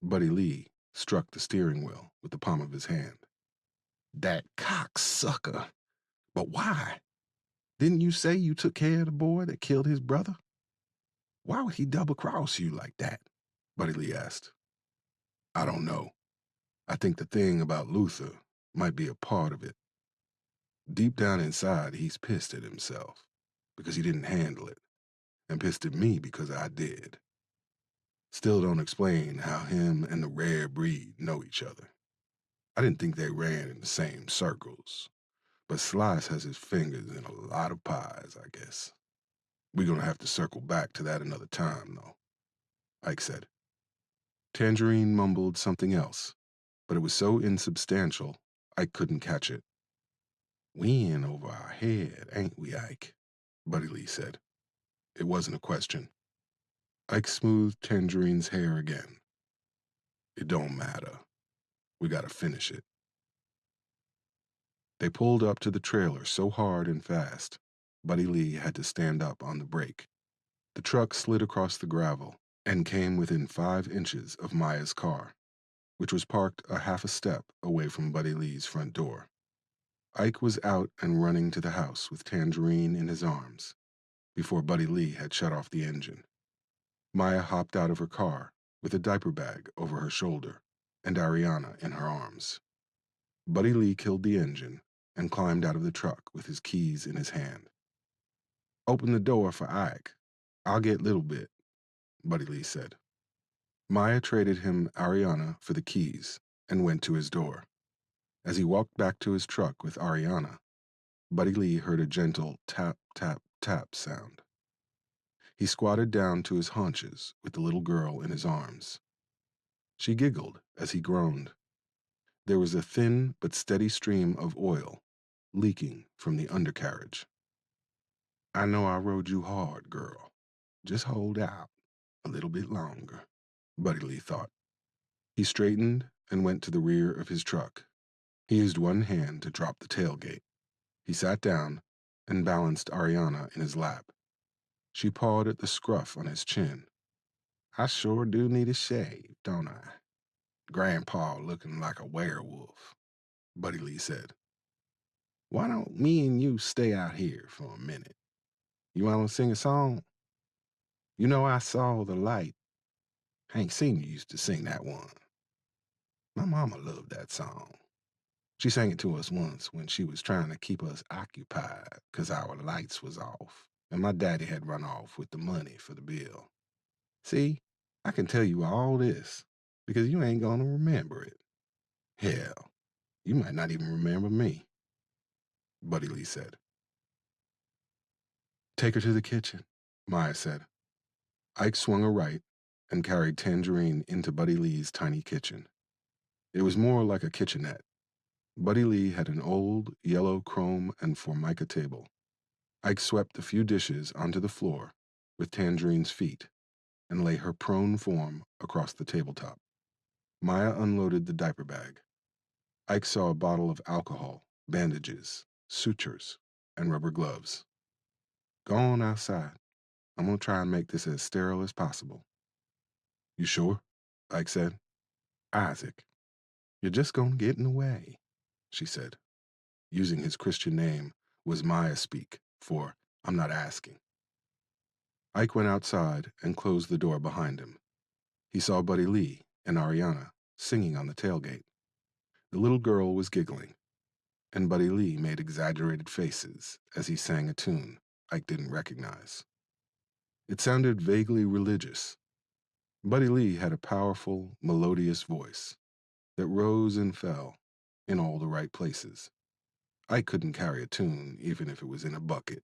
Buddy Lee struck the steering wheel with the palm of his hand. That cocksucker. But why? Didn't you say you took care of the boy that killed his brother? Why would he double-cross you like that? Buddy Lee asked. I don't know. I think the thing about Luther might be a part of it. Deep down inside, he's pissed at himself because he didn't handle it, and pissed at me because I did. Still don't explain how him and the rare breed know each other. I didn't think they ran in the same circles, but Slice has his fingers in a lot of pies, I guess. We're gonna have to circle back to that another time, though, Ike said. Tangerine mumbled something else, but it was so insubstantial, Ike couldn't catch it. We in over our head, ain't we, Ike? Buddy Lee said. It wasn't a question. Ike smoothed Tangerine's hair again. It don't matter. We gotta finish it. They pulled up to the trailer so hard and fast, Buddy Lee had to stand up on the brake. The truck slid across the gravel and came within 5 inches of Maya's car, which was parked a half a step away from Buddy Lee's front door. Ike was out and running to the house with Tangerine in his arms before Buddy Lee had shut off the engine. Maya hopped out of her car with a diaper bag over her shoulder and Ariana in her arms. Buddy Lee killed the engine and climbed out of the truck with his keys in his hand. Open the door for Ike. I'll get Little Bit, Buddy Lee said. Maya traded him Ariana for the keys and went to his door. As he walked back to his truck with Ariana, Buddy Lee heard a gentle tap, tap, tap sound. He squatted down to his haunches with the little girl in his arms. She giggled as he groaned. There was a thin but steady stream of oil leaking from the undercarriage. I know I rode you hard, girl. Just hold out a little bit longer, Buddy Lee thought. He straightened and went to the rear of his truck. He used one hand to drop the tailgate. He sat down and balanced Ariana in his lap. She pawed at the scruff on his chin. I sure do need a shave, don't I? Grandpa looking like a werewolf, Buddy Lee said. Why don't me and you stay out here for a minute? You want to sing a song? You know I saw the light. Hank Sr. used to sing that one. My mama loved that song. She sang it to us once when she was trying to keep us occupied 'cause our lights was off, and my daddy had run off with the money for the bill. See, I can tell you all this because you ain't gonna remember it. Hell, you might not even remember me, Buddy Lee said. Take her to the kitchen, Maya said. Ike swung a right and carried Tangerine into Buddy Lee's tiny kitchen. It was more like a kitchenette. Buddy Lee had an old, yellow chrome and formica table. Ike swept a few dishes onto the floor with Tangerine's feet and lay her prone form across the tabletop. Maya unloaded the diaper bag. Ike saw a bottle of alcohol, bandages, sutures, and rubber gloves. Go on outside. I'm going to try and make this as sterile as possible. You sure? Ike said. Isaac, you're just going to get in the way, she said. Using his Christian name was Maya speak for I'm not asking. Ike went outside and closed the door behind him. He saw Buddy Lee and Ariana singing on the tailgate. The little girl was giggling, and Buddy Lee made exaggerated faces as he sang a tune Ike didn't recognize. It sounded vaguely religious. Buddy Lee had a powerful, melodious voice that rose and fell in all the right places. Ike couldn't carry a tune even if it was in a bucket.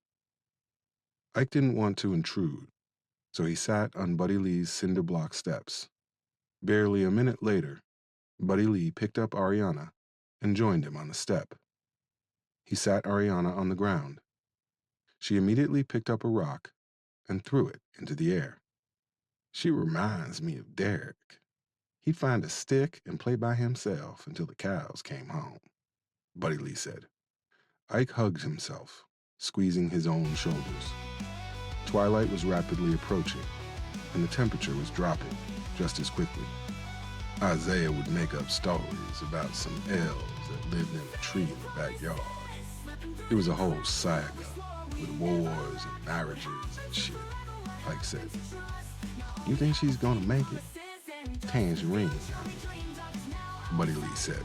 Ike didn't want to intrude, so he sat on Buddy Lee's cinder block steps. Barely a minute later, Buddy Lee picked up Ariana and joined him on the step. He sat Ariana on the ground. She immediately picked up a rock and threw it into the air. She reminds me of Derek. He'd find a stick and play by himself until the cows came home, Buddy Lee said. Ike hugged himself, squeezing his own shoulders. Twilight was rapidly approaching, and the temperature was dropping just as quickly. Isaiah would make up stories about some elves that lived in a tree in the backyard. It was a whole saga with wars and marriages and shit, Ike said. You think she's gonna make it? Tangerine, I mean, Buddy Lee said.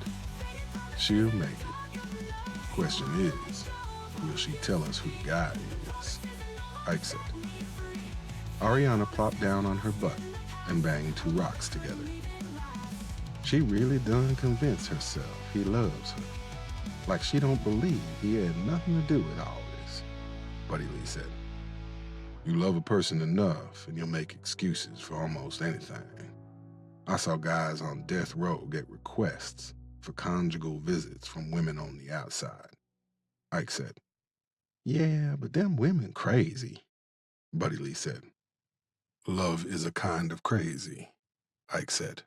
She'll make it. Question is, will she tell us who God is? Ike said. Ariana plopped down on her butt and banged two rocks together. She really done convinced herself he loves her. Like she don't believe he had nothing to do with all this, Buddy Lee said. You love a person enough and you'll make excuses for almost anything. I saw guys on death row get requests for conjugal visits from women on the outside, Ike said. Yeah, but them women crazy, Buddy Lee said. Love is a kind of crazy, Ike said.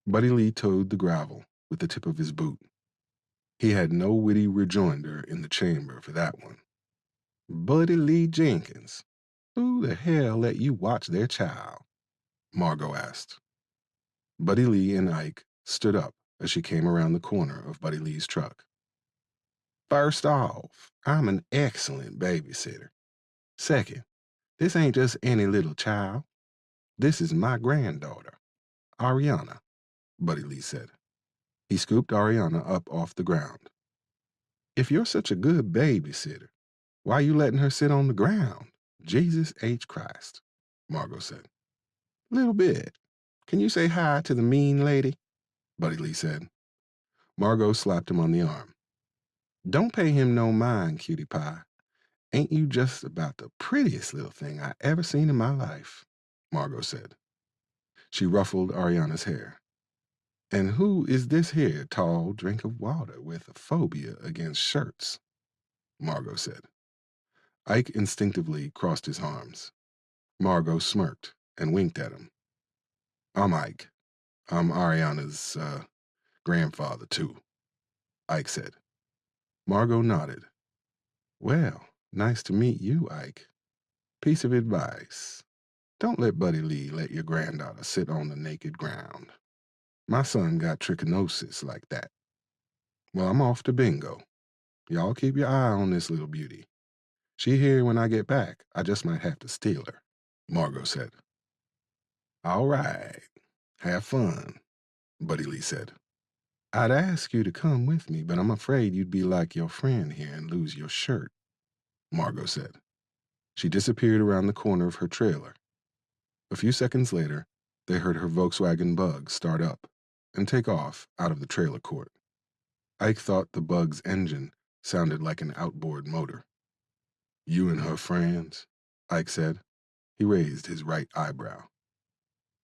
Buddy Lee toed the gravel with the tip of his boot. He had no witty rejoinder in the chamber for that one. Buddy Lee Jenkins, who the hell let you watch their child? Margot asked. Buddy Lee and Ike stood up as she came around the corner of Buddy Lee's truck. First off, I'm an excellent babysitter. Second, this ain't just any little child. This is my granddaughter, Ariana, Buddy Lee said. He scooped Ariana up off the ground. If you're such a good babysitter, why are you letting her sit on the ground? Jesus H. Christ, Margot said. Little bit. Can you say hi to the mean lady? Buddy Lee said. Margot slapped him on the arm. Don't pay him no mind, cutie pie. Ain't you just about the prettiest little thing I ever seen in my life, Margot said. She ruffled Ariana's hair. And who is this here tall drink of water with a phobia against shirts? Margot said. Ike instinctively crossed his arms. Margot smirked and winked at him. I'm Ike. I'm Ariana's, grandfather, too, Ike said. Margot nodded. Well, nice to meet you, Ike. Piece of advice. Don't let Buddy Lee let your granddaughter sit on the naked ground. My son got trichinosis like that. Well, I'm off to bingo. Y'all keep your eye on this little beauty. She here when I get back. I just might have to steal her, Margot said. All right. Have fun, Buddy Lee said. I'd ask you to come with me, but I'm afraid you'd be like your friend here and lose your shirt, Margot said. She disappeared around the corner of her trailer. A few seconds later, they heard her Volkswagen Bug start up and take off out of the trailer court. Ike thought the Bug's engine sounded like an outboard motor. You and her friends, Ike said. He raised his right eyebrow.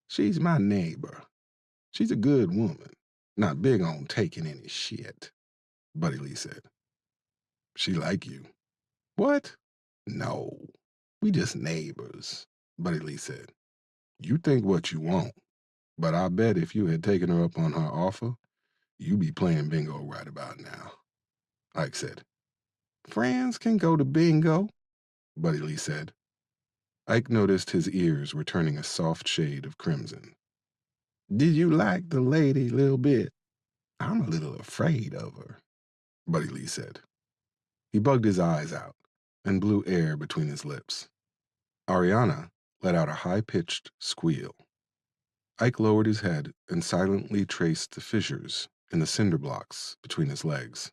She's my neighbor. She's a good woman, not big on taking any shit, Buddy Lee said. She like you. What? No, we just neighbors, Buddy Lee said. You think what you want, but I bet if you had taken her up on her offer, you'd be playing bingo right about now, Ike said. Friends can go to bingo, Buddy Lee said. Ike noticed his ears were turning a soft shade of crimson. Did you like the lady a little bit? I'm a little afraid of her, Buddy Lee said. He bugged his eyes out and blew air between his lips. Ariana let out a high-pitched squeal. Ike lowered his head and silently traced the fissures in the cinder blocks between his legs.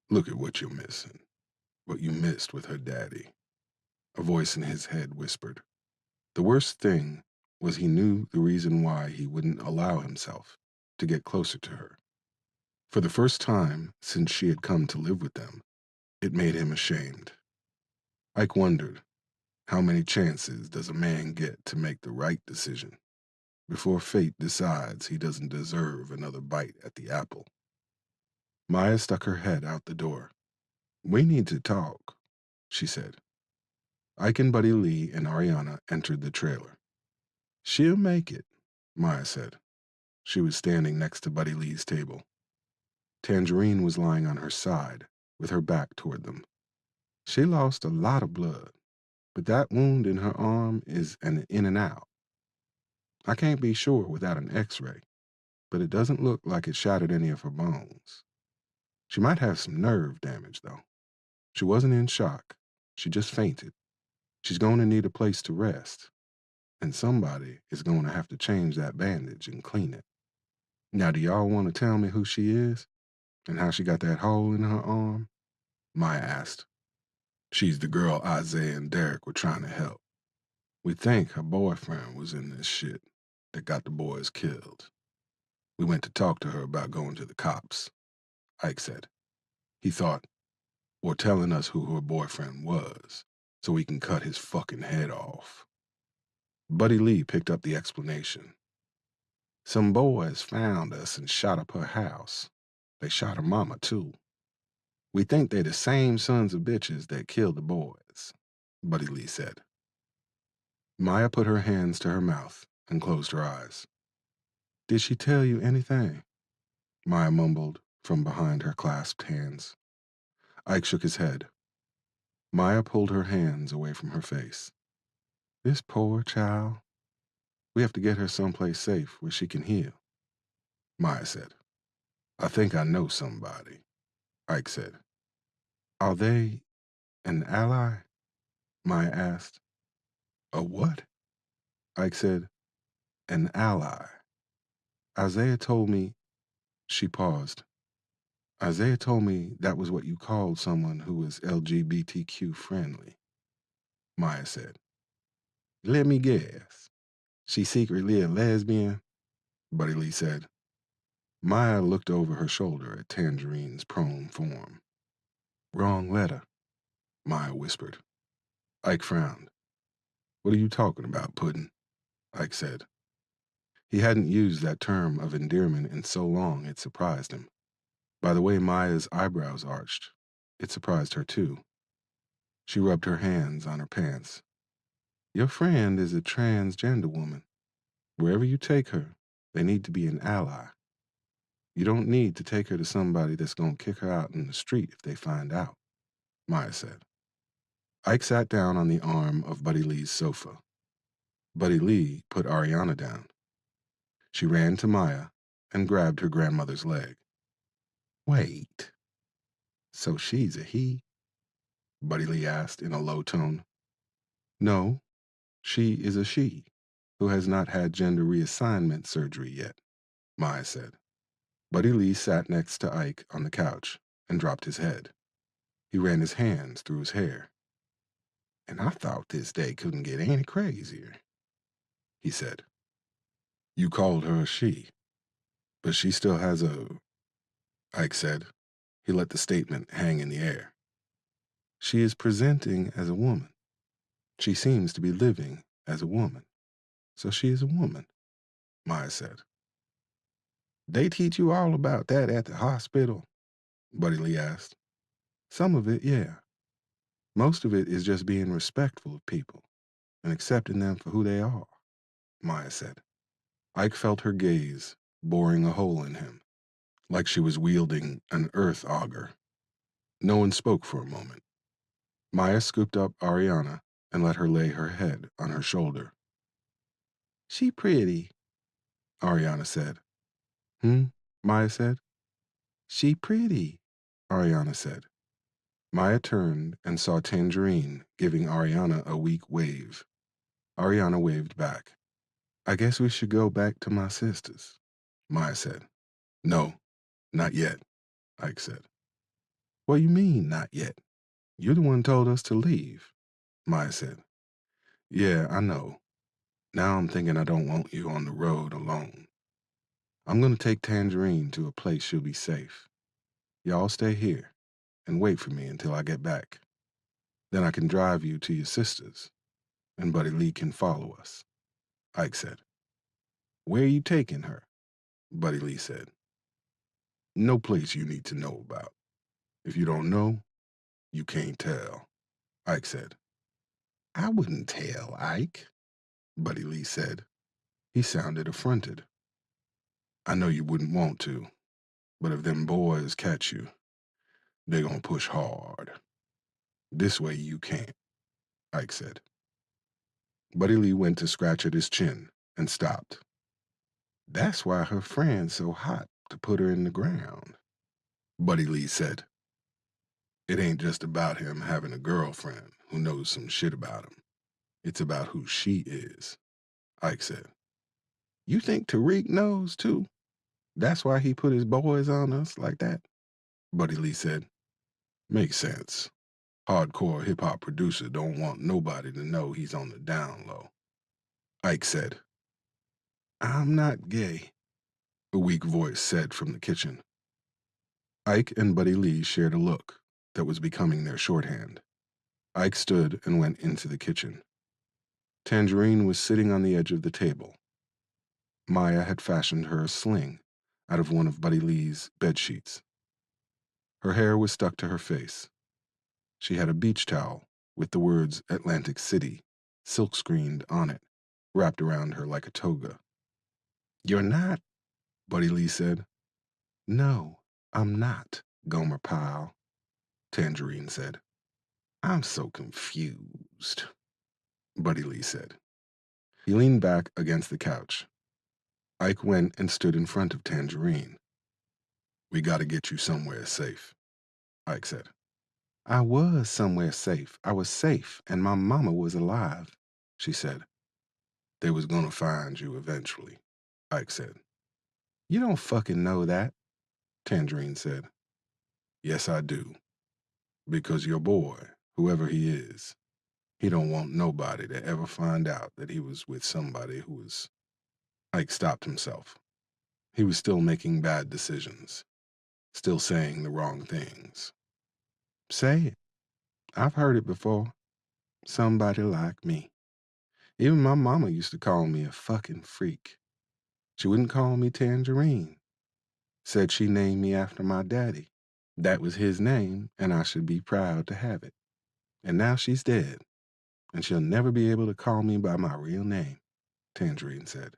Look at what you're missing. What you missed with her daddy, a voice in his head whispered. The worst thing was he knew the reason why he wouldn't allow himself to get closer to her. For the first time since she had come to live with them, it made him ashamed. Ike wondered, how many chances does a man get to make the right decision before fate decides he doesn't deserve another bite at the apple? Maya stuck her head out the door. We need to talk, she said. Ike and Buddy Lee and Ariana entered the trailer. She'll make it, Maya said. She was standing next to Buddy Lee's table. Tangerine was lying on her side, with her back toward them. She lost a lot of blood, but that wound in her arm is an in and out. I can't be sure without an x-ray, but it doesn't look like it shattered any of her bones. She might have some nerve damage, though. She wasn't in shock. She just fainted. She's going to need a place to rest, and somebody is going to have to change that bandage and clean it. Now, do y'all want to tell me who she is and how she got that hole in her arm? Maya asked. She's the girl Isaiah and Derek were trying to help. We think her boyfriend was in this shit that got the boys killed. We went to talk to her about going to the cops, Ike said. He thought, or telling us who her boyfriend was, so we can cut his fucking head off. Buddy Lee picked up the explanation. Some boys found us and shot up her house. They shot her mama, too. We think they're the same sons of bitches that killed the boys, Buddy Lee said. Maya put her hands to her mouth and closed her eyes. Did she tell you anything? Maya mumbled from behind her clasped hands. Ike shook his head. Maya pulled her hands away from her face. This poor child. We have to get her someplace safe where she can heal, Maya said. I think I know somebody, Ike said. Are they an ally? Maya asked. A what? Ike said. An ally. Isaiah told me. She paused. Isaiah told me that was what you called someone who was LGBTQ friendly, Maya said. Let me guess. She's secretly a lesbian? Buddy Lee said. Maya looked over her shoulder at Tangerine's prone form. Wrong letter, Maya whispered. Ike frowned. What are you talking about, Puddin'? Ike said. He hadn't used that term of endearment in so long it surprised him. By the way Maya's eyebrows arched, it surprised her too. She rubbed her hands on her pants. Your friend is a transgender woman. Wherever you take her, they need to be an ally. You don't need to take her to somebody that's going to kick her out in the street if they find out, Maya said. Ike sat down on the arm of Buddy Lee's sofa. Buddy Lee put Ariana down. She ran to Maya and grabbed her grandmother's leg. Wait, so she's a he? Buddy Lee asked in a low tone. No, she is a she who has not had gender reassignment surgery yet, Maya said. Buddy Lee sat next to Ike on the couch and dropped his head. He ran his hands through his hair. And I thought this day couldn't get any crazier, he said. You called her a she, but she still has a... Ike said. He let the statement hang in the air. She is presenting as a woman. She seems to be living as a woman. So she is a woman, Maya said. They teach you all about that at the hospital? Buddy Lee asked. Some of it, yeah. Most of it is just being respectful of people and accepting them for who they are, Maya said. Ike felt her gaze, boring a hole in him, like she was wielding an earth auger. No one spoke for a moment. Maya scooped up Ariana and let her lay her head on her shoulder. She pretty, Ariana said. Maya said. She pretty, Ariana said. Maya turned and saw Tangerine giving Ariana a weak wave. Ariana waved back. I guess we should go back to my sister's, Maya said. No, not yet, Ike said. What you mean, not yet? You're the one told us to leave, Maya said. Yeah, I know. Now I'm thinking I don't want you on the road alone. I'm going to take Tangerine to a place she'll be safe. Y'all stay here and wait for me until I get back. Then I can drive you to your sister's, and Buddy Lee can follow us, Ike said. Where are you taking her? Buddy Lee said. No place you need to know about. If you don't know, you can't tell, Ike said. I wouldn't tell Ike, Buddy Lee said. He sounded affronted. I know you wouldn't want to, but if them boys catch you, they gonna push hard. This way you can't, Ike said. Buddy Lee went to scratch at his chin and stopped. That's why her friend's so hot to put her in the ground, Buddy Lee said. It ain't just about him having a girlfriend who knows some shit about him. It's about who she is, Ike said. You think Tariq knows too? That's why he put his boys on us like that? Buddy Lee said. Makes sense. Hardcore hip-hop producer don't want nobody to know he's on the down low. Ike said. I'm not gay, a weak voice said from the kitchen. Ike and Buddy Lee shared a look that was becoming their shorthand. Ike stood and went into the kitchen. Tangerine was sitting on the edge of the table. Maya had fashioned her a sling out of one of Buddy Lee's bed sheets. Her hair was stuck to her face. She had a beach towel with the words Atlantic City silk-screened on it, wrapped around her like a toga. You're not, Buddy Lee said. No, I'm not, Gomer Pyle, Tangerine said. I'm so confused, Buddy Lee said. He leaned back against the couch. Ike went and stood in front of Tangerine. We gotta get you somewhere safe, Ike said. I was somewhere safe. I was safe, and my mama was alive, she said. They was gonna find you eventually, Ike said. You don't fucking know that, Tangerine said. Yes, I do. Because your boy, whoever he is, he don't want nobody to ever find out that he was with somebody who was... Ike stopped himself. He was still making bad decisions, still saying the wrong things. Say it. I've heard it before. Somebody like me. Even my mama used to call me a fucking freak. She wouldn't call me Tangerine. Said she named me after my daddy. That was his name, and I should be proud to have it. And now she's dead, and she'll never be able to call me by my real name, Tangerine said.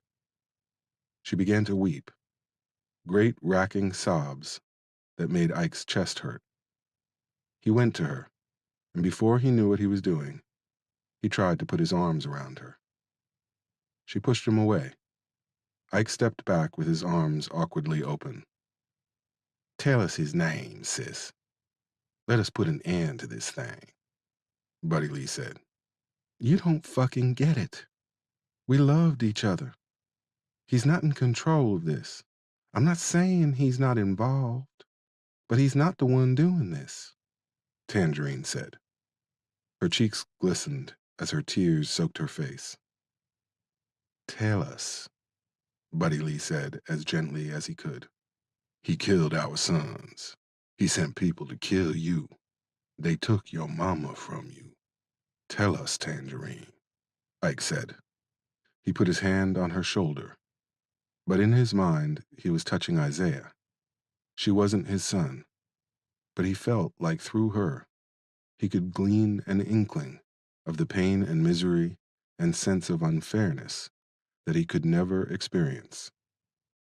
She began to weep, great racking sobs that made Ike's chest hurt. He went to her, and before he knew what he was doing, he tried to put his arms around her. She pushed him away. Ike stepped back with his arms awkwardly open. Tell us his name, sis. Let us put an end to this thing, Buddy Lee said. You don't fucking get it. We loved each other. He's not in control of this. I'm not saying he's not involved, but he's not the one doing this, Tangerine said. Her cheeks glistened as her tears soaked her face. Tell us, Buddy Lee said as gently as he could. He killed our sons. He sent people to kill you. They took your mama from you. Tell us, Tangerine, Ike said. He put his hand on her shoulder, but in his mind he was touching Isaiah. She wasn't his son, but he felt like through her he could glean an inkling of the pain and misery and sense of unfairness that he could never experience.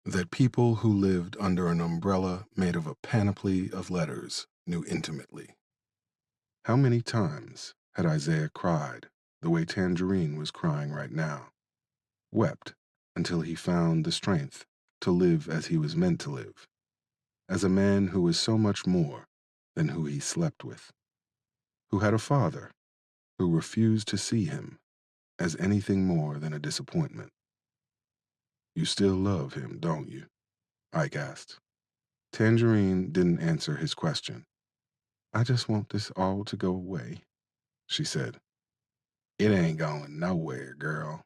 That people who lived under an umbrella made of a panoply of letters knew intimately. How many times had Isaiah cried the way Tangerine was crying right now? Wept until he found the strength to live as he was meant to live, as a man who was so much more than who he slept with, who had a father who refused to see him as anything more than a disappointment. You still love him, don't you? Ike asked. Tangerine didn't answer his question. I just want this all to go away, she said. It ain't going nowhere, girl,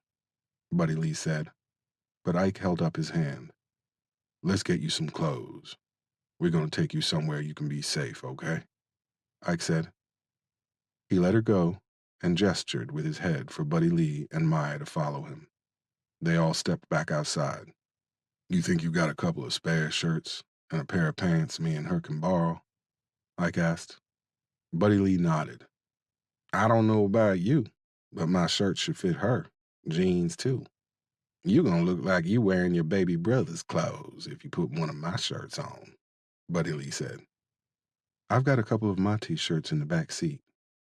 Buddy Lee said, but Ike held up his hand. Let's get you some clothes. We're going to take you somewhere you can be safe, okay? Ike said. He let her go and gestured with his head for Buddy Lee and Maya to follow him. They all stepped back outside. You think you got a couple of spare shirts and a pair of pants me and her can borrow? Ike asked. Buddy Lee nodded. I don't know about you, But my shirt should fit her. Jeans, too. You gonna look like you wearing your baby brother's clothes if you put one of my shirts on, Buddy Lee said. I've got a couple of my t-shirts in the back seat,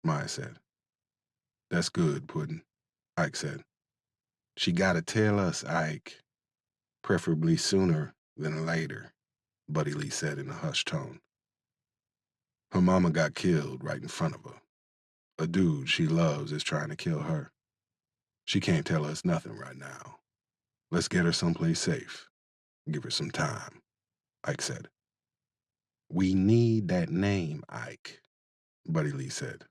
Maya said. That's good, Puddin', Ike said. She gotta tell us, Ike. Preferably sooner than later, Buddy Lee said in a hushed tone. Her mama got killed right in front of her. A dude she loves is trying to kill her. She can't tell us nothing right now. Let's get her someplace safe. Give her some time, Ike said. We need that name, Ike, Buddy Lee said.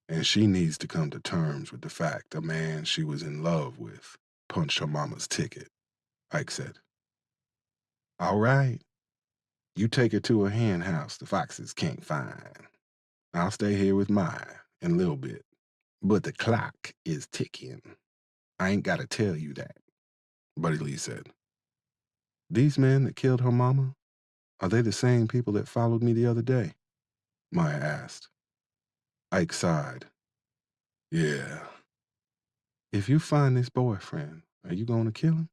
And she needs to come to terms with the fact a man she was in love with punched her mama's ticket, Ike said. All right. You take her to a hen house the foxes can't find. I'll stay here with Maya in a little bit. But the clock is ticking. I ain't gotta tell you that, Buddy Lee said. These men that killed her mama, are they the same people that followed me the other day? Maya asked. Ike sighed. Yeah. If you find this boyfriend, are you gonna kill him?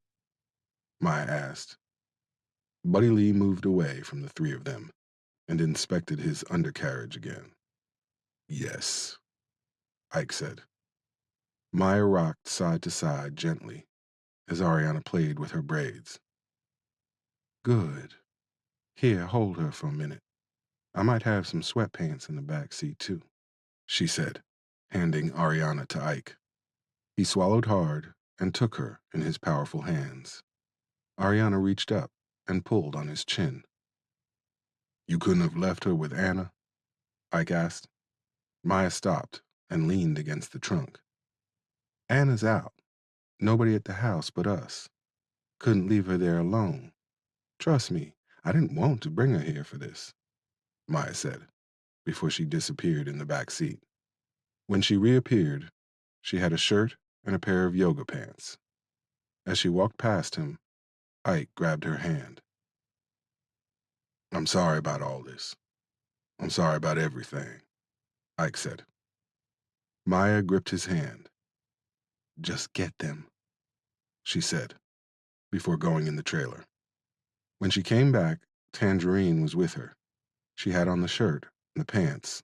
Maya asked. Buddy Lee moved away from the three of them and inspected his undercarriage again. Yes, Ike said. Maya rocked side to side gently as Ariana played with her braids. Good. Here, hold her for a minute. I might have some sweatpants in the back seat, too, she said, handing Ariana to Ike. He swallowed hard and took her in his powerful hands. Ariana reached up and pulled on his chin. You couldn't have left her with Anna? Ike asked. Maya stopped and leaned against the trunk. Anna's out. Nobody at the house but us. Couldn't leave her there alone. Trust me, I didn't want to bring her here for this, Maya said, before she disappeared in the back seat. When she reappeared, she had a shirt and a pair of yoga pants. As she walked past him, Ike grabbed her hand. I'm sorry about all this. I'm sorry about everything, Ike said. Maya gripped his hand. Just get them, she said, before going in the trailer. When she came back, Tangerine was with her. She had on the shirt and the pants.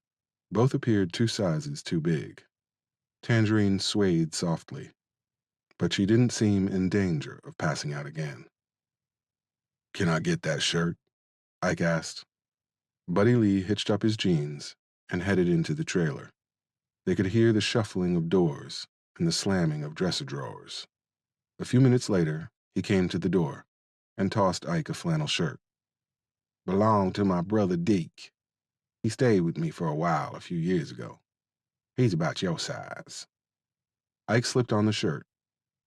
Both appeared 2 sizes too big. Tangerine swayed softly, but she didn't seem in danger of passing out again. Can I get that shirt? Ike asked. Buddy Lee hitched up his jeans and headed into the trailer. They could hear the shuffling of doors and the slamming of dresser drawers. A few minutes later, he came to the door and tossed Ike a flannel shirt. Belonged to my brother Deke. He stayed with me for a while a few years ago. He's about your size. Ike slipped on the shirt.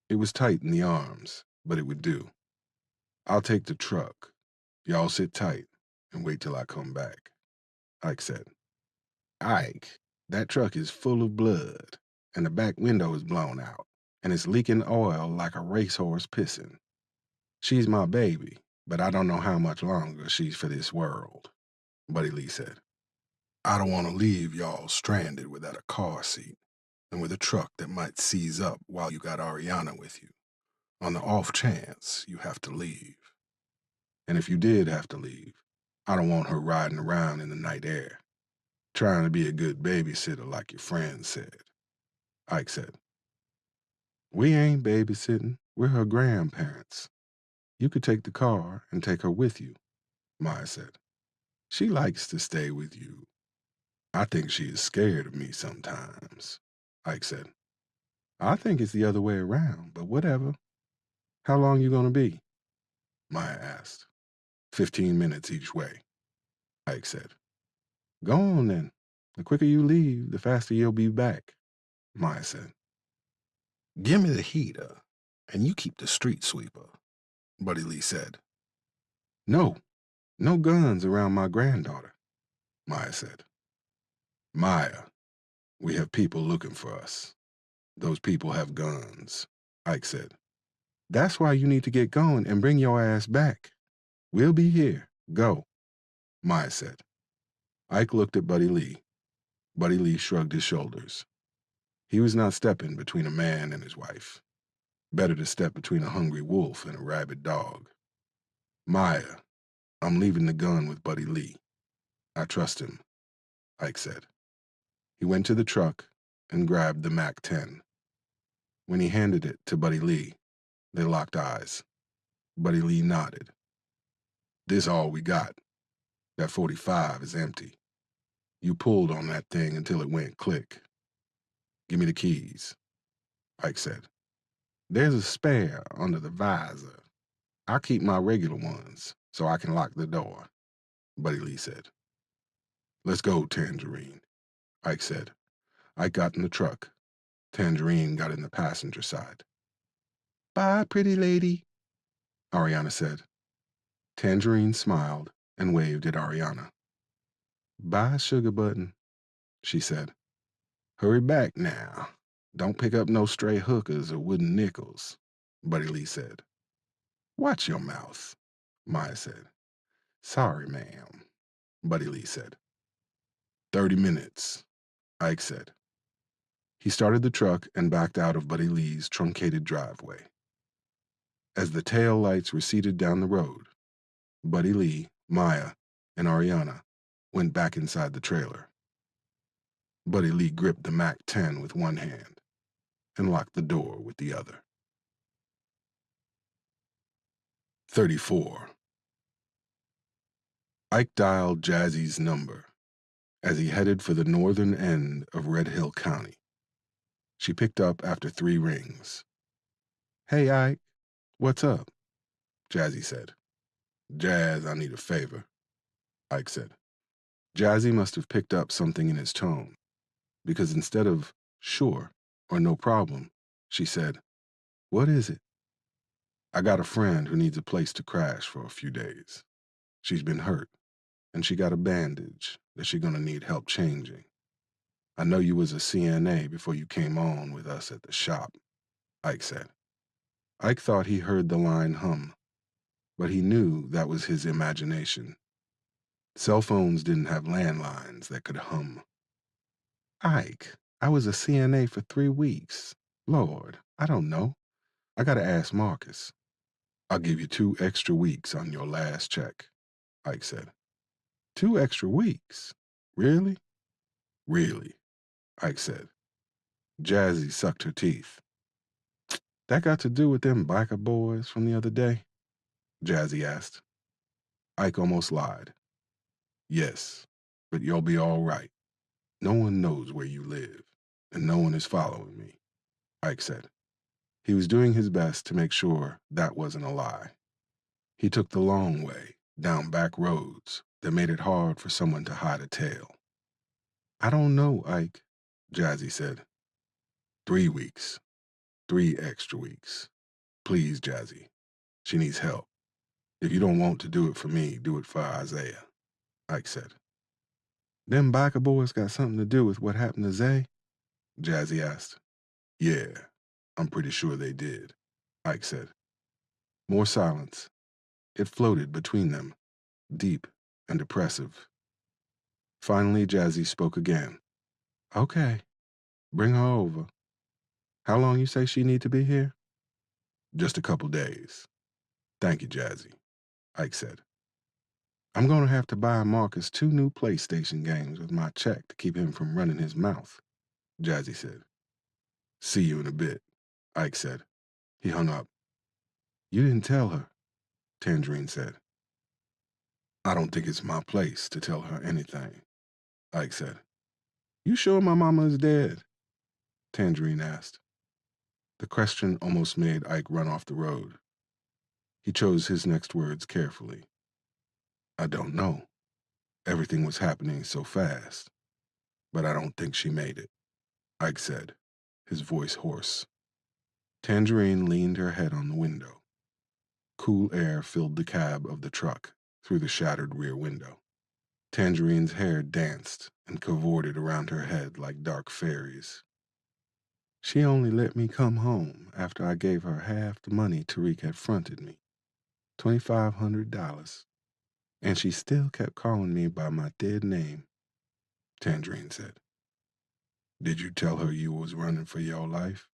It was tight in the arms, but it would do. I'll take the truck. Y'all sit tight and wait till I come back, Ike said. Ike, that truck is full of blood, and the back window is blown out, and it's leaking oil like a racehorse pissing. She's my baby, but I don't know how much longer she's for this world, Buddy Lee said. I don't want to leave y'all stranded without a car seat and with a truck that might seize up while you got Ariana with you, on the off chance you have to leave. And if you did have to leave, I don't want her riding around in the night air, trying to be a good babysitter like your friend said, Ike said. We ain't babysitting, we're her grandparents. You could take the car and take her with you, Maya said. She likes to stay with you. I think she is scared of me sometimes, Ike said. I think it's the other way around, but whatever. How long you gonna be? Maya asked. 15 minutes each way, Ike said. Go on then. The quicker you leave, the faster you'll be back, Maya said. Give me the heater, and you keep the street sweeper, Buddy Lee said. No, no guns around my granddaughter, Maya said. Maya, we have people looking for us. Those people have guns, Ike said. That's why you need to get going and bring your ass back. We'll be here. Go, Maya said. Ike looked at Buddy Lee. Buddy Lee shrugged his shoulders. He was not stepping between a man and his wife. Better to step between a hungry wolf and a rabid dog. Maya, I'm leaving the gun with Buddy Lee. I trust him, Ike said. He went to the truck and grabbed the MAC-10. When he handed it to Buddy Lee, they locked eyes. Buddy Lee nodded. This all we got. That 45 is empty. You pulled on that thing until it went click. Give me the keys, Ike said. There's a spare under the visor. I'll keep my regular ones so I can lock the door, Buddy Lee said. Let's go, Tangerine, Ike said. Ike got in the truck. Tangerine got in the passenger side. Bye, pretty lady, Ariana said. Tangerine smiled and waved at Ariana. Bye, sugar button, she said. Hurry back now. Don't pick up no stray hookers or wooden nickels, Buddy Lee said. Watch your mouth, Maya said. Sorry, ma'am, Buddy Lee said. 30 minutes, Ike said. He started the truck and backed out of Buddy Lee's truncated driveway. As the tail lights receded down the road, Buddy Lee, Maya, and Ariana went back inside the trailer. Buddy Lee gripped the MAC-10 with one hand and locked the door with the other. 34. Ike dialed Jazzy's number as he headed for the northern end of Red Hill County. She picked up after 3 rings. Hey, Ike, what's up? Jazzy said. Jazz, I need a favor, Ike said. Jazzy must have picked up something in his tone, because instead of sure or no problem, she said, What is it? I got a friend who needs a place to crash for a few days. She's been hurt, and she got a bandage that she's gonna need help changing. I know you was a CNA before you came on with us at the shop, Ike said. Ike thought he heard the line hum, but he knew that was his imagination. Cell phones didn't have landlines that could hum. Ike, I was a CNA for 3 weeks. Lord, I don't know. I gotta ask Marcus. I'll give you 2 extra weeks on your last check, Ike said. 2 extra weeks? Really? Really, Ike said. Jazzy sucked her teeth. That got to do with them biker boys from the other day? Jazzy asked. Ike almost lied. Yes, but you'll be all right. No one knows where you live, and no one is following me, Ike said. He was doing his best to make sure that wasn't a lie. He took the long way, down back roads that made it hard for someone to hide a tail. I don't know, Ike, Jazzy said. 3 weeks. 3 extra weeks. Please, Jazzy. She needs help. If you don't want to do it for me, do it for Isaiah, Ike said. Them biker boys got something to do with what happened to Zay? Jazzy asked. Yeah, I'm pretty sure they did, Ike said. More silence. It floated between them, deep and oppressive. Finally, Jazzy spoke again. Okay, bring her over. How long you say she need to be here? Just a couple days. Thank you, Jazzy, Ike said. I'm going to have to buy Marcus 2 new PlayStation games with my check to keep him from running his mouth, Jazzy said. See you in a bit, Ike said. He hung up. You didn't tell her, Tangerine said. I don't think it's my place to tell her anything, Ike said. You sure my mama is dead? Tangerine asked. The question almost made Ike run off the road. He chose his next words carefully. I don't know. Everything was happening so fast. But I don't think she made it, Ike said, his voice hoarse. Tangerine leaned her head on the window. Cool air filled the cab of the truck through the shattered rear window. Tangerine's hair danced and cavorted around her head like dark fairies. She only let me come home after I gave her half the money Tariq had fronted me, $2,500. And she still kept calling me by my dead name, Tangerine said. Did you tell her you was running for your life?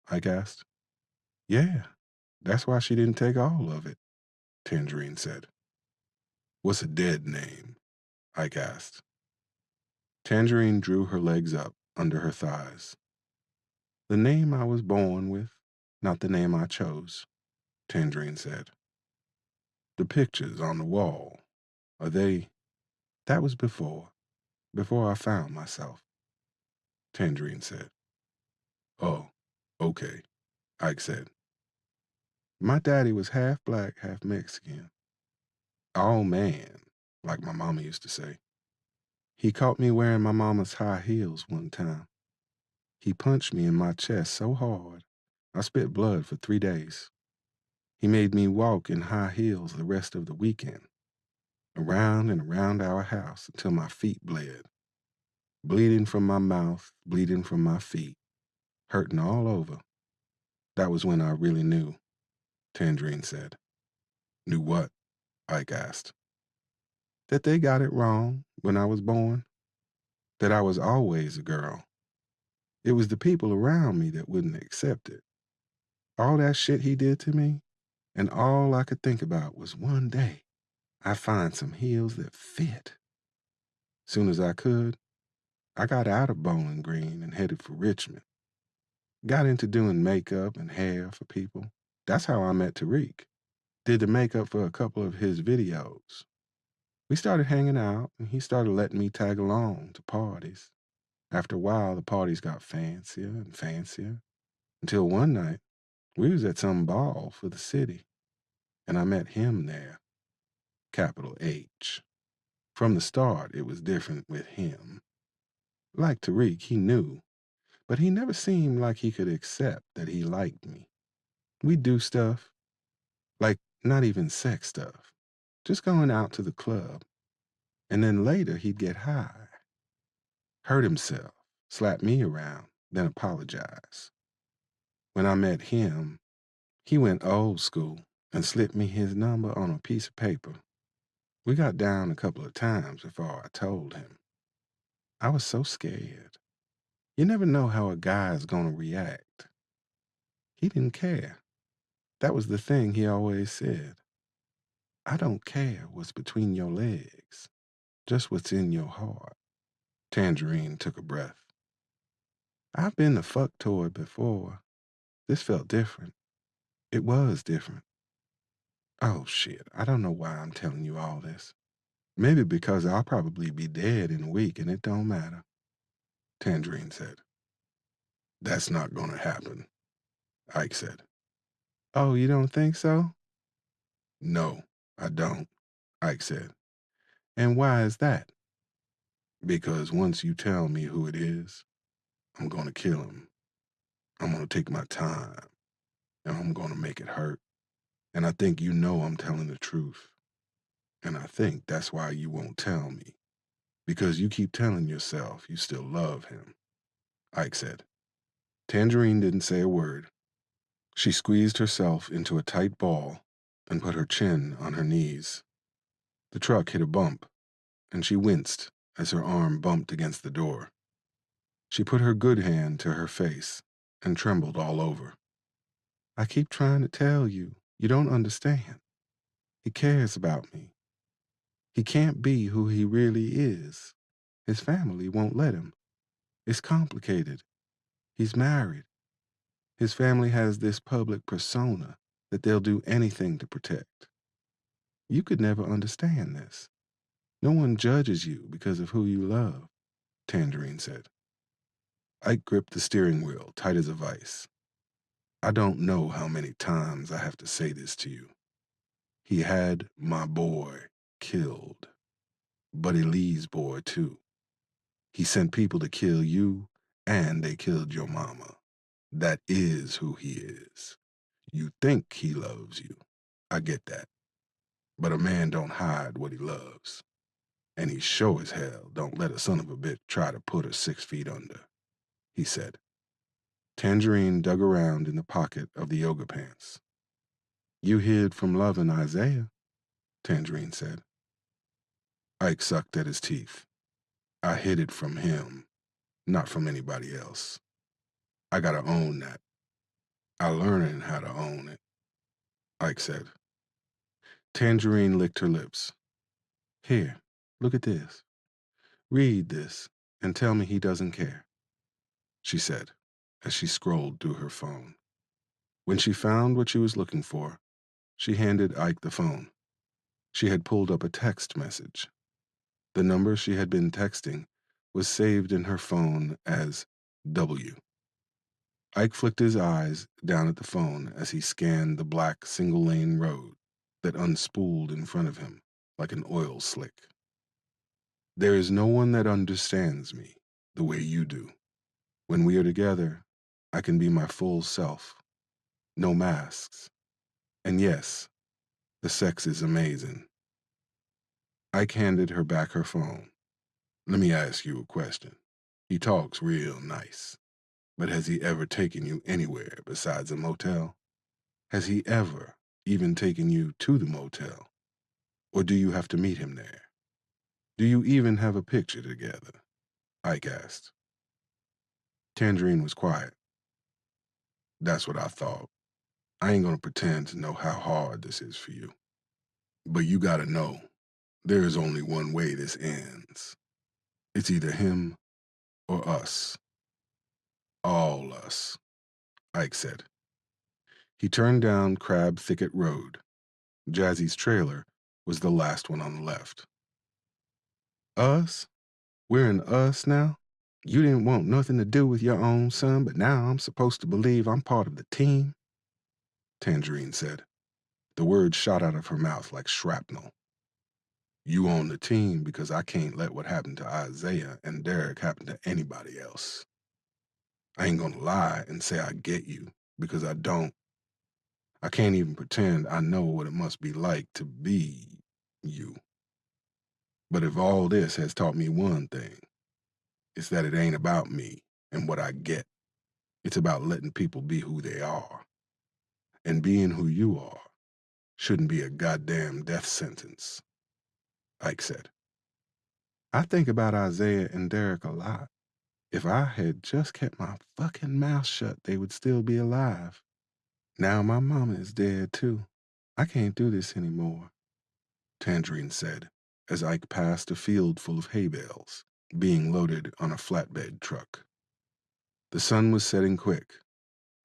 Ike asked. Yeah, that's why she didn't take all of it, Tangerine said. What's a dead name? Ike asked. Tangerine drew her legs up under her thighs. The name I was born with, not the name I chose, Tangerine said. The pictures on the wall, are they? That was before I found myself, Tangerine said. Oh, okay, Ike said. My daddy was half black, half Mexican. Oh man, like my mama used to say. He caught me wearing my mama's high heels one time. He punched me in my chest so hard, I spit blood for 3 days. He made me walk in high heels the rest of the weekend, around and around our house until my feet bled. Bleeding from my mouth, bleeding from my feet, hurting all over. That was when I really knew, Tangerine said. Knew what? Ike asked. That they got it wrong when I was born. That I was always a girl. It was the people around me that wouldn't accept it. All that shit he did to me, and all I could think about was one day I'd find some heels that fit. Soon as I could, I got out of Bowling Green and headed for Richmond. Got into doing makeup and hair for people. That's how I met Tariq. Did the makeup for a couple of his videos. We started hanging out, and he started letting me tag along to parties. After a while, the parties got fancier and fancier, until one night, we was at some ball for the city, and I met him there, capital H. From the start, it was different with him. Like Tariq, he knew, but he never seemed like he could accept that he liked me. We'd do stuff, like not even sex stuff, just going out to the club, and then later he'd get high, hurt himself, slap me around, then apologize. When I met him, he went old school and slipped me his number on a piece of paper. We got down a couple of times before I told him. I was so scared. You never know how a guy's gonna react. He didn't care. That was the thing he always said. I don't care what's between your legs, just what's in your heart. Tangerine took a breath. I've been the fuck toy before. This felt different. It was different. Oh shit, I don't know why I'm telling you all this. Maybe because I'll probably be dead in a week and it don't matter, Tangerine said. That's not gonna happen, Ike said. Oh, you don't think so? No, I don't, Ike said. And why is that? Because once you tell me who it is, I'm gonna kill him. I'm gonna take my time, and I'm gonna make it hurt. And I think you know I'm telling the truth. And I think that's why you won't tell me. Because you keep telling yourself you still love him, Ike said. Tangerine didn't say a word. She squeezed herself into a tight ball and put her chin on her knees. The truck hit a bump, and she winced as her arm bumped against the door. She put her good hand to her face and trembled all over. I keep trying to tell you, you don't understand. He cares about me. He can't be who he really is. His family won't let him. It's complicated. He's married. His family has this public persona that they'll do anything to protect. You could never understand this. No one judges you because of who you love, Tangerine said. Ike gripped the steering wheel tight as a vice. I don't know how many times I have to say this to you. He had my boy killed, Buddy Lee's boy too. He sent people to kill you, and they killed your mama. That is who he is. You think he loves you. I get that. But a man don't hide what he loves. And he sure as hell don't let a son of a bitch try to put her 6 feet under, he said. Tangerine dug around in the pocket of the yoga pants. You hid from loving Isaiah, Tangerine said. Ike sucked at his teeth. I hid it from him. not from anybody else. I gotta own that. I learning how to own it, Ike said. Tangerine licked her lips. Here, look at this. Read this and tell me he doesn't care, she said as she scrolled through her phone. When she found what she was looking for, she handed Ike the phone. She had pulled up a text message. The number she had been texting was saved in her phone as W. Ike flicked his eyes down at the phone as he scanned the black single-lane road that unspooled in front of him like an oil slick. There is no one that understands me the way you do. When we are together, I can be my full self. No masks. And yes, the sex is amazing. Ike handed her back her phone. Let me ask you a question. He talks real nice, but has he ever taken you anywhere besides a motel? Has he ever even taken you to the motel? Or do you have to meet him there? Do you even have a picture together? Ike asked. Tangerine was quiet. That's what I thought. I ain't gonna pretend to know how hard this is for you. But you gotta know, there is only one way this ends. It's either him or us. All us, Ike said. He turned down Crab Thicket Road. Jazzy's trailer was the last one on the left. Us? We're in us now? You didn't want nothing to do with your own son, but now I'm supposed to believe I'm part of the team? Tangerine said. The words shot out of her mouth like shrapnel. You on the team because I can't let what happened to Isaiah and Derek happen to anybody else. I ain't gonna lie and say I get you, because I don't. I can't even pretend I know what it must be like to be you. But if all this has taught me one thing, it's that it ain't about me and what I get. It's about letting people be who they are. And being who you are shouldn't be a goddamn death sentence, Ike said. I think about Isaiah and Derek a lot. If I had just kept my fucking mouth shut, they would still be alive. Now my mama is dead too. I can't do this anymore, Tangerine said as Ike passed a field full of hay bales being loaded on a flatbed truck. The sun was setting quick,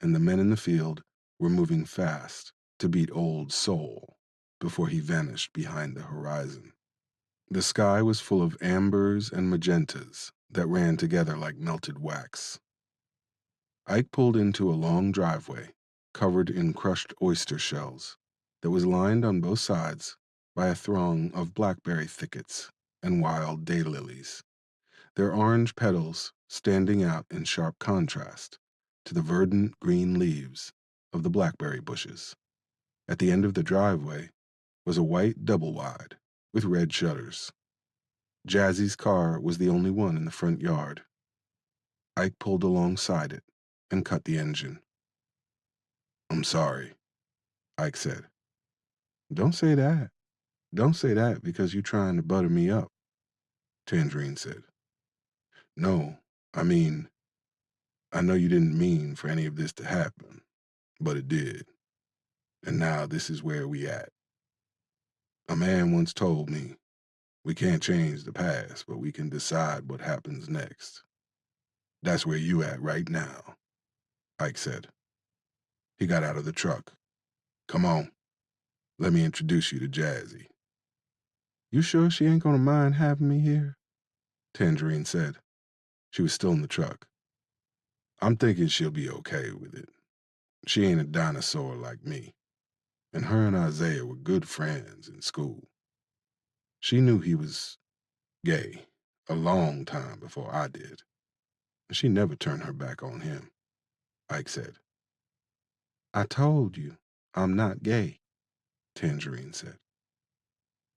and the men in the field were moving fast to beat Old Soul before he vanished behind the horizon. The sky was full of ambers and magentas that ran together like melted wax. Ike pulled into a long driveway covered in crushed oyster shells that was lined on both sides by a throng of blackberry thickets and wild daylilies, their orange petals standing out in sharp contrast to the verdant green leaves of the blackberry bushes. At the end of the driveway was a white double-wide with red shutters. Jazzy's car was the only one in the front yard. Ike pulled alongside it and cut the engine. I'm sorry, Ike said. Don't say that. Don't say that because you're trying to butter me up, Tangerine said. No, I mean, I know you didn't mean for any of this to happen, but it did. And now this is where we at. A man once told me, we can't change the past, but we can decide what happens next. That's where you at right now, Ike said. He got out of the truck. Come on, let me introduce you to Jazzy. You sure she ain't gonna mind having me here? Tangerine said. She was still in the truck. I'm thinking she'll be okay with it. She ain't a dinosaur like me. And her and Isaiah were good friends in school. She knew he was gay a long time before I did. And she never turned her back on him, Ike said. I told you, I'm not gay, Tangerine said.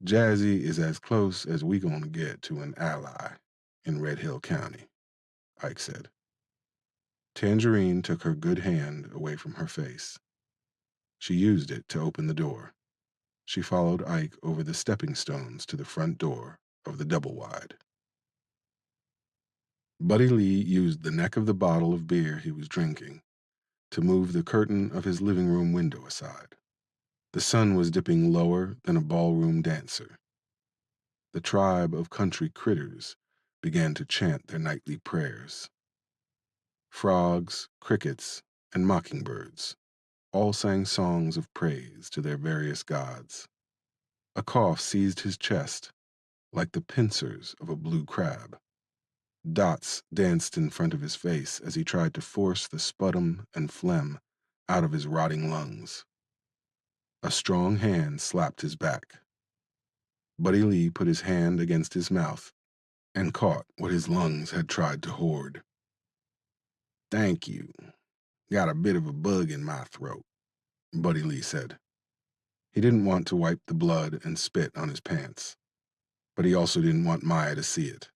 Jazzy is as close as we gonna get to an ally in Red Hill County, Ike said. Tangerine took her good hand away from her face. She used it to open the door. She followed Ike over the stepping stones to the front door of the double-wide. Buddy Lee used the neck of the bottle of beer he was drinking to move the curtain of his living room window aside. The sun was dipping lower than a ballroom dancer. The tribe of country critters began to chant their nightly prayers. Frogs, crickets, and mockingbirds all sang songs of praise to their various gods. A cough seized his chest like the pincers of a blue crab. Dots danced in front of his face as he tried to force the sputum and phlegm out of his rotting lungs. A strong hand slapped his back. Buddy Lee put his hand against his mouth and caught what his lungs had tried to hoard. "Thank you. Got a bit of a bug in my throat," Buddy Lee said. He didn't want to wipe the blood and spit on his pants, but he also didn't want Maya to see it.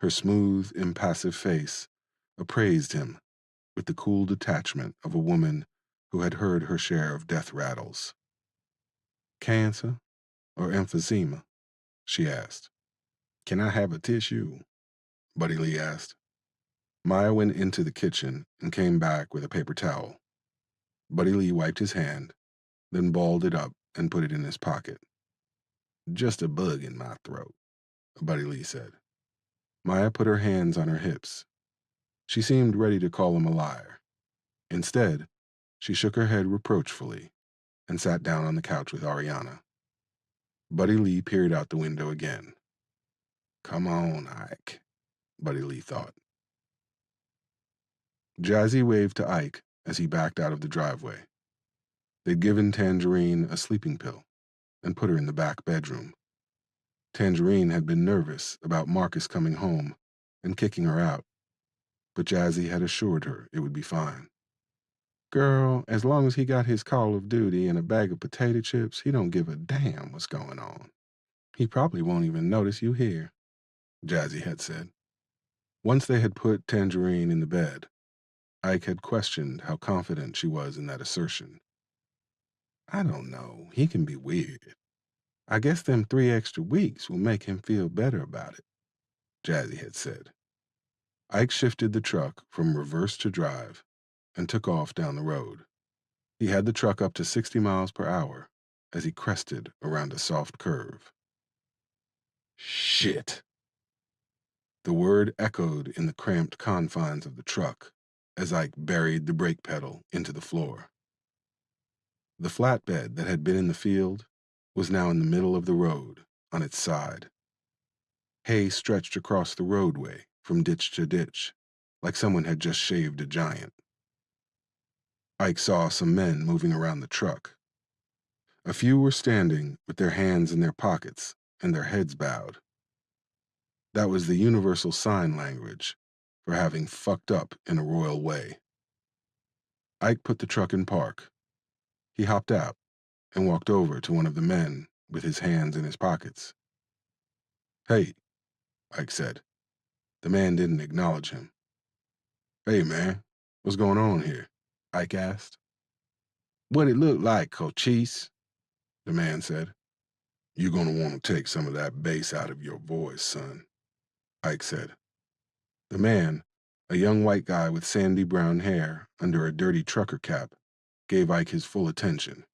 Her smooth, impassive face appraised him with the cool detachment of a woman who had heard her share of death rattles. "Cancer or emphysema?" she asked. "Can I have a tissue?" Buddy Lee asked. Maya went into the kitchen and came back with a paper towel. Buddy Lee wiped his hand, then balled it up and put it in his pocket. "Just a bug in my throat," Buddy Lee said. Maya put her hands on her hips. She seemed ready to call him a liar. Instead, she shook her head reproachfully and sat down on the couch with Ariana. Buddy Lee peered out the window again. "Come on, Ike," Buddy Lee thought. Jazzy waved to Ike as he backed out of the driveway. They'd given Tangerine a sleeping pill and put her in the back bedroom. Tangerine had been nervous about Marcus coming home and kicking her out, but Jazzy had assured her it would be fine. "Girl, as long as he got his Call of Duty and a bag of potato chips, he don't give a damn what's going on. He probably won't even notice you here," Jazzy had said. Once they had put Tangerine in the bed, Ike had questioned how confident she was in that assertion. "I don't know. He can be weird. I guess them 3 extra weeks will make him feel better about it," Jazzy had said. Ike shifted the truck from reverse to drive and took off down the road. He had the truck up to 60 miles per hour as he crested around a soft curve. "Shit." The word echoed in the cramped confines of the truck as Ike buried the brake pedal into the floor. The flatbed that had been in the field was now in the middle of the road, on its side. Hay stretched across the roadway from ditch to ditch, like someone had just shaved a giant. Ike saw some men moving around the truck. A few were standing with their hands in their pockets and their heads bowed. That was the universal sign language for having fucked up in a royal way. Ike put the truck in park. He hopped out and walked over to one of the men with his hands in his pockets. "Hey," Ike said. The man didn't acknowledge him. "Hey, man, what's going on here?" Ike asked. "What it look like, Cochise?" the man said. "You're gonna want to take some of that bass out of your voice, son," Ike said. The man, a young white guy with sandy brown hair under a dirty trucker cap, gave Ike his full attention.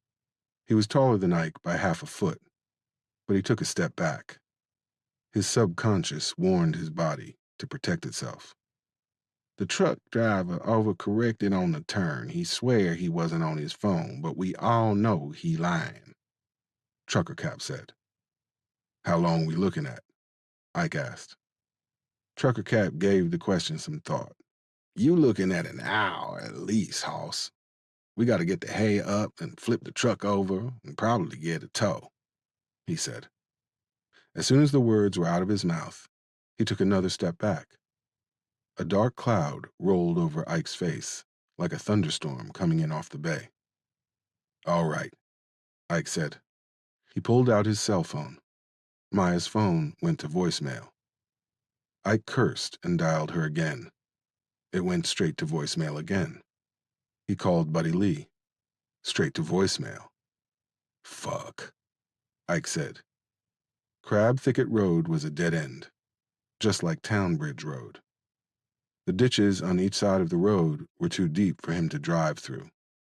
He was taller than Ike by half a foot, but he took a step back. His subconscious warned his body to protect itself. "The truck driver overcorrected on the turn. He swear he wasn't on his phone, but we all know he lying," Trucker Cap said. "How long we looking at?" Ike asked. Trucker Cap gave the question some thought. "You looking at an hour at least, hoss. We got to get the hay up and flip the truck over and probably get a tow," he said. As soon as the words were out of his mouth, he took another step back. A dark cloud rolled over Ike's face, like a thunderstorm coming in off the bay. "All right," Ike said. He pulled out his cell phone. Maya's phone went to voicemail. Ike cursed and dialed her again. It went straight to voicemail again. He called Buddy Lee. Straight to voicemail. "Fuck," Ike said. Crab Thicket Road was a dead end, just like Townbridge Road. The ditches on each side of the road were too deep for him to drive through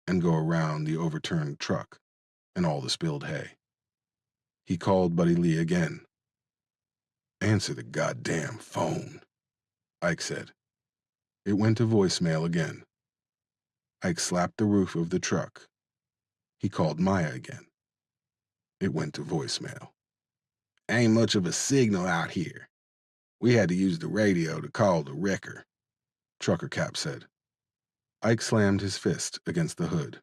and go around the overturned truck and all the spilled hay. He called Buddy Lee again. "Answer the goddamn phone," Ike said. It went to voicemail again. Ike slapped the roof of the truck. He called Maya again. It went to voicemail. "Ain't much of a signal out here. We had to use the radio to call the wrecker," Trucker Cap said. Ike slammed his fist against the hood.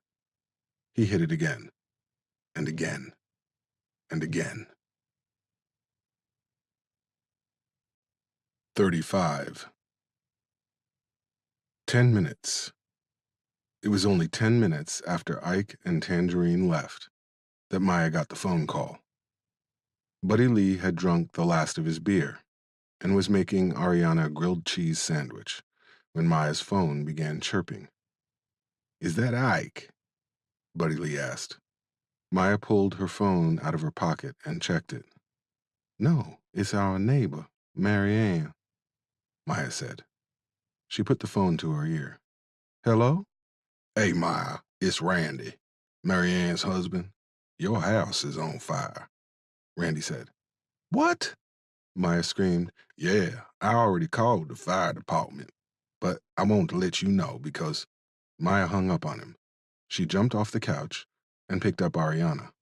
He hit it again, and again, and again. 35. 10 minutes. It was only 10 minutes after Ike and Tangerine left that Maya got the phone call. Buddy Lee had drunk the last of his beer and was making Ariana a grilled cheese sandwich when Maya's phone began chirping. "Is that Ike?" Buddy Lee asked. Maya pulled her phone out of her pocket and checked it. "No, it's our neighbor, Marianne," Maya said. She put the phone to her ear. "Hello?" "Hey, Maya, it's Randy, Marianne's husband. Your house is on fire," Randy said. "What?" Maya screamed. "Yeah, I already called the fire department, but I want to let you know because..." Maya hung up on him. She jumped off the couch and picked up Ariana.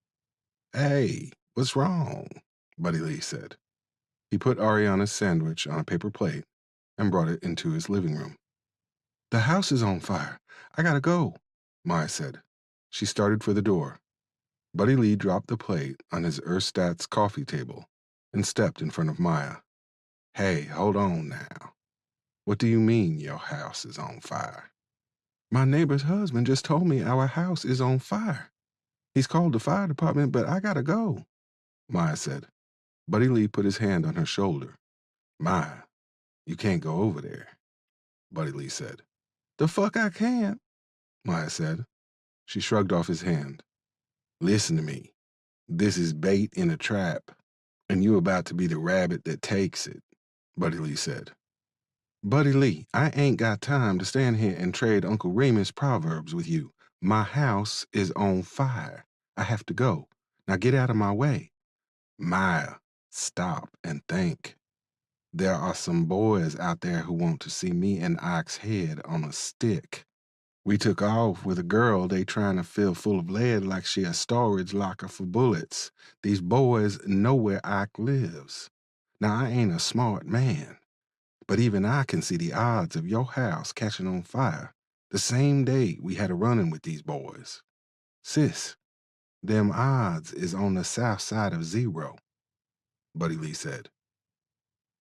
"Hey, what's wrong?" Buddy Lee said. He put Ariana's sandwich on a paper plate and brought it into his living room. "The house is on fire. I gotta go," Maya said. She started for the door. Buddy Lee dropped the plate on his Erstats coffee table and stepped in front of Maya. "Hey, hold on now. What do you mean your house is on fire?" "My neighbor's husband just told me our house is on fire. He's called the fire department, but I gotta go," Maya said. Buddy Lee put his hand on her shoulder. "Maya, you can't go over there," Buddy Lee said. "The fuck I can't," Maya said. She shrugged off his hand. "Listen to me. This is bait in a trap, and you about to be the rabbit that takes it," Buddy Lee said. "Buddy Lee, I ain't got time to stand here and trade Uncle Remus proverbs with you. My house is on fire. I have to go. Now get out of my way." "Maya, stop and think. There are some boys out there who want to see me and Ike's head on a stick. We took off with a girl they trying to fill full of lead like she a storage locker for bullets. These boys know where Ike lives. Now, I ain't a smart man, but even I can see the odds of your house catching on fire the same day we had a run-in with these boys. Sis, them odds is on the south side of zero," Buddy Lee said.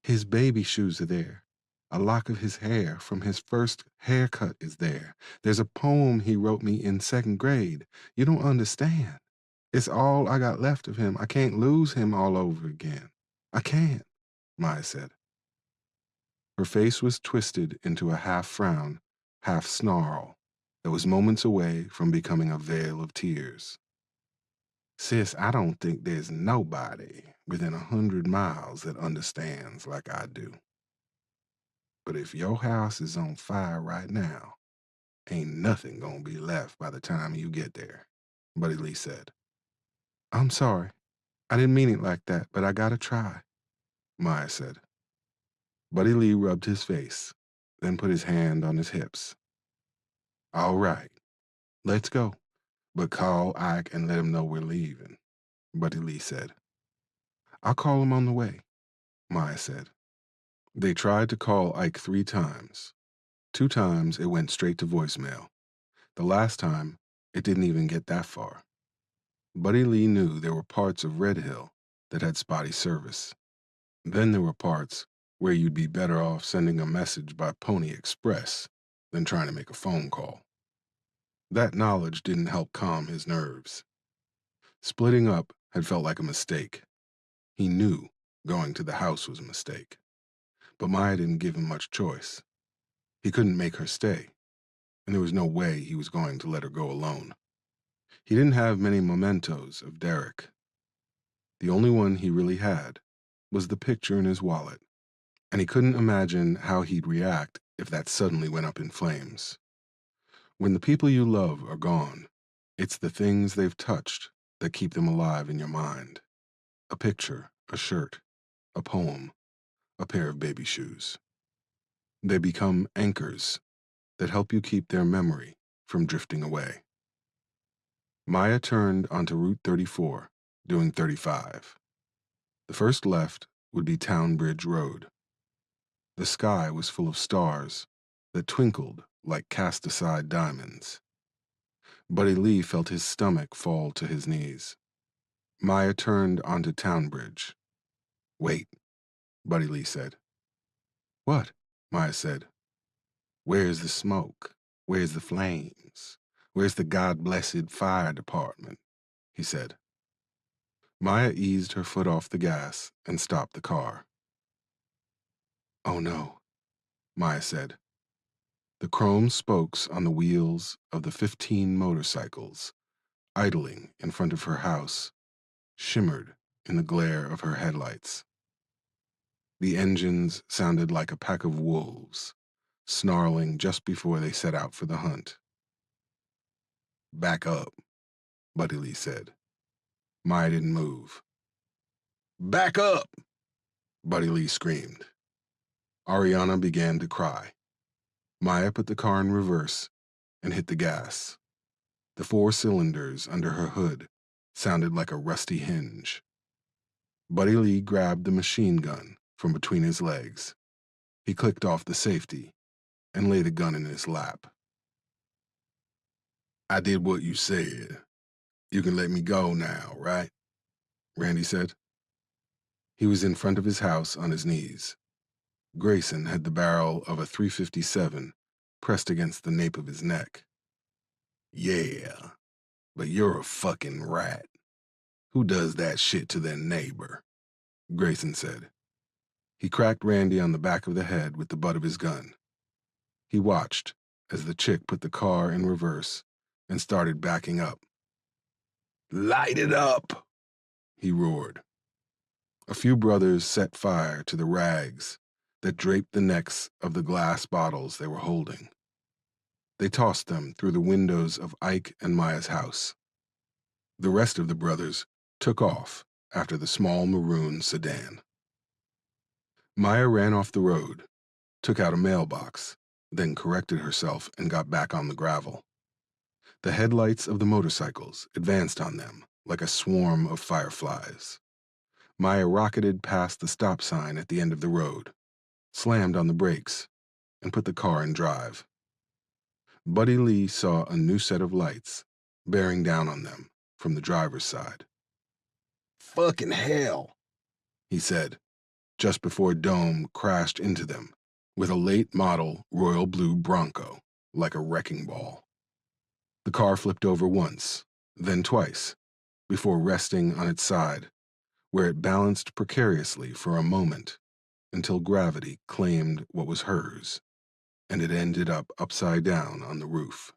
"His baby shoes are there. A lock of his hair from his first haircut is there. There's a poem he wrote me in 2nd grade. You don't understand. It's all I got left of him. I can't lose him all over again. I can't," Maya said. Her face was twisted into a half frown, half snarl that was moments away from becoming a veil of tears. "Sis, I don't think there's nobody within 100 miles that understands like I do. But if your house is on fire right now, ain't nothing gonna be left by the time you get there," Buddy Lee said. "I'm sorry. I didn't mean it like that, but I gotta try," Maya said. Buddy Lee rubbed his face, then put his hand on his hips. "All right, let's go. But call Ike and let him know we're leaving," Buddy Lee said. "I'll call him on the way," Maya said. They tried to call Ike 3 times. 2 times it went straight to voicemail. The last time, it didn't even get that far. Buddy Lee knew there were parts of Red Hill that had spotty service. Then there were parts where you'd be better off sending a message by Pony Express than trying to make a phone call. That knowledge didn't help calm his nerves. Splitting up had felt like a mistake. He knew going to the house was a mistake. But Maya didn't give him much choice. He couldn't make her stay, and there was no way he was going to let her go alone. He didn't have many mementos of Derek. The only one he really had was the picture in his wallet, and he couldn't imagine how he'd react if that suddenly went up in flames. When the people you love are gone, it's the things they've touched that keep them alive in your mind. A picture, a shirt, a poem, a pair of baby shoes. They become anchors that help you keep their memory from drifting away. Maya turned onto Route 34, doing 35. The first left would be Town Bridge Road. The sky was full of stars that twinkled like cast-aside diamonds. Buddy Lee felt his stomach fall to his knees. Maya turned onto Town Bridge. "Wait," Buddy Lee said. "What?" Maya said. "Where's the smoke? Where's the flames? Where's the God-blessed fire department?" he said. Maya eased her foot off the gas and stopped the car. "Oh no," Maya said. The chrome spokes on the wheels of the 15 motorcycles, idling in front of her house, shimmered in the glare of her headlights. The engines sounded like a pack of wolves, snarling just before they set out for the hunt. "Back up," Buddy Lee said. Maya didn't move. "Back up!" Buddy Lee screamed. Ariana began to cry. Maya put the car in reverse and hit the gas. The 4 cylinders under her hood sounded like a rusty hinge. Buddy Lee grabbed the machine gun from between his legs. He clicked off the safety and laid the gun in his lap. "I did what you said. You can let me go now, right?" Randy said. He was in front of his house on his knees. Grayson had the barrel of a .357 pressed against the nape of his neck. "Yeah, but you're a fucking rat. Who does that shit to their neighbor?" Grayson said. He cracked Randy on the back of the head with the butt of his gun. He watched as the chick put the car in reverse and started backing up. "Light it up!" he roared. A few brothers set fire to the rags that draped the necks of the glass bottles they were holding. They tossed them through the windows of Ike and Maya's house. The rest of the brothers took off after the small maroon sedan. Maya ran off the road, took out a mailbox, then corrected herself and got back on the gravel. The headlights of the motorcycles advanced on them like a swarm of fireflies. Maya rocketed past the stop sign at the end of the road, slammed on the brakes, and put the car in drive. Buddy Lee saw a new set of lights bearing down on them from the driver's side. "Fucking hell," he said, just before Dome crashed into them with a late model royal blue Bronco like a wrecking ball. The car flipped over once, then twice, before resting on its side, where it balanced precariously for a moment until gravity claimed what was hers, and it ended up upside down on the roof.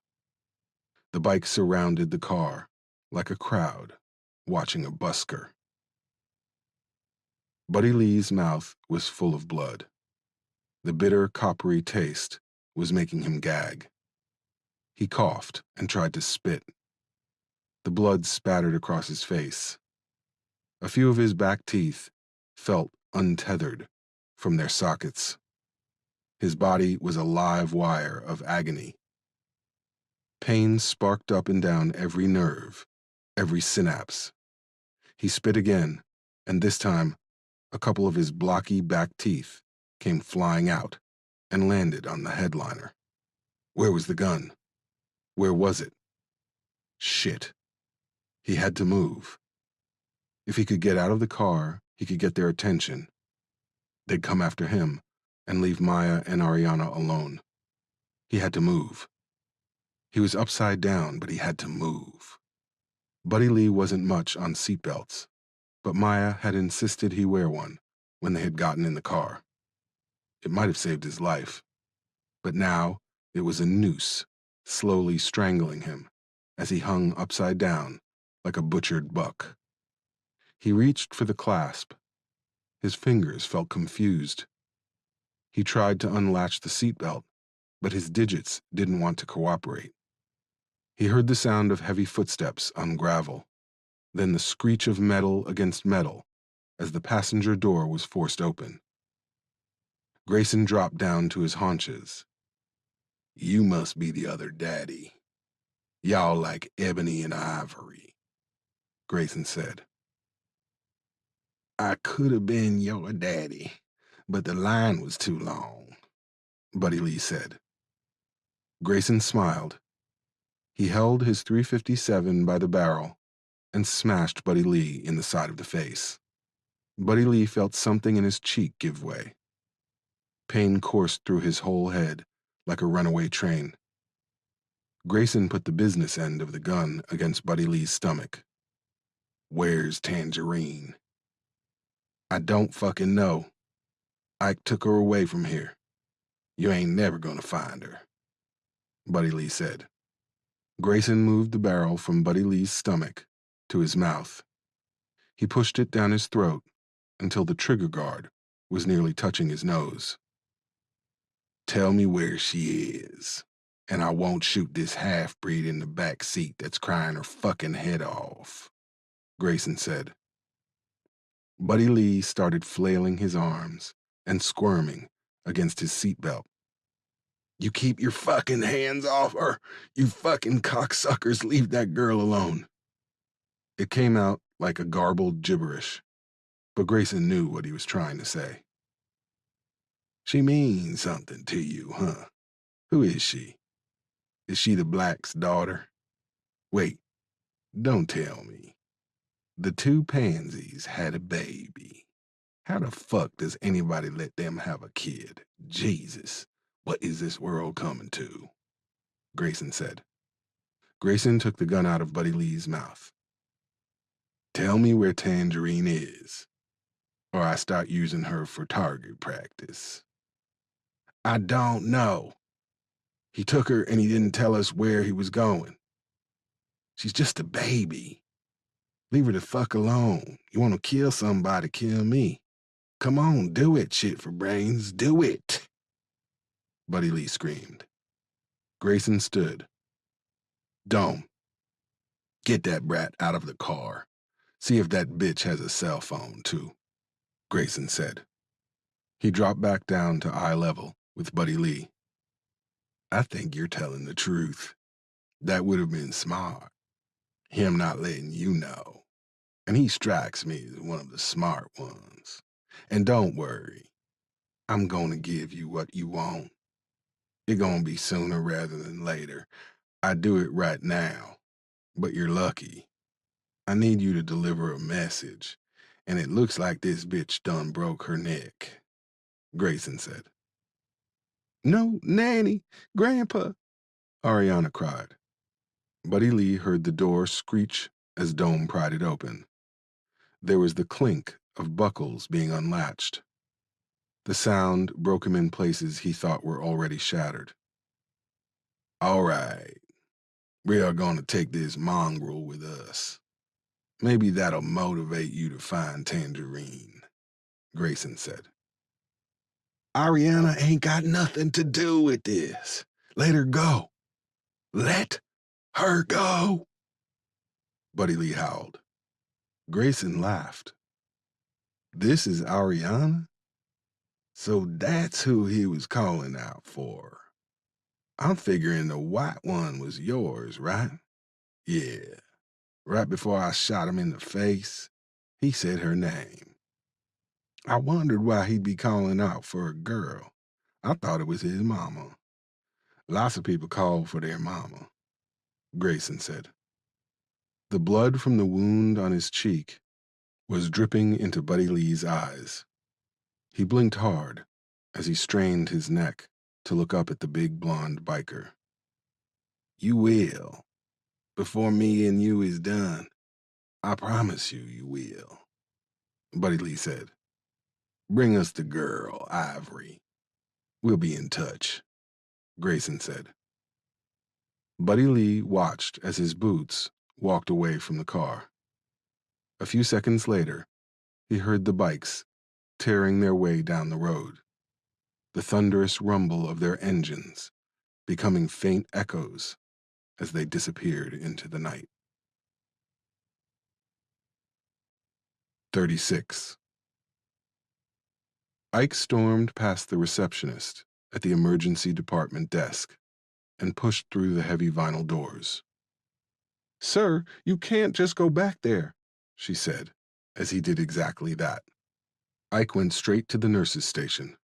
The bike surrounded the car like a crowd watching a busker. Buddy Lee's mouth was full of blood. The bitter, coppery taste was making him gag. He coughed and tried to spit. The blood spattered across his face. A few of his back teeth felt untethered from their sockets. His body was a live wire of agony. Pain sparked up and down every nerve, every synapse. He spit again, and this time, a couple of his blocky back teeth came flying out and landed on the headliner. Where was the gun? Where was it? Shit. He had to move. If he could get out of the car, he could get their attention. They'd come after him and leave Maya and Ariana alone. He had to move. He was upside down, but he had to move. Buddy Lee wasn't much on seatbelts, but Maya had insisted he wear one when they had gotten in the car. It might have saved his life, but now it was a noose slowly strangling him as he hung upside down like a butchered buck. He reached for the clasp. His fingers felt confused. He tried to unlatch the seatbelt but his digits didn't want to cooperate. He heard the sound of heavy footsteps on gravel, then the screech of metal against metal as the passenger door was forced open. Grayson dropped down to his haunches. "You must be the other daddy. Y'all like ebony and ivory," Grayson said. "I could have been your daddy, but the line was too long," Buddy Lee said. Grayson smiled. He held his .357 by the barrel and smashed Buddy Lee in the side of the face. Buddy Lee felt something in his cheek give way. Pain coursed through his whole head like a runaway train. Grayson put the business end of the gun against Buddy Lee's stomach. "Where's Tangerine?" "I don't fucking know. Ike took her away from here. You ain't never gonna find her," Buddy Lee said. Grayson moved the barrel from Buddy Lee's stomach to his mouth. He pushed it down his throat until the trigger guard was nearly touching his nose. "Tell me where she is, and I won't shoot this half-breed in the back seat that's crying her fucking head off," Grayson said. Buddy Lee started flailing his arms and squirming against his seatbelt. "You keep your fucking hands off her! You fucking cocksuckers, leave that girl alone!" It came out like a garbled gibberish, but Grayson knew what he was trying to say. "She means something to you, huh? Who is she? Is she the Black's daughter? Wait, don't tell me. The two pansies had a baby. How the fuck does anybody let them have a kid? Jesus, what is this world coming to?" Grayson said. Grayson took the gun out of Buddy Lee's mouth. "Tell me where Tangerine is, or I start using her for target practice." "I don't know. He took her and he didn't tell us where he was going. She's just a baby. Leave her the fuck alone. You want to kill somebody, kill me. Come on, do it, shit for brains, do it," Buddy Lee screamed. Grayson stood. "Dome, get that brat out of the car. See if that bitch has a cell phone, too," Grayson said. He dropped back down to eye level with Buddy Lee. "I think you're telling the truth. That would have been smart. Him not letting you know. And he strikes me as one of the smart ones. And don't worry, I'm gonna give you what you want. It's gonna be sooner rather than later. I do it right now, but you're lucky. I need you to deliver a message, and it looks like this bitch done broke her neck," Grayson said. "No, Nanny, Grandpa," Ariana cried. Buddy Lee heard the door screech as Dome pried it open. There was the clink of buckles being unlatched. The sound broke him in places he thought were already shattered. "All right, we are going to take this mongrel with us. Maybe that'll motivate you to find Tangerine," Grayson said. "Ariana ain't got nothing to do with this. Let her go. Let her go," Buddy Lee howled. Grayson laughed. "This is Ariana? So that's who he was calling out for. I'm figuring the white one was yours, right? Yeah. Right before I shot him in the face, he said her name. I wondered why he'd be calling out for a girl. I thought it was his mama. Lots of people call for their mama," Grayson said. The blood from the wound on his cheek was dripping into Buddy Lee's eyes. He blinked hard as he strained his neck to look up at the big blonde biker. "You will. Before me and you is done. I promise you will," Buddy Lee said. "Bring us the girl, Ivory. We'll be in touch," Grayson said. Buddy Lee watched as his boots walked away from the car. A few seconds later, he heard the bikes tearing their way down the road, the thunderous rumble of their engines becoming faint echoes as they disappeared into the night. 36. Ike stormed past the receptionist at the emergency department desk and pushed through the heavy vinyl doors. "Sir, you can't just go back there," she said, as he did exactly that. Ike went straight to the nurse's station.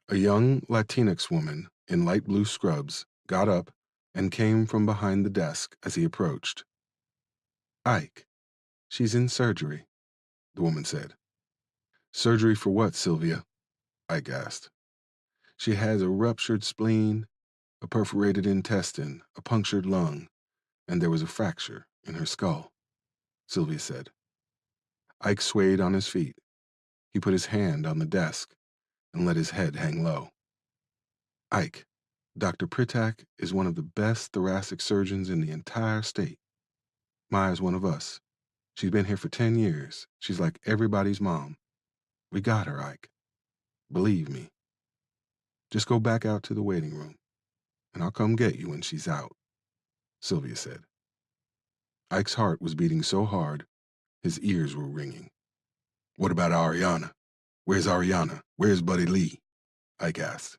A young Latinx woman in light blue scrubs got up and came from behind the desk as he approached. "Ike, she's in surgery," the woman said. "Surgery for what, Sylvia?" Ike asked. "She has a ruptured spleen, a perforated intestine, a punctured lung, and there was a fracture in her skull," Sylvia said. Ike swayed on his feet. He put his hand on the desk and let his head hang low. "Ike, Dr. Pritak is one of the best thoracic surgeons in the entire state. Maya's one of us. She's been here for 10 years. She's like everybody's mom. We got her, Ike. Believe me. Just go back out to the waiting room, and I'll come get you when she's out," Sylvia said. Ike's heart was beating so hard, his ears were ringing. "What about Ariana? Where's Ariana? Where's Buddy Lee?" Ike asked.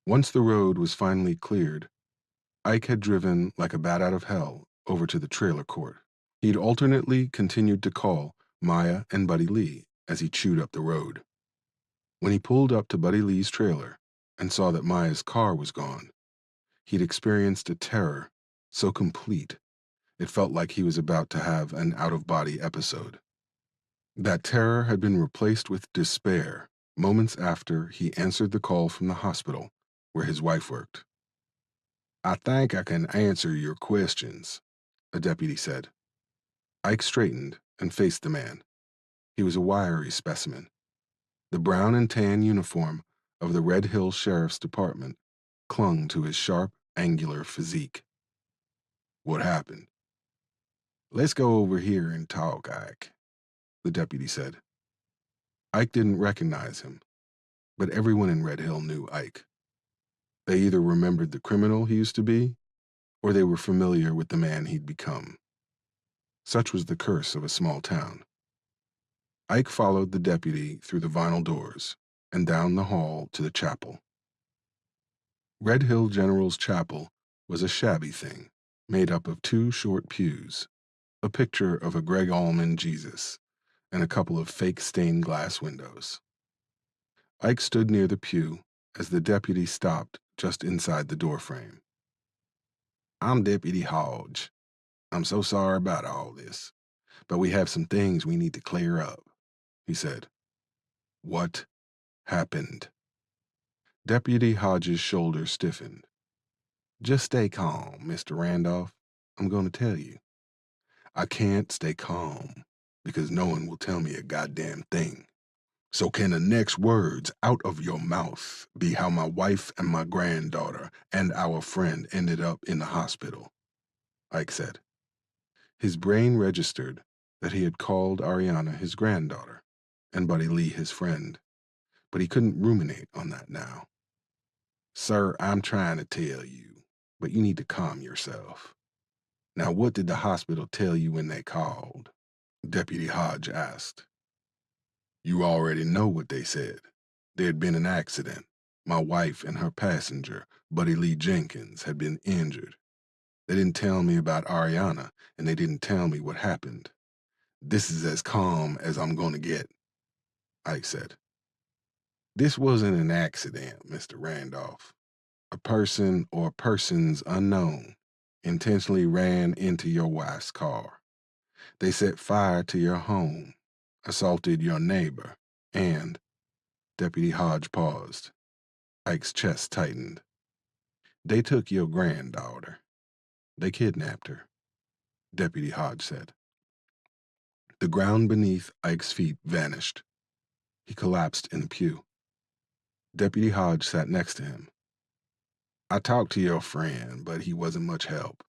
Once the road was finally cleared, Ike had driven like a bat out of hell over to the trailer court. He'd alternately continued to call Maya and Buddy Lee as he chewed up the road. When he pulled up to Buddy Lee's trailer and saw that Maya's car was gone, he'd experienced a terror so complete it felt like he was about to have an out-of-body episode. That terror had been replaced with despair moments after he answered the call from the hospital where his wife worked. "I think I can answer your questions," a deputy said. Ike straightened and faced the man. He was a wiry specimen. The brown and tan uniform of the Red Hill Sheriff's Department clung to his sharp, angular physique. "What happened?" "Let's go over here and talk, Ike," the deputy said. Ike didn't recognize him, but everyone in Red Hill knew Ike. They either remembered the criminal he used to be, or they were familiar with the man he'd become. Such was the curse of a small town. Ike followed the deputy through the vinyl doors and down the hall to the chapel. Red Hill General's Chapel was a shabby thing, made up of 2 short pews, a picture of a Greg Allman Jesus, and a couple of fake stained glass windows. Ike stood near the pew as the deputy stopped just inside the doorframe. "I'm Deputy Hodge. I'm so sorry about all this, but we have some things we need to clear up," he said. "What happened?" Deputy Hodge's shoulders stiffened. "Just stay calm, Mr. Randolph. I'm going to tell you." "I can't stay calm because no one will tell me a goddamn thing. So can the next words out of your mouth be how my wife and my granddaughter and our friend ended up in the hospital?" Ike said. His brain registered that he had called Ariana his granddaughter and Buddy Lee his friend, but he couldn't ruminate on that now. "Sir, I'm trying to tell you, but you need to calm yourself. Now, what did the hospital tell you when they called?" Deputy Hodge asked. "You already know what they said. There had been an accident. My wife and her passenger, Buddy Lee Jenkins, had been injured. They didn't tell me about Ariana, and they didn't tell me what happened. This is as calm as I'm going to get," Ike said. "This wasn't an accident, Mr. Randolph. A person or persons unknown intentionally ran into your wife's car. They set fire to your home, assaulted your neighbor, and—" Deputy Hodge paused. Ike's chest tightened. "They took your granddaughter. They kidnapped her," Deputy Hodge said. The ground beneath Ike's feet vanished. He collapsed in the pew. Deputy Hodge sat next to him. "I talked to your friend, but he wasn't much help.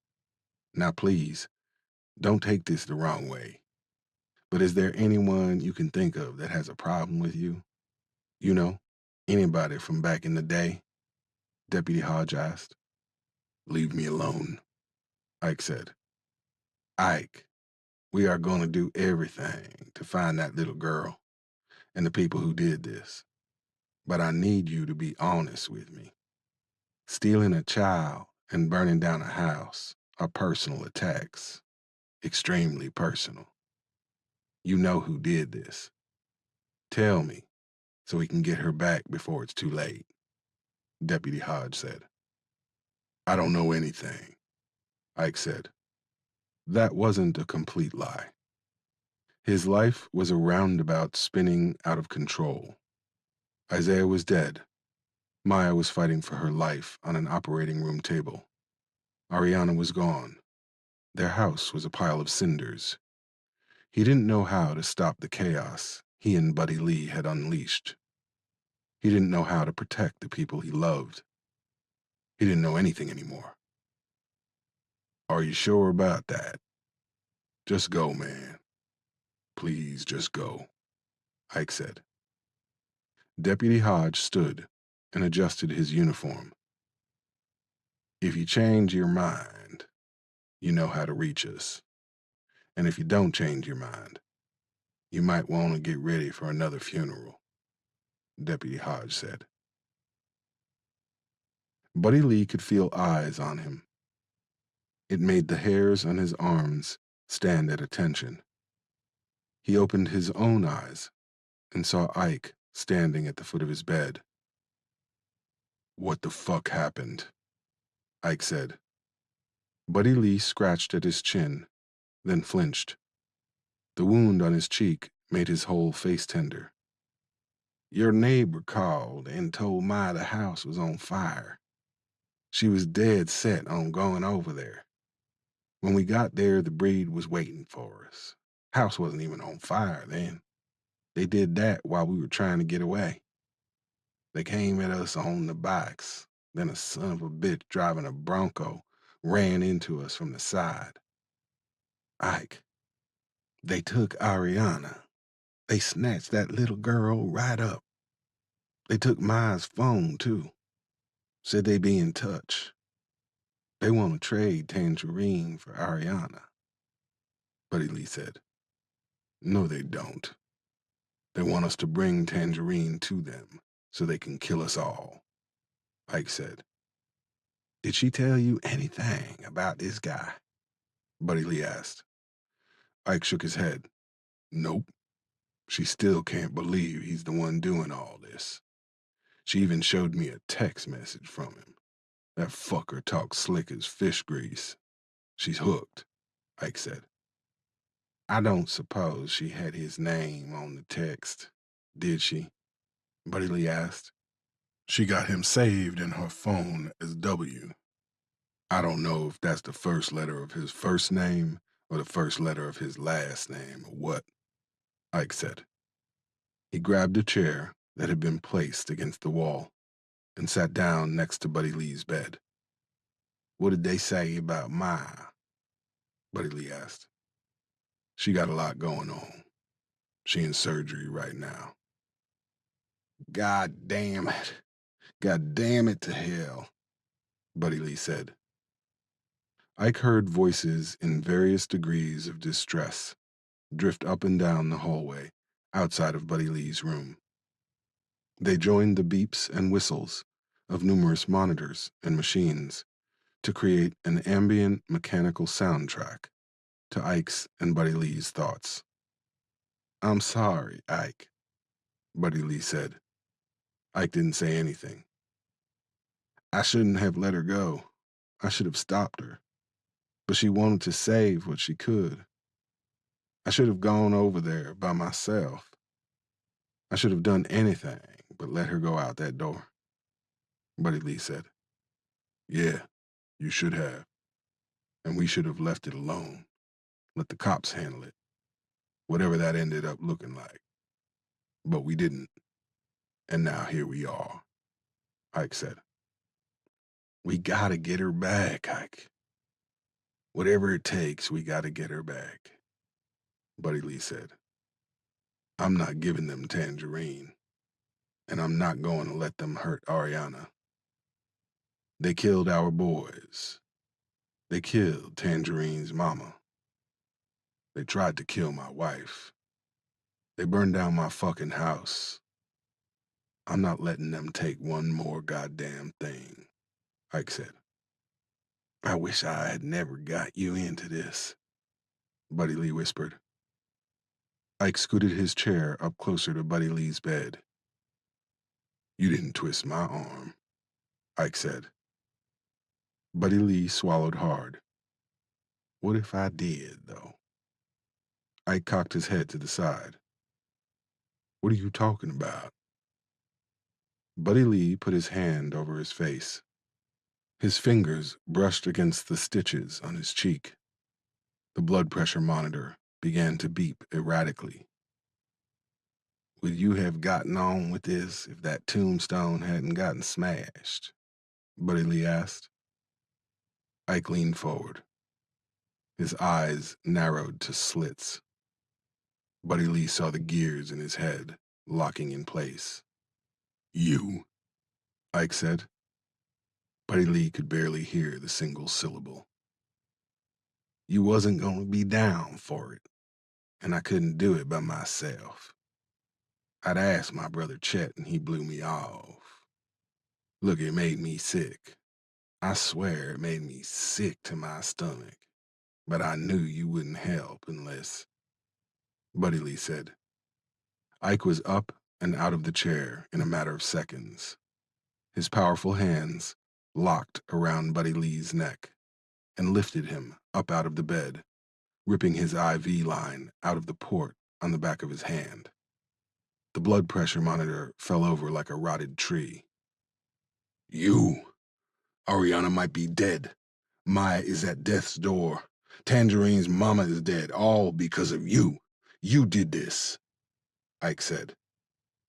Now, please, don't take this the wrong way. But is there anyone you can think of that has a problem with you? You know, anybody from back in the day?" Deputy Hodge asked. Leave me alone, Ike said. Ike, we are going to do everything to find that little girl and the people who did this. But I need you to be honest with me. Stealing a child and burning down a house are personal attacks, extremely personal. You know who did this. Tell me so we can get her back before it's too late, Deputy Hodge said. I don't know anything, Ike said. That wasn't a complete lie. His life was a roundabout spinning out of control. Isaiah was dead. Maya was fighting for her life on an operating room table. Ariana was gone. Their house was a pile of cinders. He didn't know how to stop the chaos he and Buddy Lee had unleashed. He didn't know how to protect the people he loved. He didn't know anything anymore. Are you sure about that? Just go, man. Please just go, Ike said. Deputy Hodge stood and adjusted his uniform. If you change your mind, you know how to reach us. And if you don't change your mind, you might want to get ready for another funeral, Deputy Hodge said. Buddy Lee could feel eyes on him. It made the hairs on his arms stand at attention. He opened his own eyes and saw Ike standing at the foot of his bed. What the fuck happened? Ike said. Buddy Lee scratched at his chin, then flinched. The wound on his cheek made his whole face tender. Your neighbor called and told Ma the house was on fire. She was dead set on going over there. When we got there, the breed was waiting for us. House wasn't even on fire then. They did that while we were trying to get away. They came at us on the bikes. Then a son of a bitch driving a Bronco ran into us from the side. Ike, they took Ariana. They snatched that little girl right up. They took Ma's phone, too. Said they'd be in touch. They want to trade Tangerine for Ariana. Buddy Lee said, No, they don't. They want us to bring Tangerine to them so they can kill us all, Ike said. Did she tell you anything about this guy? Buddy Lee asked. Ike shook his head. Nope. She still can't believe he's the one doing all this. She even showed me a text message from him. That fucker talks slick as fish grease. She's hooked, Ike said. I don't suppose she had his name on the text, did she? Buddy Lee asked. She got him saved in her phone as W. I don't know if that's the first letter of his first name or the first letter of his last name or what, Ike said. He grabbed a chair that had been placed against the wall and sat down next to Buddy Lee's bed. What did they say about Ma? Buddy Lee asked. She got a lot going on. She in surgery right now. God damn it. God damn it to hell, Buddy Lee said. Ike heard voices in various degrees of distress drift up and down the hallway outside of Buddy Lee's room. They joined the beeps and whistles of numerous monitors and machines to create an ambient mechanical soundtrack to Ike's and Buddy Lee's thoughts. I'm sorry, Ike, Buddy Lee said. Ike didn't say anything. I shouldn't have let her go. I should have stopped her. But she wanted to save what she could. I should have gone over there by myself. I should have done anything but let her go out that door. Buddy Lee said, Yeah, you should have. And we should have left it alone. Let the cops handle it. Whatever that ended up looking like. But we didn't. And now here we are, Ike said. We gotta get her back, Ike. Whatever it takes, we gotta get her back, Buddy Lee said. I'm not giving them Tangerine, and I'm not going to let them hurt Ariana. They killed our boys. They killed Tangerine's mama. They tried to kill my wife. They burned down my fucking house. I'm not letting them take one more goddamn thing, Ike said. I wish I had never got you into this, Buddy Lee whispered. Ike scooted his chair up closer to Buddy Lee's bed. You didn't twist my arm, Ike said. Buddy Lee swallowed hard. What if I did, though? Ike cocked his head to the side. What are you talking about? Buddy Lee put his hand over his face. His fingers brushed against the stitches on his cheek. The blood pressure monitor began to beep erratically. Would you have gotten on with this if that tombstone hadn't gotten smashed? Buddy Lee asked. Ike leaned forward. His eyes narrowed to slits. Buddy Lee saw the gears in his head locking in place. You, Ike said. Buddy Lee could barely hear the single syllable. You wasn't going to be down for it, and I couldn't do it by myself. I'd asked my brother Chet, and he blew me off. Look, it made me sick. I swear it made me sick to my stomach. But I knew you wouldn't help unless... Buddy Lee said. Ike was up and out of the chair in a matter of seconds. His powerful hands locked around Buddy Lee's neck and lifted him up out of the bed, ripping his IV line out of the port on the back of his hand. The blood pressure monitor fell over like a rotted tree. You! Ariana might be dead. Maya is at death's door. Tangerine's mama is dead, all because of you. You did this, Ike said.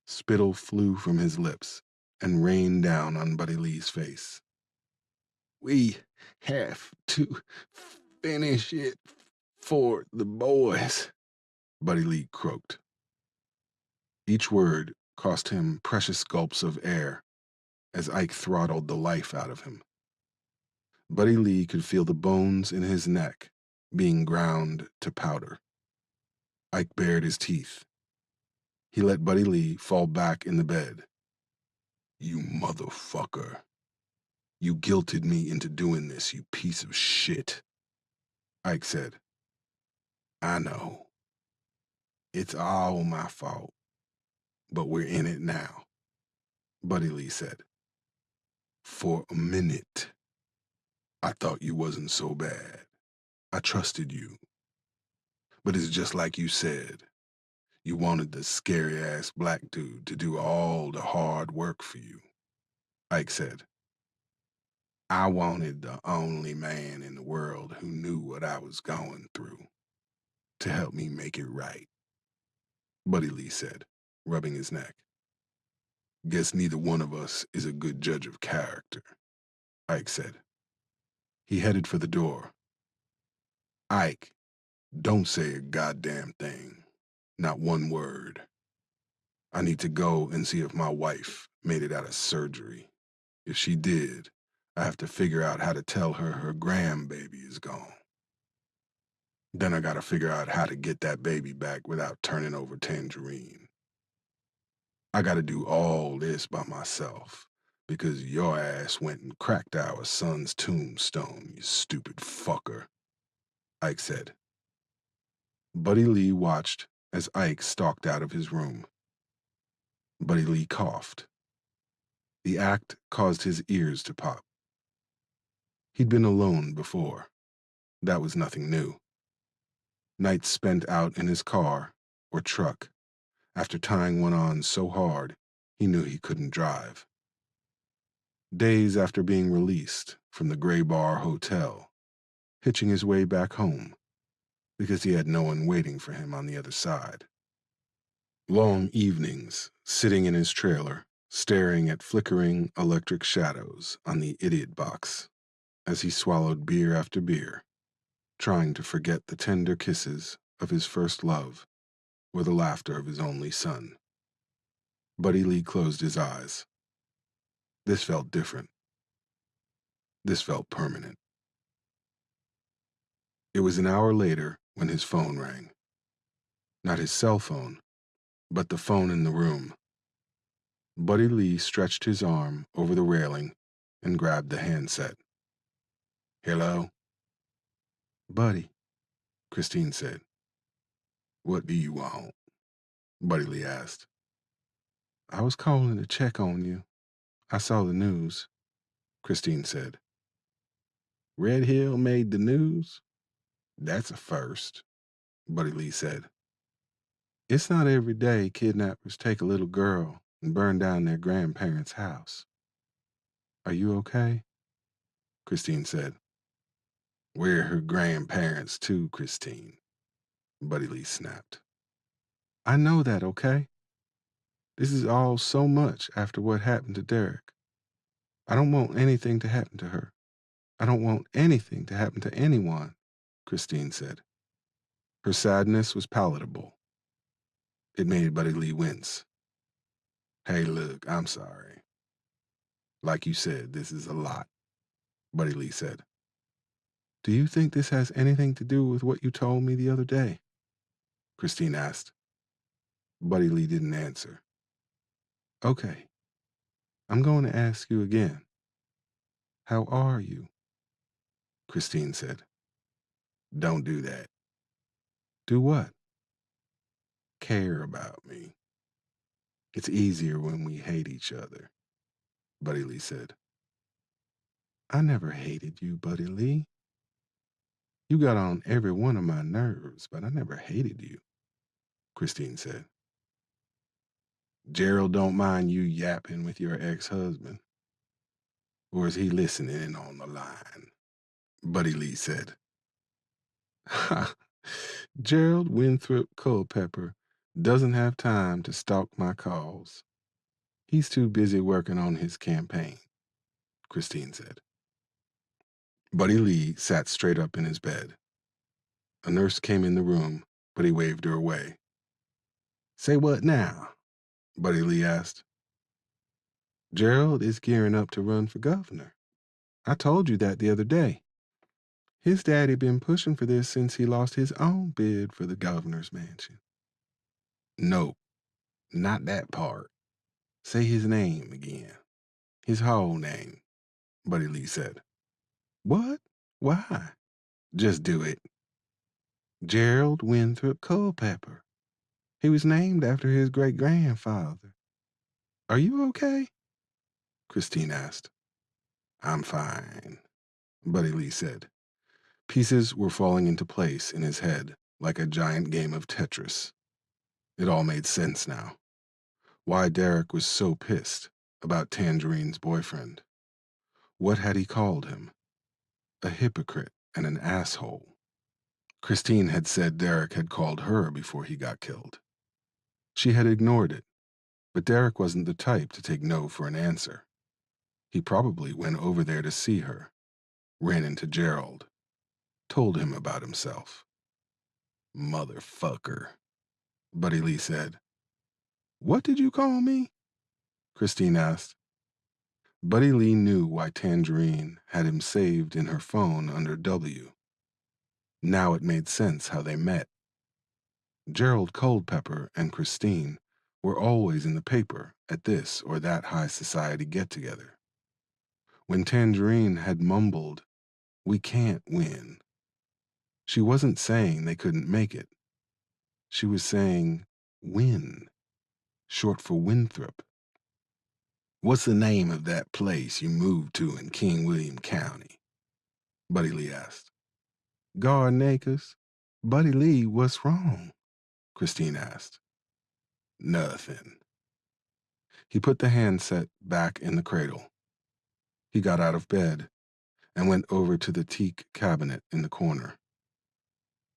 Spittle flew from his lips and rained down on Buddy Lee's face. We have to finish it for the boys, Buddy Lee croaked. Each word cost him precious gulps of air as Ike throttled the life out of him. Buddy Lee could feel the bones in his neck being ground to powder. Ike bared his teeth. He let Buddy Lee fall back in the bed. You motherfucker. You guilted me into doing this, you piece of shit, Ike said. I know. It's all my fault. But we're in it now, Buddy Lee said. For a minute, I thought you wasn't so bad. I trusted you. But it's just like you said. You wanted the scary-ass black dude to do all the hard work for you, Ike said. I wanted the only man in the world who knew what I was going through to help me make it right, Buddy Lee said, rubbing his neck. Guess neither one of us is a good judge of character, Ike said. He headed for the door. Ike, don't say a goddamn thing. Not one word. I need to go and see if my wife made it out of surgery. If she did, I have to figure out how to tell her her grandbaby is gone. Then I gotta figure out how to get that baby back without turning over Tangerine. I gotta do all this by myself because your ass went and cracked our son's tombstone, you stupid fucker, Ike said. Buddy Lee watched as Ike stalked out of his room. Buddy Lee coughed. The act caused his ears to pop. He'd been alone before. That was nothing new. Nights spent out in his car or truck after tying one on so hard he knew he couldn't drive. Days after being released from the Gray Bar Hotel, hitching his way back home because he had no one waiting for him on the other side. Long evenings sitting in his trailer, staring at flickering electric shadows on the idiot box as he swallowed beer after beer, trying to forget the tender kisses of his first love or the laughter of his only son. Buddy Lee closed his eyes. This felt different. This felt permanent. It was an hour later when his phone rang. Not his cell phone, but the phone in the room. Buddy Lee stretched his arm over the railing and grabbed the handset. Hello? Buddy, Christine said. What do you want? Buddy Lee asked. I was calling to check on you. I saw the news, Christine said. Red Hill made the news? That's a first, Buddy Lee said. It's not every day kidnappers take a little girl and burn down their grandparents' house. Are you okay? Christine said. We're her grandparents too, Christine, Buddy Lee snapped. I know that, okay? This is all so much after what happened to Derek. I don't want anything to happen to her. I don't want anything to happen to anyone, Christine said. Her sadness was palatable. It made Buddy Lee wince. Hey, look, I'm sorry. Like you said, this is a lot, Buddy Lee said. Do you think this has anything to do with what you told me the other day? Christine asked. Buddy Lee didn't answer. Okay, I'm going to ask you again. How are you? Christine said. Don't do that. Do what? Care about me. It's easier when we hate each other, Buddy Lee said. I never hated you, Buddy Lee. You got on every one of my nerves, but I never hated you, Christine said. Gerald don't mind you yapping with your ex-husband. Or is he listening in on the line? Buddy Lee said. Ha! Gerald Winthrop Culpepper doesn't have time to stalk my calls. He's too busy working on his campaign, Christine said. Buddy Lee sat straight up in his bed. A nurse came in the room, but he waved her away. Say what now? Buddy Lee asked. Gerald is gearing up to run for governor. I told you that the other day. His daddy been pushing for this since he lost his own bid for the governor's mansion. No, not that part. Say his name again. His whole name, Buddy Lee said. What? Why? Just do it. Gerald Winthrop Culpepper. He was named after his great-grandfather. Are you okay? Christine asked. I'm fine, Buddy Lee said. Pieces were falling into place in his head like a giant game of Tetris. It all made sense now. Why Derek was so pissed about Tangerine's boyfriend. What had he called him? A hypocrite and an asshole. Christine had said Derek had called her before he got killed. She had ignored it, but Derek wasn't the type to take no for an answer. He probably went over there to see her, ran into Gerald, told him about himself. Motherfucker, Buddy Lee said. What did you call me? Christine asked. Buddy Lee knew why Tangerine had him saved in her phone under W. Now it made sense how they met. Gerald Culpepper and Christine were always in the paper at this or that high society get-together. When Tangerine had mumbled, "We can't win," she wasn't saying they couldn't make it. She was saying win, short for Winthrop. What's the name of that place you moved to in King William County? Buddy Lee asked. Garden Acres. Buddy Lee, what's wrong? Christine asked. Nothing. He put the handset back in the cradle. He got out of bed and went over to the teak cabinet in the corner.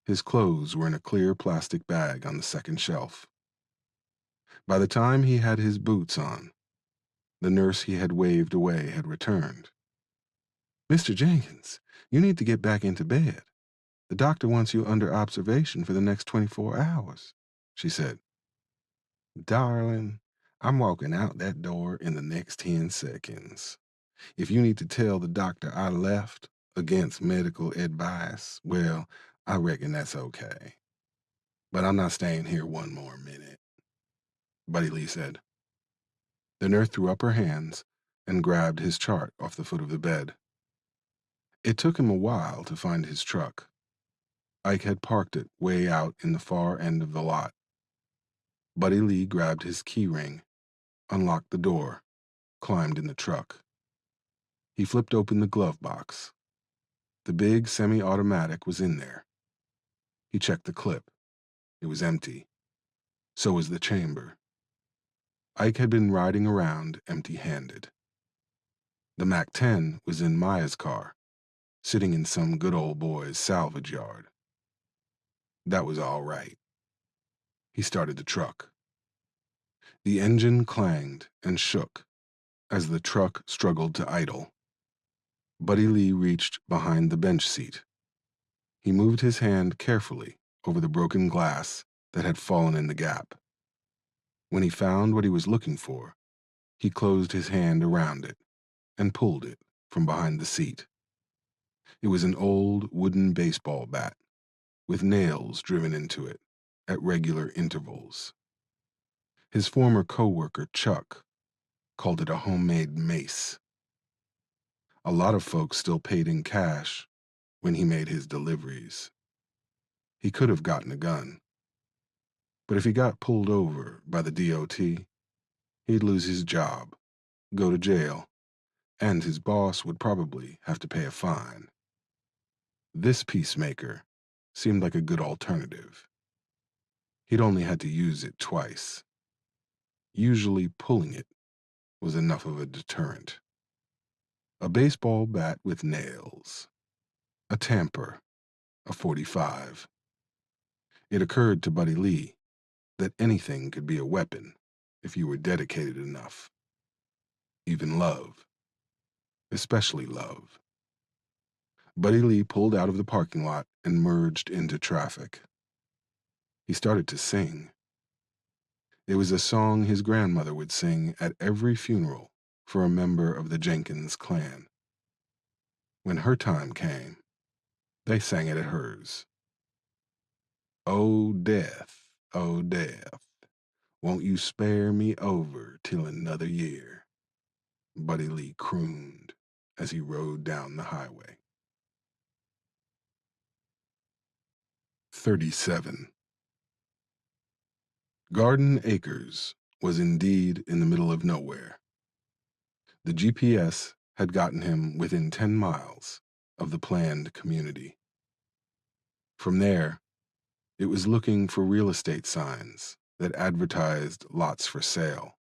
His clothes were in a clear plastic bag on the second shelf. By the time he had his boots on, the nurse he had waved away had returned. Mr. Jenkins, you need to get back into bed. The doctor wants you under observation for the next 24 hours, she said. Darling, I'm walking out that door in the next 10 seconds. If you need to tell the doctor I left against medical advice, well, I reckon that's okay. But I'm not staying here one more minute, Buddy Lee said. The nurse threw up her hands and grabbed his chart off the foot of the bed. It took him a while to find his truck. Ike had parked it way out in the far end of the lot. Buddy Lee grabbed his key ring, unlocked the door, climbed in the truck. He flipped open the glove box. The big semi-automatic was in there. He checked the clip. It was empty. So was the chamber. Ike had been riding around empty-handed. The MAC-10 was in Maya's car, sitting in some good old boy's salvage yard. That was all right. He started the truck. The engine clanged and shook as the truck struggled to idle. Buddy Lee reached behind the bench seat. He moved his hand carefully over the broken glass that had fallen in the gap. When he found what he was looking for, he closed his hand around it and pulled it from behind the seat. It was an old wooden baseball bat with nails driven into it at regular intervals. His former co-worker, Chuck, called it a homemade mace. A lot of folks still paid in cash when he made his deliveries. He could have gotten a gun, but if he got pulled over by the DOT, he'd lose his job, go to jail, and his boss would probably have to pay a fine. This peacemaker seemed like a good alternative. He'd only had to use it twice. Usually pulling it was enough of a deterrent. A baseball bat with nails. A tamper. A .45. It occurred to Buddy Lee that anything could be a weapon if you were dedicated enough. Even love. Especially love. Buddy Lee pulled out of the parking lot and merged into traffic. He started to sing. It was a song his grandmother would sing at every funeral for a member of the Jenkins clan. When her time came, they sang it at hers. Oh, death, won't you spare me over till another year? Buddy Lee crooned as he rode down the highway. 37. Garden Acres was indeed in the middle of nowhere. The GPS had gotten him within 10 miles of the planned community. From there, it was looking for real estate signs that advertised lots for sale,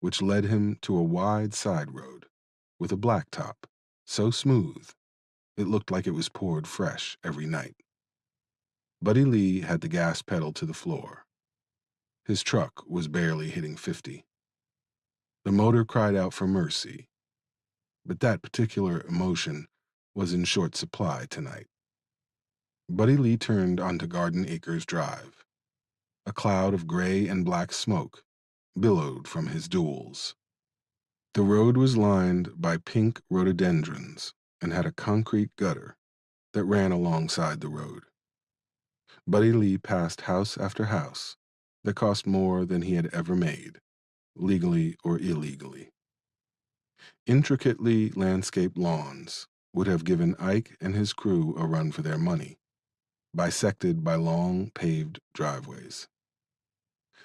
which led him to a wide side road with a blacktop so smooth it looked like it was poured fresh every night. Buddy Lee had the gas pedal to the floor. His truck was barely hitting 50. The motor cried out for mercy, but that particular emotion was in short supply tonight. Buddy Lee turned onto Garden Acres Drive. A cloud of gray and black smoke billowed from his duals. The road was lined by pink rhododendrons and had a concrete gutter that ran alongside the road. Buddy Lee passed house after house that cost more than he had ever made, legally or illegally. Intricately landscaped lawns would have given Ike and his crew a run for their money, bisected by long paved driveways.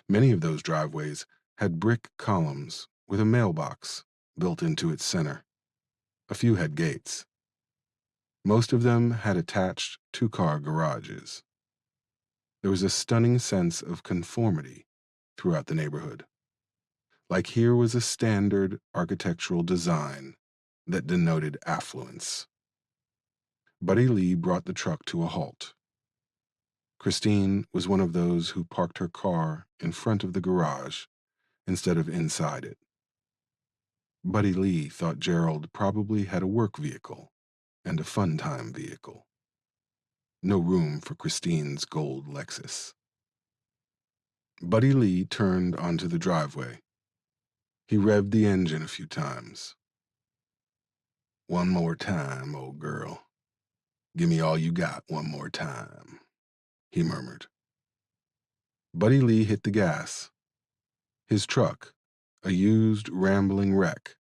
Many of those driveways had brick columns with a mailbox built into its center. A few had gates. Most of them had attached two-car garages. There was a stunning sense of conformity throughout the neighborhood. Like here was a standard architectural design that denoted affluence. Buddy Lee brought the truck to a halt. Christine was one of those who parked her car in front of the garage instead of inside it. Buddy Lee thought Gerald probably had a work vehicle and a fun-time vehicle. No room for Christine's gold Lexus. Buddy Lee turned onto the driveway. He revved the engine a few times. One more time, old girl. Give me all you got one more time, he murmured. Buddy Lee hit the gas. His truck, a used, rambling wreck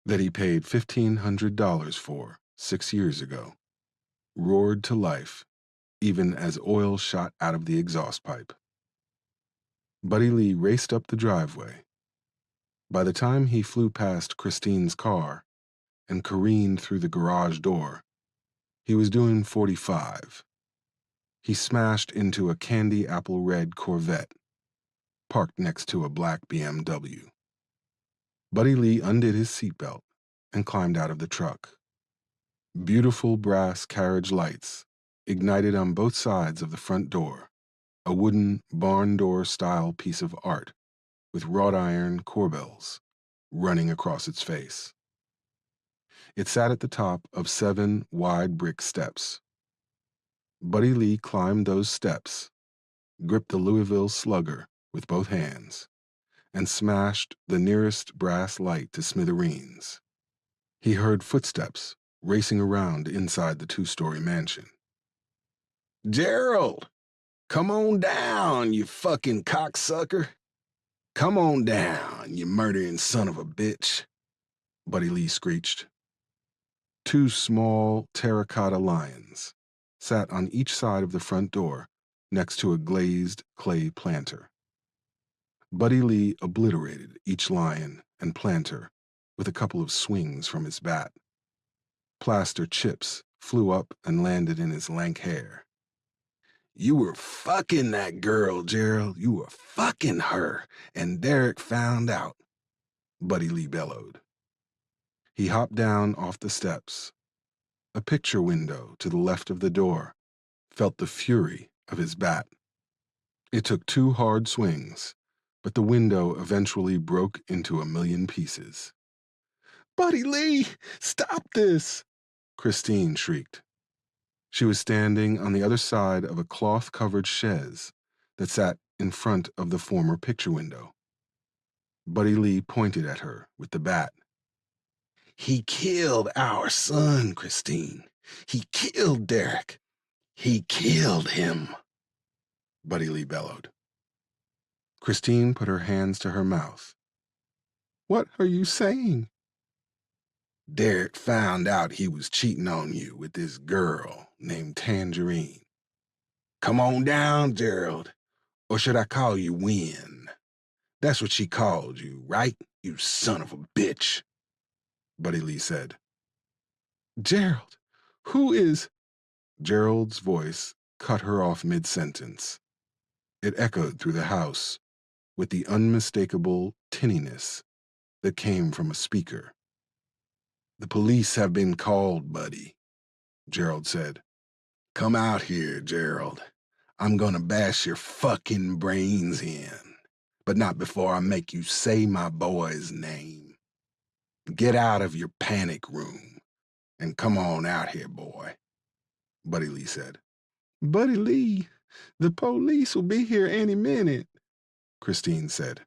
that he paid $1,500 for 6 years ago, roared to life even as oil shot out of the exhaust pipe. Buddy Lee raced up the driveway. By the time he flew past Christine's car and careened through the garage door, he was doing 45. He smashed into a candy apple red Corvette parked next to a black BMW. Buddy Lee undid his seatbelt and climbed out of the truck. Beautiful brass carriage lights ignited on both sides of the front door, a wooden barn door style piece of art with wrought iron corbels running across its face. It sat at the top of 7 wide brick steps. Buddy Lee climbed those steps, gripped the Louisville Slugger with both hands, and smashed the nearest brass light to smithereens. He heard footsteps racing around inside the 2-story mansion. "Gerald, come on down, you fucking cocksucker. Come on down, you murdering son of a bitch," Buddy Lee screeched. 2 small terracotta lions sat on each side of the front door next to a glazed clay planter. Buddy Lee obliterated each lion and planter with a couple of swings from his bat. Plaster chips flew up and landed in his lank hair. "You were fucking that girl, Gerald. You were fucking her, and Derek found out," Buddy Lee bellowed. He hopped down off the steps. A picture window to the left of the door felt the fury of his bat. It took 2 hard swings, but the window eventually broke into a million pieces. "Buddy Lee, stop this!" Christine shrieked. She was standing on the other side of a cloth-covered chaise that sat in front of the former picture window. Buddy Lee pointed at her with the bat. "He killed our son, Christine. He killed Derek. He killed him," Buddy Lee bellowed. Christine put her hands to her mouth. "What are you saying?" "Derek found out he was cheating on you with this girl named Tangerine. Come on down, Gerald. Or should I call you Win? That's what she called you, right? You son of a bitch," Buddy Lee said. "Gerald, who is—" Gerald's voice cut her off mid-sentence. It echoed through the house with the unmistakable tinniness that came from a speaker. "The police have been called, Buddy," Gerald said. "Come out here, Gerald. I'm gonna bash your fucking brains in, but not before I make you say my boy's name. Get out of your panic room and come on out here, boy," Buddy Lee said. "Buddy Lee, the police will be here any minute," Christine said.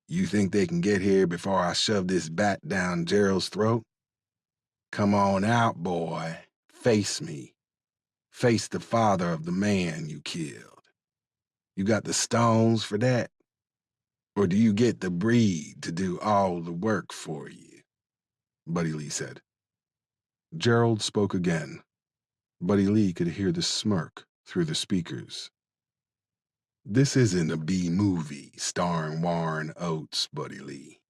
"You think they can get here before I shove this bat down Gerald's throat? Come on out, boy. Face me. Face the father of the man you killed. You got the stones for that? Or do you get the breed to do all the work for you?" Buddy Lee said. Gerald spoke again. Buddy Lee could hear the smirk through the speakers. "This isn't a B-movie starring Warren Oates, Buddy Lee.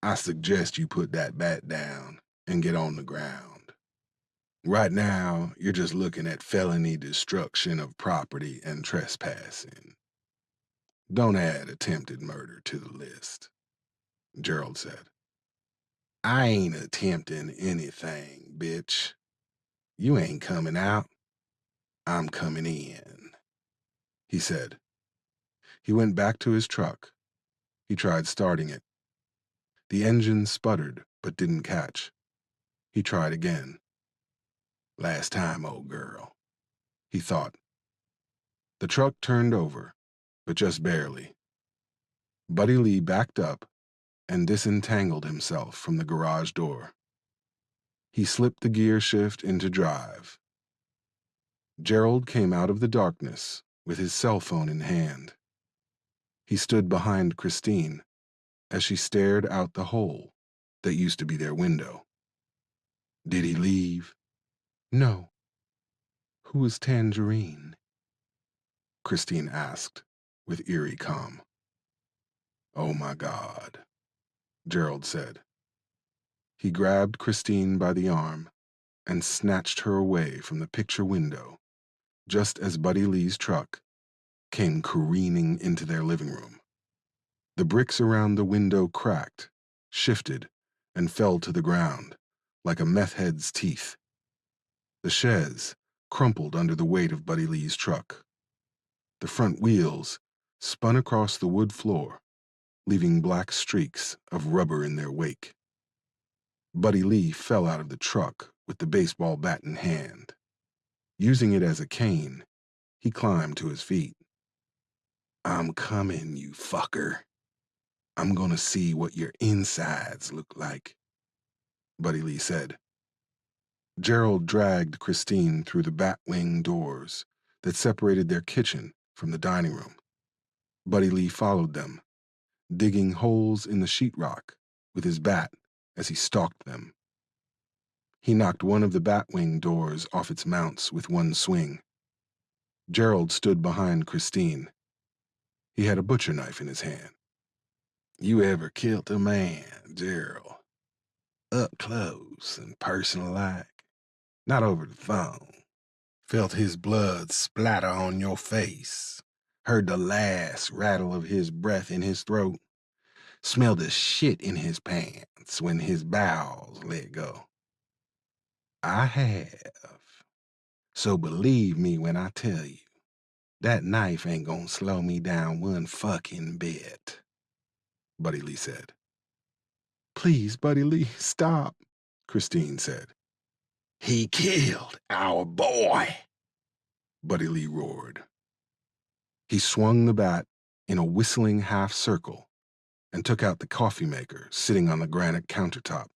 I suggest you put that bat down and get on the ground. Right now, you're just looking at felony destruction of property and trespassing. Don't add attempted murder to the list," Gerald said. "I ain't attempting anything, bitch. You ain't coming out. I'm coming in," he said. He went back to his truck. He tried starting it. The engine sputtered but didn't catch. He tried again. "Last time, old girl," he thought. The truck turned over, but just barely. Buddy Lee backed up and disentangled himself from the garage door. He slipped the gear shift into drive. Gerald came out of the darkness with his cell phone in hand. He stood behind Christine as she stared out the hole that used to be their window. Did he leave? No. Who is Tangerine? Christine asked with eerie calm. Oh my God, Gerald said. He grabbed Christine by the arm and snatched her away from the picture window just as Buddy Lee's truck came careening into their living room. The bricks around the window cracked, shifted, and fell to the ground like a meth head's teeth. The chaise crumpled under the weight of Buddy Lee's truck. The front wheels spun across the wood floor, leaving black streaks of rubber in their wake. Buddy Lee fell out of the truck with the baseball bat in hand. Using it as a cane, he climbed to his feet. I'm coming, you fucker. I'm gonna see what your insides look like, Buddy Lee said. Gerald dragged Christine through the bat-wing doors that separated their kitchen from the dining room. Buddy Lee followed them, digging holes in the sheetrock with his bat as he stalked them. He knocked one of the bat-wing doors off its mounts with one swing. Gerald stood behind Christine. He had a butcher knife in his hand. You ever killed a man, Gerald? Up close and personal like? Not over the phone. Felt his blood splatter on your face. Heard the last rattle of his breath in his throat. Smelled the shit in his pants when his bowels let go. I have. So believe me when I tell you, that knife ain't gonna slow me down one fucking bit, Buddy Lee said. Please, Buddy Lee, stop, Christine said. He killed our boy, Buddy Lee roared. He swung the bat in a whistling half circle and took out the coffee maker sitting on the granite countertop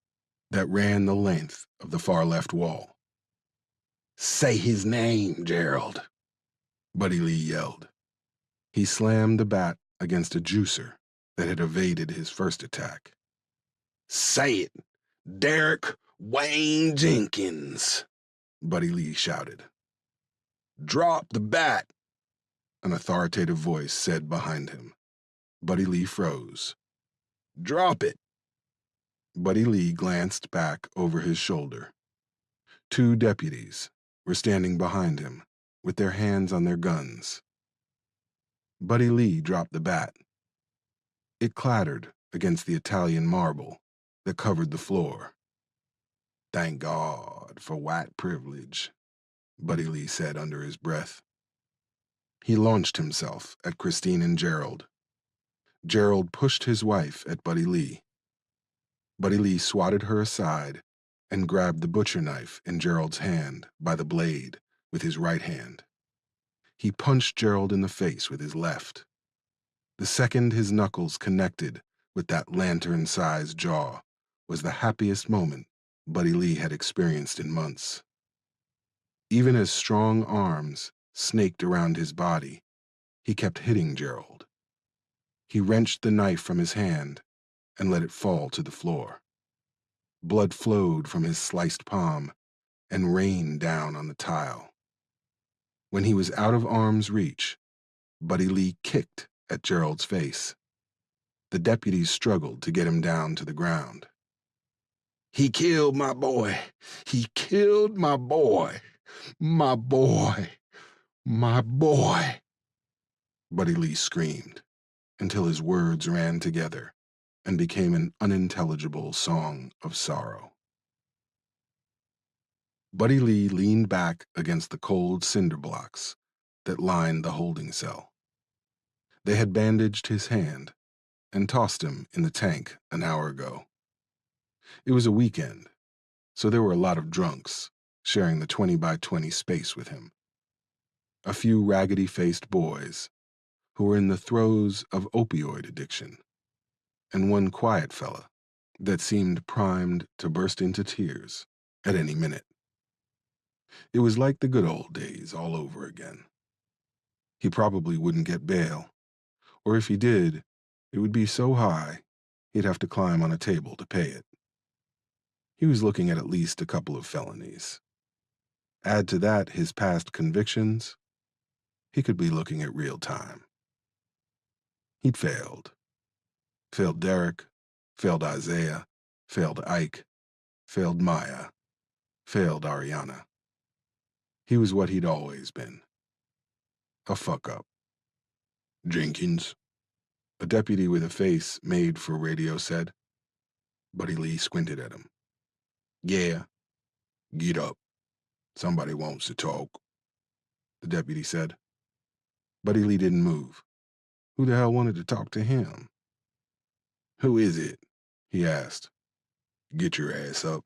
that ran the length of the far left wall. Say his name, Gerald, Buddy Lee yelled. He slammed the bat against a juicer that had evaded his first attack. Say it, Derek Wayne Jenkins, Buddy Lee shouted. Drop the bat, an authoritative voice said behind him. Buddy Lee froze. Drop it. Buddy Lee glanced back over his shoulder. Two deputies were standing behind him with their hands on their guns. Buddy Lee dropped the bat. It clattered against the Italian marble that covered the floor. Thank God for white privilege, Buddy Lee said under his breath. He launched himself at Christine and Gerald. Gerald pushed his wife at Buddy Lee. Buddy Lee swatted her aside and grabbed the butcher knife in Gerald's hand by the blade with his right hand. He punched Gerald in the face with his left. The second his knuckles connected with that lantern-sized jaw was the happiest moment Buddy Lee had experienced in months. Even as strong arms snaked around his body, he kept hitting Gerald. He wrenched the knife from his hand and let it fall to the floor. Blood flowed from his sliced palm and rained down on the tile. When he was out of arm's reach, Buddy Lee kicked at Gerald's face. The deputies struggled to get him down to the ground. He killed my boy. He killed my boy. My boy. My boy. Buddy Lee screamed until his words ran together and became an unintelligible song of sorrow. Buddy Lee leaned back against the cold cinder blocks that lined the holding cell. They had bandaged his hand and tossed him in the tank an hour ago. It was a weekend, so there were a lot of drunks sharing the 20-by-20 space with him. A few raggedy-faced boys who were in the throes of opioid addiction, and one quiet fella that seemed primed to burst into tears at any minute. It was like the good old days all over again. He probably wouldn't get bail, or if he did, it would be so high he'd have to climb on a table to pay it. He was looking at least a couple of felonies. Add to that his past convictions, he could be looking at real time. He'd failed. Failed Derek, failed Isaiah, failed Ike, failed Maya, failed Ariana. He was what he'd always been, a fuck-up. Jenkins, a deputy with a face made for radio said. Buddy Lee squinted at him. Yeah, get up. Somebody wants to talk, the deputy said. Buddy Lee didn't move. Who the hell wanted to talk to him? Who is it? He asked. Get your ass up,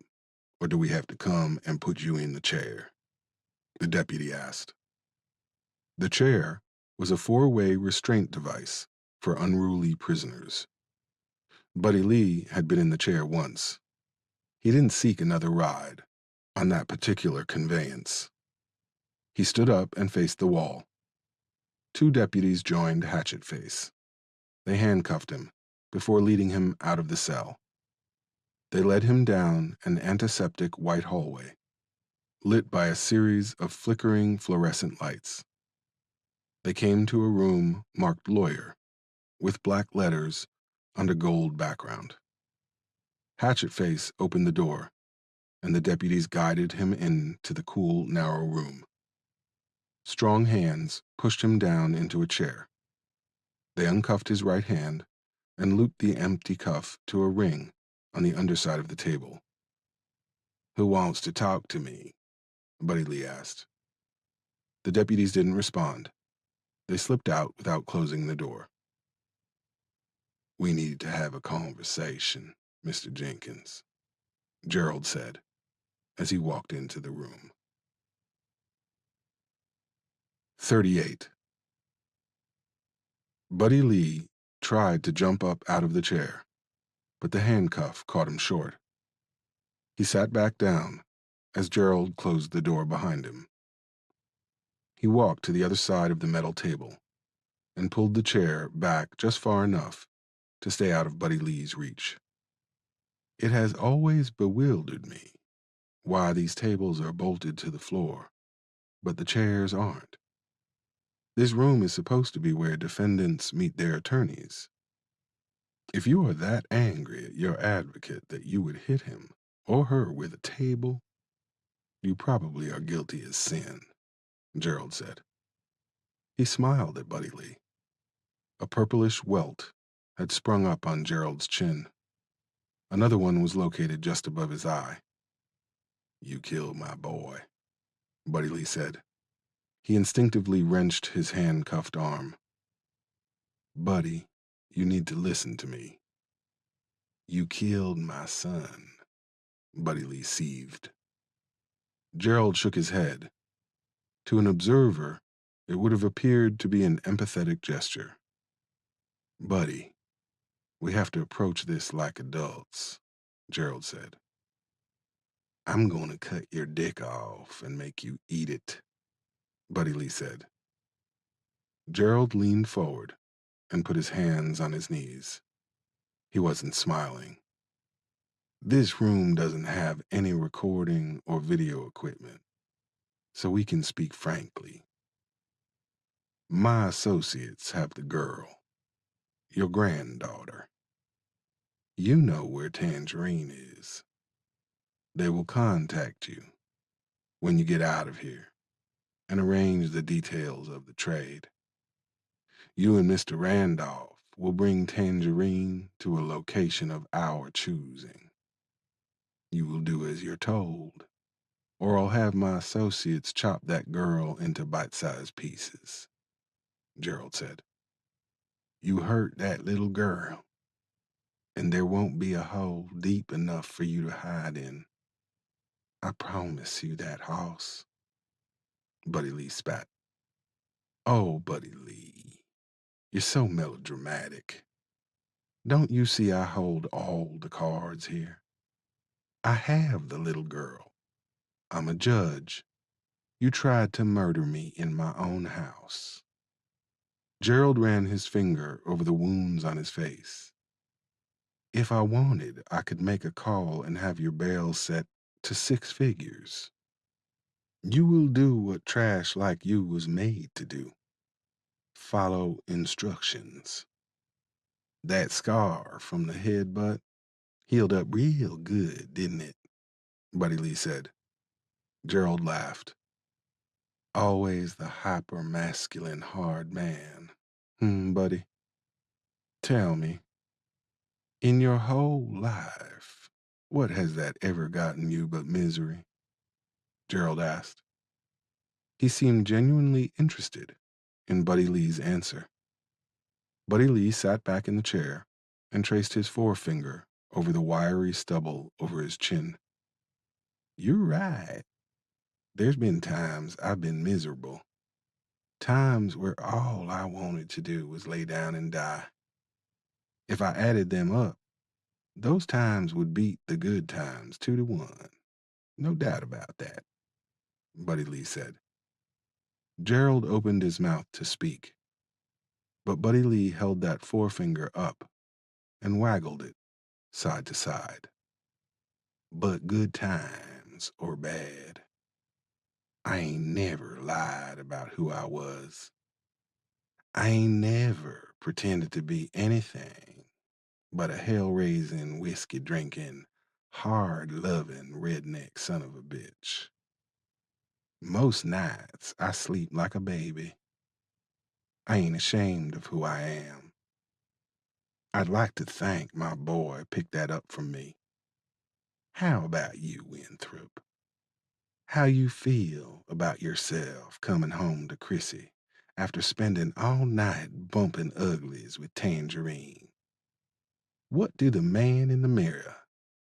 or do we have to come and put you in the chair? The deputy asked. The chair was a four-way restraint device for unruly prisoners. Buddy Lee had been in the chair once. He didn't seek another ride on that particular conveyance. He stood up and faced the wall. Two deputies joined Hatchet Face. They handcuffed him before leading him out of the cell. They led him down an antiseptic white hallway, lit by a series of flickering fluorescent lights. They came to a room marked lawyer, with black letters on a gold background. Hatchet Face opened the door, and the deputies guided him into the cool, narrow room. Strong hands pushed him down into a chair. They uncuffed his right hand and looped the empty cuff to a ring on the underside of the table. Who wants to talk to me? Buddy Lee asked. The deputies didn't respond. They slipped out without closing the door. We need to have a conversation, Mr. Jenkins, Gerald said as he walked into the room. 38. Buddy Lee tried to jump up out of the chair, but the handcuff caught him short. He sat back down as Gerald closed the door behind him. He walked to the other side of the metal table and pulled the chair back just far enough to stay out of Buddy Lee's reach. It has always bewildered me why these tables are bolted to the floor, but the chairs aren't. This room is supposed to be where defendants meet their attorneys. If you are that angry at your advocate that you would hit him or her with a table, you probably are guilty as sin, Gerald said. He smiled at Buddy Lee. A purplish welt had sprung up on Gerald's chin. Another one was located just above his eye. You killed my boy, Buddy Lee said. He instinctively wrenched his handcuffed arm. Buddy, you need to listen to me. You killed my son, Buddy Lee seethed. Gerald shook his head. To an observer, it would have appeared to be an empathetic gesture. Buddy, we have to approach this like adults, Gerald said. I'm going to cut your dick off and make you eat it, Buddy Lee said. Gerald leaned forward and put his hands on his knees. He wasn't smiling. This room doesn't have any recording or video equipment, so we can speak frankly. My associates have the girl, your granddaughter. You know where Tangerine is. They will contact you when you get out of here and arrange the details of the trade. You and Mr. Randolph will bring Tangerine to a location of our choosing. You will do as you're told, or I'll have my associates chop that girl into bite-sized pieces, Gerald said. You hurt that little girl, and there won't be a hole deep enough for you to hide in. I promise you that, hoss. Buddy Lee spat. Oh, Buddy Lee, you're so melodramatic. Don't you see I hold all the cards here? I have the little girl. I'm a judge. You tried to murder me in my own house. Gerald ran his finger over the wounds on his face. If I wanted, I could make a call and have your bail set to 6 figures. You will do what trash like you was made to do. Follow instructions. That scar from the headbutt healed up real good, didn't it? Buddy Lee said. Gerald laughed. Always the hyper-masculine hard man. Buddy. Tell me, in your whole life, what has that ever gotten you but misery? Gerald asked. He seemed genuinely interested in Buddy Lee's answer. Buddy Lee sat back in the chair and traced his forefinger over the wiry stubble over his chin. You're right. There's been times I've been miserable. Times where all I wanted to do was lay down and die. If I added them up, those times would beat the good times 2-1. No doubt about that, Buddy Lee said. Gerald opened his mouth to speak, but Buddy Lee held that forefinger up and waggled it side to side. But good times or bad, I ain't never lied about who I was. I ain't never pretended to be anything but a hell-raising, whiskey-drinking, hard-loving redneck son of a bitch. Most nights, I sleep like a baby. I ain't ashamed of who I am. I'd like to think my boy picked that up from me. How about you, Winthrop? How you feel about yourself coming home to Chrissy after spending all night bumping uglies with Tangerine? What do the man in the mirror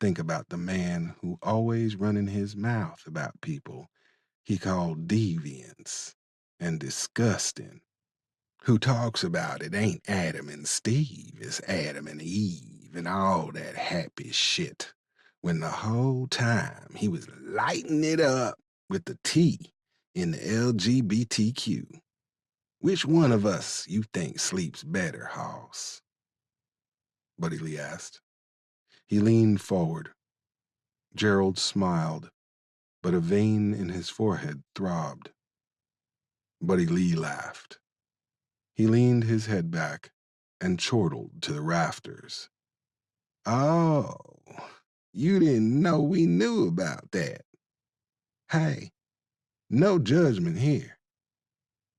think about the man who always running his mouth about people he called deviants and disgusting, who talks about it ain't Adam and Steve, it's Adam and Eve and all that happy shit, when the whole time he was lighting it up with the T in the LGBTQ? Which one of us you think sleeps better, Hoss? Buddy Lee asked. He leaned forward. Gerald smiled, but a vein in his forehead throbbed. Buddy Lee laughed. He leaned his head back and chortled to the rafters. Oh, you didn't know we knew about that. Hey, no judgment here.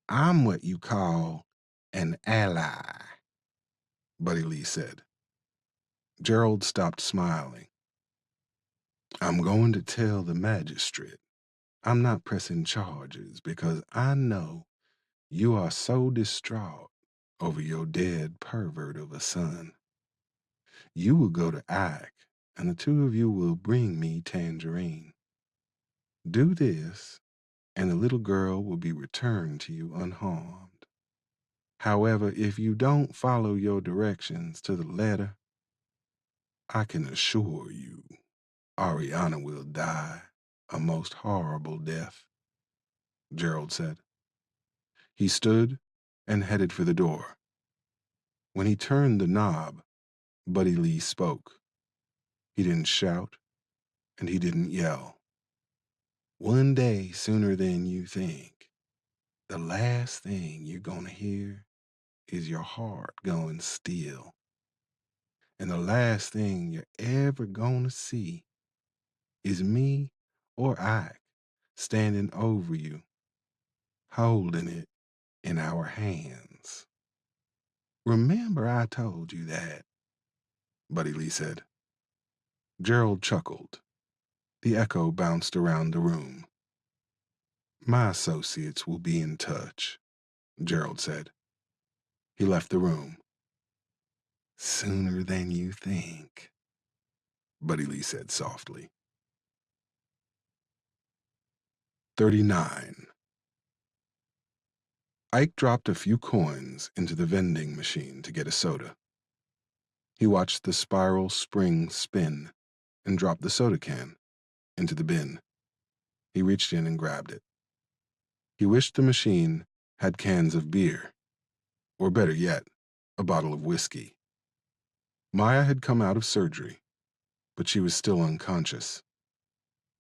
I'm what you call an ally, Buddy Lee said. Gerald stopped smiling. I'm going to tell the magistrate I'm not pressing charges because I know you are so distraught over your dead pervert of a son. You will go to Ike, and the two of you will bring me Tangerine. Do this, and the little girl will be returned to you unharmed. However, if you don't follow your directions to the letter, I can assure you Ariana will die a most horrible death, Gerald said. He stood and headed for the door. When he turned the knob, Buddy Lee spoke. He didn't shout, and he didn't yell. One day sooner than you think, the last thing you're gonna hear is your heart going still. And the last thing you're ever gonna see is me or Ike standing over you, holding it in our hands. Remember I told you that, Buddy Lee said. Gerald chuckled. The echo bounced around the room. My associates will be in touch, Gerald said. He left the room. Sooner than you think, Buddy Lee said softly. 39. Ike dropped a few coins into the vending machine to get a soda. He watched the spiral spring spin and dropped the soda can into the bin. He reached in and grabbed it. He wished the machine had cans of beer, or better yet, a bottle of whiskey. Maya had come out of surgery, but she was still unconscious.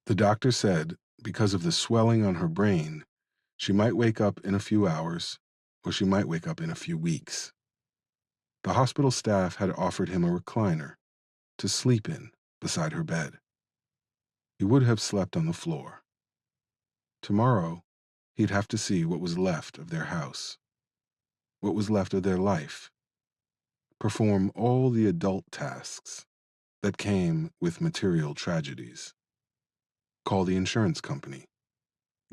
The doctor said because of the swelling on her brain, she might wake up in a few hours, or she might wake up in a few weeks. The hospital staff had offered him a recliner to sleep in beside her bed. He would have slept on the floor. Tomorrow, he'd have to see what was left of their house, what was left of their life, perform all the adult tasks that came with material tragedies, call the insurance company,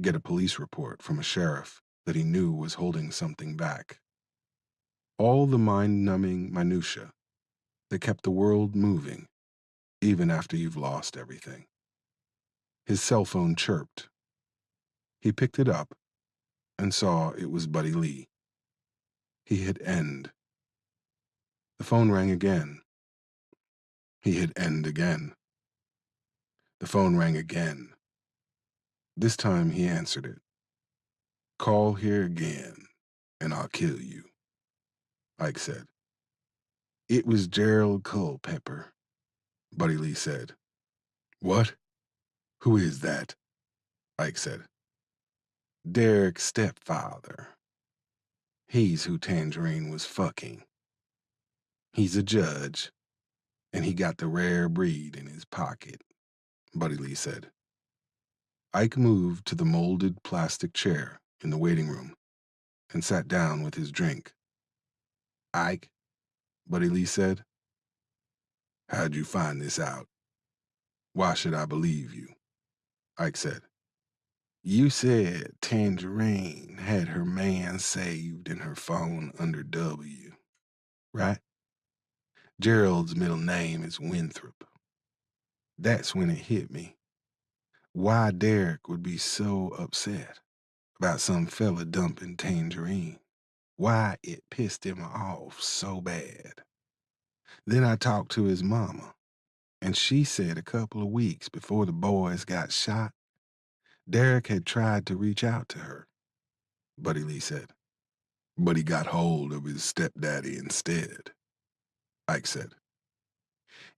get a police report from a sheriff that he knew was holding something back. All the mind-numbing minutia that kept the world moving even after you've lost everything. His cell phone chirped. He picked it up and saw it was Buddy Lee. He hit end. The phone rang again. He hit end again. The phone rang again. This time he answered it. "Call here again, and I'll kill you," Ike said. "It was Gerald Culpepper," Buddy Lee said. "What? Who is that?" Ike said. "Derek's stepfather. He's who Tangerine was fucking. He's a judge, and he got the rare breed in his pocket," Buddy Lee said. Ike moved to the molded plastic chair in the waiting room and sat down with his drink. "Ike," Buddy Lee said, "how'd you find this out?" "Why should I believe you?" Ike said. "You said Tangerine had her man saved in her phone under W, right? Gerald's middle name is Winthrop. That's when it hit me. Why Derek would be so upset about some fella dumping Tangerine. Why it pissed him off so bad. Then I talked to his mama, and she said a couple of weeks before the boys got shot, Derek had tried to reach out to her," Buddy Lee said. "But he got hold of his stepdaddy instead," Ike said.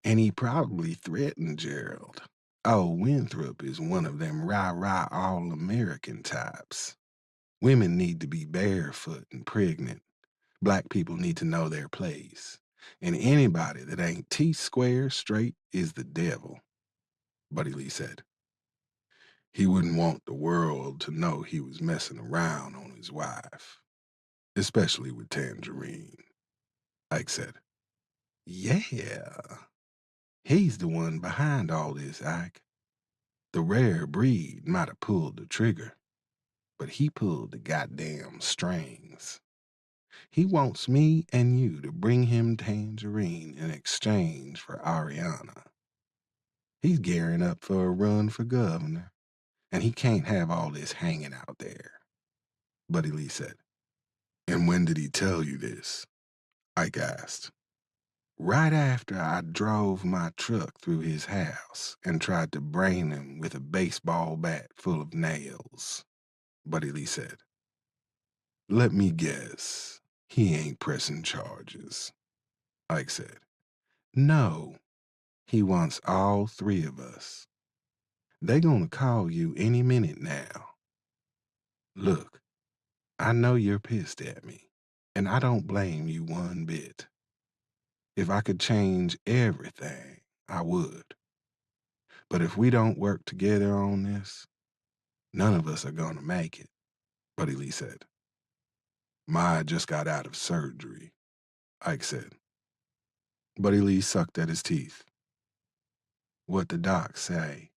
"And he probably threatened Gerald. Oh, Winthrop is one of them rah-rah all-American types. Women need to be barefoot and pregnant. Black people need to know their place. And anybody that ain't T-square straight is the devil," Buddy Lee said. "He wouldn't want the world to know he was messing around on his wife, especially with Tangerine," Ike said. "Yeah, he's the one behind all this, Ike. The rare breed might have pulled the trigger, but he pulled the goddamn strings. He wants me and you to bring him Tangerine in exchange for Ariana. He's gearing up for a run for governor, and he can't have all this hanging out there," Buddy Lee said. "And when did he tell you this?" Ike asked. "Right after I drove my truck through his house and tried to brain him with a baseball bat full of nails," Buddy Lee said. "Let me guess. He ain't pressing charges," Ike said. "No, he wants all three of us. They gonna call you any minute now. Look, I know you're pissed at me, and I don't blame you one bit. If I could change everything, I would. But if we don't work together on this, none of us are gonna make it," Buddy Lee said. "Maya just got out of surgery," Ike said. Buddy Lee sucked at his teeth. "What the doc say?"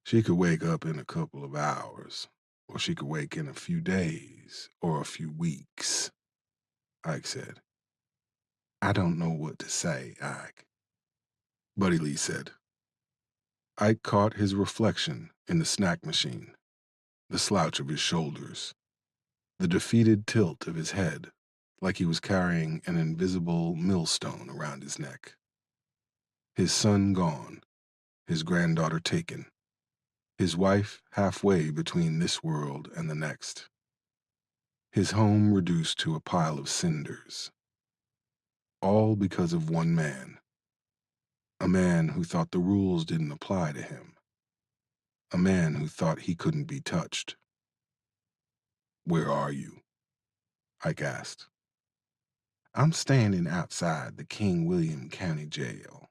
"She could wake up in a couple of hours, or she could wake in a few days, or a few weeks," Ike said. "I don't know what to say, Ike," Buddy Lee said. Ike caught his reflection in the snack machine, the slouch of his shoulders, the defeated tilt of his head, like he was carrying an invisible millstone around his neck. His son gone, his granddaughter taken, his wife halfway between this world and the next, his home reduced to a pile of cinders, all because of one man, a man who thought the rules didn't apply to him, a man who thought he couldn't be touched. "Where are you?" Ike asked. "I'm standing outside the King William County Jail.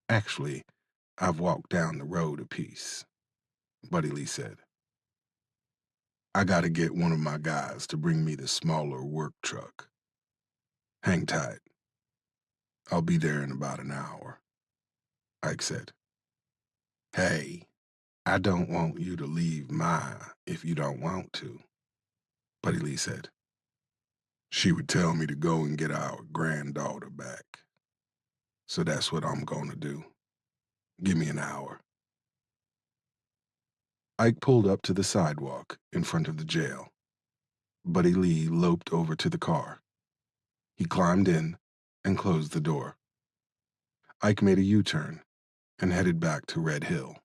Actually, I've walked down the road a piece," Buddy Lee said. "I gotta get one of my guys to bring me the smaller work truck. Hang tight. I'll be there in about an hour," Ike said. "Hey, I don't want you to leave Maya if you don't want to," Buddy Lee said. "She would tell me to go and get our granddaughter back. So that's what I'm gonna do. Give me an hour." Ike pulled up to the sidewalk in front of the jail. Buddy Lee loped over to the car. He climbed in and closed the door. Ike made a U-turn and headed back to Red Hill.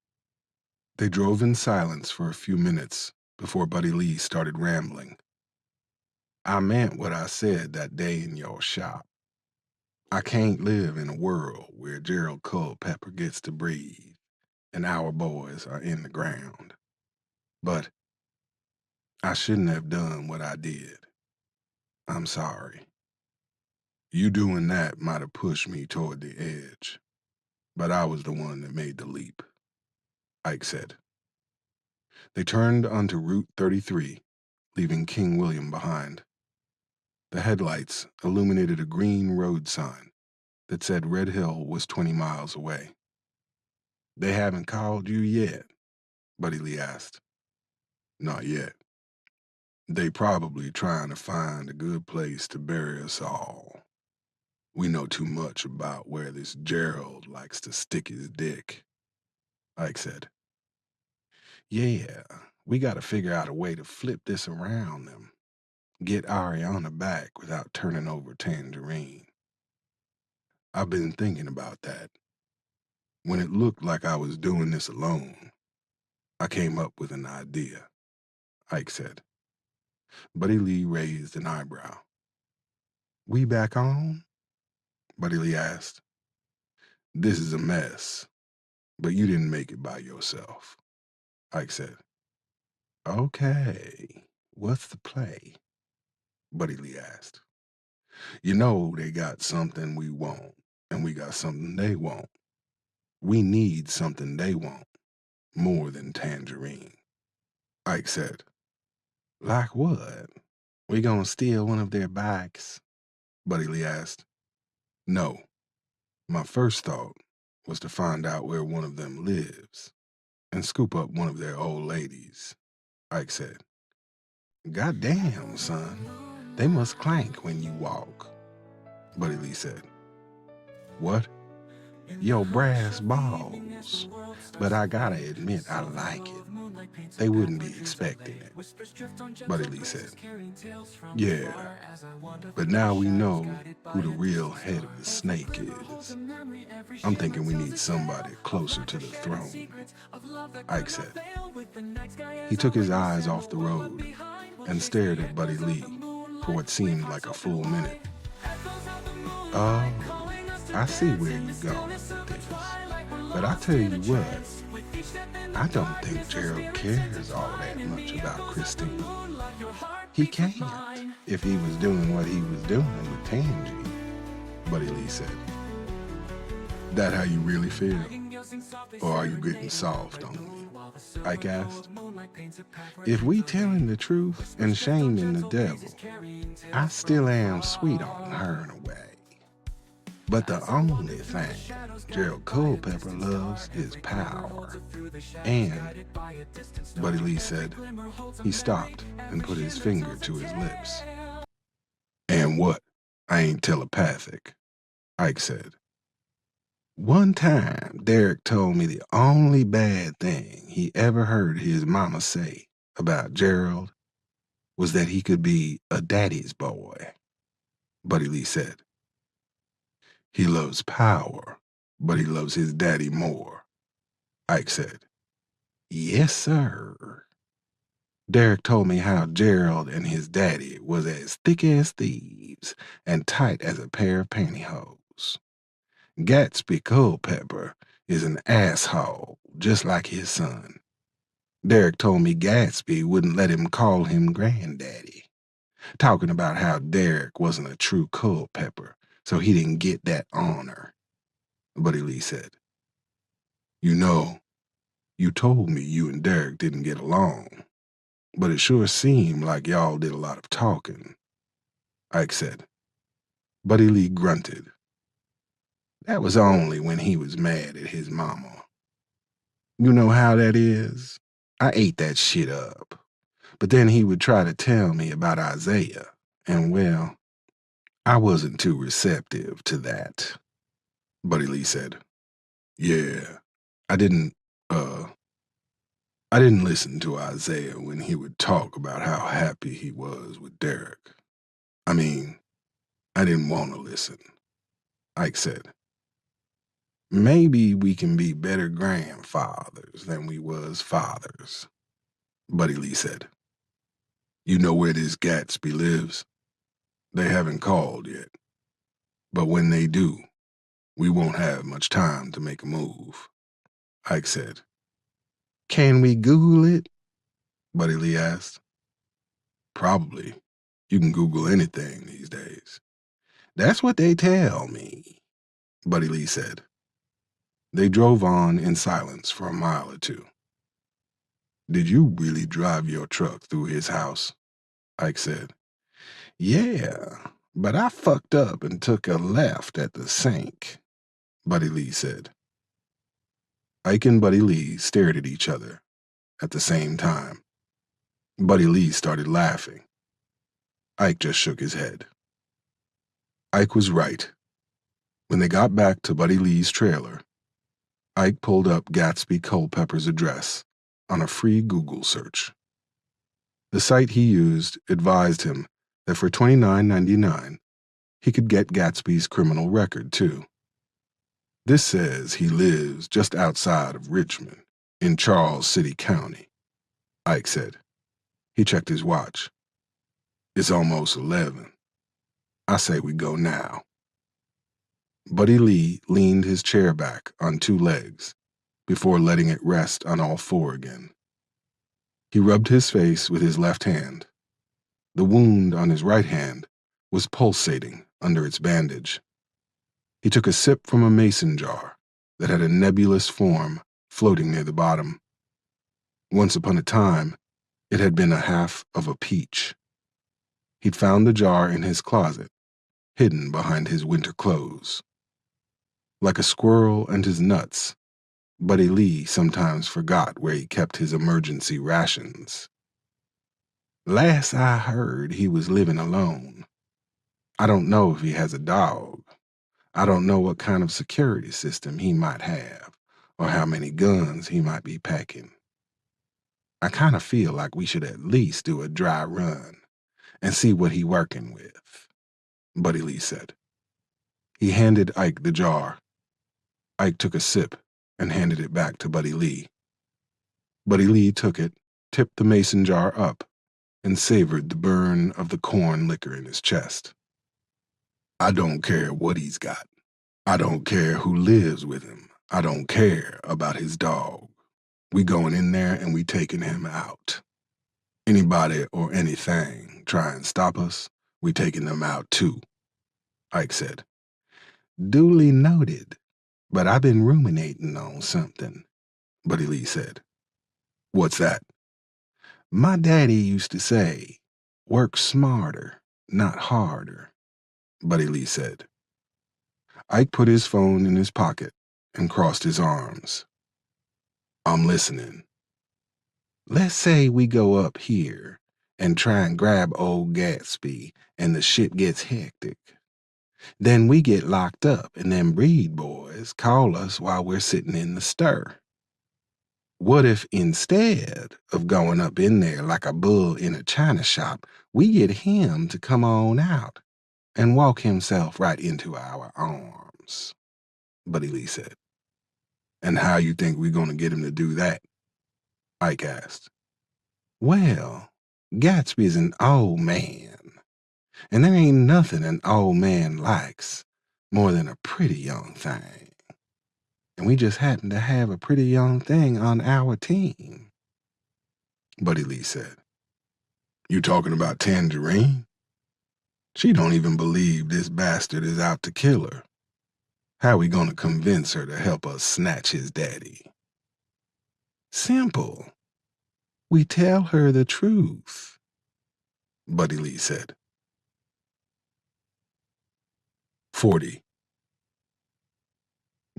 They drove in silence for a few minutes before Buddy Lee started rambling. "I meant what I said that day in your shop. I can't live in a world where Gerald Culpepper gets to breathe and our boys are in the ground. But I shouldn't have done what I did. I'm sorry. You doing that might have pushed me toward the edge, but I was the one that made the leap," Ike said. They turned onto Route 33, leaving King William behind. The headlights illuminated a green road sign that said Red Hill was 20 miles away. "They haven't called you yet?" Buddy Lee asked. "Not yet. They probably trying to find a good place to bury us all. We know too much about where this Gerald likes to stick his dick," Ike said. "Yeah, we gotta figure out a way to flip this around them. Get Ariana back without turning over Tangerine. I've been thinking about that. When it looked like I was doing this alone, I came up with an idea," Ike said. Buddy Lee raised an eyebrow. "We back on?" Buddy Lee asked. "This is a mess, but you didn't make it by yourself," Ike said. "Okay, what's the play?" Buddy Lee asked. "You know they got something we want, and we got something they want. We need something they want more than Tangerine," Ike said. "Like what? We gonna steal one of their bikes?" Buddy Lee asked. "No. My first thought was to find out where one of them lives and scoop up one of their old ladies," Ike said. "Goddamn, son. They must clank when you walk," Buddy Lee said. "What?" "Your brass balls. But I gotta admit I like it. They wouldn't be expecting it," Buddy Lee said. "Yeah, but now we know who the real head of the snake is. I'm thinking we need somebody closer to the throne," Ike said. He took his eyes off the road and stared at Buddy Lee for what seemed like a full minute. "Oh, I see where you're going with this. But I tell you what, I don't think Gerald cares all that much about Christine. He can't if he was doing what he was doing with Tangy," Buddy Lee said. "That how you really feel? Or are you getting soft on me?" Ike asked. "If we telling the truth and shaming the devil, I still am sweet on her in a way. But the only thing Gerald Culpepper loves is power. And," Buddy Lee said. He stopped and put his finger to his lips. "And what? I ain't telepathic," Ike said. "One time, Derek told me the only bad thing he ever heard his mama say about Gerald was that he could be a daddy's boy," Buddy Lee said. "He loves power, but he loves his daddy more," Ike said. Yes, sir. Derek told me how Gerald and his daddy was as thick as thieves and tight as a pair of pantyhose. Gatsby Culpepper is an asshole, just like his son. Derek told me Gatsby wouldn't let him call him granddaddy, talking about how Derek wasn't a true Culpepper, so he didn't get that honor. Buddy Lee said, You know, you told me you and Derek didn't get along, but it sure seemed like y'all did a lot of talking. Ike said. Buddy Lee grunted. That was only when he was mad at his mama. You know how that is? I ate that shit up. But then he would try to tell me about Isaiah, and well, I wasn't too receptive to that. Buddy Lee said, Yeah, I didn't, uh, I didn't listen to Isaiah when he would talk about how happy he was with Derek. I mean, I didn't want to listen. Ike said, Maybe we can be better grandfathers than we was fathers. Buddy Lee said, You know where this Gatsby lives? They haven't called yet. But when they do, we won't have much time to make a move. Ike said, Can we Google it? Buddy Lee asked. Probably. You can Google anything these days. That's what they tell me, Buddy Lee said. They drove on in silence for a mile or two. Did you really drive your truck through his house? Ike said. Yeah, but I fucked up and took a left at the sink, Buddy Lee said. Ike and Buddy Lee stared at each other at the same time. Buddy Lee started laughing. Ike just shook his head. Ike was right. When they got back to Buddy Lee's trailer, Ike pulled up Gatsby Culpepper's address on a free Google search. The site he used advised him that for $29.99, he could get Gatsby's criminal record, too. This says he lives just outside of Richmond, in Charles City County, Ike said. He checked his watch. It's almost 11. I say we go now. Buddy Lee leaned his chair back on two legs before letting it rest on all four again. He rubbed his face with his left hand. The wound on his right hand was pulsating under its bandage. He took a sip from a mason jar that had a nebulous form floating near the bottom. Once upon a time, it had been a half of a peach. He'd found the jar in his closet, hidden behind his winter clothes. Like a squirrel and his nuts, Buddy Lee sometimes forgot where he kept his emergency rations. Last I heard, he was living alone. I don't know if he has a dog. I don't know what kind of security system he might have, or how many guns he might be packing. I kind of feel like we should at least do a dry run and see what he working with, Buddy Lee said. He handed Ike the jar. Ike took a sip and handed it back to Buddy Lee. Buddy Lee took it, tipped the mason jar up, and savored the burn of the corn liquor in his chest. I don't care what he's got. I don't care who lives with him. I don't care about his dog. We going in there and we taking him out. Anybody or anything try and stop us, we taking them out too, Ike said. Duly noted, but I've been ruminating on something, Buddy Lee said. What's that? My daddy used to say, work smarter, not harder, Buddy Lee said. Ike put his phone in his pocket and crossed his arms. I'm listening. Let's say we go up here and try and grab old Gatsby and the shit gets hectic. Then we get locked up and them breed boys call us while we're sitting in the stir. What if instead of going up in there like a bull in a china shop, we get him to come on out and walk himself right into our arms? Buddy Lee said. And how you think we're going to get him to do that? Ike asked. Well, Gatsby's an old man, and there ain't nothing an old man likes more than a pretty young thing. And we just happen to have a pretty young thing on our team, Buddy Lee said. You talking about Tangerine? She don't even believe this bastard is out to kill her. How we gonna convince her to help us snatch his daddy? Simple. We tell her the truth, Buddy Lee said. 40.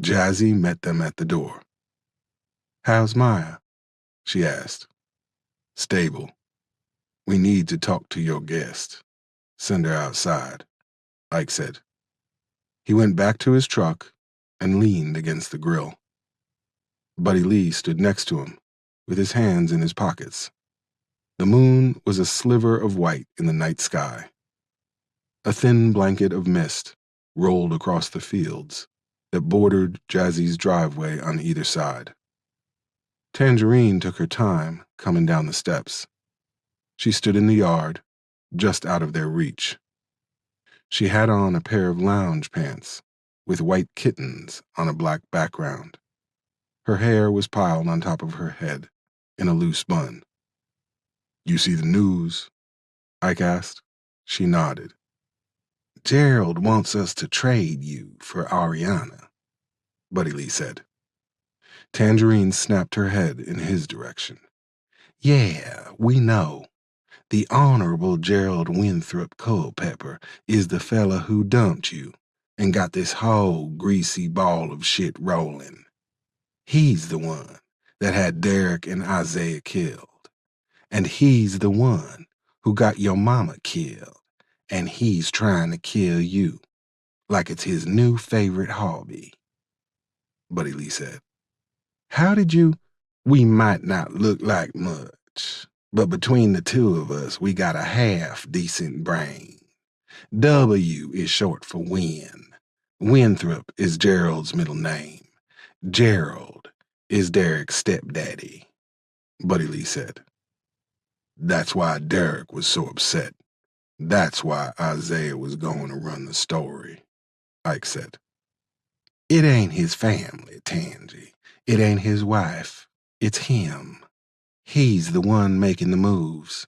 Jazzy met them at the door. How's Maya? She asked. Stable. We need to talk to your guest. Send her outside, Ike said. He went back to his truck and leaned against the grill. Buddy Lee stood next to him, with his hands in his pockets. The moon was a sliver of white in the night sky. A thin blanket of mist rolled across the fields that bordered Jazzy's driveway on either side. Tangerine took her time coming down the steps. She stood in the yard, just out of their reach. She had on a pair of lounge pants with white kittens on a black background. Her hair was piled on top of her head in a loose bun. You see the news? Ike asked. She nodded. Gerald wants us to trade you for Ariana, Buddy Lee said. Tangerine snapped her head in his direction. Yeah, we know. The Honorable Gerald Winthrop Culpepper is the fella who dumped you and got this whole greasy ball of shit rolling. He's the one that had Derek and Isaiah killed. And he's the one who got your mama killed. And he's trying to kill you, like it's his new favorite hobby, Buddy Lee said. How did you? We might not look like much, but between the two of us, we got a half-decent brain. W is short for Win. Winthrop is Gerald's middle name. Gerald is Derek's stepdaddy, Buddy Lee said. That's why Derek was so upset. That's why Isaiah was going to run the story, Ike said. It ain't his family, Tangy. It ain't his wife. It's him. He's the one making the moves.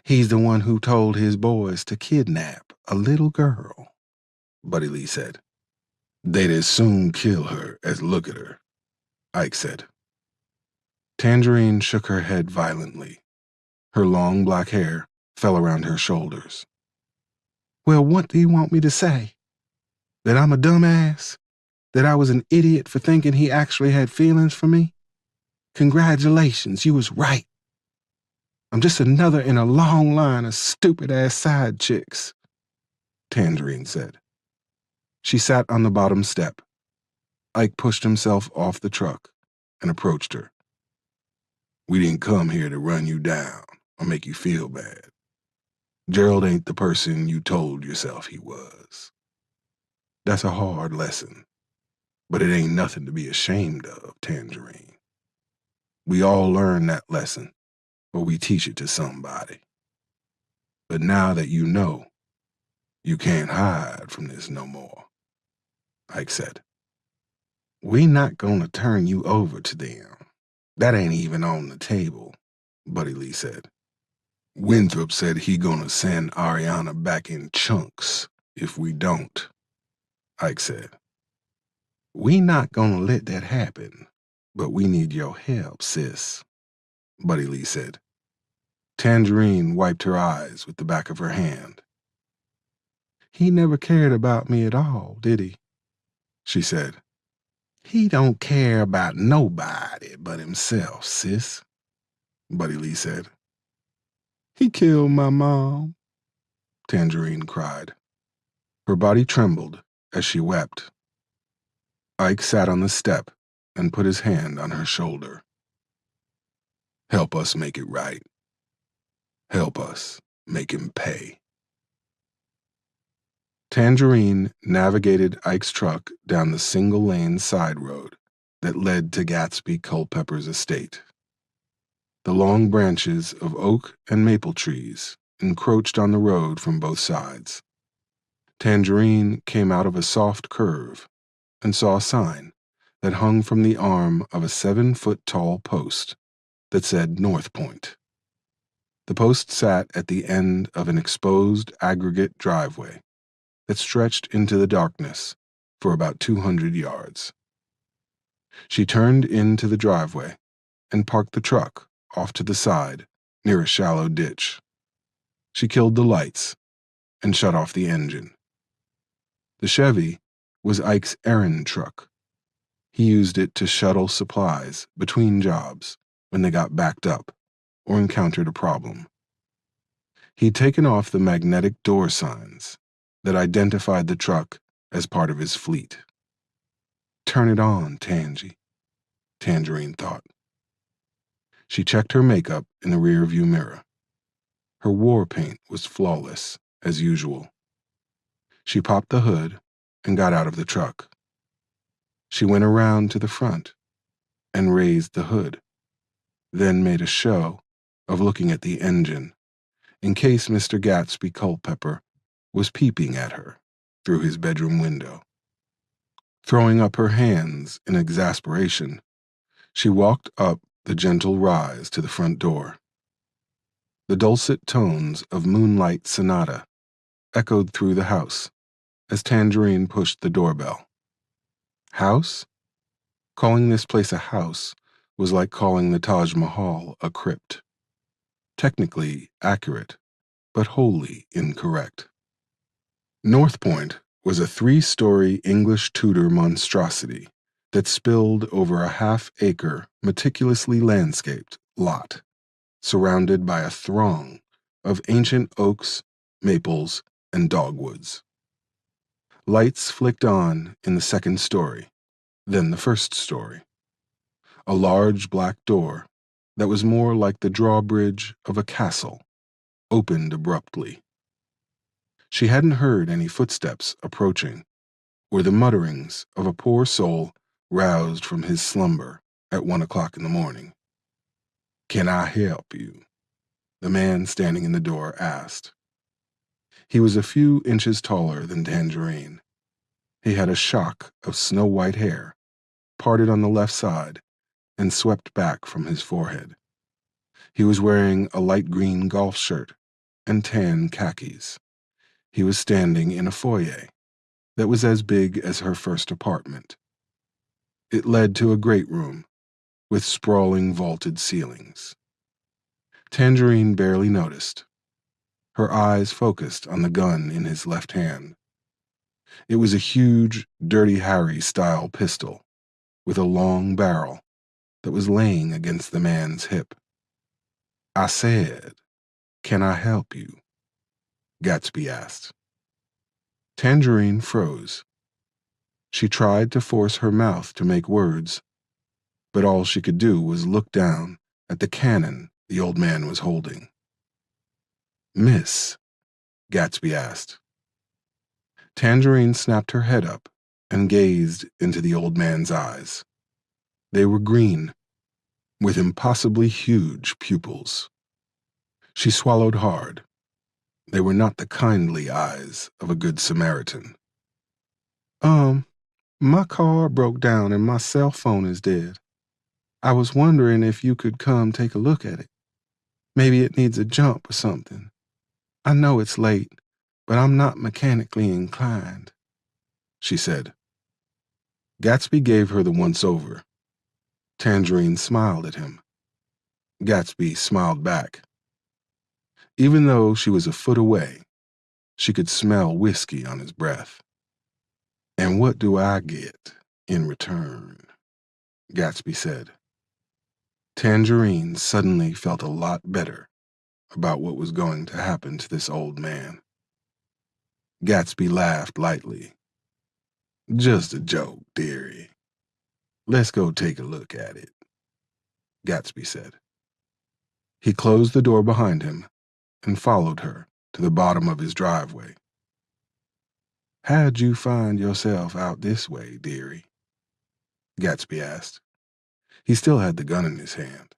He's the one who told his boys to kidnap a little girl, Buddy Lee said. They'd as soon kill her as look at her, Ike said. Tangerine shook her head violently. Her long black hair fell around her shoulders. Well, what do you want me to say? That I'm a dumbass? That I was an idiot for thinking he actually had feelings for me? Congratulations, you was right. I'm just another in a long line of stupid-ass side chicks, Tangerine said. She sat on the bottom step. Ike pushed himself off the truck and approached her. We didn't come here to run you down or make you feel bad. Gerald ain't the person you told yourself he was. That's a hard lesson, but it ain't nothing to be ashamed of, Tangerine. We all learn that lesson, or we teach it to somebody. But now that you know, you can't hide from this no more, Ike said. We not gonna turn you over to them. That ain't even on the table, Buddy Lee said. Winthrop said he gonna send Ariana back in chunks if we don't, Ike said. We not gonna let that happen, but we need your help, sis, Buddy Lee said. Tangerine wiped her eyes with the back of her hand. He never cared about me at all, did he? She said. He don't care about nobody but himself, sis, Buddy Lee said. He killed my mom, Tangerine cried. Her body trembled as she wept. Ike sat on the step and put his hand on her shoulder. Help us make it right. Help us make him pay. Tangerine navigated Ike's truck down the single-lane side road that led to Gatsby Culpepper's estate. The long branches of oak and maple trees encroached on the road from both sides. Tangerine came out of a soft curve and saw a sign that hung from the arm of a 7-foot-tall post that said North Point. The post sat at the end of an exposed aggregate driveway that stretched into the darkness for about 200 yards. She turned into the driveway and parked the truck off to the side near a shallow ditch. She killed the lights and shut off the engine. The Chevy was Ike's errand truck. He used it to shuttle supplies between jobs when they got backed up or encountered a problem. He'd taken off the magnetic door signs that identified the truck as part of his fleet. Turn it on, Tangy, Tangerine thought. She checked her makeup in the rearview mirror. Her war paint was flawless, as usual. She popped the hood and got out of the truck. She went around to the front and raised the hood, then made a show of looking at the engine in case Mr. Gatsby Culpepper was peeping at her through his bedroom window. Throwing up her hands in exasperation, she walked up the gentle rise to the front door. The dulcet tones of Moonlight Sonata echoed through the house as Tangerine pushed the doorbell. House? Calling this place a house was like calling the Taj Mahal a crypt. Technically accurate, but wholly incorrect. North Point was a 3-story English Tudor monstrosity that spilled over a half-acre, meticulously landscaped lot, surrounded by a throng of ancient oaks, maples, and dogwoods. Lights flicked on in the second story, then the first story. A large black door that was more like the drawbridge of a castle opened abruptly. She hadn't heard any footsteps approaching, or the mutterings of a poor soul roused from his slumber at 1 o'clock in the morning. "Can I help you?" the man standing in the door asked. He was a few inches taller than Tangerine. He had a shock of snow-white hair, parted on the left side and swept back from his forehead. He was wearing a light green golf shirt and tan khakis. He was standing in a foyer that was as big as her first apartment. It led to a great room with sprawling vaulted ceilings. Tangerine barely noticed. Her eyes focused on the gun in his left hand. It was a huge, Dirty Harry-style pistol with a long barrel that was laying against the man's hip. "I said, can I help you?" Gatsby asked. Tangerine froze. She tried to force her mouth to make words, but all she could do was look down at the cannon the old man was holding. "Miss?" Gatsby asked. Tangerine snapped her head up and gazed into the old man's eyes. They were green, with impossibly huge pupils. She swallowed hard. They were not the kindly eyes of a good Samaritan. My car broke down and my cell phone is dead. I was wondering if you could come take a look at it. Maybe it needs a jump or something. I know it's late, but I'm not mechanically inclined," she said. Gatsby gave her the once-over. Tangerine smiled at him. Gatsby smiled back. Even though she was a foot away, she could smell whiskey on his breath. "And what do I get in return?" Gatsby said. Tangerine suddenly felt a lot better about what was going to happen to this old man. Gatsby laughed lightly. "Just a joke, dearie. Let's go take a look at it," Gatsby said. He closed the door behind him and followed her to the bottom of his driveway. "How'd you find yourself out this way, dearie?" Gatsby asked. He still had the gun in his hand.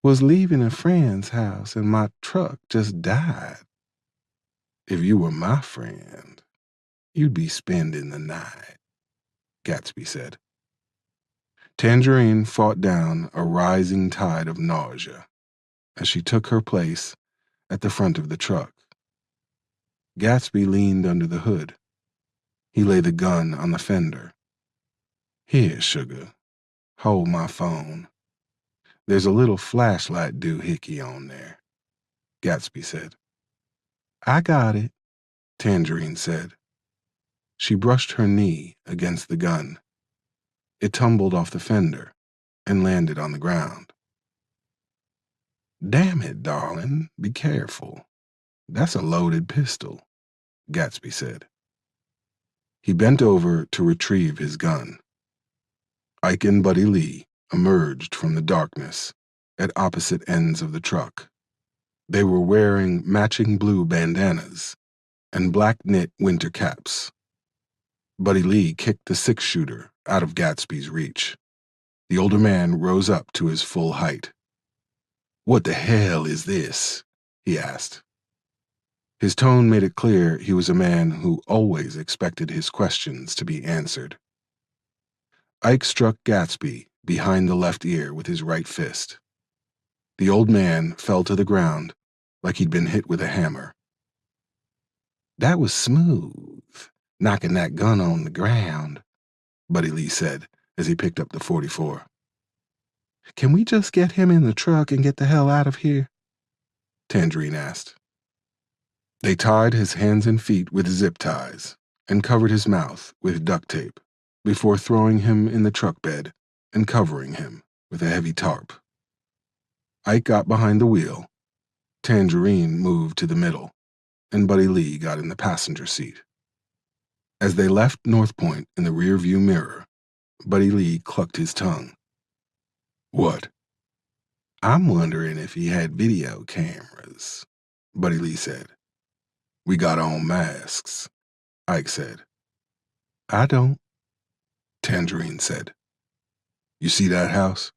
Was leaving a friend's house and my truck just died. If you were my friend, you'd be spending the night, Gatsby said. Tangerine fought down a rising tide of nausea as she took her place at the front of the truck. Gatsby leaned under the hood. He laid the gun on the fender. Here, sugar, hold my phone. There's a little flashlight doohickey on there, Gatsby said. I got it, Tangerine said. She brushed her knee against the gun. It tumbled off the fender and landed on the ground. Damn it, darling, be careful. That's a loaded pistol, Gatsby said. He bent over to retrieve his gun. Ike and Buddy Lee emerged from the darkness at opposite ends of the truck. They were wearing matching blue bandanas and black knit winter caps. Buddy Lee kicked the six-shooter out of Gatsby's reach. The older man rose up to his full height. What the hell is this? He asked. His tone made it clear he was a man who always expected his questions to be answered. Ike struck Gatsby behind the left ear with his right fist. The old man fell to the ground like he'd been hit with a hammer. That was smooth, knocking that gun on the ground, Buddy Lee said as he picked up the .44. Can we just get him in the truck and get the hell out of here? Tangerine asked. They tied his hands and feet with zip ties and covered his mouth with duct tape before throwing him in the truck bed and covering him with a heavy tarp. Ike got behind the wheel, Tangerine moved to the middle, and Buddy Lee got in the passenger seat. As they left North Point in the rearview mirror, Buddy Lee clucked his tongue. What? I'm wondering if he had video cameras, Buddy Lee said. We got on masks, Ike said. I don't, Tangerine said. You see that house?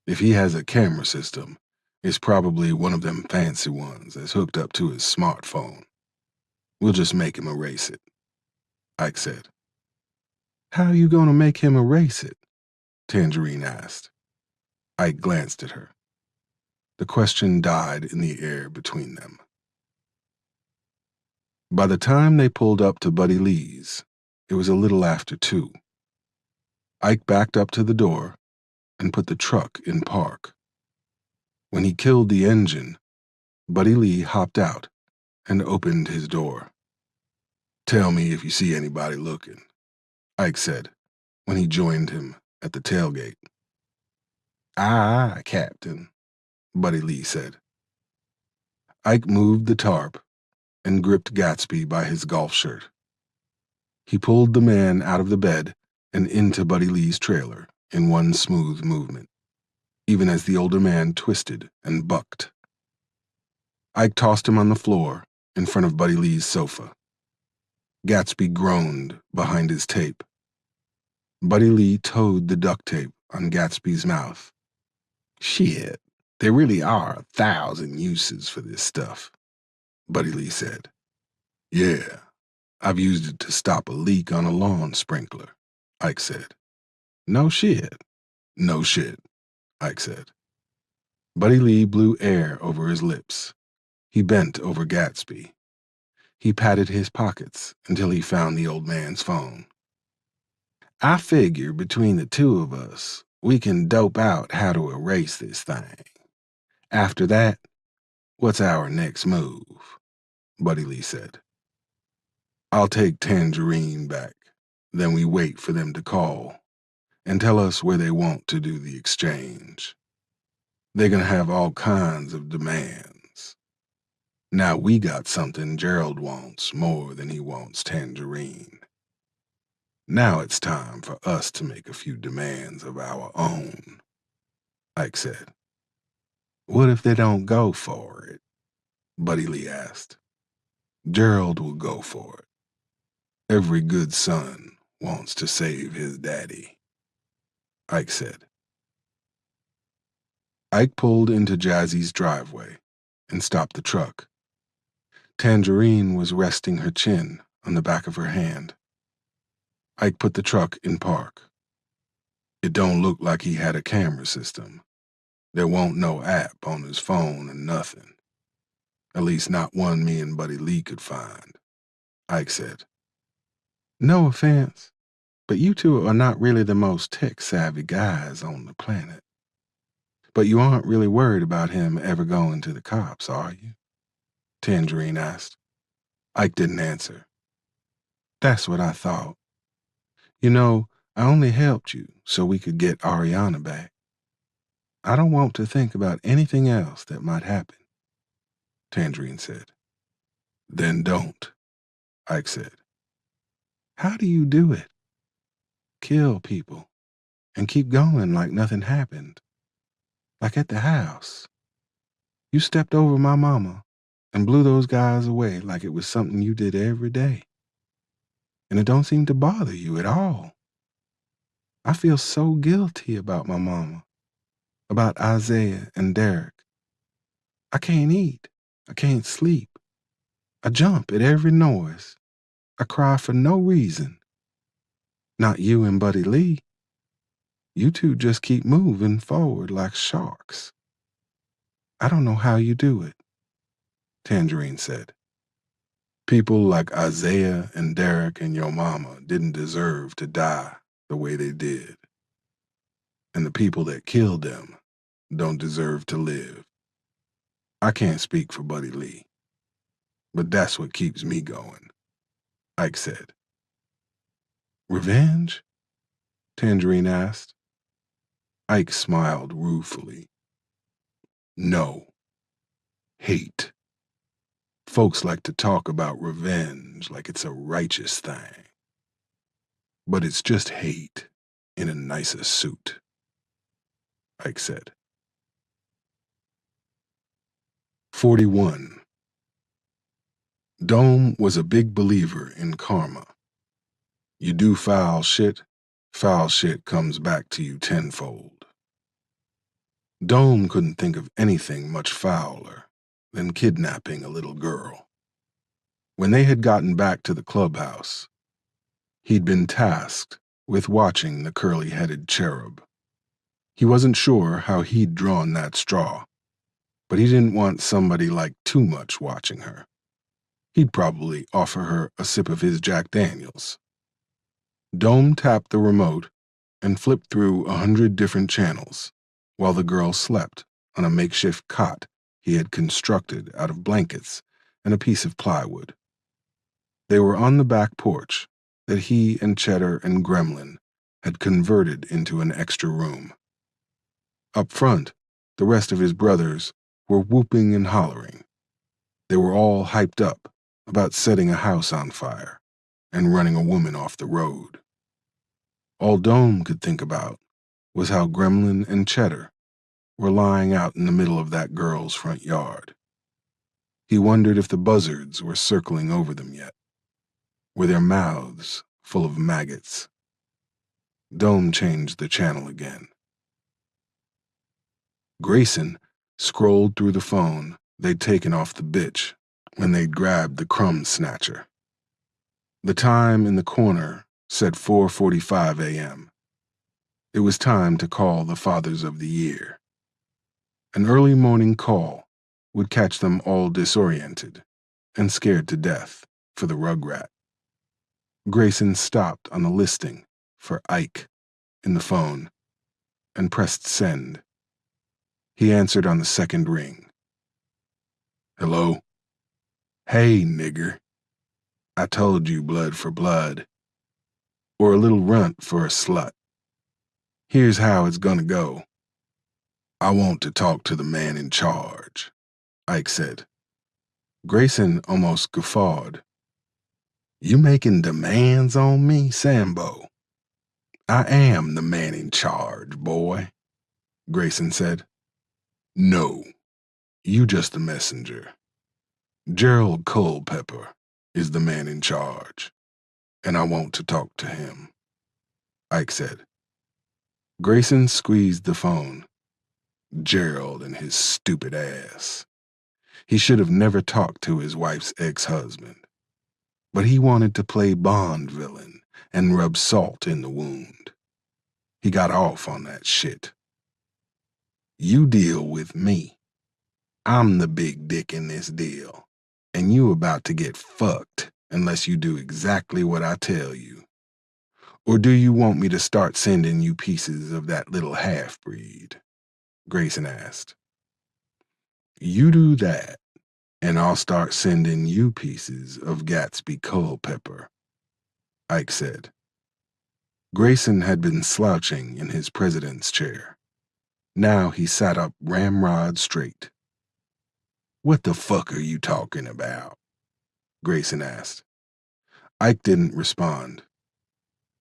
If he has a camera system, it's probably one of them fancy ones that's hooked up to his smartphone. We'll just make him erase it, Ike said. How you gonna make him erase it? Tangerine asked. Ike glanced at her. The question died in the air between them. By the time they pulled up to Buddy Lee's, it was a little after 2. Ike backed up to the door and put the truck in park. When he killed the engine, Buddy Lee hopped out and opened his door. Tell me if you see anybody looking, Ike said when he joined him at the tailgate. Aye, Captain, Buddy Lee said. Ike moved the tarp and gripped Gatsby by his golf shirt. He pulled the man out of the bed and into Buddy Lee's trailer in one smooth movement, even as the older man twisted and bucked. Ike tossed him on the floor in front of Buddy Lee's sofa. Gatsby groaned behind his tape. Buddy Lee towed the duct tape on Gatsby's mouth. Shit, there really are 1,000 uses for this stuff, Buddy Lee said. Yeah, I've used it to stop a leak on a lawn sprinkler, Ike said. No shit. No shit, Ike said. Buddy Lee blew air over his lips. He bent over Gatsby. He patted his pockets until he found the old man's phone. I figure between the two of us, we can dope out how to erase this thing. After that, what's our next move? Buddy Lee said. I'll take Tangerine back. Then we wait for them to call and tell us where they want to do the exchange. They're gonna have all kinds of demands. Now we got something Gerald wants more than he wants Tangerine. Now it's time for us to make a few demands of our own, Ike said. What if they don't go for it? Buddy Lee asked. Gerald will go for it. Every good son wants to save his daddy, Ike said. Ike pulled into Jazzy's driveway and stopped the truck. Tangerine was resting her chin on the back of her hand. Ike put the truck in park. It don't look like he had a camera system. There won't no app on his phone or nothing. At least not one me and Buddy Lee could find, Ike said. No offense, but you two are not really the most tech-savvy guys on the planet. But you aren't really worried about him ever going to the cops, are you? Tangerine asked. Ike didn't answer. That's what I thought. You know, I only helped you so we could get Ariana back. I don't want to think about anything else that might happen, Tangerine said. Then don't, Ike said. How do you do it? Kill people and keep going like nothing happened. Like at the house. You stepped over my mama and blew those guys away like it was something you did every day. And it don't seem to bother you at all. I feel so guilty about my mama, about Isaiah and Derek. I can't eat. I can't sleep. I jump at every noise. I cry for no reason. Not you and Buddy Lee. You two just keep moving forward like sharks. I don't know how you do it, Tangerine said. People like Isaiah and Derek and your mama didn't deserve to die the way they did. And the people that killed them don't deserve to live. I can't speak for Buddy Lee, but that's what keeps me going, Ike said. Revenge? Tangerine asked. Ike smiled ruefully. No. Hate. Folks like to talk about revenge like it's a righteous thing. But it's just hate in a nicer suit, Ike said. 41. Dome was a big believer in karma. You do foul shit comes back to you tenfold. Dome couldn't think of anything much fouler than kidnapping a little girl. When they had gotten back to the clubhouse, he'd been tasked with watching the curly-headed cherub. He wasn't sure how he'd drawn that straw, but he didn't want somebody like too much watching her. He'd probably offer her a sip of his Jack Daniels. Dome tapped the remote and flipped through 100 different channels while the girl slept on a makeshift cot he had constructed out of blankets and a piece of plywood. They were on the back porch that he and Cheddar and Gremlin had converted into an extra room. Up front, the rest of his brothers were whooping and hollering. They were all hyped up about setting a house on fire and running a woman off the road. All Dome could think about was how Gremlin and Cheddar were lying out in the middle of that girl's front yard. He wondered if the buzzards were circling over them yet. Were their mouths full of maggots? Dome changed the channel again. Grayson scrolled through the phone they'd taken off the bitch when they'd grabbed the crumb snatcher. The time in the corner said 4:45 a.m. It was time to call the Fathers of the Year. An early morning call would catch them all disoriented and scared to death for the rugrat. Grayson stopped on the listing for Ike in the phone and pressed send. He answered on the second ring. Hello? Hey, nigger. I told you blood for blood, or a little runt for a slut. Here's how it's gonna go. I want to talk to the man in charge, Ike said. Grayson almost guffawed. You making demands on me, Sambo? I am the man in charge, boy, Grayson said. No, you just the messenger. Gerald Culpepper is the man in charge, and I want to talk to him, Ike said. Grayson squeezed the phone. Gerald and his stupid ass. He should have never talked to his wife's ex-husband. But he wanted to play Bond villain and rub salt in the wound. He got off on that shit. You deal with me. I'm the big dick in this deal, and you about to get fucked unless you do exactly what I tell you. Or do you want me to start sending you pieces of that little half-breed? Grayson asked. You do that, and I'll start sending you pieces of Gatsby Culpepper, Ike said. Grayson had been slouching in his president's chair. Now he sat up ramrod straight. What the fuck are you talking about? Grayson asked. Ike didn't respond.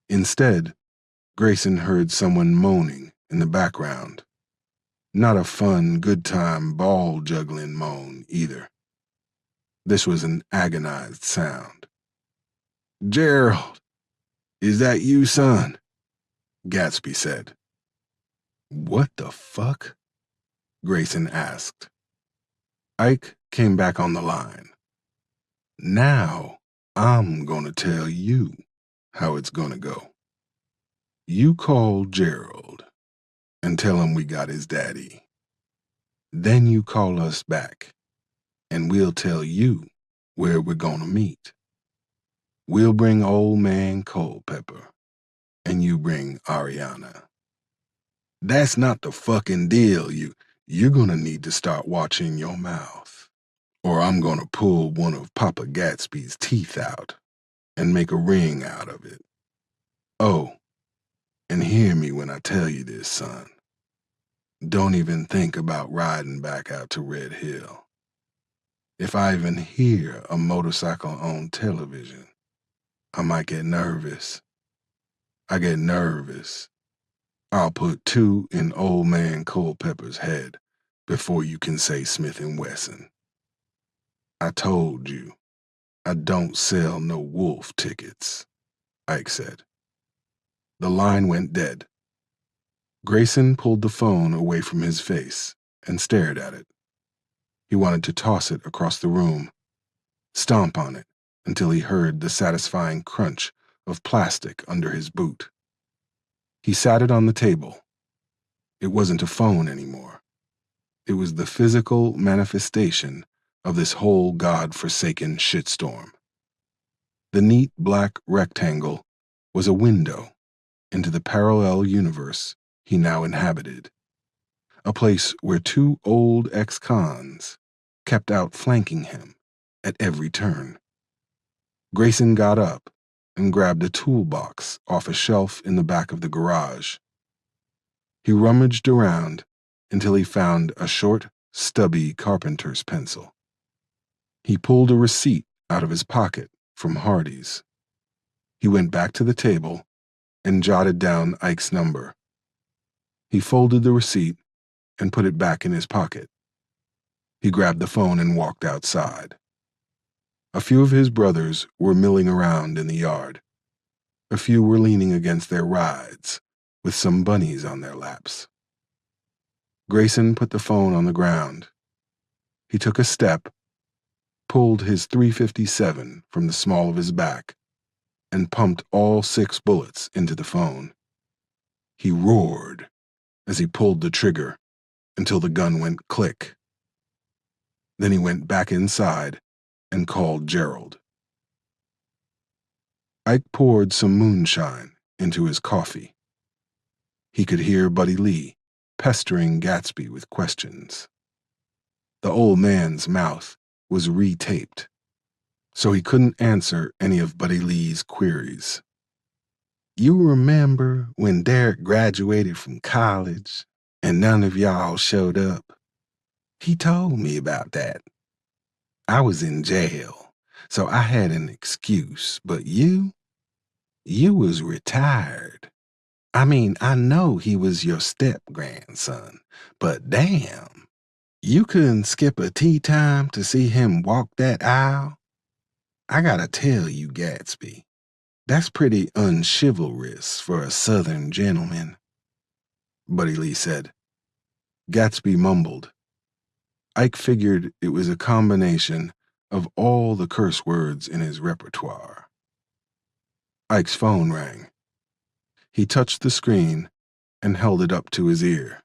Instead, Grayson heard someone moaning in the background. Not a fun, good-time ball-juggling moan, either. This was an agonized sound. Gerald, is that you, son? Gatsby said. What the fuck? Grayson asked. Ike came back on the line. Now, I'm gonna tell you how it's gonna go. You call Gerald and tell him we got his daddy. Then you call us back, and we'll tell you where we're gonna meet. We'll bring old man Culpepper, and you bring Ariana. That's not the fucking deal. You're gonna need to start watching your mouth, or I'm gonna pull one of Papa Gatsby's teeth out and make a ring out of it. Oh, and hear me when I tell you this, son. Don't even think about riding back out to Red Hill. If I even hear a motorcycle on television, I might get nervous. I get nervous. I'll put two in old man Culpepper's head before you can say Smith & Wesson. I told you, I don't sell no wolf tickets, Ike said. The line went dead. Grayson pulled the phone away from his face and stared at it. He wanted to toss it across the room, stomp on it until he heard the satisfying crunch of plastic under his boot. He sat it on the table. It wasn't a phone anymore. It was the physical manifestation of this whole God-forsaken shitstorm. The neat black rectangle was a window into the parallel universe he now inhabited, a place where two old ex-cons kept outflanking him at every turn. Grayson got up and grabbed a toolbox off a shelf in the back of the garage. He rummaged around until he found a short, stubby carpenter's pencil. He pulled a receipt out of his pocket from Hardee's. He went back to the table and jotted down Ike's number. He folded the receipt and put it back in his pocket. He grabbed the phone and walked outside. A few of his brothers were milling around in the yard. A few were leaning against their rides, with some bunnies on their laps. Grayson put the phone on the ground. He took a step, pulled his .357 from the small of his back, and pumped all 6 bullets into the phone. He roared as he pulled the trigger until the gun went click. Then he went back inside and called Gerald. Ike poured some moonshine into his coffee. He could hear Buddy Lee pestering Gatsby with questions. The old man's mouth was retaped, so he couldn't answer any of Buddy Lee's queries. You remember when Derek graduated from college and none of y'all showed up? He told me about that. I was in jail, so I had an excuse, but you was retired. I mean, I know he was your step-grandson, but damn, you couldn't skip a tea time to see him walk that aisle? I gotta tell you, Gatsby, that's pretty unchivalrous for a Southern gentleman, Buddy Lee said. Gatsby mumbled. Ike figured it was a combination of all the curse words in his repertoire. Ike's phone rang. He touched the screen and held it up to his ear.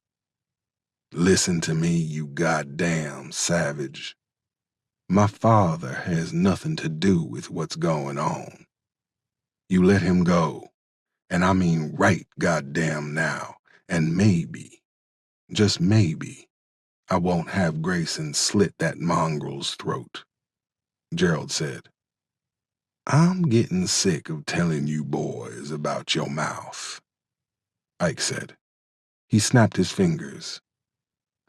"Listen to me, you goddamn savage. My father has nothing to do with what's going on. You let him go, and I mean right goddamn now, and maybe, just maybe, I won't have Grayson slit that mongrel's throat," Gerald said. "I'm getting sick of telling you boys about your mouth," Ike said. He snapped his fingers.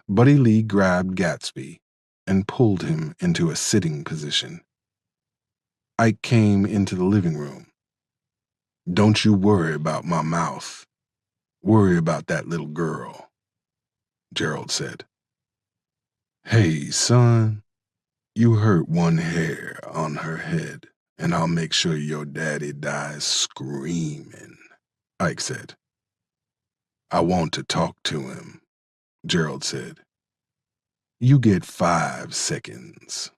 Buddy Lee grabbed Gatsby and pulled him into a sitting position. Ike came into the living room. "Don't you worry about my mouth. Worry about that little girl," Gerald said. "Hey, son, you hurt one hair on her head, and I'll make sure your daddy dies screaming," Ike said. "I want to talk to him," Gerald said. "You get 5 seconds,"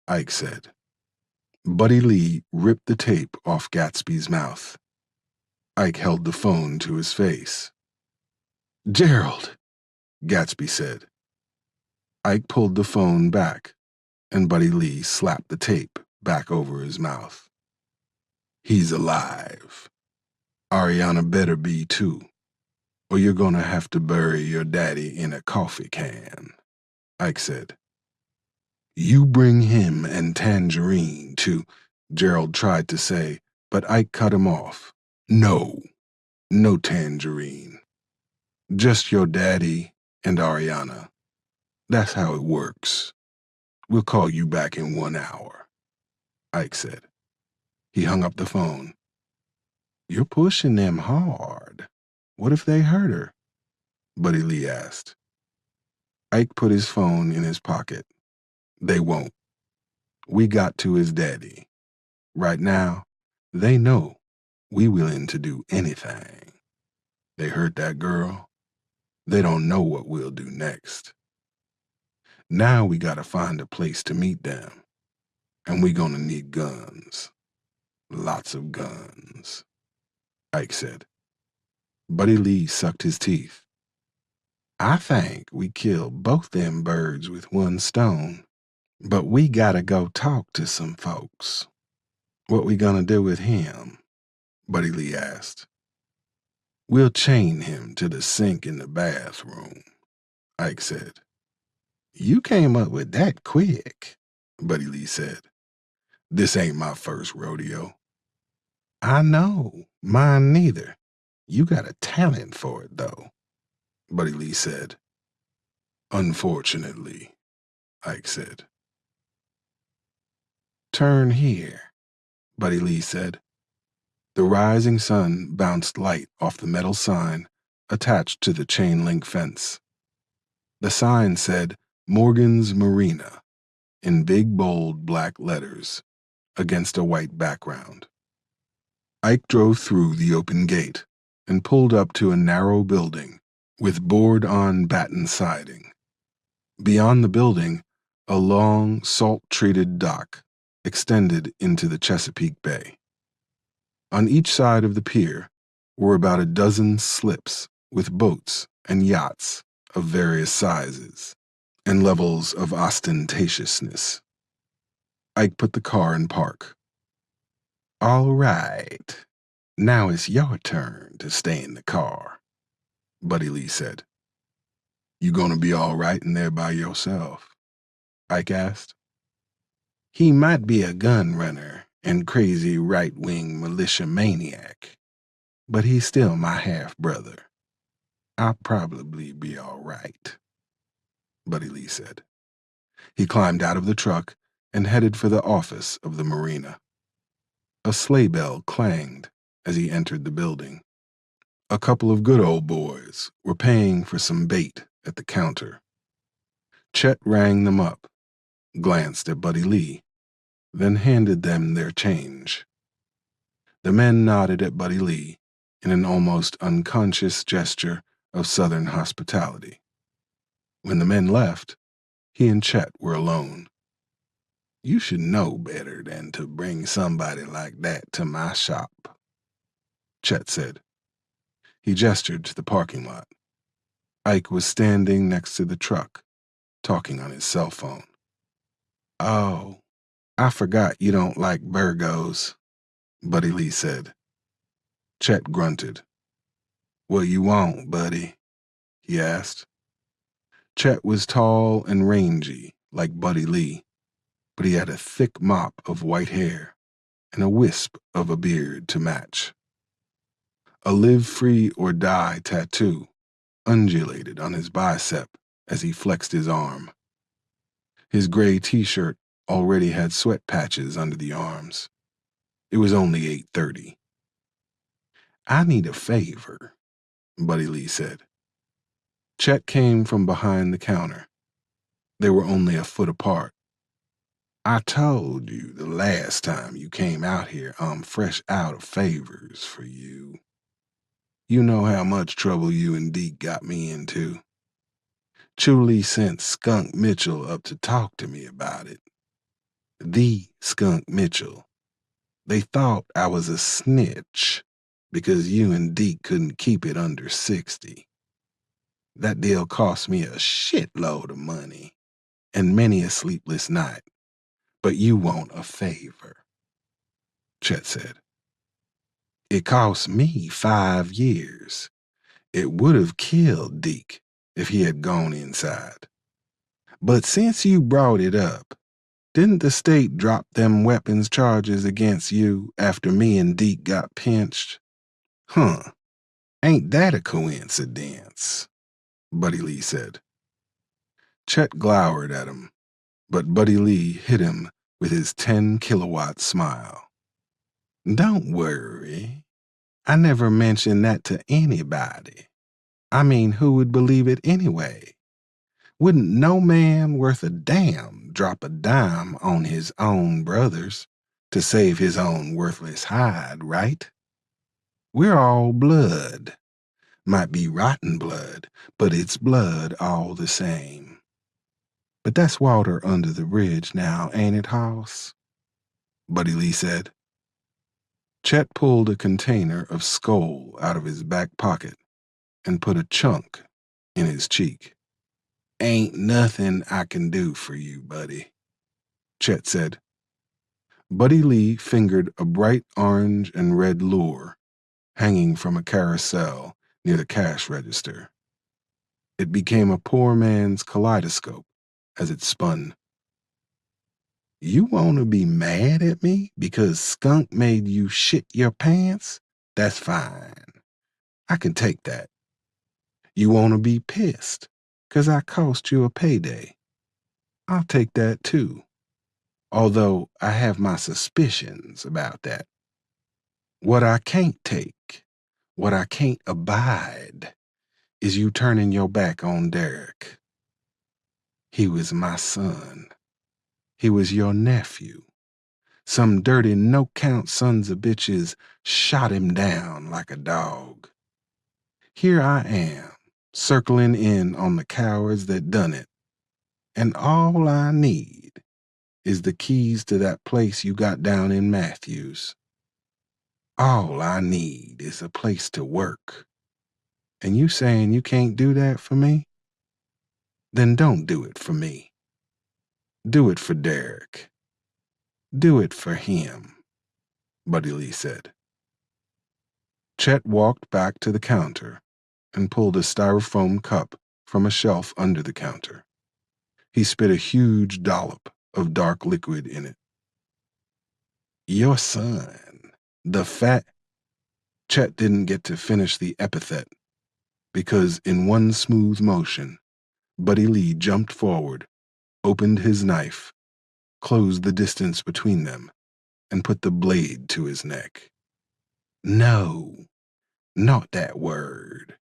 Ike said. Buddy Lee ripped the tape off Gatsby's mouth. Ike held the phone to his face. "Gerald," Gatsby said. Ike pulled the phone back, and Buddy Lee slapped the tape back over his mouth. "He's alive. Ariana better be too, or you're gonna have to bury your daddy in a coffee can," Ike said. "You bring him and Tangerine to," Gerald tried to say, but Ike cut him off. "No, no Tangerine. Just your daddy and Ariana. That's how it works. We'll call you back in 1 hour," Ike said. He hung up the phone. "You're pushing them hard. What if they hurt her?" Buddy Lee asked. Ike put his phone in his pocket. "They won't. We got to his daddy. Right now, they know we willing to do anything. They hurt that girl. They don't know what we'll do next. Now we gotta find a place to meet them, and we gonna need guns. Lots of guns," Ike said. Buddy Lee sucked his teeth. "I think we killed both them birds with one stone, but we gotta go talk to some folks." "What we gonna do with him?" Buddy Lee asked. "We'll chain him to the sink in the bathroom," Ike said. "You came up with that quick," Buddy Lee said. "This ain't my first rodeo." "I know, mine neither. You got a talent for it, though," Buddy Lee said. "Unfortunately," Ike said. "Turn here," Buddy Lee said. The rising sun bounced light off the metal sign attached to the chain-link fence. The sign said Morgan's Marina in big, bold black letters against a white background. Ike drove through the open gate and pulled up to a narrow building with board-on batten siding. Beyond the building, a long, salt-treated dock extended into the Chesapeake Bay. On each side of the pier were about a dozen slips with boats and yachts of various sizes and levels of ostentatiousness. Ike put the car in park. "All right, now it's your turn to stay in the car," Buddy Lee said. "You gonna be all right in there by yourself?" Ike asked. "He might be a gun runner and crazy right-wing militia maniac, but he's still my half-brother. I'll probably be all right," Buddy Lee said. He climbed out of the truck and headed for the office of the marina. A sleigh bell clanged as he entered the building. A couple of good old boys were paying for some bait at the counter. Chet rang them up, glanced at Buddy Lee, then handed them their change. The men nodded at Buddy Lee in an almost unconscious gesture of Southern hospitality. When the men left, he and Chet were alone. "You should know better than to bring somebody like that to my shop," Chet said. He gestured to the parking lot. Ike was standing next to the truck, talking on his cell phone. "Oh, I forgot you don't like Virgos," Buddy Lee said. Chet grunted. "What you want, buddy?" he asked. Chet was tall and rangy, like Buddy Lee, but he had a thick mop of white hair and a wisp of a beard to match. A live free or die tattoo undulated on his bicep as he flexed his arm. His gray t-shirt already had sweat patches under the arms. It was only 8:30. "I need a favor," Buddy Lee said. Chet came from behind the counter. They were only a foot apart. "I told you the last time you came out here I'm fresh out of favors for you. You know how much trouble you and Deke got me into. Chuli sent Skunk Mitchell up to talk to me about it. The Skunk Mitchell. They thought I was a snitch because you and Deke couldn't keep it under 60. That deal cost me a shitload of money and many a sleepless night. But you want a favor," Chet said. "It cost me 5 years. It would have killed Deke if he had gone inside. But since you brought it up, didn't the state drop them weapons charges against you after me and Deke got pinched? Huh, ain't that a coincidence?" Buddy Lee said. Chet glowered at him, but Buddy Lee hit him with his 10-kilowatt smile. "Don't worry. I never mentioned that to anybody. I mean, who would believe it anyway? Wouldn't no man worth a damn drop a dime on his own brothers to save his own worthless hide, right? We're all blood. Might be rotten blood, but it's blood all the same. But that's water under the bridge now, ain't it, Hoss?" Buddy Lee said. Chet pulled a container of Skoal out of his back pocket and put a chunk in his cheek. "Ain't nothing I can do for you, buddy," Chet said. Buddy Lee fingered a bright orange and red lure hanging from a carousel near the cash register. It became a poor man's kaleidoscope as it spun. "You want to be mad at me because Skunk made you shit your pants? That's fine. I can take that. You want to be pissed because I cost you a payday? I'll take that too. Although I have my suspicions about that. What I can't take, what I can't abide, is you turning your back on Derek. He was my son. He was your nephew. Some dirty no-count sons of bitches shot him down like a dog. Here I am, circling in on the cowards that done it, and all I need is the keys to that place you got down in Matthews. All I need is a place to work. And you saying you can't do that for me? Then don't do it for me. Do it for Derek. Do it for him," Buddy Lee said. Chet walked back to the counter and pulled a styrofoam cup from a shelf under the counter. He spit a huge dollop of dark liquid in it. "Your son, the fat—" Chet didn't get to finish the epithet because in one smooth motion, Buddy Lee jumped forward, opened his knife, closed the distance between them, and put the blade to his neck. "No, not that word.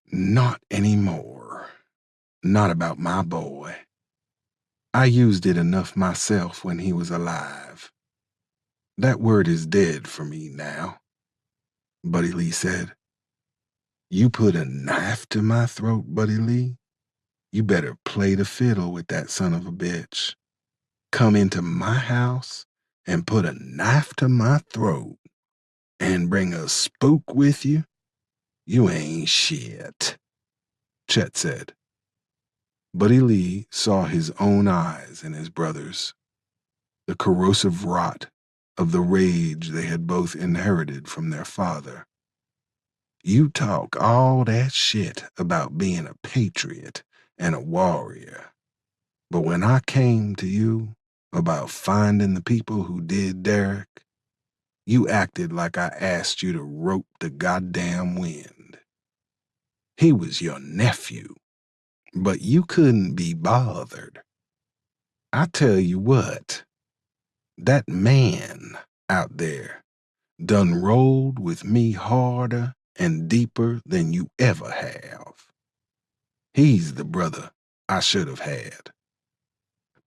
Not anymore. Not about my boy. I used it enough myself when he was alive. That word is dead for me now," Buddy Lee said. "You put a knife to my throat, Buddy Lee? You better play the fiddle with that son of a bitch. Come into my house and put a knife to my throat and bring a spook with you? You ain't shit, Chet said. Buddy Lee saw his own eyes in his brother's, the corrosive rot of the rage they had both inherited from their father. You talk all that shit about being a patriot and a warrior, but when I came to you about finding the people who did Derek, you acted like I asked you to rope the goddamn wind. He was your nephew, but you couldn't be bothered. I tell you what, that man out there done rolled with me harder and deeper than you ever have. He's the brother I should have had.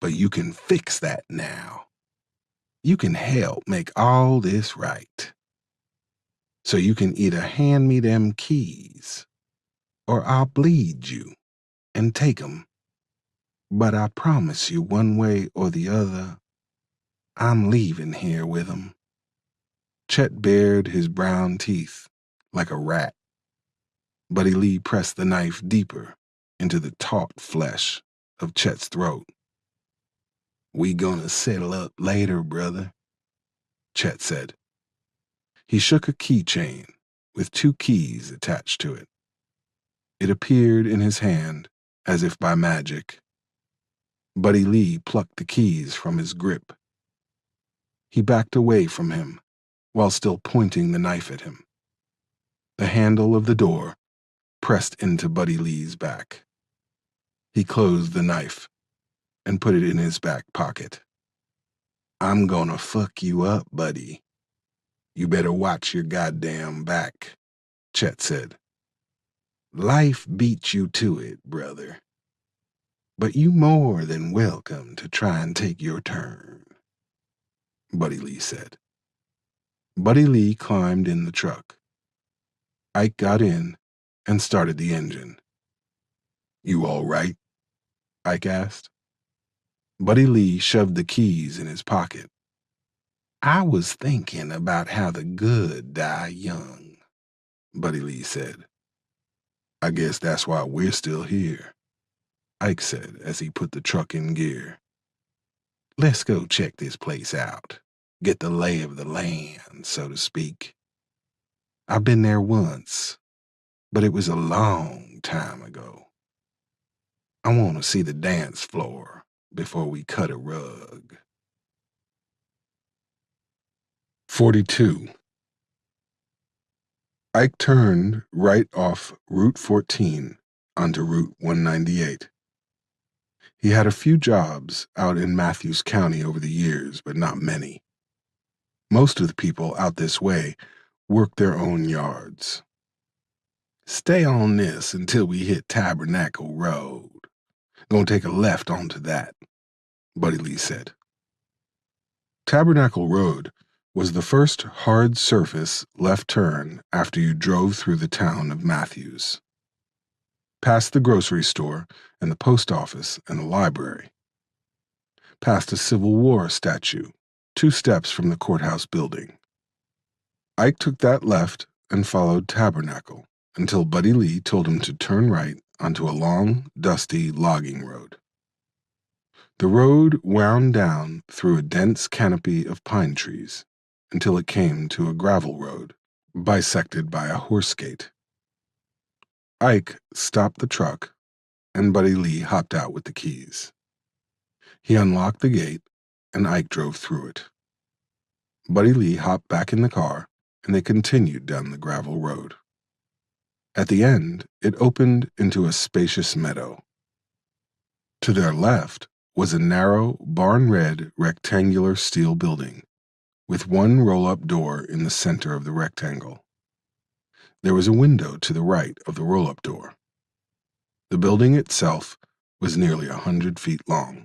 But you can fix that now. You can help make all this right. So you can either hand me them keys or I'll bleed you and take 'em. But I promise you one way or the other, I'm leaving here with 'em. Chet bared his brown teeth like a rat. Buddy Lee pressed the knife deeper into the taut flesh of Chet's throat. We gonna settle up later, brother, Chet said. He shook a keychain with 2 keys attached to it. It appeared in his hand as if by magic. Buddy Lee plucked the keys from his grip. He backed away from him while still pointing the knife at him. The handle of the door pressed into Buddy Lee's back. He closed the knife and put it in his back pocket. I'm gonna fuck you up, buddy. You better watch your goddamn back, Chet said. Life beat you to it, brother. But you more than welcome to try and take your turn, Buddy Lee said. Buddy Lee climbed in the truck. Ike got in and started the engine. You all right? Ike asked. Buddy Lee shoved the keys in his pocket. I was thinking about how the good die young, Buddy Lee said. I guess that's why we're still here, Ike said as he put the truck in gear. Let's go check this place out, get the lay of the land, so to speak. I've been there once, but it was a long time ago. I want to see the dance floor before we cut a rug. 42. Ike turned right off Route 14 onto Route 198. He had a few jobs out in Matthews County over the years, but not many. Most of the people out this way worked their own yards. Stay on this until we hit Tabernacle Road. Gonna take a left onto that, Buddy Lee said. Tabernacle Road was the first hard surface left turn after you drove through the town of Matthews. Past the grocery store and the post office and the library. Past a Civil War statue, 2 steps from the courthouse building. Ike took that left and followed Tabernacle until Buddy Lee told him to turn right onto a long, dusty logging road. The road wound down through a dense canopy of pine trees until it came to a gravel road, bisected by a horse gate. Ike stopped the truck, and Buddy Lee hopped out with the keys. He unlocked the gate, and Ike drove through it. Buddy Lee hopped back in the car, and they continued down the gravel road. At the end, it opened into a spacious meadow. To their left was a narrow, barn-red, rectangular steel building, with one roll-up door in the center of the rectangle. There was a window to the right of the roll-up door. The building itself was nearly 100 feet long.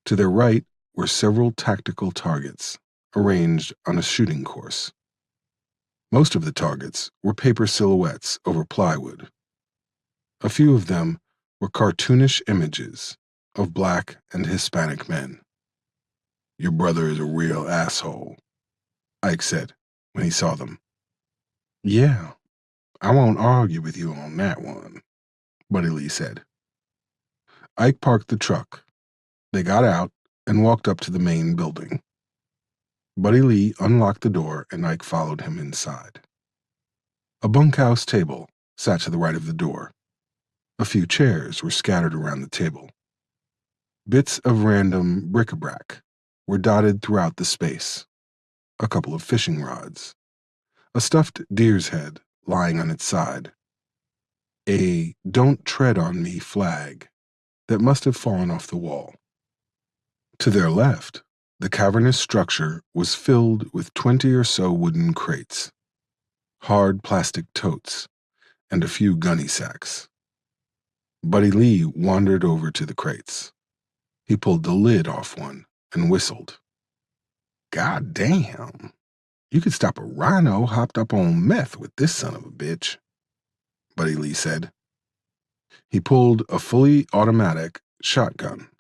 To their right were several tactical targets, arranged on a shooting course. Most of the targets were paper silhouettes over plywood. A few of them were cartoonish images of Black and Hispanic men. "Your brother is a real asshole," Ike said when he saw them. "Yeah, I won't argue with you on that one," Buddy Lee said. Ike parked the truck. They got out and walked up to the main building. Buddy Lee unlocked the door and Ike followed him inside. A bunkhouse table sat to the right of the door. A few chairs were scattered around the table. Bits of random bric-a-brac were dotted throughout the space. A couple of fishing rods. A stuffed deer's head lying on its side. A "Don't Tread on Me" flag that must have fallen off the wall. To their left, the cavernous structure was filled with 20 or so wooden crates, hard plastic totes, and a few gunny sacks. Buddy Lee wandered over to the crates. He pulled the lid off one and whistled. "God damn, you could stop a rhino hopped up on meth with this son of a bitch," Buddy Lee said. He pulled a fully automatic shotgun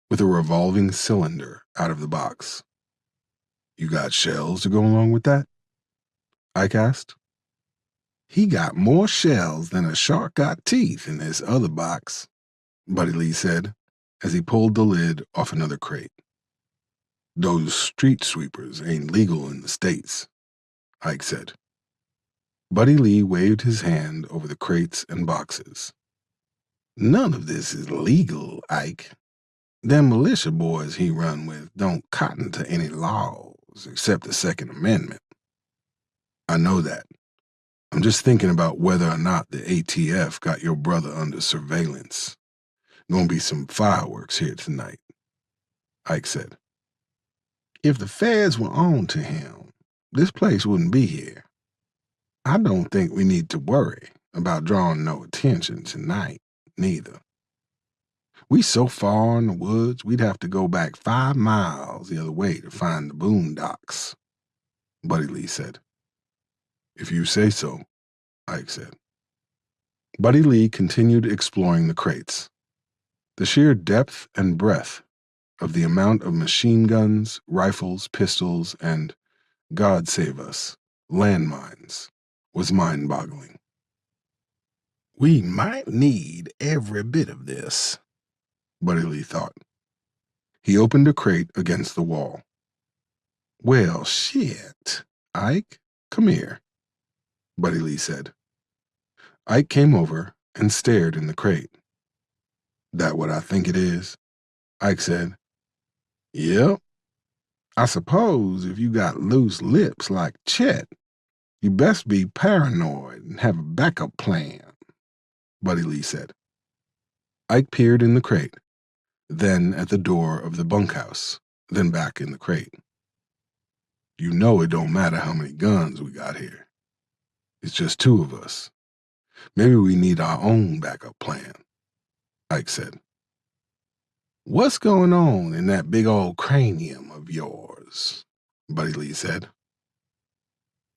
with a revolving cylinder out of the box. "You got shells to go along with that?" Ike asked. "He got more shells than a shark got teeth in this other box," Buddy Lee said as he pulled the lid off another crate. "Those street sweepers ain't legal in the States," Ike said. Buddy Lee waved his hand over the crates and boxes. "None of this is legal, Ike. Them militia boys he run with don't cotton to any laws except the Second Amendment." "I know that. I'm just thinking about whether or not the ATF got your brother under surveillance. Gonna be some fireworks here tonight," Ike said. "If the feds were on to him, this place wouldn't be here. I don't think we need to worry about drawing no attention tonight, neither. We so far in the woods, we'd have to go back 5 miles the other way to find the boondocks," Buddy Lee said. "If you say so," Ike said. Buddy Lee continued exploring the crates. The sheer depth and breadth of the amount of machine guns, rifles, pistols, and, God save us, landmines was mind-boggling. "We might need every bit of this," Buddy Lee thought. He opened a crate against the wall. "Well, shit. Ike, come here," Buddy Lee said. Ike came over and stared in the crate. "That what I think it is?" Ike said. "Yep. I suppose if you got loose lips like Chet, you best be paranoid and have a backup plan," Buddy Lee said. Ike peered in the crate, then at the door of the bunkhouse, then back in the crate. "You know it don't matter how many guns we got here. It's just 2 of us. Maybe we need our own backup plan," Ike said. "What's going on in that big old cranium of yours?" Buddy Lee said.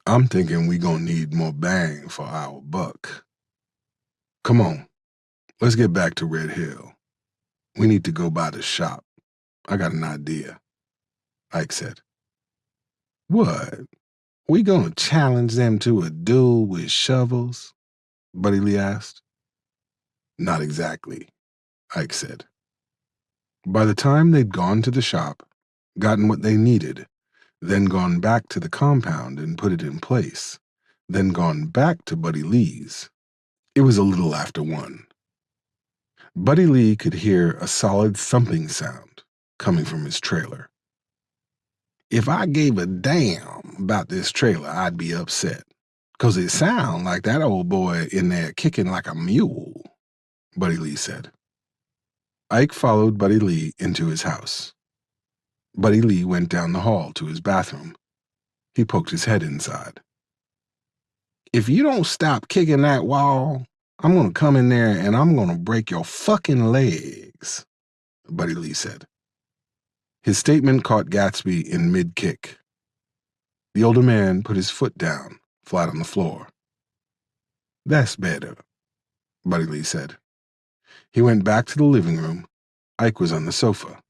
"I'm thinking we gonna need more bang for our buck. Come on, let's get back to Red Hill. We need to go by the shop. I got an idea," Ike said. "What? We gonna challenge them to a duel with shovels?" Buddy Lee asked. "Not exactly," Ike said. By the time they'd gone to the shop, gotten what they needed, then gone back to the compound and put it in place, then gone back to Buddy Lee's, it was a little after 1. Buddy Lee could hear a solid thumping sound coming from his trailer. "If I gave a damn about this trailer, I'd be upset, 'cause it sound like that old boy in there kicking like a mule," Buddy Lee said. Ike followed Buddy Lee into his house. Buddy Lee went down the hall to his bathroom. He poked his head inside. "If you don't stop kicking that wall, I'm gonna come in there and I'm gonna break your fucking legs," Buddy Lee said. His statement caught Gatsby in mid-kick. The older man put his foot down, flat on the floor. "That's better," Buddy Lee said. He went back to the living room. Ike was on the sofa,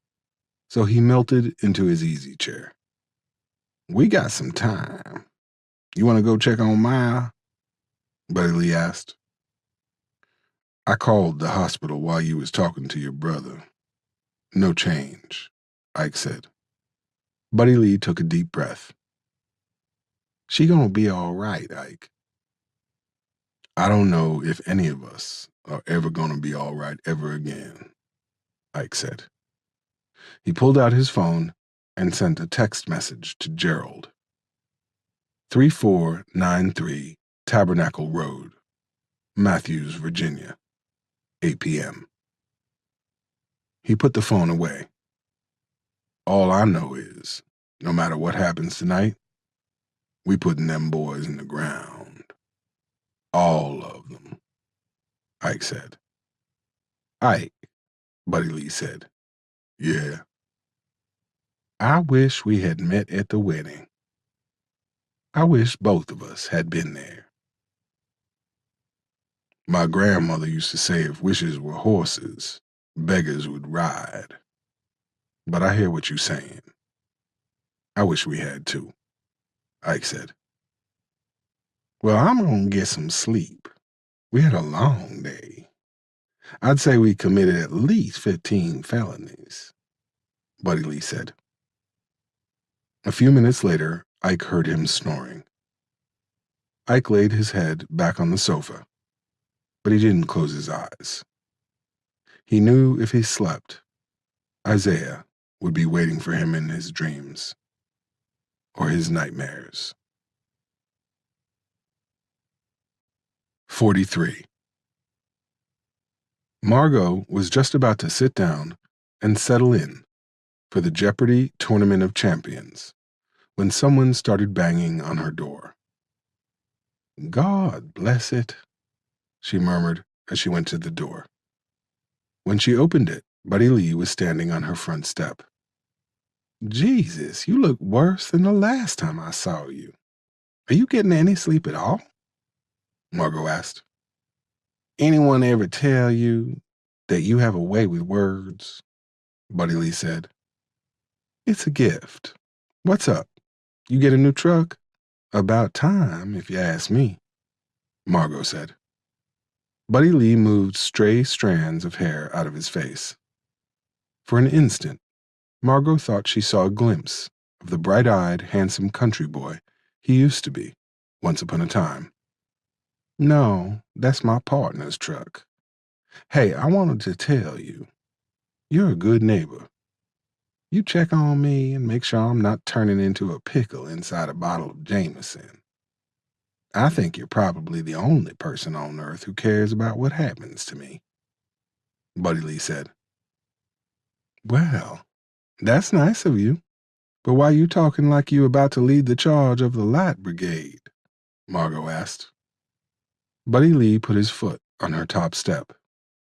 so he melted into his easy chair. We got some time. You want to go check on Maya? Buddy Lee asked. I called the hospital while you was talking to your brother. No change, Ike said. Buddy Lee took a deep breath. She gonna be all right, Ike. I don't know if any of us are ever gonna be all right ever again, Ike said. He pulled out his phone and sent a text message to Gerald. 3493 Tabernacle Road, Matthews, Virginia, 8 p.m. He put the phone away. All I know is, no matter what happens tonight, we putting them boys in the ground. All of them, Ike said. Ike, Buddy Lee said. Yeah. I wish we had met at the wedding. I wish both of us had been there. My grandmother used to say if wishes were horses, beggars would ride. But I hear what you're saying. I wish we had too, Ike said. Well, I'm gonna get some sleep. We had a long day. I'd say we committed at least 15 felonies, Buddy Lee said. A few minutes later, Ike heard him snoring. Ike laid his head back on the sofa, but he didn't close his eyes. He knew if he slept, Isaiah would be waiting for him in his dreams or his nightmares. 43. Margot was just about to sit down and settle in for the Jeopardy Tournament of Champions when someone started banging on her door. God bless it, she murmured as she went to the door. When she opened it, Buddy Lee was standing on her front step. Jesus, you look worse than the last time I saw you. Are you getting any sleep at all? Margot asked. Anyone ever tell you that you have a way with words? Buddy Lee said. It's a gift. What's up? You get a new truck? About time, if you ask me, Margot said. Buddy Lee moved stray strands of hair out of his face. For an instant, Margot thought she saw a glimpse of the bright-eyed, handsome country boy he used to be once upon a time. No, that's my partner's truck. Hey, I wanted to tell you, you're a good neighbor. You check on me and make sure I'm not turning into a pickle inside a bottle of Jameson. I think you're probably the only person on earth who cares about what happens to me, Buddy Lee said. Well, that's nice of you, but why you talking like you about to lead the charge of the Light Brigade? Margot asked. Buddy Lee put his foot on her top step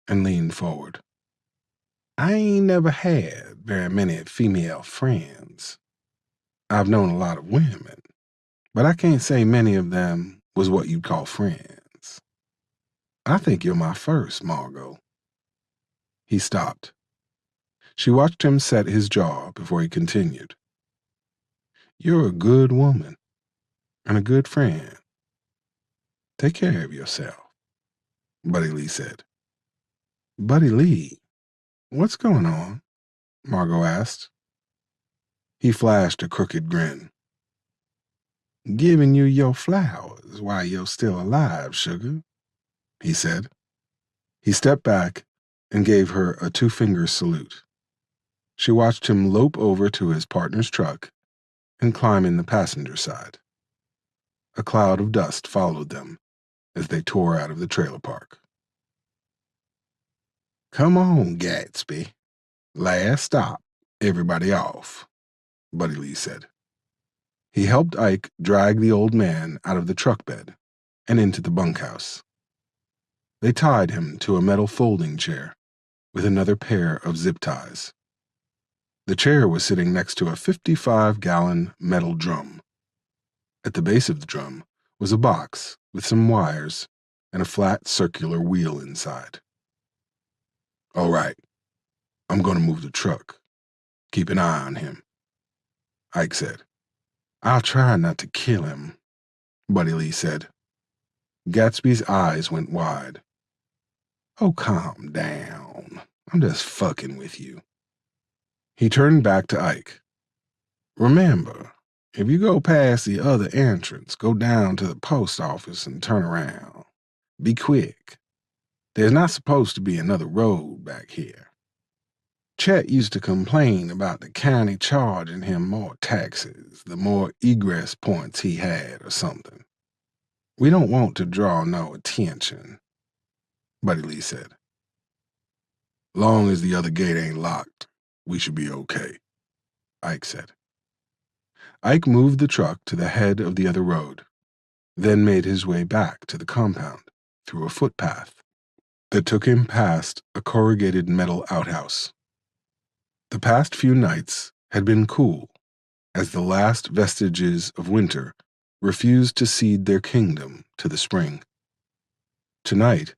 and leaned forward. I ain't never had very many female friends. I've known a lot of women, but I can't say many of them was what you'd call friends. I think you're my first, Margot. He stopped. She watched him set his jaw before he continued. You're a good woman and a good friend. Take care of yourself, Buddy Lee said. Buddy Lee, what's going on? Margot asked. He flashed a crooked grin. Giving you your flowers while you're still alive, sugar, he said. He stepped back and gave her a two-finger salute. She watched him lope over to his partner's truck and climb in the passenger side. A cloud of dust followed them as they tore out of the trailer park. Come on, Gatsby. Last stop, everybody off, Buddy Lee said. He helped Ike drag the old man out of the truck bed and into the bunkhouse. They tied him to a metal folding chair with another pair of zip ties. The chair was sitting next to a 55-gallon metal drum. At the base of the drum was a box with some wires and a flat circular wheel inside. All right, I'm gonna move the truck. Keep an eye on him, Ike said. I'll try not to kill him, Buddy Lee said. Gatsby's eyes went wide. Oh, calm down. I'm just fucking with you. He turned back to Ike. Remember, if you go past the other entrance, go down to the post office and turn around. Be quick. There's not supposed to be another road back here. Chet used to complain about the county charging him more taxes the more egress points he had or something. We don't want to draw no attention, Buddy Lee said. Long as the other gate ain't locked, we should be okay, Ike said. Ike moved the truck to the head of the other road, then made his way back to the compound through a footpath that took him past a corrugated metal outhouse. The past few nights had been cool, as the last vestiges of winter refused to cede their kingdom to the spring. Tonight,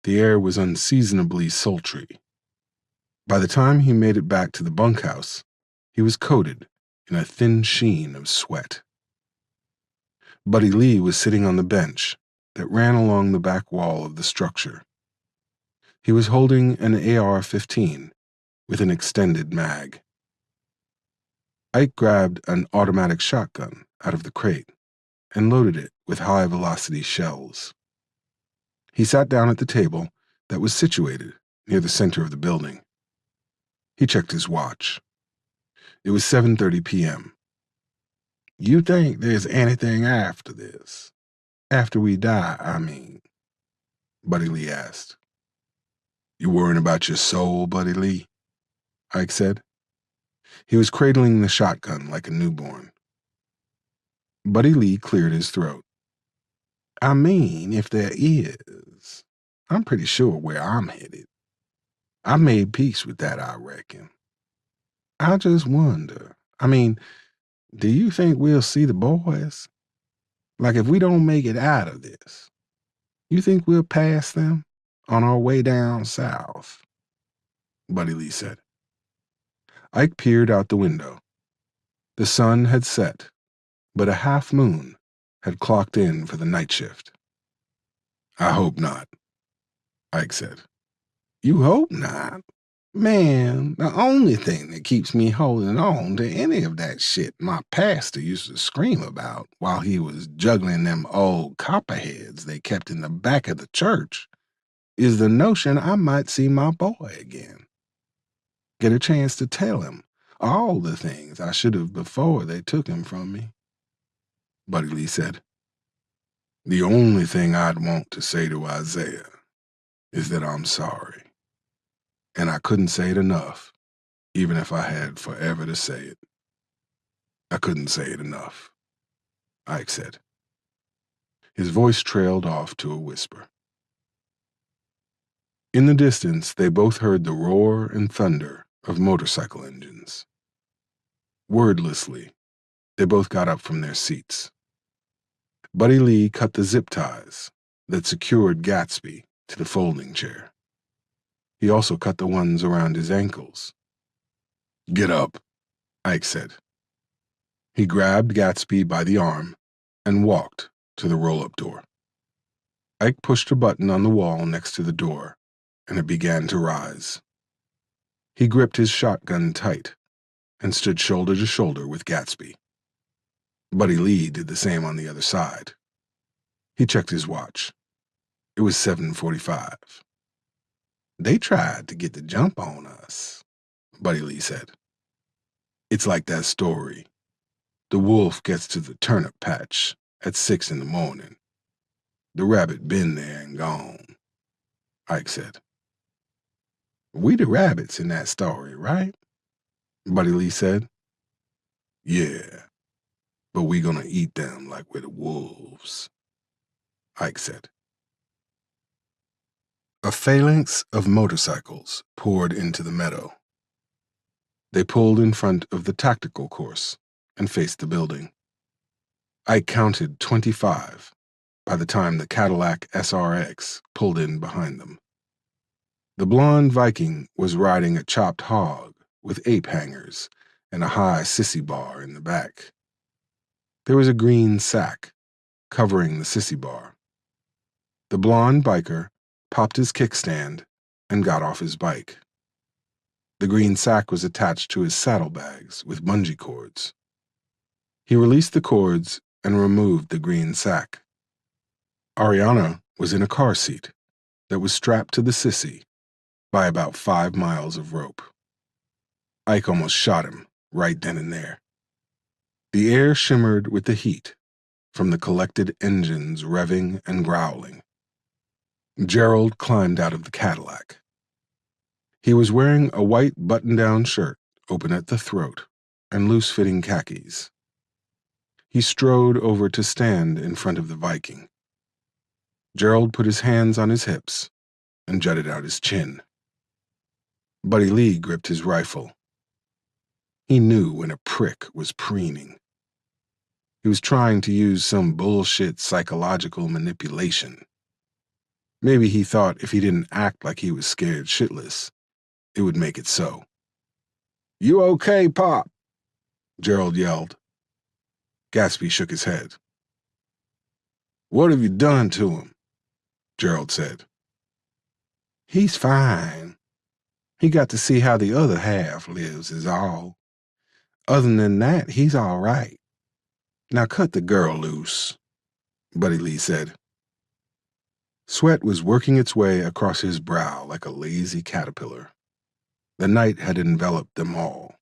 the air was unseasonably sultry. By the time he made it back to the bunkhouse, he was coated in a thin sheen of sweat. Buddy Lee was sitting on the bench that ran along the back wall of the structure. He was holding an AR-15 with an extended mag. Ike grabbed an automatic shotgun out of the crate and loaded it with high-velocity shells. He sat down at the table that was situated near the center of the building. He checked his watch. It was 7:30 p.m. You think there's anything after this? After we die, I mean, Buddy Lee asked. You worrying about your soul, Buddy Lee? Ike said. He was cradling the shotgun like a newborn. Buddy Lee cleared his throat. I mean, if there is, I'm pretty sure where I'm headed. I made peace with that, I reckon. I just wonder, do you think we'll see the boys? Like, if we don't make it out of this, you think we'll pass them on our way down south? Buddy Lee said. Ike peered out the window. The sun had set, but a half moon had clocked in for the night shift. I hope not, Ike said. You hope not? Man, the only thing that keeps me holding on to any of that shit my pastor used to scream about while he was juggling them old copperheads they kept in the back of the church is the notion I might see my boy again. Get a chance to tell him all the things I should have before they took him from me. Buddy Lee said. The only thing I'd want to say to Isaiah is that I'm sorry. And I couldn't say it enough, even if I had forever to say it. I couldn't say it enough, Ike said. His voice trailed off to a whisper. In the distance, they both heard the roar and thunder of motorcycle engines. Wordlessly, they both got up from their seats. Buddy Lee cut the zip ties that secured Gatsby to the folding chair. He also cut the ones around his ankles. Get up, Ike said. He grabbed Gatsby by the arm and walked to the roll-up door. Ike pushed a button on the wall next to the door, and it began to rise. He gripped his shotgun tight and stood shoulder to shoulder with Gatsby. Buddy Lee did the same on the other side. He checked his watch. It was 7:45. They tried to get the jump on us, Buddy Lee said. It's like that story. The wolf gets to the turnip patch at 6 in the morning. The rabbit been there and gone, Ike said. We the rabbits in that story, right? Buddy Lee said. Yeah, but we gonna eat them like we're the wolves, Ike said. A phalanx of motorcycles poured into the meadow. They pulled in front of the tactical course and faced the building. Ike counted 25 by the time the Cadillac SRX pulled in behind them. The blonde Viking was riding a chopped hog with ape hangers and a high sissy bar in the back. There was a green sack covering the sissy bar. The blonde biker popped his kickstand and got off his bike. The green sack was attached to his saddlebags with bungee cords. He released the cords and removed the green sack. Ariana was in a car seat that was strapped to the sissy by about 5 miles of rope. Ike almost shot him right then and there. The air shimmered with the heat from the collected engines revving and growling. Gerald climbed out of the Cadillac. He was wearing a white button-down shirt open at the throat and loose-fitting khakis. He strode over to stand in front of the Viking. Gerald put his hands on his hips and jutted out his chin. Buddy Lee gripped his rifle. He knew when a prick was preening. He was trying to use some bullshit psychological manipulation. Maybe he thought if he didn't act like he was scared shitless, it would make it so. "You okay, Pop?" Gerald yelled. Gatsby shook his head. "What have you done to him?" Gerald said. "He's fine. He got to see how the other half lives is all. Other than that, he's all right. Now cut the girl loose," Buddy Lee said. Sweat was working its way across his brow like a lazy caterpillar. The night had enveloped them all.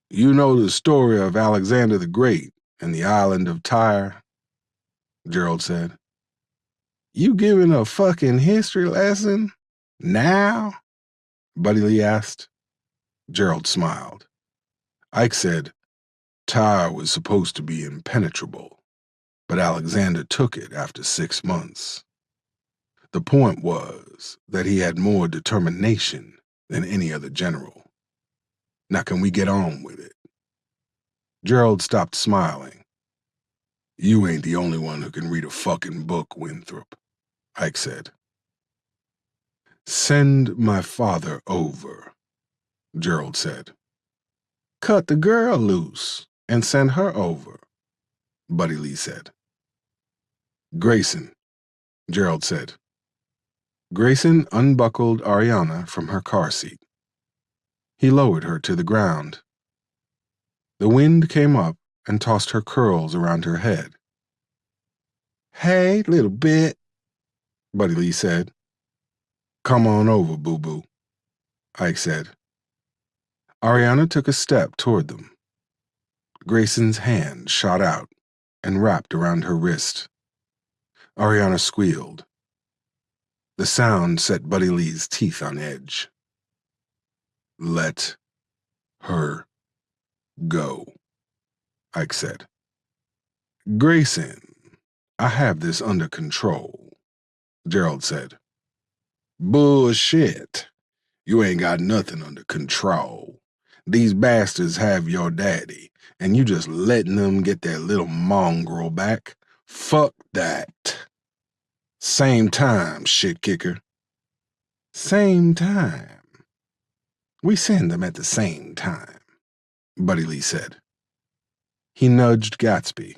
"You know the story of Alexander the Great and the island of Tyre?" Gerald said. "You giving a fucking history lesson? Now?" Buddy Lee asked. Gerald smiled. Ike said, "Tyre was supposed to be impenetrable, but Alexander took it after 6 months. The point was that he had more determination than any other general. Now can we get on with it?" Gerald stopped smiling. "You ain't the only one who can read a fucking book, Winthrop," Ike said. "Send my father over," Gerald said. "Cut the girl loose and send her over," Buddy Lee said. "Grayson," Gerald said. Grayson unbuckled Ariana from her car seat. He lowered her to the ground. The wind came up and tossed her curls around her head. "Hey, little bit," Buddy Lee said. "Come on over, boo-boo," Ike said. Ariana took a step toward them. Grayson's hand shot out and wrapped around her wrist. Ariana squealed. The sound set Buddy Lee's teeth on edge. "Let her go," Ike said. "Grayson, I have this under control," Gerald said. "Bullshit. You ain't got nothing under control. These bastards have your daddy, and you just letting them get their little mongrel back? Fuck that. Same time, shit kicker." "Same time? We send them at the same time," Buddy Lee said. He nudged Gatsby.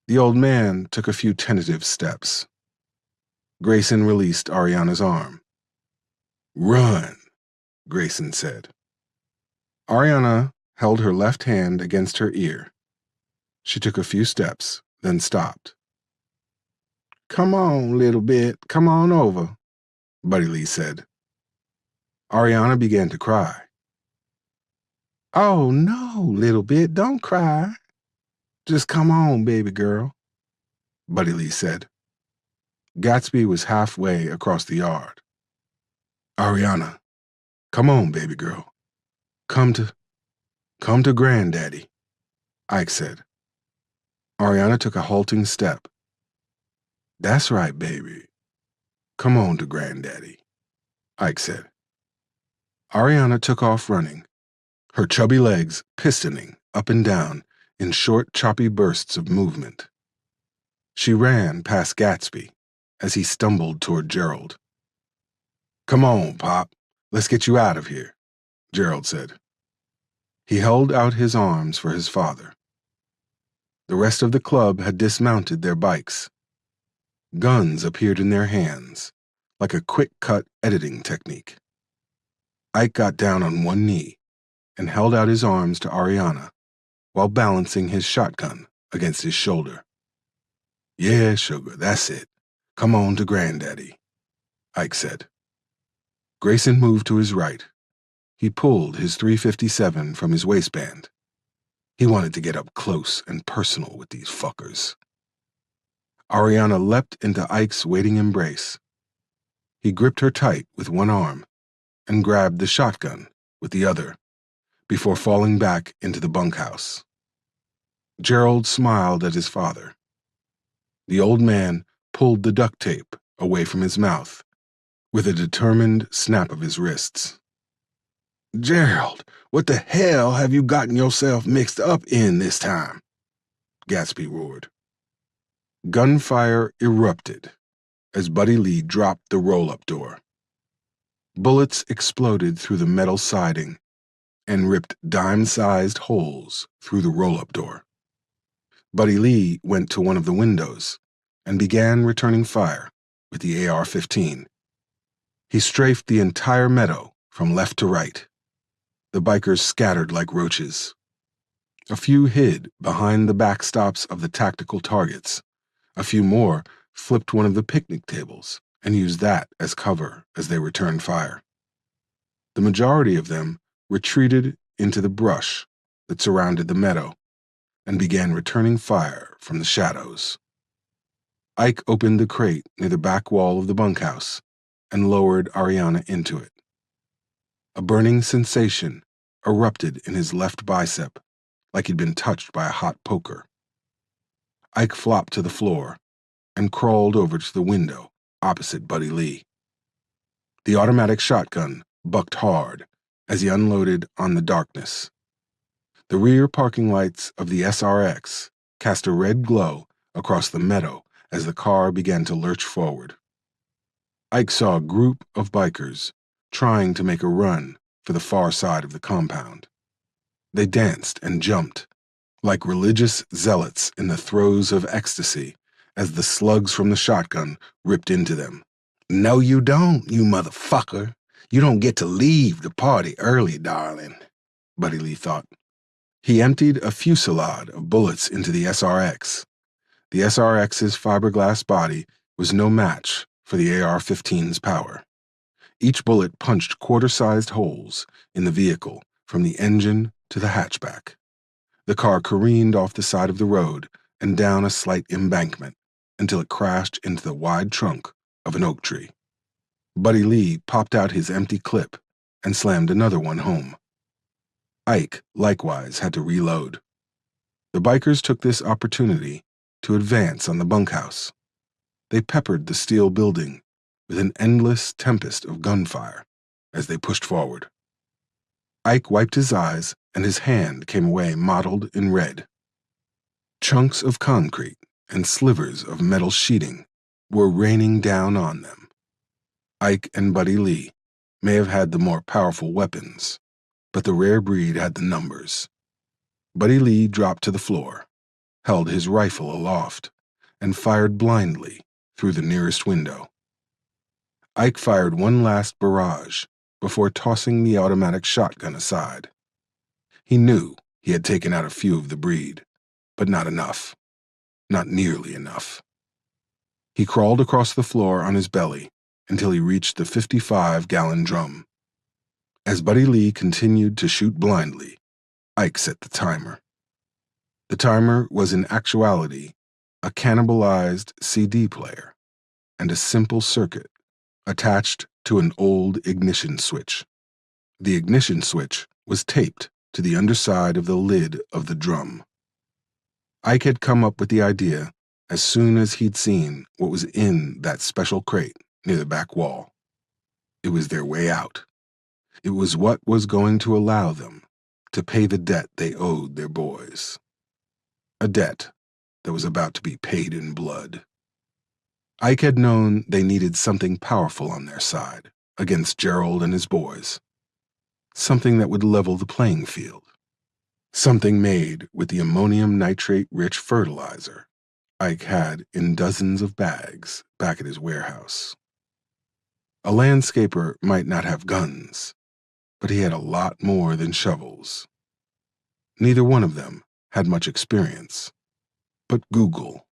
The old man took a few tentative steps. Grayson released Ariana's arm. "Run," Grayson said. Ariana held her left hand against her ear. She took a few steps, then stopped. "Come on, little bit, come on over," Buddy Lee said. Ariana began to cry. "Oh, no, little bit, don't cry. Just come on, baby girl," Buddy Lee said. Gatsby was halfway across the yard. "Ariana, come on, baby girl. Come to Granddaddy," Ike said. Ariana took a halting step. "That's right, baby. Come on to Granddaddy," Ike said. Ariana took off running, her chubby legs pistoning up and down in short, choppy bursts of movement. She ran past Gatsby as he stumbled toward Gerald. Come on, Pop. Let's get you out of here, Gerald said. He held out his arms for his father. The rest of the club had dismounted their bikes. Guns appeared in their hands, like a quick-cut editing technique. Ike got down on one knee and held out his arms to Ariana while balancing his shotgun against his shoulder. Yeah, sugar, that's it. Come on to Granddaddy, Ike said. Grayson moved to his right. He pulled his .357 from his waistband. He wanted to get up close and personal with these fuckers. Ariana leapt into Ike's waiting embrace. He gripped her tight with one arm and grabbed the shotgun with the other before falling back into the bunkhouse. Gerald smiled at his father. The old man pulled the duct tape away from his mouth with a determined snap of his wrists. Gerald, what the hell have you gotten yourself mixed up in this time? Gatsby roared. Gunfire erupted as Buddy Lee dropped the roll-up door. Bullets exploded through the metal siding and ripped dime-sized holes through the roll-up door. Buddy Lee went to one of the windows and began returning fire with the AR-15. He strafed the entire meadow from left to right. The bikers scattered like roaches. A few hid behind the backstops of the tactical targets. A few more flipped one of the picnic tables and used that as cover as they returned fire. The majority of them retreated into the brush that surrounded the meadow and began returning fire from the shadows. Ike opened the crate near the back wall of the bunkhouse and lowered Ariana into it. A burning sensation erupted in his left bicep, like he'd been touched by a hot poker. Ike flopped to the floor and crawled over to the window opposite Buddy Lee. The automatic shotgun bucked hard as he unloaded on the darkness. The rear parking lights of the SRX cast a red glow across the meadow as the car began to lurch forward. Ike saw a group of bikers trying to make a run for the far side of the compound. They danced and jumped like religious zealots in the throes of ecstasy as the slugs from the shotgun ripped into them. No, you don't, you motherfucker. You don't get to leave the party early, darling, Buddy Lee thought. He emptied a fusillade of bullets into the SRX. The SRX's fiberglass body was no match for the AR-15's power. Each bullet punched quarter-sized holes in the vehicle from the engine to the hatchback. The car careened off the side of the road and down a slight embankment until it crashed into the wide trunk of an oak tree. Buddy Lee popped out his empty clip and slammed another one home. Ike likewise had to reload. The bikers took this opportunity to advance on the bunkhouse. They peppered the steel building with an endless tempest of gunfire as they pushed forward. Ike wiped his eyes and his hand came away mottled in red. Chunks of concrete and slivers of metal sheeting were raining down on them. Ike and Buddy Lee may have had the more powerful weapons, but the rare breed had the numbers. Buddy Lee dropped to the floor, held his rifle aloft, and fired blindly through the nearest window. Ike fired one last barrage before tossing the automatic shotgun aside. He knew he had taken out a few of the breed, but not enough. Not nearly enough. He crawled across the floor on his belly until he reached the 55-gallon drum. As Buddy Lee continued to shoot blindly, Ike set the timer. The timer was in actuality a cannibalized CD player and a simple circuit attached to an old ignition switch. The ignition switch was taped to the underside of the lid of the drum. Ike had come up with the idea as soon as he'd seen what was in that special crate near the back wall. It was their way out. It was what was going to allow them to pay the debt they owed their boys. A debt that was about to be paid in blood. Ike had known they needed something powerful on their side, against Gerald and his boys. Something that would level the playing field. Something made with the ammonium nitrate-rich fertilizer Ike had in dozens of bags back at his warehouse. A landscaper might not have guns, but he had a lot more than shovels. Neither one of them had much experience, but Google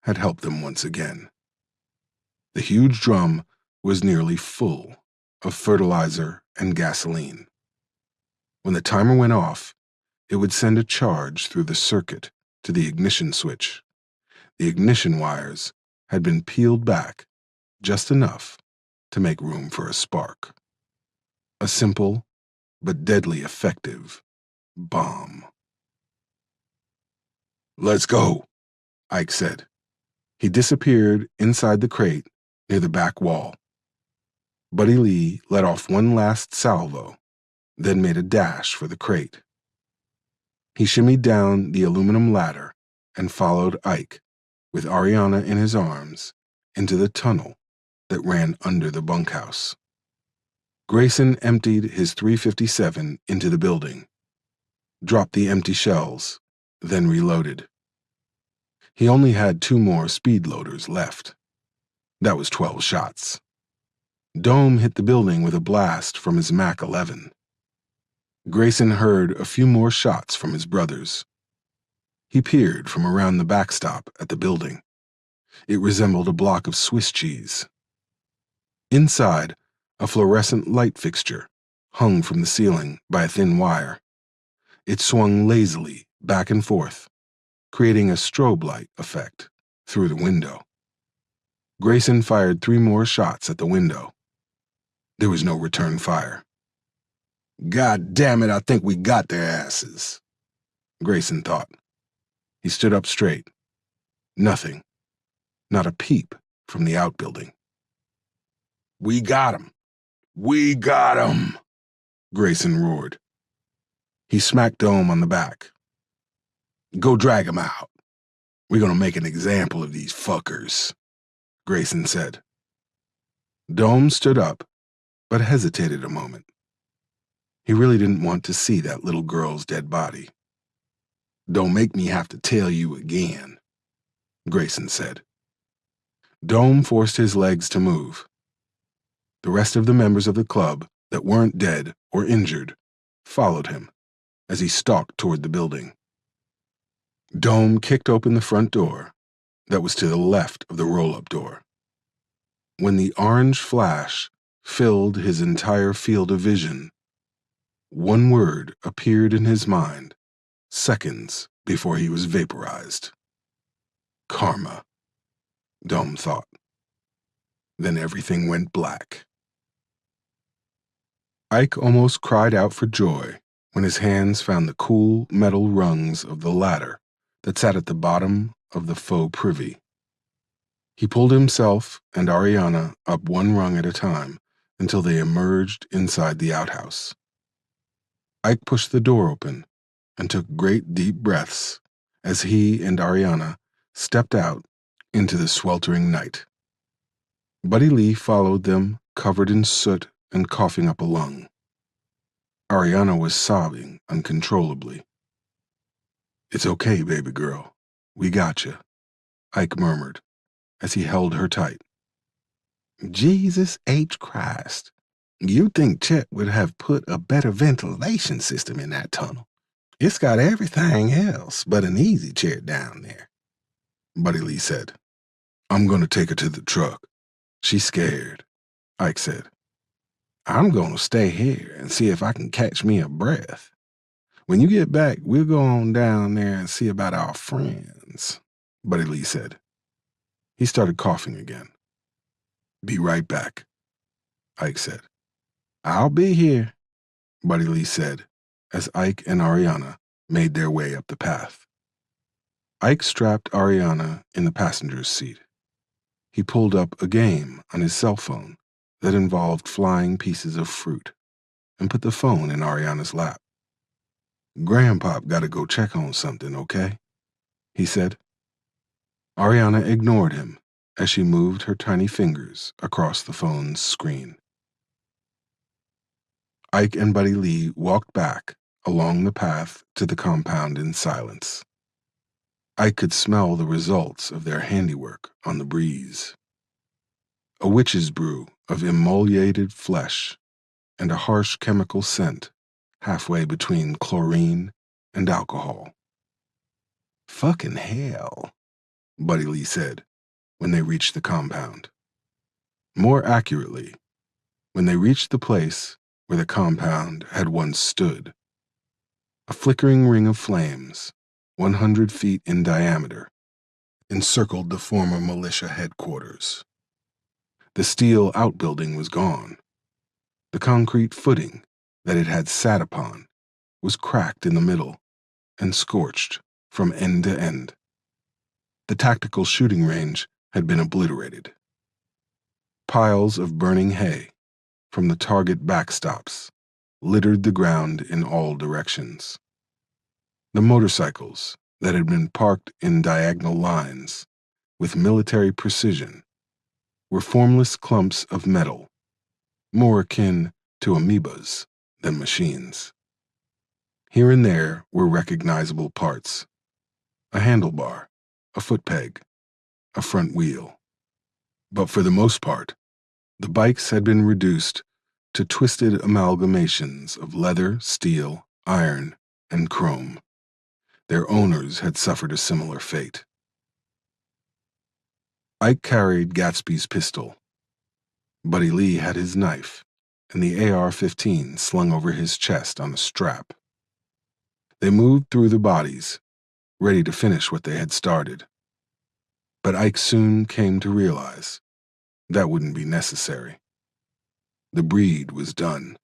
had helped them once again. The huge drum was nearly full of fertilizer and gasoline. When the timer went off, it would send a charge through the circuit to the ignition switch. The ignition wires had been peeled back just enough to make room for a spark. A simple but deadly effective bomb. "Let's go," Ike said. He disappeared inside the crate near the back wall. Buddy Lee let off one last salvo, then made a dash for the crate. He shimmied down the aluminum ladder and followed Ike, with Ariana in his arms, into the tunnel that ran under the bunkhouse. Grayson emptied his .357 into the building, dropped the empty shells, then reloaded. He only had 2 more speed loaders left. That was 12 shots. Dome hit the building with a blast from his MAC-11. Grayson heard a few more shots from his brothers. He peered from around the backstop at the building. It resembled a block of Swiss cheese. Inside, a fluorescent light fixture hung from the ceiling by a thin wire. It swung lazily back and forth, creating a strobe light effect through the window. Grayson fired 3 more shots at the window. There was no return fire. "God damn it, I think we got their asses," Grayson thought. He stood up straight. Nothing. Not a peep from the outbuilding. "We got 'em! We got 'em!" Grayson roared. He smacked Dome on the back. "Go drag 'em out. We're gonna make an example of these fuckers," Grayson said. Dome stood up, but hesitated a moment. He really didn't want to see that little girl's dead body. "Don't make me have to tell you again," Grayson said. Dome forced his legs to move. The rest of the members of the club that weren't dead or injured followed him as he stalked toward the building. Dome kicked open the front door that was to the left of the roll-up door. When the orange flash filled his entire field of vision, one word appeared in his mind seconds before he was vaporized. Karma, Dome thought. Then everything went black. Ike almost cried out for joy when his hands found the cool metal rungs of the ladder that sat at the bottom of the faux privy. He pulled himself and Ariana up one rung at a time until they emerged inside the outhouse. Ike pushed the door open and took great deep breaths as he and Ariana stepped out into the sweltering night. Buddy Lee followed them, covered in soot and coughing up a lung. Ariana was sobbing uncontrollably. "It's okay, baby girl. We got you," Ike murmured as he held her tight. "Jesus H. Christ. You'd think Chet would have put a better ventilation system in that tunnel. It's got everything else but an easy chair down there," Buddy Lee said. "I'm gonna take her to the truck. She's scared," Ike said. "I'm gonna stay here and see if I can catch me a breath. When you get back, we'll go on down there and see about our friends," Buddy Lee said. He started coughing again. "Be right back," Ike said. "I'll be here," Buddy Lee said as Ike and Ariana made their way up the path. Ike strapped Ariana in the passenger's seat. He pulled up a game on his cell phone that involved flying pieces of fruit and put the phone in Ariana's lap. "Grandpop gotta go check on something, okay?" he said. Ariana ignored him as she moved her tiny fingers across the phone's screen. Ike and Buddy Lee walked back along the path to the compound in silence. Ike could smell the results of their handiwork on the breeze. A witch's brew of emoliated flesh and a harsh chemical scent halfway between chlorine and alcohol. "Fucking hell," Buddy Lee said when they reached the compound. More accurately, when they reached the place where the compound had once stood. A flickering ring of flames, 100 feet in diameter, encircled the former militia headquarters. The steel outbuilding was gone. The concrete footing that it had sat upon was cracked in the middle and scorched from end to end. The tactical shooting range had been obliterated. Piles of burning hay from the target backstops littered the ground in all directions. The motorcycles that had been parked in diagonal lines with military precision were formless clumps of metal, more akin to amoebas than machines. Here and there were recognizable parts: a handlebar, a foot peg, a front wheel. But for the most part, the bikes had been reduced to twisted amalgamations of leather, steel, iron, and chrome. Their owners had suffered a similar fate. Ike carried Gatsby's pistol. Buddy Lee had his knife and the AR-15 slung over his chest on a strap. They moved through the bodies, ready to finish what they had started. But Ike soon came to realize that wouldn't be necessary. The breed was done.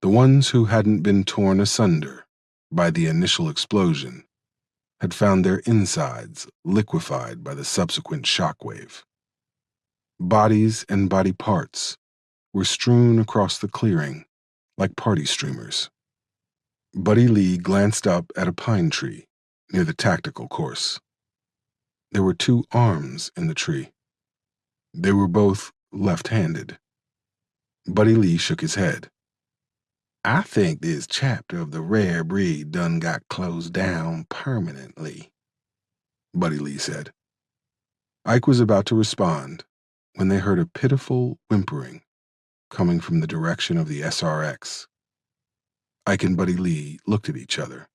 The ones who hadn't been torn asunder by the initial explosion had found their insides liquefied by the subsequent shockwave. Bodies and body parts were strewn across the clearing like party streamers. Buddy Lee glanced up at a pine tree near the tactical course. There were 2 arms in the tree. They were both left-handed. Buddy Lee shook his head. "I think this chapter of the rare breed done got closed down permanently," Buddy Lee said. Ike was about to respond when they heard a pitiful whimpering coming from the direction of the SRX. Ike and Buddy Lee looked at each other,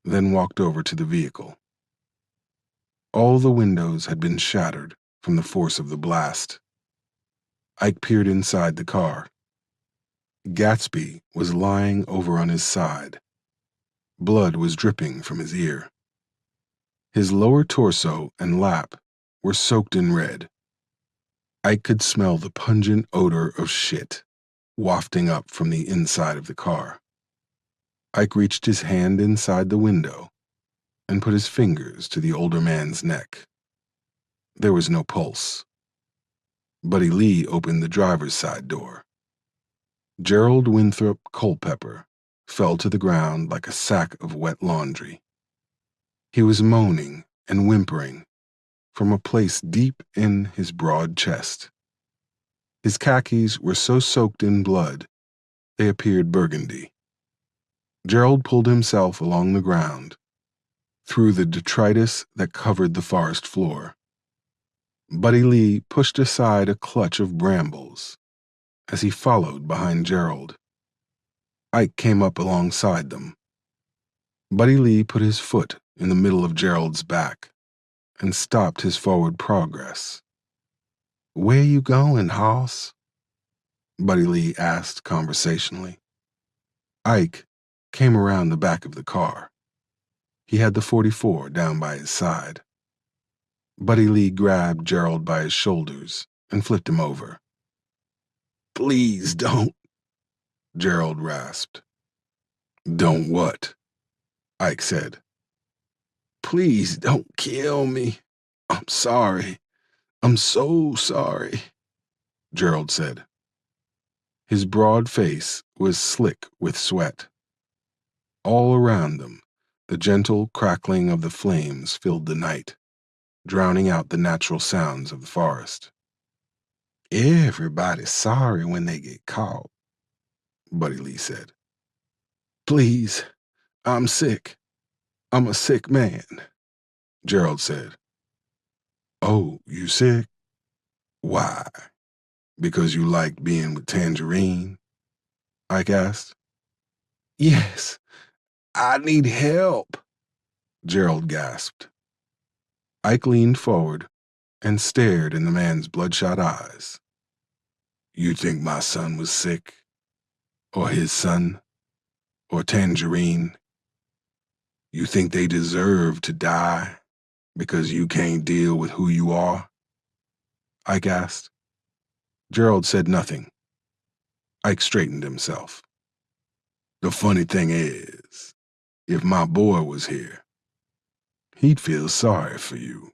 then walked over to the vehicle. All the windows had been shattered from the force of the blast. Ike peered inside the car. Gatsby was lying over on his side. Blood was dripping from his ear. His lower torso and lap were soaked in red. Ike could smell the pungent odor of shit wafting up from the inside of the car. Ike reached his hand inside the window and put his fingers to the older man's neck. There was no pulse. Buddy Lee opened the driver's side door. Gerald Winthrop Culpepper fell to the ground like a sack of wet laundry. He was moaning and whimpering from a place deep in his broad chest. His khakis were so soaked in blood, they appeared burgundy. Gerald pulled himself along the ground, through the detritus that covered the forest floor. Buddy Lee pushed aside a clutch of brambles as he followed behind Gerald. Ike came up alongside them. Buddy Lee put his foot in the middle of Gerald's back and stopped his forward progress. "Where you going, hoss?" Buddy Lee asked conversationally. Ike came around the back of the car. He had the .44 down by his side. Buddy Lee grabbed Gerald by his shoulders and flipped him over. "Please don't," Gerald rasped. "Don't what?" Ike said. "Please don't kill me. I'm sorry. I'm so sorry," Gerald said. His broad face was slick with sweat. All around them, the gentle crackling of the flames filled the night, drowning out the natural sounds of the forest. "Everybody's sorry when they get caught," Buddy Lee said. Please, I'm sick. I'm a sick man, Gerald said. Oh, you sick? Why? Because you like being with Tangerine? Ike asked. Yes, I need help, Gerald gasped. Ike leaned forward and stared in the man's bloodshot eyes. You think my son was sick? Or his son? Or Tangerine? You think they deserve to die because you can't deal with who you are? Ike asked. Gerald said nothing. Ike straightened himself. The funny thing is, if my boy was here, he'd feel sorry for you.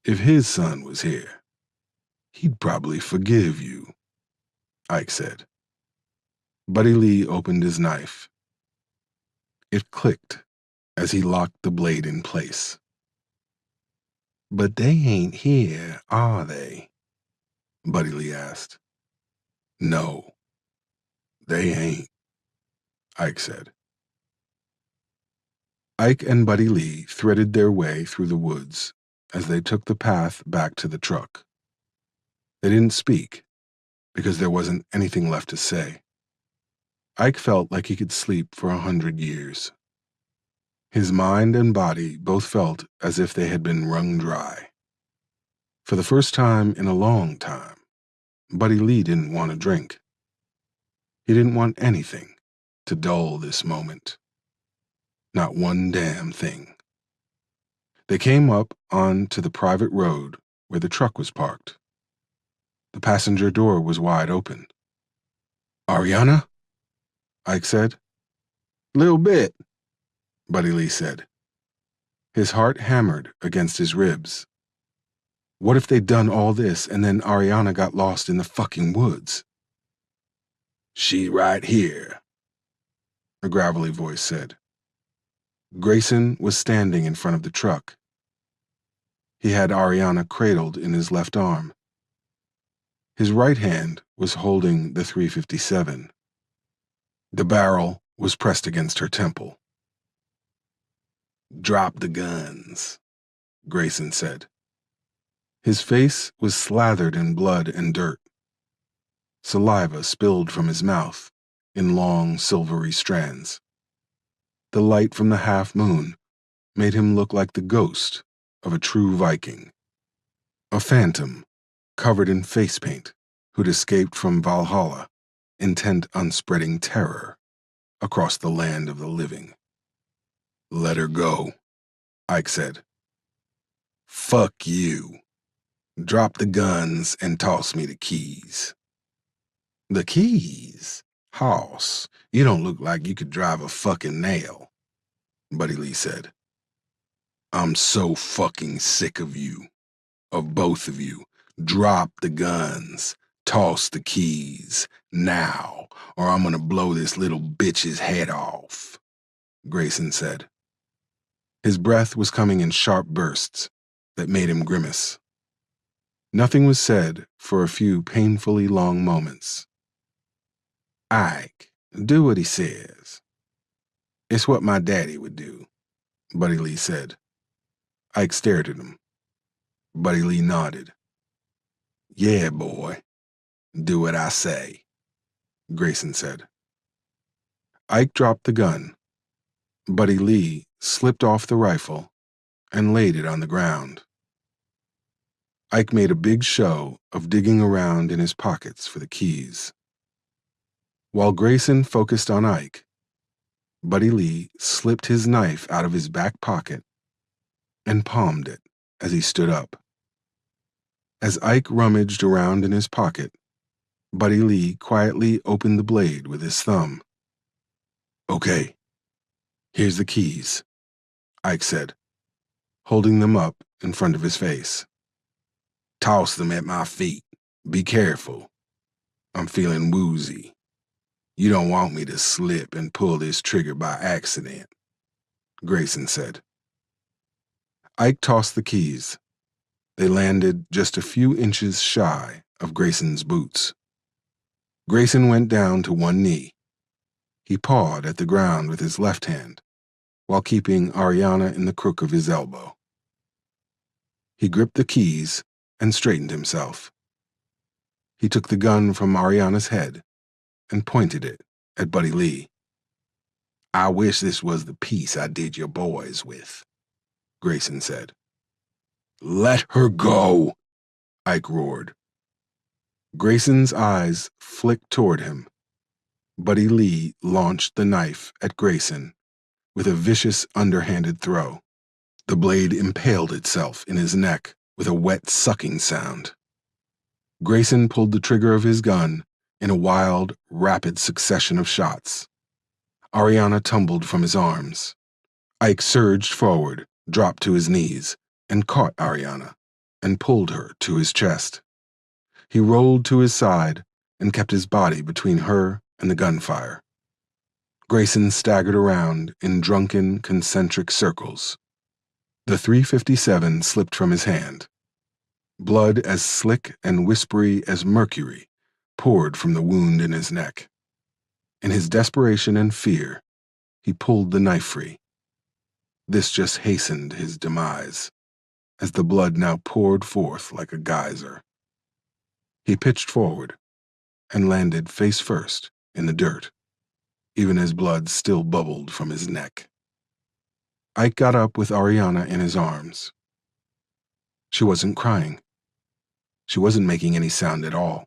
If his son was here, he'd probably forgive you, Ike said. Buddy Lee opened his knife. It clicked as he locked the blade in place. But they ain't here, are they? Buddy Lee asked. No, they ain't, Ike said. Ike and Buddy Lee threaded their way through the woods as they took the path back to the truck. They didn't speak because there wasn't anything left to say. Ike felt like he could sleep for 100 years. His mind and body both felt as if they had been wrung dry. For the first time in a long time, Buddy Lee didn't want a drink. He didn't want anything to dull this moment. Not one damn thing. They came up onto the private road where the truck was parked. The passenger door was wide open. Ariana? Ike said. Little bit, Buddy Lee said. His heart hammered against his ribs. What if they'd done all this and then Ariana got lost in the fucking woods? She right here, a gravelly voice said. Grayson was standing in front of the truck. He had Ariana cradled in his left arm. His right hand was holding the .357. The barrel was pressed against her temple. Drop the guns, Grayson said. His face was slathered in blood and dirt. Saliva spilled from his mouth in long, silvery strands. The light from the half-moon made him look like the ghost of a true Viking. A phantom covered in face paint who'd escaped from Valhalla, intent on spreading terror across the land of the living. Let her go, Ike said. Fuck you. Drop the guns and toss me the keys. The keys? Hoss, you don't look like you could drive a fucking nail, Buddy Lee said. I'm so fucking sick of you. Of both of you. Drop the guns. Toss the keys. Now, or I'm gonna blow this little bitch's head off, Grayson said. His breath was coming in sharp bursts that made him grimace. Nothing was said for a few painfully long moments. Ike, do what he says. It's what my daddy would do, Buddy Lee said. Ike stared at him. Buddy Lee nodded. Yeah, boy. Do what I say, Grayson said. Ike dropped the gun. Buddy Lee slipped off the rifle and laid it on the ground. Ike made a big show of digging around in his pockets for the keys. While Grayson focused on Ike, Buddy Lee slipped his knife out of his back pocket and palmed it as he stood up. As Ike rummaged around in his pocket, Buddy Lee quietly opened the blade with his thumb. Okay, here's the keys, Ike said, holding them up in front of his face. Toss them at my feet. Be careful. I'm feeling woozy. You don't want me to slip and pull this trigger by accident, Grayson said. Ike tossed the keys. They landed just a few inches shy of Grayson's boots. Grayson went down to one knee. He pawed at the ground with his left hand, while keeping Ariana in the crook of his elbow. He gripped the keys and straightened himself. He took the gun from Ariana's head and pointed it at Buddy Lee. "I wish this was the piece I did your boys with," Grayson said. "Let her go," Ike roared. Grayson's eyes flicked toward him. Buddy Lee launched the knife at Grayson with a vicious underhanded throw. The blade impaled itself in his neck with a wet sucking sound. Grayson pulled the trigger of his gun in a wild, rapid succession of shots. Ariana tumbled from his arms. Ike surged forward, dropped to his knees, and caught Ariana and pulled her to his chest. He rolled to his side and kept his body between her and the gunfire. Grayson staggered around in drunken, concentric circles. The .357 slipped from his hand. Blood as slick and whispery as mercury poured from the wound in his neck. In his desperation and fear, he pulled the knife free. This just hastened his demise, as the blood now poured forth like a geyser. He pitched forward and landed face first in the dirt, even as blood still bubbled from his neck. Ike got up with Ariana in his arms. She wasn't crying. She wasn't making any sound at all.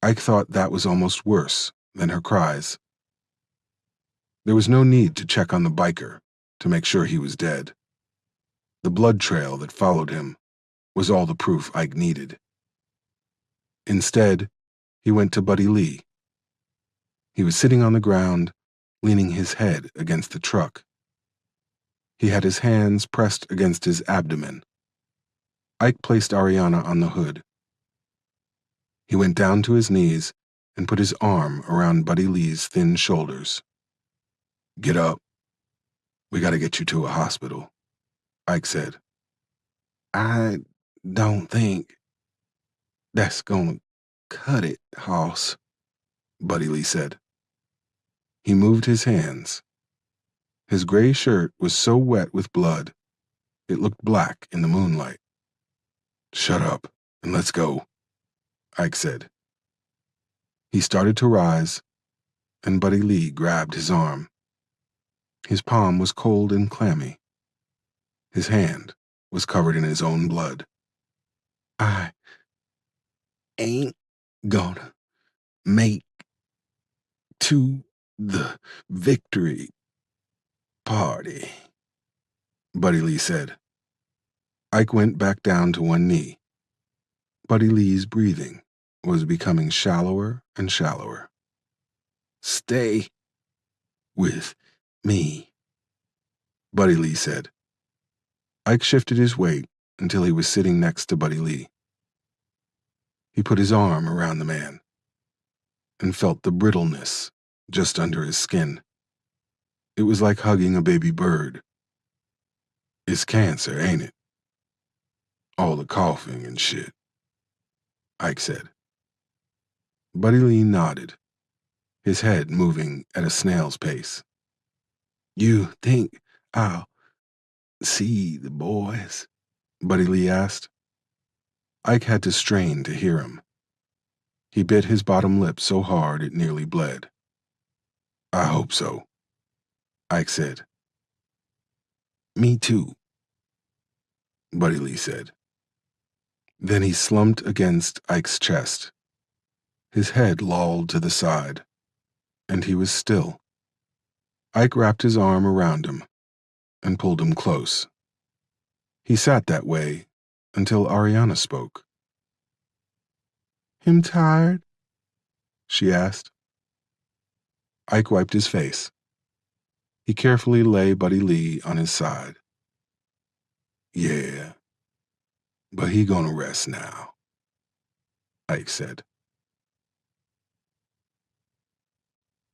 Ike thought that was almost worse than her cries. There was no need to check on the biker to make sure he was dead. The blood trail that followed him was all the proof Ike needed. Instead, he went to Buddy Lee. He was sitting on the ground, leaning his head against the truck. He had his hands pressed against his abdomen. Ike placed Ariana on the hood. He went down to his knees and put his arm around Buddy Lee's thin shoulders. "Get up. We gotta get you to a hospital," Ike said. "I don't think that's gonna cut it, hoss," Buddy Lee said. He moved his hands. His gray shirt was so wet with blood, it looked black in the moonlight. "Shut up and let's go," Ike said. He started to rise, and Buddy Lee grabbed his arm. His palm was cold and clammy. His hand was covered in his own blood. "I ain't gonna make to the victory party," Buddy Lee said. Ike went back down to one knee. Buddy Lee's breathing was becoming shallower and shallower. "Stay with me," Buddy Lee said. Ike shifted his weight until he was sitting next to Buddy Lee. He put his arm around the man and felt the brittleness just under his skin. It was like hugging a baby bird. "It's cancer, ain't it? All the coughing and shit," Ike said. Buddy Lee nodded, his head moving at a snail's pace. "You think I'll see the boys?" Buddy Lee asked. Ike had to strain to hear him. He bit his bottom lip so hard it nearly bled. "I hope so," Ike said. "Me too," Buddy Lee said. Then he slumped against Ike's chest. His head lolled to the side, and he was still. Ike wrapped his arm around him and pulled him close. He sat that way until Ariana spoke. "Him tired?" she asked. Ike wiped his face. He carefully lay Buddy Lee on his side. "Yeah, but he gonna rest now," Ike said.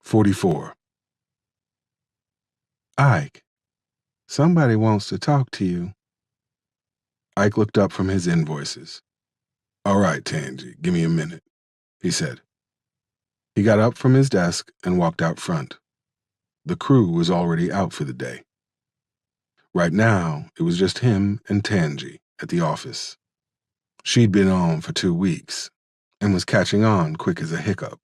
44. "Ike, somebody wants to talk to you." Ike looked up from his invoices. "All right, Tangy, give me a minute," he said. He got up from his desk and walked out front. The crew was already out for the day. Right now, it was just him and Tangi at the office. She'd been on for 2 weeks and was catching on quick as a hiccup.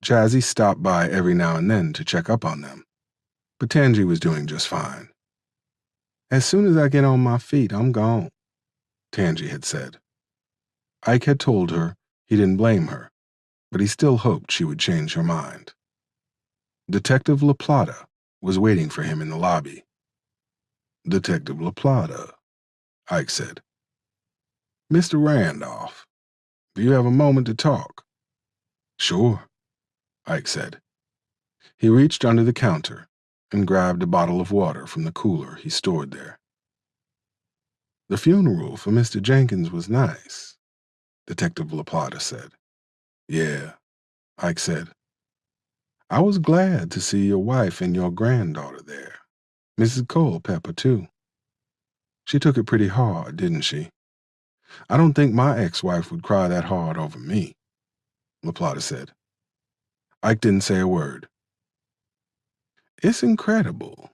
Jazzy stopped by every now and then to check up on them, but Tangi was doing just fine. As soon as I get on my feet, I'm gone, Tangi had said. Ike had told her he didn't blame her, but he still hoped she would change her mind. Detective La Plata was waiting for him in the lobby. Detective La Plata, Ike said. Mr. Randolph, do you have a moment to talk? Sure, Ike said. He reached under the counter and grabbed a bottle of water from the cooler he stored there. The funeral for Mr. Jenkins was nice, Detective La Plata said. Yeah, Ike said. I was glad to see your wife and your granddaughter there. Mrs. Culpepper, too. She took it pretty hard, didn't she? I don't think my ex-wife would cry that hard over me, La Plata said. Ike didn't say a word. It's incredible.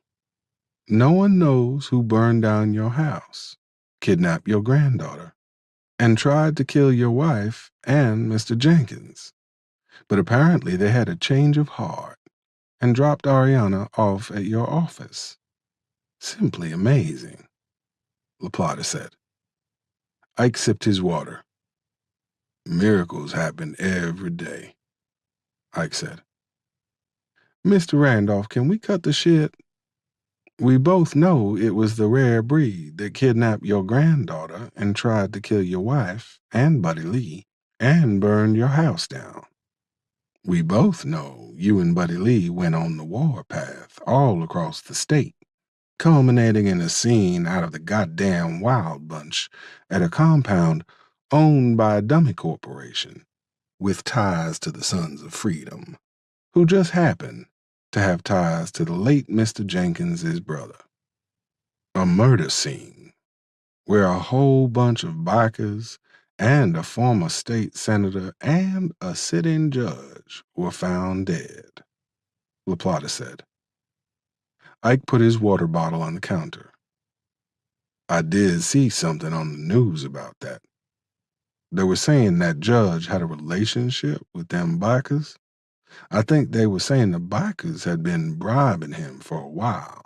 No one knows who burned down your house, kidnapped your granddaughter, and tried to kill your wife and Mr. Jenkins. But apparently they had a change of heart and dropped Ariana off at your office. Simply amazing, La Plata said. Ike sipped his water. Miracles happen every day, Ike said. Mr. Randolph, can we cut the shit? We both know it was the rare breed that kidnapped your granddaughter and tried to kill your wife and Buddy Lee and burned your house down. We both know you and Buddy Lee went on the warpath all across the state, culminating in a scene out of the goddamn Wild Bunch at a compound owned by a dummy corporation with ties to the Sons of Freedom, who just happened to have ties to the late Mr. Jenkins's brother. A murder scene where a whole bunch of bikers and a former state senator and a sit-in judge were found dead, La Plata said. Ike put his water bottle on the counter. I did see something on the news about that. They were saying that judge had a relationship with them bikers. I think they were saying the bikers had been bribing him for a while.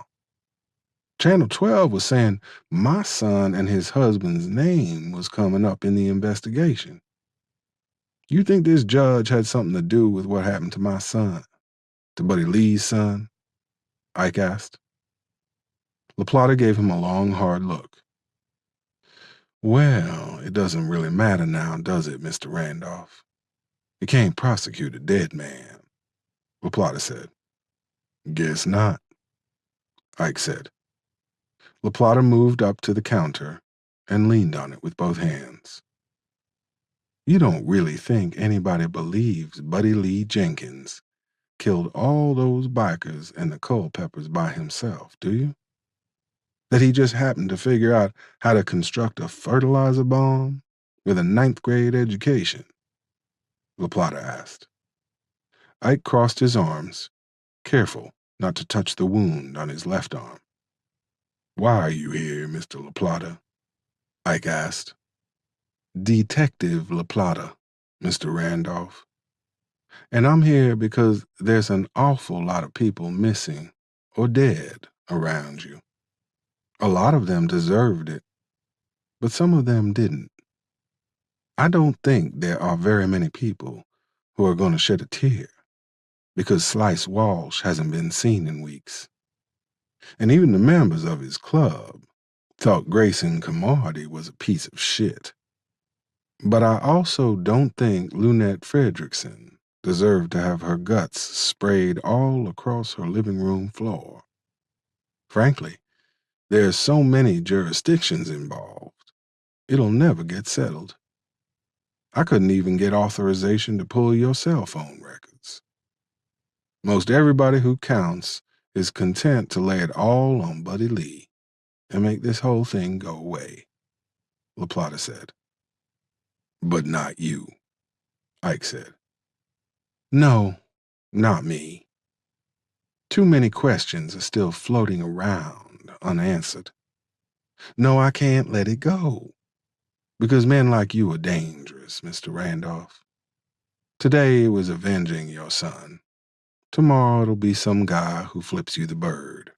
Channel 12 was saying my son and his husband's name was coming up in the investigation. You think this judge had something to do with what happened to my son? To Buddy Lee's son? Ike asked. La Plata gave him a long, hard look. Well, it doesn't really matter now, does it, Mr. Randolph? You can't prosecute a dead man, La Plata said. Guess not, Ike said. La Plata moved up to the counter and leaned on it with both hands. You don't really think anybody believes Buddy Lee Jenkins killed all those bikers and the Culpeppers by himself, do you? That he just happened to figure out how to construct a fertilizer bomb with a ninth-grade education? La Plata asked. Ike crossed his arms, careful not to touch the wound on his left arm. Why are you here, Mr. La Plata? Ike asked. Detective La Plata, Mr. Randolph. And I'm here because there's an awful lot of people missing or dead around you. A lot of them deserved it, but some of them didn't. I don't think there are very many people who are going to shed a tear because Slice Walsh hasn't been seen in weeks. And even the members of his club thought Grayson Camardi was a piece of shit. But I also don't think Lunette Fredrickson deserved to have her guts sprayed all across her living room floor. Frankly, there's so many jurisdictions involved, it'll never get settled. I couldn't even get authorization to pull your cell phone records. Most everybody who counts is content to lay it all on Buddy Lee and make this whole thing go away, La Plata said. But not you, Ike said. No, not me. Too many questions are still floating around unanswered. No, I can't let it go. Because men like you are dangerous, Mr. Randolph. Today it was avenging your son. Tomorrow it'll be some guy who flips you the bird.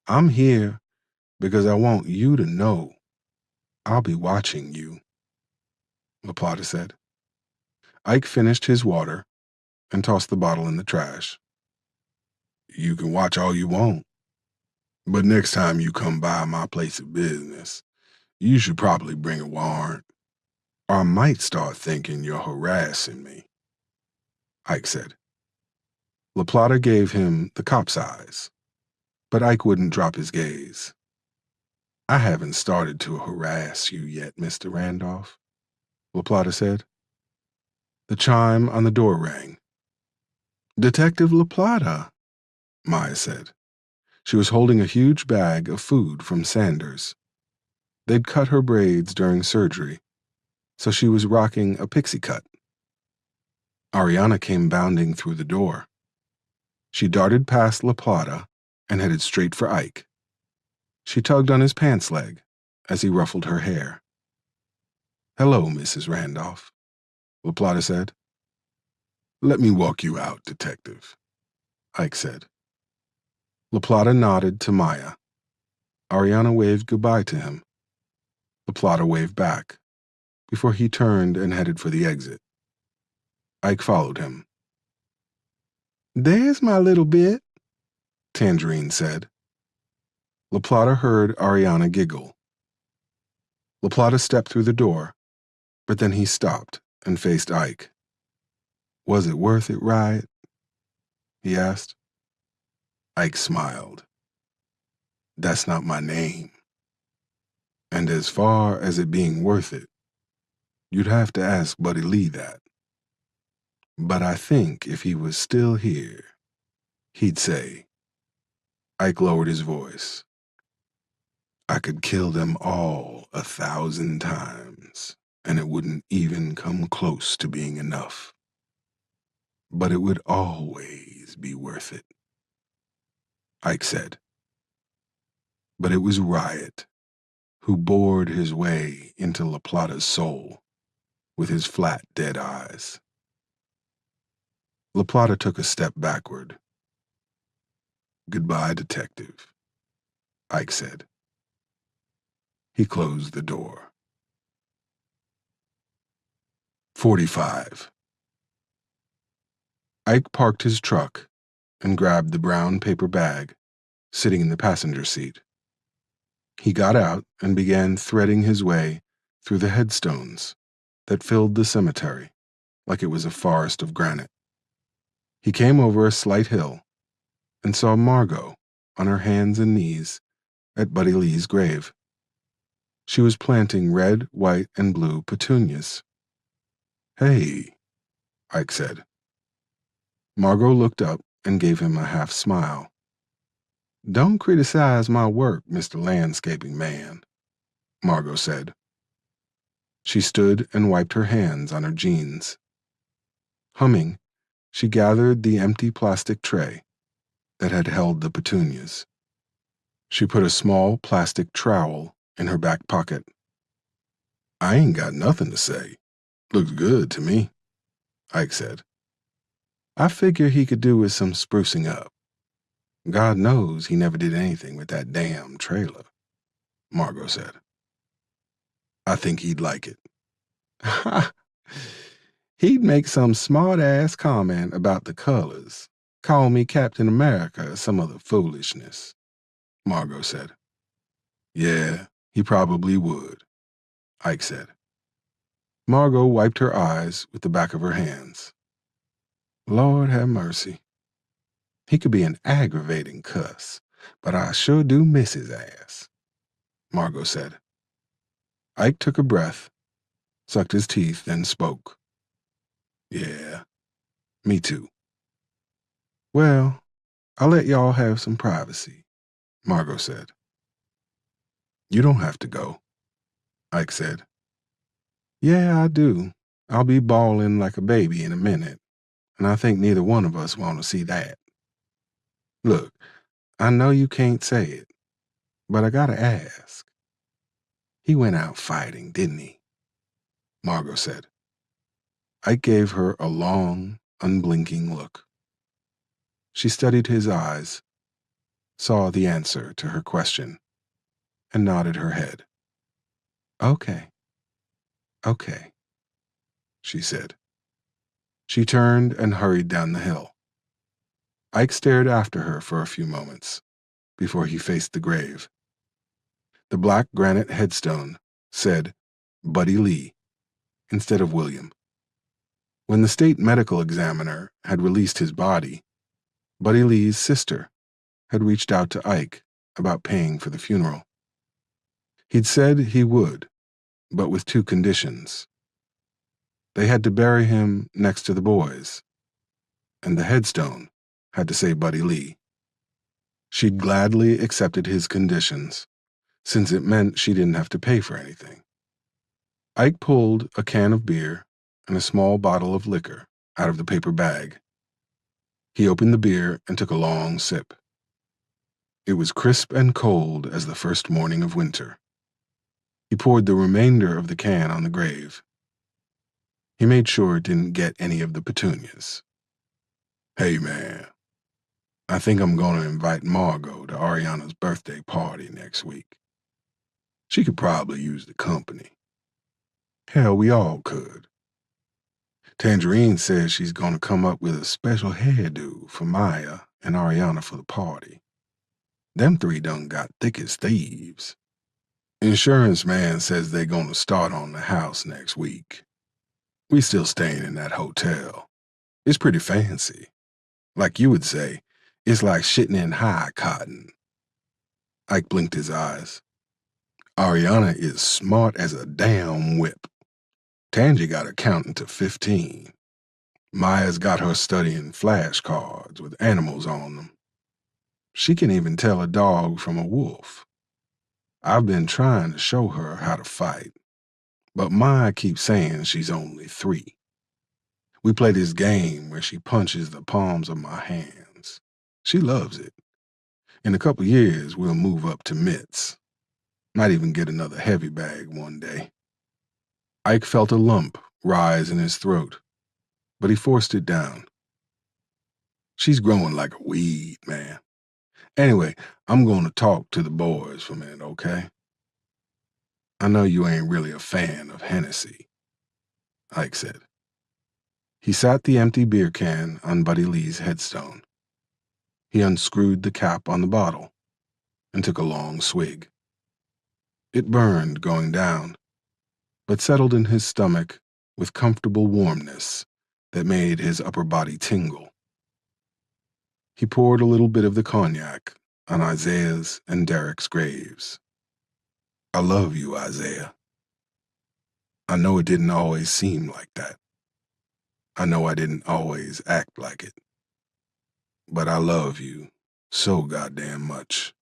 I'm here because I want you to know I'll be watching you, LaPlata said. Ike finished his water and tossed the bottle in the trash. You can watch all you want, but next time you come by my place of business, you should probably bring a warrant, or I might start thinking you're harassing me, Ike said. LaPlata gave him the cop's eyes, but Ike wouldn't drop his gaze. I haven't started to harass you yet, Mr. Randolph, LaPlata said. The chime on the door rang. Detective LaPlata, Maya said. She was holding a huge bag of food from Sanders. They'd cut her braids during surgery, so she was rocking a pixie cut. Ariana came bounding through the door. She darted past LaPlata and headed straight for Ike. She tugged on his pants leg as he ruffled her hair. Hello, Mrs. Randolph, LaPlata said. Let me walk you out, Detective, Ike said. LaPlata nodded to Maya. Ariana waved goodbye to him. LaPlata waved back before he turned and headed for the exit. Ike followed him. There's my little bit, Tangerine said. LaPlata heard Ariana giggle. LaPlata stepped through the door, but then he stopped and faced Ike. Was it worth it, right? He asked. Ike smiled. That's not my name. And as far as it being worth it, you'd have to ask Buddy Lee that. But I think if he was still here, he'd say. Ike lowered his voice. I could kill them all 1,000 times, and it wouldn't even come close to being enough. But it would always be worth it, Ike said. But it was Riot who bored his way into LaPlata's soul with his flat, dead eyes. LaPlata took a step backward. Goodbye, Detective, Ike said. He closed the door. 45. Ike parked his truck and grabbed the brown paper bag sitting in the passenger seat. He got out and began threading his way through the headstones that filled the cemetery like it was a forest of granite. He came over a slight hill and saw Margot on her hands and knees at Buddy Lee's grave. She was planting red, white, and blue petunias. Hey, Ike said. Margot looked up and gave him a half smile. Don't criticize my work, Mr. Landscaping Man, Margot said. She stood and wiped her hands on her jeans. Humming, she gathered the empty plastic tray that had held the petunias. She put a small plastic trowel in her back pocket. I ain't got nothing to say. Looks good to me, Ike said. I figure he could do with some sprucing up. God knows he never did anything with that damn trailer, Margot said. I think he'd like it. He'd make some smart-ass comment about the colors, call me Captain America or some other foolishness, Margot said. Yeah, he probably would, Ike said. Margot wiped her eyes with the back of her hands. Lord have mercy. He could be an aggravating cuss, but I sure do miss his ass, Margot said. Ike took a breath, sucked his teeth, then spoke. Yeah, me too. Well, I'll let y'all have some privacy, Margot said. You don't have to go, Ike said. Yeah, I do. I'll be bawling like a baby in a minute. and I think neither one of us want to see that. Look, I know you can't say it, but I gotta ask. He went out fighting, didn't he? Margot said. Ike gave her a long, unblinking look. She studied his eyes, saw the answer to her question, and nodded her head. Okay, okay, she said. She turned and hurried down the hill. Ike stared after her for a few moments before he faced the grave. The black granite headstone said Buddy Lee instead of William. When the state medical examiner had released his body, Buddy Lee's sister had reached out to Ike about paying for the funeral. He'd said he would, but with two conditions. They had to bury him next to the boys, and the headstone had to say Buddy Lee. She'd gladly accepted his conditions, since it meant she didn't have to pay for anything. Ike pulled a can of beer and a small bottle of liquor out of the paper bag. He opened the beer and took a long sip. It was crisp and cold as the first morning of winter. He poured the remainder of the can on the grave. He made sure it didn't get any of the petunias. Hey, man, I think I'm going to invite Margot to Ariana's birthday party next week. She could probably use the company. Hell, we all could. Tangerine says she's going to come up with a special hairdo for Maya and Ariana for the party. Them three done got thick as thieves. Insurance man says they're going to start on the house next week. We still staying in that hotel. It's pretty fancy. Like you would say, it's like shitting in high cotton. Ike blinked his eyes. Ariana is smart as a damn whip. Tangy got her counting to 15. Maya's got her studying flashcards with animals on them. She can even tell a dog from a wolf. I've been trying to show her how to fight, but Maya keeps saying she's only 3. We play this game where she punches the palms of my hands. She loves it. In a couple years, we'll move up to mitts. Might even get another heavy bag one day. Ike felt a lump rise in his throat, but he forced it down. She's growing like a weed, man. Anyway, I'm going to talk to the boys for a minute, okay? I know you ain't really a fan of Hennessy, Ike said. He sat the empty beer can on Buddy Lee's headstone. He unscrewed the cap on the bottle and took a long swig. It burned going down, but settled in his stomach with comfortable warmness that made his upper body tingle. He poured a little bit of the cognac on Isaiah's and Derek's graves. I love you, Isaiah. I know it didn't always seem like that. I know I didn't always act like it. But I love you so goddamn much.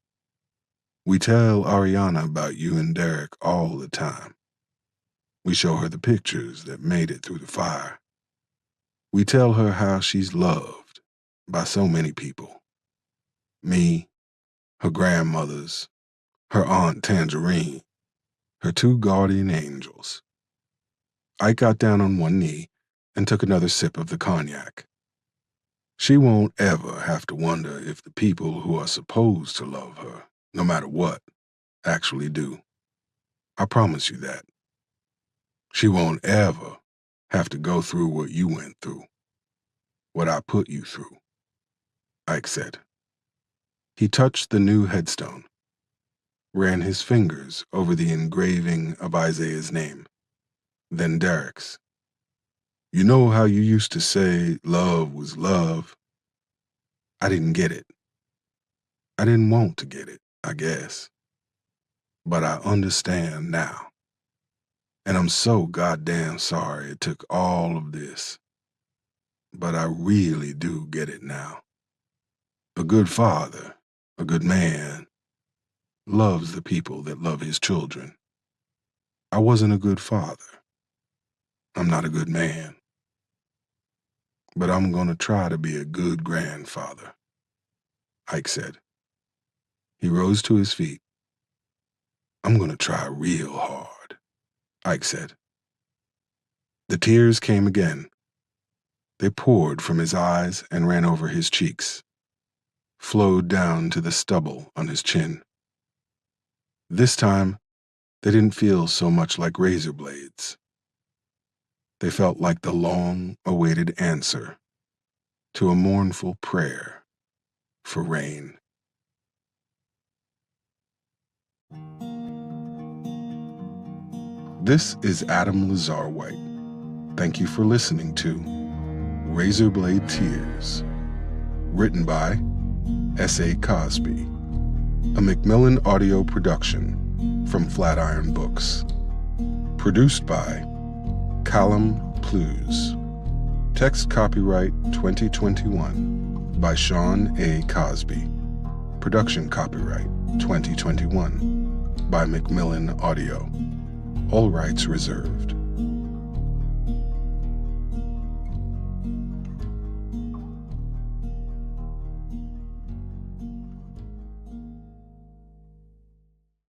We tell Ariana about you and Derek all the time. We show her the pictures that made it through the fire. We tell her how she's loved by so many people. Me, her grandmothers, her Aunt Tangerine, her 2 guardian angels. I got down on one knee and took another sip of the cognac. She won't ever have to wonder if the people who are supposed to love her, no matter what, actually do. I promise you that. She won't ever have to go through what you went through, what I put you through, Ike said. He touched the new headstone, ran his fingers over the engraving of Isaiah's name, then Derek's. You know how you used to say love was love? I didn't get it. I didn't want to get it, I guess. But I understand now. And I'm so goddamn sorry it took all of this. But I really do get it now. A good father, a good man, loves the people that love his children. I wasn't a good father. I'm not a good man. but I'm gonna try to be a good grandfather," Ike said. He rose to his feet. "I'm gonna try real hard," Ike said. The tears came again. They poured from his eyes and ran over his cheeks, flowed down to the stubble on his chin. This time, they didn't feel so much like razor blades. They felt like the long-awaited answer to a mournful prayer for rain. This is Adam Lazar-White. Thank you for listening to Razorblade Tears, written by S.A. Cosby, a Macmillan audio production from Flatiron Books. Produced by Callum Plews. Text copyright 2021 by Sean A. Cosby. Production copyright 2021 by Macmillan Audio. All rights reserved.